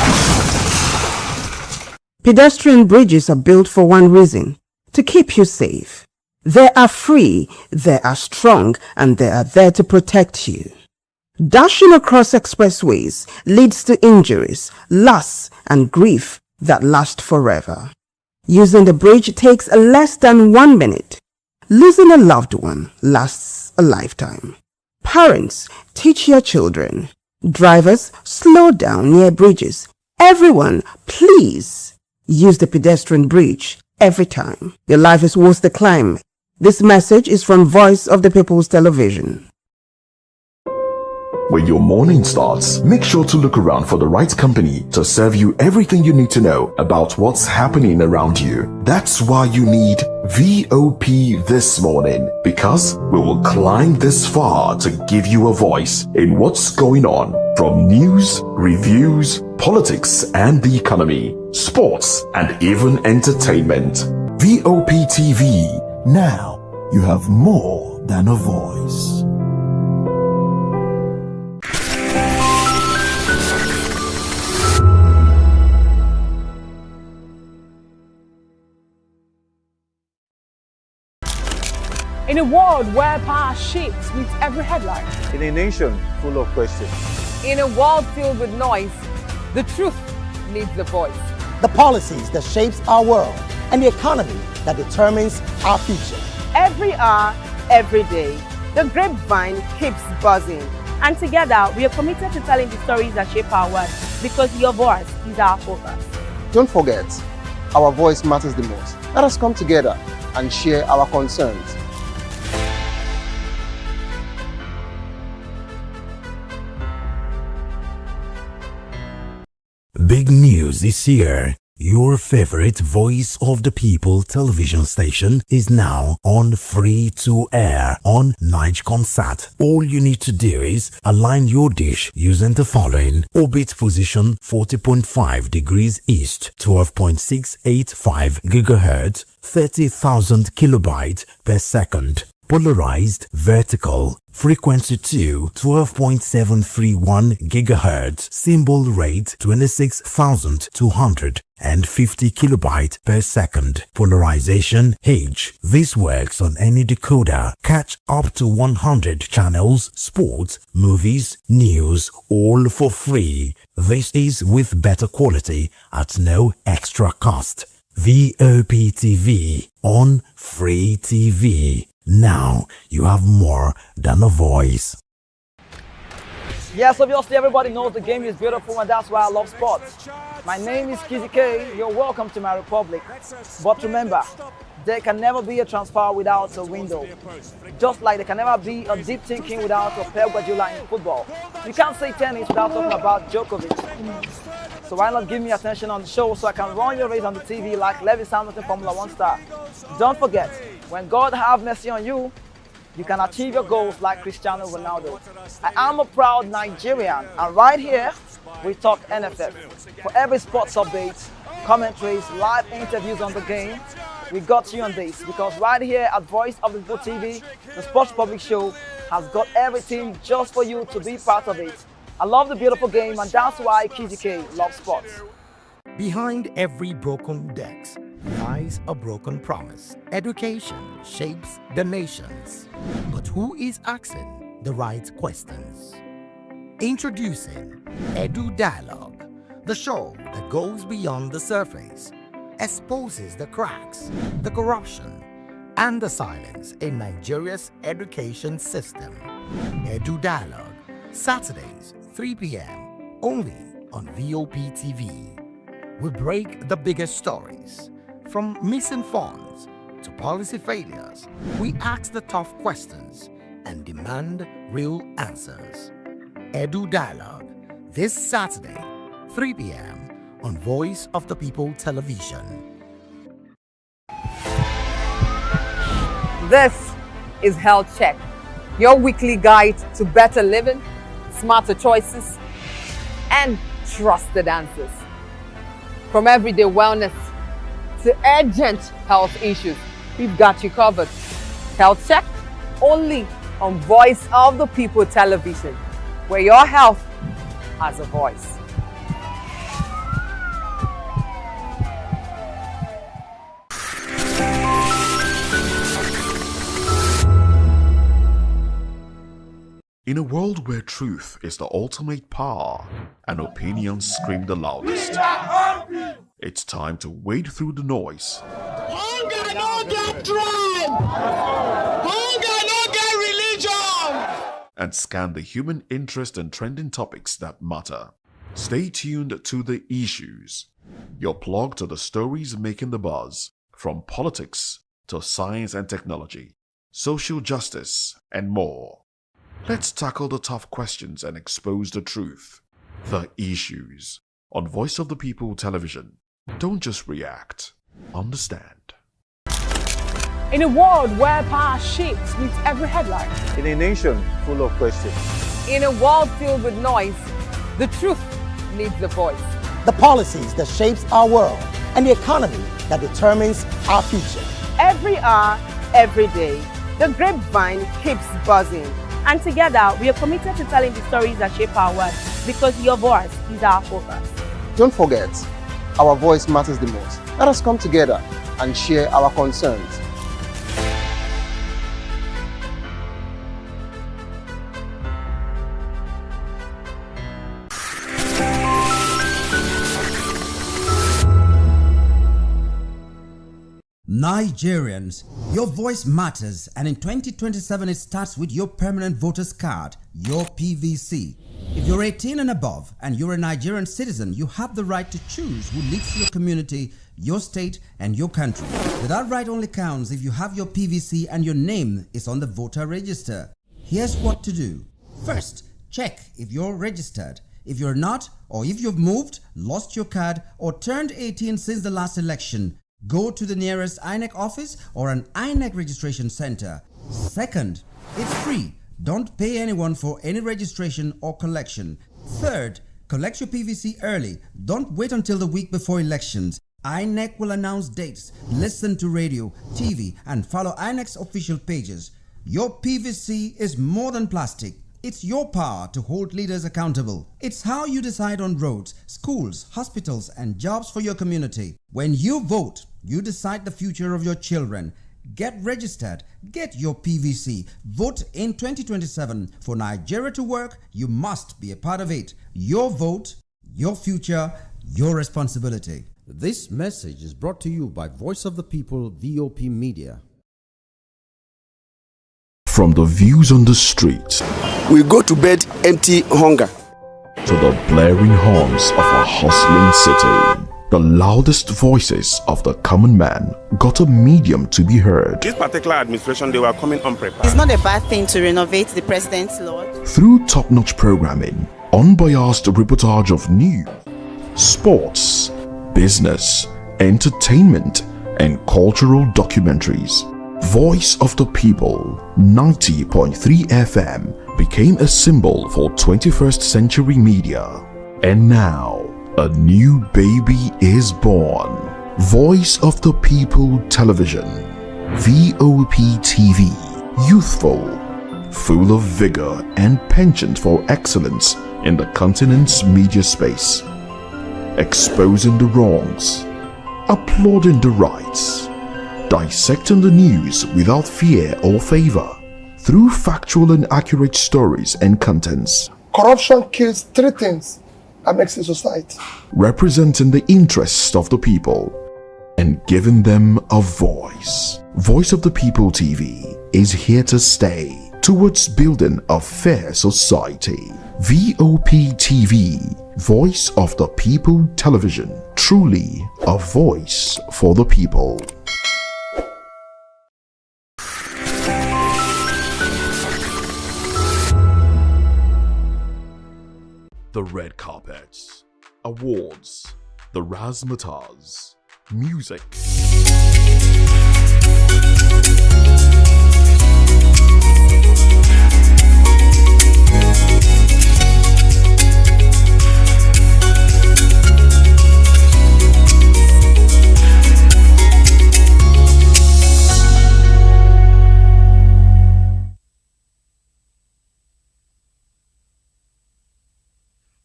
Pedestrian bridges are built for one reason: to keep you safe. They are free, they are strong, and they are there to protect you. Dashing across expressways leads to injuries, loss, and grief that last forever. Using the bridge takes less than 1 minute. Losing a loved one lasts a lifetime. Parents, teach your children. Drivers, slow down near bridges. Everyone, please use the pedestrian bridge every time. Your life is worth the climb. This message is from Voice of the People's Television. When your morning starts, make sure to look around for the right company to serve you everything you need to know about what's happening around you. That's why you need VOP this morning, because we will climb this far to give you a voice in what's going on, from news, reviews, politics and the economy, sports and even entertainment. VOP TV. Now you have more than a voice. In a world where power shifts with every headline. In a nation full of questions. In a world filled with noise, the truth needs a voice. The policies that shapes our world and the economy that determines our future. Every hour, every day, the grapevine keeps buzzing. And together, we are committed to telling the stories that shape our world, because your voice is our focus. Don't forget, our voice matters the most. Let us come together and share our concerns. Big news is here. Your favorite Voice of the People television station is now on free to air on Nigecomsat. All you need to do is align your dish using the following: orbit position 40.5 degrees east, 12.685 GHz, 30,000 kilobytes per second. Polarized vertical, frequency 2, 12.731 GHz, symbol rate 26,250 kilobytes per second. Polarization H. This works on any decoder. Catch up to 100 channels, sports, movies, news, all for free. This is with better quality at no extra cost. VOP TV on Free TV. Now you have more than a voice. Yes, obviously everybody knows the game is beautiful, and that's why I love sports. My name is Kizzy K. You're welcome to my republic. But remember, there can never be a transfer without a window. Just like there can never be a deep thinking without a Pep Guardiola in football. You can't say tennis without talking about Djokovic. So why not give me attention on the show so I can run your race on the TV like Lewis Hamilton, Formula 1 star. Don't forget, when God have mercy on you, you can achieve your goals like Cristiano Ronaldo. I am a proud Nigerian, and right here, we talk NFF. For every sports update, commentaries, live interviews on the game, we got you on this, because right here at Voice of the People TV, the Sports Public Show has got everything just for you to be part of it. I love the beautiful game, and that's why Kizzy K loves sports. Behind every broken desk lies a broken promise. Education shapes the nations. But who is asking the right questions? Introducing Edu Dialogue, the show that goes beyond the surface, exposes the cracks, the corruption, and the silence in Nigeria's education system. Edu Dialogue, Saturdays, 3 p.m., only on VOP TV. We break the biggest stories, from missing funds to policy failures. We ask the tough questions and demand real answers. Edu Dialogue, this Saturday, 3 p.m. on Voice of the People Television. This is Health Check, your weekly guide to better living, smarter choices, and trusted answers. From everyday wellness to urgent health issues, we've got you covered. Health Check, only on Voice of the People television, where your health has a voice. In a world where truth is the ultimate power and opinions scream the loudest, it's time to wade through the noise. Hunger no get tribe! Hunger no get religion! And scan the human interest and trending topics that matter. Stay tuned to The Issues, your plug to the stories making the buzz, from politics to science and technology, social justice, and more. Let's tackle the tough questions and expose the truth. The Issues on Voice of the People television. Don't just react, understand. In a world where power shapes with every headline, In a nation full of questions, in a world filled with noise, the truth needs a voice. The policies that shapes our world and the economy that determines our future. Every hour, every day, the grapevine keeps buzzing. And together, we are committed to telling the stories that shape our world, because your voice is our focus. Don't forget, our voice matters the most. Let us come together and share our concerns. Nigerians, your voice matters, and in 2027 it starts with your permanent voters card, your PVC. If you're 18 and above and you're a Nigerian citizen, you have the right to choose who leads your community, your state, and your country. But that right only counts if you have your PVC and your name is on the voter register. Here's what to do. First, check if you're registered. If you're not, or if you've moved, lost your card, or turned 18 since the last election, go to the nearest INEC office or an INEC registration center. Second, it's free. Don't pay anyone for any registration or collection. Third, collect your PVC early. Don't wait until the week before elections. INEC will announce dates. Listen to radio, TV, and follow INEC's official pages. Your PVC is more than plastic. It's your power to hold leaders accountable. It's how you decide on roads, schools, hospitals, and jobs for your community. When you vote, you decide the future of your children. Get registered. Get your PVC. Vote in 2027. For Nigeria to work, you must be a part of it. Your vote, your future, your responsibility. This message is brought to you by Voice of the People, VOP Media. From the views on the streets, we go to bed empty hunger, to the blaring horns of a hustling city, the loudest voices of the common man got a medium to be heard. This particular administration, they were coming unprepared. It's not a bad thing to renovate the president's lodge. Through top-notch programming, unbiased reportage of news, sports, business, entertainment, and cultural documentaries, Voice of the People 90.3 FM became a symbol for 21st century media. And now, a new baby is born. Voice of the People Television, VOP TV, youthful, full of vigor and penchant for excellence in the continent's media space, exposing the wrongs, applauding the rights, dissecting the news without fear or favor, through factual and accurate stories and contents. Corruption kills three things that makes a society. Representing the interests of the people and giving them a voice. Voice of the People TV is here to stay towards building a fair society. VOP TV, Voice of the People Television, truly a voice for the people. The red carpets, awards, the razzmatazz, music.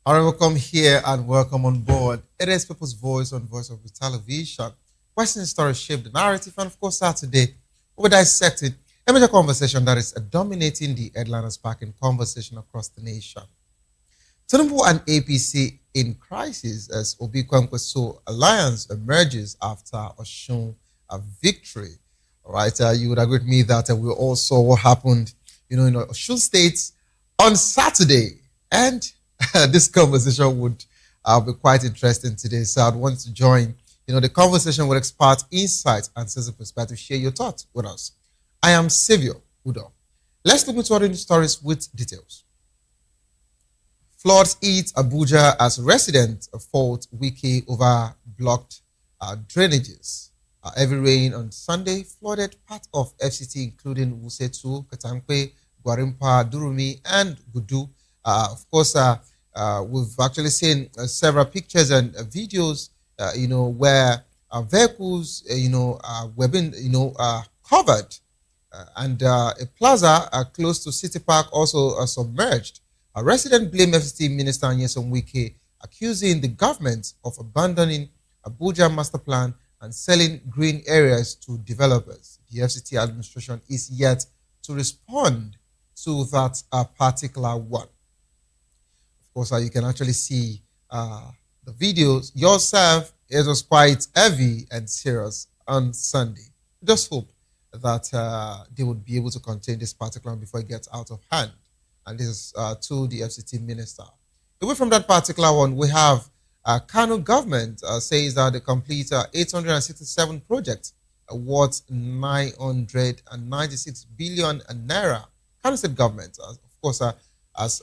Alright, welcome here and welcome on board. It is People's Voice on Voice of the Television. Western stories shape the narrative, and of course, Saturday, we're dissecting a major conversation that is dominating the headlines, sparking conversation across the nation. Tinubu and APC in crisis as Obi Kwankwaso alliance emerges after Osun victory. All right, you would agree with me that we all saw what happened, in Osun State on Saturday, and this conversation would be quite interesting today. So I'd want to join, the conversation with expert insights and sense of perspective. Share your thoughts with us. I am Saviour Udo. Let's look into other stories with details. Floods hit Abuja as residents fault Wike over blocked drainages. Heavy rain on Sunday flooded part of FCT, including Wusetu, Katankwe, Gwarimpa, Durumi, and Gudu. Of course, we've actually seen several pictures and videos, where vehicles, were being, covered, and a plaza close to City Park also submerged. A resident blamed FCT Minister Nyesom Wike, accusing the government of abandoning Abuja master plan and selling green areas to developers. The FCT administration is yet to respond to that particular one. Of course, you can actually see the videos yourself. It was quite heavy and serious on Sunday. Just hope that they would be able to contain this particular one before it gets out of hand. And this is to the FCT minister. Away from that particular one, we have Kano government says that they complete 867 projects worth 996 billion naira. Kano state government, of course, has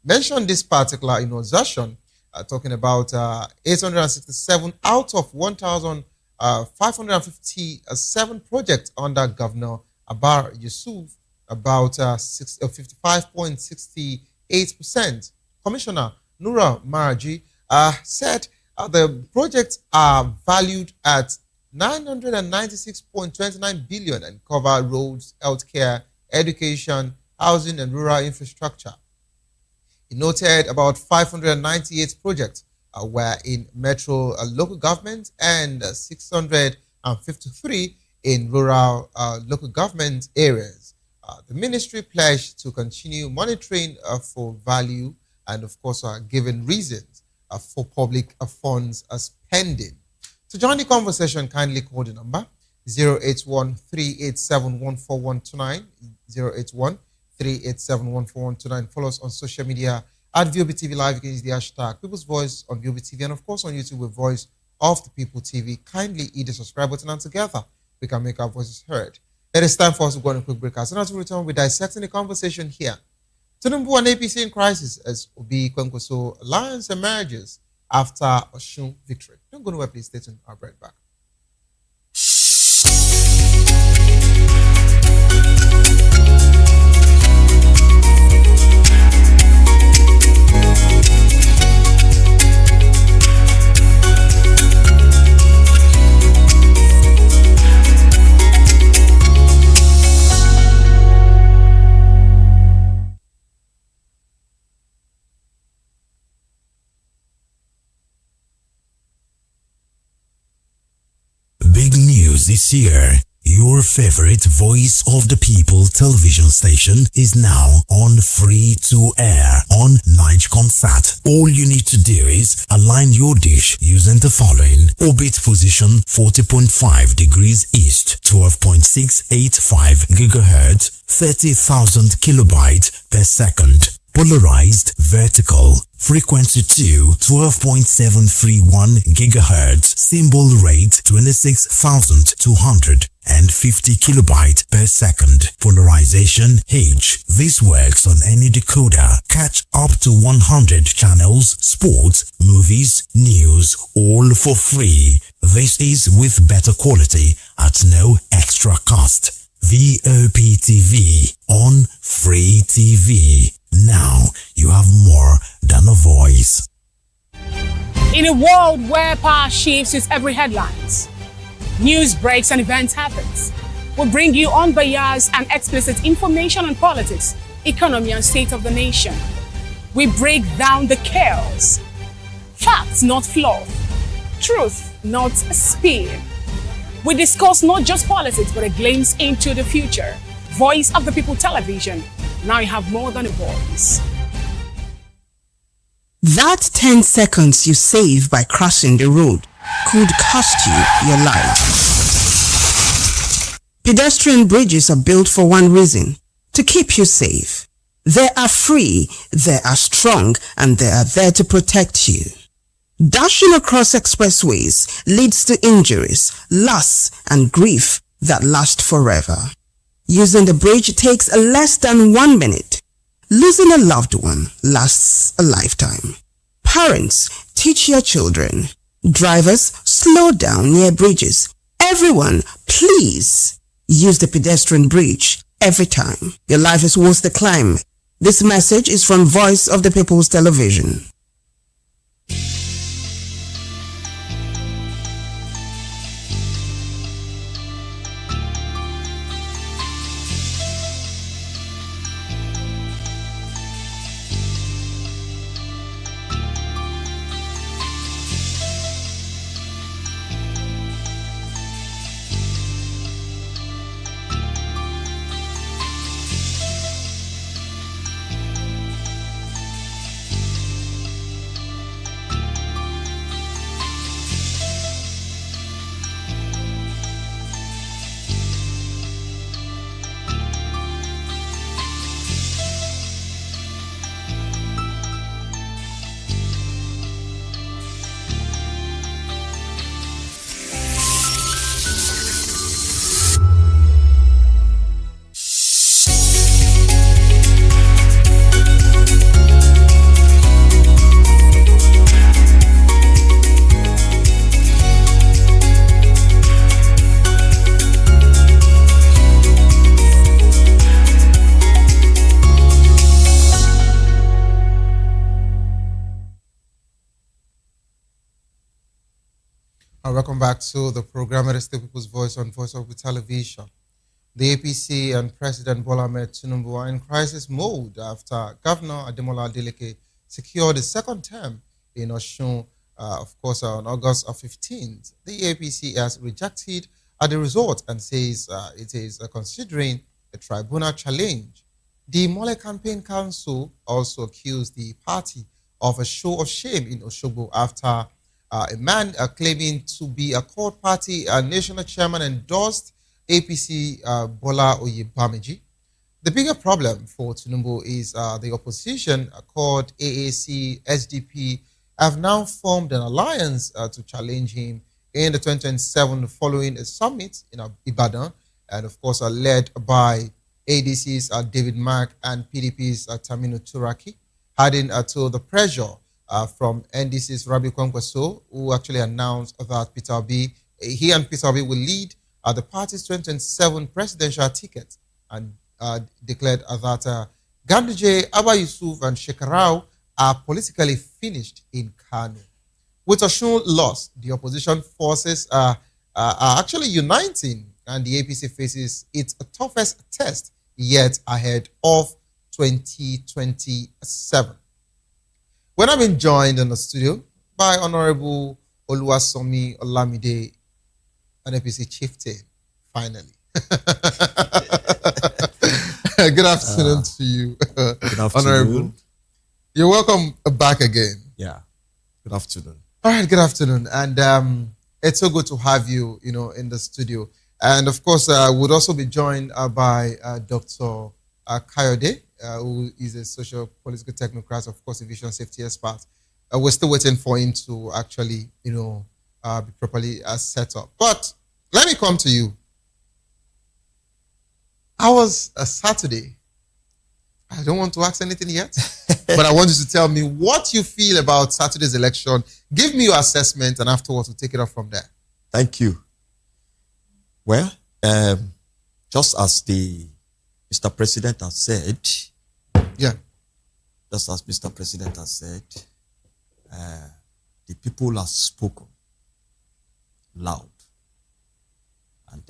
mentioned this particular session, talking about 867 out of 1,557 projects under Governor Abar Yusuf, about 55.68%. Commissioner Nura Maraji said the projects are valued at 996.29 billion and cover roads, healthcare, education, housing, and rural infrastructure. He noted about 598 projects were in metro local government and 653 in rural local government areas. The ministry pledged to continue monitoring for value and, of course, given reasons for public funds spending. To join the conversation, kindly call the number 081-387-14129, 081-387-14129. Follow us on social media at Vop Tv Live. You can use the hashtag People's Voice on Vop TV, and of course on YouTube with Voice of the People TV. Kindly hit the subscribe button, and together we can make our voices heard. It is time for us to go on a quick break. As soon as we return, we're dissecting the conversation here. Tinubu and APC in crisis as Obi Kwankwaso alliance emerges after Osun victory. Don't go nowhere, please. Stay tuned. I'll be right back. This year, your favorite Voice of the People television station is now on free to air on NigeComSat. All you need to do is align your dish using the following: orbit position 40.5 degrees east, 12.685 gigahertz, 30,000 kilobytes per second. Polarized vertical, frequency 2, 12.731 gigahertz, symbol rate 26,250 kilobytes per second. Polarization H. This works on any decoder. Catch up to 100 channels, sports, movies, news, all for free. This is with better quality at no extra cost. Vop TV on Free TV. Now you have more than a voice. In a world where power shifts with every headlines, news breaks and events happens, we bring you unbiased and explicit information on politics, economy and state of the nation. We break down the chaos. Facts, not fluff. Truth, not spin. We discuss not just politics, but a glimpse into the future. Voice of the People Television. Now you have more than a voice. That 10 seconds you save by crossing the road could cost you your life. Pedestrian bridges are built for one reason: to keep you safe. They are free, they are strong, and they are there to protect you. Dashing across expressways leads to injuries, loss, and grief that last forever. Using the bridge takes less than 1 minute. Losing a loved one lasts a lifetime. Parents, teach your children. Drivers, slow down near bridges. Everyone, please use the pedestrian bridge every time. Your life is worth the climb. This message is from Voice of the People's Television. Welcome back to the program. It is the People's Voice on Voice of the Television. The APC and President Bola Ahmed Tinubu are in crisis mode after Governor Ademola Adeleke secured his second term in Osun, of course, on August 15th. The APC has rejected the result and says it is considering a tribunal challenge. The Mole Campaign Council also accused the party of a show of shame in Osogbo after a man claiming to be a court party national chairman endorsed APC Bola Oyebamiji. The bigger problem for Tinubu is the opposition called AAC SDP have now formed an alliance to challenge him in the 2027 following a summit in Ibadan, and of course led by ADC's David Mark and PDP's Tamino Turaki, adding to the pressure from NDC's Rabi Kwankwaso, who actually announced that he and Peter Obi will lead the party's 2027 presidential ticket, and declared that Ganduje, Abba Yusuf, and Shekarau are politically finished in Kano. With Osun loss, the opposition forces are actually uniting, and the APC faces its toughest test yet ahead of 2027. When I've been joined in the studio by Honorable Oluwasomi Olamide, an APC chieftain, finally. Good afternoon to you, good afternoon. Honorable. You're welcome back again. Yeah, good afternoon. All right, good afternoon. And it's so good to have you, in the studio. And of course, we'd also be joined by Dr. Kayode, who is a social political technocrat, of course, aviation safety expert. We're still waiting for him to actually, be properly set up. But let me come to you. How was a Saturday? I don't want to ask anything yet, but I want you to tell me what you feel about Saturday's election. Give me your assessment, and afterwards we'll take it off from there. Thank you. Well, just as Mr. President has said, just as Mr. President has said, the people have spoken loud, and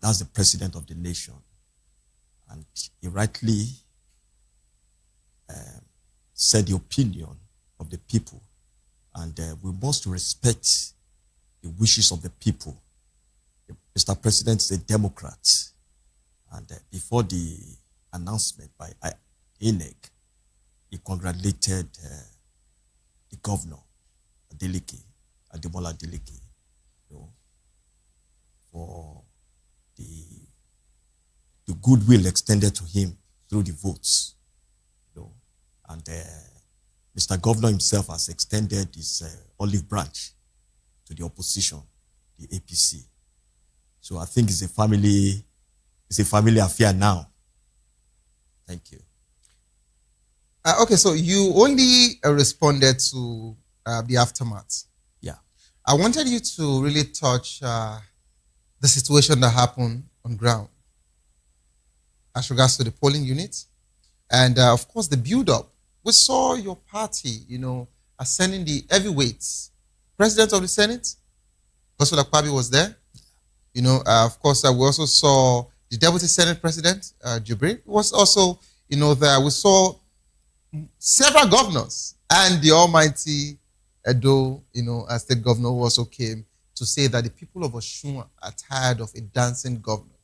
that's the president of the nation, and he rightly said the opinion of the people, and we must respect the wishes of the people. Mr. President is a Democrat, and before the announcement by INEC, he congratulated the governor, Ademola Adeleke, for the goodwill extended to him through the votes. And Mr. Governor himself has extended his olive branch to the opposition, the APC. So I think it's a family affair now. Thank you. Okay, so you only responded to the aftermath. Yeah. I wanted you to really touch the situation that happened on ground as regards to the polling unit and, of course, the build-up. We saw your party, ascending the heavyweights. President of the Senate, Godswill Akpabio, was there. Of course, we also saw the Deputy Senate President, Jibril, was also, there. We saw several governors and the almighty Edo, state governor, who also came to say that the people of Osun are tired of a dancing governor,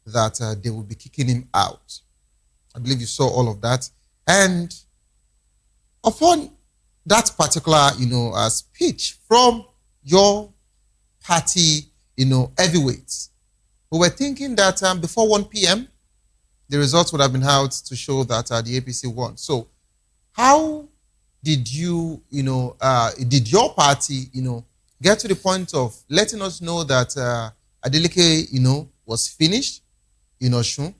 that they will be kicking him out. I believe you saw all of that. And upon that particular, speech from your party, heavyweights, we were thinking that before 1 p.m., the results would have been out to show that the APC won. So how did you, did your party, get to the point of letting us know that Adeleke, was finished in Osun,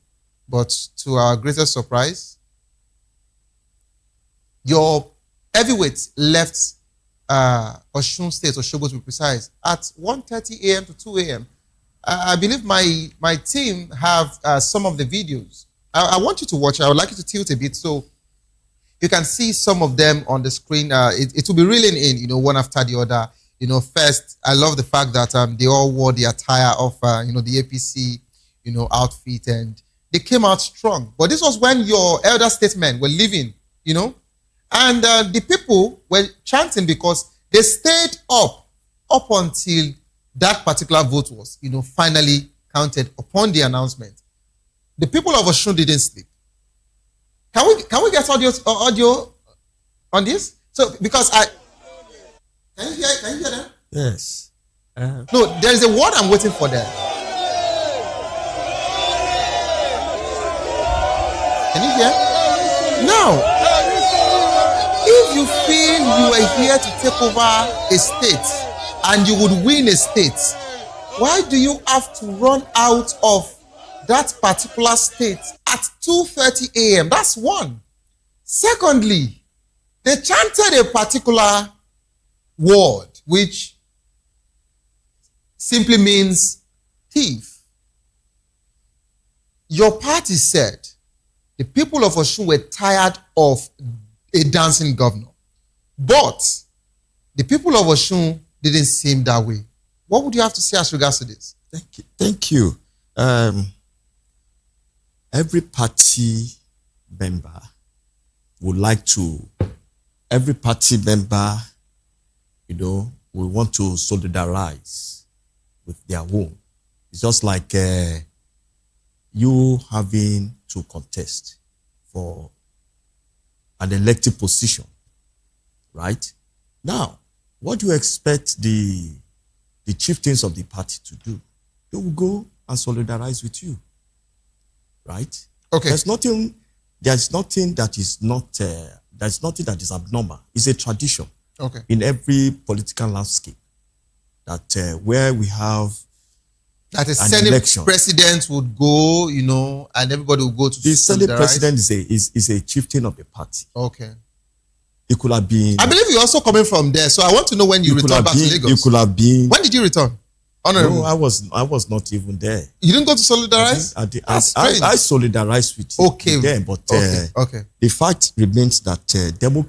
but to our greatest surprise, your heavyweights left Osun State, Osogbo to be precise, at 1:30 a.m. to 2 a.m. I believe my team have some of the videos. I want you to watch. I would like you to tilt a bit so you can see some of them on the screen. It will be reeling in, one after the other. First, I love the fact that they all wore the attire of, the APC, outfit, and they came out strong. But this was when your elder statesmen were leaving, and the people were chanting because they stayed up until that particular vote was, finally counted upon the announcement. The people of Osun didn't sleep. Can we get audio on this? So because can you hear that? Yes. No, there is a word I'm waiting for there. Can you hear? Now, if you feel you are here to take over a state and you would win a state, why do you have to run out of that particular state at 2:30 a.m.? That's one. Secondly, they chanted a particular word which simply means thief. Your party said the people of Osun were tired of a dancing governor, but the people of Osun didn't seem that way. What would you have to say as regards to this? Thank you. Every party member would like to, every party member, we want to solidarize with their own. It's just like you having to contest for an elected position, right? Now, what do you expect the chieftains of the party to do? They will go and solidarize with you, right? Okay. There's nothing that is not, there's nothing that is abnormal. It's a tradition. Okay. In every political landscape, that where we have that a Senate president would go, and everybody would go to the Senate president is a chieftain of the party. Okay. It could have been. I believe you're also coming from there, so I want to know when you returned back to Lagos. You could have been. When did you return? Honorable. No, I was not even there. You didn't go to solidarize? I solidarized with you. Okay. Then, but okay. The fact remains that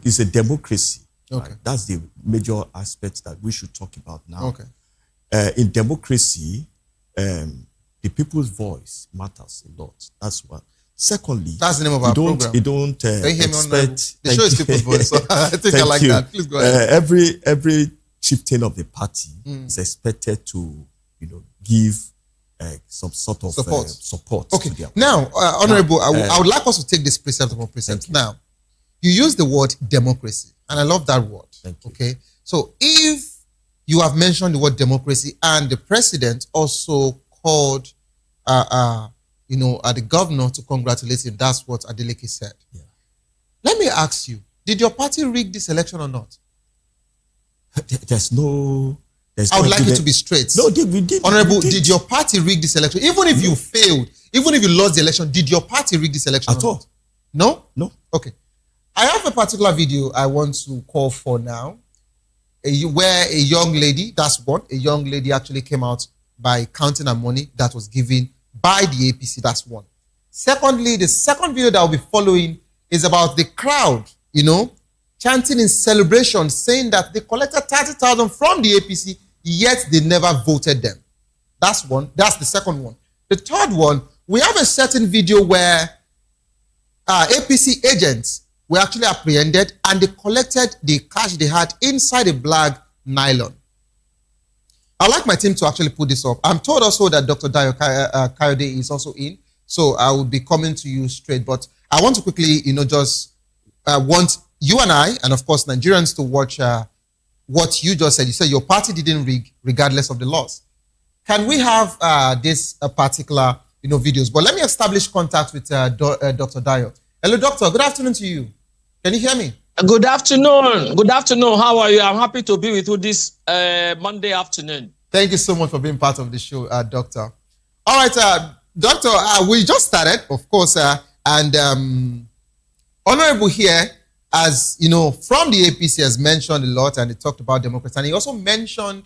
is a democracy. Okay. Right? That's the major aspect that we should talk about now. Okay. In democracy, the people's voice matters a lot. That's what. Secondly, that's the name of our program. You don't expect. The show is people's voice, so I think I like that. Please go ahead. Every chieftain of the party is expected to, give some sort of support. Okay. To their now, Honorable, I would like us to take this precept upon precept. Now, you use the word democracy, and I love that word. Thank you. Okay. So, if you have mentioned the word democracy, and the president also called, the governor to congratulate him. That's what Adeleke said. Yeah. Let me ask you, did your party rig this election or not? I would like you to be straight. No, we did. Honorable, did your party rig this election? Even if you failed, even if you lost the election, did your party rig this election at all? No? No. Okay. I have a particular video I want to call for now, where a young lady, a young lady actually came out by counting her money that was given by the APC. That's one. Secondly, the second video that will be following is about the crowd, chanting in celebration, saying that they collected 30,000 from the APC, yet they never voted them. That's one. That's the second one. The third one, we have a certain video where APC agents were actually apprehended and they collected the cash they had inside a black nylon. I'd like my team to actually put this up. I'm told also that Dr. Dayo Kayode is also in, so I will be coming to you straight. But I want to quickly, just want you and I, and of course Nigerians, to watch what you just said. You said your party didn't rig regardless of the laws. Can we have this particular, videos? But let me establish contact with Dr. Dayo. Hello, doctor. Good afternoon to you. Can you hear me? Good afternoon. Good afternoon. How are you? I'm happy to be with you this Monday afternoon. Thank you so much for being part of the show, doctor. All right, doctor, we just started, of course, and Honorable here, as from the APC, has mentioned a lot, and he talked about democracy, and he also mentioned,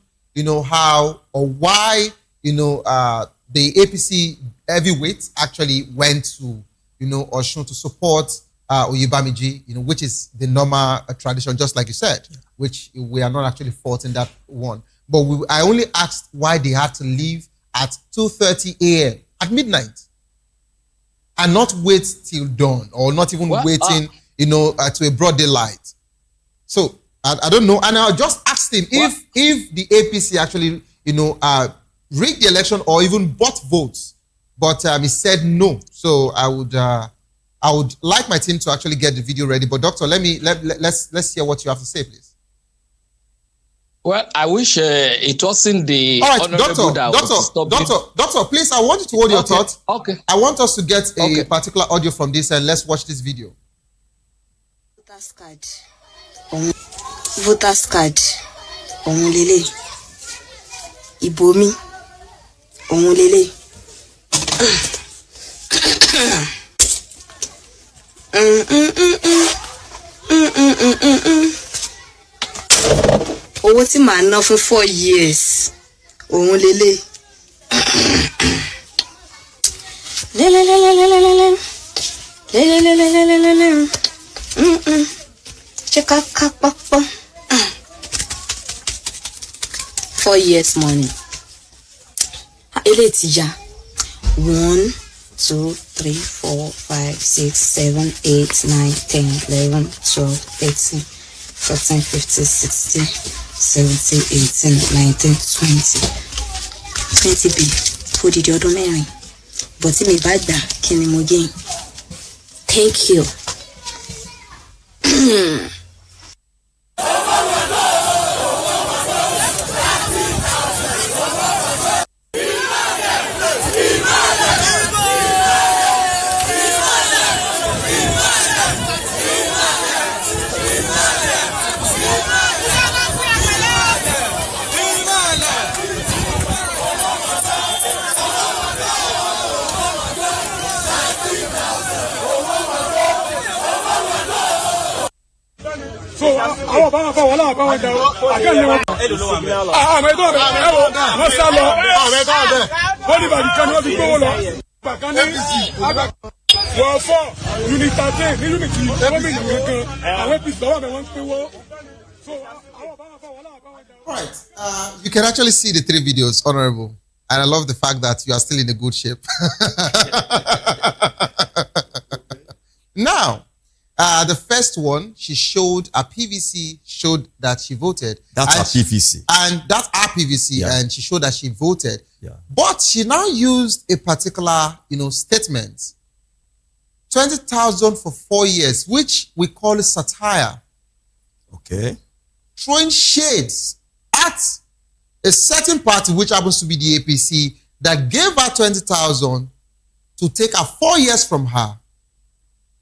how or why, the APC heavyweights actually went to, Osun to support Oyebamiji, which is the normal tradition, just like you said, which we are not actually faulting that one. But I only asked why they had to leave at 2:30 a.m. at midnight and not wait till dawn, or not even waiting, to a broad daylight. So I don't know. And I just asked him if the APC actually, rigged the election or even bought votes. But he said no. So I would like my team to actually get the video ready. But doctor, let's hear what you have to say, please. Well, I wish it wasn't the all right, doctor, please, I want you to hold your thoughts. Okay. I want us to get a particular audio from this, and let's watch this video. Voters card. Voters card. Lele. Ibomi. Lele. Owó tí màá ná fún 4 years òun lélẹ̀. Ṣé ká pápá 4 years money. Eléyìí ti ya 1, 2, 3, 4, 5, 6, 7, 8, 9, 10, 11, 12, 13, 14, 15, 16, 17, 18, 19, 20. 20 big for the other mẹ́rin. But tí mi bá gbà kí ni mo gain? Thank you. àwọn bá wọn fọ wọn láwọn bá wọn jẹ àkànlé wọn. àwọn ẹgbẹ́ ọ̀bẹ ẹ̀wọ̀ wọ́n sá lọ wọ́n ní bàbí kan ní wọ́n fi gbówó lọ. bàkan ní wọ́n fọ́ unitate ní unity gómìnà kankan àwọn apc lọ́wọ́ bẹ̀ wọ́n ń pínwó. All right, you can actually see the 3 videos, Honorable, and I love the fact that you are still in a good shape. Now, the first one, she showed, a PVC showed that she voted. That's her PVC. And that's our PVC, and she showed that she voted. But she now used a particular, statement. 20,000 for 4 years, which we call satire. Okay. Throwing shades at a certain party, which happens to be the APC, that gave her 20,000 to take her 4 years from her.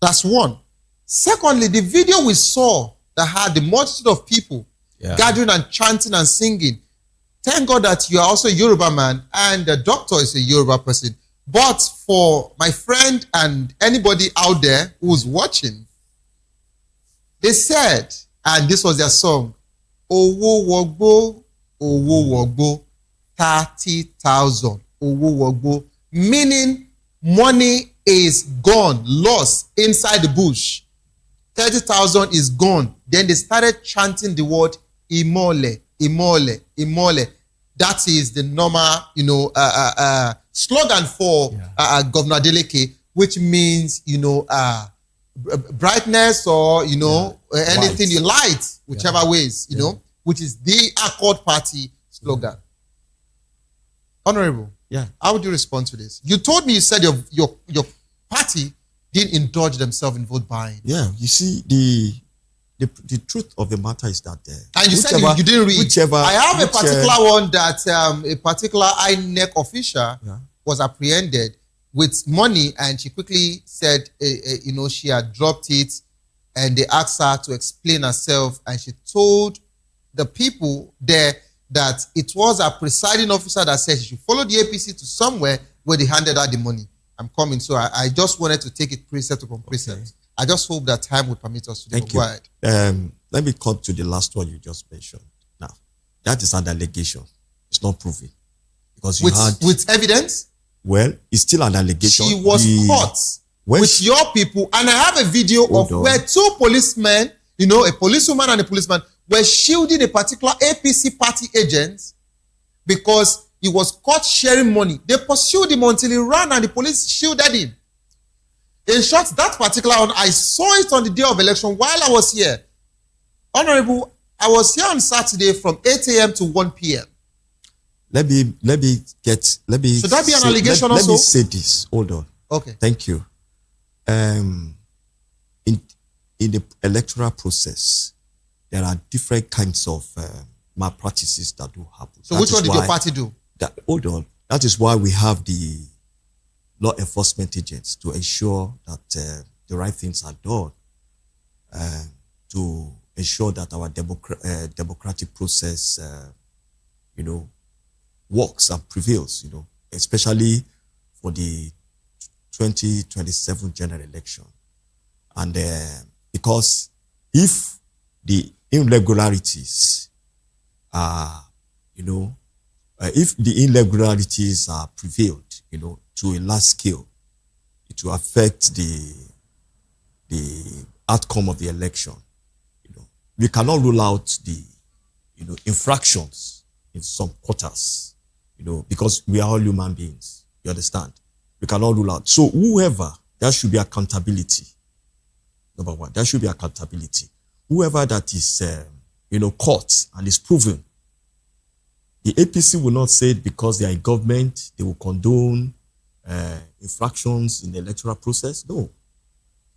That's one. Secondly, the video we saw that had the multitude of people gathering and chanting and singing. Thank God that you are also a Yoruba man and the doctor is a Yoruba person. But for my friend and anybody out there who's watching, they said, and this was their song, Owo Wogbo, 30,000. Owo Wogbo, meaning money is gone, lost inside the bush. 30,000 is gone. Then they started chanting the word Imole, Imole, Imole. That is the normal, slogan for Governor Adeleke, which means, brightness or, anything you light, whichever ways, which is the Accord Party slogan. Honorable, how would you respond to this? You told me, you said your party didn't indulge themselves in vote buying. Yeah, you see, the truth of the matter is that and you said you didn't read. I have a particular one that a particular INEC official was apprehended with money, and she quickly said, she had dropped it, and they asked her to explain herself, and she told the people there that it was a presiding officer that said she should follow the APC to somewhere where they handed her the money. I'm coming, so I just wanted to take it precept upon precept. Okay. I just hope that time would permit us to Thank you. Let me come to the last one you just mentioned. Now, that is an allegation. It's not proven. Because with evidence? Well, it's still an allegation. She was caught with your people, and I have a video of where two policemen, a policewoman and a policeman, were shielding a particular APC party agent because he was caught sharing money. They pursued him until he ran and the police shielded him. In short, that particular one, I saw it on the day of election while I was here. Honorable, I was here on Saturday from 8 a.m. to 1 p.m. Let me Should that be an allegation also? Let me say this. Hold on. Okay. Thank you. In the electoral process, there are different kinds of malpractices that do happen. So which one did your party do? Hold on. That is why we have the law enforcement agents to ensure that the right things are done, to ensure that our democratic process, works and prevails, especially for the 2027 general election. And because if the irregularities are, if the irregularities are prevailed, to a large scale, it will affect the outcome of the election. We cannot rule out the, infractions in some quarters, because we are all human beings. You understand? We cannot rule out. So whoever, there should be accountability. Number one, there should be accountability. Whoever that is, caught and is proven, the APC will not say because they are in government, they will condone infractions in the electoral process. No.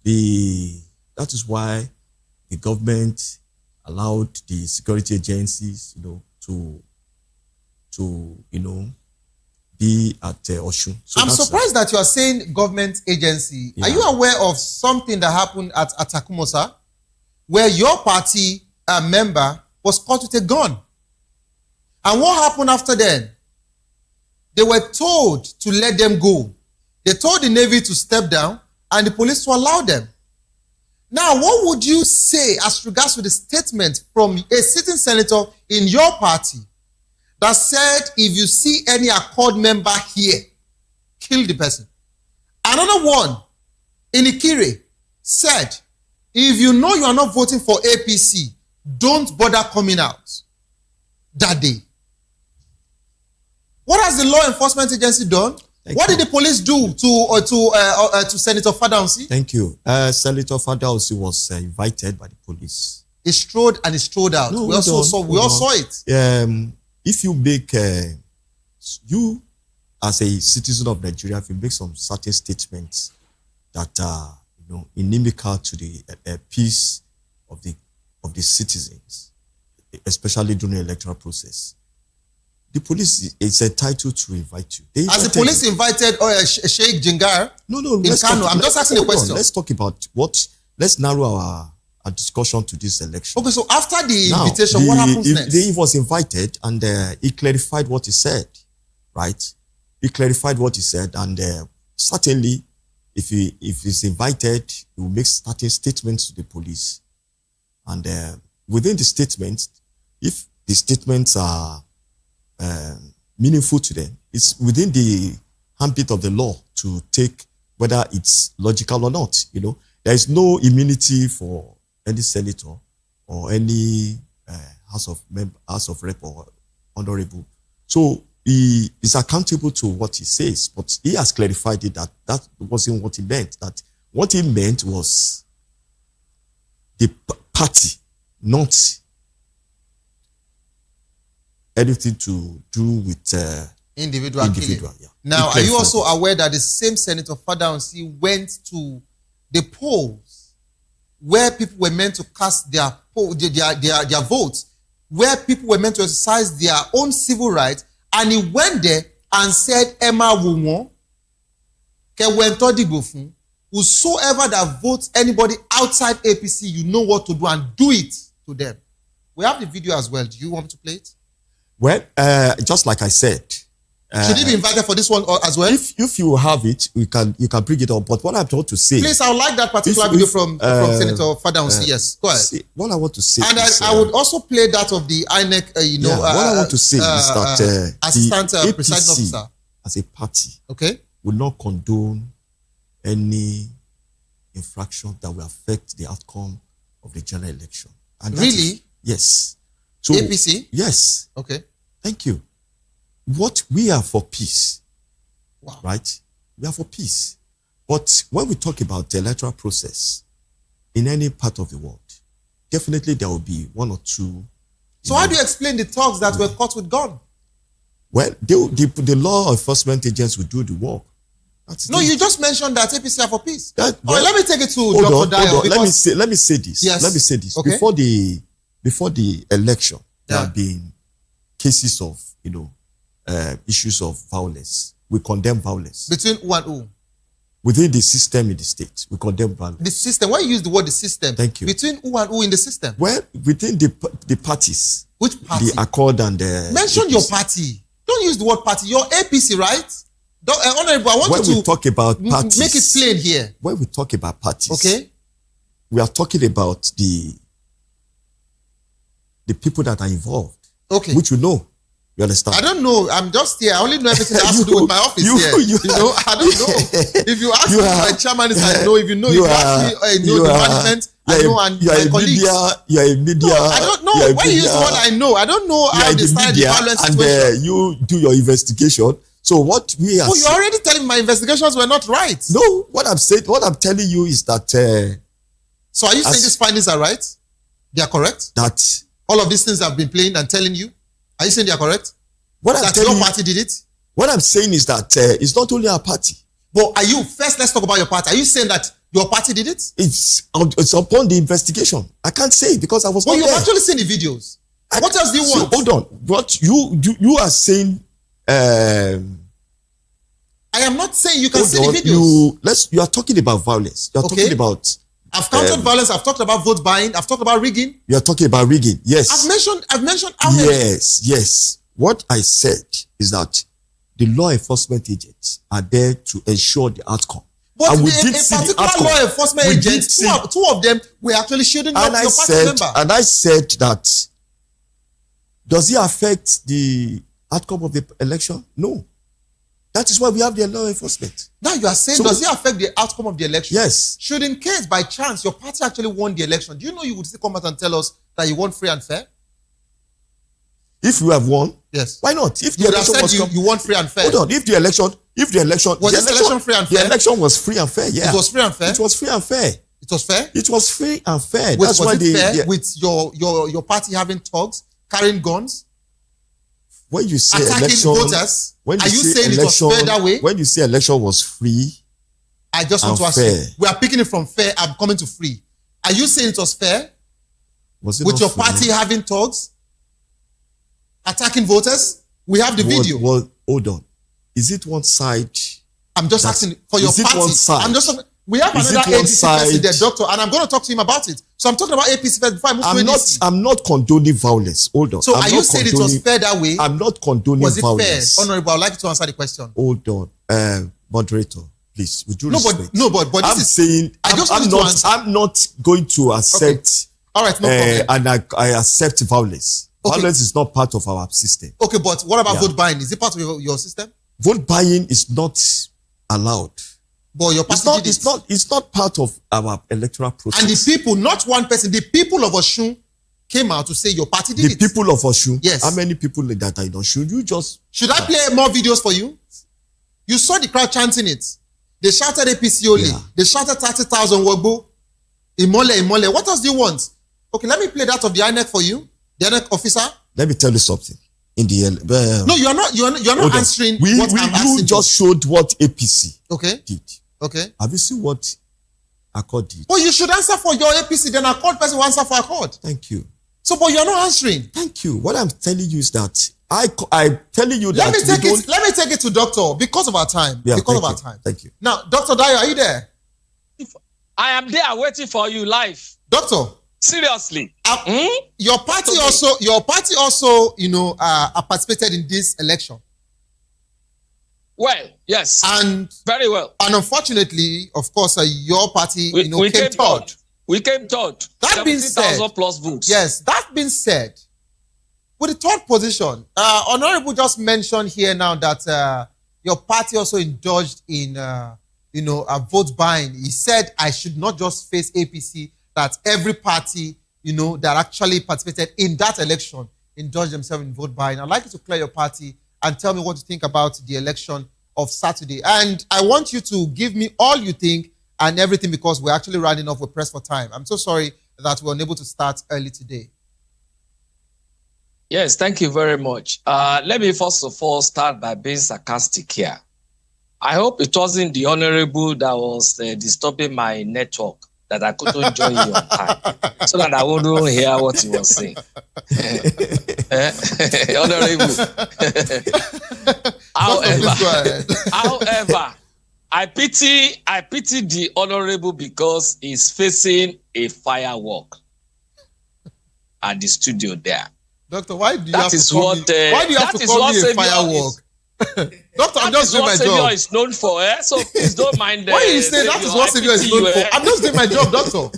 That is why the government allowed the security agencies, to be at Oshun. So I'm surprised that you are saying government agency. Yeah. Are you aware of something that happened at Atakumosa, where your party member was caught with a gun? And what happened after then? They were told to let them go. They told the Navy to step down and the police to allow them. Now, what would you say as regards to the statement from a sitting senator in your party that said, if you see any Accord member here, kill the person? Another one in Ikire said, if you know you are not voting for APC, don't bother coming out that day. What has the law enforcement agency done? What did the police do to Senator Fadausi? Thank you. Senator Fadausi was invited by the police. He strode and he strode out. No, we all saw it. If you make you as a citizen of Nigeria, if you make some certain statements that are inimical to the peace of the citizens, especially during the electoral process, the police is entitled to invite you. As the police invited Sheikh Jingar in Kano, I'm just asking a question. Let's talk about let's narrow our discussion to this election. Okay, so after the invitation, what happens next? He was invited and he clarified what he said, right? He clarified what he said, and certainly if he's invited, he will make certain statements to the police. And within the statements, if the statements are meaningful to them, it's within the ambit of the law to take whether it's logical or not. There is no immunity for any senator or any House of Rep or honorable. So he is accountable to what he says, but he has clarified it that wasn't what he meant. That what he meant was the party, not anything to do with individual killing. Yeah. Now, are you also aware that the same Senator Fadausi went to the polls where people were meant to cast their votes, where people were meant to exercise their own civil rights, and he went there and said, Emma Wumon, whosoever that votes anybody outside APC, you know what to do, and do it to them. We have the video as well. Do you want me to play it? Well, just like I said, should he be invited for this one as well? If you have it, you can bring it up. But what I'm trying to say, please, I would like that particular video from Senator Fadausi. Yes, go ahead. See, what I want to say, and I would also play that of the INEC. What I want to say is that assistant the presiding APC officer, as a party, okay, will not condone any infraction that will affect the outcome of the general election. And really? Yes. So, APC? Yes. Okay. Thank you. What we are for peace, wow, right? We are for peace. But when we talk about the electoral process in any part of the world, definitely there will be one or two. So how do you explain the talks that were caught with gun? Well, the law enforcement agents will do the work. You just mentioned that APC are for peace. Let me take it to Dr. Dio. Let me say this. Yes. Let me say this. Okay. Before the election, there have been cases of issues of violence. We condemn violence. Between who and who? Within the system in the state, we condemn violence. The system. Why you use the word the system? Thank you. Between who and who in the system? Well, within the parties. Which party? The Accord and the mention APC. Your party. Don't use the word party. Your APC, right? Honorable, I want you to talk about parties, make it plain here. When we talk about parties, okay, we are talking about the people that are involved. Okay, which you know. You understand? I don't know. I'm just here. I only know everything that has to do with my office here. I don't know. If you ask me, my chairman is I know. If you know, if you ask me, the management, I know, and my colleagues. You are a media. No, I don't know. Why you use what I know? I don't know how they started the violence situation. And you do your investigation. So what we are you're already telling me my investigations were not right. No, what I'm telling you is that. So are you saying these findings are right? They are correct? That all of these things I've been playing and telling you, are you saying they are correct? That your party did it? What I'm saying is that it's not only our party. But let's talk about your party. Are you saying that your party did it? It's upon the investigation. I can't say it because I was not there. But you've actually seen the videos. What else do you want? Hold on. What you are saying... I am not saying you can see the videos. You are talking about violence. You are talking about... I've counted violence. I've talked about vote buying. I've talked about rigging. You are talking about rigging. Yes. I've mentioned how many. Yes. What I said is that the law enforcement agents are there to ensure the outcome. But and we did see the outcome. Law enforcement agents, two of them were actually shooting up your party member. And I said that, does it affect the outcome of the election? No. That is why we have the law enforcement. Now you are saying, does it affect the outcome of the election? Yes. Should in case, by chance, your party actually won the election, do you know you would still come out and tell us that you won free and fair? If you have won, yes. Why not? If the election was you won free and fair. Hold on. If the election, if the election was this election free and fair? The election was free and fair. Yeah, it was free and fair. It was free and fair. It was fair. It was free and fair. Wait, that's why fair with your party having thugs, carrying guns. When you say attacking election, voters, when you are you say saying election, it was fair that way? When you say election was free, I just want to ask you. We are picking it from fair. I'm coming to free. Are you saying it was fair? Was it with your free? party having thugs, attacking voters? We have the video. Well, hold on. Is it one side? I'm just asking for your party. One side? I'm just. We have another APC president, doctor, and I'm going to talk to him about it. So I'm talking about APC first before I move to ADC. I'm not condoning violence. Hold on. So are you saying it was fair that way? I'm not condoning violence. Was it fair? Honorable, I'd like you to answer the question. Hold on. Moderator, please. With due respect. But I'm saying I'm not going to accept. Okay. All right, no problem. And I accept violence. Okay. Violence is not part of our system. Okay, but what about vote buying? Is it part of your system? Vote buying is not allowed. But your party it's not part of our electoral process. And the people, not one person, the people of Osun came out to say your party did it. The people of Osun? Yes. How many people that are in Osun? Should I play more videos for you? You saw the crowd chanting it. They shouted APC only. Yeah. They shouted 30,000 Wogbo. Imole. What else do you want? Okay, let me play that of the INEC for you. The INEC officer. Let me tell you something. In the no, you're not answering what I'm asking. You just showed what APC did. Okay. Have you seen what Accord did? But you should answer for your APC, then Accord person will answer for Accord. Thank you. So, but you're not answering. Thank you. What I'm telling you is that I'm telling you let me take it to doctor because of our time. Yeah, because of our time. Thank you. Now, Dr. Dayo, are you there? I am there waiting for you live. Doctor. Seriously. Your party also, participated in this election. Well, yes. And very well. And unfortunately, of course, your party, came third. We came third. That being said, plus votes. Yes, that being said, with the third position, Honorable just mentioned here now that your party also indulged in, a vote buying. He said, I should not just face APC, that every party, that actually participated in that election indulged themselves in vote buying. I'd like you to clear your party and tell me what you think about the election of Saturday. And I want you to give me all you think and everything because we're actually running off. We're pressed for time. I'm so sorry that we're unable to start early today. Yes, thank you very much. Let me first of all start by being sarcastic here. I hope it wasn't the honorable that was disturbing my network, that I couldn't join you on time, so that I wouldn't hear what he was saying. Honorable. However, I pity the honorable because he's facing a firework at the studio there. Doctor, why do you have to call me a firework? Doctor, I'm just doing my job. Savior is known for, so please don't mind. Why you say that is what Savior is known for? I'm just doing my job, doctor.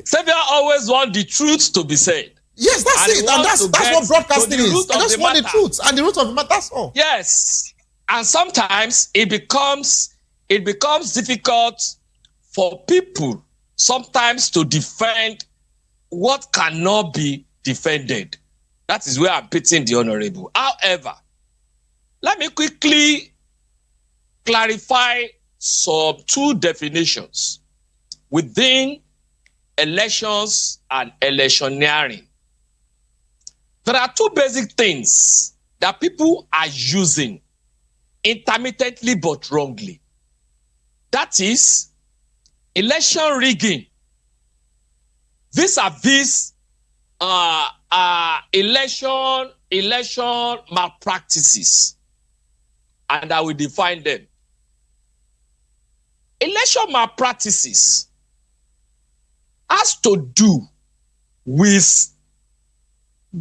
Savior always want the truth to be said. Yes, that's it. And that's what broadcasting is. I just want the truth and the root of the matter. That's all. Yes. And sometimes it becomes difficult for people sometimes to defend what cannot be defended. That is where I'm pitying the honorable. However, let me quickly clarify some two definitions within elections and electioneering. There are two basic things that people are using intermittently but wrongly. That is election rigging vis-a-vis election malpractices. And I will define them. Election malpractices has to do with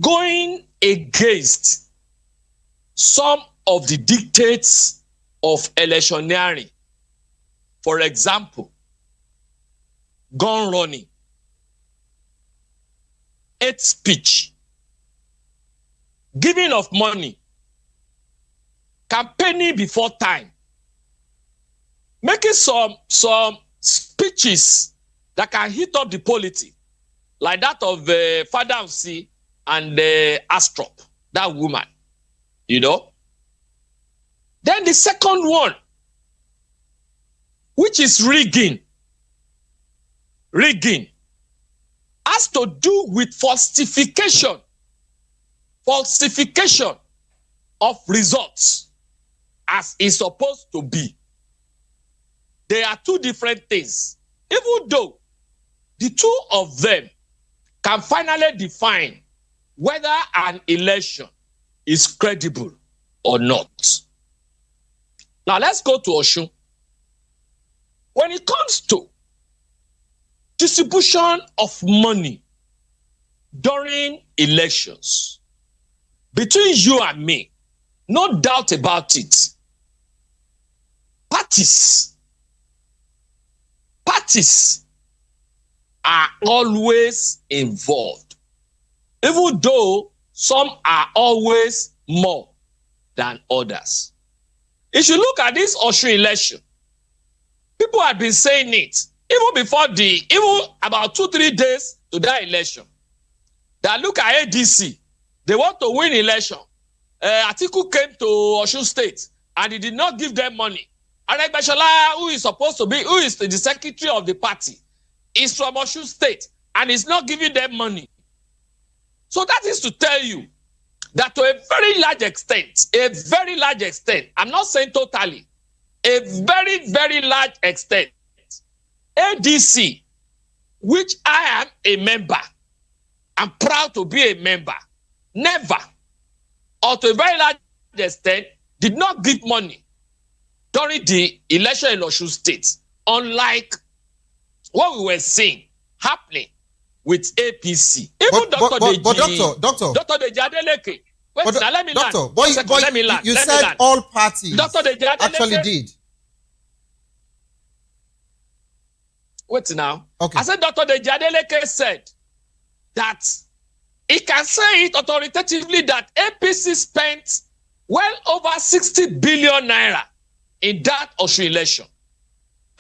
going against some of the dictates of electioneering. For example, gun running, hate speech, giving of money, campaigning before time, making some speeches that can hit up the polity, like that of Fadamsi and Astrop, that woman, Then the second one, which is rigging, has to do with falsification of results as is supposed to be. They are two different things. Even though the two of them can finally define whether an election is credible or not. Now let's go to Osun. When it comes to distribution of money during elections, between you and me, no doubt about it, parties are always involved, even though some are always more than others. If you look at this Osun election, people have been saying it even about 2-3 days to that election, that look at ADC, they want to win election. Atiku came to Osun State and he did not give them money. Aregbesola, who is the secretary of the party, is from Osun State and is not giving them money. So that is to tell you that to a very large extent, I'm not saying totally, a very, very large extent, ADC, which I am a member, I'm proud to be a member, never, or to a very large extent, did not give money during the election in Osun State, unlike what we were seeing happening with APC. Even Dr. Deji Adeleke. Wait, now let me land. You said all parties actually did. Wait now. Okay. I said Dr. Deji Adeleke said that he can say it authoritatively that APC spent well over 60 billion naira in that Osun election.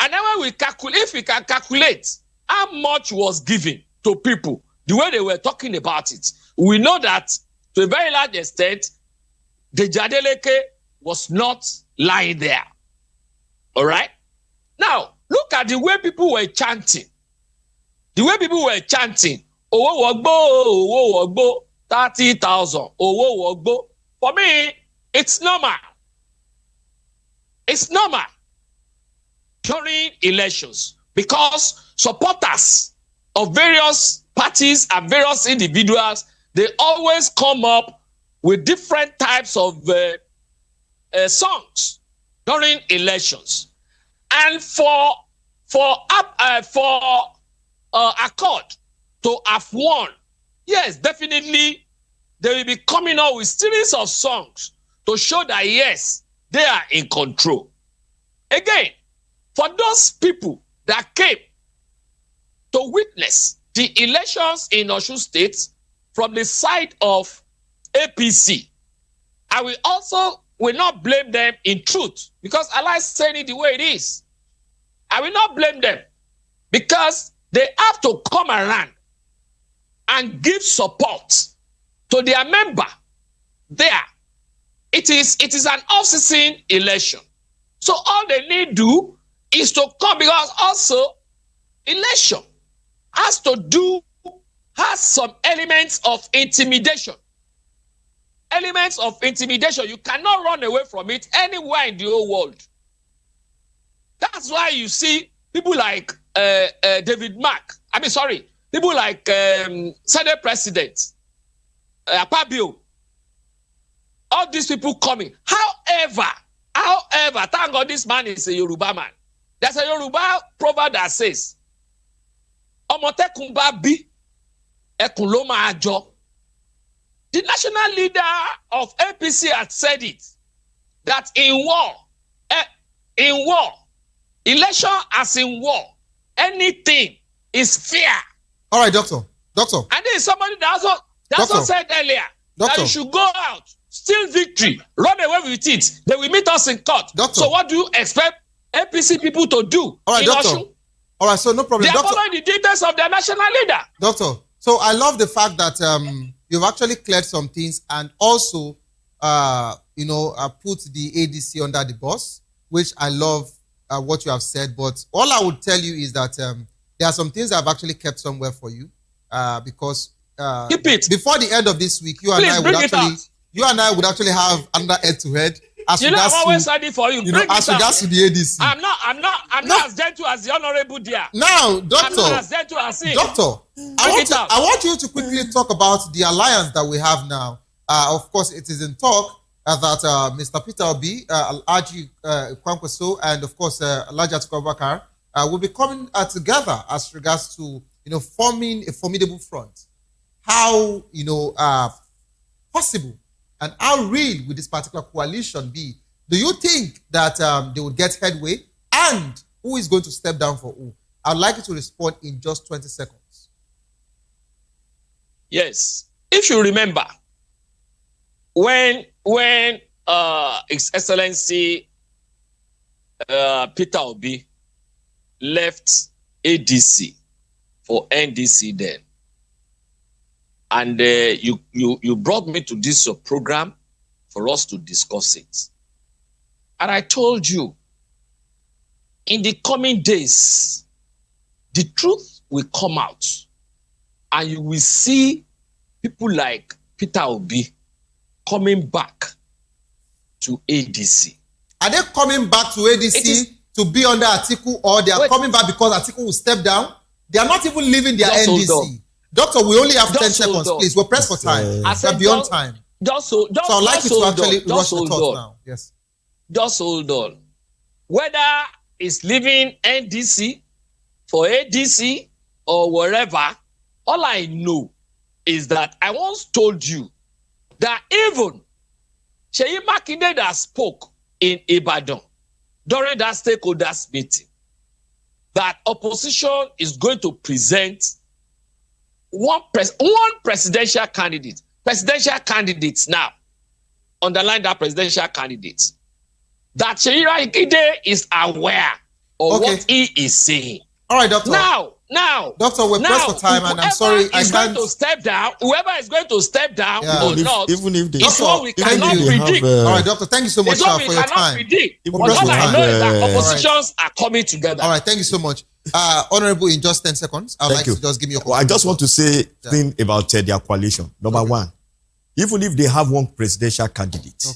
And then when we calculate, if we can calculate how much was given to people, the way they were talking about it, we know that to a very large extent, Deji Adeleke was not lying there. All right? Now, look at the way people were chanting. Owo wogbo, 30,000. Owo wogbo. For me, it's normal. It's normal during elections because supporters of various parties and various individuals, they always come up with different types of songs during elections. And for Accord to have won, yes, definitely they will be coming up with series of songs to show that yes, they are in control. Again, for those people that came to witness the elections in Osun State from the side of APC, I will not blame them in truth because I like saying it the way it is. I will not blame them because they have to come around and give support to their member there. It is an off-season election. So all they need to do is to come, because also election has some elements of intimidation. You cannot run away from it anywhere in the whole world. That's why you see people like people like Senate President Akpabio, all these people coming. However, thank God this man is a Yoruba man. There's a Yoruba proverb that says, Omotekunba bi, ekun lo ma ajo. The national leader of APC had said it, that in war, election as in war, anything is fair. All right, doctor. And then somebody that also said earlier that you should go out, steal victory, run away with it. They will meet us in court. So what do you expect APC people to do? All right, doctor. Osun? All right, so no problem. They are following the details of their national leader. Doctor, so I love the fact that you've actually cleared some things, and also put the ADC under the bus, which I love what you have said. But all I would tell you is that there are some things I've actually kept somewhere for you because keep it before the end of this week. You and I would actually have another head-to-head. I'm always ready for you. As regards to the ADC. I'm not as gentle as the honorable dear. Now, Doctor. I'm not as gentle as him. Doctor, I want you to quickly talk about the alliance that we have now. Of course, it is in talk that Mr. Peter Obi, Alhaji Kwankwaso, and of course Alhaji Atiku Abubakar will be coming together as regards to forming a formidable front. How possible and how real will this particular coalition be? Do you think that they will get headway? And who is going to step down for who? I'd like you to respond in just 20 seconds. Yes. If you remember, when His Excellency Peter Obi left ADC for NDC then, and you brought me to this program for us to discuss it. And I told you, in the coming days, the truth will come out, and you will see people like Peter Obi coming back to ADC. Are they coming back to ADC to be under Atiku, or they are coming back because Atiku will step down? They are not even leaving their NDC. Doctor, we only have 10 seconds, please. We're pressed for time. We're beyond time. So I'd like you to actually rush the thoughts now. Yes. Just hold on. Whether it's leaving NDC for ADC or wherever, all I know is that I once told you that even Seyi Makinde that spoke in Ibadan during that stakeholders meeting, that opposition is going to present one presidential candidate. Presidential candidates now. Underline that presidential candidate. That Seyi Makinde is aware of what he is saying. All right, Doctor. Now, Doctor, we're pressed for time, and I'm sorry, I can't. Whoever is going to step down or not, even if they it's what we cannot predict. All right, Doctor, thank you so much for your time. But all I know is that oppositions are coming together. All right, thank you so much. Honorable, in just 10 seconds, I'd like to just give me your I just want to say thing about their coalition. Number one, even if they have one presidential candidate,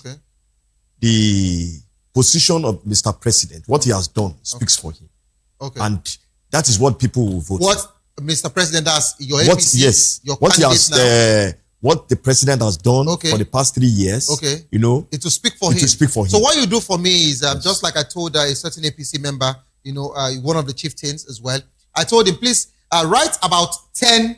the position of Mr. President, what he has done speaks for him. And that is what people will vote. What Mr. President does, your APC, your candidate now. What the president has done for the past 3 years, it will speak for him. So what you do for me is, just like I told a certain APC member, one of the chieftains as well, I told him, please write about 10,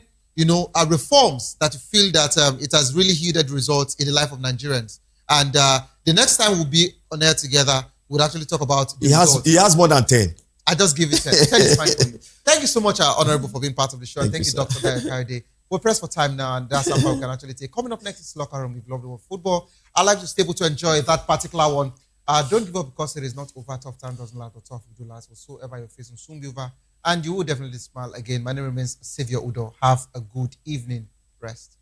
reforms that you feel that it has really yielded results in the life of Nigerians. And the next time we'll be on air together, we'll actually talk about the results. He has more than 10. I just give it 10. 10 is fine for you. Thank you so much, Honorable, for being part of the show. Thank you, Dr. Kayode. We're pressed for time now, and that's how we can actually take. Coming up next is Locker Room with Lovely World Football. I'd like to stay able to enjoy that particular one. Don't give up because it is not over. Tough time doesn't last, but tough will do last. Whatsoever you're facing soon be over, and you will definitely smile again. My name remains Xavier Udo. Have a good evening. Rest.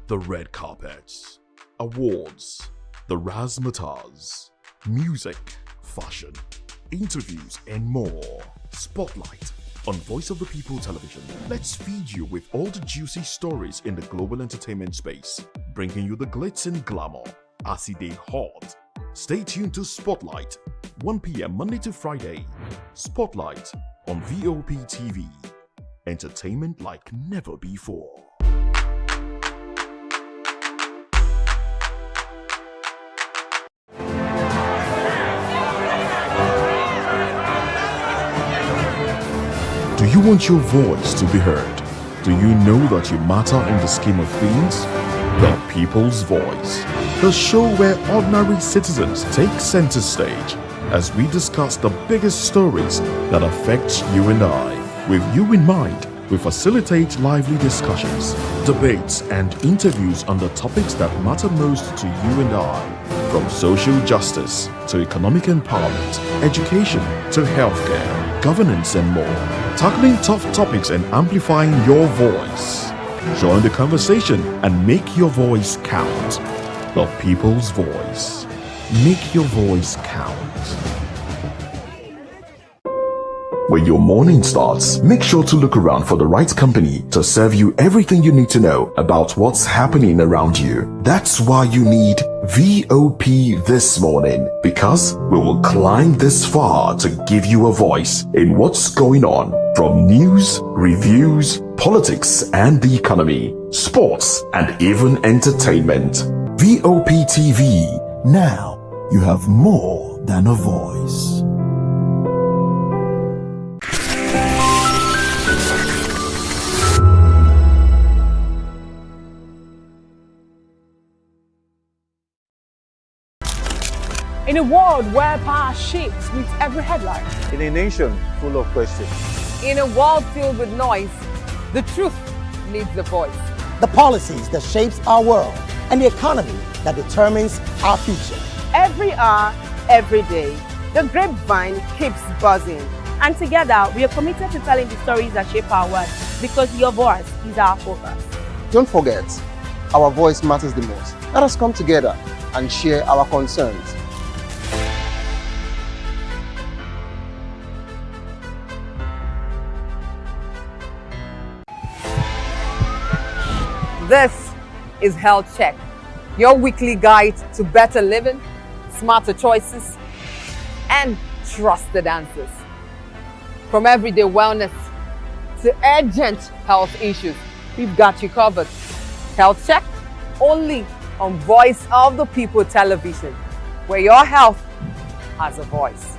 The red carpets, awards, the razzmatazz, music, fashion, interviews, and more. Spotlight on Voice of the People Television. Let's feed you with all the juicy stories in the global entertainment space, bringing you the glitz and glamour as it is hot. Stay tuned to Spotlight, 1 p.m. Monday to Friday. Spotlight on Vop TV. Entertainment like never before. you want your voice to be heard? Do you know that you matter in the scheme of things? The People's Voice, the show where ordinary citizens take center stage as we discuss the biggest stories that affect you and I. With you in mind, we facilitate lively discussions, debates, and interviews on the topics that matter most to you and I, from social justice to economic empowerment, education to healthcare, governance, and more, tackling tough topics and amplifying your voice. Join the conversation and make your voice count. The People's Voice. Make your voice count. When your morning starts, make sure to look around for the right company to serve you everything you need to know about what's happening around you. That's why you need VOP this morning, because we will climb this far to give you a voice in what's going on, from news, reviews, politics and the economy, sports and even entertainment. VOP TV. Now you have more than a voice. In a world where power shifts with every headline. In a nation full of questions. In a world filled with noise, the truth needs a voice. The policies that shapes our world and the economy that determines our future. Every hour, every day, the grapevine keeps buzzing. And together, we are committed to telling the stories that shape our world, because your voice is our focus. Don't forget, our voice matters the most. Let us come together and share our concerns. This is Health Check, your weekly guide to better living, smarter choices, and trusted answers. From everyday wellness to urgent health issues, we've got you covered. Health Check, only on Voice of the People television, where your health has a voice.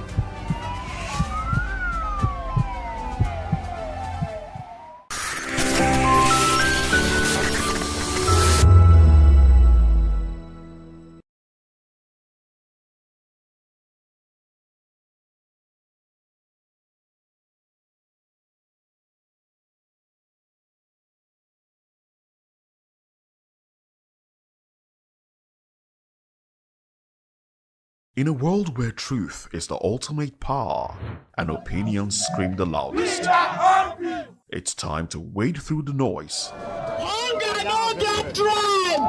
In a world where truth is the ultimate power and opinions scream the loudest, it's time to wade through the noise. Hunger no get tribe.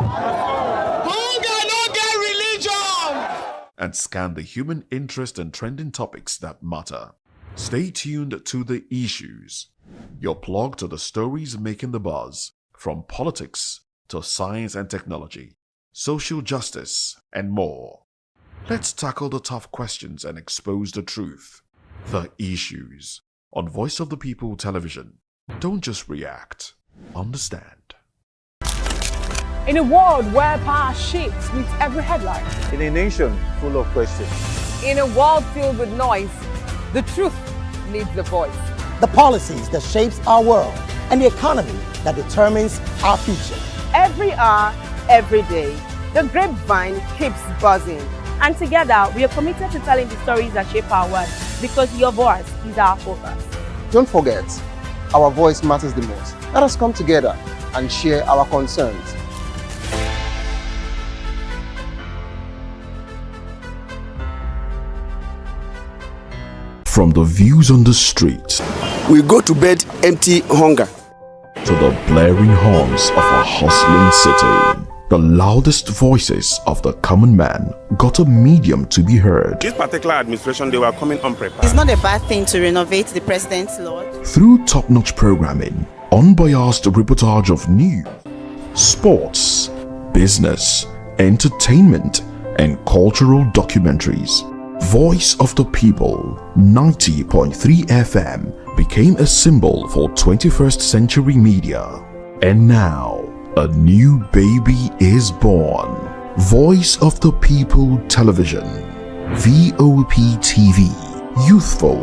Hunger no get religion. And scan the human interest and trending topics that matter. Stay tuned to The Issues, your plug to the stories making the buzz, from politics to science and technology, social justice, and more. Let's tackle the tough questions and expose the truth. The Issues on Voice of the People television. Don't just react, understand. In a world where power shifts with every headline. In a nation full of questions. In a world filled with noise, the truth needs a voice. The policies that shapes our world and the economy that determines our future. Every hour, every day, the grapevine keeps buzzing. And together, we are committed to telling the stories that shape our world, because your voice is our focus. Don't forget, our voice matters the most. Let us come together and share our concerns. From the views on the street, We go to bed empty hunger. to the blaring horns of a hustling city, the loudest voices of the common man got a medium to be heard. This particular administration, they were coming unprepared. It's not a bad thing to renovate the president's lodge. Through top-notch programming, unbiased reportage of news, sports, business, entertainment, and cultural documentaries, Voice of the People 90.3 FM became a symbol for 21st century media. And now, a new baby is born. Voice of the People television, VOP TV, youthful,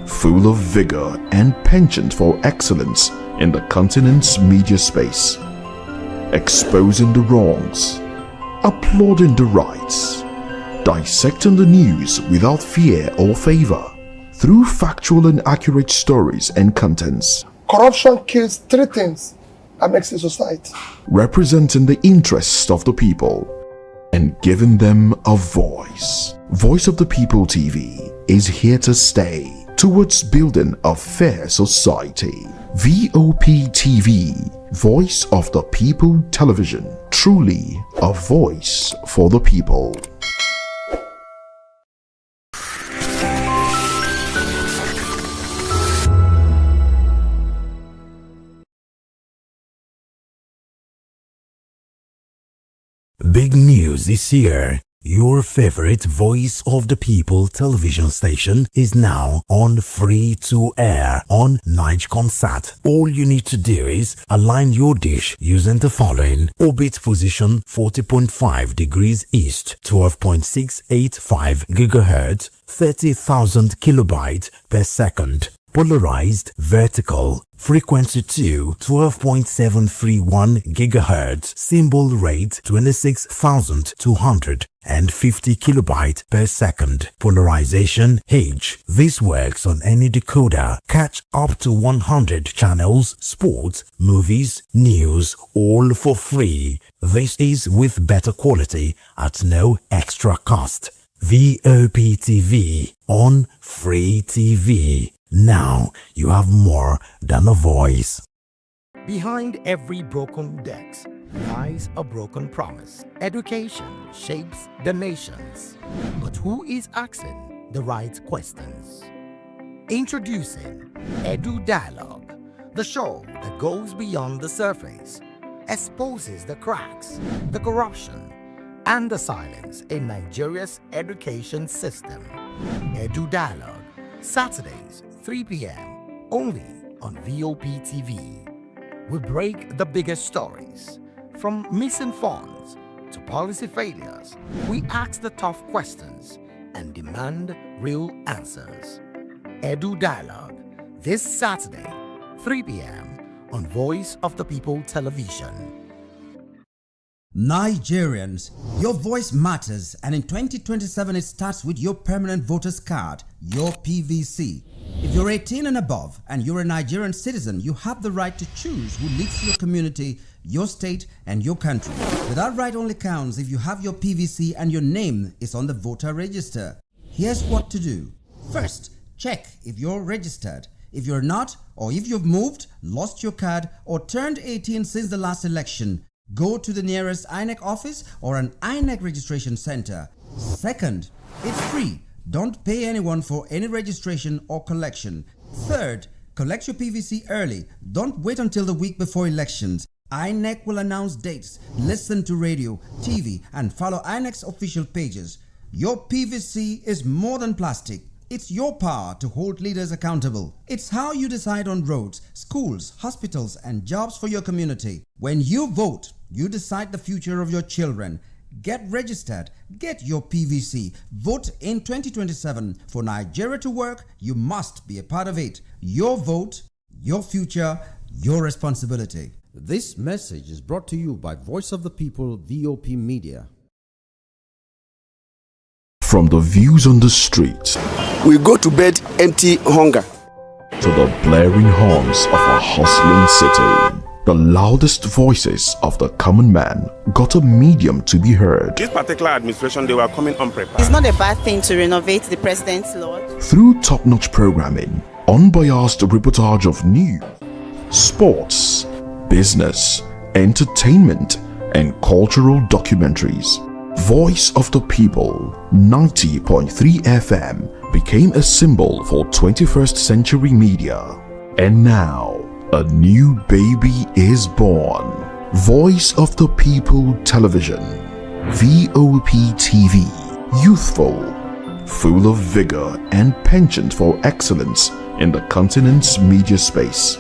full of vigor and penchant for excellence in the continent's media space, exposing the wrongs, applauding the rights, dissecting the news without fear or favor, through factual and accurate stories and contents. Corruption kills three things that makes a society. Representing the interests of the people and giving them a voice. Voice of the People TV is here to stay towards building a fair society. Vop TV, Voice of the People Television, truly a voice for the people. Big news is here. Your favorite Voice of the People television station is now on free to air on Nigecomsat. All you need to do is align your dish using the following: orbit position 40.5 degrees east, 12.685 GHz, 30,000 kilobytes per second. Polarized vertical, frequency 2, 12.731 GHz, symbol rate 26,250 kilobytes per second. Polarization H. This works on any decoder. Catch up to 100 channels, sports, movies, news, all for free. This is with better quality at no extra cost. Vop TV on Free TV. Now you have more than a voice. Behind every broken desk lies a broken promise. Education shapes the nations. But who is asking the right questions? Introducing Edu Dialogue, the show that goes beyond the surface, exposes the cracks, the corruption, and the silence in Nigeria's education system. Edu Dialogue, Saturdays, 3 p.m. only on Vop TV. We break the biggest stories, from missing funds to policy failures. We ask the tough questions and demand real answers. Edu Dialogue, this Saturday, 3 p.m. on Voice of the People Television. Nigerians, your voice matters, and in 2027 it starts with your permanent voter's card, your PVC. If you're 18 and above and you're a Nigerian citizen, you have the right to choose who leads your community, your state, and your country. But that right only counts if you have your PVC and your name is on the voter register. Here's what to do. First, check if you're registered. If you're not, or if you've moved, lost your card, or turned 18 since the last election, go to the nearest INEC office or an INEC registration center. Second, it's free. Don't pay anyone for any registration or collection. Third, collect your PVC early. Don't wait until the week before elections. INEC will announce dates. Listen to radio, TV, and follow INEC's official pages. Your PVC is more than plastic. It's your power to hold leaders accountable. It's how you decide on roads, schools, hospitals, and jobs for your community. When you vote, you decide the future of your children. Get registered. Get your PVC. Vote in 2027. For Nigeria to work, you must be a part of it. Your vote, your future, your responsibility. This message is brought to you by Voice of the People, VOP Media. From the views on the street, we go to bed empty hunger, to the blaring horns of a hustling city, the loudest voices of the common man got a medium to be heard. This particular administration, they were coming unprepared. It's not a bad thing to renovate the president's lodge. Through top-notch programming, unbiased reportage of news, sports, business, entertainment, and cultural documentaries, Voice of the People 90.3 FM became a symbol for 21st century media. And now, a new baby is born. Voice of the People Television, VOP TV, youthful, full of vigor and penchant for excellence in the continent's media space,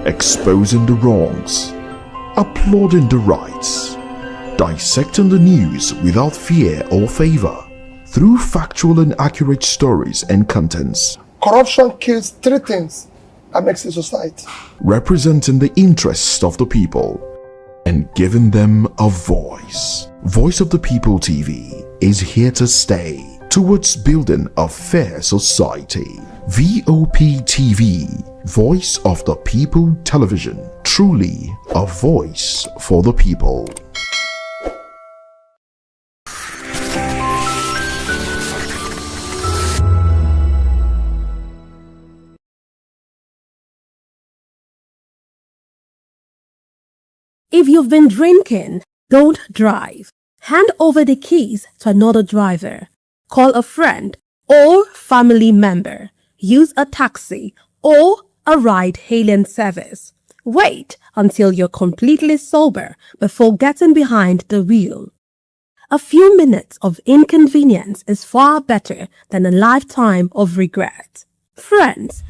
exposing the wrongs, applauding the rights, dissecting the news without fear or favor, through factual and accurate stories and contents. Corruption kills three things that makes a society. Representing the interests of the people and giving them a voice. Voice of the People TV is here to stay towards building a fair society. Vop TV, Voice of the People Television, truly a voice for the people. If you've been drinking, don't drive. Hand over the keys to another driver. Call a friend or family member. Use a taxi or a ride-hailing service. Wait until you're completely sober before getting behind the wheel. A few minutes of inconvenience is far better than a lifetime of regret. Friends,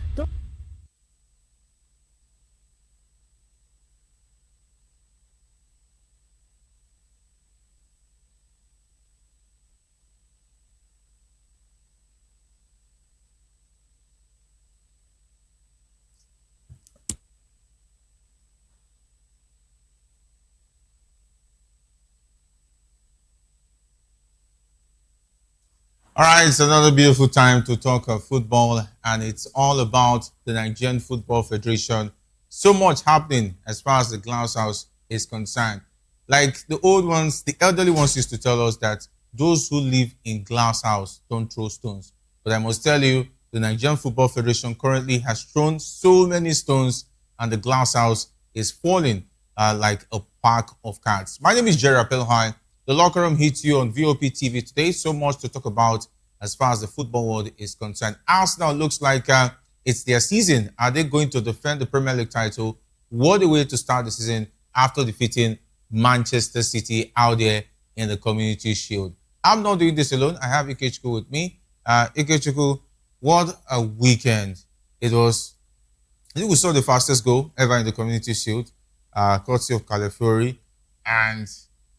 All right, it's another beautiful time to talk of football, and it's all about the Nigerian Football Federation. So much happening as far as the glass house is concerned. Like the old ones, the elderly ones used to tell us that those who live in glass house don't throw stones. But I must tell you, the Nigerian Football Federation currently has thrown so many stones, and the glass house is falling like a pack of cards. My name is Jerry Appelhine. The Locker Room hits you on Vop TV today. So much to talk about as far as the football world is concerned. Arsenal looks like it's their season. Are they going to defend the Premier League title? What a way to start the season after defeating Manchester City out there in the Community Shield. I'm not doing this alone. I have Ikechukwu with me. Ikechukwu, what a weekend it was. I think we saw the fastest goal ever in the Community Shield, courtesy of Calafiori, and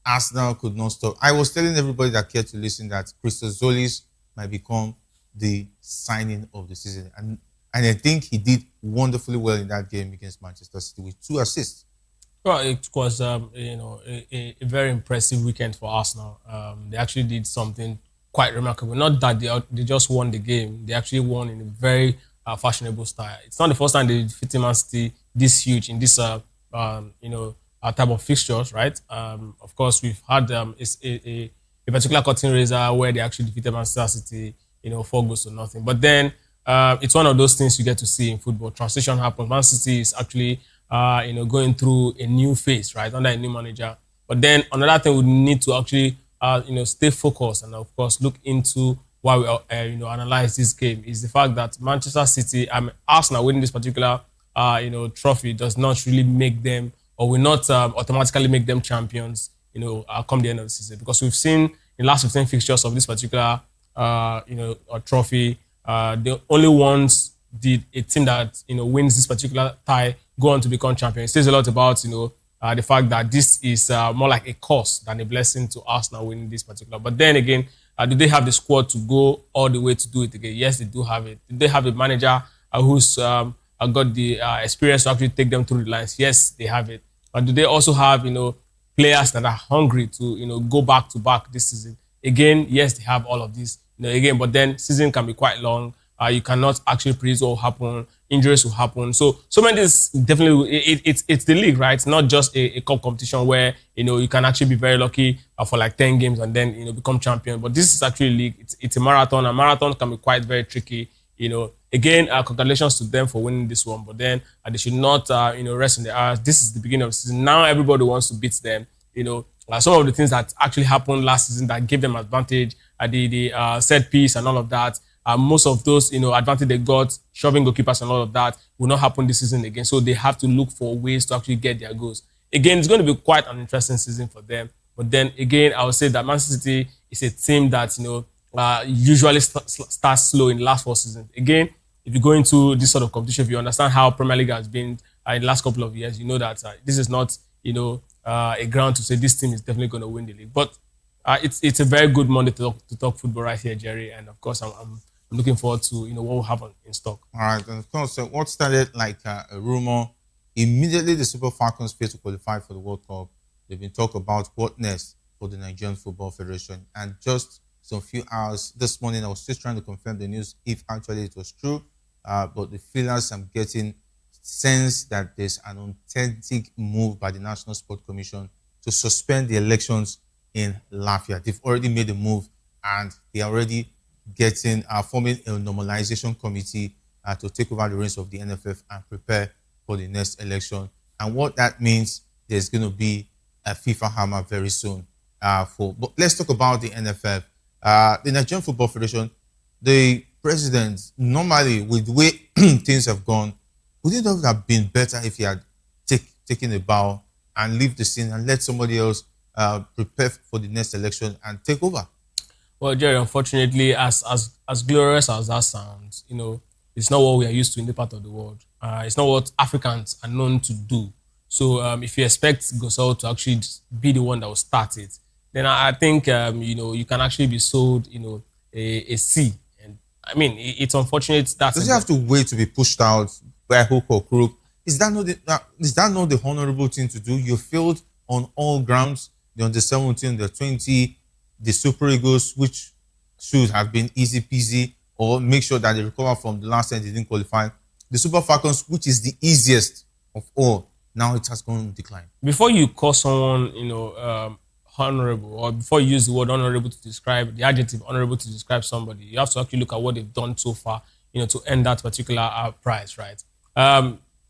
Arsenal could not stop. I was telling everybody that cared to listen that Christos might become the signing of the season. And I think he did wonderfully well in that game against Manchester City with 2 assists. Well, it was a very impressive weekend for Arsenal. They actually did something quite remarkable. Not that they just won the game. They actually won in a very fashionable style. It's not the first time they defeated Man City this huge in this type of fixtures, right? Of course, we've had a particular curtain raiser where they actually defeated Manchester City, 4 goals to nothing. But then it's one of those things you get to see in football. Transition happens. Man City is actually, going through a new phase, right, under a new manager. But then another thing we need to actually, stay focused and of course look into why we, analyze this game is the fact that Manchester City, Arsenal winning this particular, trophy does not really make them, or will not automatically make them champions, come the end of the season. Because we've seen in the last 15 fixtures of this particular, trophy, the only ones a team that, wins this particular tie go on to become champion. It says a lot about, the fact that this is more like a curse than a blessing to Arsenal winning this particular. But then again, do they have the squad to go all the way to do it again? Yes, they do have it. Do they have a manager who's got the experience to actually take them through the lines? Yes, they have it. But do they also have, players that are hungry to, go back to back this season? Again, yes, they have all of this. Again, but then season can be quite long. You cannot actually predict what will happen. Injuries will happen. So many things definitely. It's the league, right? It's not just a cup competition where you can actually be very lucky for like 10 games and then become champion. But this is actually a league. It's a marathon. A marathon can be quite very tricky. Again, congratulations to them for winning this one. But then they should not, rest in their eyes. This is the beginning of the season. Now everybody wants to beat them. Some of the things that actually happened last season that gave them advantage, the set piece and all of that. Most of those, advantage they got, shoving goalkeepers and all of that, will not happen this season again. So they have to look for ways to actually get their goals. Again, it's going to be quite an interesting season for them. But then again, I would say that Manchester City is a team that, usually starts slow in the last 4 seasons. Again, if you go into this sort of competition, if you understand how Premier League has been in the last couple of years, you know that this is not, a ground to say this team is definitely going to win the league. But it's a very good Monday to talk football right here, Jerry. And of course, I'm I'm looking forward to what will happen in stock. All right, and of course, what started like a rumor, immediately the Super Falcons failed to qualify for the World Cup. They've been talking about what next for the Nigerian Football Federation, and just some few hours this morning, I was just trying to confirm the news if actually it was true. But the feelers I'm getting sense that there's an authentic move by the National Sport Commission to suspend the elections in Lafia. They've already made a move, and they are already getting forming a normalization committee to take over the reins of the NFF and prepare for the next election. And what that means, there's going to be a FIFA hammer very soon. But let's talk about the NFF. The Nigerian Football Federation, the president, normally with the way things have gone, would it have been better if he had taken a bow and leave the scene and let somebody else prepare for the next election and take over? Well, Jerry, unfortunately, as glorious as that sounds, it's not what we are used to in the part of the world. It's not what Africans are known to do. So if you expect Gusau to actually be the one that will start it, then I think, you can actually be sold, a C. And I mean, it's unfortunate that... Does he have to wait to be pushed out by hook or crook? Is that not the honorable thing to do? You failed on all grounds, the under-17, the 20, the Super Eagles, which should have been easy peasy, or make sure that they recover from the last time they didn't qualify. The Super Falcons, which is the easiest of all, now it has gone to decline. Before you call someone, honorable, or before you use the word honorable to describe, the adjective honorable to describe somebody, you have to actually look at what they've done so far, to earn that particular prize, right?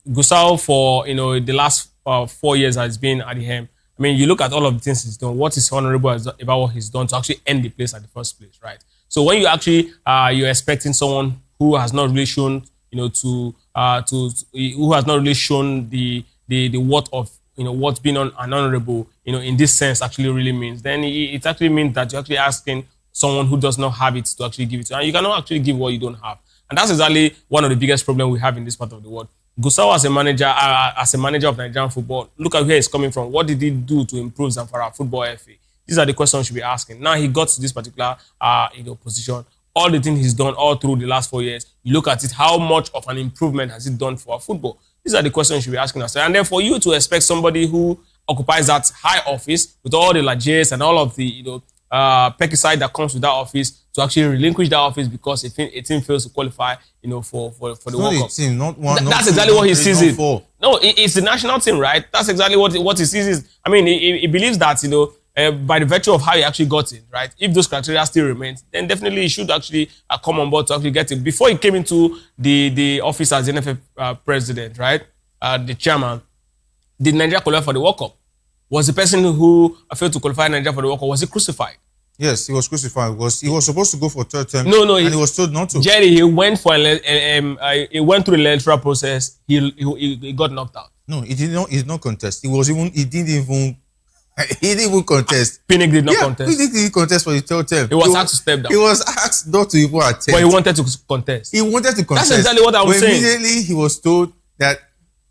Gusau, for, the last 4 years has been at the helm. I mean, you look at all of the things he's done, what is honorable about what he's done to actually end the place at the first place, right? So when you actually, you're expecting someone who has not really shown, who has not really shown the worth of, what's been an honorable, in this sense actually really means, then it actually means that you're actually asking someone who does not have it to actually give it to you. And you cannot actually give what you don't have. And that's exactly one of the biggest problems we have in this part of the world. Gusau, as a manager of Nigerian football, look at where he's coming from. What did he do to improve Zamfara Football FA? These are the questions we should be asking. Now he got to this particular position. All the things he's done all through the last 4 years, you look at it, how much of an improvement has it done for our football? These are the questions you should be asking ourselves. And then for you to expect somebody who occupies that high office with all the lajes and all of the pesticide that comes with that office to actually relinquish that office because a team fails to qualify, for the World Cup. Team, not one, That's not exactly two, what he three, sees not it. four. No, it's the national team, right? That's exactly what he sees it. I mean, he believes that, by the virtue of how he actually got it, right? If those criteria still remain, then definitely he should actually come on board to actually get it. Before he came into the office as the NFF president, right? The chairman, did Nigeria qualify for the World Cup? Was the person who failed to qualify Nigeria for the World Cup, was he crucified? Yes, he was crucified. He was supposed to go for third term. No, and he was told not to. Jerry, he went for he went through the electoral process. He got knocked out. No, he did not contest. He didn't even contest. Pinnick did not contest. He didn't contest for the third term. He was asked to step down. He was asked not to even attempt. But he wanted to contest. He wanted to contest. That's exactly what I was saying. Immediately he was told that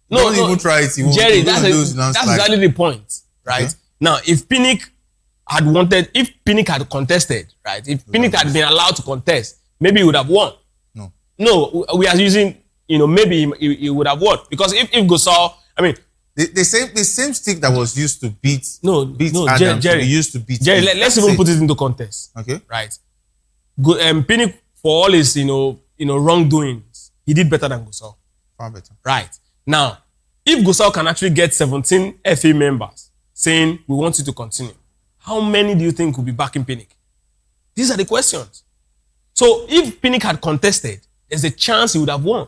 don't even try it. Jerry, that's exactly the point, right? Okay. Now, if Pinnick had contested, right? If Pinnick had been allowed to contest, maybe he would have won. No, we are using, maybe he would have won. Because if Gusau, I mean, the same stick that was used to beat Adams, Jerry, used to beat Jerry, let's even put it into context. Okay. Right. Pinnick, for all his wrongdoings, he did better than Gusau. Far better. Right. Now, if Gusau can actually get 17 FA members saying we want you to continue, how many do you think will be backing Pinnick? These are the questions. So if Pinnick had contested, there's a chance he would have won.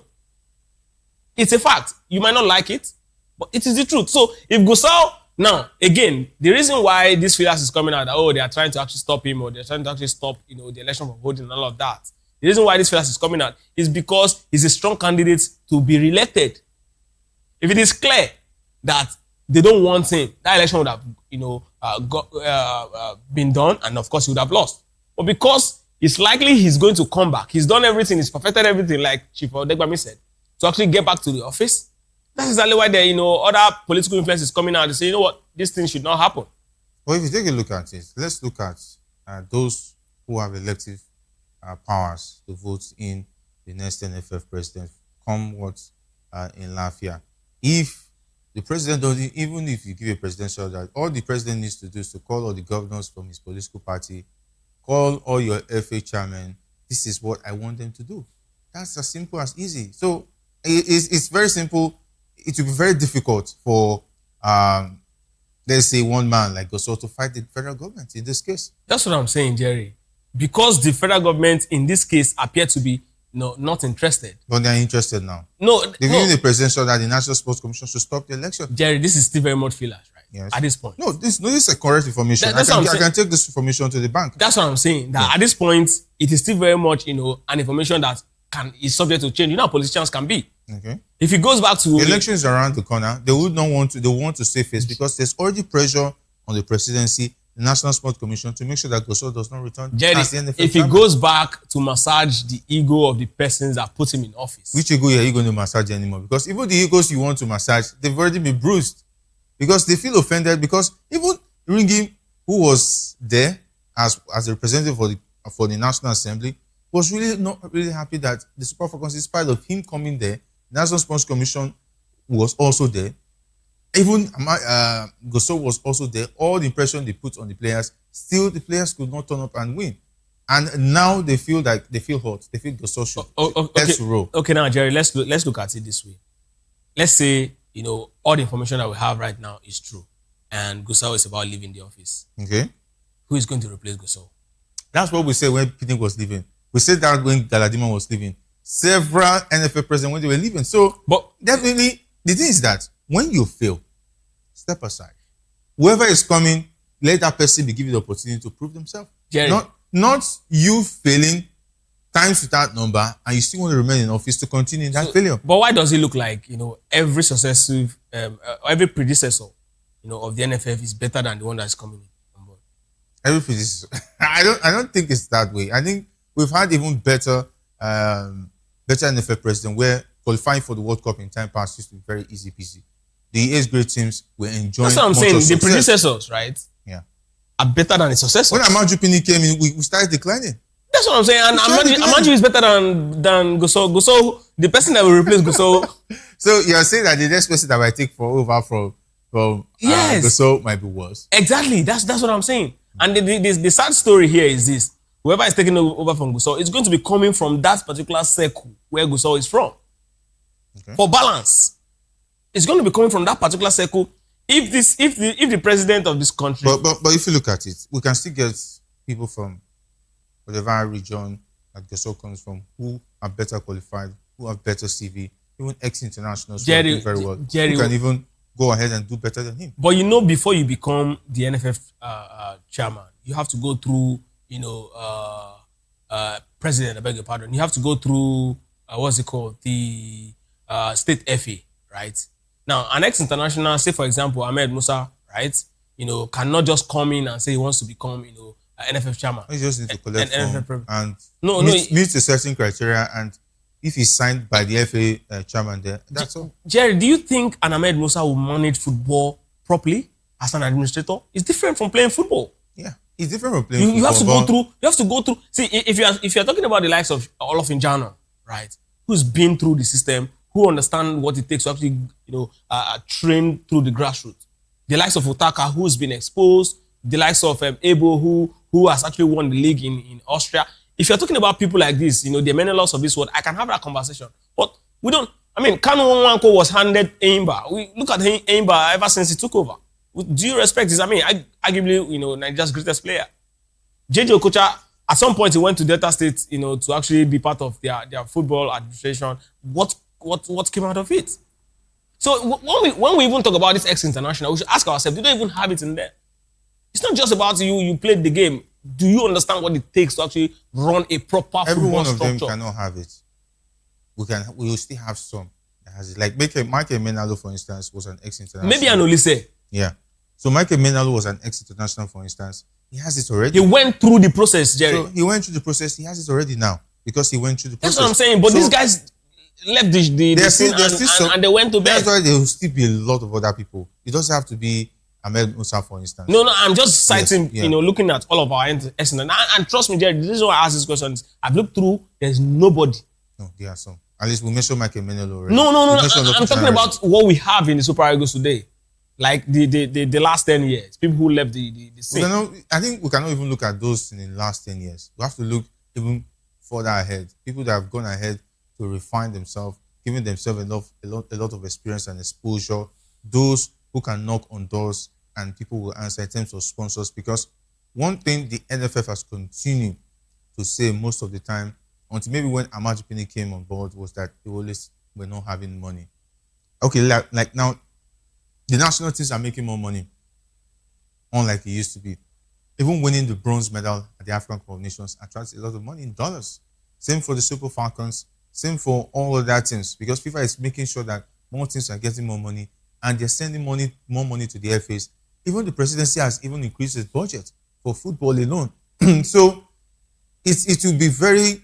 It's a fact. You might not like it, but it is the truth. So if Gusau, now, again, the reason why this feelers is coming out, they are trying to actually stop him, or they're trying to actually stop, the election from holding and all of that. The reason why this feelers is coming out is because he's a strong candidate to be re-elected. If it is clear that they don't want him, that election would have, been done, and of course he would have lost. But because it's likely he's going to come back, he's done everything, he's perfected everything, like Chief Odegbami said, to actually get back to the office. That's exactly why there, other political influence is coming out to say, this thing should not happen. Well, if you take a look at it, let's look at those who have elective powers to vote in the next NFF president, come what in Lafia. If the president doesn't, even if you give a presidential that, all the president needs to do is to call all the governors from his political party, call all your FA chairmen. This is what I want them to do. That's as simple as easy. So it's very simple. It will be very difficult for, let's say, one man like Gosol to fight the federal government in this case. That's what I'm saying, Jerry. Because the federal government in this case appear to be not interested. But they're interested now. No, they've given the presidential that the National Sports Commission should stop the election. Jerry, this is still very much feelers, right? Yes. At this point. No, this is a correct information. I can take this information to the bank. That's what I'm saying. That at this point, it is still very much, an information that is subject to change. You know how politicians can be. Okay. If it goes back to the elections around the corner, they would not want to. They want to save face because there's already pressure on the presidency, the National Sports Commission, to make sure that Gosol does not return. Jerry, if he goes back to massage the ego of the persons that put him in office, which ego are you going to massage anymore? Because even the egos you want to massage, they've already been bruised because they feel offended. Because even Ringim, who was there as a representative for the National Assembly, was really not really happy that the Super Falcons, in spite of him coming there, the National Sports Commission was also there. Even Gosol was also there. All the impression they put on the players, still the players could not turn up and win. And now they feel hot. They feel Gosol should roll. Okay, now Jerry, let's look at it this way. Let's say all the information that we have right now is true, and Gosol is about leaving the office. Okay, who is going to replace Gosol? That's what we said when Pidgin was leaving. We said that when Galadima was leaving. Several NFL presidents when they were leaving. So, but definitely, the thing is that when you fail, step aside. Whoever is coming, let that person be given the opportunity to prove themselves. Jerry. Not you failing times without number, and you still want to remain in office to continue that failure. But why does it look like every successive, every predecessor, of the NFF is better than the one that's coming on board? Every predecessor. I don't think it's that way. I think we've had even better NFL president where qualifying for the World Cup in time past used to be very easy peasy. The age grade teams were enjoying. That's what I'm saying. The predecessors, right? Yeah, are better than the successors. When Amadou Pini came in, we started declining. That's what I'm saying. And Amadou is better than Gosol. Gosol, the person that will replace Gosol. So you're saying that the next person that might take from yes, Gosol might be worse. Exactly. That's what I'm saying. And the sad story here is this: whoever is taking over from Gosol is going to be coming from that particular circle where Gosol is from. Okay. For balance, it's going to be coming from that particular circle. If the president of this country, but if you look at it, we can still get people from whatever region that Gosol comes from who are better qualified, who have better CV, even ex-internationals who do very well. Who can even go ahead and do better than him. But before you become the NFF chairman, you have to go through, president, I beg your pardon. You have to go through, what's it called? The state FA, right? Now, an ex-international, say for example, Ahmed Musa, right? Cannot just come in and say he wants to become, NFF chairman. He just needs to collect form and meet a certain criteria, and if he's signed by the FA chairman there, that's all. Jerry, do you think an Ahmed Musa will manage football properly as an administrator? It's different from playing football. Yeah, it's different from playing football. You have to go through. See, if you're talking about the likes of Olofinjana, right, who's been through the system, who understand what it takes to actually, train through the grassroots. The likes of Otaka, who's been exposed. The likes of Ebo, who has actually won the league in Austria. If you're talking about people like this, the Menelaus of this world, I can have that conversation. But we don't. Kanu Nwankwo was handed Eimba. We look at Eimba ever since he took over. With due respect, arguably, Nigeria's greatest player. JJ Okocha, at some point, he went to Delta State, to actually be part of their football administration. What came out of it? So when we even talk about this ex-international, we should ask ourselves, do they even have it in there? It's not just about you played the game. Do you understand what it takes to actually run a proper Every football one of structure? them cannot have it. We will still have some that has it. Like Michael Menalo, for instance, was an ex-international. Maybe an Olise. Yeah. So Michael Menalo was an ex-international, for instance. He has it already. He went through the process, Jerry. So he went through the process. He has it already now because he went through the process. That's what I'm saying. But these guys left the scene and they went to bed. That's why there will still be a lot of other people. It doesn't have to be Ahmed Musa, for instance. No, I'm just citing, Yes, yeah. looking at all of our excellent. And trust me, Jerry, the reason why I ask this question is I've looked through, there's nobody. No, there are some. At least we mentioned Michael Menelo already. No. I'm talking already. about what we have in the Super Eagles today. Like the last 10 years. People who left the scene. I think we cannot even look at those in the last 10 years. We have to look even further ahead. People that have gone ahead to refine themselves, giving themselves a lot of experience and exposure. Those who can knock on doors and people will answer in terms of sponsors. Because one thing the NFF has continued to say most of the time, until maybe when Ahmad Pini came on board, was that they always were not having money. Okay, like now, the national teams are making more money, unlike it used to be. Even winning the bronze medal at the African Cup of Nations attracts a lot of money in dollars. Same for the Super Falcons, same for all of that teams, because FIFA is making sure that more teams are getting more money and they're sending more money to the FAs. Even the presidency has even increased its budget for football alone. So it will be very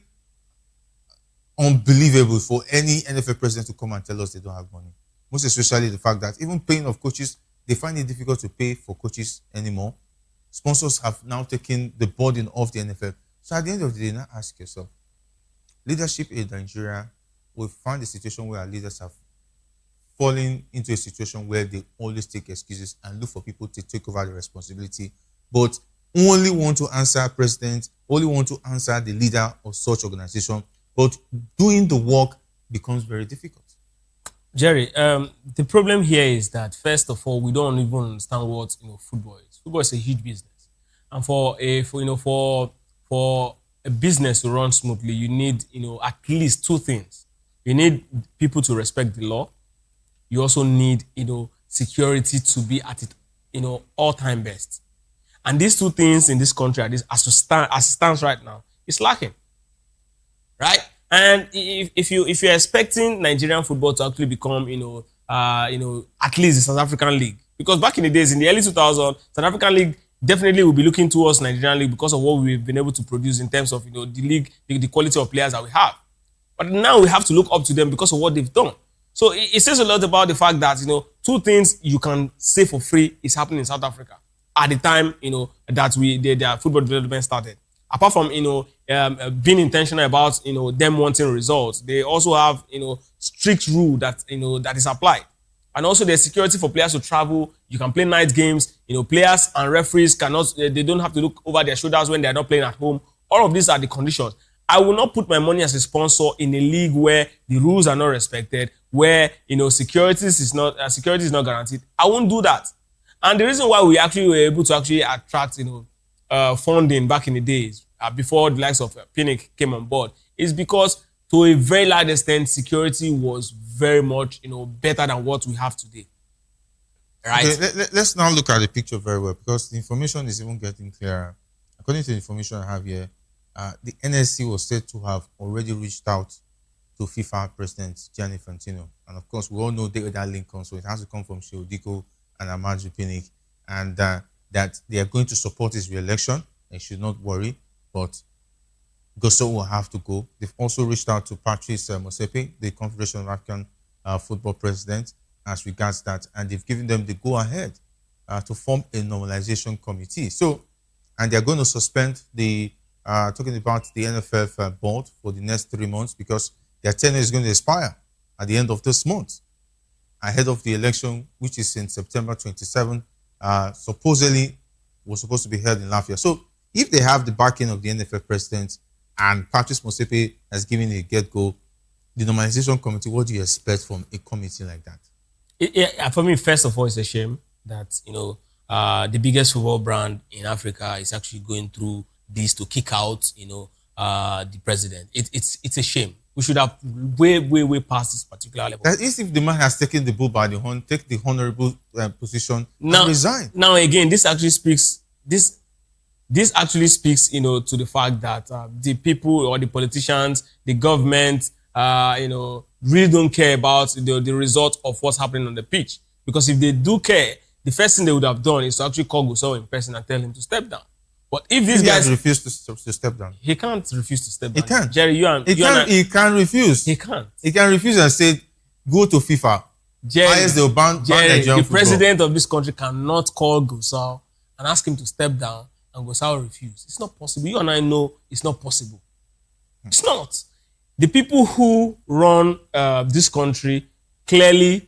unbelievable for any NFL president to come and tell us they don't have money. Most especially the fact that even paying of coaches, they find it difficult to pay for coaches anymore. Sponsors have now taken the burden off the NFL. So at the end of the day, now ask yourself, leadership in Nigeria, we find a situation where our leaders have fallen into a situation where they always take excuses and look for people to take over the responsibility, but only want to answer president, only want to answer the leader of such organization, but doing the work becomes very difficult. Jerry, the problem here is that first of all, we don't even understand what football is. Football is a huge business, and for a business to run smoothly, you need at least two things. You need people to respect the law. You also need security to be at it all-time best. And these two things in this country, as it stands right now, is lacking. Right? And if you're expecting Nigerian football to actually become at least the South African League, because back in the days, in the early 2000s, South African League definitely will be looking towards Nigerian League because of what we've been able to produce in terms of the league, the quality of players that we have. But now we have to look up to them because of what they've done. So it says a lot about the fact that two things you can say for free is happening in South Africa at the time that their football development started. Apart from being intentional about them wanting results, they also have strict rule that that is applied, and also there's security for players to travel. You can play night games. Players and referees they don't have to look over their shoulders when they are not playing at home. All of these are the conditions. I will not put my money as a sponsor in a league where the rules are not respected, where security is not guaranteed. I won't do that. And the reason why we actually were able to attract funding back in the days before the likes of Pinnick came on board is because to a very large extent security was very much better than what we have today. Right? Okay, let's now look at the picture very well, because the information is even getting clearer. According to the information I have here, the NSC was said to have already reached out to FIFA President Gianni Infantino. And of course, we all know that link comes, so it has to come from Sheodiko and Amaju Pinnick, and that they are going to support his re-election. They should not worry, but Gosso will have to go. They've also reached out to Patrice Motsepe, the Confederation of African Football President, as regards that, and they've given them the go-ahead to form a normalization committee. So, and they're going to suspend the talking about the NFF board for the next 3 months, because their tenure is going to expire at the end of this month, ahead of the election, which is in September 27, supposedly was supposed to be held in Lafayette. So if they have the backing of the NFF president and Patrice Motsepe has given a get-go, the normalization committee, what do you expect from a committee like that? For me, first of all, it's a shame that the biggest football brand in Africa is actually going through this to kick out the president. It's a shame. We should have way past this particular level. That is, if the man has taken the bull by the horn, take the honorable position and resign. Now again, this actually speaks to the fact that the people or the politicians, the government, really don't care about the result of what's happening on the pitch. Because if they do care, the first thing they would have done is to actually call Gosso in person and tell him to step down. But if these guys refuse to step down, he can't refuse to step down. He can. Jerry, he can refuse. He can't. He can refuse and say, go to FIFA. highest they will ban Nigerian the football. president of this country cannot call Gusau and ask him to step down, and Gusau refuse. It's not possible. You and I know it's not possible. It's not. The people who run this country clearly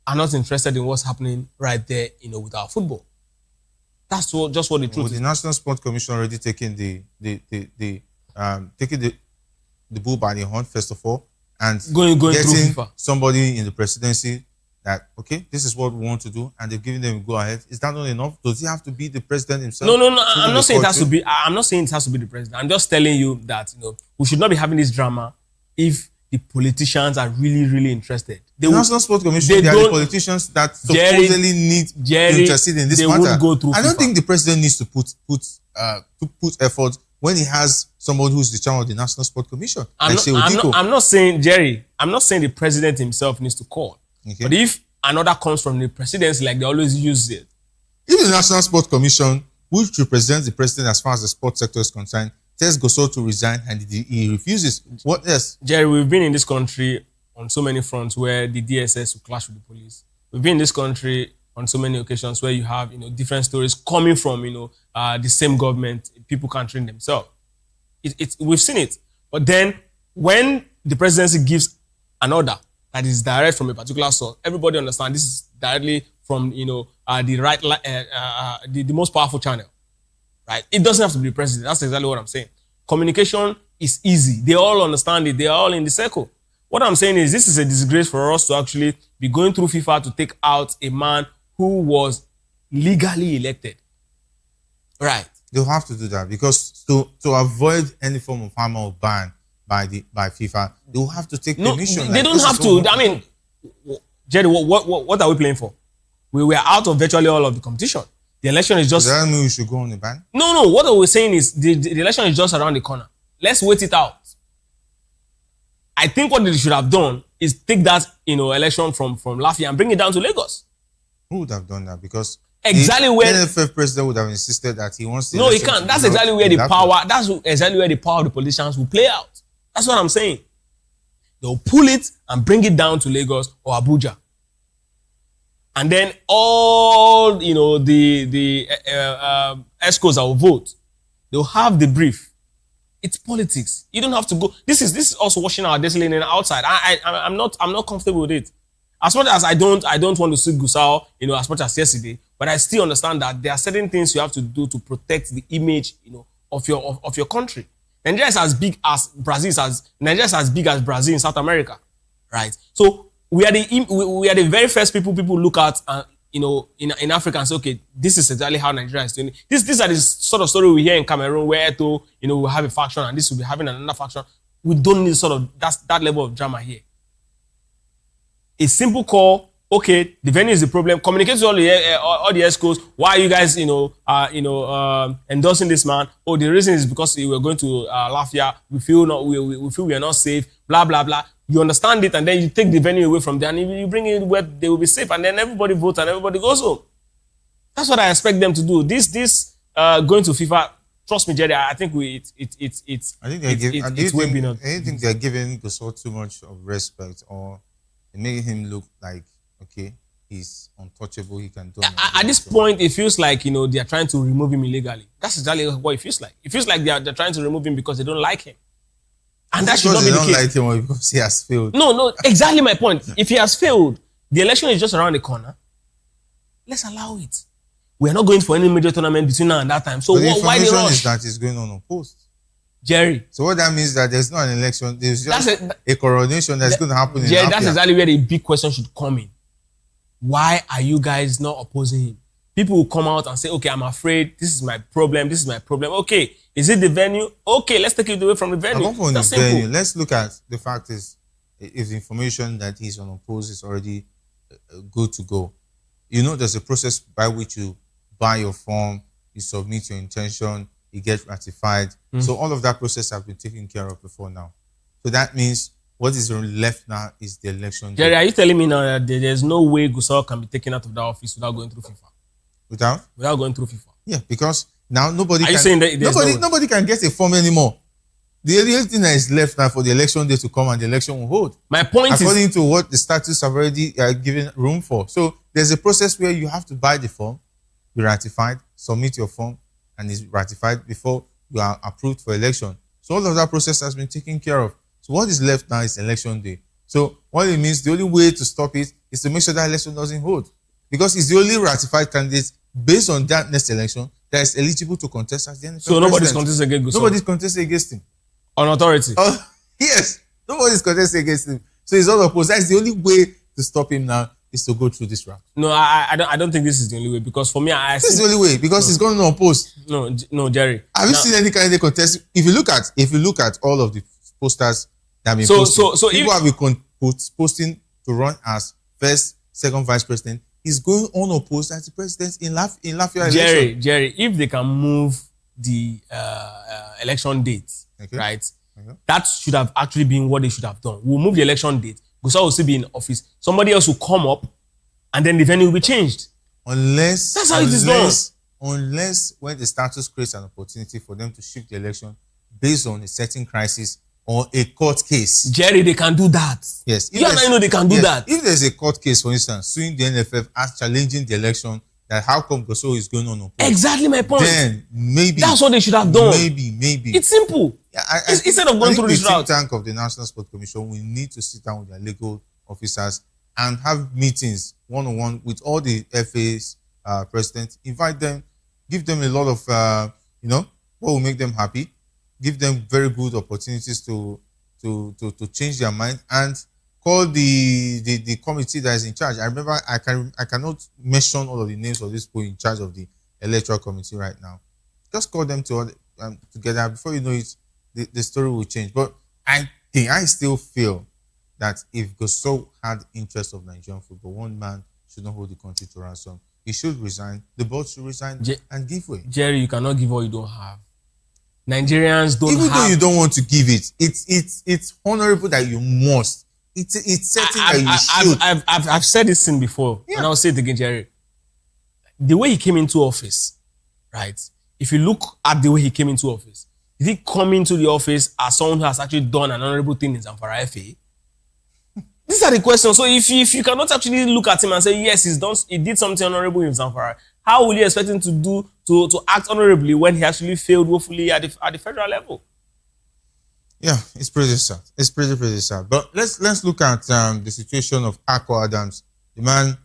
are not interested in what's happening right there, with our football. That's just what the truth is. The National Sports Commission already taking the bull by the horn, first of all, and going getting through FIFA. Somebody in the presidency that, okay, this is what we want to do, and they're giving them go ahead. Is that not enough? Does he have to be the president himself? No. I'm not saying it has to be. I'm not saying it has to be the president. I'm just telling you that we should not be having this drama if the politicians are really, really interested. The National Sports Commission, they are the politicians that supposedly need to intercede in this matter. I don't think the president needs to put effort when he has someone who's the chairman of the National Sports Commission. I'm not saying, Jerry, I'm not saying the president himself needs to call. Okay. But if another comes from the presidency, like they always use it. If the National Sports Commission, which represents the president as far as the sports sector is concerned, tells Gusau to resign and he refuses, what else? Jerry, we've been in this country on so many fronts where the DSS will clash with the police. We've been in this country on so many occasions where you have different stories coming from the same government, people countering themselves. We've seen it. But then when the presidency gives an order that is direct from a particular source, everybody understands this is directly from the most powerful channel. Right? It doesn't have to be the president. That's exactly what I'm saying. Communication is easy. They all understand it. They are all in the circle. What I'm saying is this is a disgrace for us to actually be going through FIFA to take out a man who was legally elected. Right. They'll have to do that because to avoid any form of harm or ban by FIFA, they'll have to take permission. They don't have to. I mean, Jerry, what are we playing for? We were out of virtually all of the competition. The election is just... Does that mean we should go on the ban? No. What we're saying is the election is just around the corner. Let's wait it out. I think what they should have done is take that election from Lafia and bring it down to Lagos. Who would have done that? Because exactly where the NFF president would have insisted that he wants to... No, he can't. That's exactly where the power... That's exactly where the power of the politicians will play out. That's what I'm saying. They'll pull it and bring it down to Lagos or Abuja. And then all, the ESCOs that will vote, they'll have the brief. It's politics. You don't have to go. This is also washing our destiny linen outside. I'm not comfortable with it. As much as I don't want to see Gusau, as much as yesterday, but I still understand that there are certain things you have to do to protect the image, of your country. Nigeria is as big as Brazil, Nigeria is as big as Brazil in South America, right? So we are the very first people look at, in Africa and say, okay, this is exactly how Nigeria is doing it. These are the sort of story we hear in Cameroon where we have a faction and this will be having another faction. We don't need sort of that level of drama here. A simple call, okay, the venue is the problem. Communicate to all the ESCOs. Why are you guys, endorsing this man? Oh, the reason is because we're going to Lafia. We feel we are not safe. Blah blah blah. You understand it, and then you take the venue away from there, and you bring it where they will be safe, and then everybody votes and everybody goes home. That's what I expect them to do. This going to FIFA. Trust me, Jerry. I think it's way beyond. I think they're giving Gusau too much of respect, or making him look like, okay, he's untouchable. He can do. At this point, it feels like they are trying to remove him illegally. That's exactly what it feels like. It feels like they're trying to remove him because they don't like him. And that should not be the case. They don't like him or because he has failed. No, exactly my point. If he has failed, the election is just around the corner. Let's allow it. We're not going for any major tournament between now and that time. So why the rush? Is that it's going on unopposed. Jerry. So what that means is that there's not an election. There's just a coronation that's going to happen in Africa. That's exactly where the big question should come in. Why are you guys not opposing him? People will come out and say, okay, I'm afraid. This is my problem. This is my problem. Okay. Is it the venue? Okay, let's take it away from the venue. That's simple. Venue. Let's look at the fact is, if the information that he's unopposed is already good to go, there's a process by which you buy your form, you submit your intention, it gets ratified. So all of that process has been taken care of before now. So that means what is left now is the election. Jerry, are you telling me now that there's no way Gusau can be taken out of that office without going through FIFA? Without going through FIFA? Yeah, because now nobody can get The only thing that is left now for the election day to come and the election will hold. My point according to what the statutes have already given room for. So there's a process where you have to buy the form, be ratified, submit your form, and is ratified before you are approved for election. So all of that process has been taken care of. So what is left now is election day. So what it means, the only way to stop it is to make sure that election doesn't hold. Because it's the only ratified candidate based on that next election that is eligible to contest as the NFL So nobody's contesting against Gusau? Nobody's contesting against him. On authority? Oh, yes. Nobody's contesting against him. So he's all opposed. That's the only way to stop him now is to go through this route. No, I don't think this is the only way, because for me, this is the only way because he's going to oppose. No, Jerry. Have you seen any candidate contest? If you look at all of the posters that have been posted, so people have been posting to run as first, second vice president. He's going unopposed as the president in Lafayette election. Jerry, if they can move the election date, right? That should have actually been what they should have done. We'll move the election date. Gusau will still be in office. Somebody else will come up, and then the venue will be changed. Unless that's how it is done. Unless when the status creates an opportunity for them to shift the election based on a certain crisis or a court case. Jerry, they can do that. Yes. You and I know they can do that. If there's a court case, for instance, suing the NFF as challenging the election, that how come Gusau is going on? Exactly my point. Then maybe that's what they should have done. Maybe. It's simple. Yeah, instead of going through this route. The think tank of the National Sports Commission, we need to sit down with their legal officers and have meetings one-on-one with all the FA's presidents. Invite them, give them a lot of, what will make them happy. Give them very good opportunities to change their mind and call the committee that is in charge. I remember I cannot mention all of the names of these people in charge of the electoral committee right now. Just call them together. Before you know it, the story will change. But I still feel that if Gusau had interest of Nigerian football, one man should not hold the country to ransom. He should resign. The board should resign and give way. Jerry, you cannot give what you don't have. Nigerians don't Even have... though you don't want to give it, it's honorable that you must. It's certain that you should. I've said this thing before, and I'll say it again, Jerry. The way he came into office, right? If you look at the way he came into office, did he come into the office as someone who has actually done an honorable thing in Zamfara FA? These are the questions. So if you cannot actually look at him and say, yes, he did something honorable in Zamfara, how will you expect him to act honorably when he actually failed woefully at the federal level? Yeah, it's pretty sad. It's pretty sad. But let's look at the situation of Akko Adams. The man,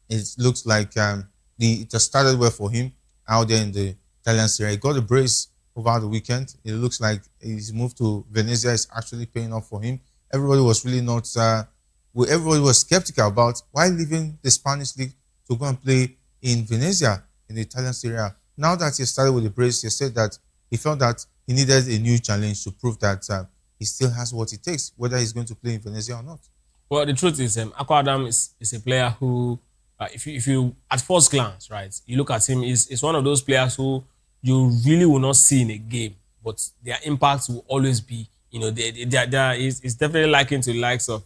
it looks like it has started well for him out there in the Italian Serie A. He got a brace over the weekend. It looks like his move to Venezia is actually paying off for him. Everybody was really not. Everybody was skeptical about why leaving the Spanish league to go and play in Venezia in the Italian Serie A. Now that he started with the brace, he said that he felt that he needed a new challenge to prove that he still has what it takes, whether he's going to play in Venezia or not. Well, the truth is, Akko Adams is a player who, if you at first glance, right, you look at him, is one of those players who you really will not see in a game, but their impact will always be, it's definitely likened to the likes of,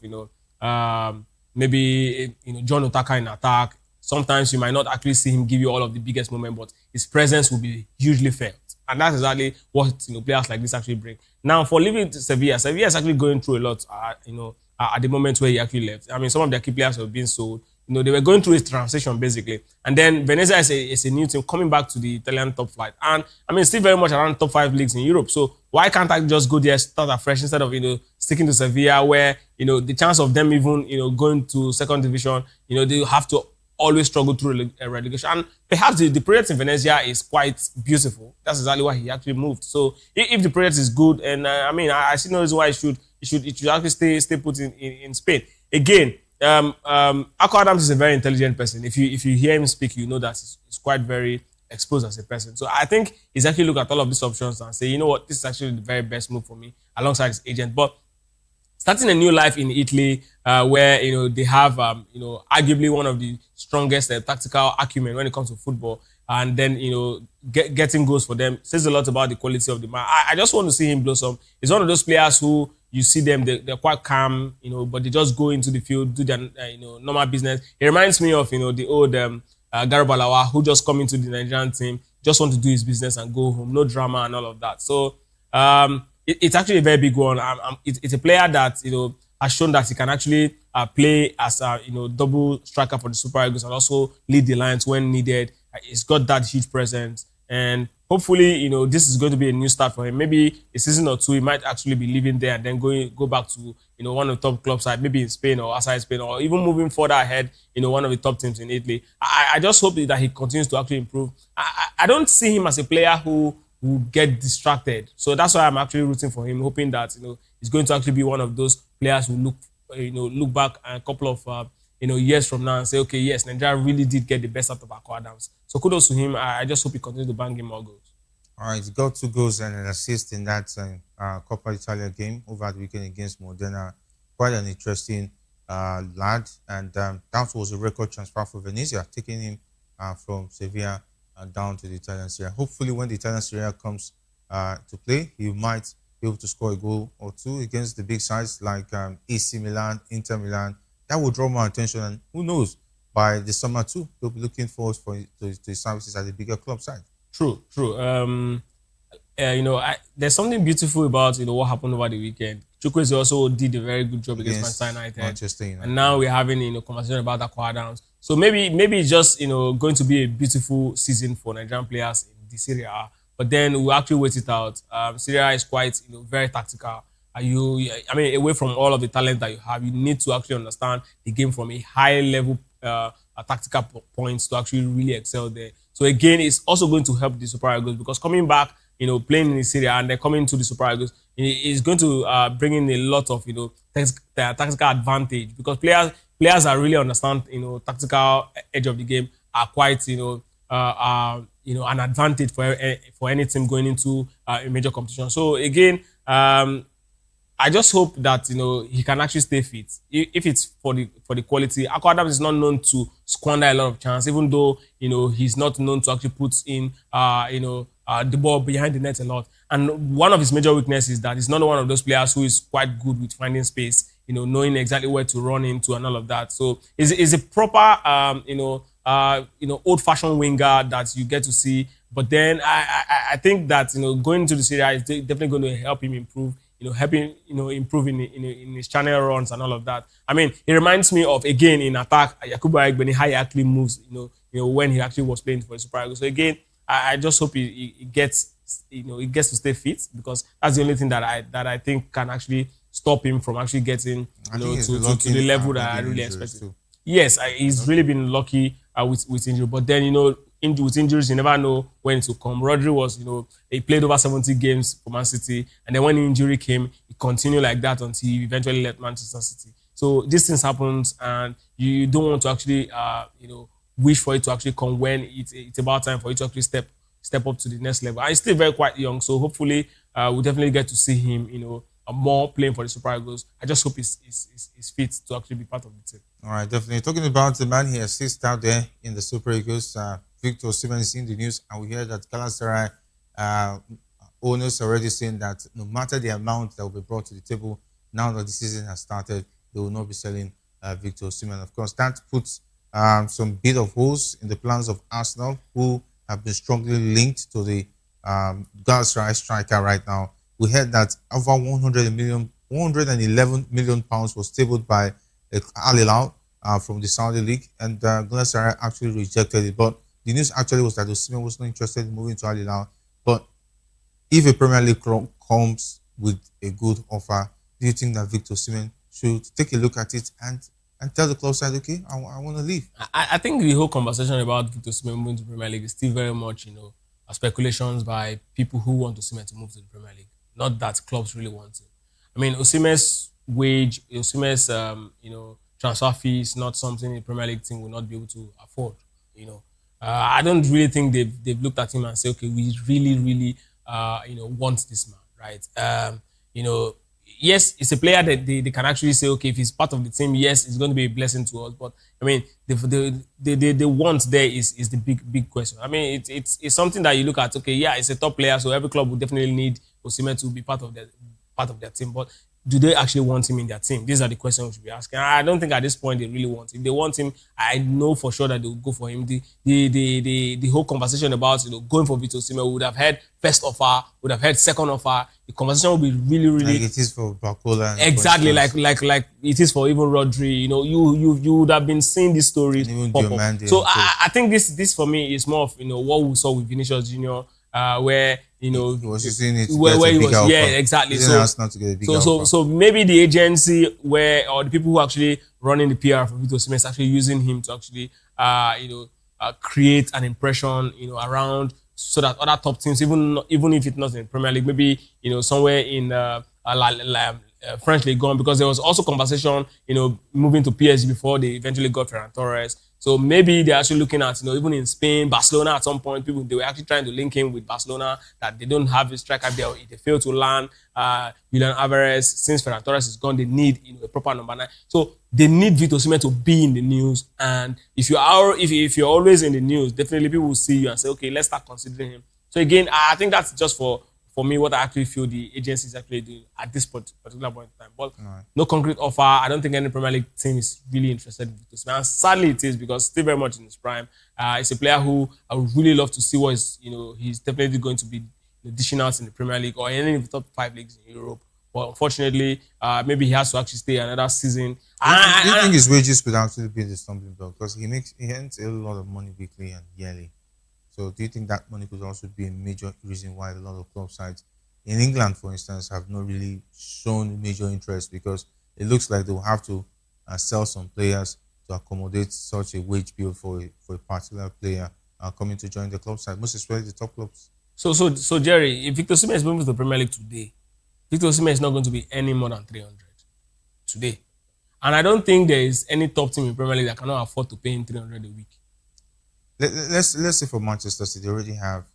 maybe, John Otaka in attack. Sometimes you might not actually see him give you all of the biggest moments, but his presence will be hugely felt. And that's exactly what players like this actually bring. Now, for leaving Sevilla is actually going through a lot, at the moment where he actually left. I mean, some of their key players have been sold. They were going through a transition, basically. And then Venezia is a new team coming back to the Italian top flight. And, I mean, still very much around top 5 leagues in Europe. So why can't I just go there, start afresh, instead of, sticking to Sevilla, where, the chance of them even, going to second division, they have to always struggle through relegation. And perhaps the project in Venezia is quite beautiful. That's exactly why he actually moved. So if the project is good, and I see no reason why it should actually stay put in Spain. Again, Akko Adams is a very intelligent person. If you hear him speak, you know that he's quite very exposed as a person. So I think he's actually look at all of these options and say, you know what, this is actually the very best move for me alongside his agent. But starting a new life in Italy, where they have arguably one of the strongest tactical acumen when it comes to football, and then getting goals for them says a lot about the quality of the man. I just want to see him blossom. He's one of those players who you see them, they're quite calm, but they just go into the field, do their normal business. It reminds me of the old Garibalawa, who just come into the Nigerian team, just want to do his business and go home, no drama and all of that. So it's actually a very big one. It's a player that has shown that he can actually play as a double striker for the Super Eagles and also lead the Lions when needed. He's got that huge presence, and hopefully this is going to be a new start for him. Maybe a season or two he might actually be living there and then go back to one of the top club side, maybe in Spain or outside Spain, or even moving further ahead, one of the top teams in Italy. I just hope that he continues to actually improve. I don't see him as a player who will get distracted. So that's why I'm actually rooting for him, hoping that he's going to actually be one of those players who look back a couple of years from now and say, okay, yes, Nigeria really did get the best out of Akwa Adams. So kudos to him. I just hope he continues to bang in more goals. All right, he got 2 goals and an assist in that Coppa Italia game over the weekend against Modena. Quite an interesting lad, and that was a record transfer for Venezia, taking him from Sevilla down to the Italian Serie A. Hopefully, when the Italian Serie A comes to play, he might be able to score a goal or 2 against the big sides like AC Milan, Inter Milan. That will draw more attention, and who knows, by the summer too, they'll be looking forward to his services at the bigger club side. True. There's something beautiful about what happened over the weekend. Chukwueze also did a very good job against Manchester United. And now we're having conversation about Akwa Adams. So maybe it's just going to be a beautiful season for Nigerian players in the Serie A. But then we'll actually wait it out. Serie A is quite very tactical. Away from all of the talent that you have, you need to actually understand the game from a high level tactical points to actually really excel there. So again, it's also going to help the Super Eagles, because coming back, playing in the Serie A and then coming to the Super Eagles is going to bring in a lot of tactical advantage, because players that really understand tactical edge of the game are quite an advantage for any team going into a major competition. So again, I just hope that he can actually stay fit. If it's for the quality, Akwa Adams is not known to squander a lot of chance, even though he's not known to actually put in the ball behind the net a lot. And one of his major weaknesses is that he's not one of those players who is quite good with finding space, knowing exactly where to run into and all of that. So is a proper old-fashioned winger that you get to see. But then I think that going to the Serie A is definitely going to help him improve. Improve in his channel runs and all of that. It reminds me of, again, in attack, Yakubu Aigbeni, how he actually moves, when he actually was playing for the Super Eagles. So again, I just hope he gets to stay fit, because that's the only thing that I think can actually stop him from actually getting to the level that I really expected. Yes, he's really been lucky with injury, but then with injuries, you never know when it will come. Rodri was, he played over 70 games for Man City, and then when the injury came, he continued like that until he eventually left Manchester City. So these things happen, and you don't want to actually, wish for it to actually come when it's about time for you to actually step up to the next level. And he's still very quite young, so hopefully we'll definitely get to see him, more playing for the Super Eagles. I just hope he's fit to actually be part of the team. All right, definitely. Talking about the man he assists out there in the Super Eagles, Victor Osimhen is in the news, and we hear that Galatasaray owners are already saying that no matter the amount that will be brought to the table, now that the season has started, they will not be selling Victor Osimhen. Of course, that puts some bit of holes in the plans of Arsenal, who have been strongly linked to the Galatasaray striker right now. We heard that over 111 million pounds was tabled by Al Hilal from the Saudi League, and Galatasaray actually rejected it. But the news actually was that Osimhen was not interested in moving to Al Hilal. But if a Premier League comes with a good offer, do you think that Victor Osimhen should take a look at it and tell the club side, okay, I want to leave? I think the whole conversation about Victor Osimhen moving to the Premier League is still very much, speculations by people who want Osimhen to move to the Premier League. Not that clubs really want it. Osimhen's wage, Osimhen's transfer fee is not something the Premier League team will not be able to afford. I don't really think they've looked at him and say, okay, we really want this man, right? Yes, it's a player that they can actually say, okay, if he's part of the team, yes, it's going to be a blessing to us. But the want there is the big question. It's something that you look at. Okay, yeah, it's a top player, so every club would definitely need Osimhen to be part of their team. But do they actually want him in their team? These are the questions we should be asking. I don't think at this point they really want him. If they want him, I know for sure that they will go for him. The whole conversation about going for Victor Osimhen, we would have had first offer, would have had second offer. The conversation will be really, really like it is for Bakola. Exactly, like it is for even Rodri. You would have been seeing this story pop up. So I think this for me is more of what we saw with Vinicius Junior. Where he was using it where he was, exactly. So maybe the agency or the people who are actually running the PR for Victor Osimhen is actually using him to actually create an impression around, so that other top teams, even if it's not in the Premier League, maybe somewhere in French League One, because there was also conversation moving to PSG before they eventually got Ferran Torres. So maybe they're actually looking at, even in Spain, Barcelona at some point, they were actually trying to link him with Barcelona, that they don't have a striker there. They failed to land Julian Alvarez. Since Ferran Torres is gone, they need a proper number 9. So they need Victor Osimhen to be in the news. And if you're always in the news, definitely people will see you and say, okay, let's start considering him. So again, I think that's just for me, what I actually feel the agency is actually doing at this particular point in time. But no concrete offer. I don't think any Premier League team is really interested in Victor Osimhen. And sadly it is, because still very much in his prime. It's a player who I would really love to see what is, he's definitely going to be dishing out in the Premier League or any of the top 5 leagues in Europe. But unfortunately, maybe he has to actually stay another season. Do you think his wages could actually be the stumbling block? Because he earns a lot of money weekly and yearly. So do you think that money could also be a major reason why a lot of club sides in England, for instance, have not really shown major interest? Because it looks like they will have to sell some players to accommodate such a wage bill for a particular player coming to join the club side, most especially the top clubs. So Jerry, if Victor Osimhen is moving to the Premier League today, Victor Osimhen is not going to be any more than 300 today. And I don't think there is any top team in Premier League that cannot afford to pay him 300 a week. Let's say for Manchester City, they already have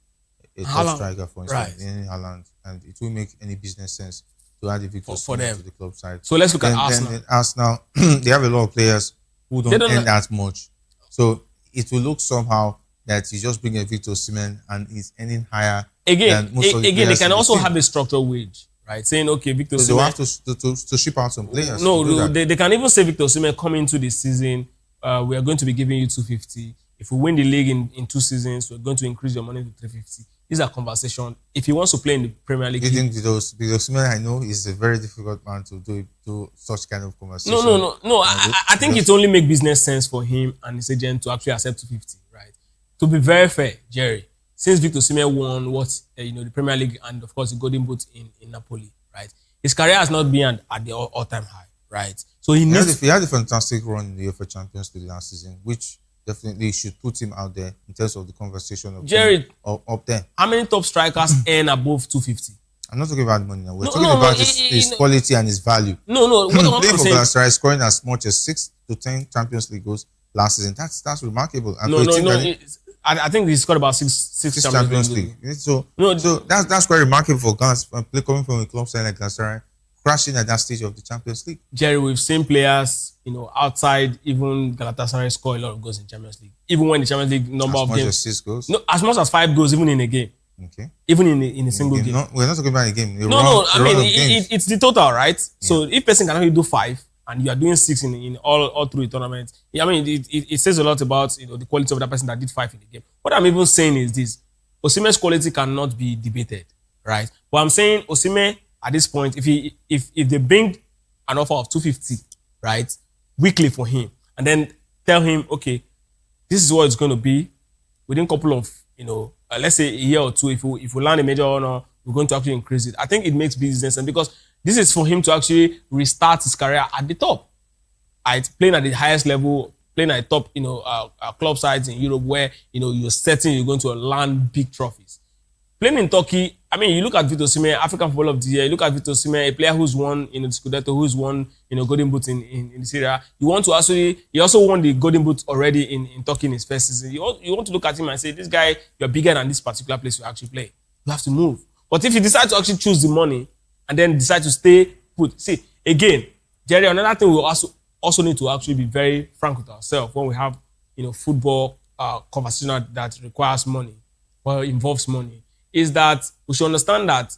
a top striker, for instance, in Haaland, and it will make any business sense to add a Victor Osimhen to the club side. So let's look at Arsenal. Then Arsenal, they have a lot of players who don't earn that much. So it will look somehow that you just bring a Victor Osimhen and he's earning higher than most of the players. They can also have a structural wage, right? Saying, okay, Victor Osimhen. So they have to ship out some players. No, they can even say Victor Osimhen coming into the season, we are going to be giving you 250. If we win the league in 2 seasons, we're going to increase your money to 350. These are conversations. If he wants to play in the Premier League, you think Victor Osimhen, I know, is a very difficult man to do such kind of conversation. No. I think it only makes business sense for him and his agent to actually accept 250, right? To be very fair, Jerry, since Victor Osimhen won the Premier League and of course the Golden Boot in Napoli, right? His career has not been at the all-time high, right? So he had a fantastic run in the UEFA Champions League last season, which definitely should put him out there in terms of the conversation of Jerry up there. How many top strikers earn above 250? I'm not talking about money now. We're talking about his quality and his value. No. Playing for Galatasaray, scoring as much as 6 to 10 Champions League goals last season. That's remarkable. And I think he scored about six Champions League. So that's quite remarkable for Ghana coming from a club side like Galatasaray, crashing at that stage of the Champions League. Jerry, we've seen players, outside even Galatasaray score a lot of goals in Champions League. Even when the Champions League number of games, as much as 6 goals. No, as much as 5 goals, even in a game. Okay. Even in a single game. No, we're not talking about a game. It's the total, right? Yeah. So if person can only do 5 and you are doing 6 in all through the tournament, it says a lot about the quality of that person that did 5 in the game. What I'm even saying is this: Osimhen's quality cannot be debated, right? But I'm saying Osimhen at this point, if they bring an offer of 250, right, weekly for him, and then tell him, okay, this is what it's going to be within a couple of let's say a year or 2, if we land a major honor, we're going to actually increase it. I think it makes business sense because this is for him to actually restart his career at the top, right? Playing at the highest level, playing at top, club sides in Europe where you're certain you're going to land big trophies. Playing in Turkey, you look at Victor Osimhen, African Footballer of the Year. You look at Victor Osimhen, a player who's won the Scudetto, who's won Golden Boot in Syria. He also won the Golden Boot already in Turkey in his first season. You want to look at him and say, this guy, you're bigger than this particular place you actually play. You have to move. But if you decide to actually choose the money and then decide to stay put, see, again, Jerry, another thing we also need to actually be very frank with ourselves when we have football conversation that requires money or involves money, is that we should understand that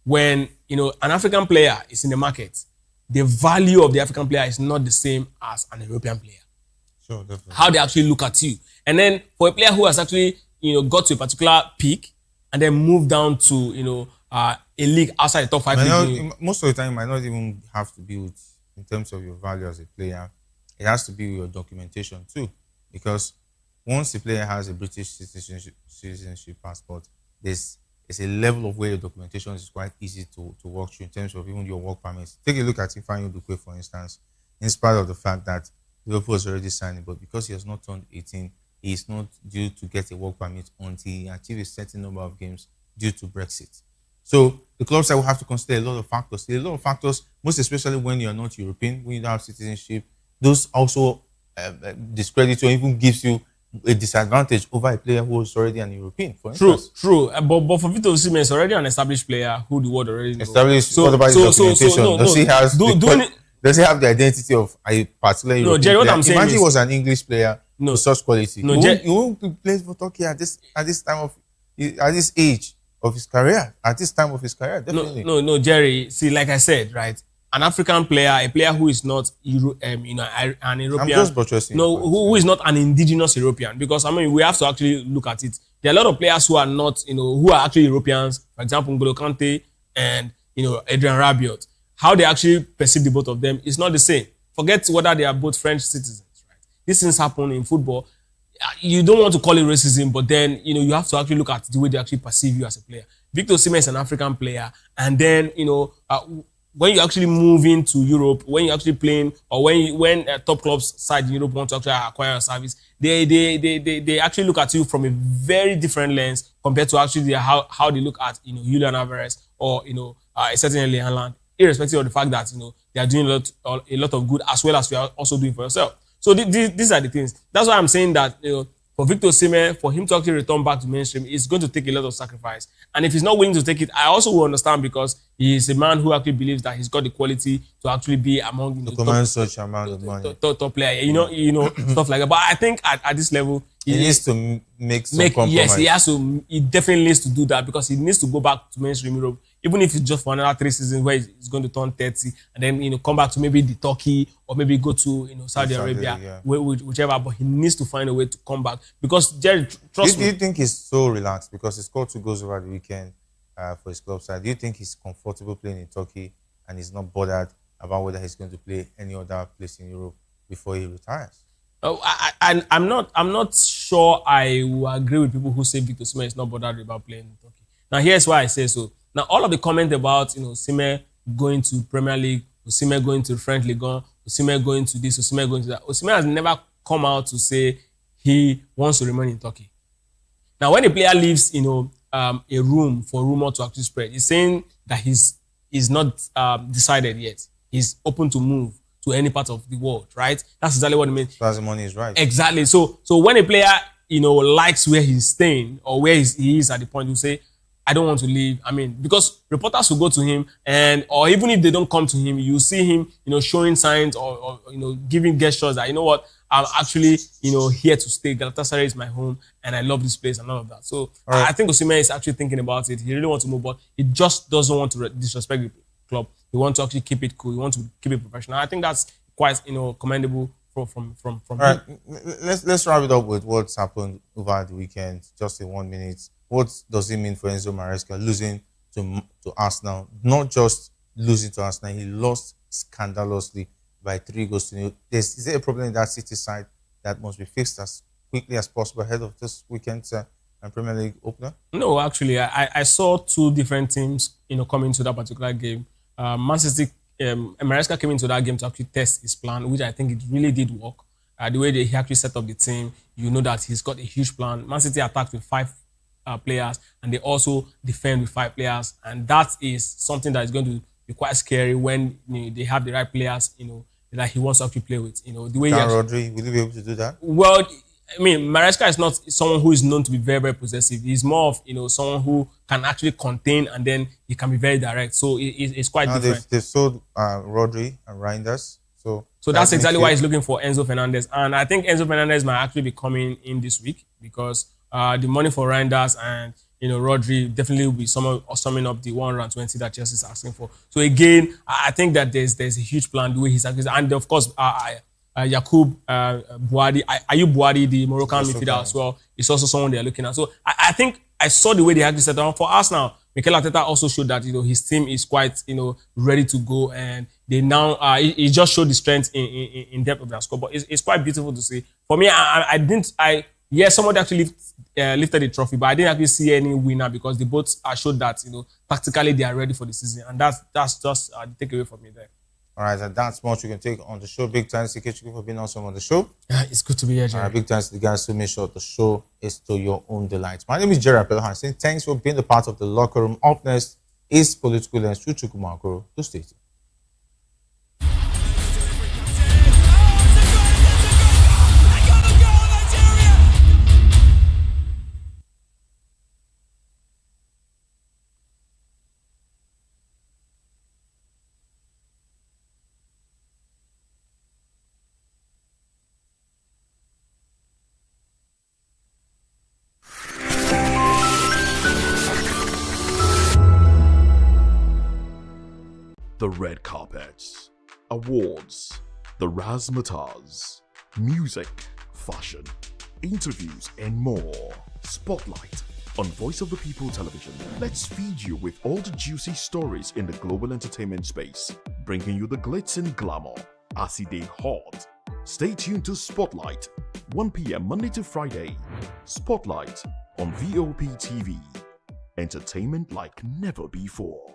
when an African player is in the market, the value of the African player is not the same as an European player. Sure, definitely. How they actually look at you. And then for a player who has actually, got to a particular peak and then moved down to, a league outside the top 5 league. Most of the time, it might not even have to be with, in terms of your value as a player. It has to be with your documentation too. Because once the player has a British citizenship passport, there's a level of where your documentation is quite easy to work through in terms of even your work permits. Take a look at Ifeanyi Udukwe, for instance, in spite of the fact that Liverpool has already signed it, but because he has not turned 18, he is not due to get a work permit until he achieves a certain number of games due to Brexit. So the club side will have to consider a lot of factors, most especially when you are not European, when you don't have citizenship. Those also discredit you or even gives you a disadvantage over a player who is already an European, for instance. True. But for Victor Osimhen, is already an established player who the world already knows. Established. So, what about his documentation? Does he have the identity of a particular European Jerry, player? what I'm saying Imagine is, he was an English player with such quality. He won't play for Turkey at this age of his career, at this time of his career, definitely. No, Jerry. See, like I said, right? An African player, a player who is not an European. I'm just buttressing. No, who is not an indigenous European, because we have to actually look at it. There are a lot of players who are not, who are actually Europeans. For example, N'Golo Kante and Adrian Rabiot. How they actually perceive the both of them is not the same. Forget whether they are both French citizens. Right? These things happen in football. You don't want to call it racism, but then you have to actually look at the way they actually perceive you as a player. Victor Osimhen is an African player, and then when you actually move into Europe, when you're actually playing, or when top clubs side in Europe want to actually acquire a service, they actually look at you from a very different lens compared to actually how they look at Julian Alvarez or a certain Erling Haaland, irrespective of the fact that they are doing a lot of good as well as you are also doing for yourself. So these are the things. That's why I'm saying that for Victor Osimhen, for him to actually return back to mainstream, it's going to take a lot of sacrifice. And if he's not willing to take it, I also will understand, because he is a man who actually believes that he's got the quality to actually be among such amount of money. Top player. Stuff like that. But I think at this level, he needs to make some compromise. Yes, he has to. He definitely needs to do that, because he needs to go back to mainstream Europe, even if it's just for another 3 seasons where he's going to turn 30, and then come back to maybe the Turkey, or maybe go to Saudi Arabia, whichever. But he needs to find a way to come back, because Jerry, trust me. Do you think he's so relaxed because he scored 2 goals over the weekend for his club side? Do you think he's comfortable playing in Turkey and he's not bothered about whether he's going to play any other place in Europe before he retires? I'm not sure I will agree with people who say Victor Osimhen is not bothered about playing in Turkey. Now, here's why I say so. Now, all of the comment about Osimhen going to Premier League, Osimhen going to French Ligue 1, Osimhen going to this, Osimhen going to that, Osimhen has never come out to say he wants to remain in Turkey. Now, when a player leaves a room for rumor to actually spread, he's saying that he's not decided yet. He's open to move to any part of the world, right? That's exactly what it means. That's the money is right. Exactly. So when a player likes where he's staying or where he is at the point, you say, I don't want to leave. Because reporters will go to him, or even if they don't come to him, you see him, showing signs or giving gestures that, I'm actually, here to stay. Galatasaray is my home, and I love this place and all of that. So I think Osimhen is actually thinking about it. He really wants to move, but he just doesn't want to disrespect the club. He wants to actually keep it cool. He wants to keep it professional. I think that's quite, commendable from him. Right. Let's wrap it up with what's happened over the weekend. Just in 1 minute. What does it mean for Enzo Maresca losing to Arsenal? Not just losing to Arsenal, he lost scandalously by 3 goals to 0. Is there a problem in that City side that must be fixed as quickly as possible ahead of this weekend's Premier League opener? No, actually, I saw 2 different teams, coming to that particular game. Man City, Maresca came into that game to actually test his plan, which I think it really did work. The way he actually set up the team, that he's got a huge plan. Man City attacked with 5 players, and they also defend with 5 players, and that is something that is going to be quite scary when they have the right players, that he wants to actually play with. The way Rodri, will he be able to do that? Well, Maresca is not someone who is known to be very, very possessive. He's more of someone who can actually contain, and then he can be very direct. So it's quite different. They've sold Rodri and Reinders. So that's exactly why he's looking for Enzo Fernandez, and I think Enzo Fernandez might actually be coming in this week, because the money for Reinders and Rodri definitely will be summing up the 120 that Chelsea is asking for. So again, I think that there's a huge plan the way he's acting, and of course, Yakub Boadi, Ayub Boadi, the Moroccan midfielder as well, is also someone they are looking at. So I think I saw the way they actually set up for us now. Mikel Arteta also showed that his team is quite ready to go, and they now he just showed the strength in depth of their squad. But it's quite beautiful to see. For me, somebody actually lifted the trophy, but I didn't actually see any winner because they both showed that tactically they are ready for the season, and that's just the takeaway for me there. All right, and that's much we can take on the show. Big thanks to KHQ for being awesome on the show. Yeah, it's good to be here, Jerry. All right, big thanks to the guys who made sure the show is to your own delight. My name is Jerry Apelhan, saying thanks for being a part of the locker room. Up next is Political Lens through Chukwumakoro to stay tuned. The red carpets, awards, the razzmatazz, music, fashion, interviews, and more. Spotlight on Voice of the People Television. Let's feed you with all the juicy stories in the global entertainment space, bringing you the glitz and glamour as it is hot. Stay tuned to Spotlight, 1 p.m. Monday to Friday. Spotlight on Vop TV. Entertainment like never before.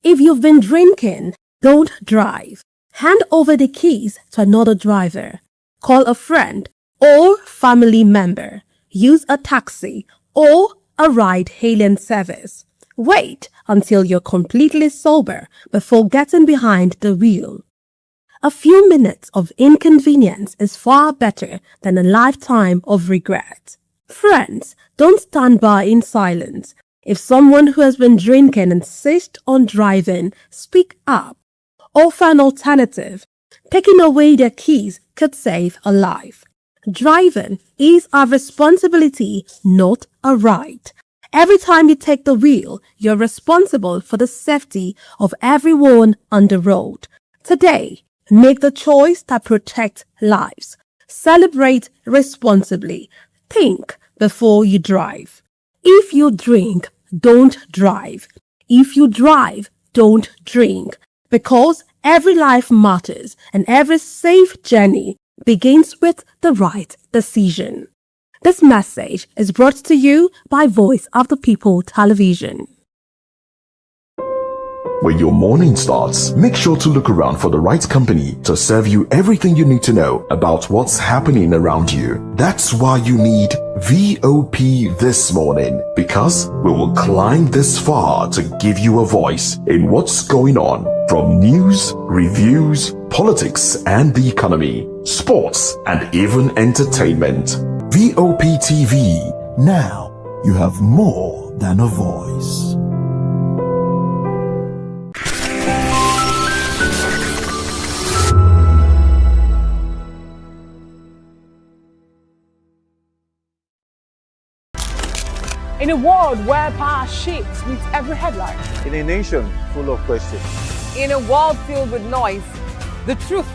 If you've been drinking, don't drive. Hand over the keys to another driver. Call a friend or family member. Use a taxi or a ride-hailing service. Wait until you're completely sober before getting behind the wheel. A few minutes of inconvenience is far better than a lifetime of regret. Friends, don't stand by in silence. If someone who has been drinking insists on driving, speak up. Offer an alternative. Taking away their keys could save a life. Driving is our responsibility, not a right. Every time you take the wheel, you're responsible for the safety of everyone on the road. Today, make the choice that protects lives. Celebrate responsibly. Think before you drive. If you drink, don't drive. If you drive, don't drink. Because every life matters and every safe journey begins with the right decision. This message is brought to you by Voice of the People Television. When your morning starts, make sure to look around for the right company to serve you everything you need to know about what's happening around you. That's why you need VOP this morning, because we will climb this far to give you a voice in what's going on, from news, reviews, politics and the economy, sports and even entertainment. VOP TV. Now you have more than a voice. In a world where power shifts with every headline. In a nation full of questions. In a world filled with noise, the truth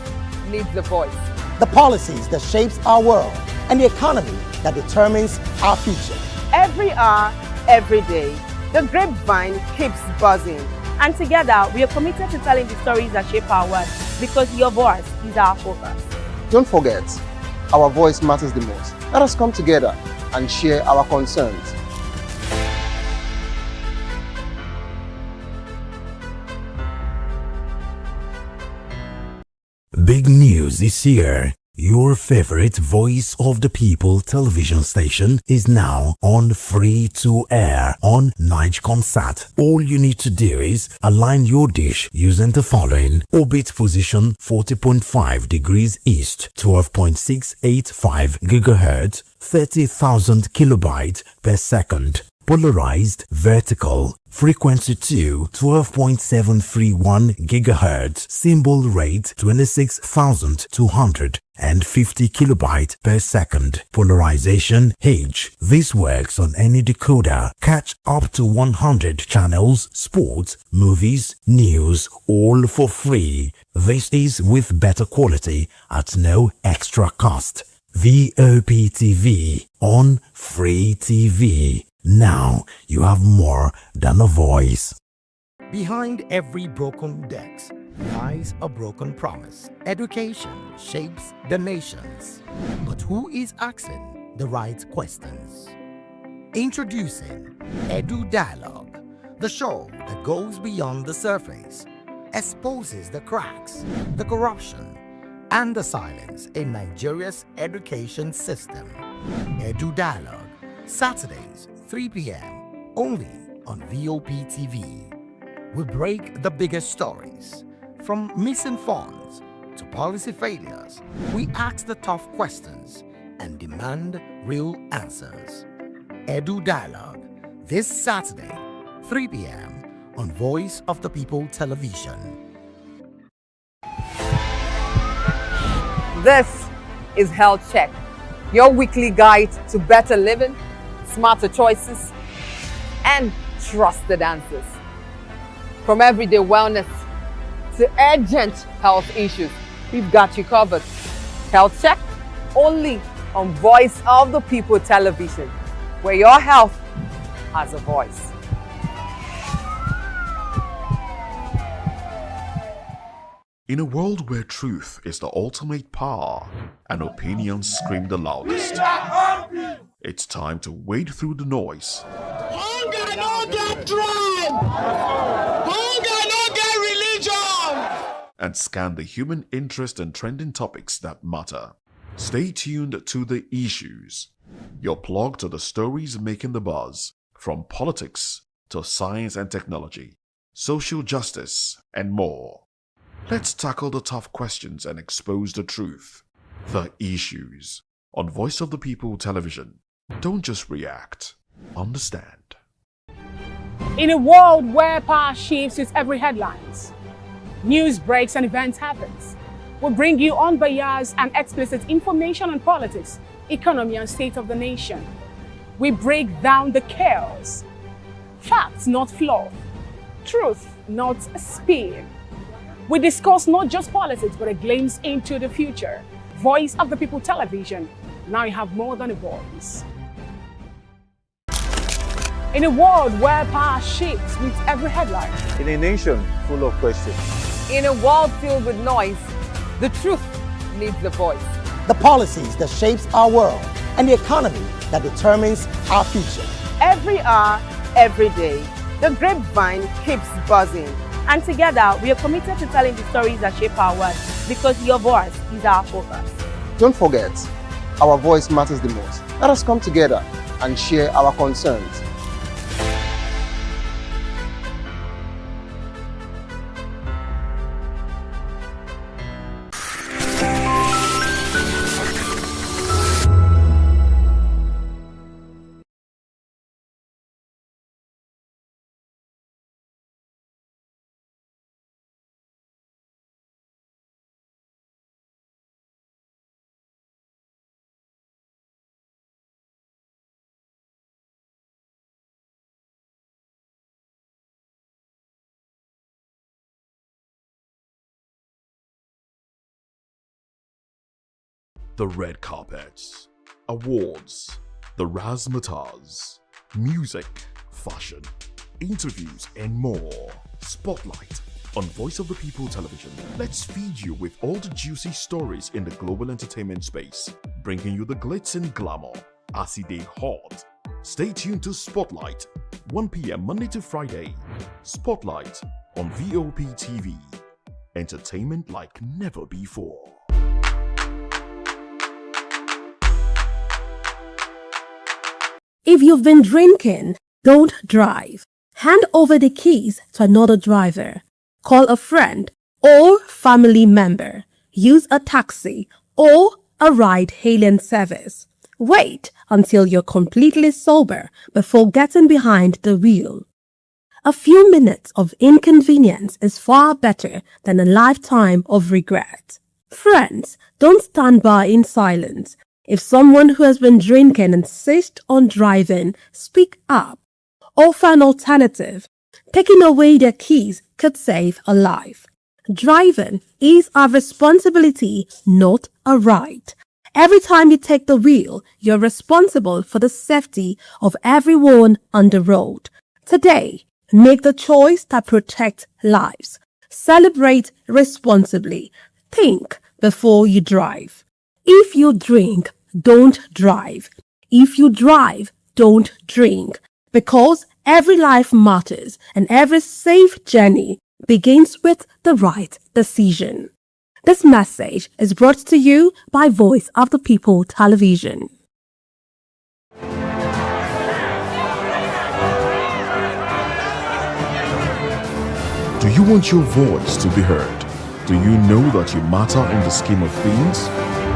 needs a voice. The policies that shapes our world and the economy that determines our future. Every hour, every day, the grapevine keeps buzzing. And together, we are committed to telling the stories that shape our world, because your voice is our focus. Don't forget, our voice matters the most. Let us come together and share our concerns. Big news is here. Your favorite Voice of the People television station is now on free to air on Nigecomsat. All you need to do is align your dish using the following: orbit position 40.5 degrees east, 12.685 gigahertz, 30,000 kilobytes per second. polarized vertical, frequency 2 12.731 gigahertz, symbol rate 26,250 kilobyte per second, polarization H. This works on any decoder. Catch up to 100 channels, sports, movies, news, all for free. This is with better quality at no extra cost. Vop TV on Free TV. Now you have more than a voice. Behind every broken deck lies a broken promise. Education shapes the nations. But who is asking the right questions? Introducing Edu Dialogue, the show that goes beyond the surface, exposes the cracks, the corruption, and the silence in Nigeria's education system. Edu Dialogue, Saturdays, 3 p.m. only on Vop TV. We break the biggest stories, from missing funds to policy failures. We ask the tough questions and demand real answers. Edu Dialogue, this Saturday, 3 p.m. on Voice of the People Television. This is Health Check, your weekly guide to better living, smarter choices, and trusted answers. From everyday wellness to urgent health issues, we've got you covered. Health Check, only on Voice of the People Television, where your health has a voice. In a world where truth is the ultimate power and opinions scream the loudest, it's time to wade through the noise. Hunger no get tribe. Hunger no get religion. And scan the human interest and trending topics that matter. Stay tuned to The Issues, your plug to the stories making the buzz, from politics to science and technology, social justice, and more. Let's tackle the tough questions and expose the truth. The Issues on Voice of the People Television. Don't just react, understand. In a world where power shifts with every headlines, news breaks and events happens, we bring you unbiased and explicit information on politics, economy, and state of the nation. We break down the chaos. Facts, not fluff. Truth, not spin. We discuss not just politics, but a glimpse into the future. Voice of the People Television. Now you have more than a voice. In a world where power shifts with every headline. In a nation full of questions. In a world filled with noise, the truth needs a voice. The policies that shapes our world and the economy that determines our future. Every hour, every day, the grapevine keeps buzzing. And together, we are committed to telling the stories that shape our world, because your voice is our focus. Don't forget, our voice matters the most. Let us come together and share our concerns. The red carpets, awards, the razzmatazz, music, fashion, interviews, and more. Spotlight on Voice of the People Television. Let's feed you with all the juicy stories in the global entertainment space, bringing you the glitz and glamour as it is hot. Stay tuned to Spotlight, 1 p.m. Monday to Friday. Spotlight on Vop TV. Entertainment like never before. If you've been drinking, don't drive. Hand over the keys to another driver. Call a friend or family member. Use a taxi or a ride-hailing service. Wait until you're completely sober before getting behind the wheel. A few minutes of inconvenience is far better than a lifetime of regret. Friends, don't stand by in silence. If someone who has been drinking insists on driving, speak up. Offer an alternative. Taking away their keys could save a life. Driving is our responsibility, not a right. Every time you take the wheel, you're responsible for the safety of everyone on the road. Today, make the choice that protects lives. Celebrate responsibly. Think before you drive. If you drink, don't drive. If you drive, don't drink. Because every life matters and every safe journey begins with the right decision. This message is brought to you by Voice of the People Television. Do you want your voice to be heard? Do you know that you matter in the scheme of things?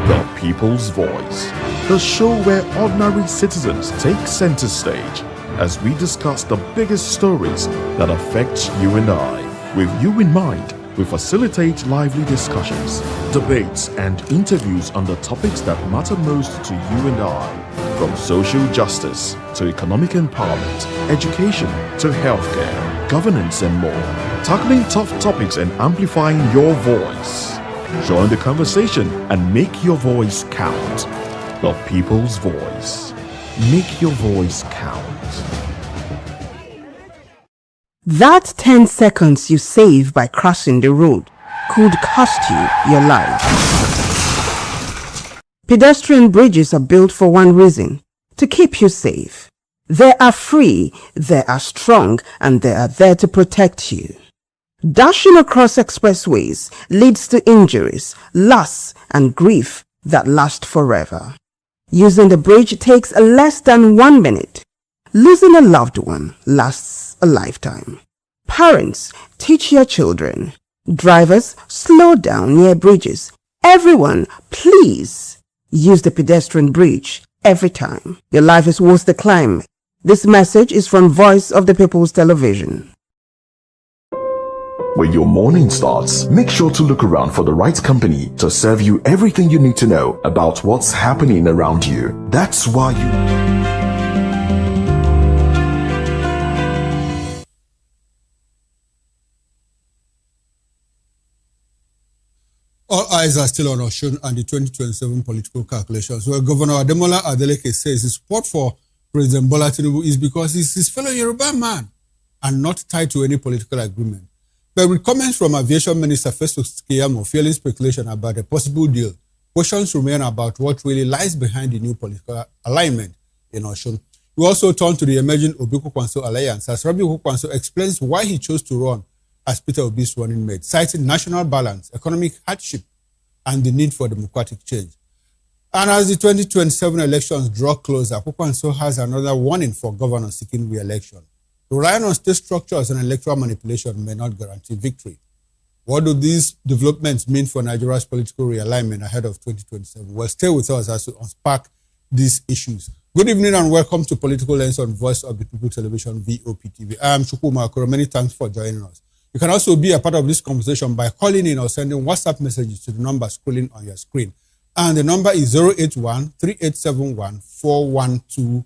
The People's Voice, the show where ordinary citizens take center stage as we discuss the biggest stories that affect you and I. With you in mind, we facilitate lively discussions, debates, and interviews on the topics that matter most to you and I, from social justice to economic empowerment, education to healthcare, governance, and more, tackling tough topics and amplifying your voice. Join the conversation and make your voice count. The People's Voice. Make your voice count. That 10 seconds you save by crossing the road could cost you your life. Pedestrian bridges are built for one reason: to keep you safe. They are free, they are strong, and they are there to protect you. Dashing across expressways leads to injuries, loss, and grief that last forever. Using the bridge takes less than 1 minute. Losing a loved one lasts a lifetime. Parents, teach your children. Drivers, slow down near bridges. Everyone, please use the pedestrian bridge every time. Your life is worth the climb. This message is from Voice of the People's Television. When your morning starts, make sure to look around for the right company to serve you everything you need to know about what's happening around you. That's why All eyes are still on Osun and the 2027 political calculations, where Governor Ademola Adeleke says his support for President Bola Tinubu is because he's his fellow Yoruba man and not tied to any political agreement. But with comments from Aviation Minister Festus Keyamo fueling speculation about a possible deal, questions remain about what really lies behind the new political alignment in Osun. We also turn to the emerging Obi-Kwanso alliance as Rabi Kwanso explains why he chose to run as Peter Obi's running mate, citing national balance, economic hardship, and the need for democratic change. And as the 2027 elections draw closer, Kwanso has another warning for governors seeking re-election. Relying on state structures and electoral manipulation may not guarantee victory. What do these developments mean for Nigeria's political realignment ahead of 2027? Well, stay with us as we unpack these issues. Good evening and welcome to Political Lens on Voice of the People Television, Vop Tv. I am Chukwuma Akoro. Many thanks for joining us. You can also be a part of this conversation by calling in or sending WhatsApp messages to the number scrolling on your screen. And the number is 081-3871-4129.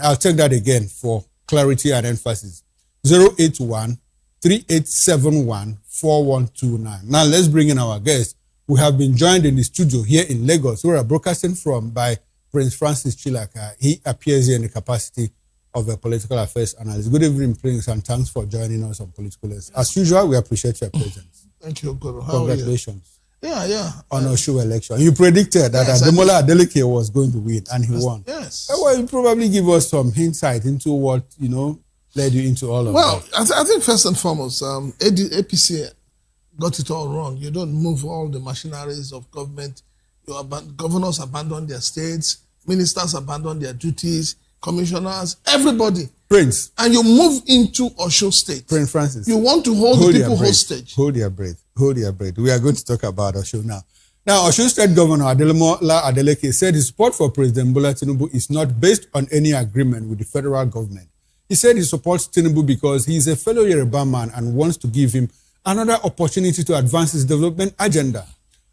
I'll take that again for clarity and emphasis. 081-3871-4129. Now let's bring in our guests. We have been joined in the studio here in Lagos, where we are broadcasting from by Prince Francis Chilaka. He appears here in the capacity of a political affairs analyst. Good evening, Prince, and thanks for joining us on Political Lens. As usual, we appreciate your presence. Thank you, Guru. Congratulations. Yeah. On Osun election. You predicted that Ademola Adeleke was going to win, and he won. Yes. Well, you probably give us some insight into what, led you into all of that. Well, I think first and foremost, APC got it all wrong. You don't move all the machineries of government. Governors abandon their states, ministers abandon their duties, commissioners, everybody. Prince. And you move into Osun State. Prince Francis. You want to hold the people hostage. Hold your breath. We are going to talk about Osun now. Now, Osun State Governor Ademola Adeleke said his support for President Bola Tinubu is not based on any agreement with the federal government. He said he supports Tinubu because he is a fellow Yoruba man and wants to give him another opportunity to advance his development agenda.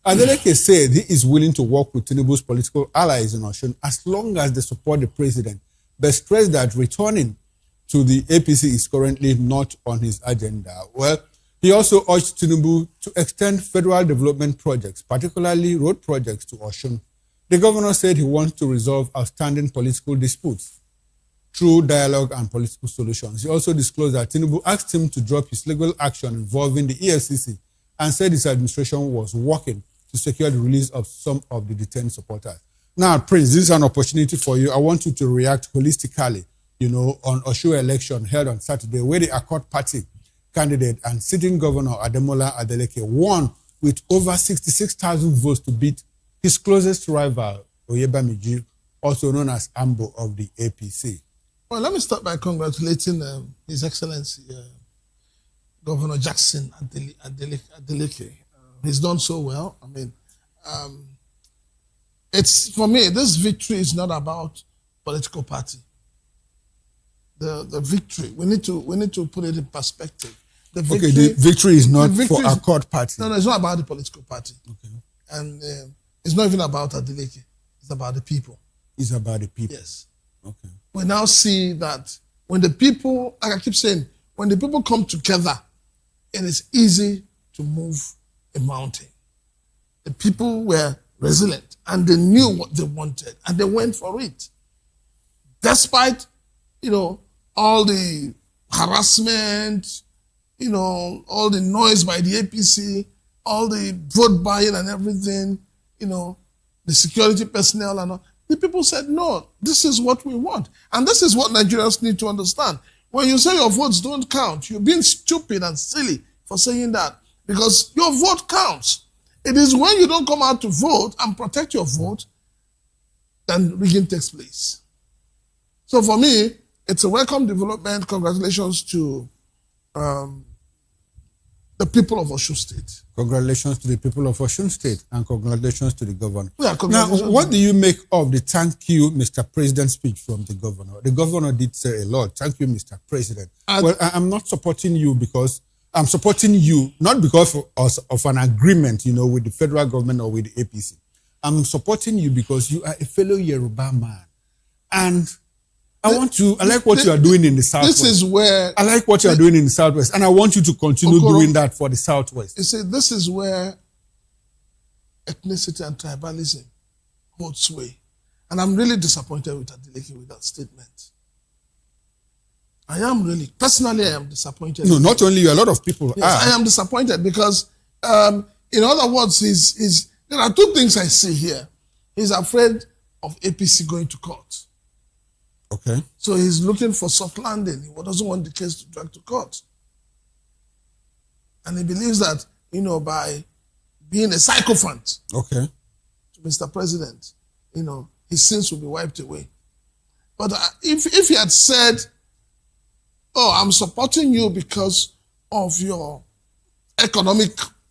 Adeleke said he is willing to work with Tinubu's political allies in Osun as long as they support the president, but stressed that returning to the APC is currently not on his agenda. Well, he also urged Tinubu to extend federal development projects, particularly road projects, to Osun. The governor said he wants to resolve outstanding political disputes through dialogue and political solutions. He also disclosed that Tinubu asked him to drop his legal action involving the EFCC and said his administration was working to secure the release of some of the detained supporters. Now, Prince, this is an opportunity for you. I want you to react holistically, on Osun election held on Saturday, where the Accord Party candidate and sitting governor Ademola Adeleke won with over 66,000 votes to beat his closest rival, Oyebamiji, also known as Ambo of the APC. Well, let me start by congratulating His Excellency Governor Jackson Adeleke. He's done so well. I mean, it's for me, this victory is not about political party. The victory, we need to put it in perspective. The victory is not for Accord Party. No, it's not about the political party. Okay. And it's not even about Adeleke. It's about the people. It's about the people. Yes. Okay. We now see that when the people, like I keep saying, when the people come together, it is easy to move a mountain. The people were resilient and they knew what they wanted and they went for it. Despite, all the harassment, all the noise by the APC, all the vote buying and everything, the security personnel and all. The people said, no, this is what we want. And this is what Nigerians need to understand. When you say your votes don't count, you're being stupid and silly for saying that because your vote counts. It is when you don't come out to vote and protect your vote then rigging takes place. So for me, it's a welcome development. Congratulations to the people of Osun State. Congratulations to the people of Osun State and congratulations to the governor. Yeah, now, what do you make of the thank you, Mr. President speech from the governor? The governor did say a lot. Thank you, Mr. President. Well, I'm not supporting you because I'm supporting you, not because of an agreement, with the federal government or with the APC. I'm supporting you because you are a fellow Yoruba man. And I like what you are doing in the Southwest. This is where... I like what you are doing in the Southwest, and I want you to continue doing that for the Southwest. You see, this is where ethnicity and tribalism hold sway. And I'm really disappointed with Adeleke with that statement. I am really, personally, I am disappointed. No, not only you, a lot of people are. I am disappointed because, in other words, there are two things I see here. He's afraid of APC going to court. Okay. So he's looking for soft landing. He doesn't want the case to drag to court. And he believes that, by being a sycophant to Mr. President, his sins will be wiped away. But if he had said, oh, I'm supporting you because of your economic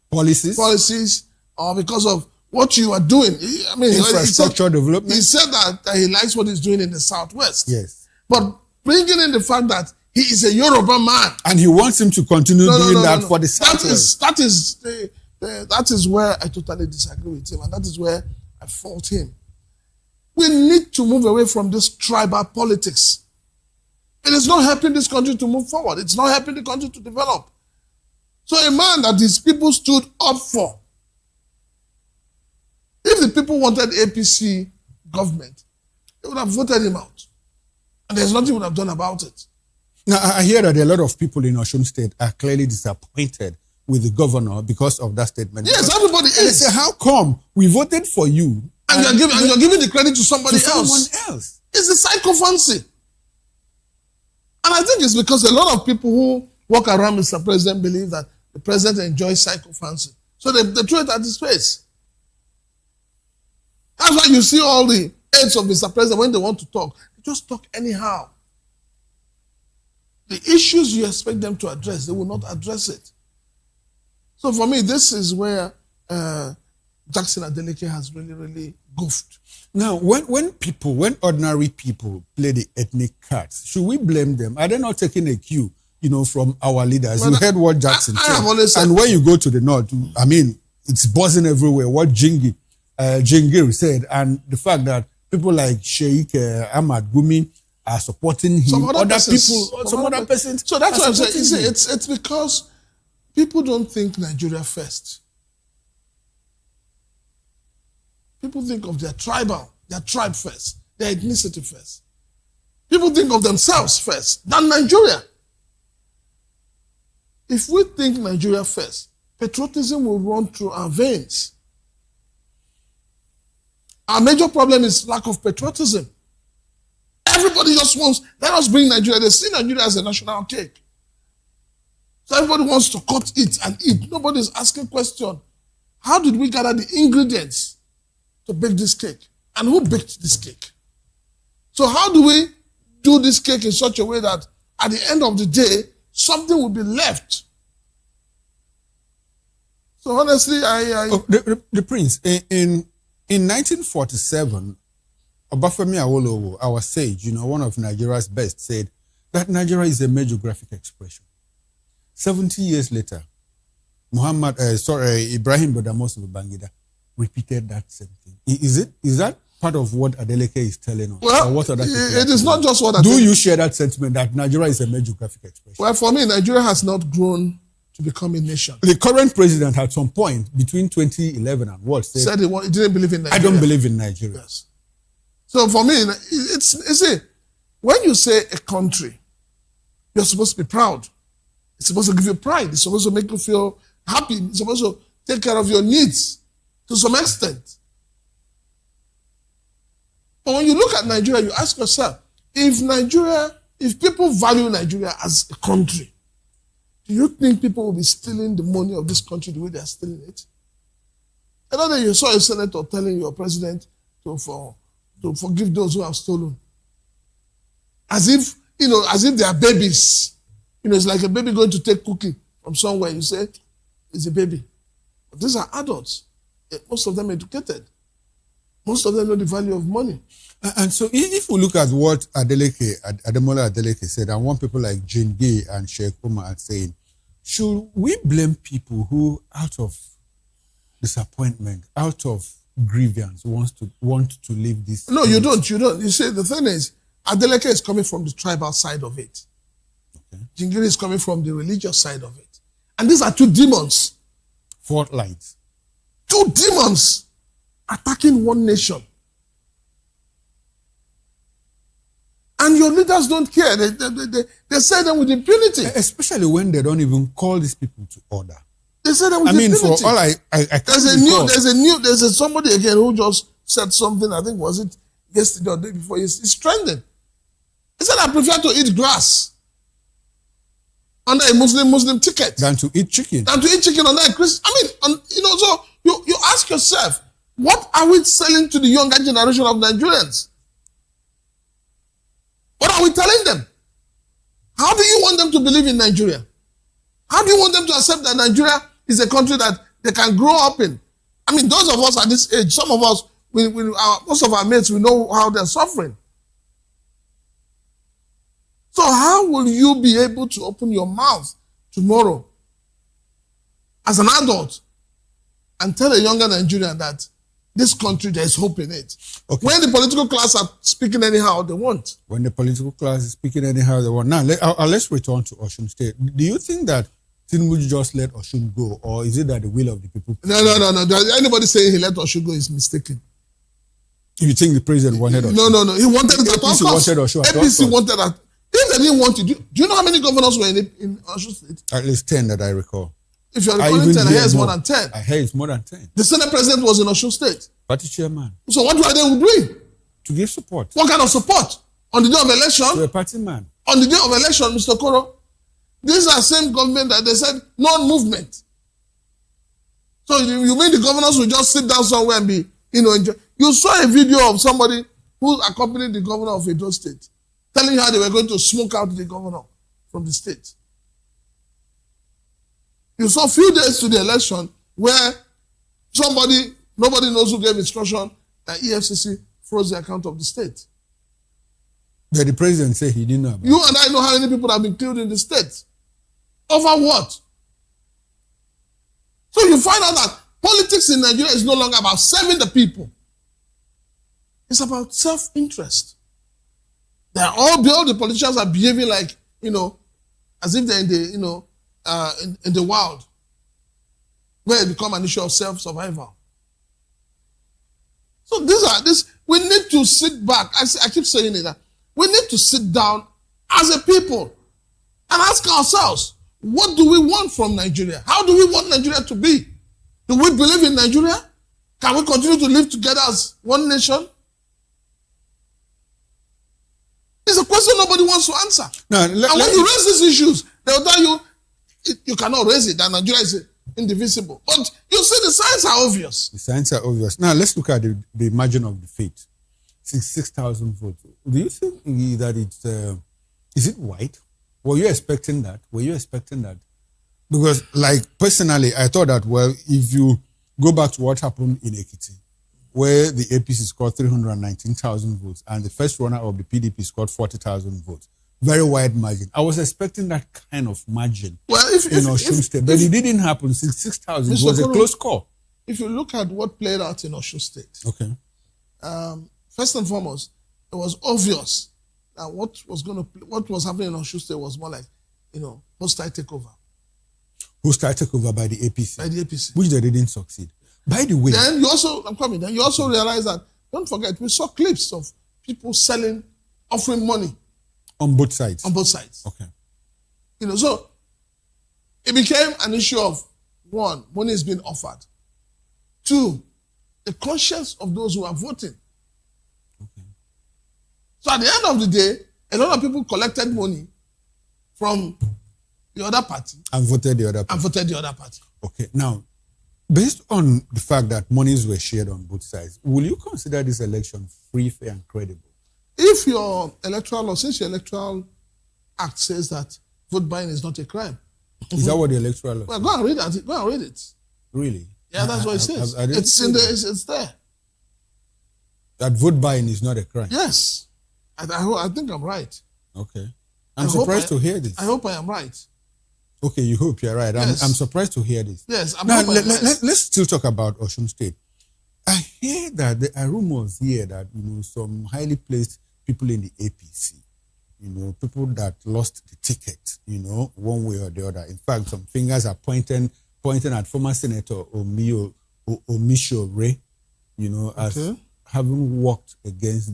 policies or because of what you are doing. I mean, infrastructure development. He said that he likes what he's doing in the Southwest. Yes. But bringing in the fact that he is a Yoruba man. And he wants him to continue doing that for the Southwest. That is where I totally disagree with him. And that is where I fault him. We need to move away from this tribal politics. It is not helping this country to move forward. It's not helping the country to develop. So a man that these people stood up for, if the people wanted APC government, they would have voted him out. And there's nothing we would have done about it. Now, I hear that a lot of people in Osun State are clearly disappointed with the governor because of that statement. Yes, everybody is. They say, how come we voted for you? And you're giving the credit to somebody someone else. else. It's a sycophancy. And I think it's because a lot of people who walk around Mr. President believe that the president enjoys sycophancy. So they throw it at his face. That's why you see all the aides of Mr. President, when they want to talk, they just talk anyhow. The issues you expect them to address, they will not address it. So for me, this is where Jackson Adeleke has really, really goofed. Now, when ordinary people play the ethnic cards, should we blame them? Are they not taking a cue, from our leaders? Well, you heard what Jackson said. I have always said, and when you go to the north, I mean, it's buzzing everywhere. What Jingiri said, and the fact that people like Sheikh Ahmad Gumi are supporting him. Some other persons. So that's what I'm saying. It's because people don't think Nigeria first. People think of their tribe first, their ethnicity first. People think of themselves first than Nigeria. If we think Nigeria first, patriotism will run through our veins. Our major problem is lack of patriotism. Everybody just wants, let us bring Nigeria. They see Nigeria as a national cake. So everybody wants to cut it and eat. Nobody is asking question. How did we gather the ingredients to bake this cake? And who baked this cake? So how do we do this cake in such a way that at the end of the day, something will be left? So honestly, the Prince, in 1947, Obafemi Awolowo, our sage, one of Nigeria's best, said that Nigeria is a major graphic expression. 70 years later, Ibrahim Badamasi Babangida repeated that same thing. Is that part of what Adeleke is telling us? Well, or what other it is not just what Do you share that sentiment that Nigeria is a major graphic expression? Well, for me, Nigeria has not grown to become a nation. The current president at some point between 2011 and what said he didn't believe in Nigeria. I don't believe in Nigeria. Yes. So for me, when you say a country, you're supposed to be proud. It's supposed to give you pride. It's supposed to make you feel happy. It's supposed to take care of your needs to some extent. But when you look at Nigeria, you ask yourself, if people value Nigeria as a country, do you think people will be stealing the money of this country the way they are stealing it? Another day you saw a senator telling your president to forgive those who have stolen. As if they are babies. It's like a baby going to take cookie from somewhere. You say, it's a baby. But these are adults. Most of them educated. Most of them know the value of money. And so if we look at what Ademola Adeleke said, and one people like Jane Gay and Sheikh Umar are saying, should we blame people who, out of disappointment, out of grievance, want to leave this? No, you don't. You see, the thing is, Adeleke is coming from the tribal side of it. Okay. Jingiri is coming from the religious side of it. And these are two demons. Fault lines. Two demons attacking one nation. And your leaders don't care. They say them with impunity. Especially when they don't even call these people to order. They say them with impunity. For all I there's somebody again who just said something, I think was it yesterday or the day before, it's trending. He said, I prefer to eat grass under a Muslim ticket than to eat chicken. Under a Christian. So you ask yourself, what are we selling to the younger generation of Nigerians? What are we telling them? How do you want them to believe in Nigeria? How do you want them to accept that Nigeria is a country that they can grow up in? Those of us at this age, some of us, most of our mates, we know how they're suffering. So how will you be able to open your mouth tomorrow as an adult and tell a younger Nigerian that this country, there is hope in it? Okay. When the political class are speaking anyhow they want. When the political class is speaking anyhow they want. Now, let's return to Osun State. Do you think that Tinubu just let Osun go, or is it that the will of the people? No. Anybody saying he let Osun go is mistaken. You think the president wanted Osun? No. He wanted it at all costs. APC wanted that. If they didn't want it, do you know how many governors were in Osun State? At least 10 that I recall. If you're recalling 10, I hear it's more than 10. I hear it's more than 10. The Senate president was in Osun State. Party chairman. So what were they doing? To give support. What kind of support? On the day of election? To a party man. On the day of election, Mr. Koro, these are same government that they said non-movement. So you mean the governors will just sit down somewhere and be, enjoy? You saw a video of somebody who accompanied the governor of Edo State, telling her they were going to smoke out the governor from the state. You saw a few days to the election where somebody Nobody knows who gave instruction that EFCC froze the account of the state. But the president said he didn't know about You and I know how many people have been killed in the state. Over what? So you find out that politics in Nigeria is no longer about serving the people. It's about self-interest. All the politicians are behaving like, as if they're in the, in the wild, where it becomes an issue of self-survival. So we need to sit back. I keep saying it. We need to sit down as a people and ask ourselves, what do we want from Nigeria? How do we want Nigeria to be? Do we believe in Nigeria? Can we continue to live together as one nation? It's a question nobody wants to answer. No, and when you raise these issues, they'll tell you, you cannot raise it, that Nigeria is indivisible. But you see, the signs are obvious. The signs are obvious. Now, let's look at the margin of defeat. 66,000 votes. Do you think that it's, is it wide? Were you expecting that? Because, personally, I thought that, if you go back to what happened in Ekiti, where the APC scored 319,000 votes and the first runner of the PDP scored 40,000 votes, very wide margin. I was expecting that kind of margin in Osun State, but it didn't happen. 66,000 was a close call. If you look at what played out in Osun State, okay. First and foremost, it was obvious that what was happening in Osun State was more like, hostile takeover. Hostile takeover by the APC. By the APC. Which they didn't succeed. By the way. Then you also realize that, don't forget, we saw clips of people offering money. On both sides. Okay. So it became an issue of, one, money is being offered. Two, the conscience of those who are voting. Okay. So at the end of the day, a lot of people collected money from the other party. And voted the other party. Okay. Now, based on the fact that monies were shared on both sides, will you consider this election free, fair, and credible? If your since your electoral act says that vote buying is not a crime. Is that what the electoral law? Well, go and read it. Go and read it. Really? Yeah, that's what it says. It's there. That vote buying is not a crime? Yes. I think I'm right. Okay. I'm surprised to hear this. I hope I am right. Okay, you hope you're right. Yes. I'm surprised to hear this. Yes. Let's still talk about Osun State. I hear that there are rumors here that some highly placed people in the APC, people that lost the ticket, one way or the other. In fact, some fingers are pointing at former Senator Omishore, as having worked against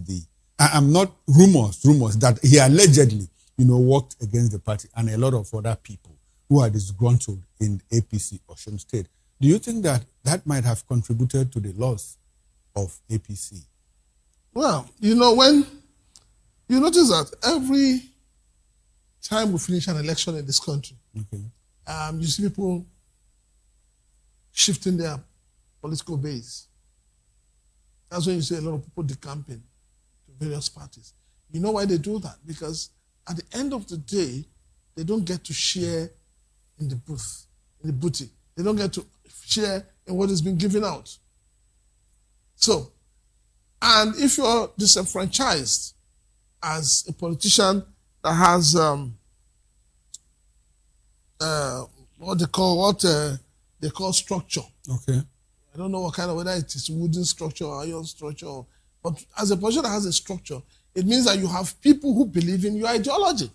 I'm not rumors that he allegedly, worked against the party and a lot of other people who are disgruntled in APC Osun State. Do you think that might have contributed to the loss of APC? Well, when you notice that every time we finish an election in this country, you see people shifting their political base. That's when you see a lot of people decamping to various parties. You know why they do that? Because at the end of the day, they don't get to share in the booty. They don't get to share in what is being given out. So, and if you're disenfranchised as a that has what they call structure. Okay. I don't know what kind of, whether it is wooden structure or iron structure, but as a politician that has a structure, it means that you have people who believe in your ideology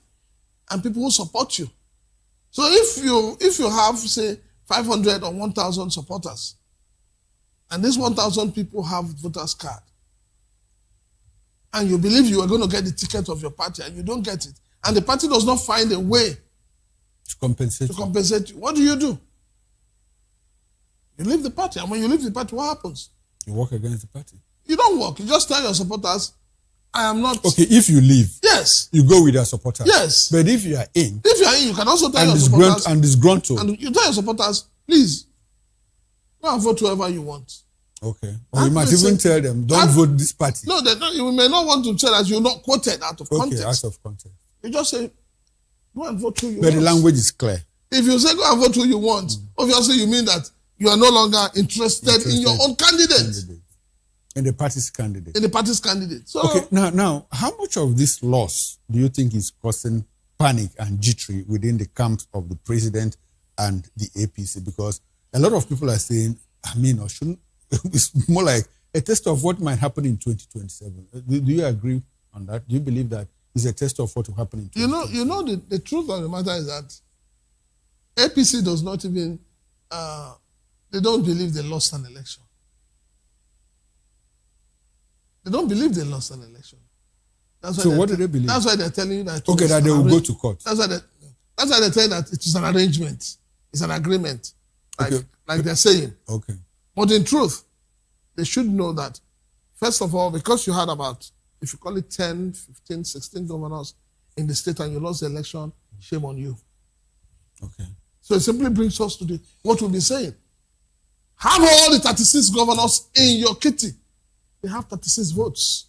and people who support you. So if you have, say, 500 or 1,000 supporters, and these 1,000 people have voters card, and you believe you are going to get the ticket of your party and you don't get it, and the party does not find a way to compensate you, what do? You leave the party. And when you leave the party, what happens? You work against the party. You don't work. You just tell your supporters, I am not... Okay, if you leave, yes, you go with your supporters. Yes. But if you are in... If you are in, you can also tell your supporters... And disgruntled. And you tell your supporters, please, go and vote whoever you want. Okay. Or you might even tell them, don't vote this party. No, you may not want to tell us you're not quoted out of context. Okay, out of context. You just say, go and vote who you want. But the language is clear. If you say go and vote who you want, obviously you mean that you are no longer interested in your own candidate. In the party's candidate. In the party's candidate. So, okay, now, how much of this loss do you think is causing panic and jittery within the camps of the president and the APC? Because a lot of people are saying, or shouldn't, it's more like a test of what might happen in 2027. Do you agree on that? Do you believe that it's a test of what will happen in 2027? You know the truth of the matter is that APC does not even, they don't believe they lost an election. They don't believe they lost an election. So what do they believe? That's why they're telling you that. Okay, that they will go to court. That's why they're telling that it is an arrangement. It's an agreement. Like they're saying. Okay. But in truth, they should know that, first of all, because you had about, if you call it 10, 15, 16 governors in the state and you lost the election, shame on you. Okay. So it simply brings us to what we'll be saying. Have all the 36 governors in your kitty. They have 36 votes.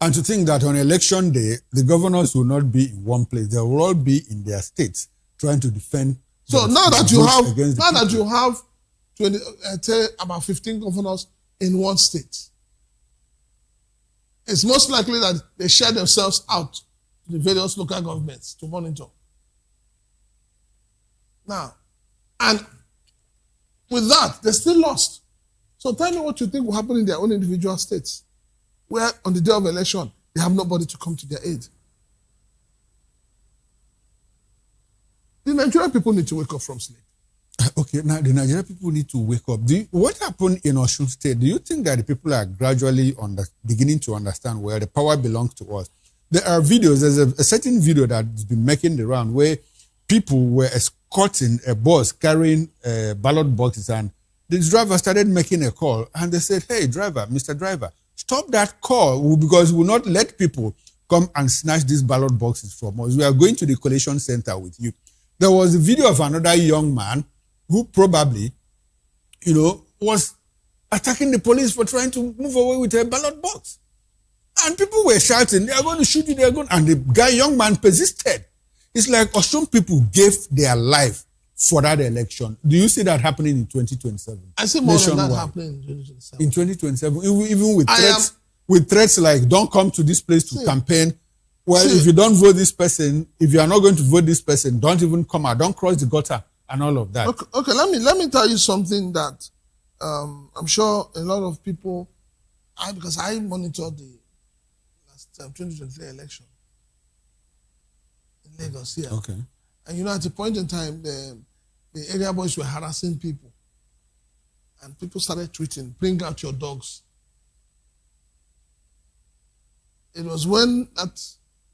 And to think that on election day, the governors will not be in one place. They will all be in their states trying to defend. So now that you have 20, about 15 governors in one state, it's most likely that they share themselves out to the various local governments to monitor. Now, and with that, they're still lost. So tell me what you think will happen in their own individual states, where on the day of election, they have nobody to come to their aid. The Nigerian people need to wake up from sleep. Okay, now the Nigerian people need to wake up. What happened in Osun State? Do you think that the people are gradually beginning to understand where the power belongs to us? There are videos, there's a certain video that's been making the round where people were escorting a bus carrying ballot boxes, and the driver started making a call, and they said, hey, driver, Mr. Driver, stop that call because we will not let people come and snatch these ballot boxes from us. We are going to the collation center with you. There was a video of another young man who probably, was attacking the police for trying to move away with a ballot box. And people were shouting, they are going to shoot you, and the young man persisted. It's like Osun people gave their life for that election. Do you see that happening in 2027? I see more than that happening in 2027. In 2027, even with threats like, don't come to this place to campaign. Well, if you don't vote this person, if you are not going to vote this person, don't even come out, don't cross the gutter and all of that. Okay, let me tell you something that I'm sure a lot of people, because I monitored the last 2023 election in Lagos here. Okay. And at a point in time, the area boys were harassing people. And people started tweeting, bring out your dogs. It was when that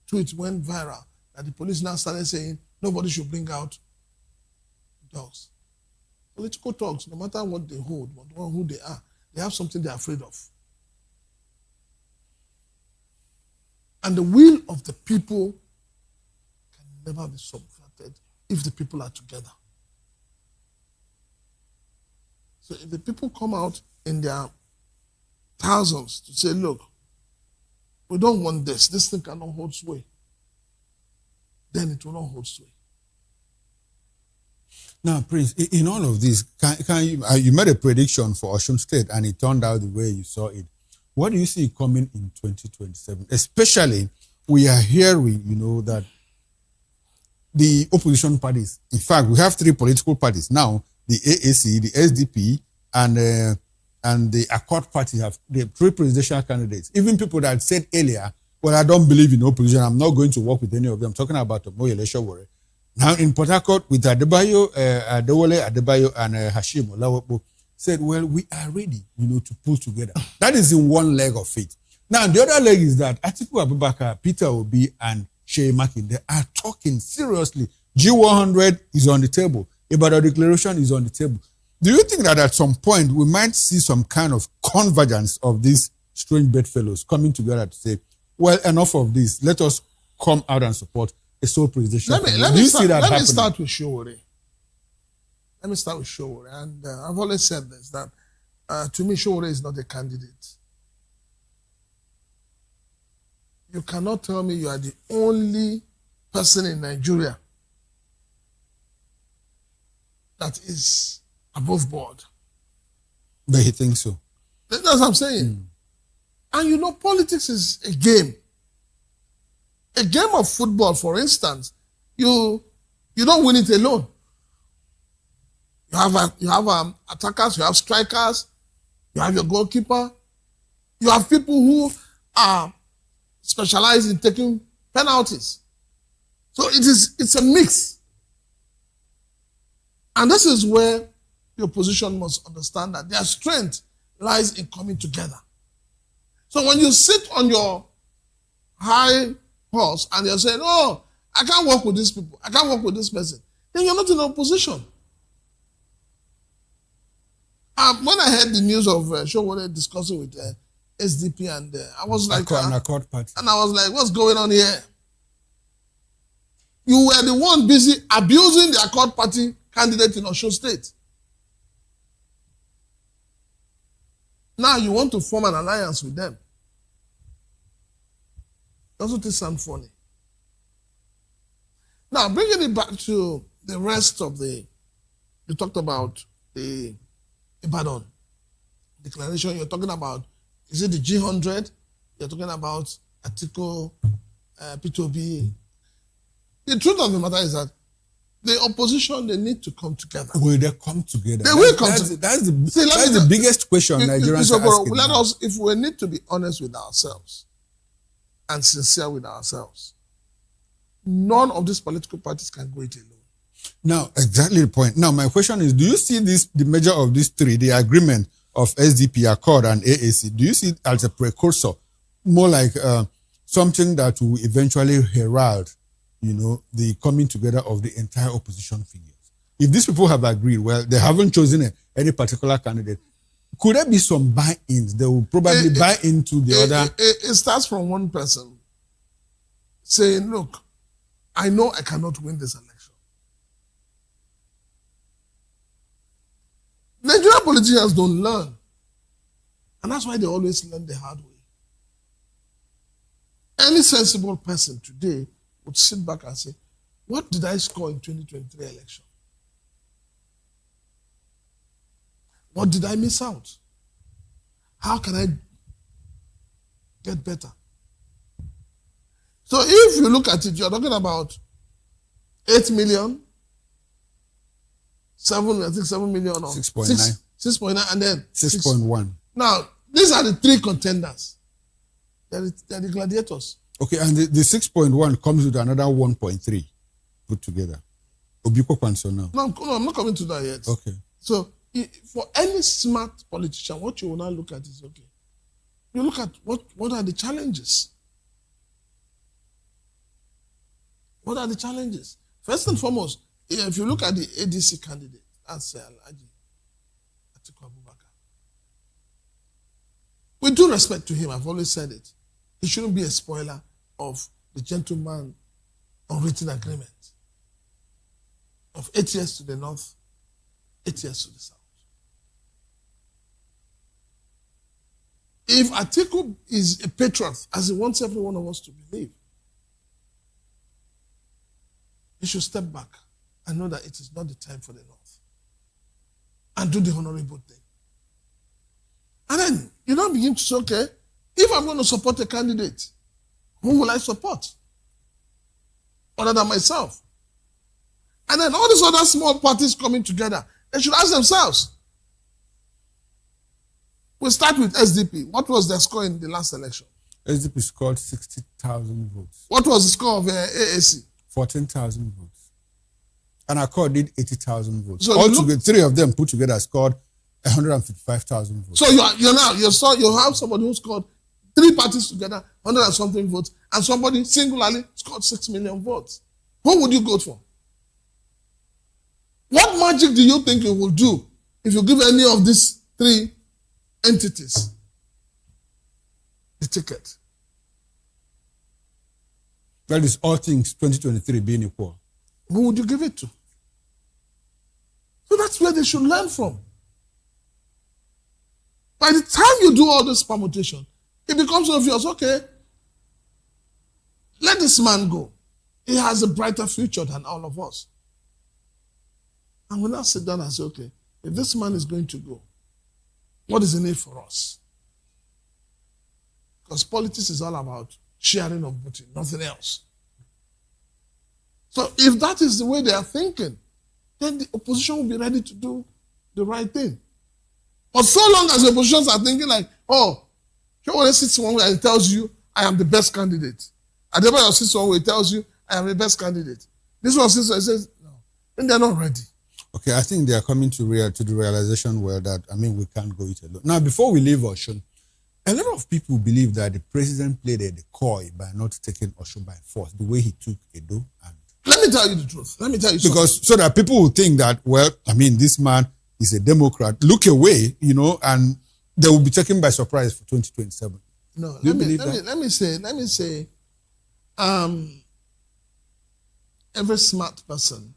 tweet went viral that the police now started saying nobody should bring out dogs. Political dogs, no matter what they hold, who they are, they have something they're afraid of. And the will of the people can never be subverted if the people are together. So if the people come out in their thousands to say, look, we don't want this thing cannot hold sway, then it will not hold sway. Now, Prince, in all of this, you made a prediction for Osun State and it turned out the way you saw it. What do you see coming in 2027? Especially, we are hearing, that the opposition parties, in fact, we have 3 political parties now, the AAC, the SDP, and the Accord Party have the 3 presidential candidates. Even people that said earlier, well, I don't believe in opposition, I'm not going to work with any of them. I'm talking about Omoyele Sowore. Now in Port Harcourt with Adewale Adebayo and Hashim Olawopo said, well, we are ready, to pull together. That is in one leg of it. Now the other leg is that Atiku Abubakar, Peter Obi, and Sheyi Makinde are talking seriously. G100 is on the table. Ibadan Declaration is on the table. Do you think that at some point we might see some kind of convergence of these strange bedfellows coming together to say, well, enough of this. Let us come out and support a sole presidential. Let me start with Sowore. And I've always said this, that to me, Sowore is not a candidate. You cannot tell me you are the only person in Nigeria that is above board. But he thinks so. That's what I'm saying. And you know, politics is a game. A game of football, for instance, you don't win it alone. You have attackers, you have strikers, you have your goalkeeper, you have people who are specialized in taking penalties. So it's a mix. And this is where the opposition must understand that their strength lies in coming together. So when you sit on your high horse and you're saying, oh, I can't work with these people, I can't work with this person, then you're not in opposition. When I heard the news of Showore discussing with SDP, and I was like, an Accord party. And I was like, what's going on here? You were the one busy abusing the Accord party candidate in Osun State. Now you want to form an alliance with them. Doesn't it sound funny? Now, bringing it back to the rest of you talked about the Ibadan declaration. You're talking about, is it the G100? You're talking about Atiku, P2B. The truth of the matter is that the opposition, they need to come together. Will they come together? They will come together. That's the biggest question Nigerians are asking. Let us, if we need to be honest with ourselves and sincere with ourselves, none of these political parties can go it alone. Now, exactly the point. Now, my question is, do you see the measure of these three, the agreement of SDP, Accord, and AAC, do you see it as a precursor, more like something that will eventually herald, the coming together of the entire opposition figures? If these people have agreed, well, they haven't chosen any particular candidate, could there be some buy-ins? They will probably buy into the other. It starts from one person saying, look, I know I cannot win this election. Nigerian politicians don't learn. And that's why they always learn the hard way. Any sensible person today would sit back and say, what did I score in 2023 election? What did I miss out? How can I get better? So if you look at it, you're talking about 8 million, 7 million or 6.9. 6.9 and then 6.1. Now, these are the three contenders. They're the gladiators. Okay, and the 6.1 comes with another 1.3 put together. Obiko Kwanso now. No, I'm not coming to that yet. Okay. So, for any smart politician, what you will now look at is, okay, you look at what are the challenges? What are the challenges? First and foremost, if you look at the ADC candidate, that's Alhaji Atiku Abubakar. With due respect to him, I've always said it, he shouldn't be a spoiler of the gentleman unwritten agreement of 8 years to the north, 8 years to the south. If Atiku is a patriot, as he wants every one of us to believe, he should step back and know that it is not the time for the north and do the honorable thing. And then you now begin to say, okay, if I'm going to support a candidate, who will I support? Other than myself. And then all these other small parties coming together, they should ask themselves. We'll start with SDP. What was their score in the last election? SDP scored 60,000 votes. What was the score of AAC? 14,000 votes. And Accord did 80,000 votes. So altogether, three of them put together scored 155,000 votes. So you have somebody who scored, three parties together, 100 and something votes, and somebody singularly scored 6 million votes. Who would you go for? What magic do you think you will do if you give any of these three entities the ticket? That is all things 2023 being equal. Who would you give it to? So that's where they should learn from. By the time you do all this permutation, it becomes obvious, okay, let this man go. He has a brighter future than all of us. And we now sit down and say, okay, if this man is going to go, what is in it for us? Because politics is all about sharing of booty, nothing else. So if that is the way they are thinking, then the opposition will be ready to do the right thing. But so long as the oppositions are thinking like, oh, Showore sits one way and tells you, I am the best candidate. Adebayo sits one way and tells you, I am the best candidate. This one sits one and says, no, then they're not ready. Okay, I think they are coming to the realization, well, that, we can't go it alone. Now, before we leave Osun, a lot of people believe that the president played a decoy by not taking Osun by force, the way he took Edo. And let me tell you the truth. Let me tell you because something. So that people will think that, well, this man is a Democrat. Look away, and they will be taken by surprise for 2027. No, let me say, every smart person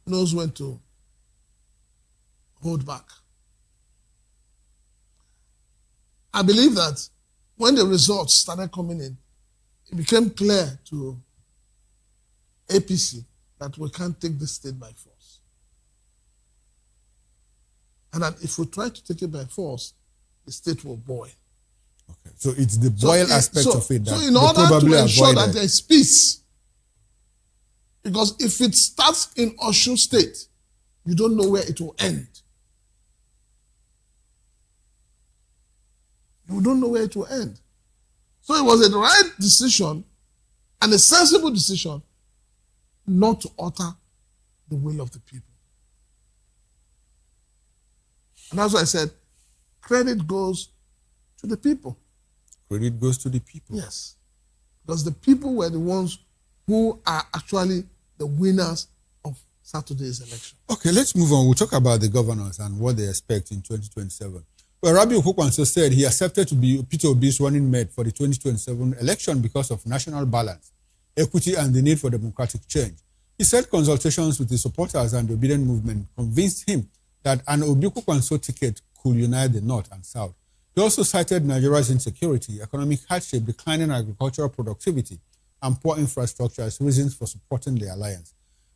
knows when to hold back. I believe that when the results started coming in, it became clear to APC that we can't take the state by force. And that if we try to take it by force, the state will boil. Okay. So it's the boil aspect of it that so in order to ensure that there is peace, because if it starts in Osun State, you don't know where it will end. You don't know where it will end. So it was a right decision and a sensible decision not to utter the will of the people. And that's why I said, credit goes to the people. Credit goes to the people. Yes. Because the people were the ones who are actually the winners of Saturday's election. Okay, let's move on. We'll talk about the governors and what they expect in 2027. Well, Rabiu Kwakwanso said he accepted to be Peter Obi's running mate for the 2027 election because of national balance, equity, and the need for democratic change. He said consultations with his supporters and the obedient movement convinced him that an Obi Kwakwanso ticket could unite the North and South. He also cited Nigeria's insecurity, economic hardship, declining agricultural productivity, and poor infrastructure as reasons for supporting the alliance.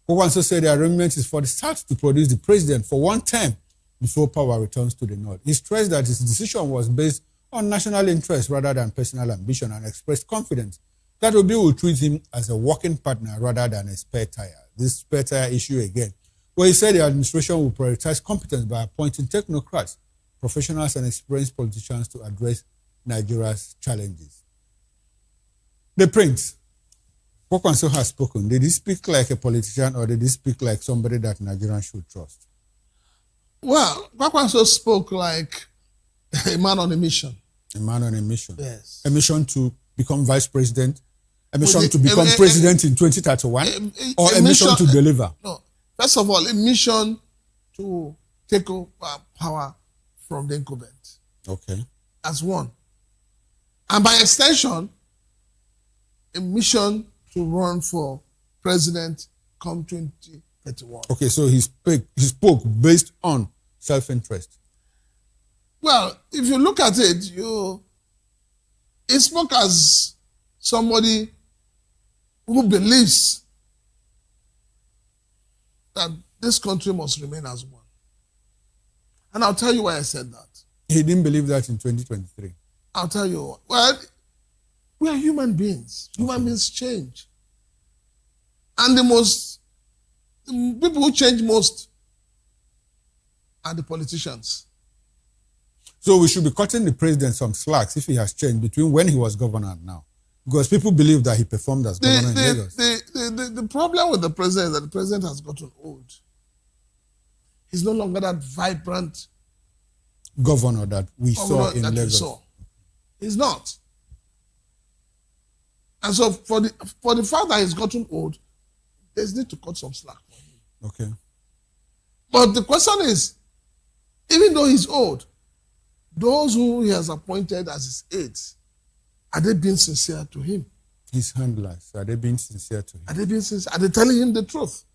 Kwakwanso said the arrangement is for the South to produce the president for one term before power returns to the North. He stressed that his decision was based on national interest rather than personal ambition and expressed confidence that Obi will treat him as a working partner rather than a spare tire. This spare tire issue again, where he said the administration will prioritize competence by appointing technocrats, professionals, and experienced politicians to address Nigeria's challenges. The Prince, Kwakwanso has spoken. Did he speak like a politician or did he speak like somebody that Nigerians should trust? Well, Kwakwanso spoke like a man on a mission. A man on a mission. Yes. A mission to become vice president, a mission to become president in 2031, or a mission to deliver? No. First of all, a mission to take over power from the incumbent. Okay. As one. And by extension, a mission to run for president come 2031. Okay, so he spoke based on self-interest. Well, if you look at it, he spoke as somebody who believes that this country must remain as one. And I'll tell you why I said that. He didn't believe that in 2023. I'll tell you why. Well, we are human beings. Human beings change. And the people who change most are the politicians. So we should be cutting the president some slacks if he has changed between when he was governor and now. Because people believe that he performed as governor in Lagos. The problem with the president is that the president has gotten old. He's no longer that vibrant governor that we saw in Lagos. He's not. And so for the fact that he's gotten old, there's need to cut some slack for him. Okay. But the question is, even though he's old, those who he has appointed as his aides, are they being sincere to him? His handlers, are they being sincere to him? Are they being sincere? Are they telling him the truth?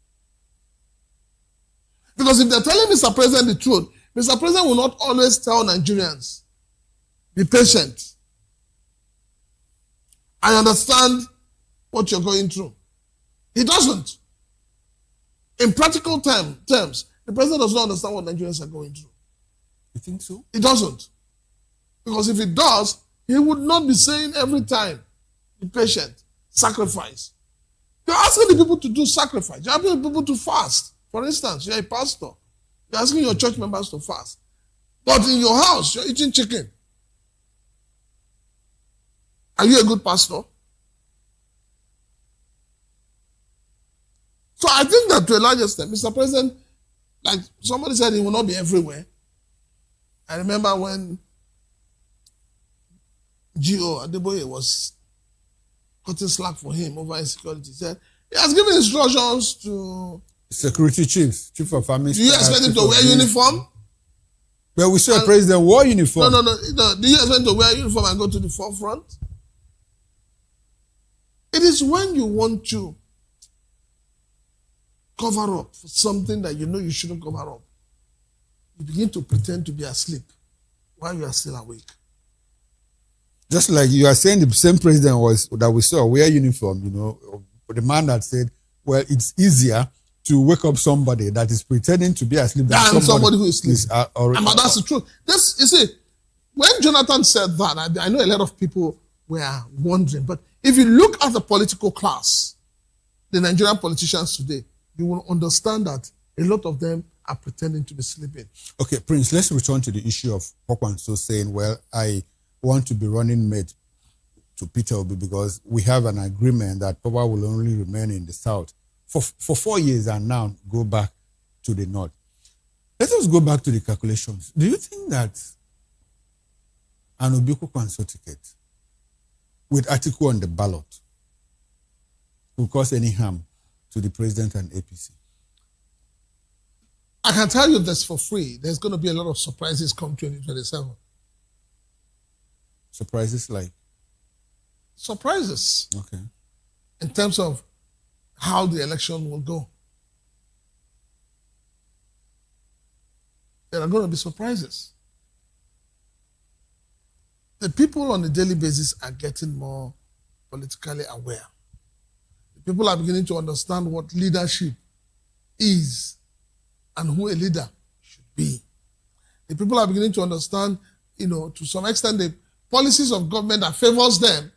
Because if they're telling Mr. President the truth, Mr. President will not always tell Nigerians, be patient. I understand what you're going through. He doesn't. In practical terms, the president does not understand what Nigerians are going through. You think so? He doesn't. Because if he does, he would not be saying every time, be patient, sacrifice. You're asking the people to do sacrifice. You're asking people to fast. For instance, you're a pastor. You're asking your church members to fast. But in your house, you're eating chicken. Are you a good pastor? So I think that to a large extent, Mr. President, like somebody said, he will not be everywhere. I remember when G.O. Adeboye was cutting slack for him over insecurity. He said he has given instructions to security chiefs, chief of army. Do you expect him to wear uniform? Well, we saw a president wore uniform. No. Do you expect him to wear uniform and go to the forefront? It is when you want to cover up for something that you know you shouldn't cover up. You begin to pretend to be asleep while you are still awake. Just like you are saying, the same president that we saw wear uniform, the man that said, well, it's easier to wake up somebody that is pretending to be asleep than somebody who is asleep. But that's the truth. You see, when Jonathan said that, I know a lot of people were wondering, but if you look at the political class, the Nigerian politicians today, you will understand that a lot of them are pretending to be sleeping. Okay, Prince, let's return to the issue of Pokwanso saying, well, I want to be running mate to Peter Obi because we have an agreement that power will only remain in the south for 4 years and now go back to the north. Let us go back to the calculations. Do you think that an Obi Pokwanso ticket with article on the ballot will cause any harm to the president and APC? I can tell you this for free. There's going to be a lot of surprises come 2027. Surprises like? Surprises. Okay. In terms of how the election will go. There are going to be surprises. The people on a daily basis are getting more politically aware. The people are beginning to understand what leadership is and who a leader should be. The people are beginning to understand, to some extent, the policies of government that favors them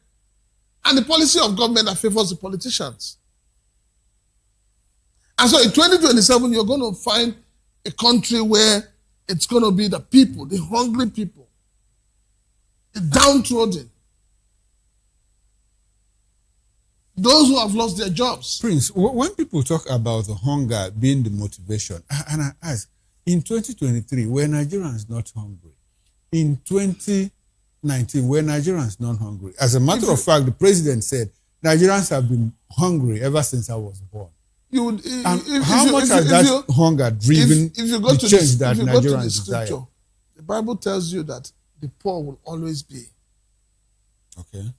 and the policy of government that favors the politicians. And so in 2027, you're going to find a country where it's going to be the people, the hungry people, the downtrodden, those who have lost their jobs. Prince, when people talk about the hunger being the motivation, and I ask, in 2023, were Nigerians not hungry? In 2019, were Nigerians not hungry? As a matter of fact, the president said, Nigerians have been hungry ever since I was born. How much has that hunger driven the change that Nigerians desire? The Bible tells you that the poor will always be. Okay.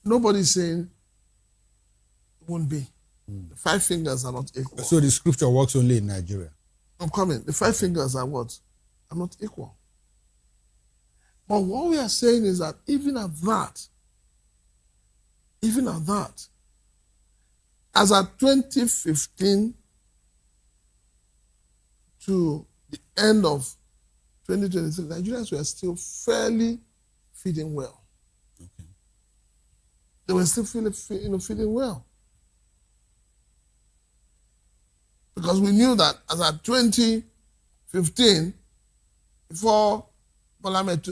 Nobody's saying it won't be. The 5 fingers are not equal. So the scripture works only in Nigeria? I'm coming. The 5 fingers are what? Are not equal. But what we are saying is that even at that, as at 2015 to the end of 2023, Nigerians were still fairly feeding well. Okay. They were still feeding well. Because we knew that as at 2015, before the late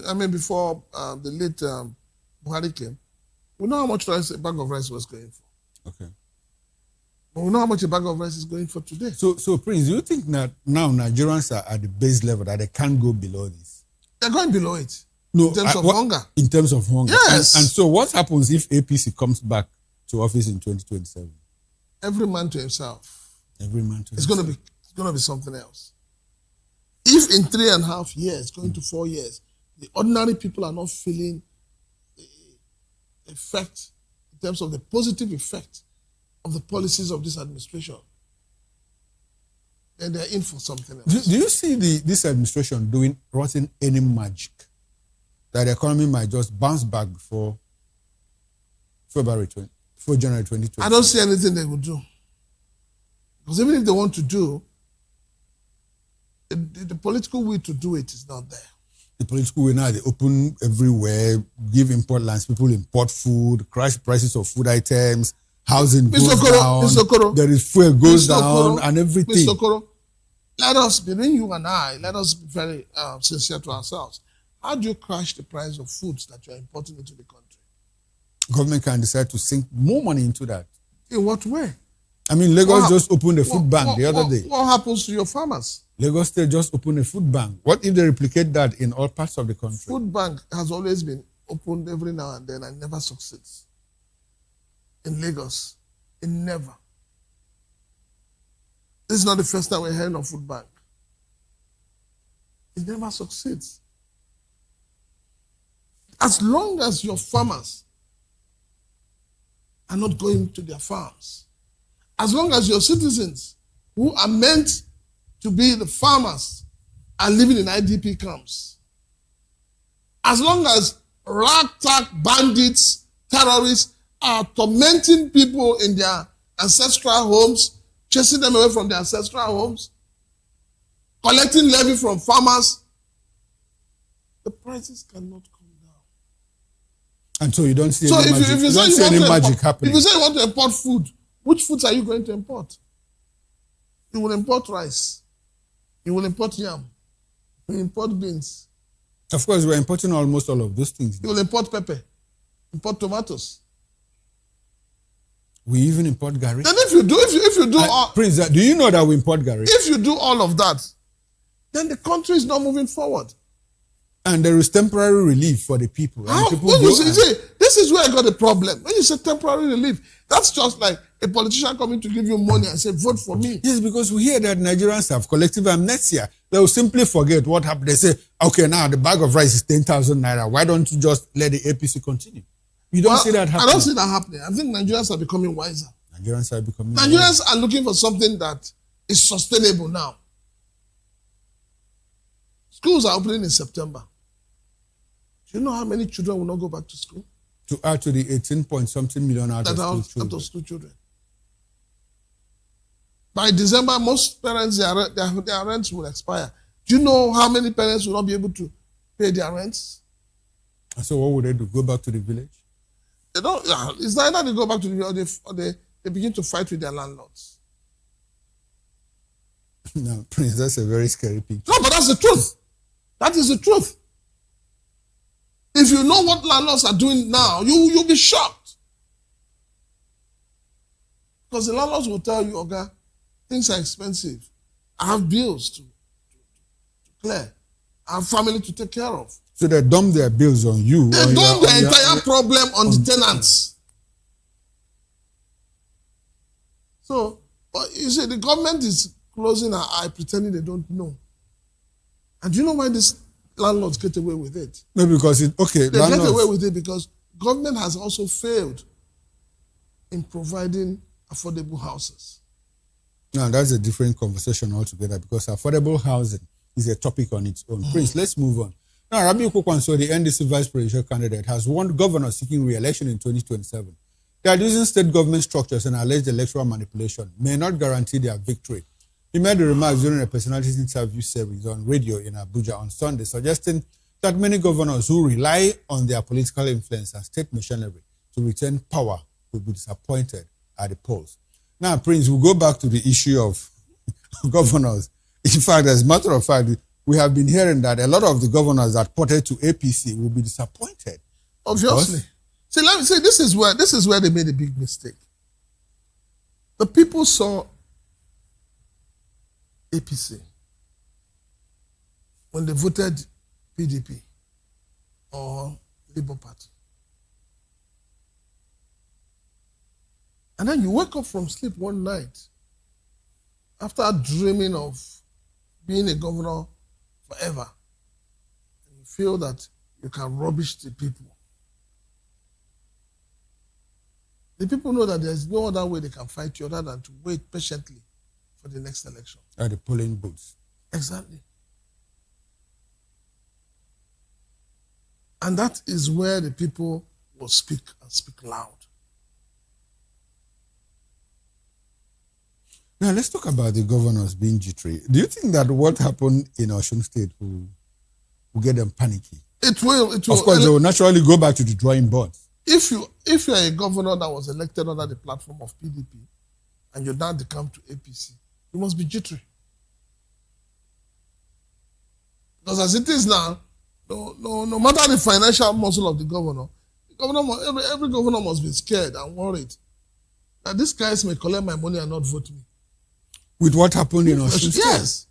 Buhari came, we know how much rice a bag of rice was going for. Okay. But we know how much a bag of rice is going for today. So Prince, do you think that now Nigerians are at the base level that they can't go below this? They're going below it. No, in terms of hunger. In terms of hunger. Yes. And so what happens if APC comes back to office in 2027? Every man to himself. Every man to It's himself. It's going to be something else. If in 3.5 years, going to 4 years, the ordinary people are not feeling the effect, in terms of the positive effect of the policies of this administration, then they're in for something else. Do you see this administration doing rotten any magic that the economy might just bounce back before January 2020? I don't see anything they would do. Because even if they want to do, the political will to do it is not there. The political will now, they open everywhere, give import lands, people import food, crash prices of food items, housing goes down, there is fuel goes down, and everything. Mr. Okoro, let us, between you and I, let us be very sincere to ourselves. How do you crash the price of foods that you are importing into the country? Government can decide to sink more money into that. In what way? I mean, Lagos just opened a food bank the other day. What happens to your farmers? Lagos State just opened a food bank. What if they replicate that in all parts of the country? Food bank has always been opened every now and then and never succeeds. In Lagos, it never. This is not the first time we're hearing of food bank. It never succeeds. As long as your farmers are not going to their farms, as long as your citizens who are meant to be the farmers are living in IDP camps, as long as ragtag bandits, terrorists are tormenting people in their ancestral homes, chasing them away from their ancestral homes, collecting levy from farmers, the prices cannot come down. And so you don't see any magic, you don't see any magic happening. If you say you want to import food, which foods are you going to import? You will import rice. You will import yam. You will import beans. Of course, we're importing almost all of those things. You will import pepper, import tomatoes. We even import garri. Then if you do all, Prince, do you know that we import garri? If you do all of that, then the country is not moving forward. And there is temporary relief for the people. How? This is where I got the problem. When you say temporary relief, that's just like a politician coming to give you money and say, vote for me. Yes, because we hear that Nigerians have collective amnesia. They will simply forget what happened. They say, okay, now the bag of rice is 10,000 naira. Why don't you just let the APC continue? You don't see that happening. I don't see that happening. I think Nigerians are becoming wiser. Nigerians are looking for something that is sustainable now. Schools are opening in September. Do you know how many children will not go back to school? To add to the 18-point-something million out of school children. By December, most parents, their rents will expire. Do you know how many parents will not be able to pay their rents? And so what would they do? Go back to the village? They don't. It's either they go back to the village or they begin to fight with their landlords. No, Prince, that's a very scary picture. No, but that's the truth. That is the truth. If you know what landlords are doing now, you'll be shocked. Because the landlords will tell you, okay, things are expensive. I have bills to clear. I have family to take care of. So they dump their bills on you. They dump the entire problem on the tenants. So, but you see, the government is closing our eye, pretending they don't know. And do you know why these landlords get away with it? No, because they get away with it because government has also failed in providing affordable houses. Now, that's a different conversation altogether because affordable housing is a topic on its own. Prince, let's move on. Now, Rabi Kwakwanso, the NDC vice presidential candidate, has warned governors seeking re-election in 2027 that using state government structures and alleged electoral manipulation may not guarantee their victory. He made the remarks during a personalities interview series on radio in Abuja on Sunday, suggesting that many governors who rely on their political influence and state machinery to retain power will be disappointed at the polls. Now, Prince, we'll go back to the issue of governors. In fact, as a matter of fact, we have been hearing that a lot of the governors that ported to APC will be disappointed. Obviously. See, let me say, this is where they made a big mistake. The people saw APC when they voted PDP or Labour Party. And then you wake up from sleep one night after dreaming of being a governor forever. And you feel that you can rubbish the people. The people know that there's no other way they can fight you other than to wait patiently for the next election. At the polling booths. Exactly. And that is where the people will speak and speak loud. Now, let's talk about the governors being jittery. Do you think that what happened in Osun State will get them panicky? It will. Of course, they will naturally go back to the drawing board. If you're a governor that was elected under the platform of PDP and you now come to APC, you must be jittery. Because as it is now, no matter the financial muscle of the governor every governor must be scared and worried that these guys may collect my money and not vote me. With what happened in Osun State? Yes.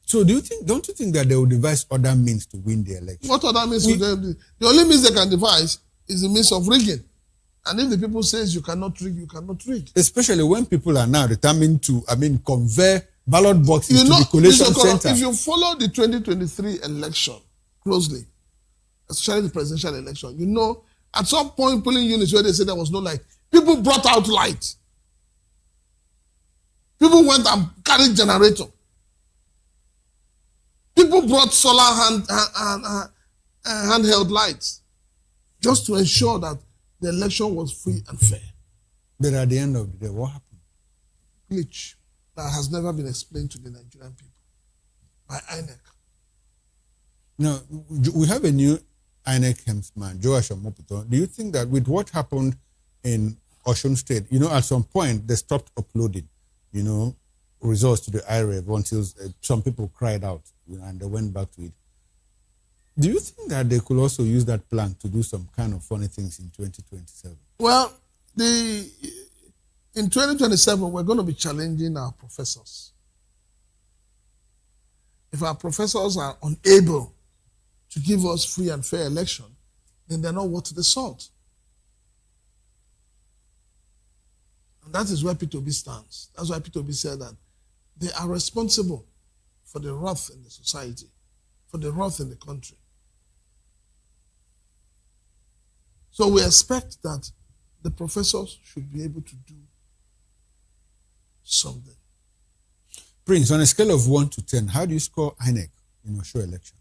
So don't you think that they will devise other means to win the election? What other means? The only means they can devise is the means of rigging. And if the people says you cannot rig, you cannot rig. Especially when people are now determined to, convey ballot boxes to the collation center. If you follow the 2023 election closely, especially the presidential election, at some point polling units where they said there was no light, people brought out light. People went and carried generator. People brought solar handheld lights just to ensure that the election was free and fair. But at the end of the day, what happened? Glitch that has never been explained to the Nigerian people by INEC. Now, we have a new INEC helmsman, Joash Omoputo. Do you think that with what happened in Osun State, at some point they stopped uploading, results to the IREV until some people cried out and they went back to it. Do you think that they could also use that plan to do some kind of funny things in 2027? Well, in 2027, we're going to be challenging our professors. If our professors are unable to give us free and fair election, then they're not worth the salt. And that is where P2B stands. That's why P2B said that they are responsible for the wrath in the society, for the wrath in the country. So we expect that the professors should be able to do something. Prince, on a scale of 1 to 10, how do you score INEC in Osho election?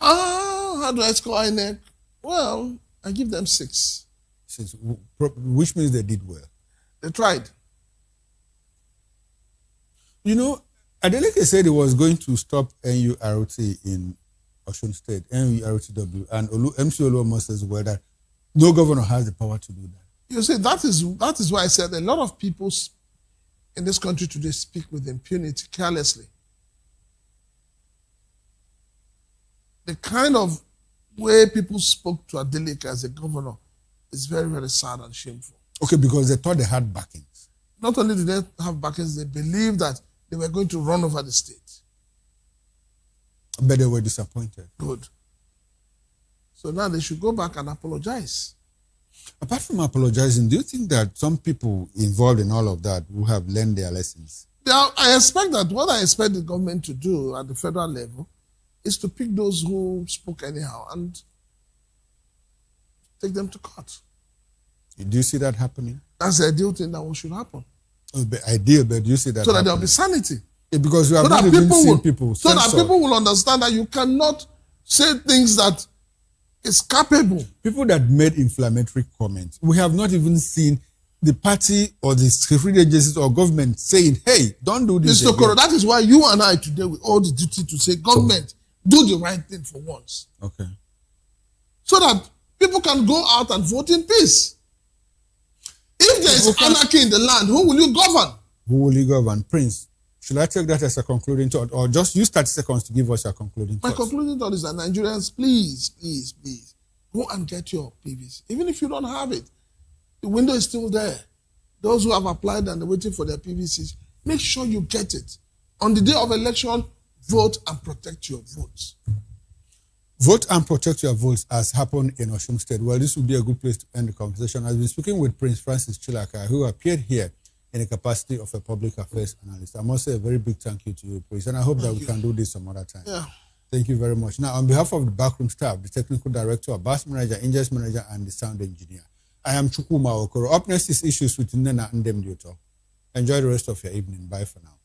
How do I score INEC? Well, I give them 6. 6, which means they did well. They tried. Adeleke said he was going to stop NURT in Osun State, NURTW, and MC Oluomo says well that no governor has the power to do that. You see, that is why I said a lot of people in this country today speak with impunity, carelessly. The kind of way people spoke to Adeleke as a governor is very, very sad and shameful. Okay, because they thought they had backings. Not only did they have backings, they believed that they were going to run over the state. But they were disappointed. Good. So now they should go back and apologize. Apart from apologizing, do you think that some people involved in all of that will have learned their lessons? I expect that what I expect the government to do at the federal level is to pick those who spoke anyhow and take them to court. Do you see that happening? That's the ideal thing that should happen. Ideal, but do you see that so happening? that there will be sanity. Yeah, because you have not even seen people so that people will understand that you cannot say things that is capable. People that made inflammatory comments, we have not even seen the party or the security agencies or government saying, hey, don't do this. Mr. Koro, that is why you and I today we all the duty to say, government, do the right thing for once. Okay. So that people can go out and vote in peace. If there is anarchy in the land, who will you govern? Who will you govern? Prince, should I take that as a concluding thought, or just use 30 seconds to give us your concluding thought? My concluding thought is that Nigerians, please, please, please, go and get your PVC. Even if you don't have it, the window is still there. Those who have applied and are waiting for their PVCs, make sure you get it. On the day of election, vote and protect your votes. Vote and protect your votes has happened in Osun State. Well, this would be a good place to end the conversation. I've been speaking with Prince Francis Chilaka, who appeared here in the capacity of a public affairs analyst. I must say a very big thank you to you, Prince, and I hope that we can do this some other time. Yeah. Thank you very much. Now, on behalf of the backroom staff, the technical director, Bass manager, Ingest manager, and the sound engineer, I am Chukwuma Okoro. Up next is Issues with Nena Ndemdioto. Enjoy the rest of your evening. Bye for now.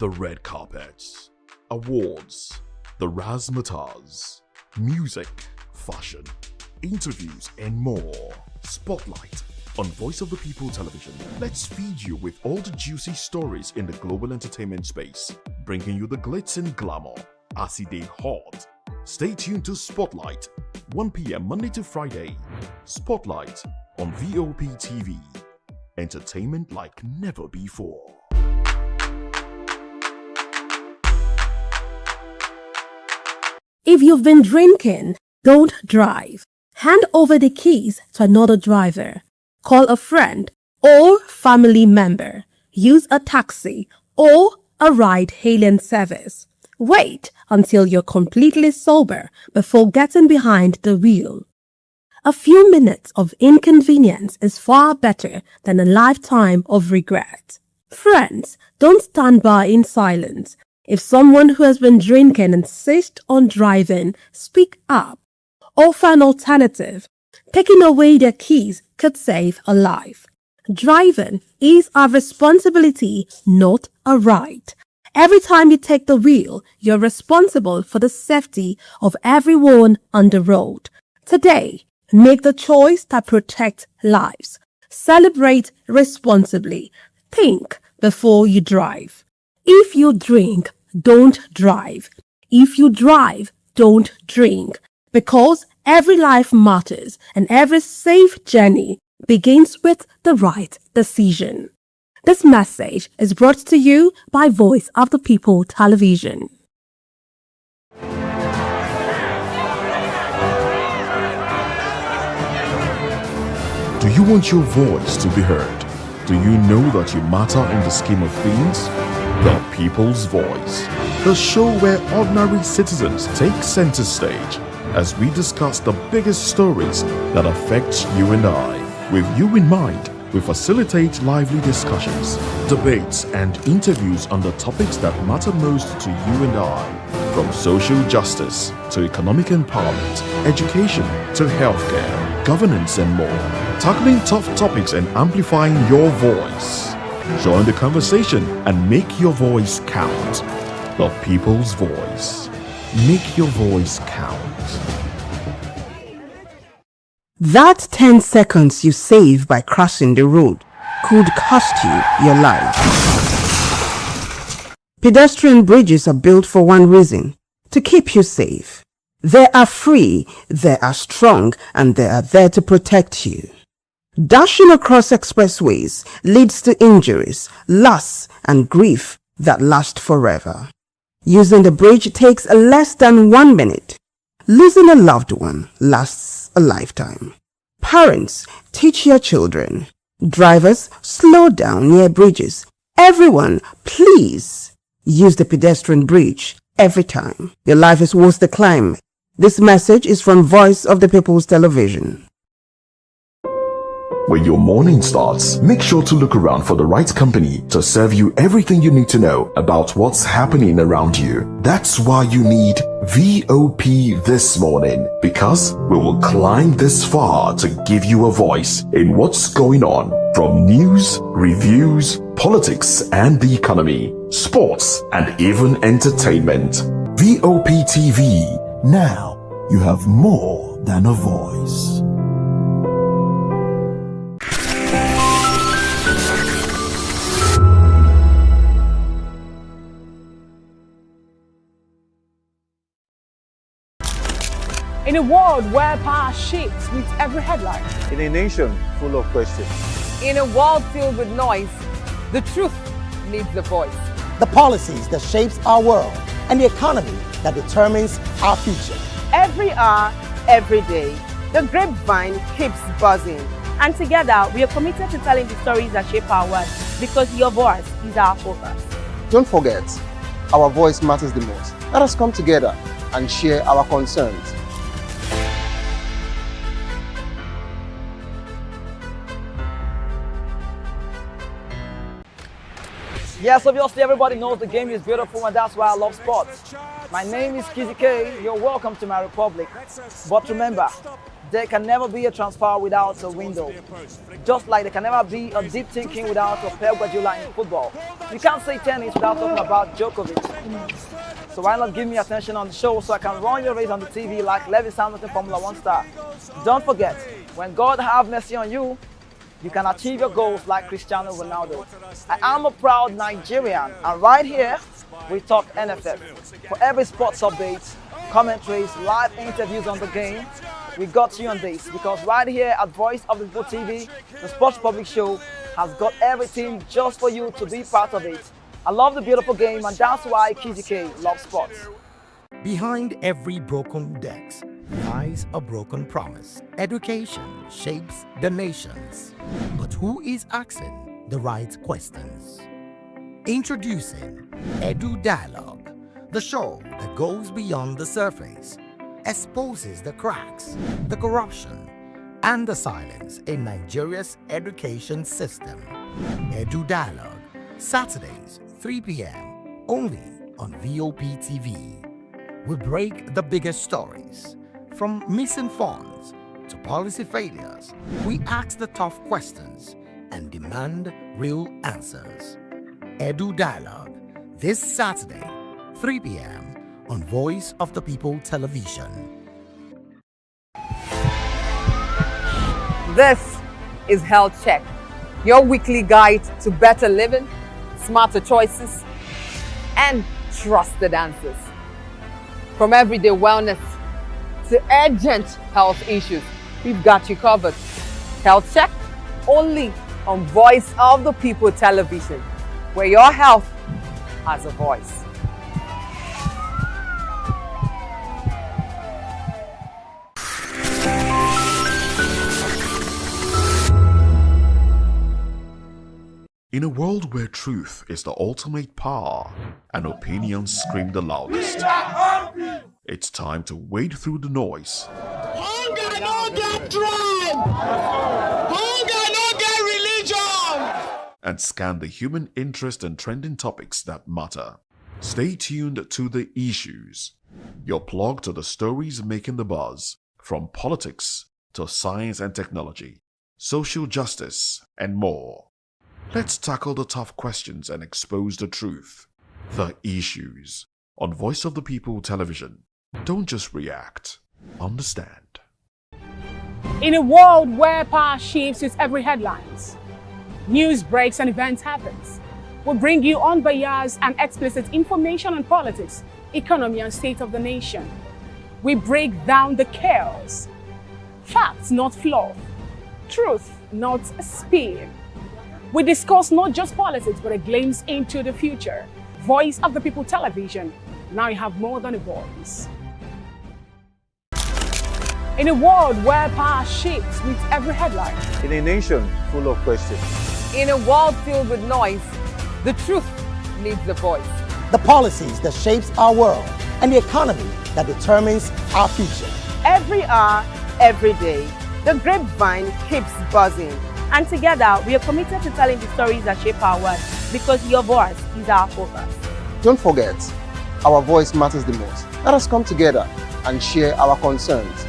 The red carpets, awards, the razzmatazz, music, fashion, interviews, and more. Spotlight on Voice of the People Television. Let's feed you with all the juicy stories in the global entertainment space, bringing you the glitz and glamour as it is hot. Stay tuned to Spotlight, 1 p.m. Monday to Friday. Spotlight on Vop TV. Entertainment like never before. If you've been drinking, don't drive. Hand over the keys to another driver. Call a friend or family member. Use a taxi or a ride-hailing service. Wait until you're completely sober before getting behind the wheel. A few minutes of inconvenience is far better than a lifetime of regret. Friends, don't stand by in silence. If someone who has been drinking insists on driving, speak up. Offer an alternative. Taking away their keys could save a life. Driving is our responsibility, not a right. Every time you take the wheel, you're responsible for the safety of everyone on the road. Today, make the choice that protects lives. Celebrate responsibly. Think before you drive. If you drink, don't drive. If you drive, don't drink. Because every life matters and every safe journey begins with the right decision. This message is brought to you by Voice of the People Television. Do you want your voice to be heard? Do you know that you matter in the scheme of things? The People's Voice, the show where ordinary citizens take center stage as we discuss the biggest stories that affect you and I. With you in mind, we facilitate lively discussions, debates, and interviews on the topics that matter most to you and I, from social justice to economic empowerment, education to healthcare, governance, and more, tackling tough topics and amplifying your voice. Join the conversation and make your voice count. The People's Voice. Make your voice count. That 10 seconds you save by crossing the road could cost you your life. Pedestrian bridges are built for one reason: to keep you safe. They are free, they are strong, and they are there to protect you. Dashing across expressways leads to injuries, loss, and grief that last forever. Using the bridge takes less than 1 minute. Losing a loved one lasts a lifetime. Parents, teach your children. Drivers, slow down near bridges. Everyone, please use the pedestrian bridge every time. Your life is worth the climb. This message is from Voice of the People's Television. When your morning starts, make sure to look around for the right company to serve you everything you need to know about what's happening around you. That's why you need VOP this morning, because we will climb this far to give you a voice in what's going on, from news, reviews, politics and the economy, sports, and even entertainment. VOP TV. Now you have more than a voice. In a world where power shifts with every headline. In a nation full of questions. In a world filled with noise, the truth needs a voice. The policies that shapes our world and the economy that determines our future. Every hour, every day, the grapevine keeps buzzing. And together, we are committed to telling the stories that shape our world, because your voice is our focus. Don't forget, our voice matters the most. Let us come together and share our concerns. Yes, obviously everybody knows the game is beautiful, and that's why I love sports. My name is Kizzy K. You're welcome to my republic. But remember, There can never be a transfer without a window. Just like there can never be a deep thinking without a Pep Guardiola in football. You can't say tennis without talking about Djokovic. So why not give me attention on the show so I can run your race on the TV like Lewis Hamilton, Formula 1 star. Don't forget, when God have mercy on you, you can achieve your goals like Cristiano Ronaldo. I am a proud Nigerian, and right here, we talk NFF. For every sports update, commentaries, live interviews on the game, we got you on this, because right here at Voice of the Vop TV, the Sports Public Show has got everything just for you to be part of it. I love the beautiful game, and that's why KZK loves sports. Behind every broken deck lies a broken promise. Education shapes the nations. But who is asking the right questions? Introducing Edu Dialogue, the show that goes beyond the surface, exposes the cracks, the corruption, and the silence in Nigeria's education system. Edu Dialogue, Saturdays, 3 p.m., only on Vop TV. We break the biggest stories, from missing funds to policy failures. We ask the tough questions and demand real answers. Edu Dialogue, this Saturday, 3 p.m. on Voice of the People Television. This is Health Check, your weekly guide to better living, smarter choices, and trusted answers. From everyday wellness to urgent health issues, we've got you covered. Health Check, only on Voice of the People Television, where your health has a voice. In a world where truth is the ultimate power and opinions scream the loudest, it's time to wade through the noise. Hunger no get tribe. Hunger no get religion. And scan the human interest and trending topics that matter. Stay tuned to The Issues, your plug to the stories making the buzz, from politics to science and technology, social justice, and more. Let's tackle the tough questions and expose the truth. The Issues on Voice of the People Television. Don't just react, understand. In a world where power shifts with every headlines, news breaks and events happens, we bring you unbiased and explicit information on politics, economy, and state of the nation. We break down the chaos. Facts, not fluff. Truth, not spin. We discuss not just politics, but a glimpse into the future. Voice of the People Television. Now you have more than a voice. In a world where power shifts with every headline. In a nation full of questions. In a world filled with noise, the truth needs a voice. The policies that shapes our world and the economy that determines our future. Every hour, every day, the grapevine keeps buzzing. And together, we are committed to telling the stories that shape our world, because your voice is our focus. Don't forget, our voice matters the most. Let us come together and share our concerns.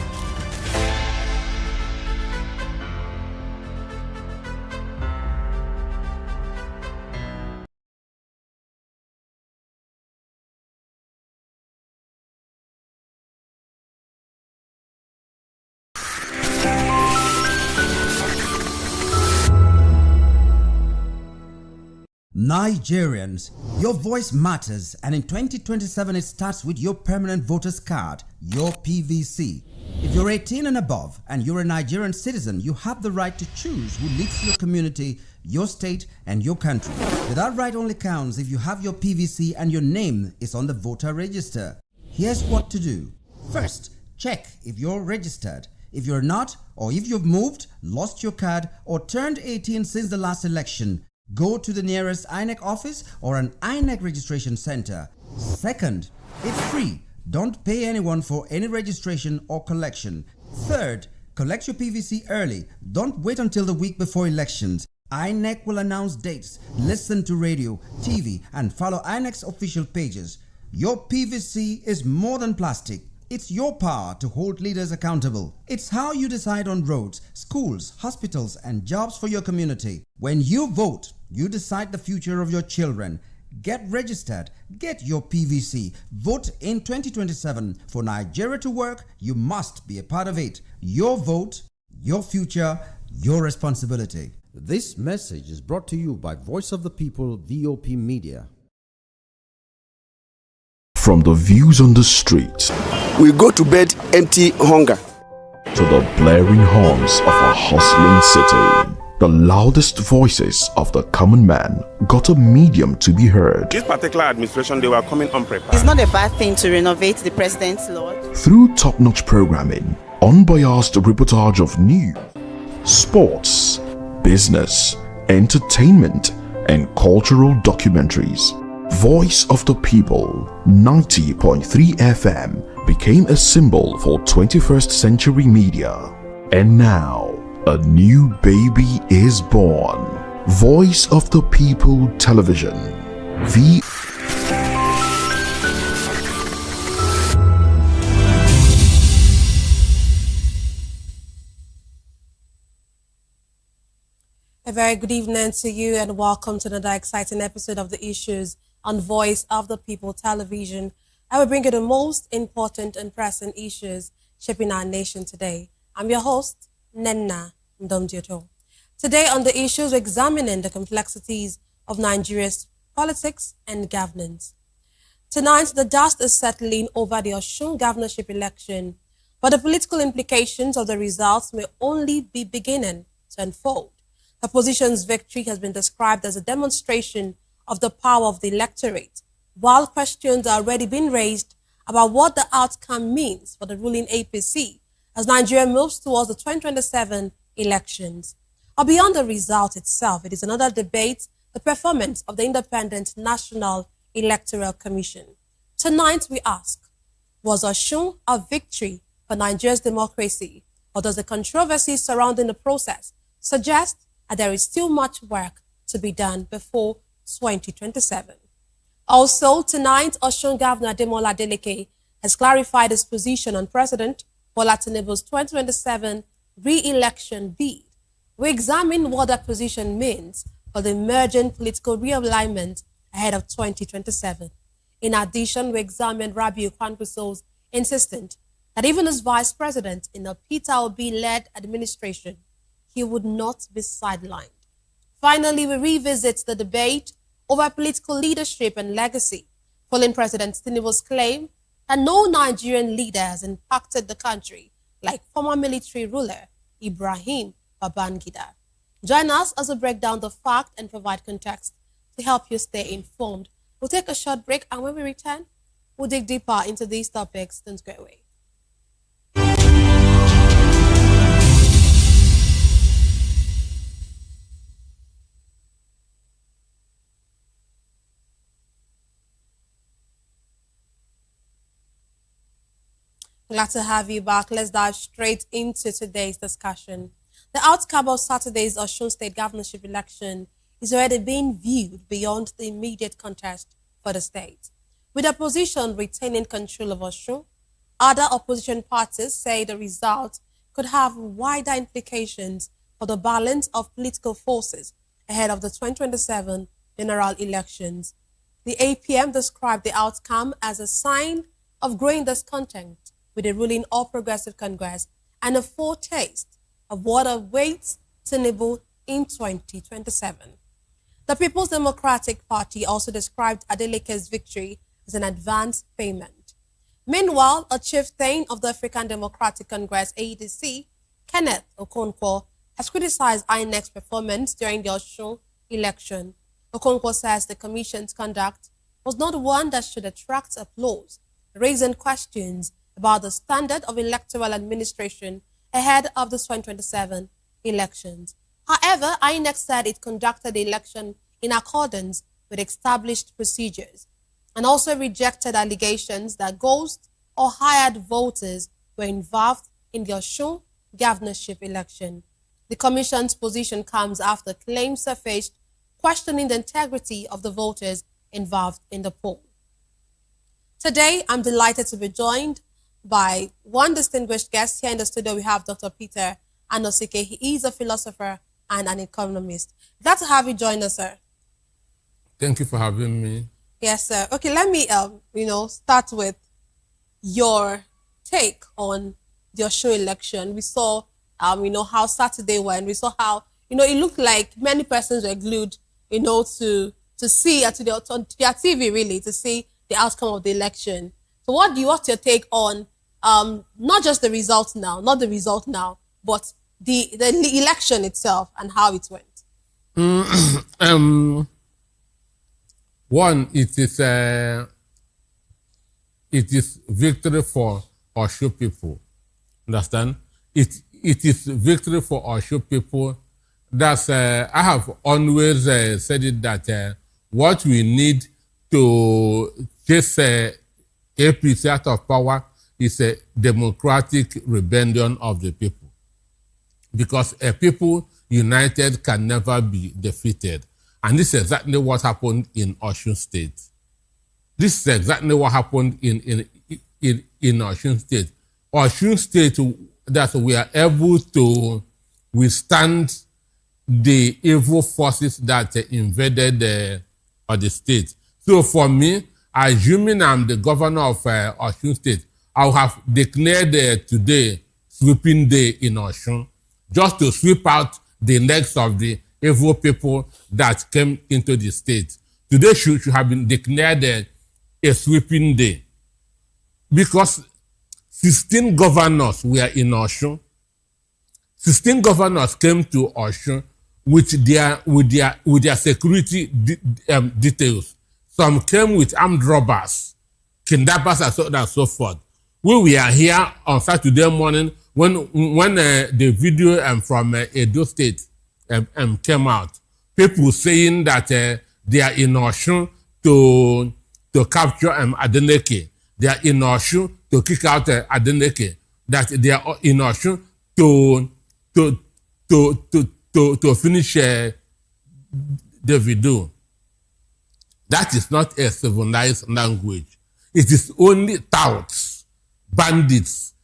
Nigerians, your voice matters, and in 2027 it starts with your permanent voters card, your PVC. If you're 18 and above and you're a Nigerian citizen, you have the right to choose who leads your community, your state, and your country. But that right only counts if you have your PVC and your name is on the voter register. Here's what to do. First, check if you're registered. If you're not, or if you've moved, lost your card, or turned 18 since the last election, go to the nearest INEC office or an INEC registration center. Second, it's free. Don't pay anyone for any registration or collection. Third, collect your PVC early. Don't wait until the week before elections. INEC will announce dates. Listen to radio, TV, and follow INEC's official pages. Your PVC is more than plastic. It's your power to hold leaders accountable. It's how you decide on roads, schools, hospitals, and jobs for your community. When you vote, you decide the future of your children. Get registered. Get your PVC. Vote in 2027. For Nigeria to work, you must be a part of it. Your vote, your future, your responsibility. This message is brought to you by Voice of the People, VOP Media. From the views on the street, We go to bed empty hunger. to the blaring horns of a hustling city, the loudest voices of the common man got a medium to be heard. This particular administration, they were coming unprepared. It's not a bad thing to renovate the president's lodge. Through top-notch programming, unbiased reportage of news, sports, business, entertainment, and cultural documentaries, Voice of the People 90.3 FM became a symbol for 21st century media. And now, a new baby is born. Voice of the People Television. A very good evening to you and welcome to another exciting episode of The Issues on Voice of the People Television. I will bring you the most important and pressing issues shaping our nation today. I'm your host, Nenna Ndomdioto. Today on The Issues, we're examining the complexities of Nigeria's politics and governance. Tonight, the dust is settling over the Osun governorship election, but the political implications of the results may only be beginning to unfold. The opposition's victory has been described as a demonstration of the power of the electorate, while questions are already being raised about what the outcome means for the ruling APC as Nigeria moves towards the 2027 elections. Or beyond the result itself, it is another debate, the performance of the Independent National Electoral Commission. Tonight we ask, was Osun a victory for Nigeria's democracy, or does the controversy surrounding the process suggest that there is still much work to be done before 2027? Also, tonight, Osun Governor Ademola Adeleke has clarified his position on President Bola Tinubu's 2027 re-election bid. We examine what that position means for the emerging political realignment ahead of 2027. In addition, we examine Rabiu Kwankwaso's insistence that even as vice president in a Peter Obi-led administration, he would not be sidelined. Finally, we revisit the debate over political leadership and legacy, following President Tinubu's claim that no Nigerian leader has impacted the country like former military ruler Ibrahim Babangida. Join us as we break down the fact and provide context to help you stay informed. We'll take a short break, and when we return, we'll dig deeper into these topics. Don't go away. Glad to have you back. Let's dive straight into today's discussion. The outcome of Saturday's Osun State governorship election is already being viewed beyond the immediate contest for the state. With the opposition retaining control of Osun, other opposition parties say the result could have wider implications for the balance of political forces ahead of the 2027 general elections. The APM described the outcome as a sign of growing discontent with the ruling All Progressive Congress and a foretaste of what awaits Tinubu in 2027. The People's Democratic Party also described Adeleke's victory as an advance payment. Meanwhile, a chieftain of the African Democratic Congress, ADC, Kenneth Okonkwo, has criticized INEC's performance during the Osun election. Okonkwo says the commission's conduct was not one that should attract applause, raising questions about the standard of electoral administration ahead of the 2027 elections. However, INEC said it conducted the election in accordance with established procedures and also rejected allegations that ghost or hired voters were involved in the Osun governorship election. The commission's position comes after claims surfaced questioning the integrity of the voters involved in the poll. Today, I'm delighted to be joined by one distinguished guest. Here in the studio, we have Dr. Peter Anosike. He is a philosopher and an economist. Glad to have you join us, sir. Thank you for having me. Yes, sir. Okay, let me, start with your take on the Osho election. We saw, how Saturday went. We saw how, it looked like many persons were glued, to see, to their TV really, to see the outcome of the election. So what's your take on, not just the results now, but the election itself and how it went? One, it is victory for Osho people. Understand? It is victory for Osho people. That's I have always said it that what we need to chase APC out of power is a democratic rebellion of the people. Because a people united can never be defeated. And this is exactly what happened in Osun State. This is exactly what happened in Osun State. Osun State, that we are able to withstand the evil forces that invaded the state. So for me, assuming I'm the governor of Osun State, I will have declared today sweeping day in Osun, just to sweep out the legs of the evil people that came into the state. Today should have been declared a sweeping day, because 16 governors were in Osun. 16 governors came to Osun with their security details. Some came with armed robbers, kidnappers, and so on and so forth. We were here on Saturday morning when the video from Edo State came out. People saying that they are in Osun to capture Adeleke. They are in Osun to kick out Adeleke. That they are in Osun to finish the video. That is not a civilized language. It is only touts, bandits,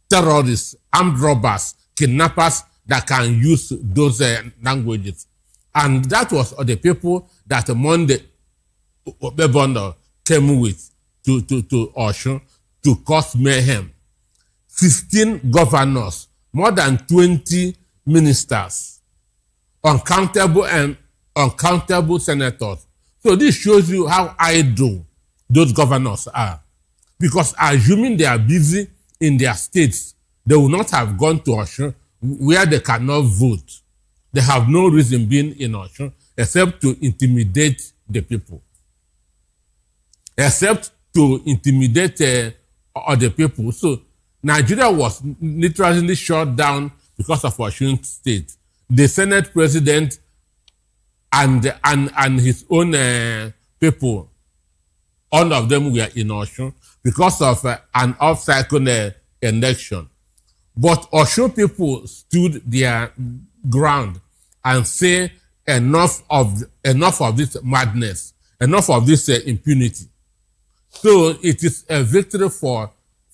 terrorists, armed robbers, kidnappers that can use those languages. And that was the people that Monday Obebono came with to Osun to cause mayhem. 16 governors, more than 20 ministers, uncountable senators. So this shows you how idle those governors are. Because assuming they are busy in their states, they will not have gone to Osun where they cannot vote. They have no reason being in Osun except to intimidate the people. Except to intimidate other people. So Nigeria was literally shut down because of Osun State. The Senate president and his own people, all of them were in Osun because of an off-cycle election. But Osun people stood their ground and say enough of this madness, enough of this impunity. So it is a victory for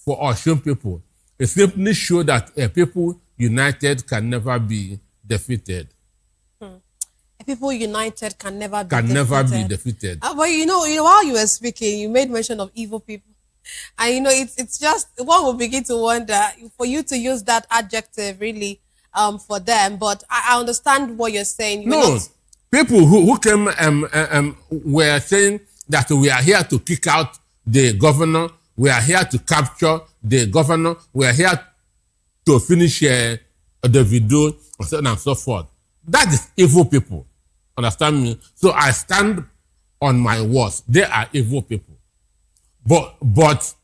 Osun people. It simply shows that a people united can never be defeated. A people united can never be defeated. But while you were speaking, you made mention of evil people. And it's just, one will begin to wonder for you to use that adjective really for them. But I understand what you're saying. People who came were saying that we are here to kick out the governor, we are here to capture the governor, we are here to finish the video, and so on and so forth. That is evil people. Understand me? So I stand on my words. They are evil people. But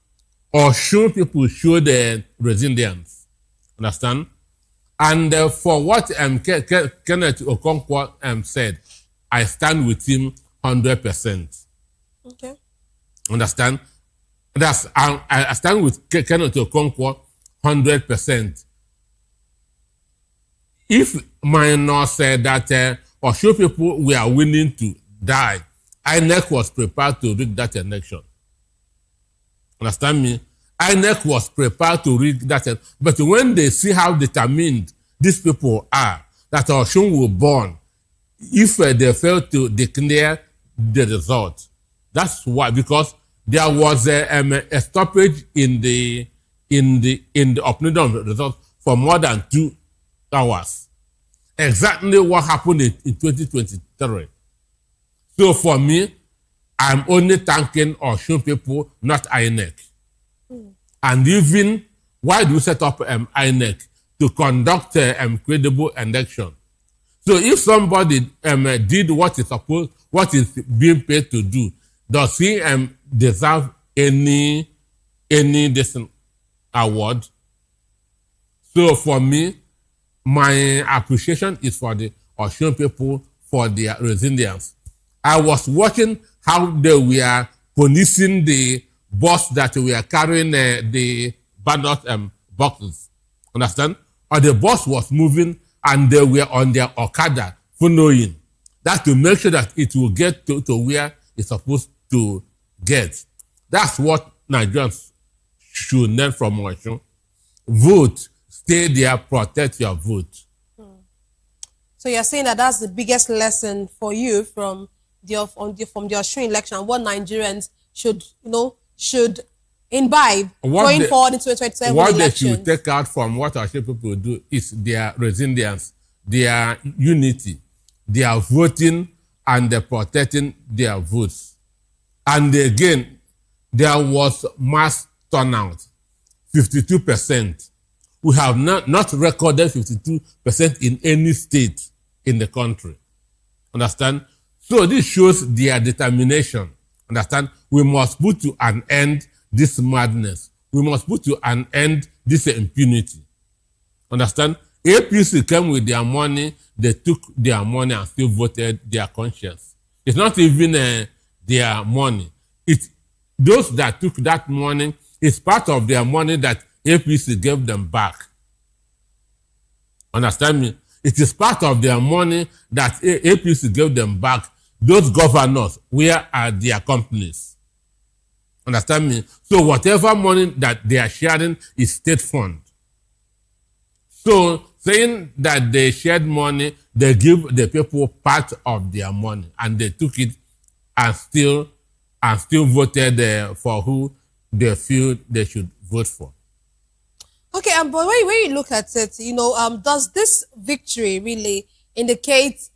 Osun people show the resilience. Understand? And for what Kenneth Okonkwo said, I stand with him 100%. Okay. Understand? I stand with Kenneth Okonkwo 100%. If Minor said that Osun people were willing to die, INEC was prepared to rig that election. Understand me? INEC was prepared to read that. But when they see how determined these people are, that Osun will burn, if they fail to declare the result, that's why, because there was a stoppage in the uploading of the results for more than 2 hours. Exactly what happened in 2023. So for me, I'm only thanking Osun people, not INEC. And even why do you set up INEC? To conduct a credible election. So if somebody did what is being paid to do, does he deserve any decent award? So for me, my appreciation is for the Osun people for their resilience. I was watching how they were policing the bus that were carrying the ballot boxes. Understand? Or the bus was moving and they were on their Okada following. That to make sure that it will get to where it's supposed to get. That's what Nigerians should learn from Osun. Vote, stay there, protect your vote. So you're saying that that's the biggest lesson for you from the Osun election, what Nigerians should imbibe going forward into 2027 what elections. They should take out from what our people do is their resilience, their unity, their voting, and their protecting their votes. And again, there was mass turnout, 52%. We have not recorded 52% in any state in the country. Understand? So this shows their determination. Understand? We must put to an end this madness. We must put to an end this impunity. Understand? APC came with their money, they took their money and still voted their conscience. It's not even their money. It's those that took that money, it's part of their money that APC gave them back. Understand me? It is part of their money that APC gave them back. Those governors, where are their companies? Understand me? So whatever money that they are sharing is state fund. So saying that they shared money, they give the people part of their money and they took it and still voted for who they feel they should vote for. Okay, but when you look at it, does this victory really indicate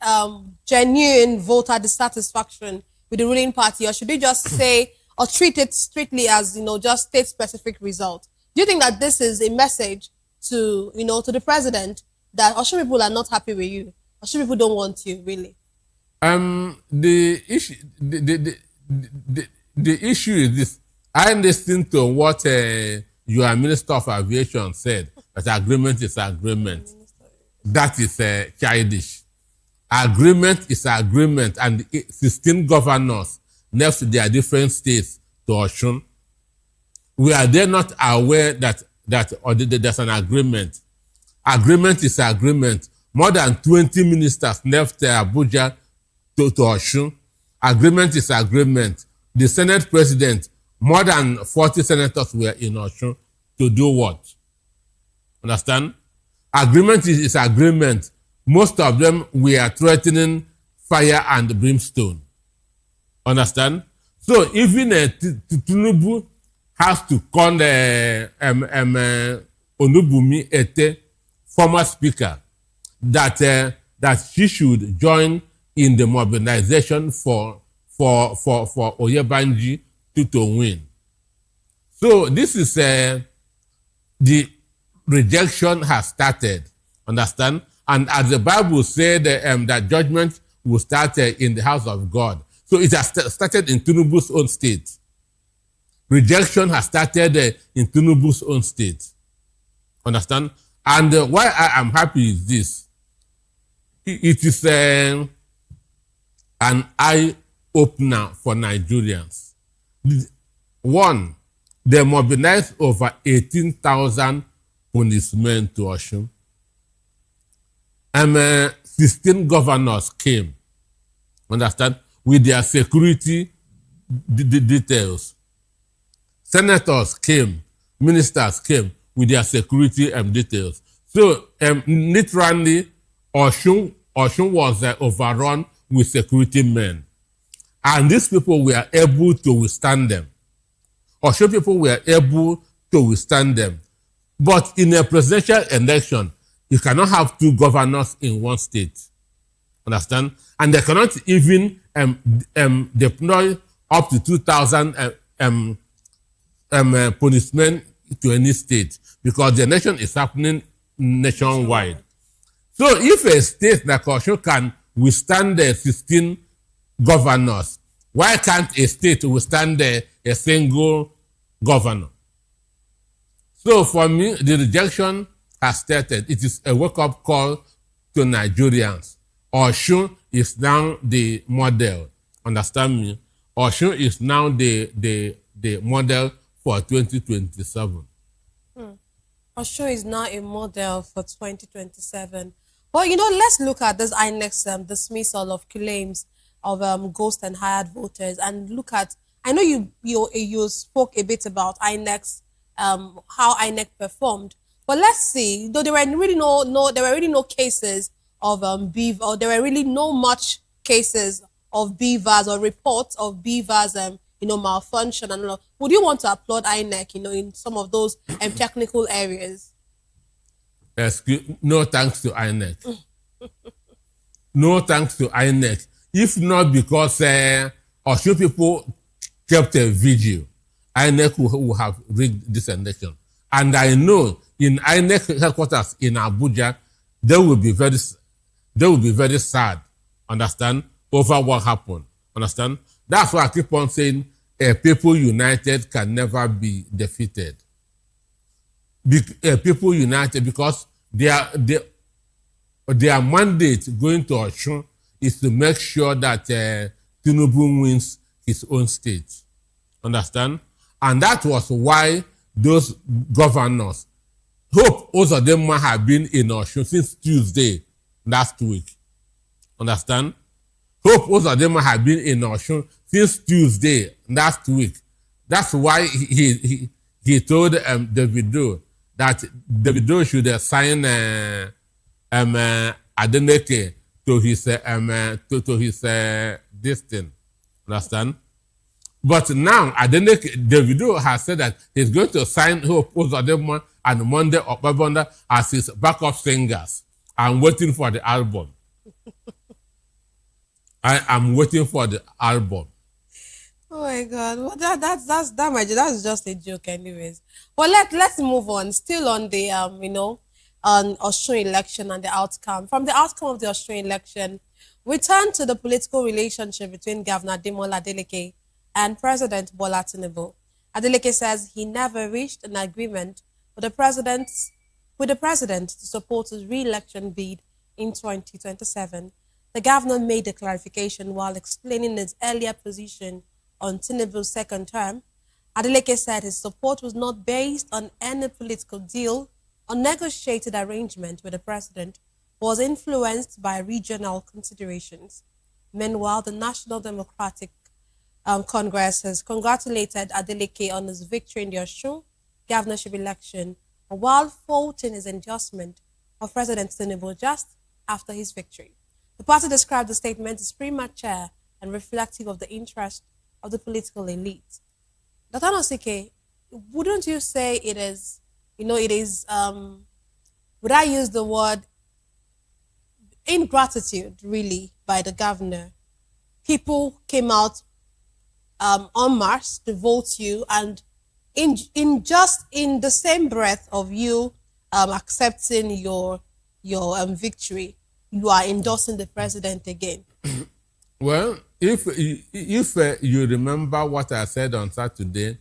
genuine voter dissatisfaction with the ruling party, or should we just say or treat it strictly as just state-specific result? Do you think that this is a message to to the president that Osun people are not happy with you? Osun people don't want you, really? The issue is this. I listened to what your Minister of Aviation said, that agreement is agreement. That is childish. Agreement is agreement, and 16 governors left their different states to Osun. Are they not aware that there's an agreement? Agreement is agreement. More than 20 ministers left Abuja to Osun. Agreement is agreement. The Senate president, more than 40 senators were in Osun to do what? Understand? Agreement is agreement. Most of them were threatening fire and brimstone. Understand? So even Tinubu has to call Onubumi Ete, former speaker, that she should join in the mobilization for Oyebanji to win. So this is the rejection has started. Understand? And as the Bible said that judgment will start in the house of God. So it has started in Tinubu's own state. Rejection has started in Tinubu's own state. Understand? And why I am happy is this. It is an eye-opener for Nigerians. One, they mobilized over 18,000 policemen to Osun. 16 governors came, understand, with their security details. Senators came ministers came with their security details. So literally, Osun was overrun with security men. And these people were able to withstand them. Osun people were able to withstand them. But in a presidential election, you cannot have two governors in one state. Understand? And they cannot even deploy up to 2,000 policemen to any state because the election is happening nationwide. So if a state like Osun can withstand the 16 governors, why can't a state withstand a single governor? So for me, the rejection has started. It is a wake-up call to Nigerians. Osun is now the model. Understand me? Osun is now the model for 2027. Osun is now a model for 2027. Well, you know, let's look at this INEC's dismissal of claims of ghost and hired voters, and look at. I know you spoke a bit about INEC's how INEC performed, but let's see. Though there were really no cases of beaver, or there were really no much cases of beavers or reports of beavers malfunction and all. Would you want to applaud INEC in some of those technical areas? No thanks to INEC. No thanks to INEC. If not because Osun people kept a vigil, INEC will have rigged this election. And I know in INEC headquarters in Abuja, they will be very sad, understand, over what happened, understand? That's why I keep on saying a people united can never be defeated. People united because their mandate going to Osun is to make sure that Tinubu wins his own state, understand? And that was why those governors, Hope Uzodinma have been in Osun since Tuesday last week. Understand? Hope Uzodinma have been in Osun since Tuesday last week. That's why he told Davido that Davido should assign Adeneke to his this thing. Understand? But now Davido has said that he's going to sign Hope Uzodinma and Monday Okpebholo as his backup singers. I'm waiting for the album. I am waiting for the album. Oh my God! Well, that's just a joke, anyways. Well, let's move on. Still on the on Osun election and the outcome. From the outcome of the Osun election, we turn to the political relationship between Governor Ademola Adeleke and President Bola Tinubu. Adeleke says he never reached an agreement with the president to support his re-election bid in 2027. The governor made a clarification while explaining his earlier position on Tinubu's second term. Adeleke said his support was not based on any political deal or negotiated arrangement with the president, but was influenced by regional considerations. Meanwhile, the National Democratic Congress has congratulated Adeleke on his victory in the Osun governorship election, while faulting his endorsement of President Tinubu just after his victory. The party described the statement as premature and reflective of the interest of the political elite. Dr. Nosike, wouldn't you say it is, would I use the word ingratitude, really, by the governor? People came out en masse to vote you, and in the same breath of you accepting your victory, you are endorsing the president again. Well, if you remember what I said on Saturday,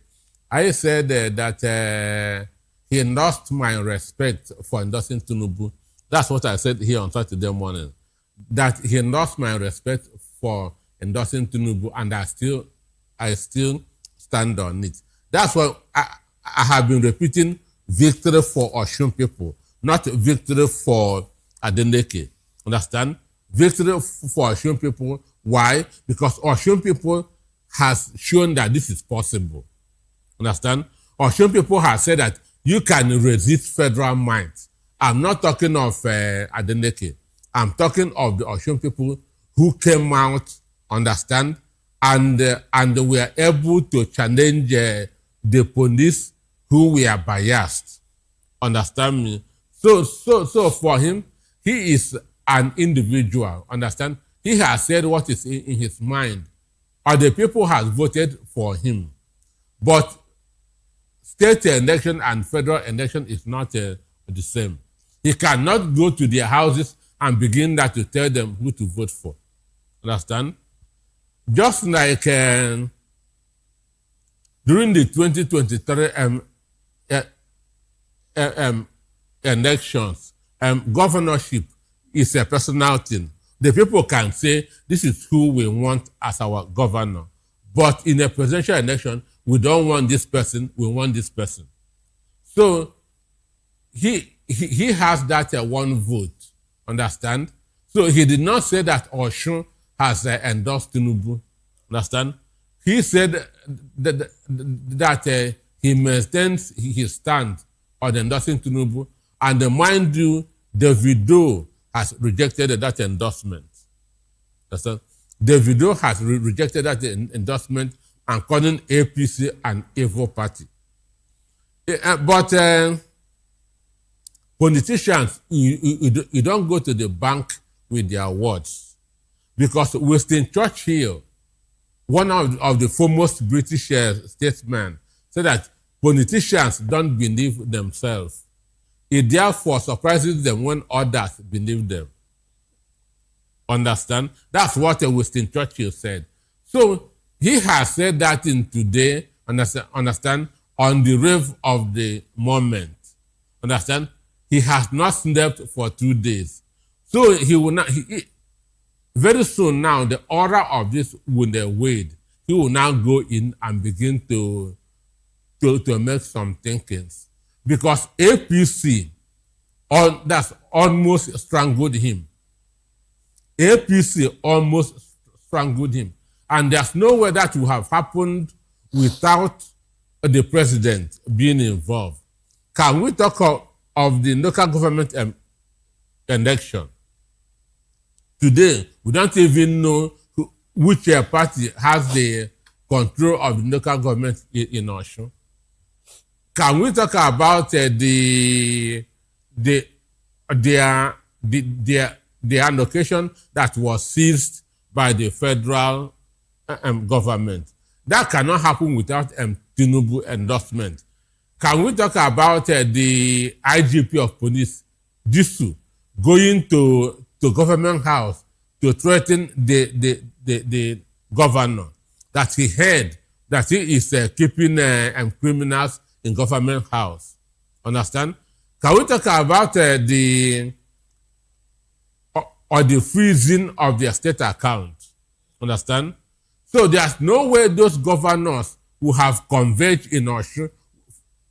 I said that he lost my respect for endorsing Tinubu. That's what I said here on Saturday morning. That he lost my respect for endorsing Tinubu, and I still stand on it. That's why I have been repeating victory for Osun people, not victory for Adeleke. Understand? Victory for Osun people. Why? Because Osun people has shown that this is possible. Understand? Osun people have said that you can resist federal might. I'm not talking of Adeleke. I'm talking of the Osun people who came out, understand, and were able to challenge the police who were biased. Understand me? So for him, he is an individual. Understand? He has said what is in his mind, or the people has voted for him. But state election and federal election is not the same. He cannot go to their houses and begin that to tell them who to vote for. Understand? Just like during the 2023 elections, governorship is a personal thing. The people can say, this is who we want as our governor. But in a presidential election, we don't want this person, we want this person. So he has that one vote, understand? So he did not say that Osun has endorsed Tinubu, understand? He said that he maintains his stand on endorsing Tinubu, and mind you, Davido has rejected that endorsement. Understand? Davido has rejected that endorsement and calling APC an evil party. But politicians, you don't go to the bank with their words. Because Winston Churchill, one of the foremost British statesmen, said that politicians don't believe themselves. It therefore surprises them when others believe them. Understand? That's what Winston Churchill said. So he has said that in today, understand, on the rave of the moment. Understand? He has not slept for 2 days. So he will not, very soon now, the aura of this will wade. He will now go in and begin to make some thinkings. Because APC, that's almost strangled him. APC almost strangled him. And there's no way that would have happened without the president being involved. Can we talk of the local government election? Today, we don't even know which party has the control of the local government in Osun. Can we talk about the allocation that was seized by the federal government? That cannot happen without Tinubu endorsement. Can we talk about the IGP of police, Disu, going to government house to threaten the governor, that he heard that he is keeping criminals in government house? Understand? Can we talk about the freezing of their state account? Understand? So there's no way those governors who have converged in Osun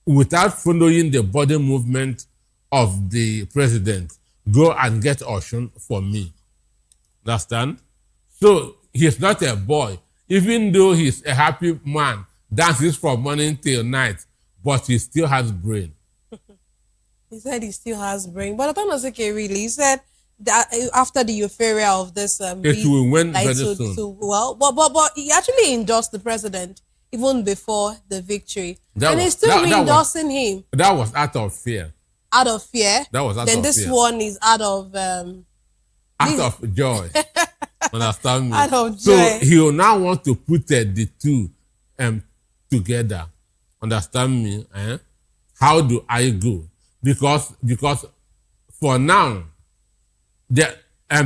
without following the body movement of the president go and get Osun for me. Understand? So he's not a boy. Even though he's a happy man, dances from morning till night, but he still has brain. He said he still has brain. But I don't know, really. He said that after the euphoria of this, it will win very soon. But he actually endorsed the president even before the victory. He's still endorsing him. That was out of fear. Out of fear? That was out of fear. Then this one is out of... out of joy. Understand me? Out of joy. So he will now want to put the two together. Understand me? How do I go? Because for now,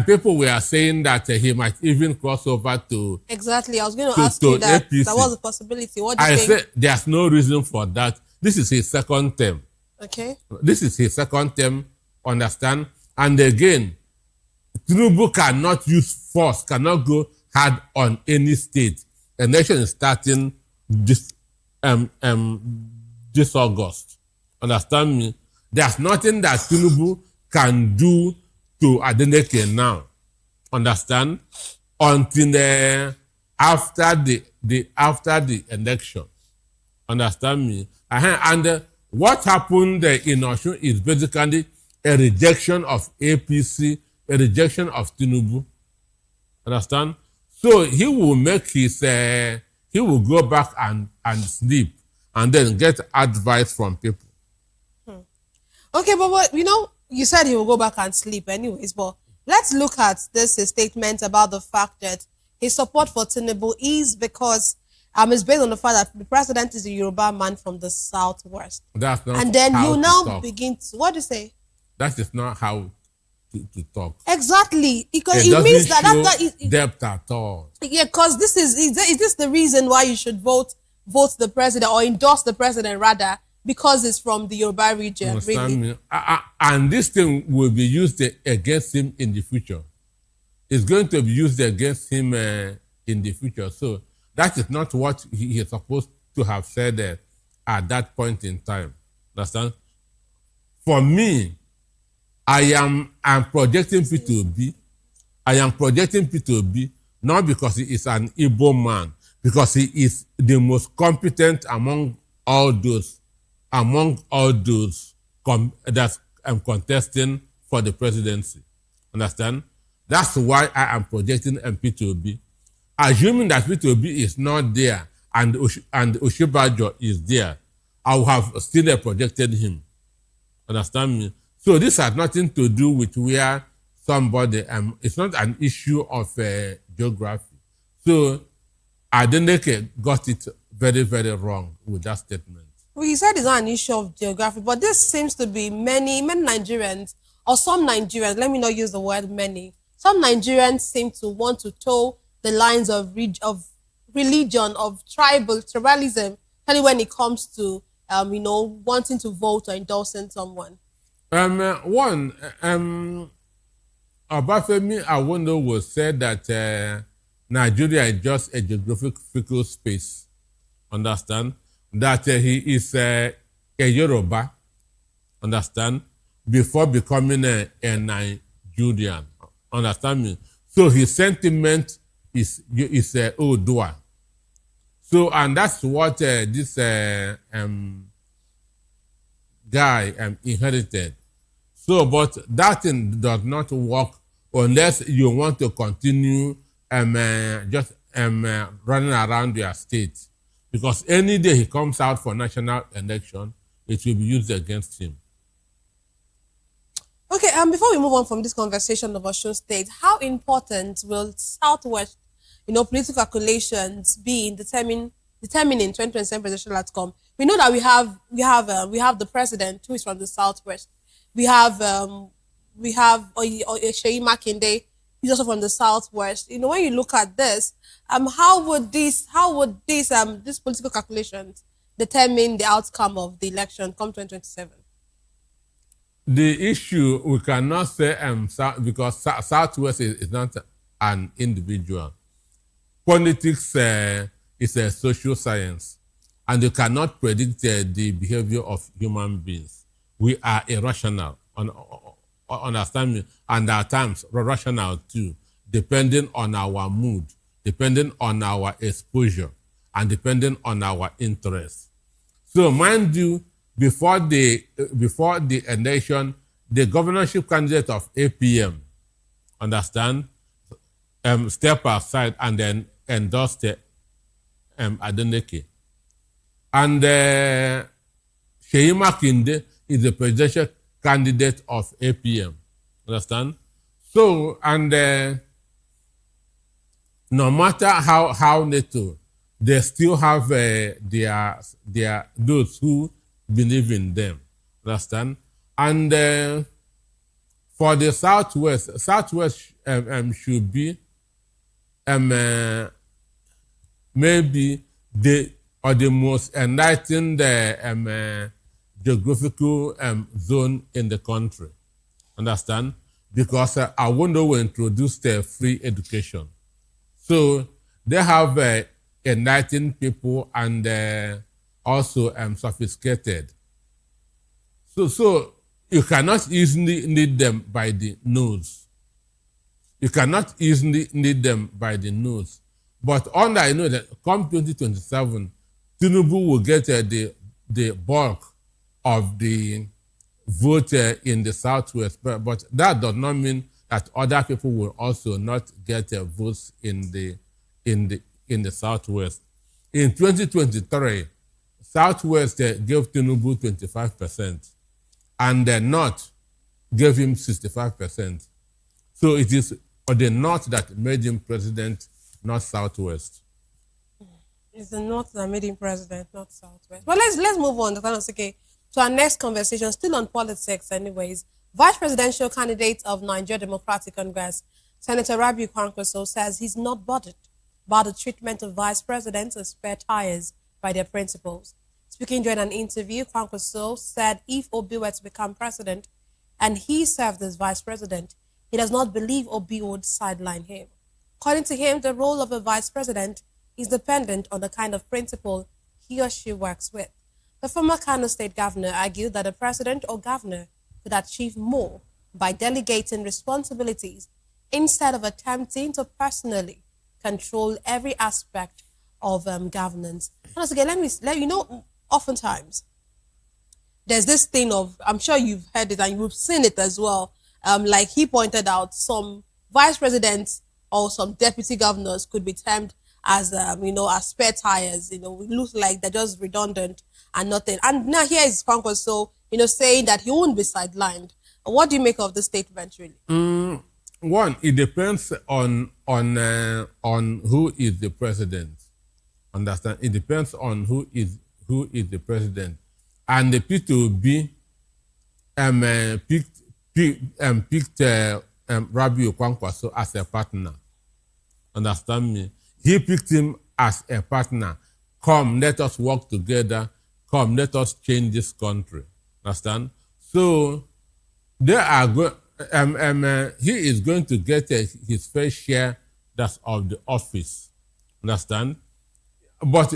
people were saying that he might even cross over to... Exactly. I was going to ask you that. APC. That was a possibility. What do you think? I said there's no reason for that. This is his second term. Okay. This is his second term, understand? And again, Tinubu cannot use force, cannot go hard on any state. Election is starting this August. Understand me? There's nothing that Tinubu can do to Adeleke now. Understand? Until after the election. Understand me? And what happened in Osun is basically a rejection of APC, a rejection of Tinubu. Understand? So he will make his, he will go back and sleep and then get advice from people. Okay, but what, you said he will go back and sleep anyways, but let's look at this statement about the fact that his support for Tinubu is because it's based on the fact that the president is a Yoruba man from the southwest. That's not and then how you to now talk. begin to, what do you say? That is not how to talk. Exactly, because It it means doesn't that show depth at all. yeah, because this is this the reason why you should vote the president or endorse the president rather, because it's from the Yoruba region, Understand really. me? And this thing will be used against him in the future. It's going to be used against him in the future. So that is not what he is supposed to have said at that point in time. Understand? For me, I'm projecting P2B. I am projecting P2B not because he is an Igbo man, because he is the most competent among all those that I'm contesting for the presidency. Understand? That's why I am projecting P2B. Assuming that P2B is not there and Oshibajo is there, I would have still projected him. Understand me? So this has nothing to do with where somebody, it's not an issue of geography. So Adeneke got it very, very wrong with that statement. Well, you said it's not an issue of geography, but this seems to be many Nigerians, or some Nigerians, let me not use the word many, some Nigerians seem to want to toe the lines of religion, of tribalism, especially when it comes to, wanting to vote or endorsing someone. Obafemi Awolowo was said that Nigeria is just a geographical space. Understand? That he is a Yoruba. Understand? Before becoming a Nigerian. Understand me? So his sentiment is Oodua. So, and that's what this guy inherited. So, but that thing does not work unless you want to continue just running around your state. Because any day he comes out for national election, it will be used against him. Okay, before we move on from this conversation of Osun State, how important will Southwest, political calculations be in determining 2027 presidential outcome? We know that we have the president who is from the Southwest. We have Seyi Makinde, who's also from the Southwest. When you look at this, how would these political calculations determine the outcome of the election come 2027? The issue, we cannot say because Southwest is not an individual. Politics is a social science, and you cannot predict the behavior of human beings. We are irrational, understand me, and at times rational too, depending on our mood, depending on our exposure, and depending on our interests. So mind you, before the election, the governorship candidate of APM, understand, step aside and then endorse the Adeneke. And Seyi Makinde is the presidential candidate of APM, understand? So, and no matter how little, they still have those who believe in them, understand? And for the Southwest should be maybe the most enlightened geographical zone in the country, understand? Because I want to introduce free education. So they have enlightened people and also sophisticated. So you cannot easily lead them by the nose. You cannot easily lead them by the nose. But all I know that come 2027, Tinubu will get the the bulk of the vote in the Southwest, but that does not mean that other people will also not get votes in the Southwest. In 2023, Southwest gave Tinubu 25%, and the North gave him 65%. So it is the North that made him president, not Southwest. It's the North that made him president, not Southwest. But let's move on, Dr. Nansike, to our next conversation, still on politics anyways. Vice presidential candidate of Nigeria Democratic Congress, Senator Rabiu Kwankwaso, says he's not bothered by the treatment of vice presidents as spare tires by their principals. Speaking during an interview, Kwankwaso said if Obi were to become president and he served as vice president, he does not believe Obi would sideline him. According to him, the role of a vice president is dependent on the kind of principal he or she works with. The former Kano State governor argued that a president or governor could achieve more by delegating responsibilities instead of attempting to personally control every aspect of governance. And once again, let you know, oftentimes there's this thing of, I'm sure you've heard it and you've seen it as well. Like he pointed out, some vice presidents or some deputy governors could be termed as as spare tires. It looks like they're just redundant and nothing. And now here is Kwankwaso, saying that he won't be sidelined. What do you make of the statement, really? One, it depends on who is the president. Understand? It depends on who is the president. And the P2B picked Rabiu Kwankwaso as a partner. Understand me? He picked him as a partner. Come, let us work together. Come, let us change this country. Understand? So they are going. He is going to get his fair share that's of the office. Understand? But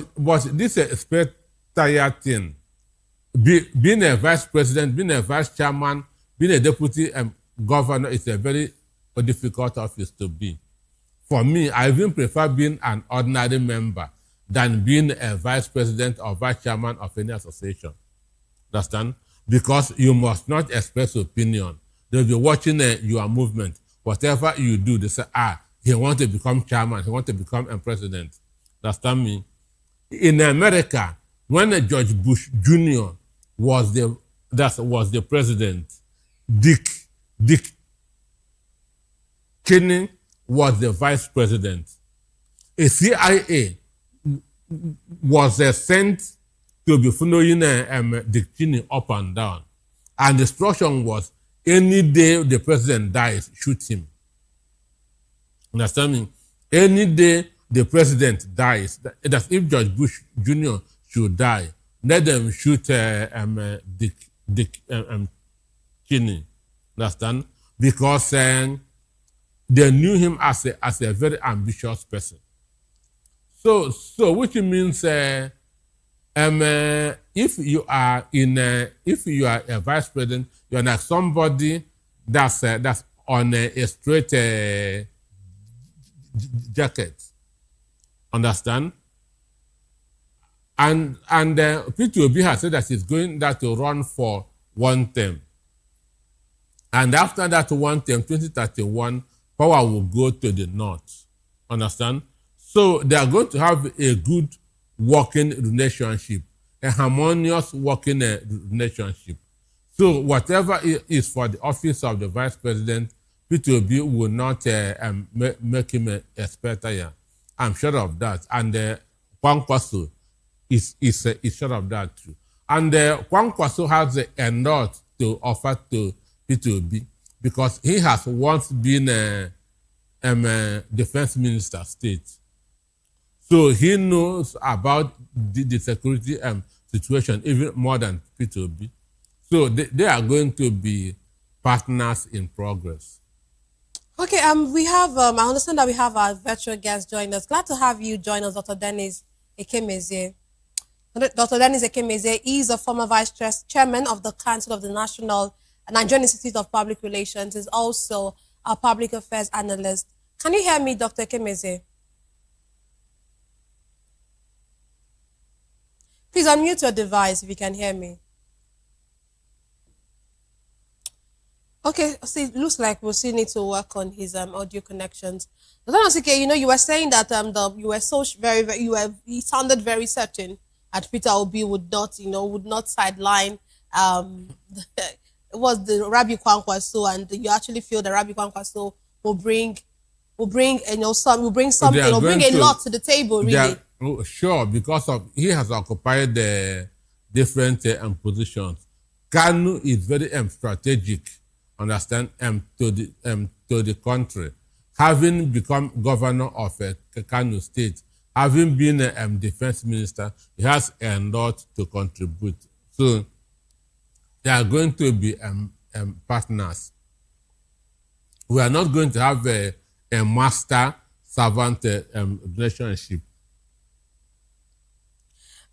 this is a spare tire thing. Being a vice president, being a vice chairman, being a deputy governor is a very difficult office to be. For me, I even prefer being an ordinary member than being a vice president or vice chairman of any association. Understand? Because you must not express opinion. They'll be watching your movement. Whatever you do, they say, he wants to become chairman, he wants to become a president. Understand me? In America, when George Bush Jr. was the president, Dick Cheney was the vice president. A CIA was sent to be following Dick Cheney up and down. And the instruction was, any day the president dies, shoot him. Understand me? Any day the president dies, that's if George Bush Jr. should die, let them shoot Dick Cheney. Understand? Because they knew him as a very ambitious person. So which means if you are a vice president, you're like somebody that's on a straight jacket. Understand? And P2B has said that he's going to run for one term. And after that one term, 2031, power will go to the North. Understand? So they are going to have a good working relationship, a harmonious working relationship. So whatever is for the office of the vice president, P2B will not make him a spare tire. I'm sure of that. And Kwankwaso is sure of that too. And Kwankwaso has a lot to offer to P2B because he has once been a defense minister state. So he knows about the security situation even more than P2B. So they are going to be partners in progress. Okay, we have, I understand that we have our virtual guest join us. Glad to have you join us, Dr. Dennis Ekemeze. Dr. Dennis Ekemeze is a former vice chairman of the Council of the Nigerian Institute of Public Relations. Is also a public affairs analyst. Can you hear me, Dr. Ekemeze? Please unmute your device if you can hear me. Okay, see, it looks like we'll still need to work on his audio connections. Okay, you were saying that you were so he sounded very certain that Peter Obi would not sideline it was the Rabbi Kwankwaso, and you actually feel that Rabbi Kwankwaso will bring bring something, or bring a lot to the table, really. Sure, because he has occupied different positions. Kanu is very strategic, understand, to the country. Having become governor of Kano State, having been a defense minister, he has a lot to contribute. So they are going to be partners. We are not going to have a master-servant relationship.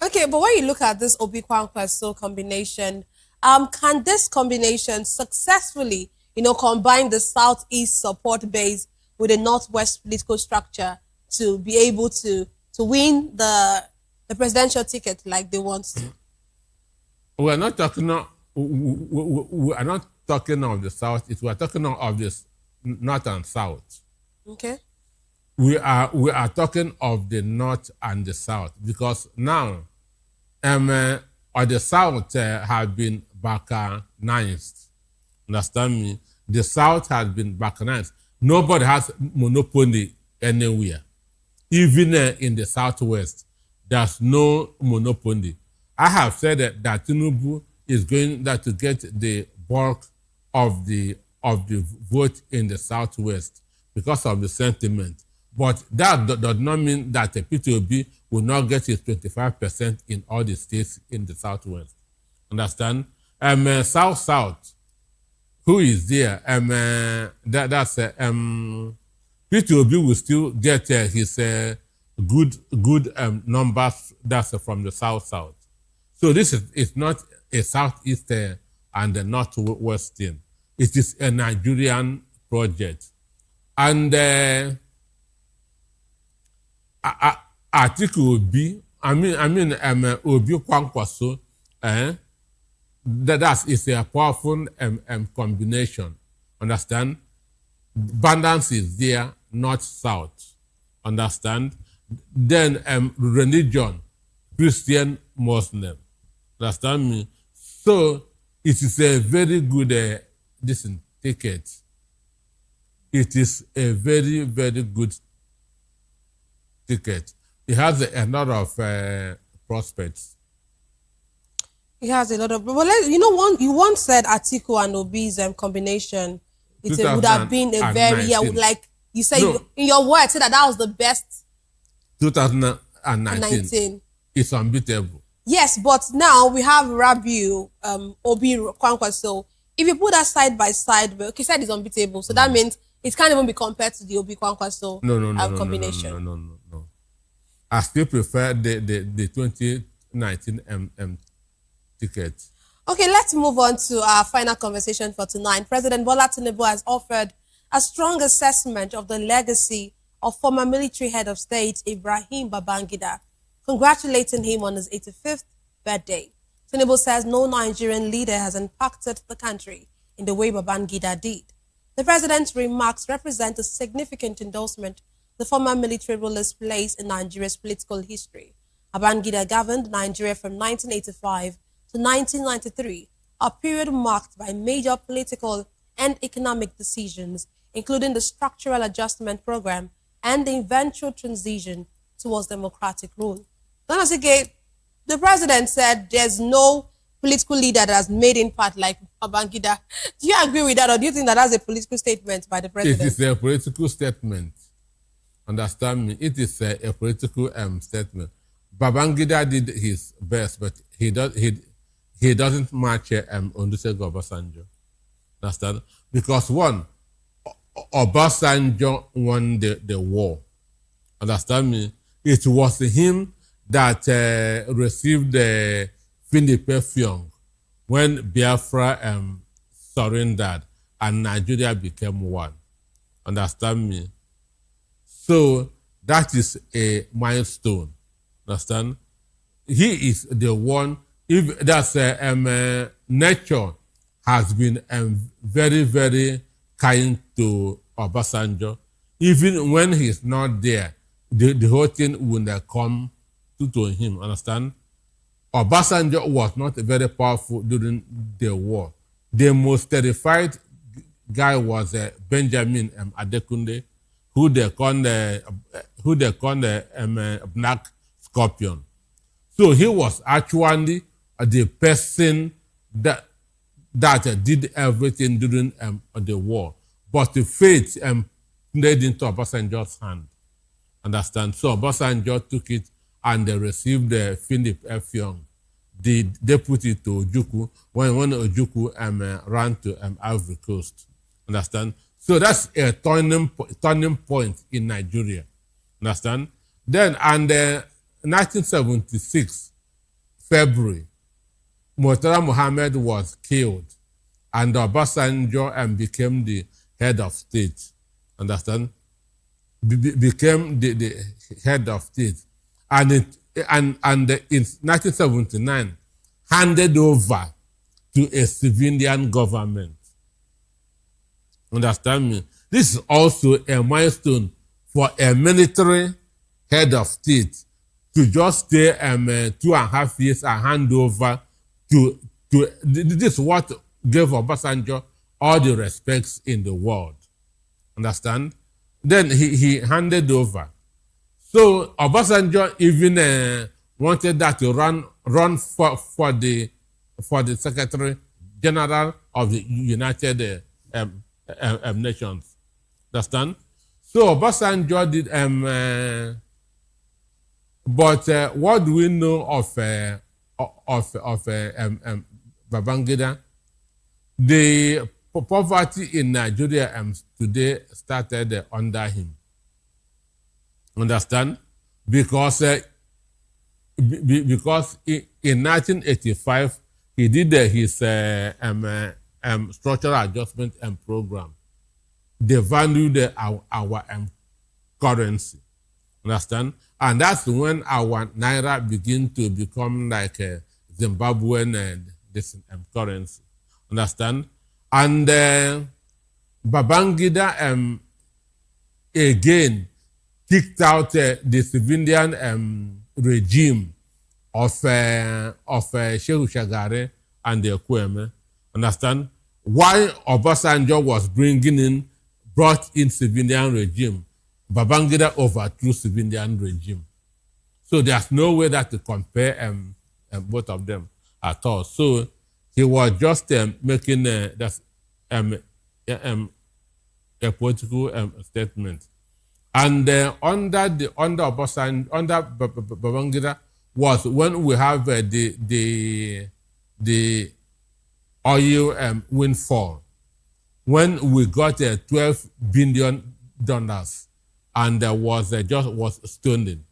Okay, but when you look at this Obi-Kwankwaso combination, can this combination successfully, combine the Southeast support base with a Northwest political structure to be able to win the presidential ticket like they want to? We are not talking of the South. We are talking of the North and South. Okay. We are talking of the North and the South, because now or the South have been balkanized. Understand me? The South has been balkanized. Nobody has monopoly anywhere. Even in the Southwest, there's no monopoly. I have said that Tinubu is going to get the bulk of the vote in the Southwest because of the sentiment. But that does not mean that the P2B will not get his 25% in all the states in the Southwest. Understand? South, who is there? That's P2B will still get his good numbers. That's from the South. So this is not a Southeast and a Northwest thing. It is a Nigerian project, and Article Obi, Obi Kwankwaso, that is a powerful combination. Understand? Balance is there, North South. Understand? Then religion, Christian, Muslim. Understand me? So it is a very good ticket. It is a very, very good ticket. It has a lot of prospects. It has a lot of. But you once said Atiku and Obi's combination. It would have been a very like you said in your words, said that was the best. 2019. It's unbeatable. Yes, but now we have Rabiu, Obi Kwankwaso. If you put that side by side, but he said it's unbeatable, so that means it can't even be compared to the Obi Kwankwaso combination. No. I still prefer the 2019 ticket. Okay, let's move on to our final conversation for tonight. President Bola Tinubu has offered a strong assessment of the legacy of former military head of state Ibrahim Babangida, congratulating him on his 85th birthday. Tinubu says no Nigerian leader has impacted the country in the way Babangida did. The president's remarks represent a significant endorsement the former military ruler's place in Nigeria's political history. Babangida governed Nigeria from 1985 to 1993, a period marked by major political and economic decisions, including the Structural Adjustment Program and the eventual transition towards democratic rule. The president said there's no political leader that has made impact like Babangida. Do you agree with that, or do you think that that's a political statement by the president? It is a political statement. Understand me? It is a political statement. Babangida did his best, but he doesn't match Olusegun Obasanjo. Understand? Because one, Obasanjo won the war. Understand me? It was him that received the Philippe Fiong when Biafra surrendered and Nigeria became one. Understand me? So that is a milestone. Understand? he is the one. If that's nature has been very, very kind to Obasanjo. Even when he's not there, the whole thing will come to him. Understand? Obasanjo was not very powerful during the war. The most terrified guy was Benjamin Adekunle, who they call the Black Scorpion. So he was actually the person that did everything during the war. But the fate played into Obasanjo's hand. Understand? So Obasanjo took it and they received Philip F. Young. They put it to Ojukwu when Ojukwu ran to Ivory Coast. Understand? So that's a turning point in Nigeria. Understand? Then, and 1976, February, Murtala Muhammad was killed and Obasanjo became the head of state. Understand? Became the head of state. And in 1979, handed over to a civilian government. Understand me? This is also a milestone for a military head of state to just stay 2.5 years and hand over to this is what gave Obasanjo all the respects in the world. Understand? Then he handed over. So Obasanjo even wanted that to run for the Secretary General of the United Nations. Understand? So Obasanjo did. But what do we know of Babangida? The poverty in Nigeria today started under him. Understand? Because in 1985 he did his structural adjustment program. They valued our currency. Understand? And that's when our naira begin to become like a Zimbabwean this currency. Understand? And Babangida again kicked out the civilian regime of Shehu Shagari and the Kweme. Understand? Why Obasanjo was brought in civilian regime, Babangida overthrew civilian regime. So there's no way that to compare both of them at all. So he was just making a political statement. And under Babangida was when we have the oil windfall, when we got $12 billion and was stoning.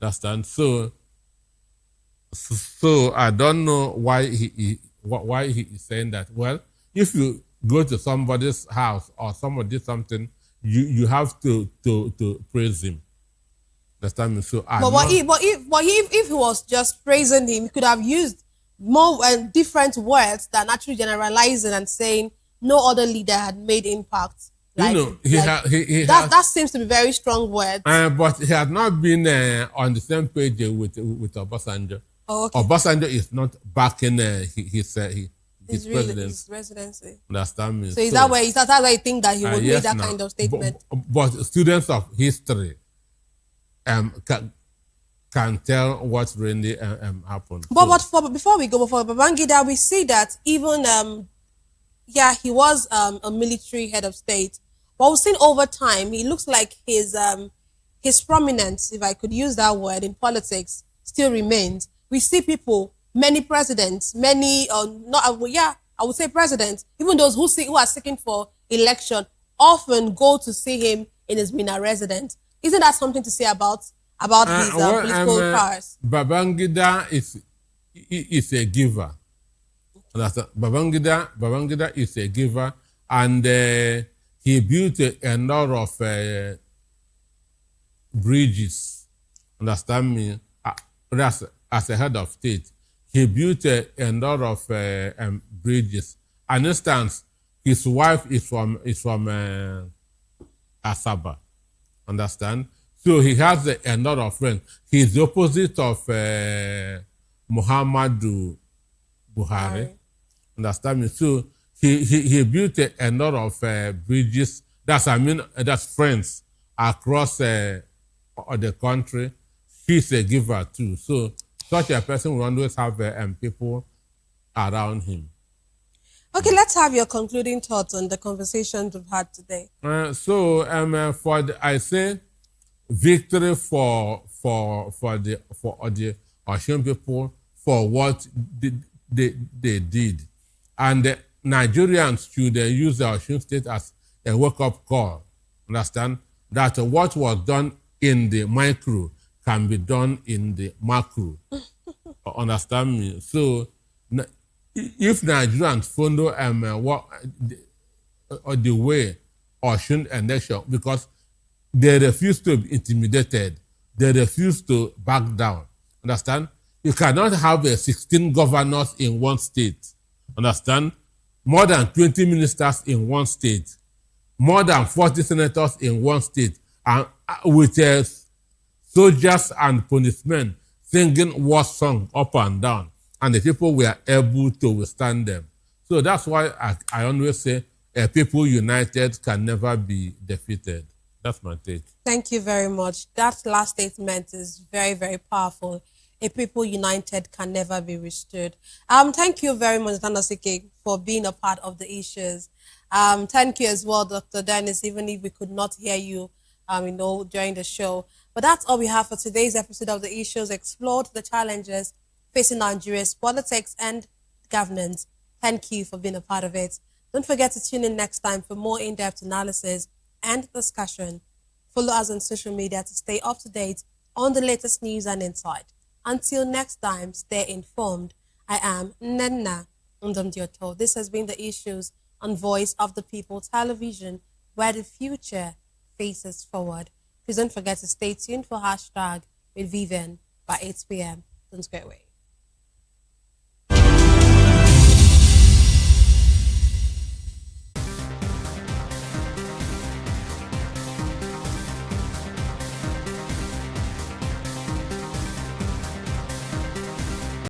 Understand? So I don't know why he is saying that. Well, if you go to somebody's house or somebody did something, you have to praise him. Understand me? So if he was just praising him, he could have used more different words than actually generalizing and saying no other leader had made impact. Like, that seems to be very strong words. But he has not been on the same page with Obasanjo. Oh, okay. Obasanjo is not backing his presidency. Understand me? So is that why you think that he would make that kind of statement? But students of history can tell what really happened. But before we go, before Babangida, we see that even he was a military head of state. But we've seen over time, he looks like his prominence, if I could use that word, in politics still remains. We see people, many presidents, I would say presidents, even those who are seeking for election, often go to see him in his Mina residence. Isn't that something to say about his political powers? Babangida is a giver. Babangida is a giver, and he built a lot of bridges. Understand me? as a head of state, he built a lot of bridges. An instance, his wife is from Asaba, understand? So he has a lot of friends. He's the opposite of Muhammadu Buhari, understand me? So he built a lot of bridges. That's friends across the country. He's a giver too. So such a person will always have people around him. Okay, let's have your concluding thoughts on the conversations we've had today. I say victory for the Osun people for what they did, and the Nigerians should use the Osun state as a wake-up call. Understand that what was done in the micro can be done in the macro. Understand me? So if Nigerians follow the way Osun election, because they refuse to be intimidated, they refuse to back down. Understand? You cannot have 16 governors in one state. Understand? More than 20 ministers in one state, more than 40 senators in one state, and with soldiers and policemen singing war songs up and down, and the people were able to withstand them. So that's why I always say a people united can never be defeated. That's my take. Thank you very much. That last statement is very, very powerful. A people united can never be restored. Thank you very much, Danosike, for being a part of the issues. Thank you as well, Dr. Dennis, even if we could not hear you, during the show. But that's all we have for today's episode of the issues explored, the challenges facing Nigeria's politics and governance. Thank you for being a part of it. Don't forget to tune in next time for more in-depth analysis and discussion. Follow us on social media to stay up to date on the latest news and insight. Until next time, stay informed. I am Nenna Ndamdioto. This has been the issues on Voice of the People Television, where the future faces forward. Please don't forget to stay tuned for hashtag with Vivian by 8 p.m. Don't go away.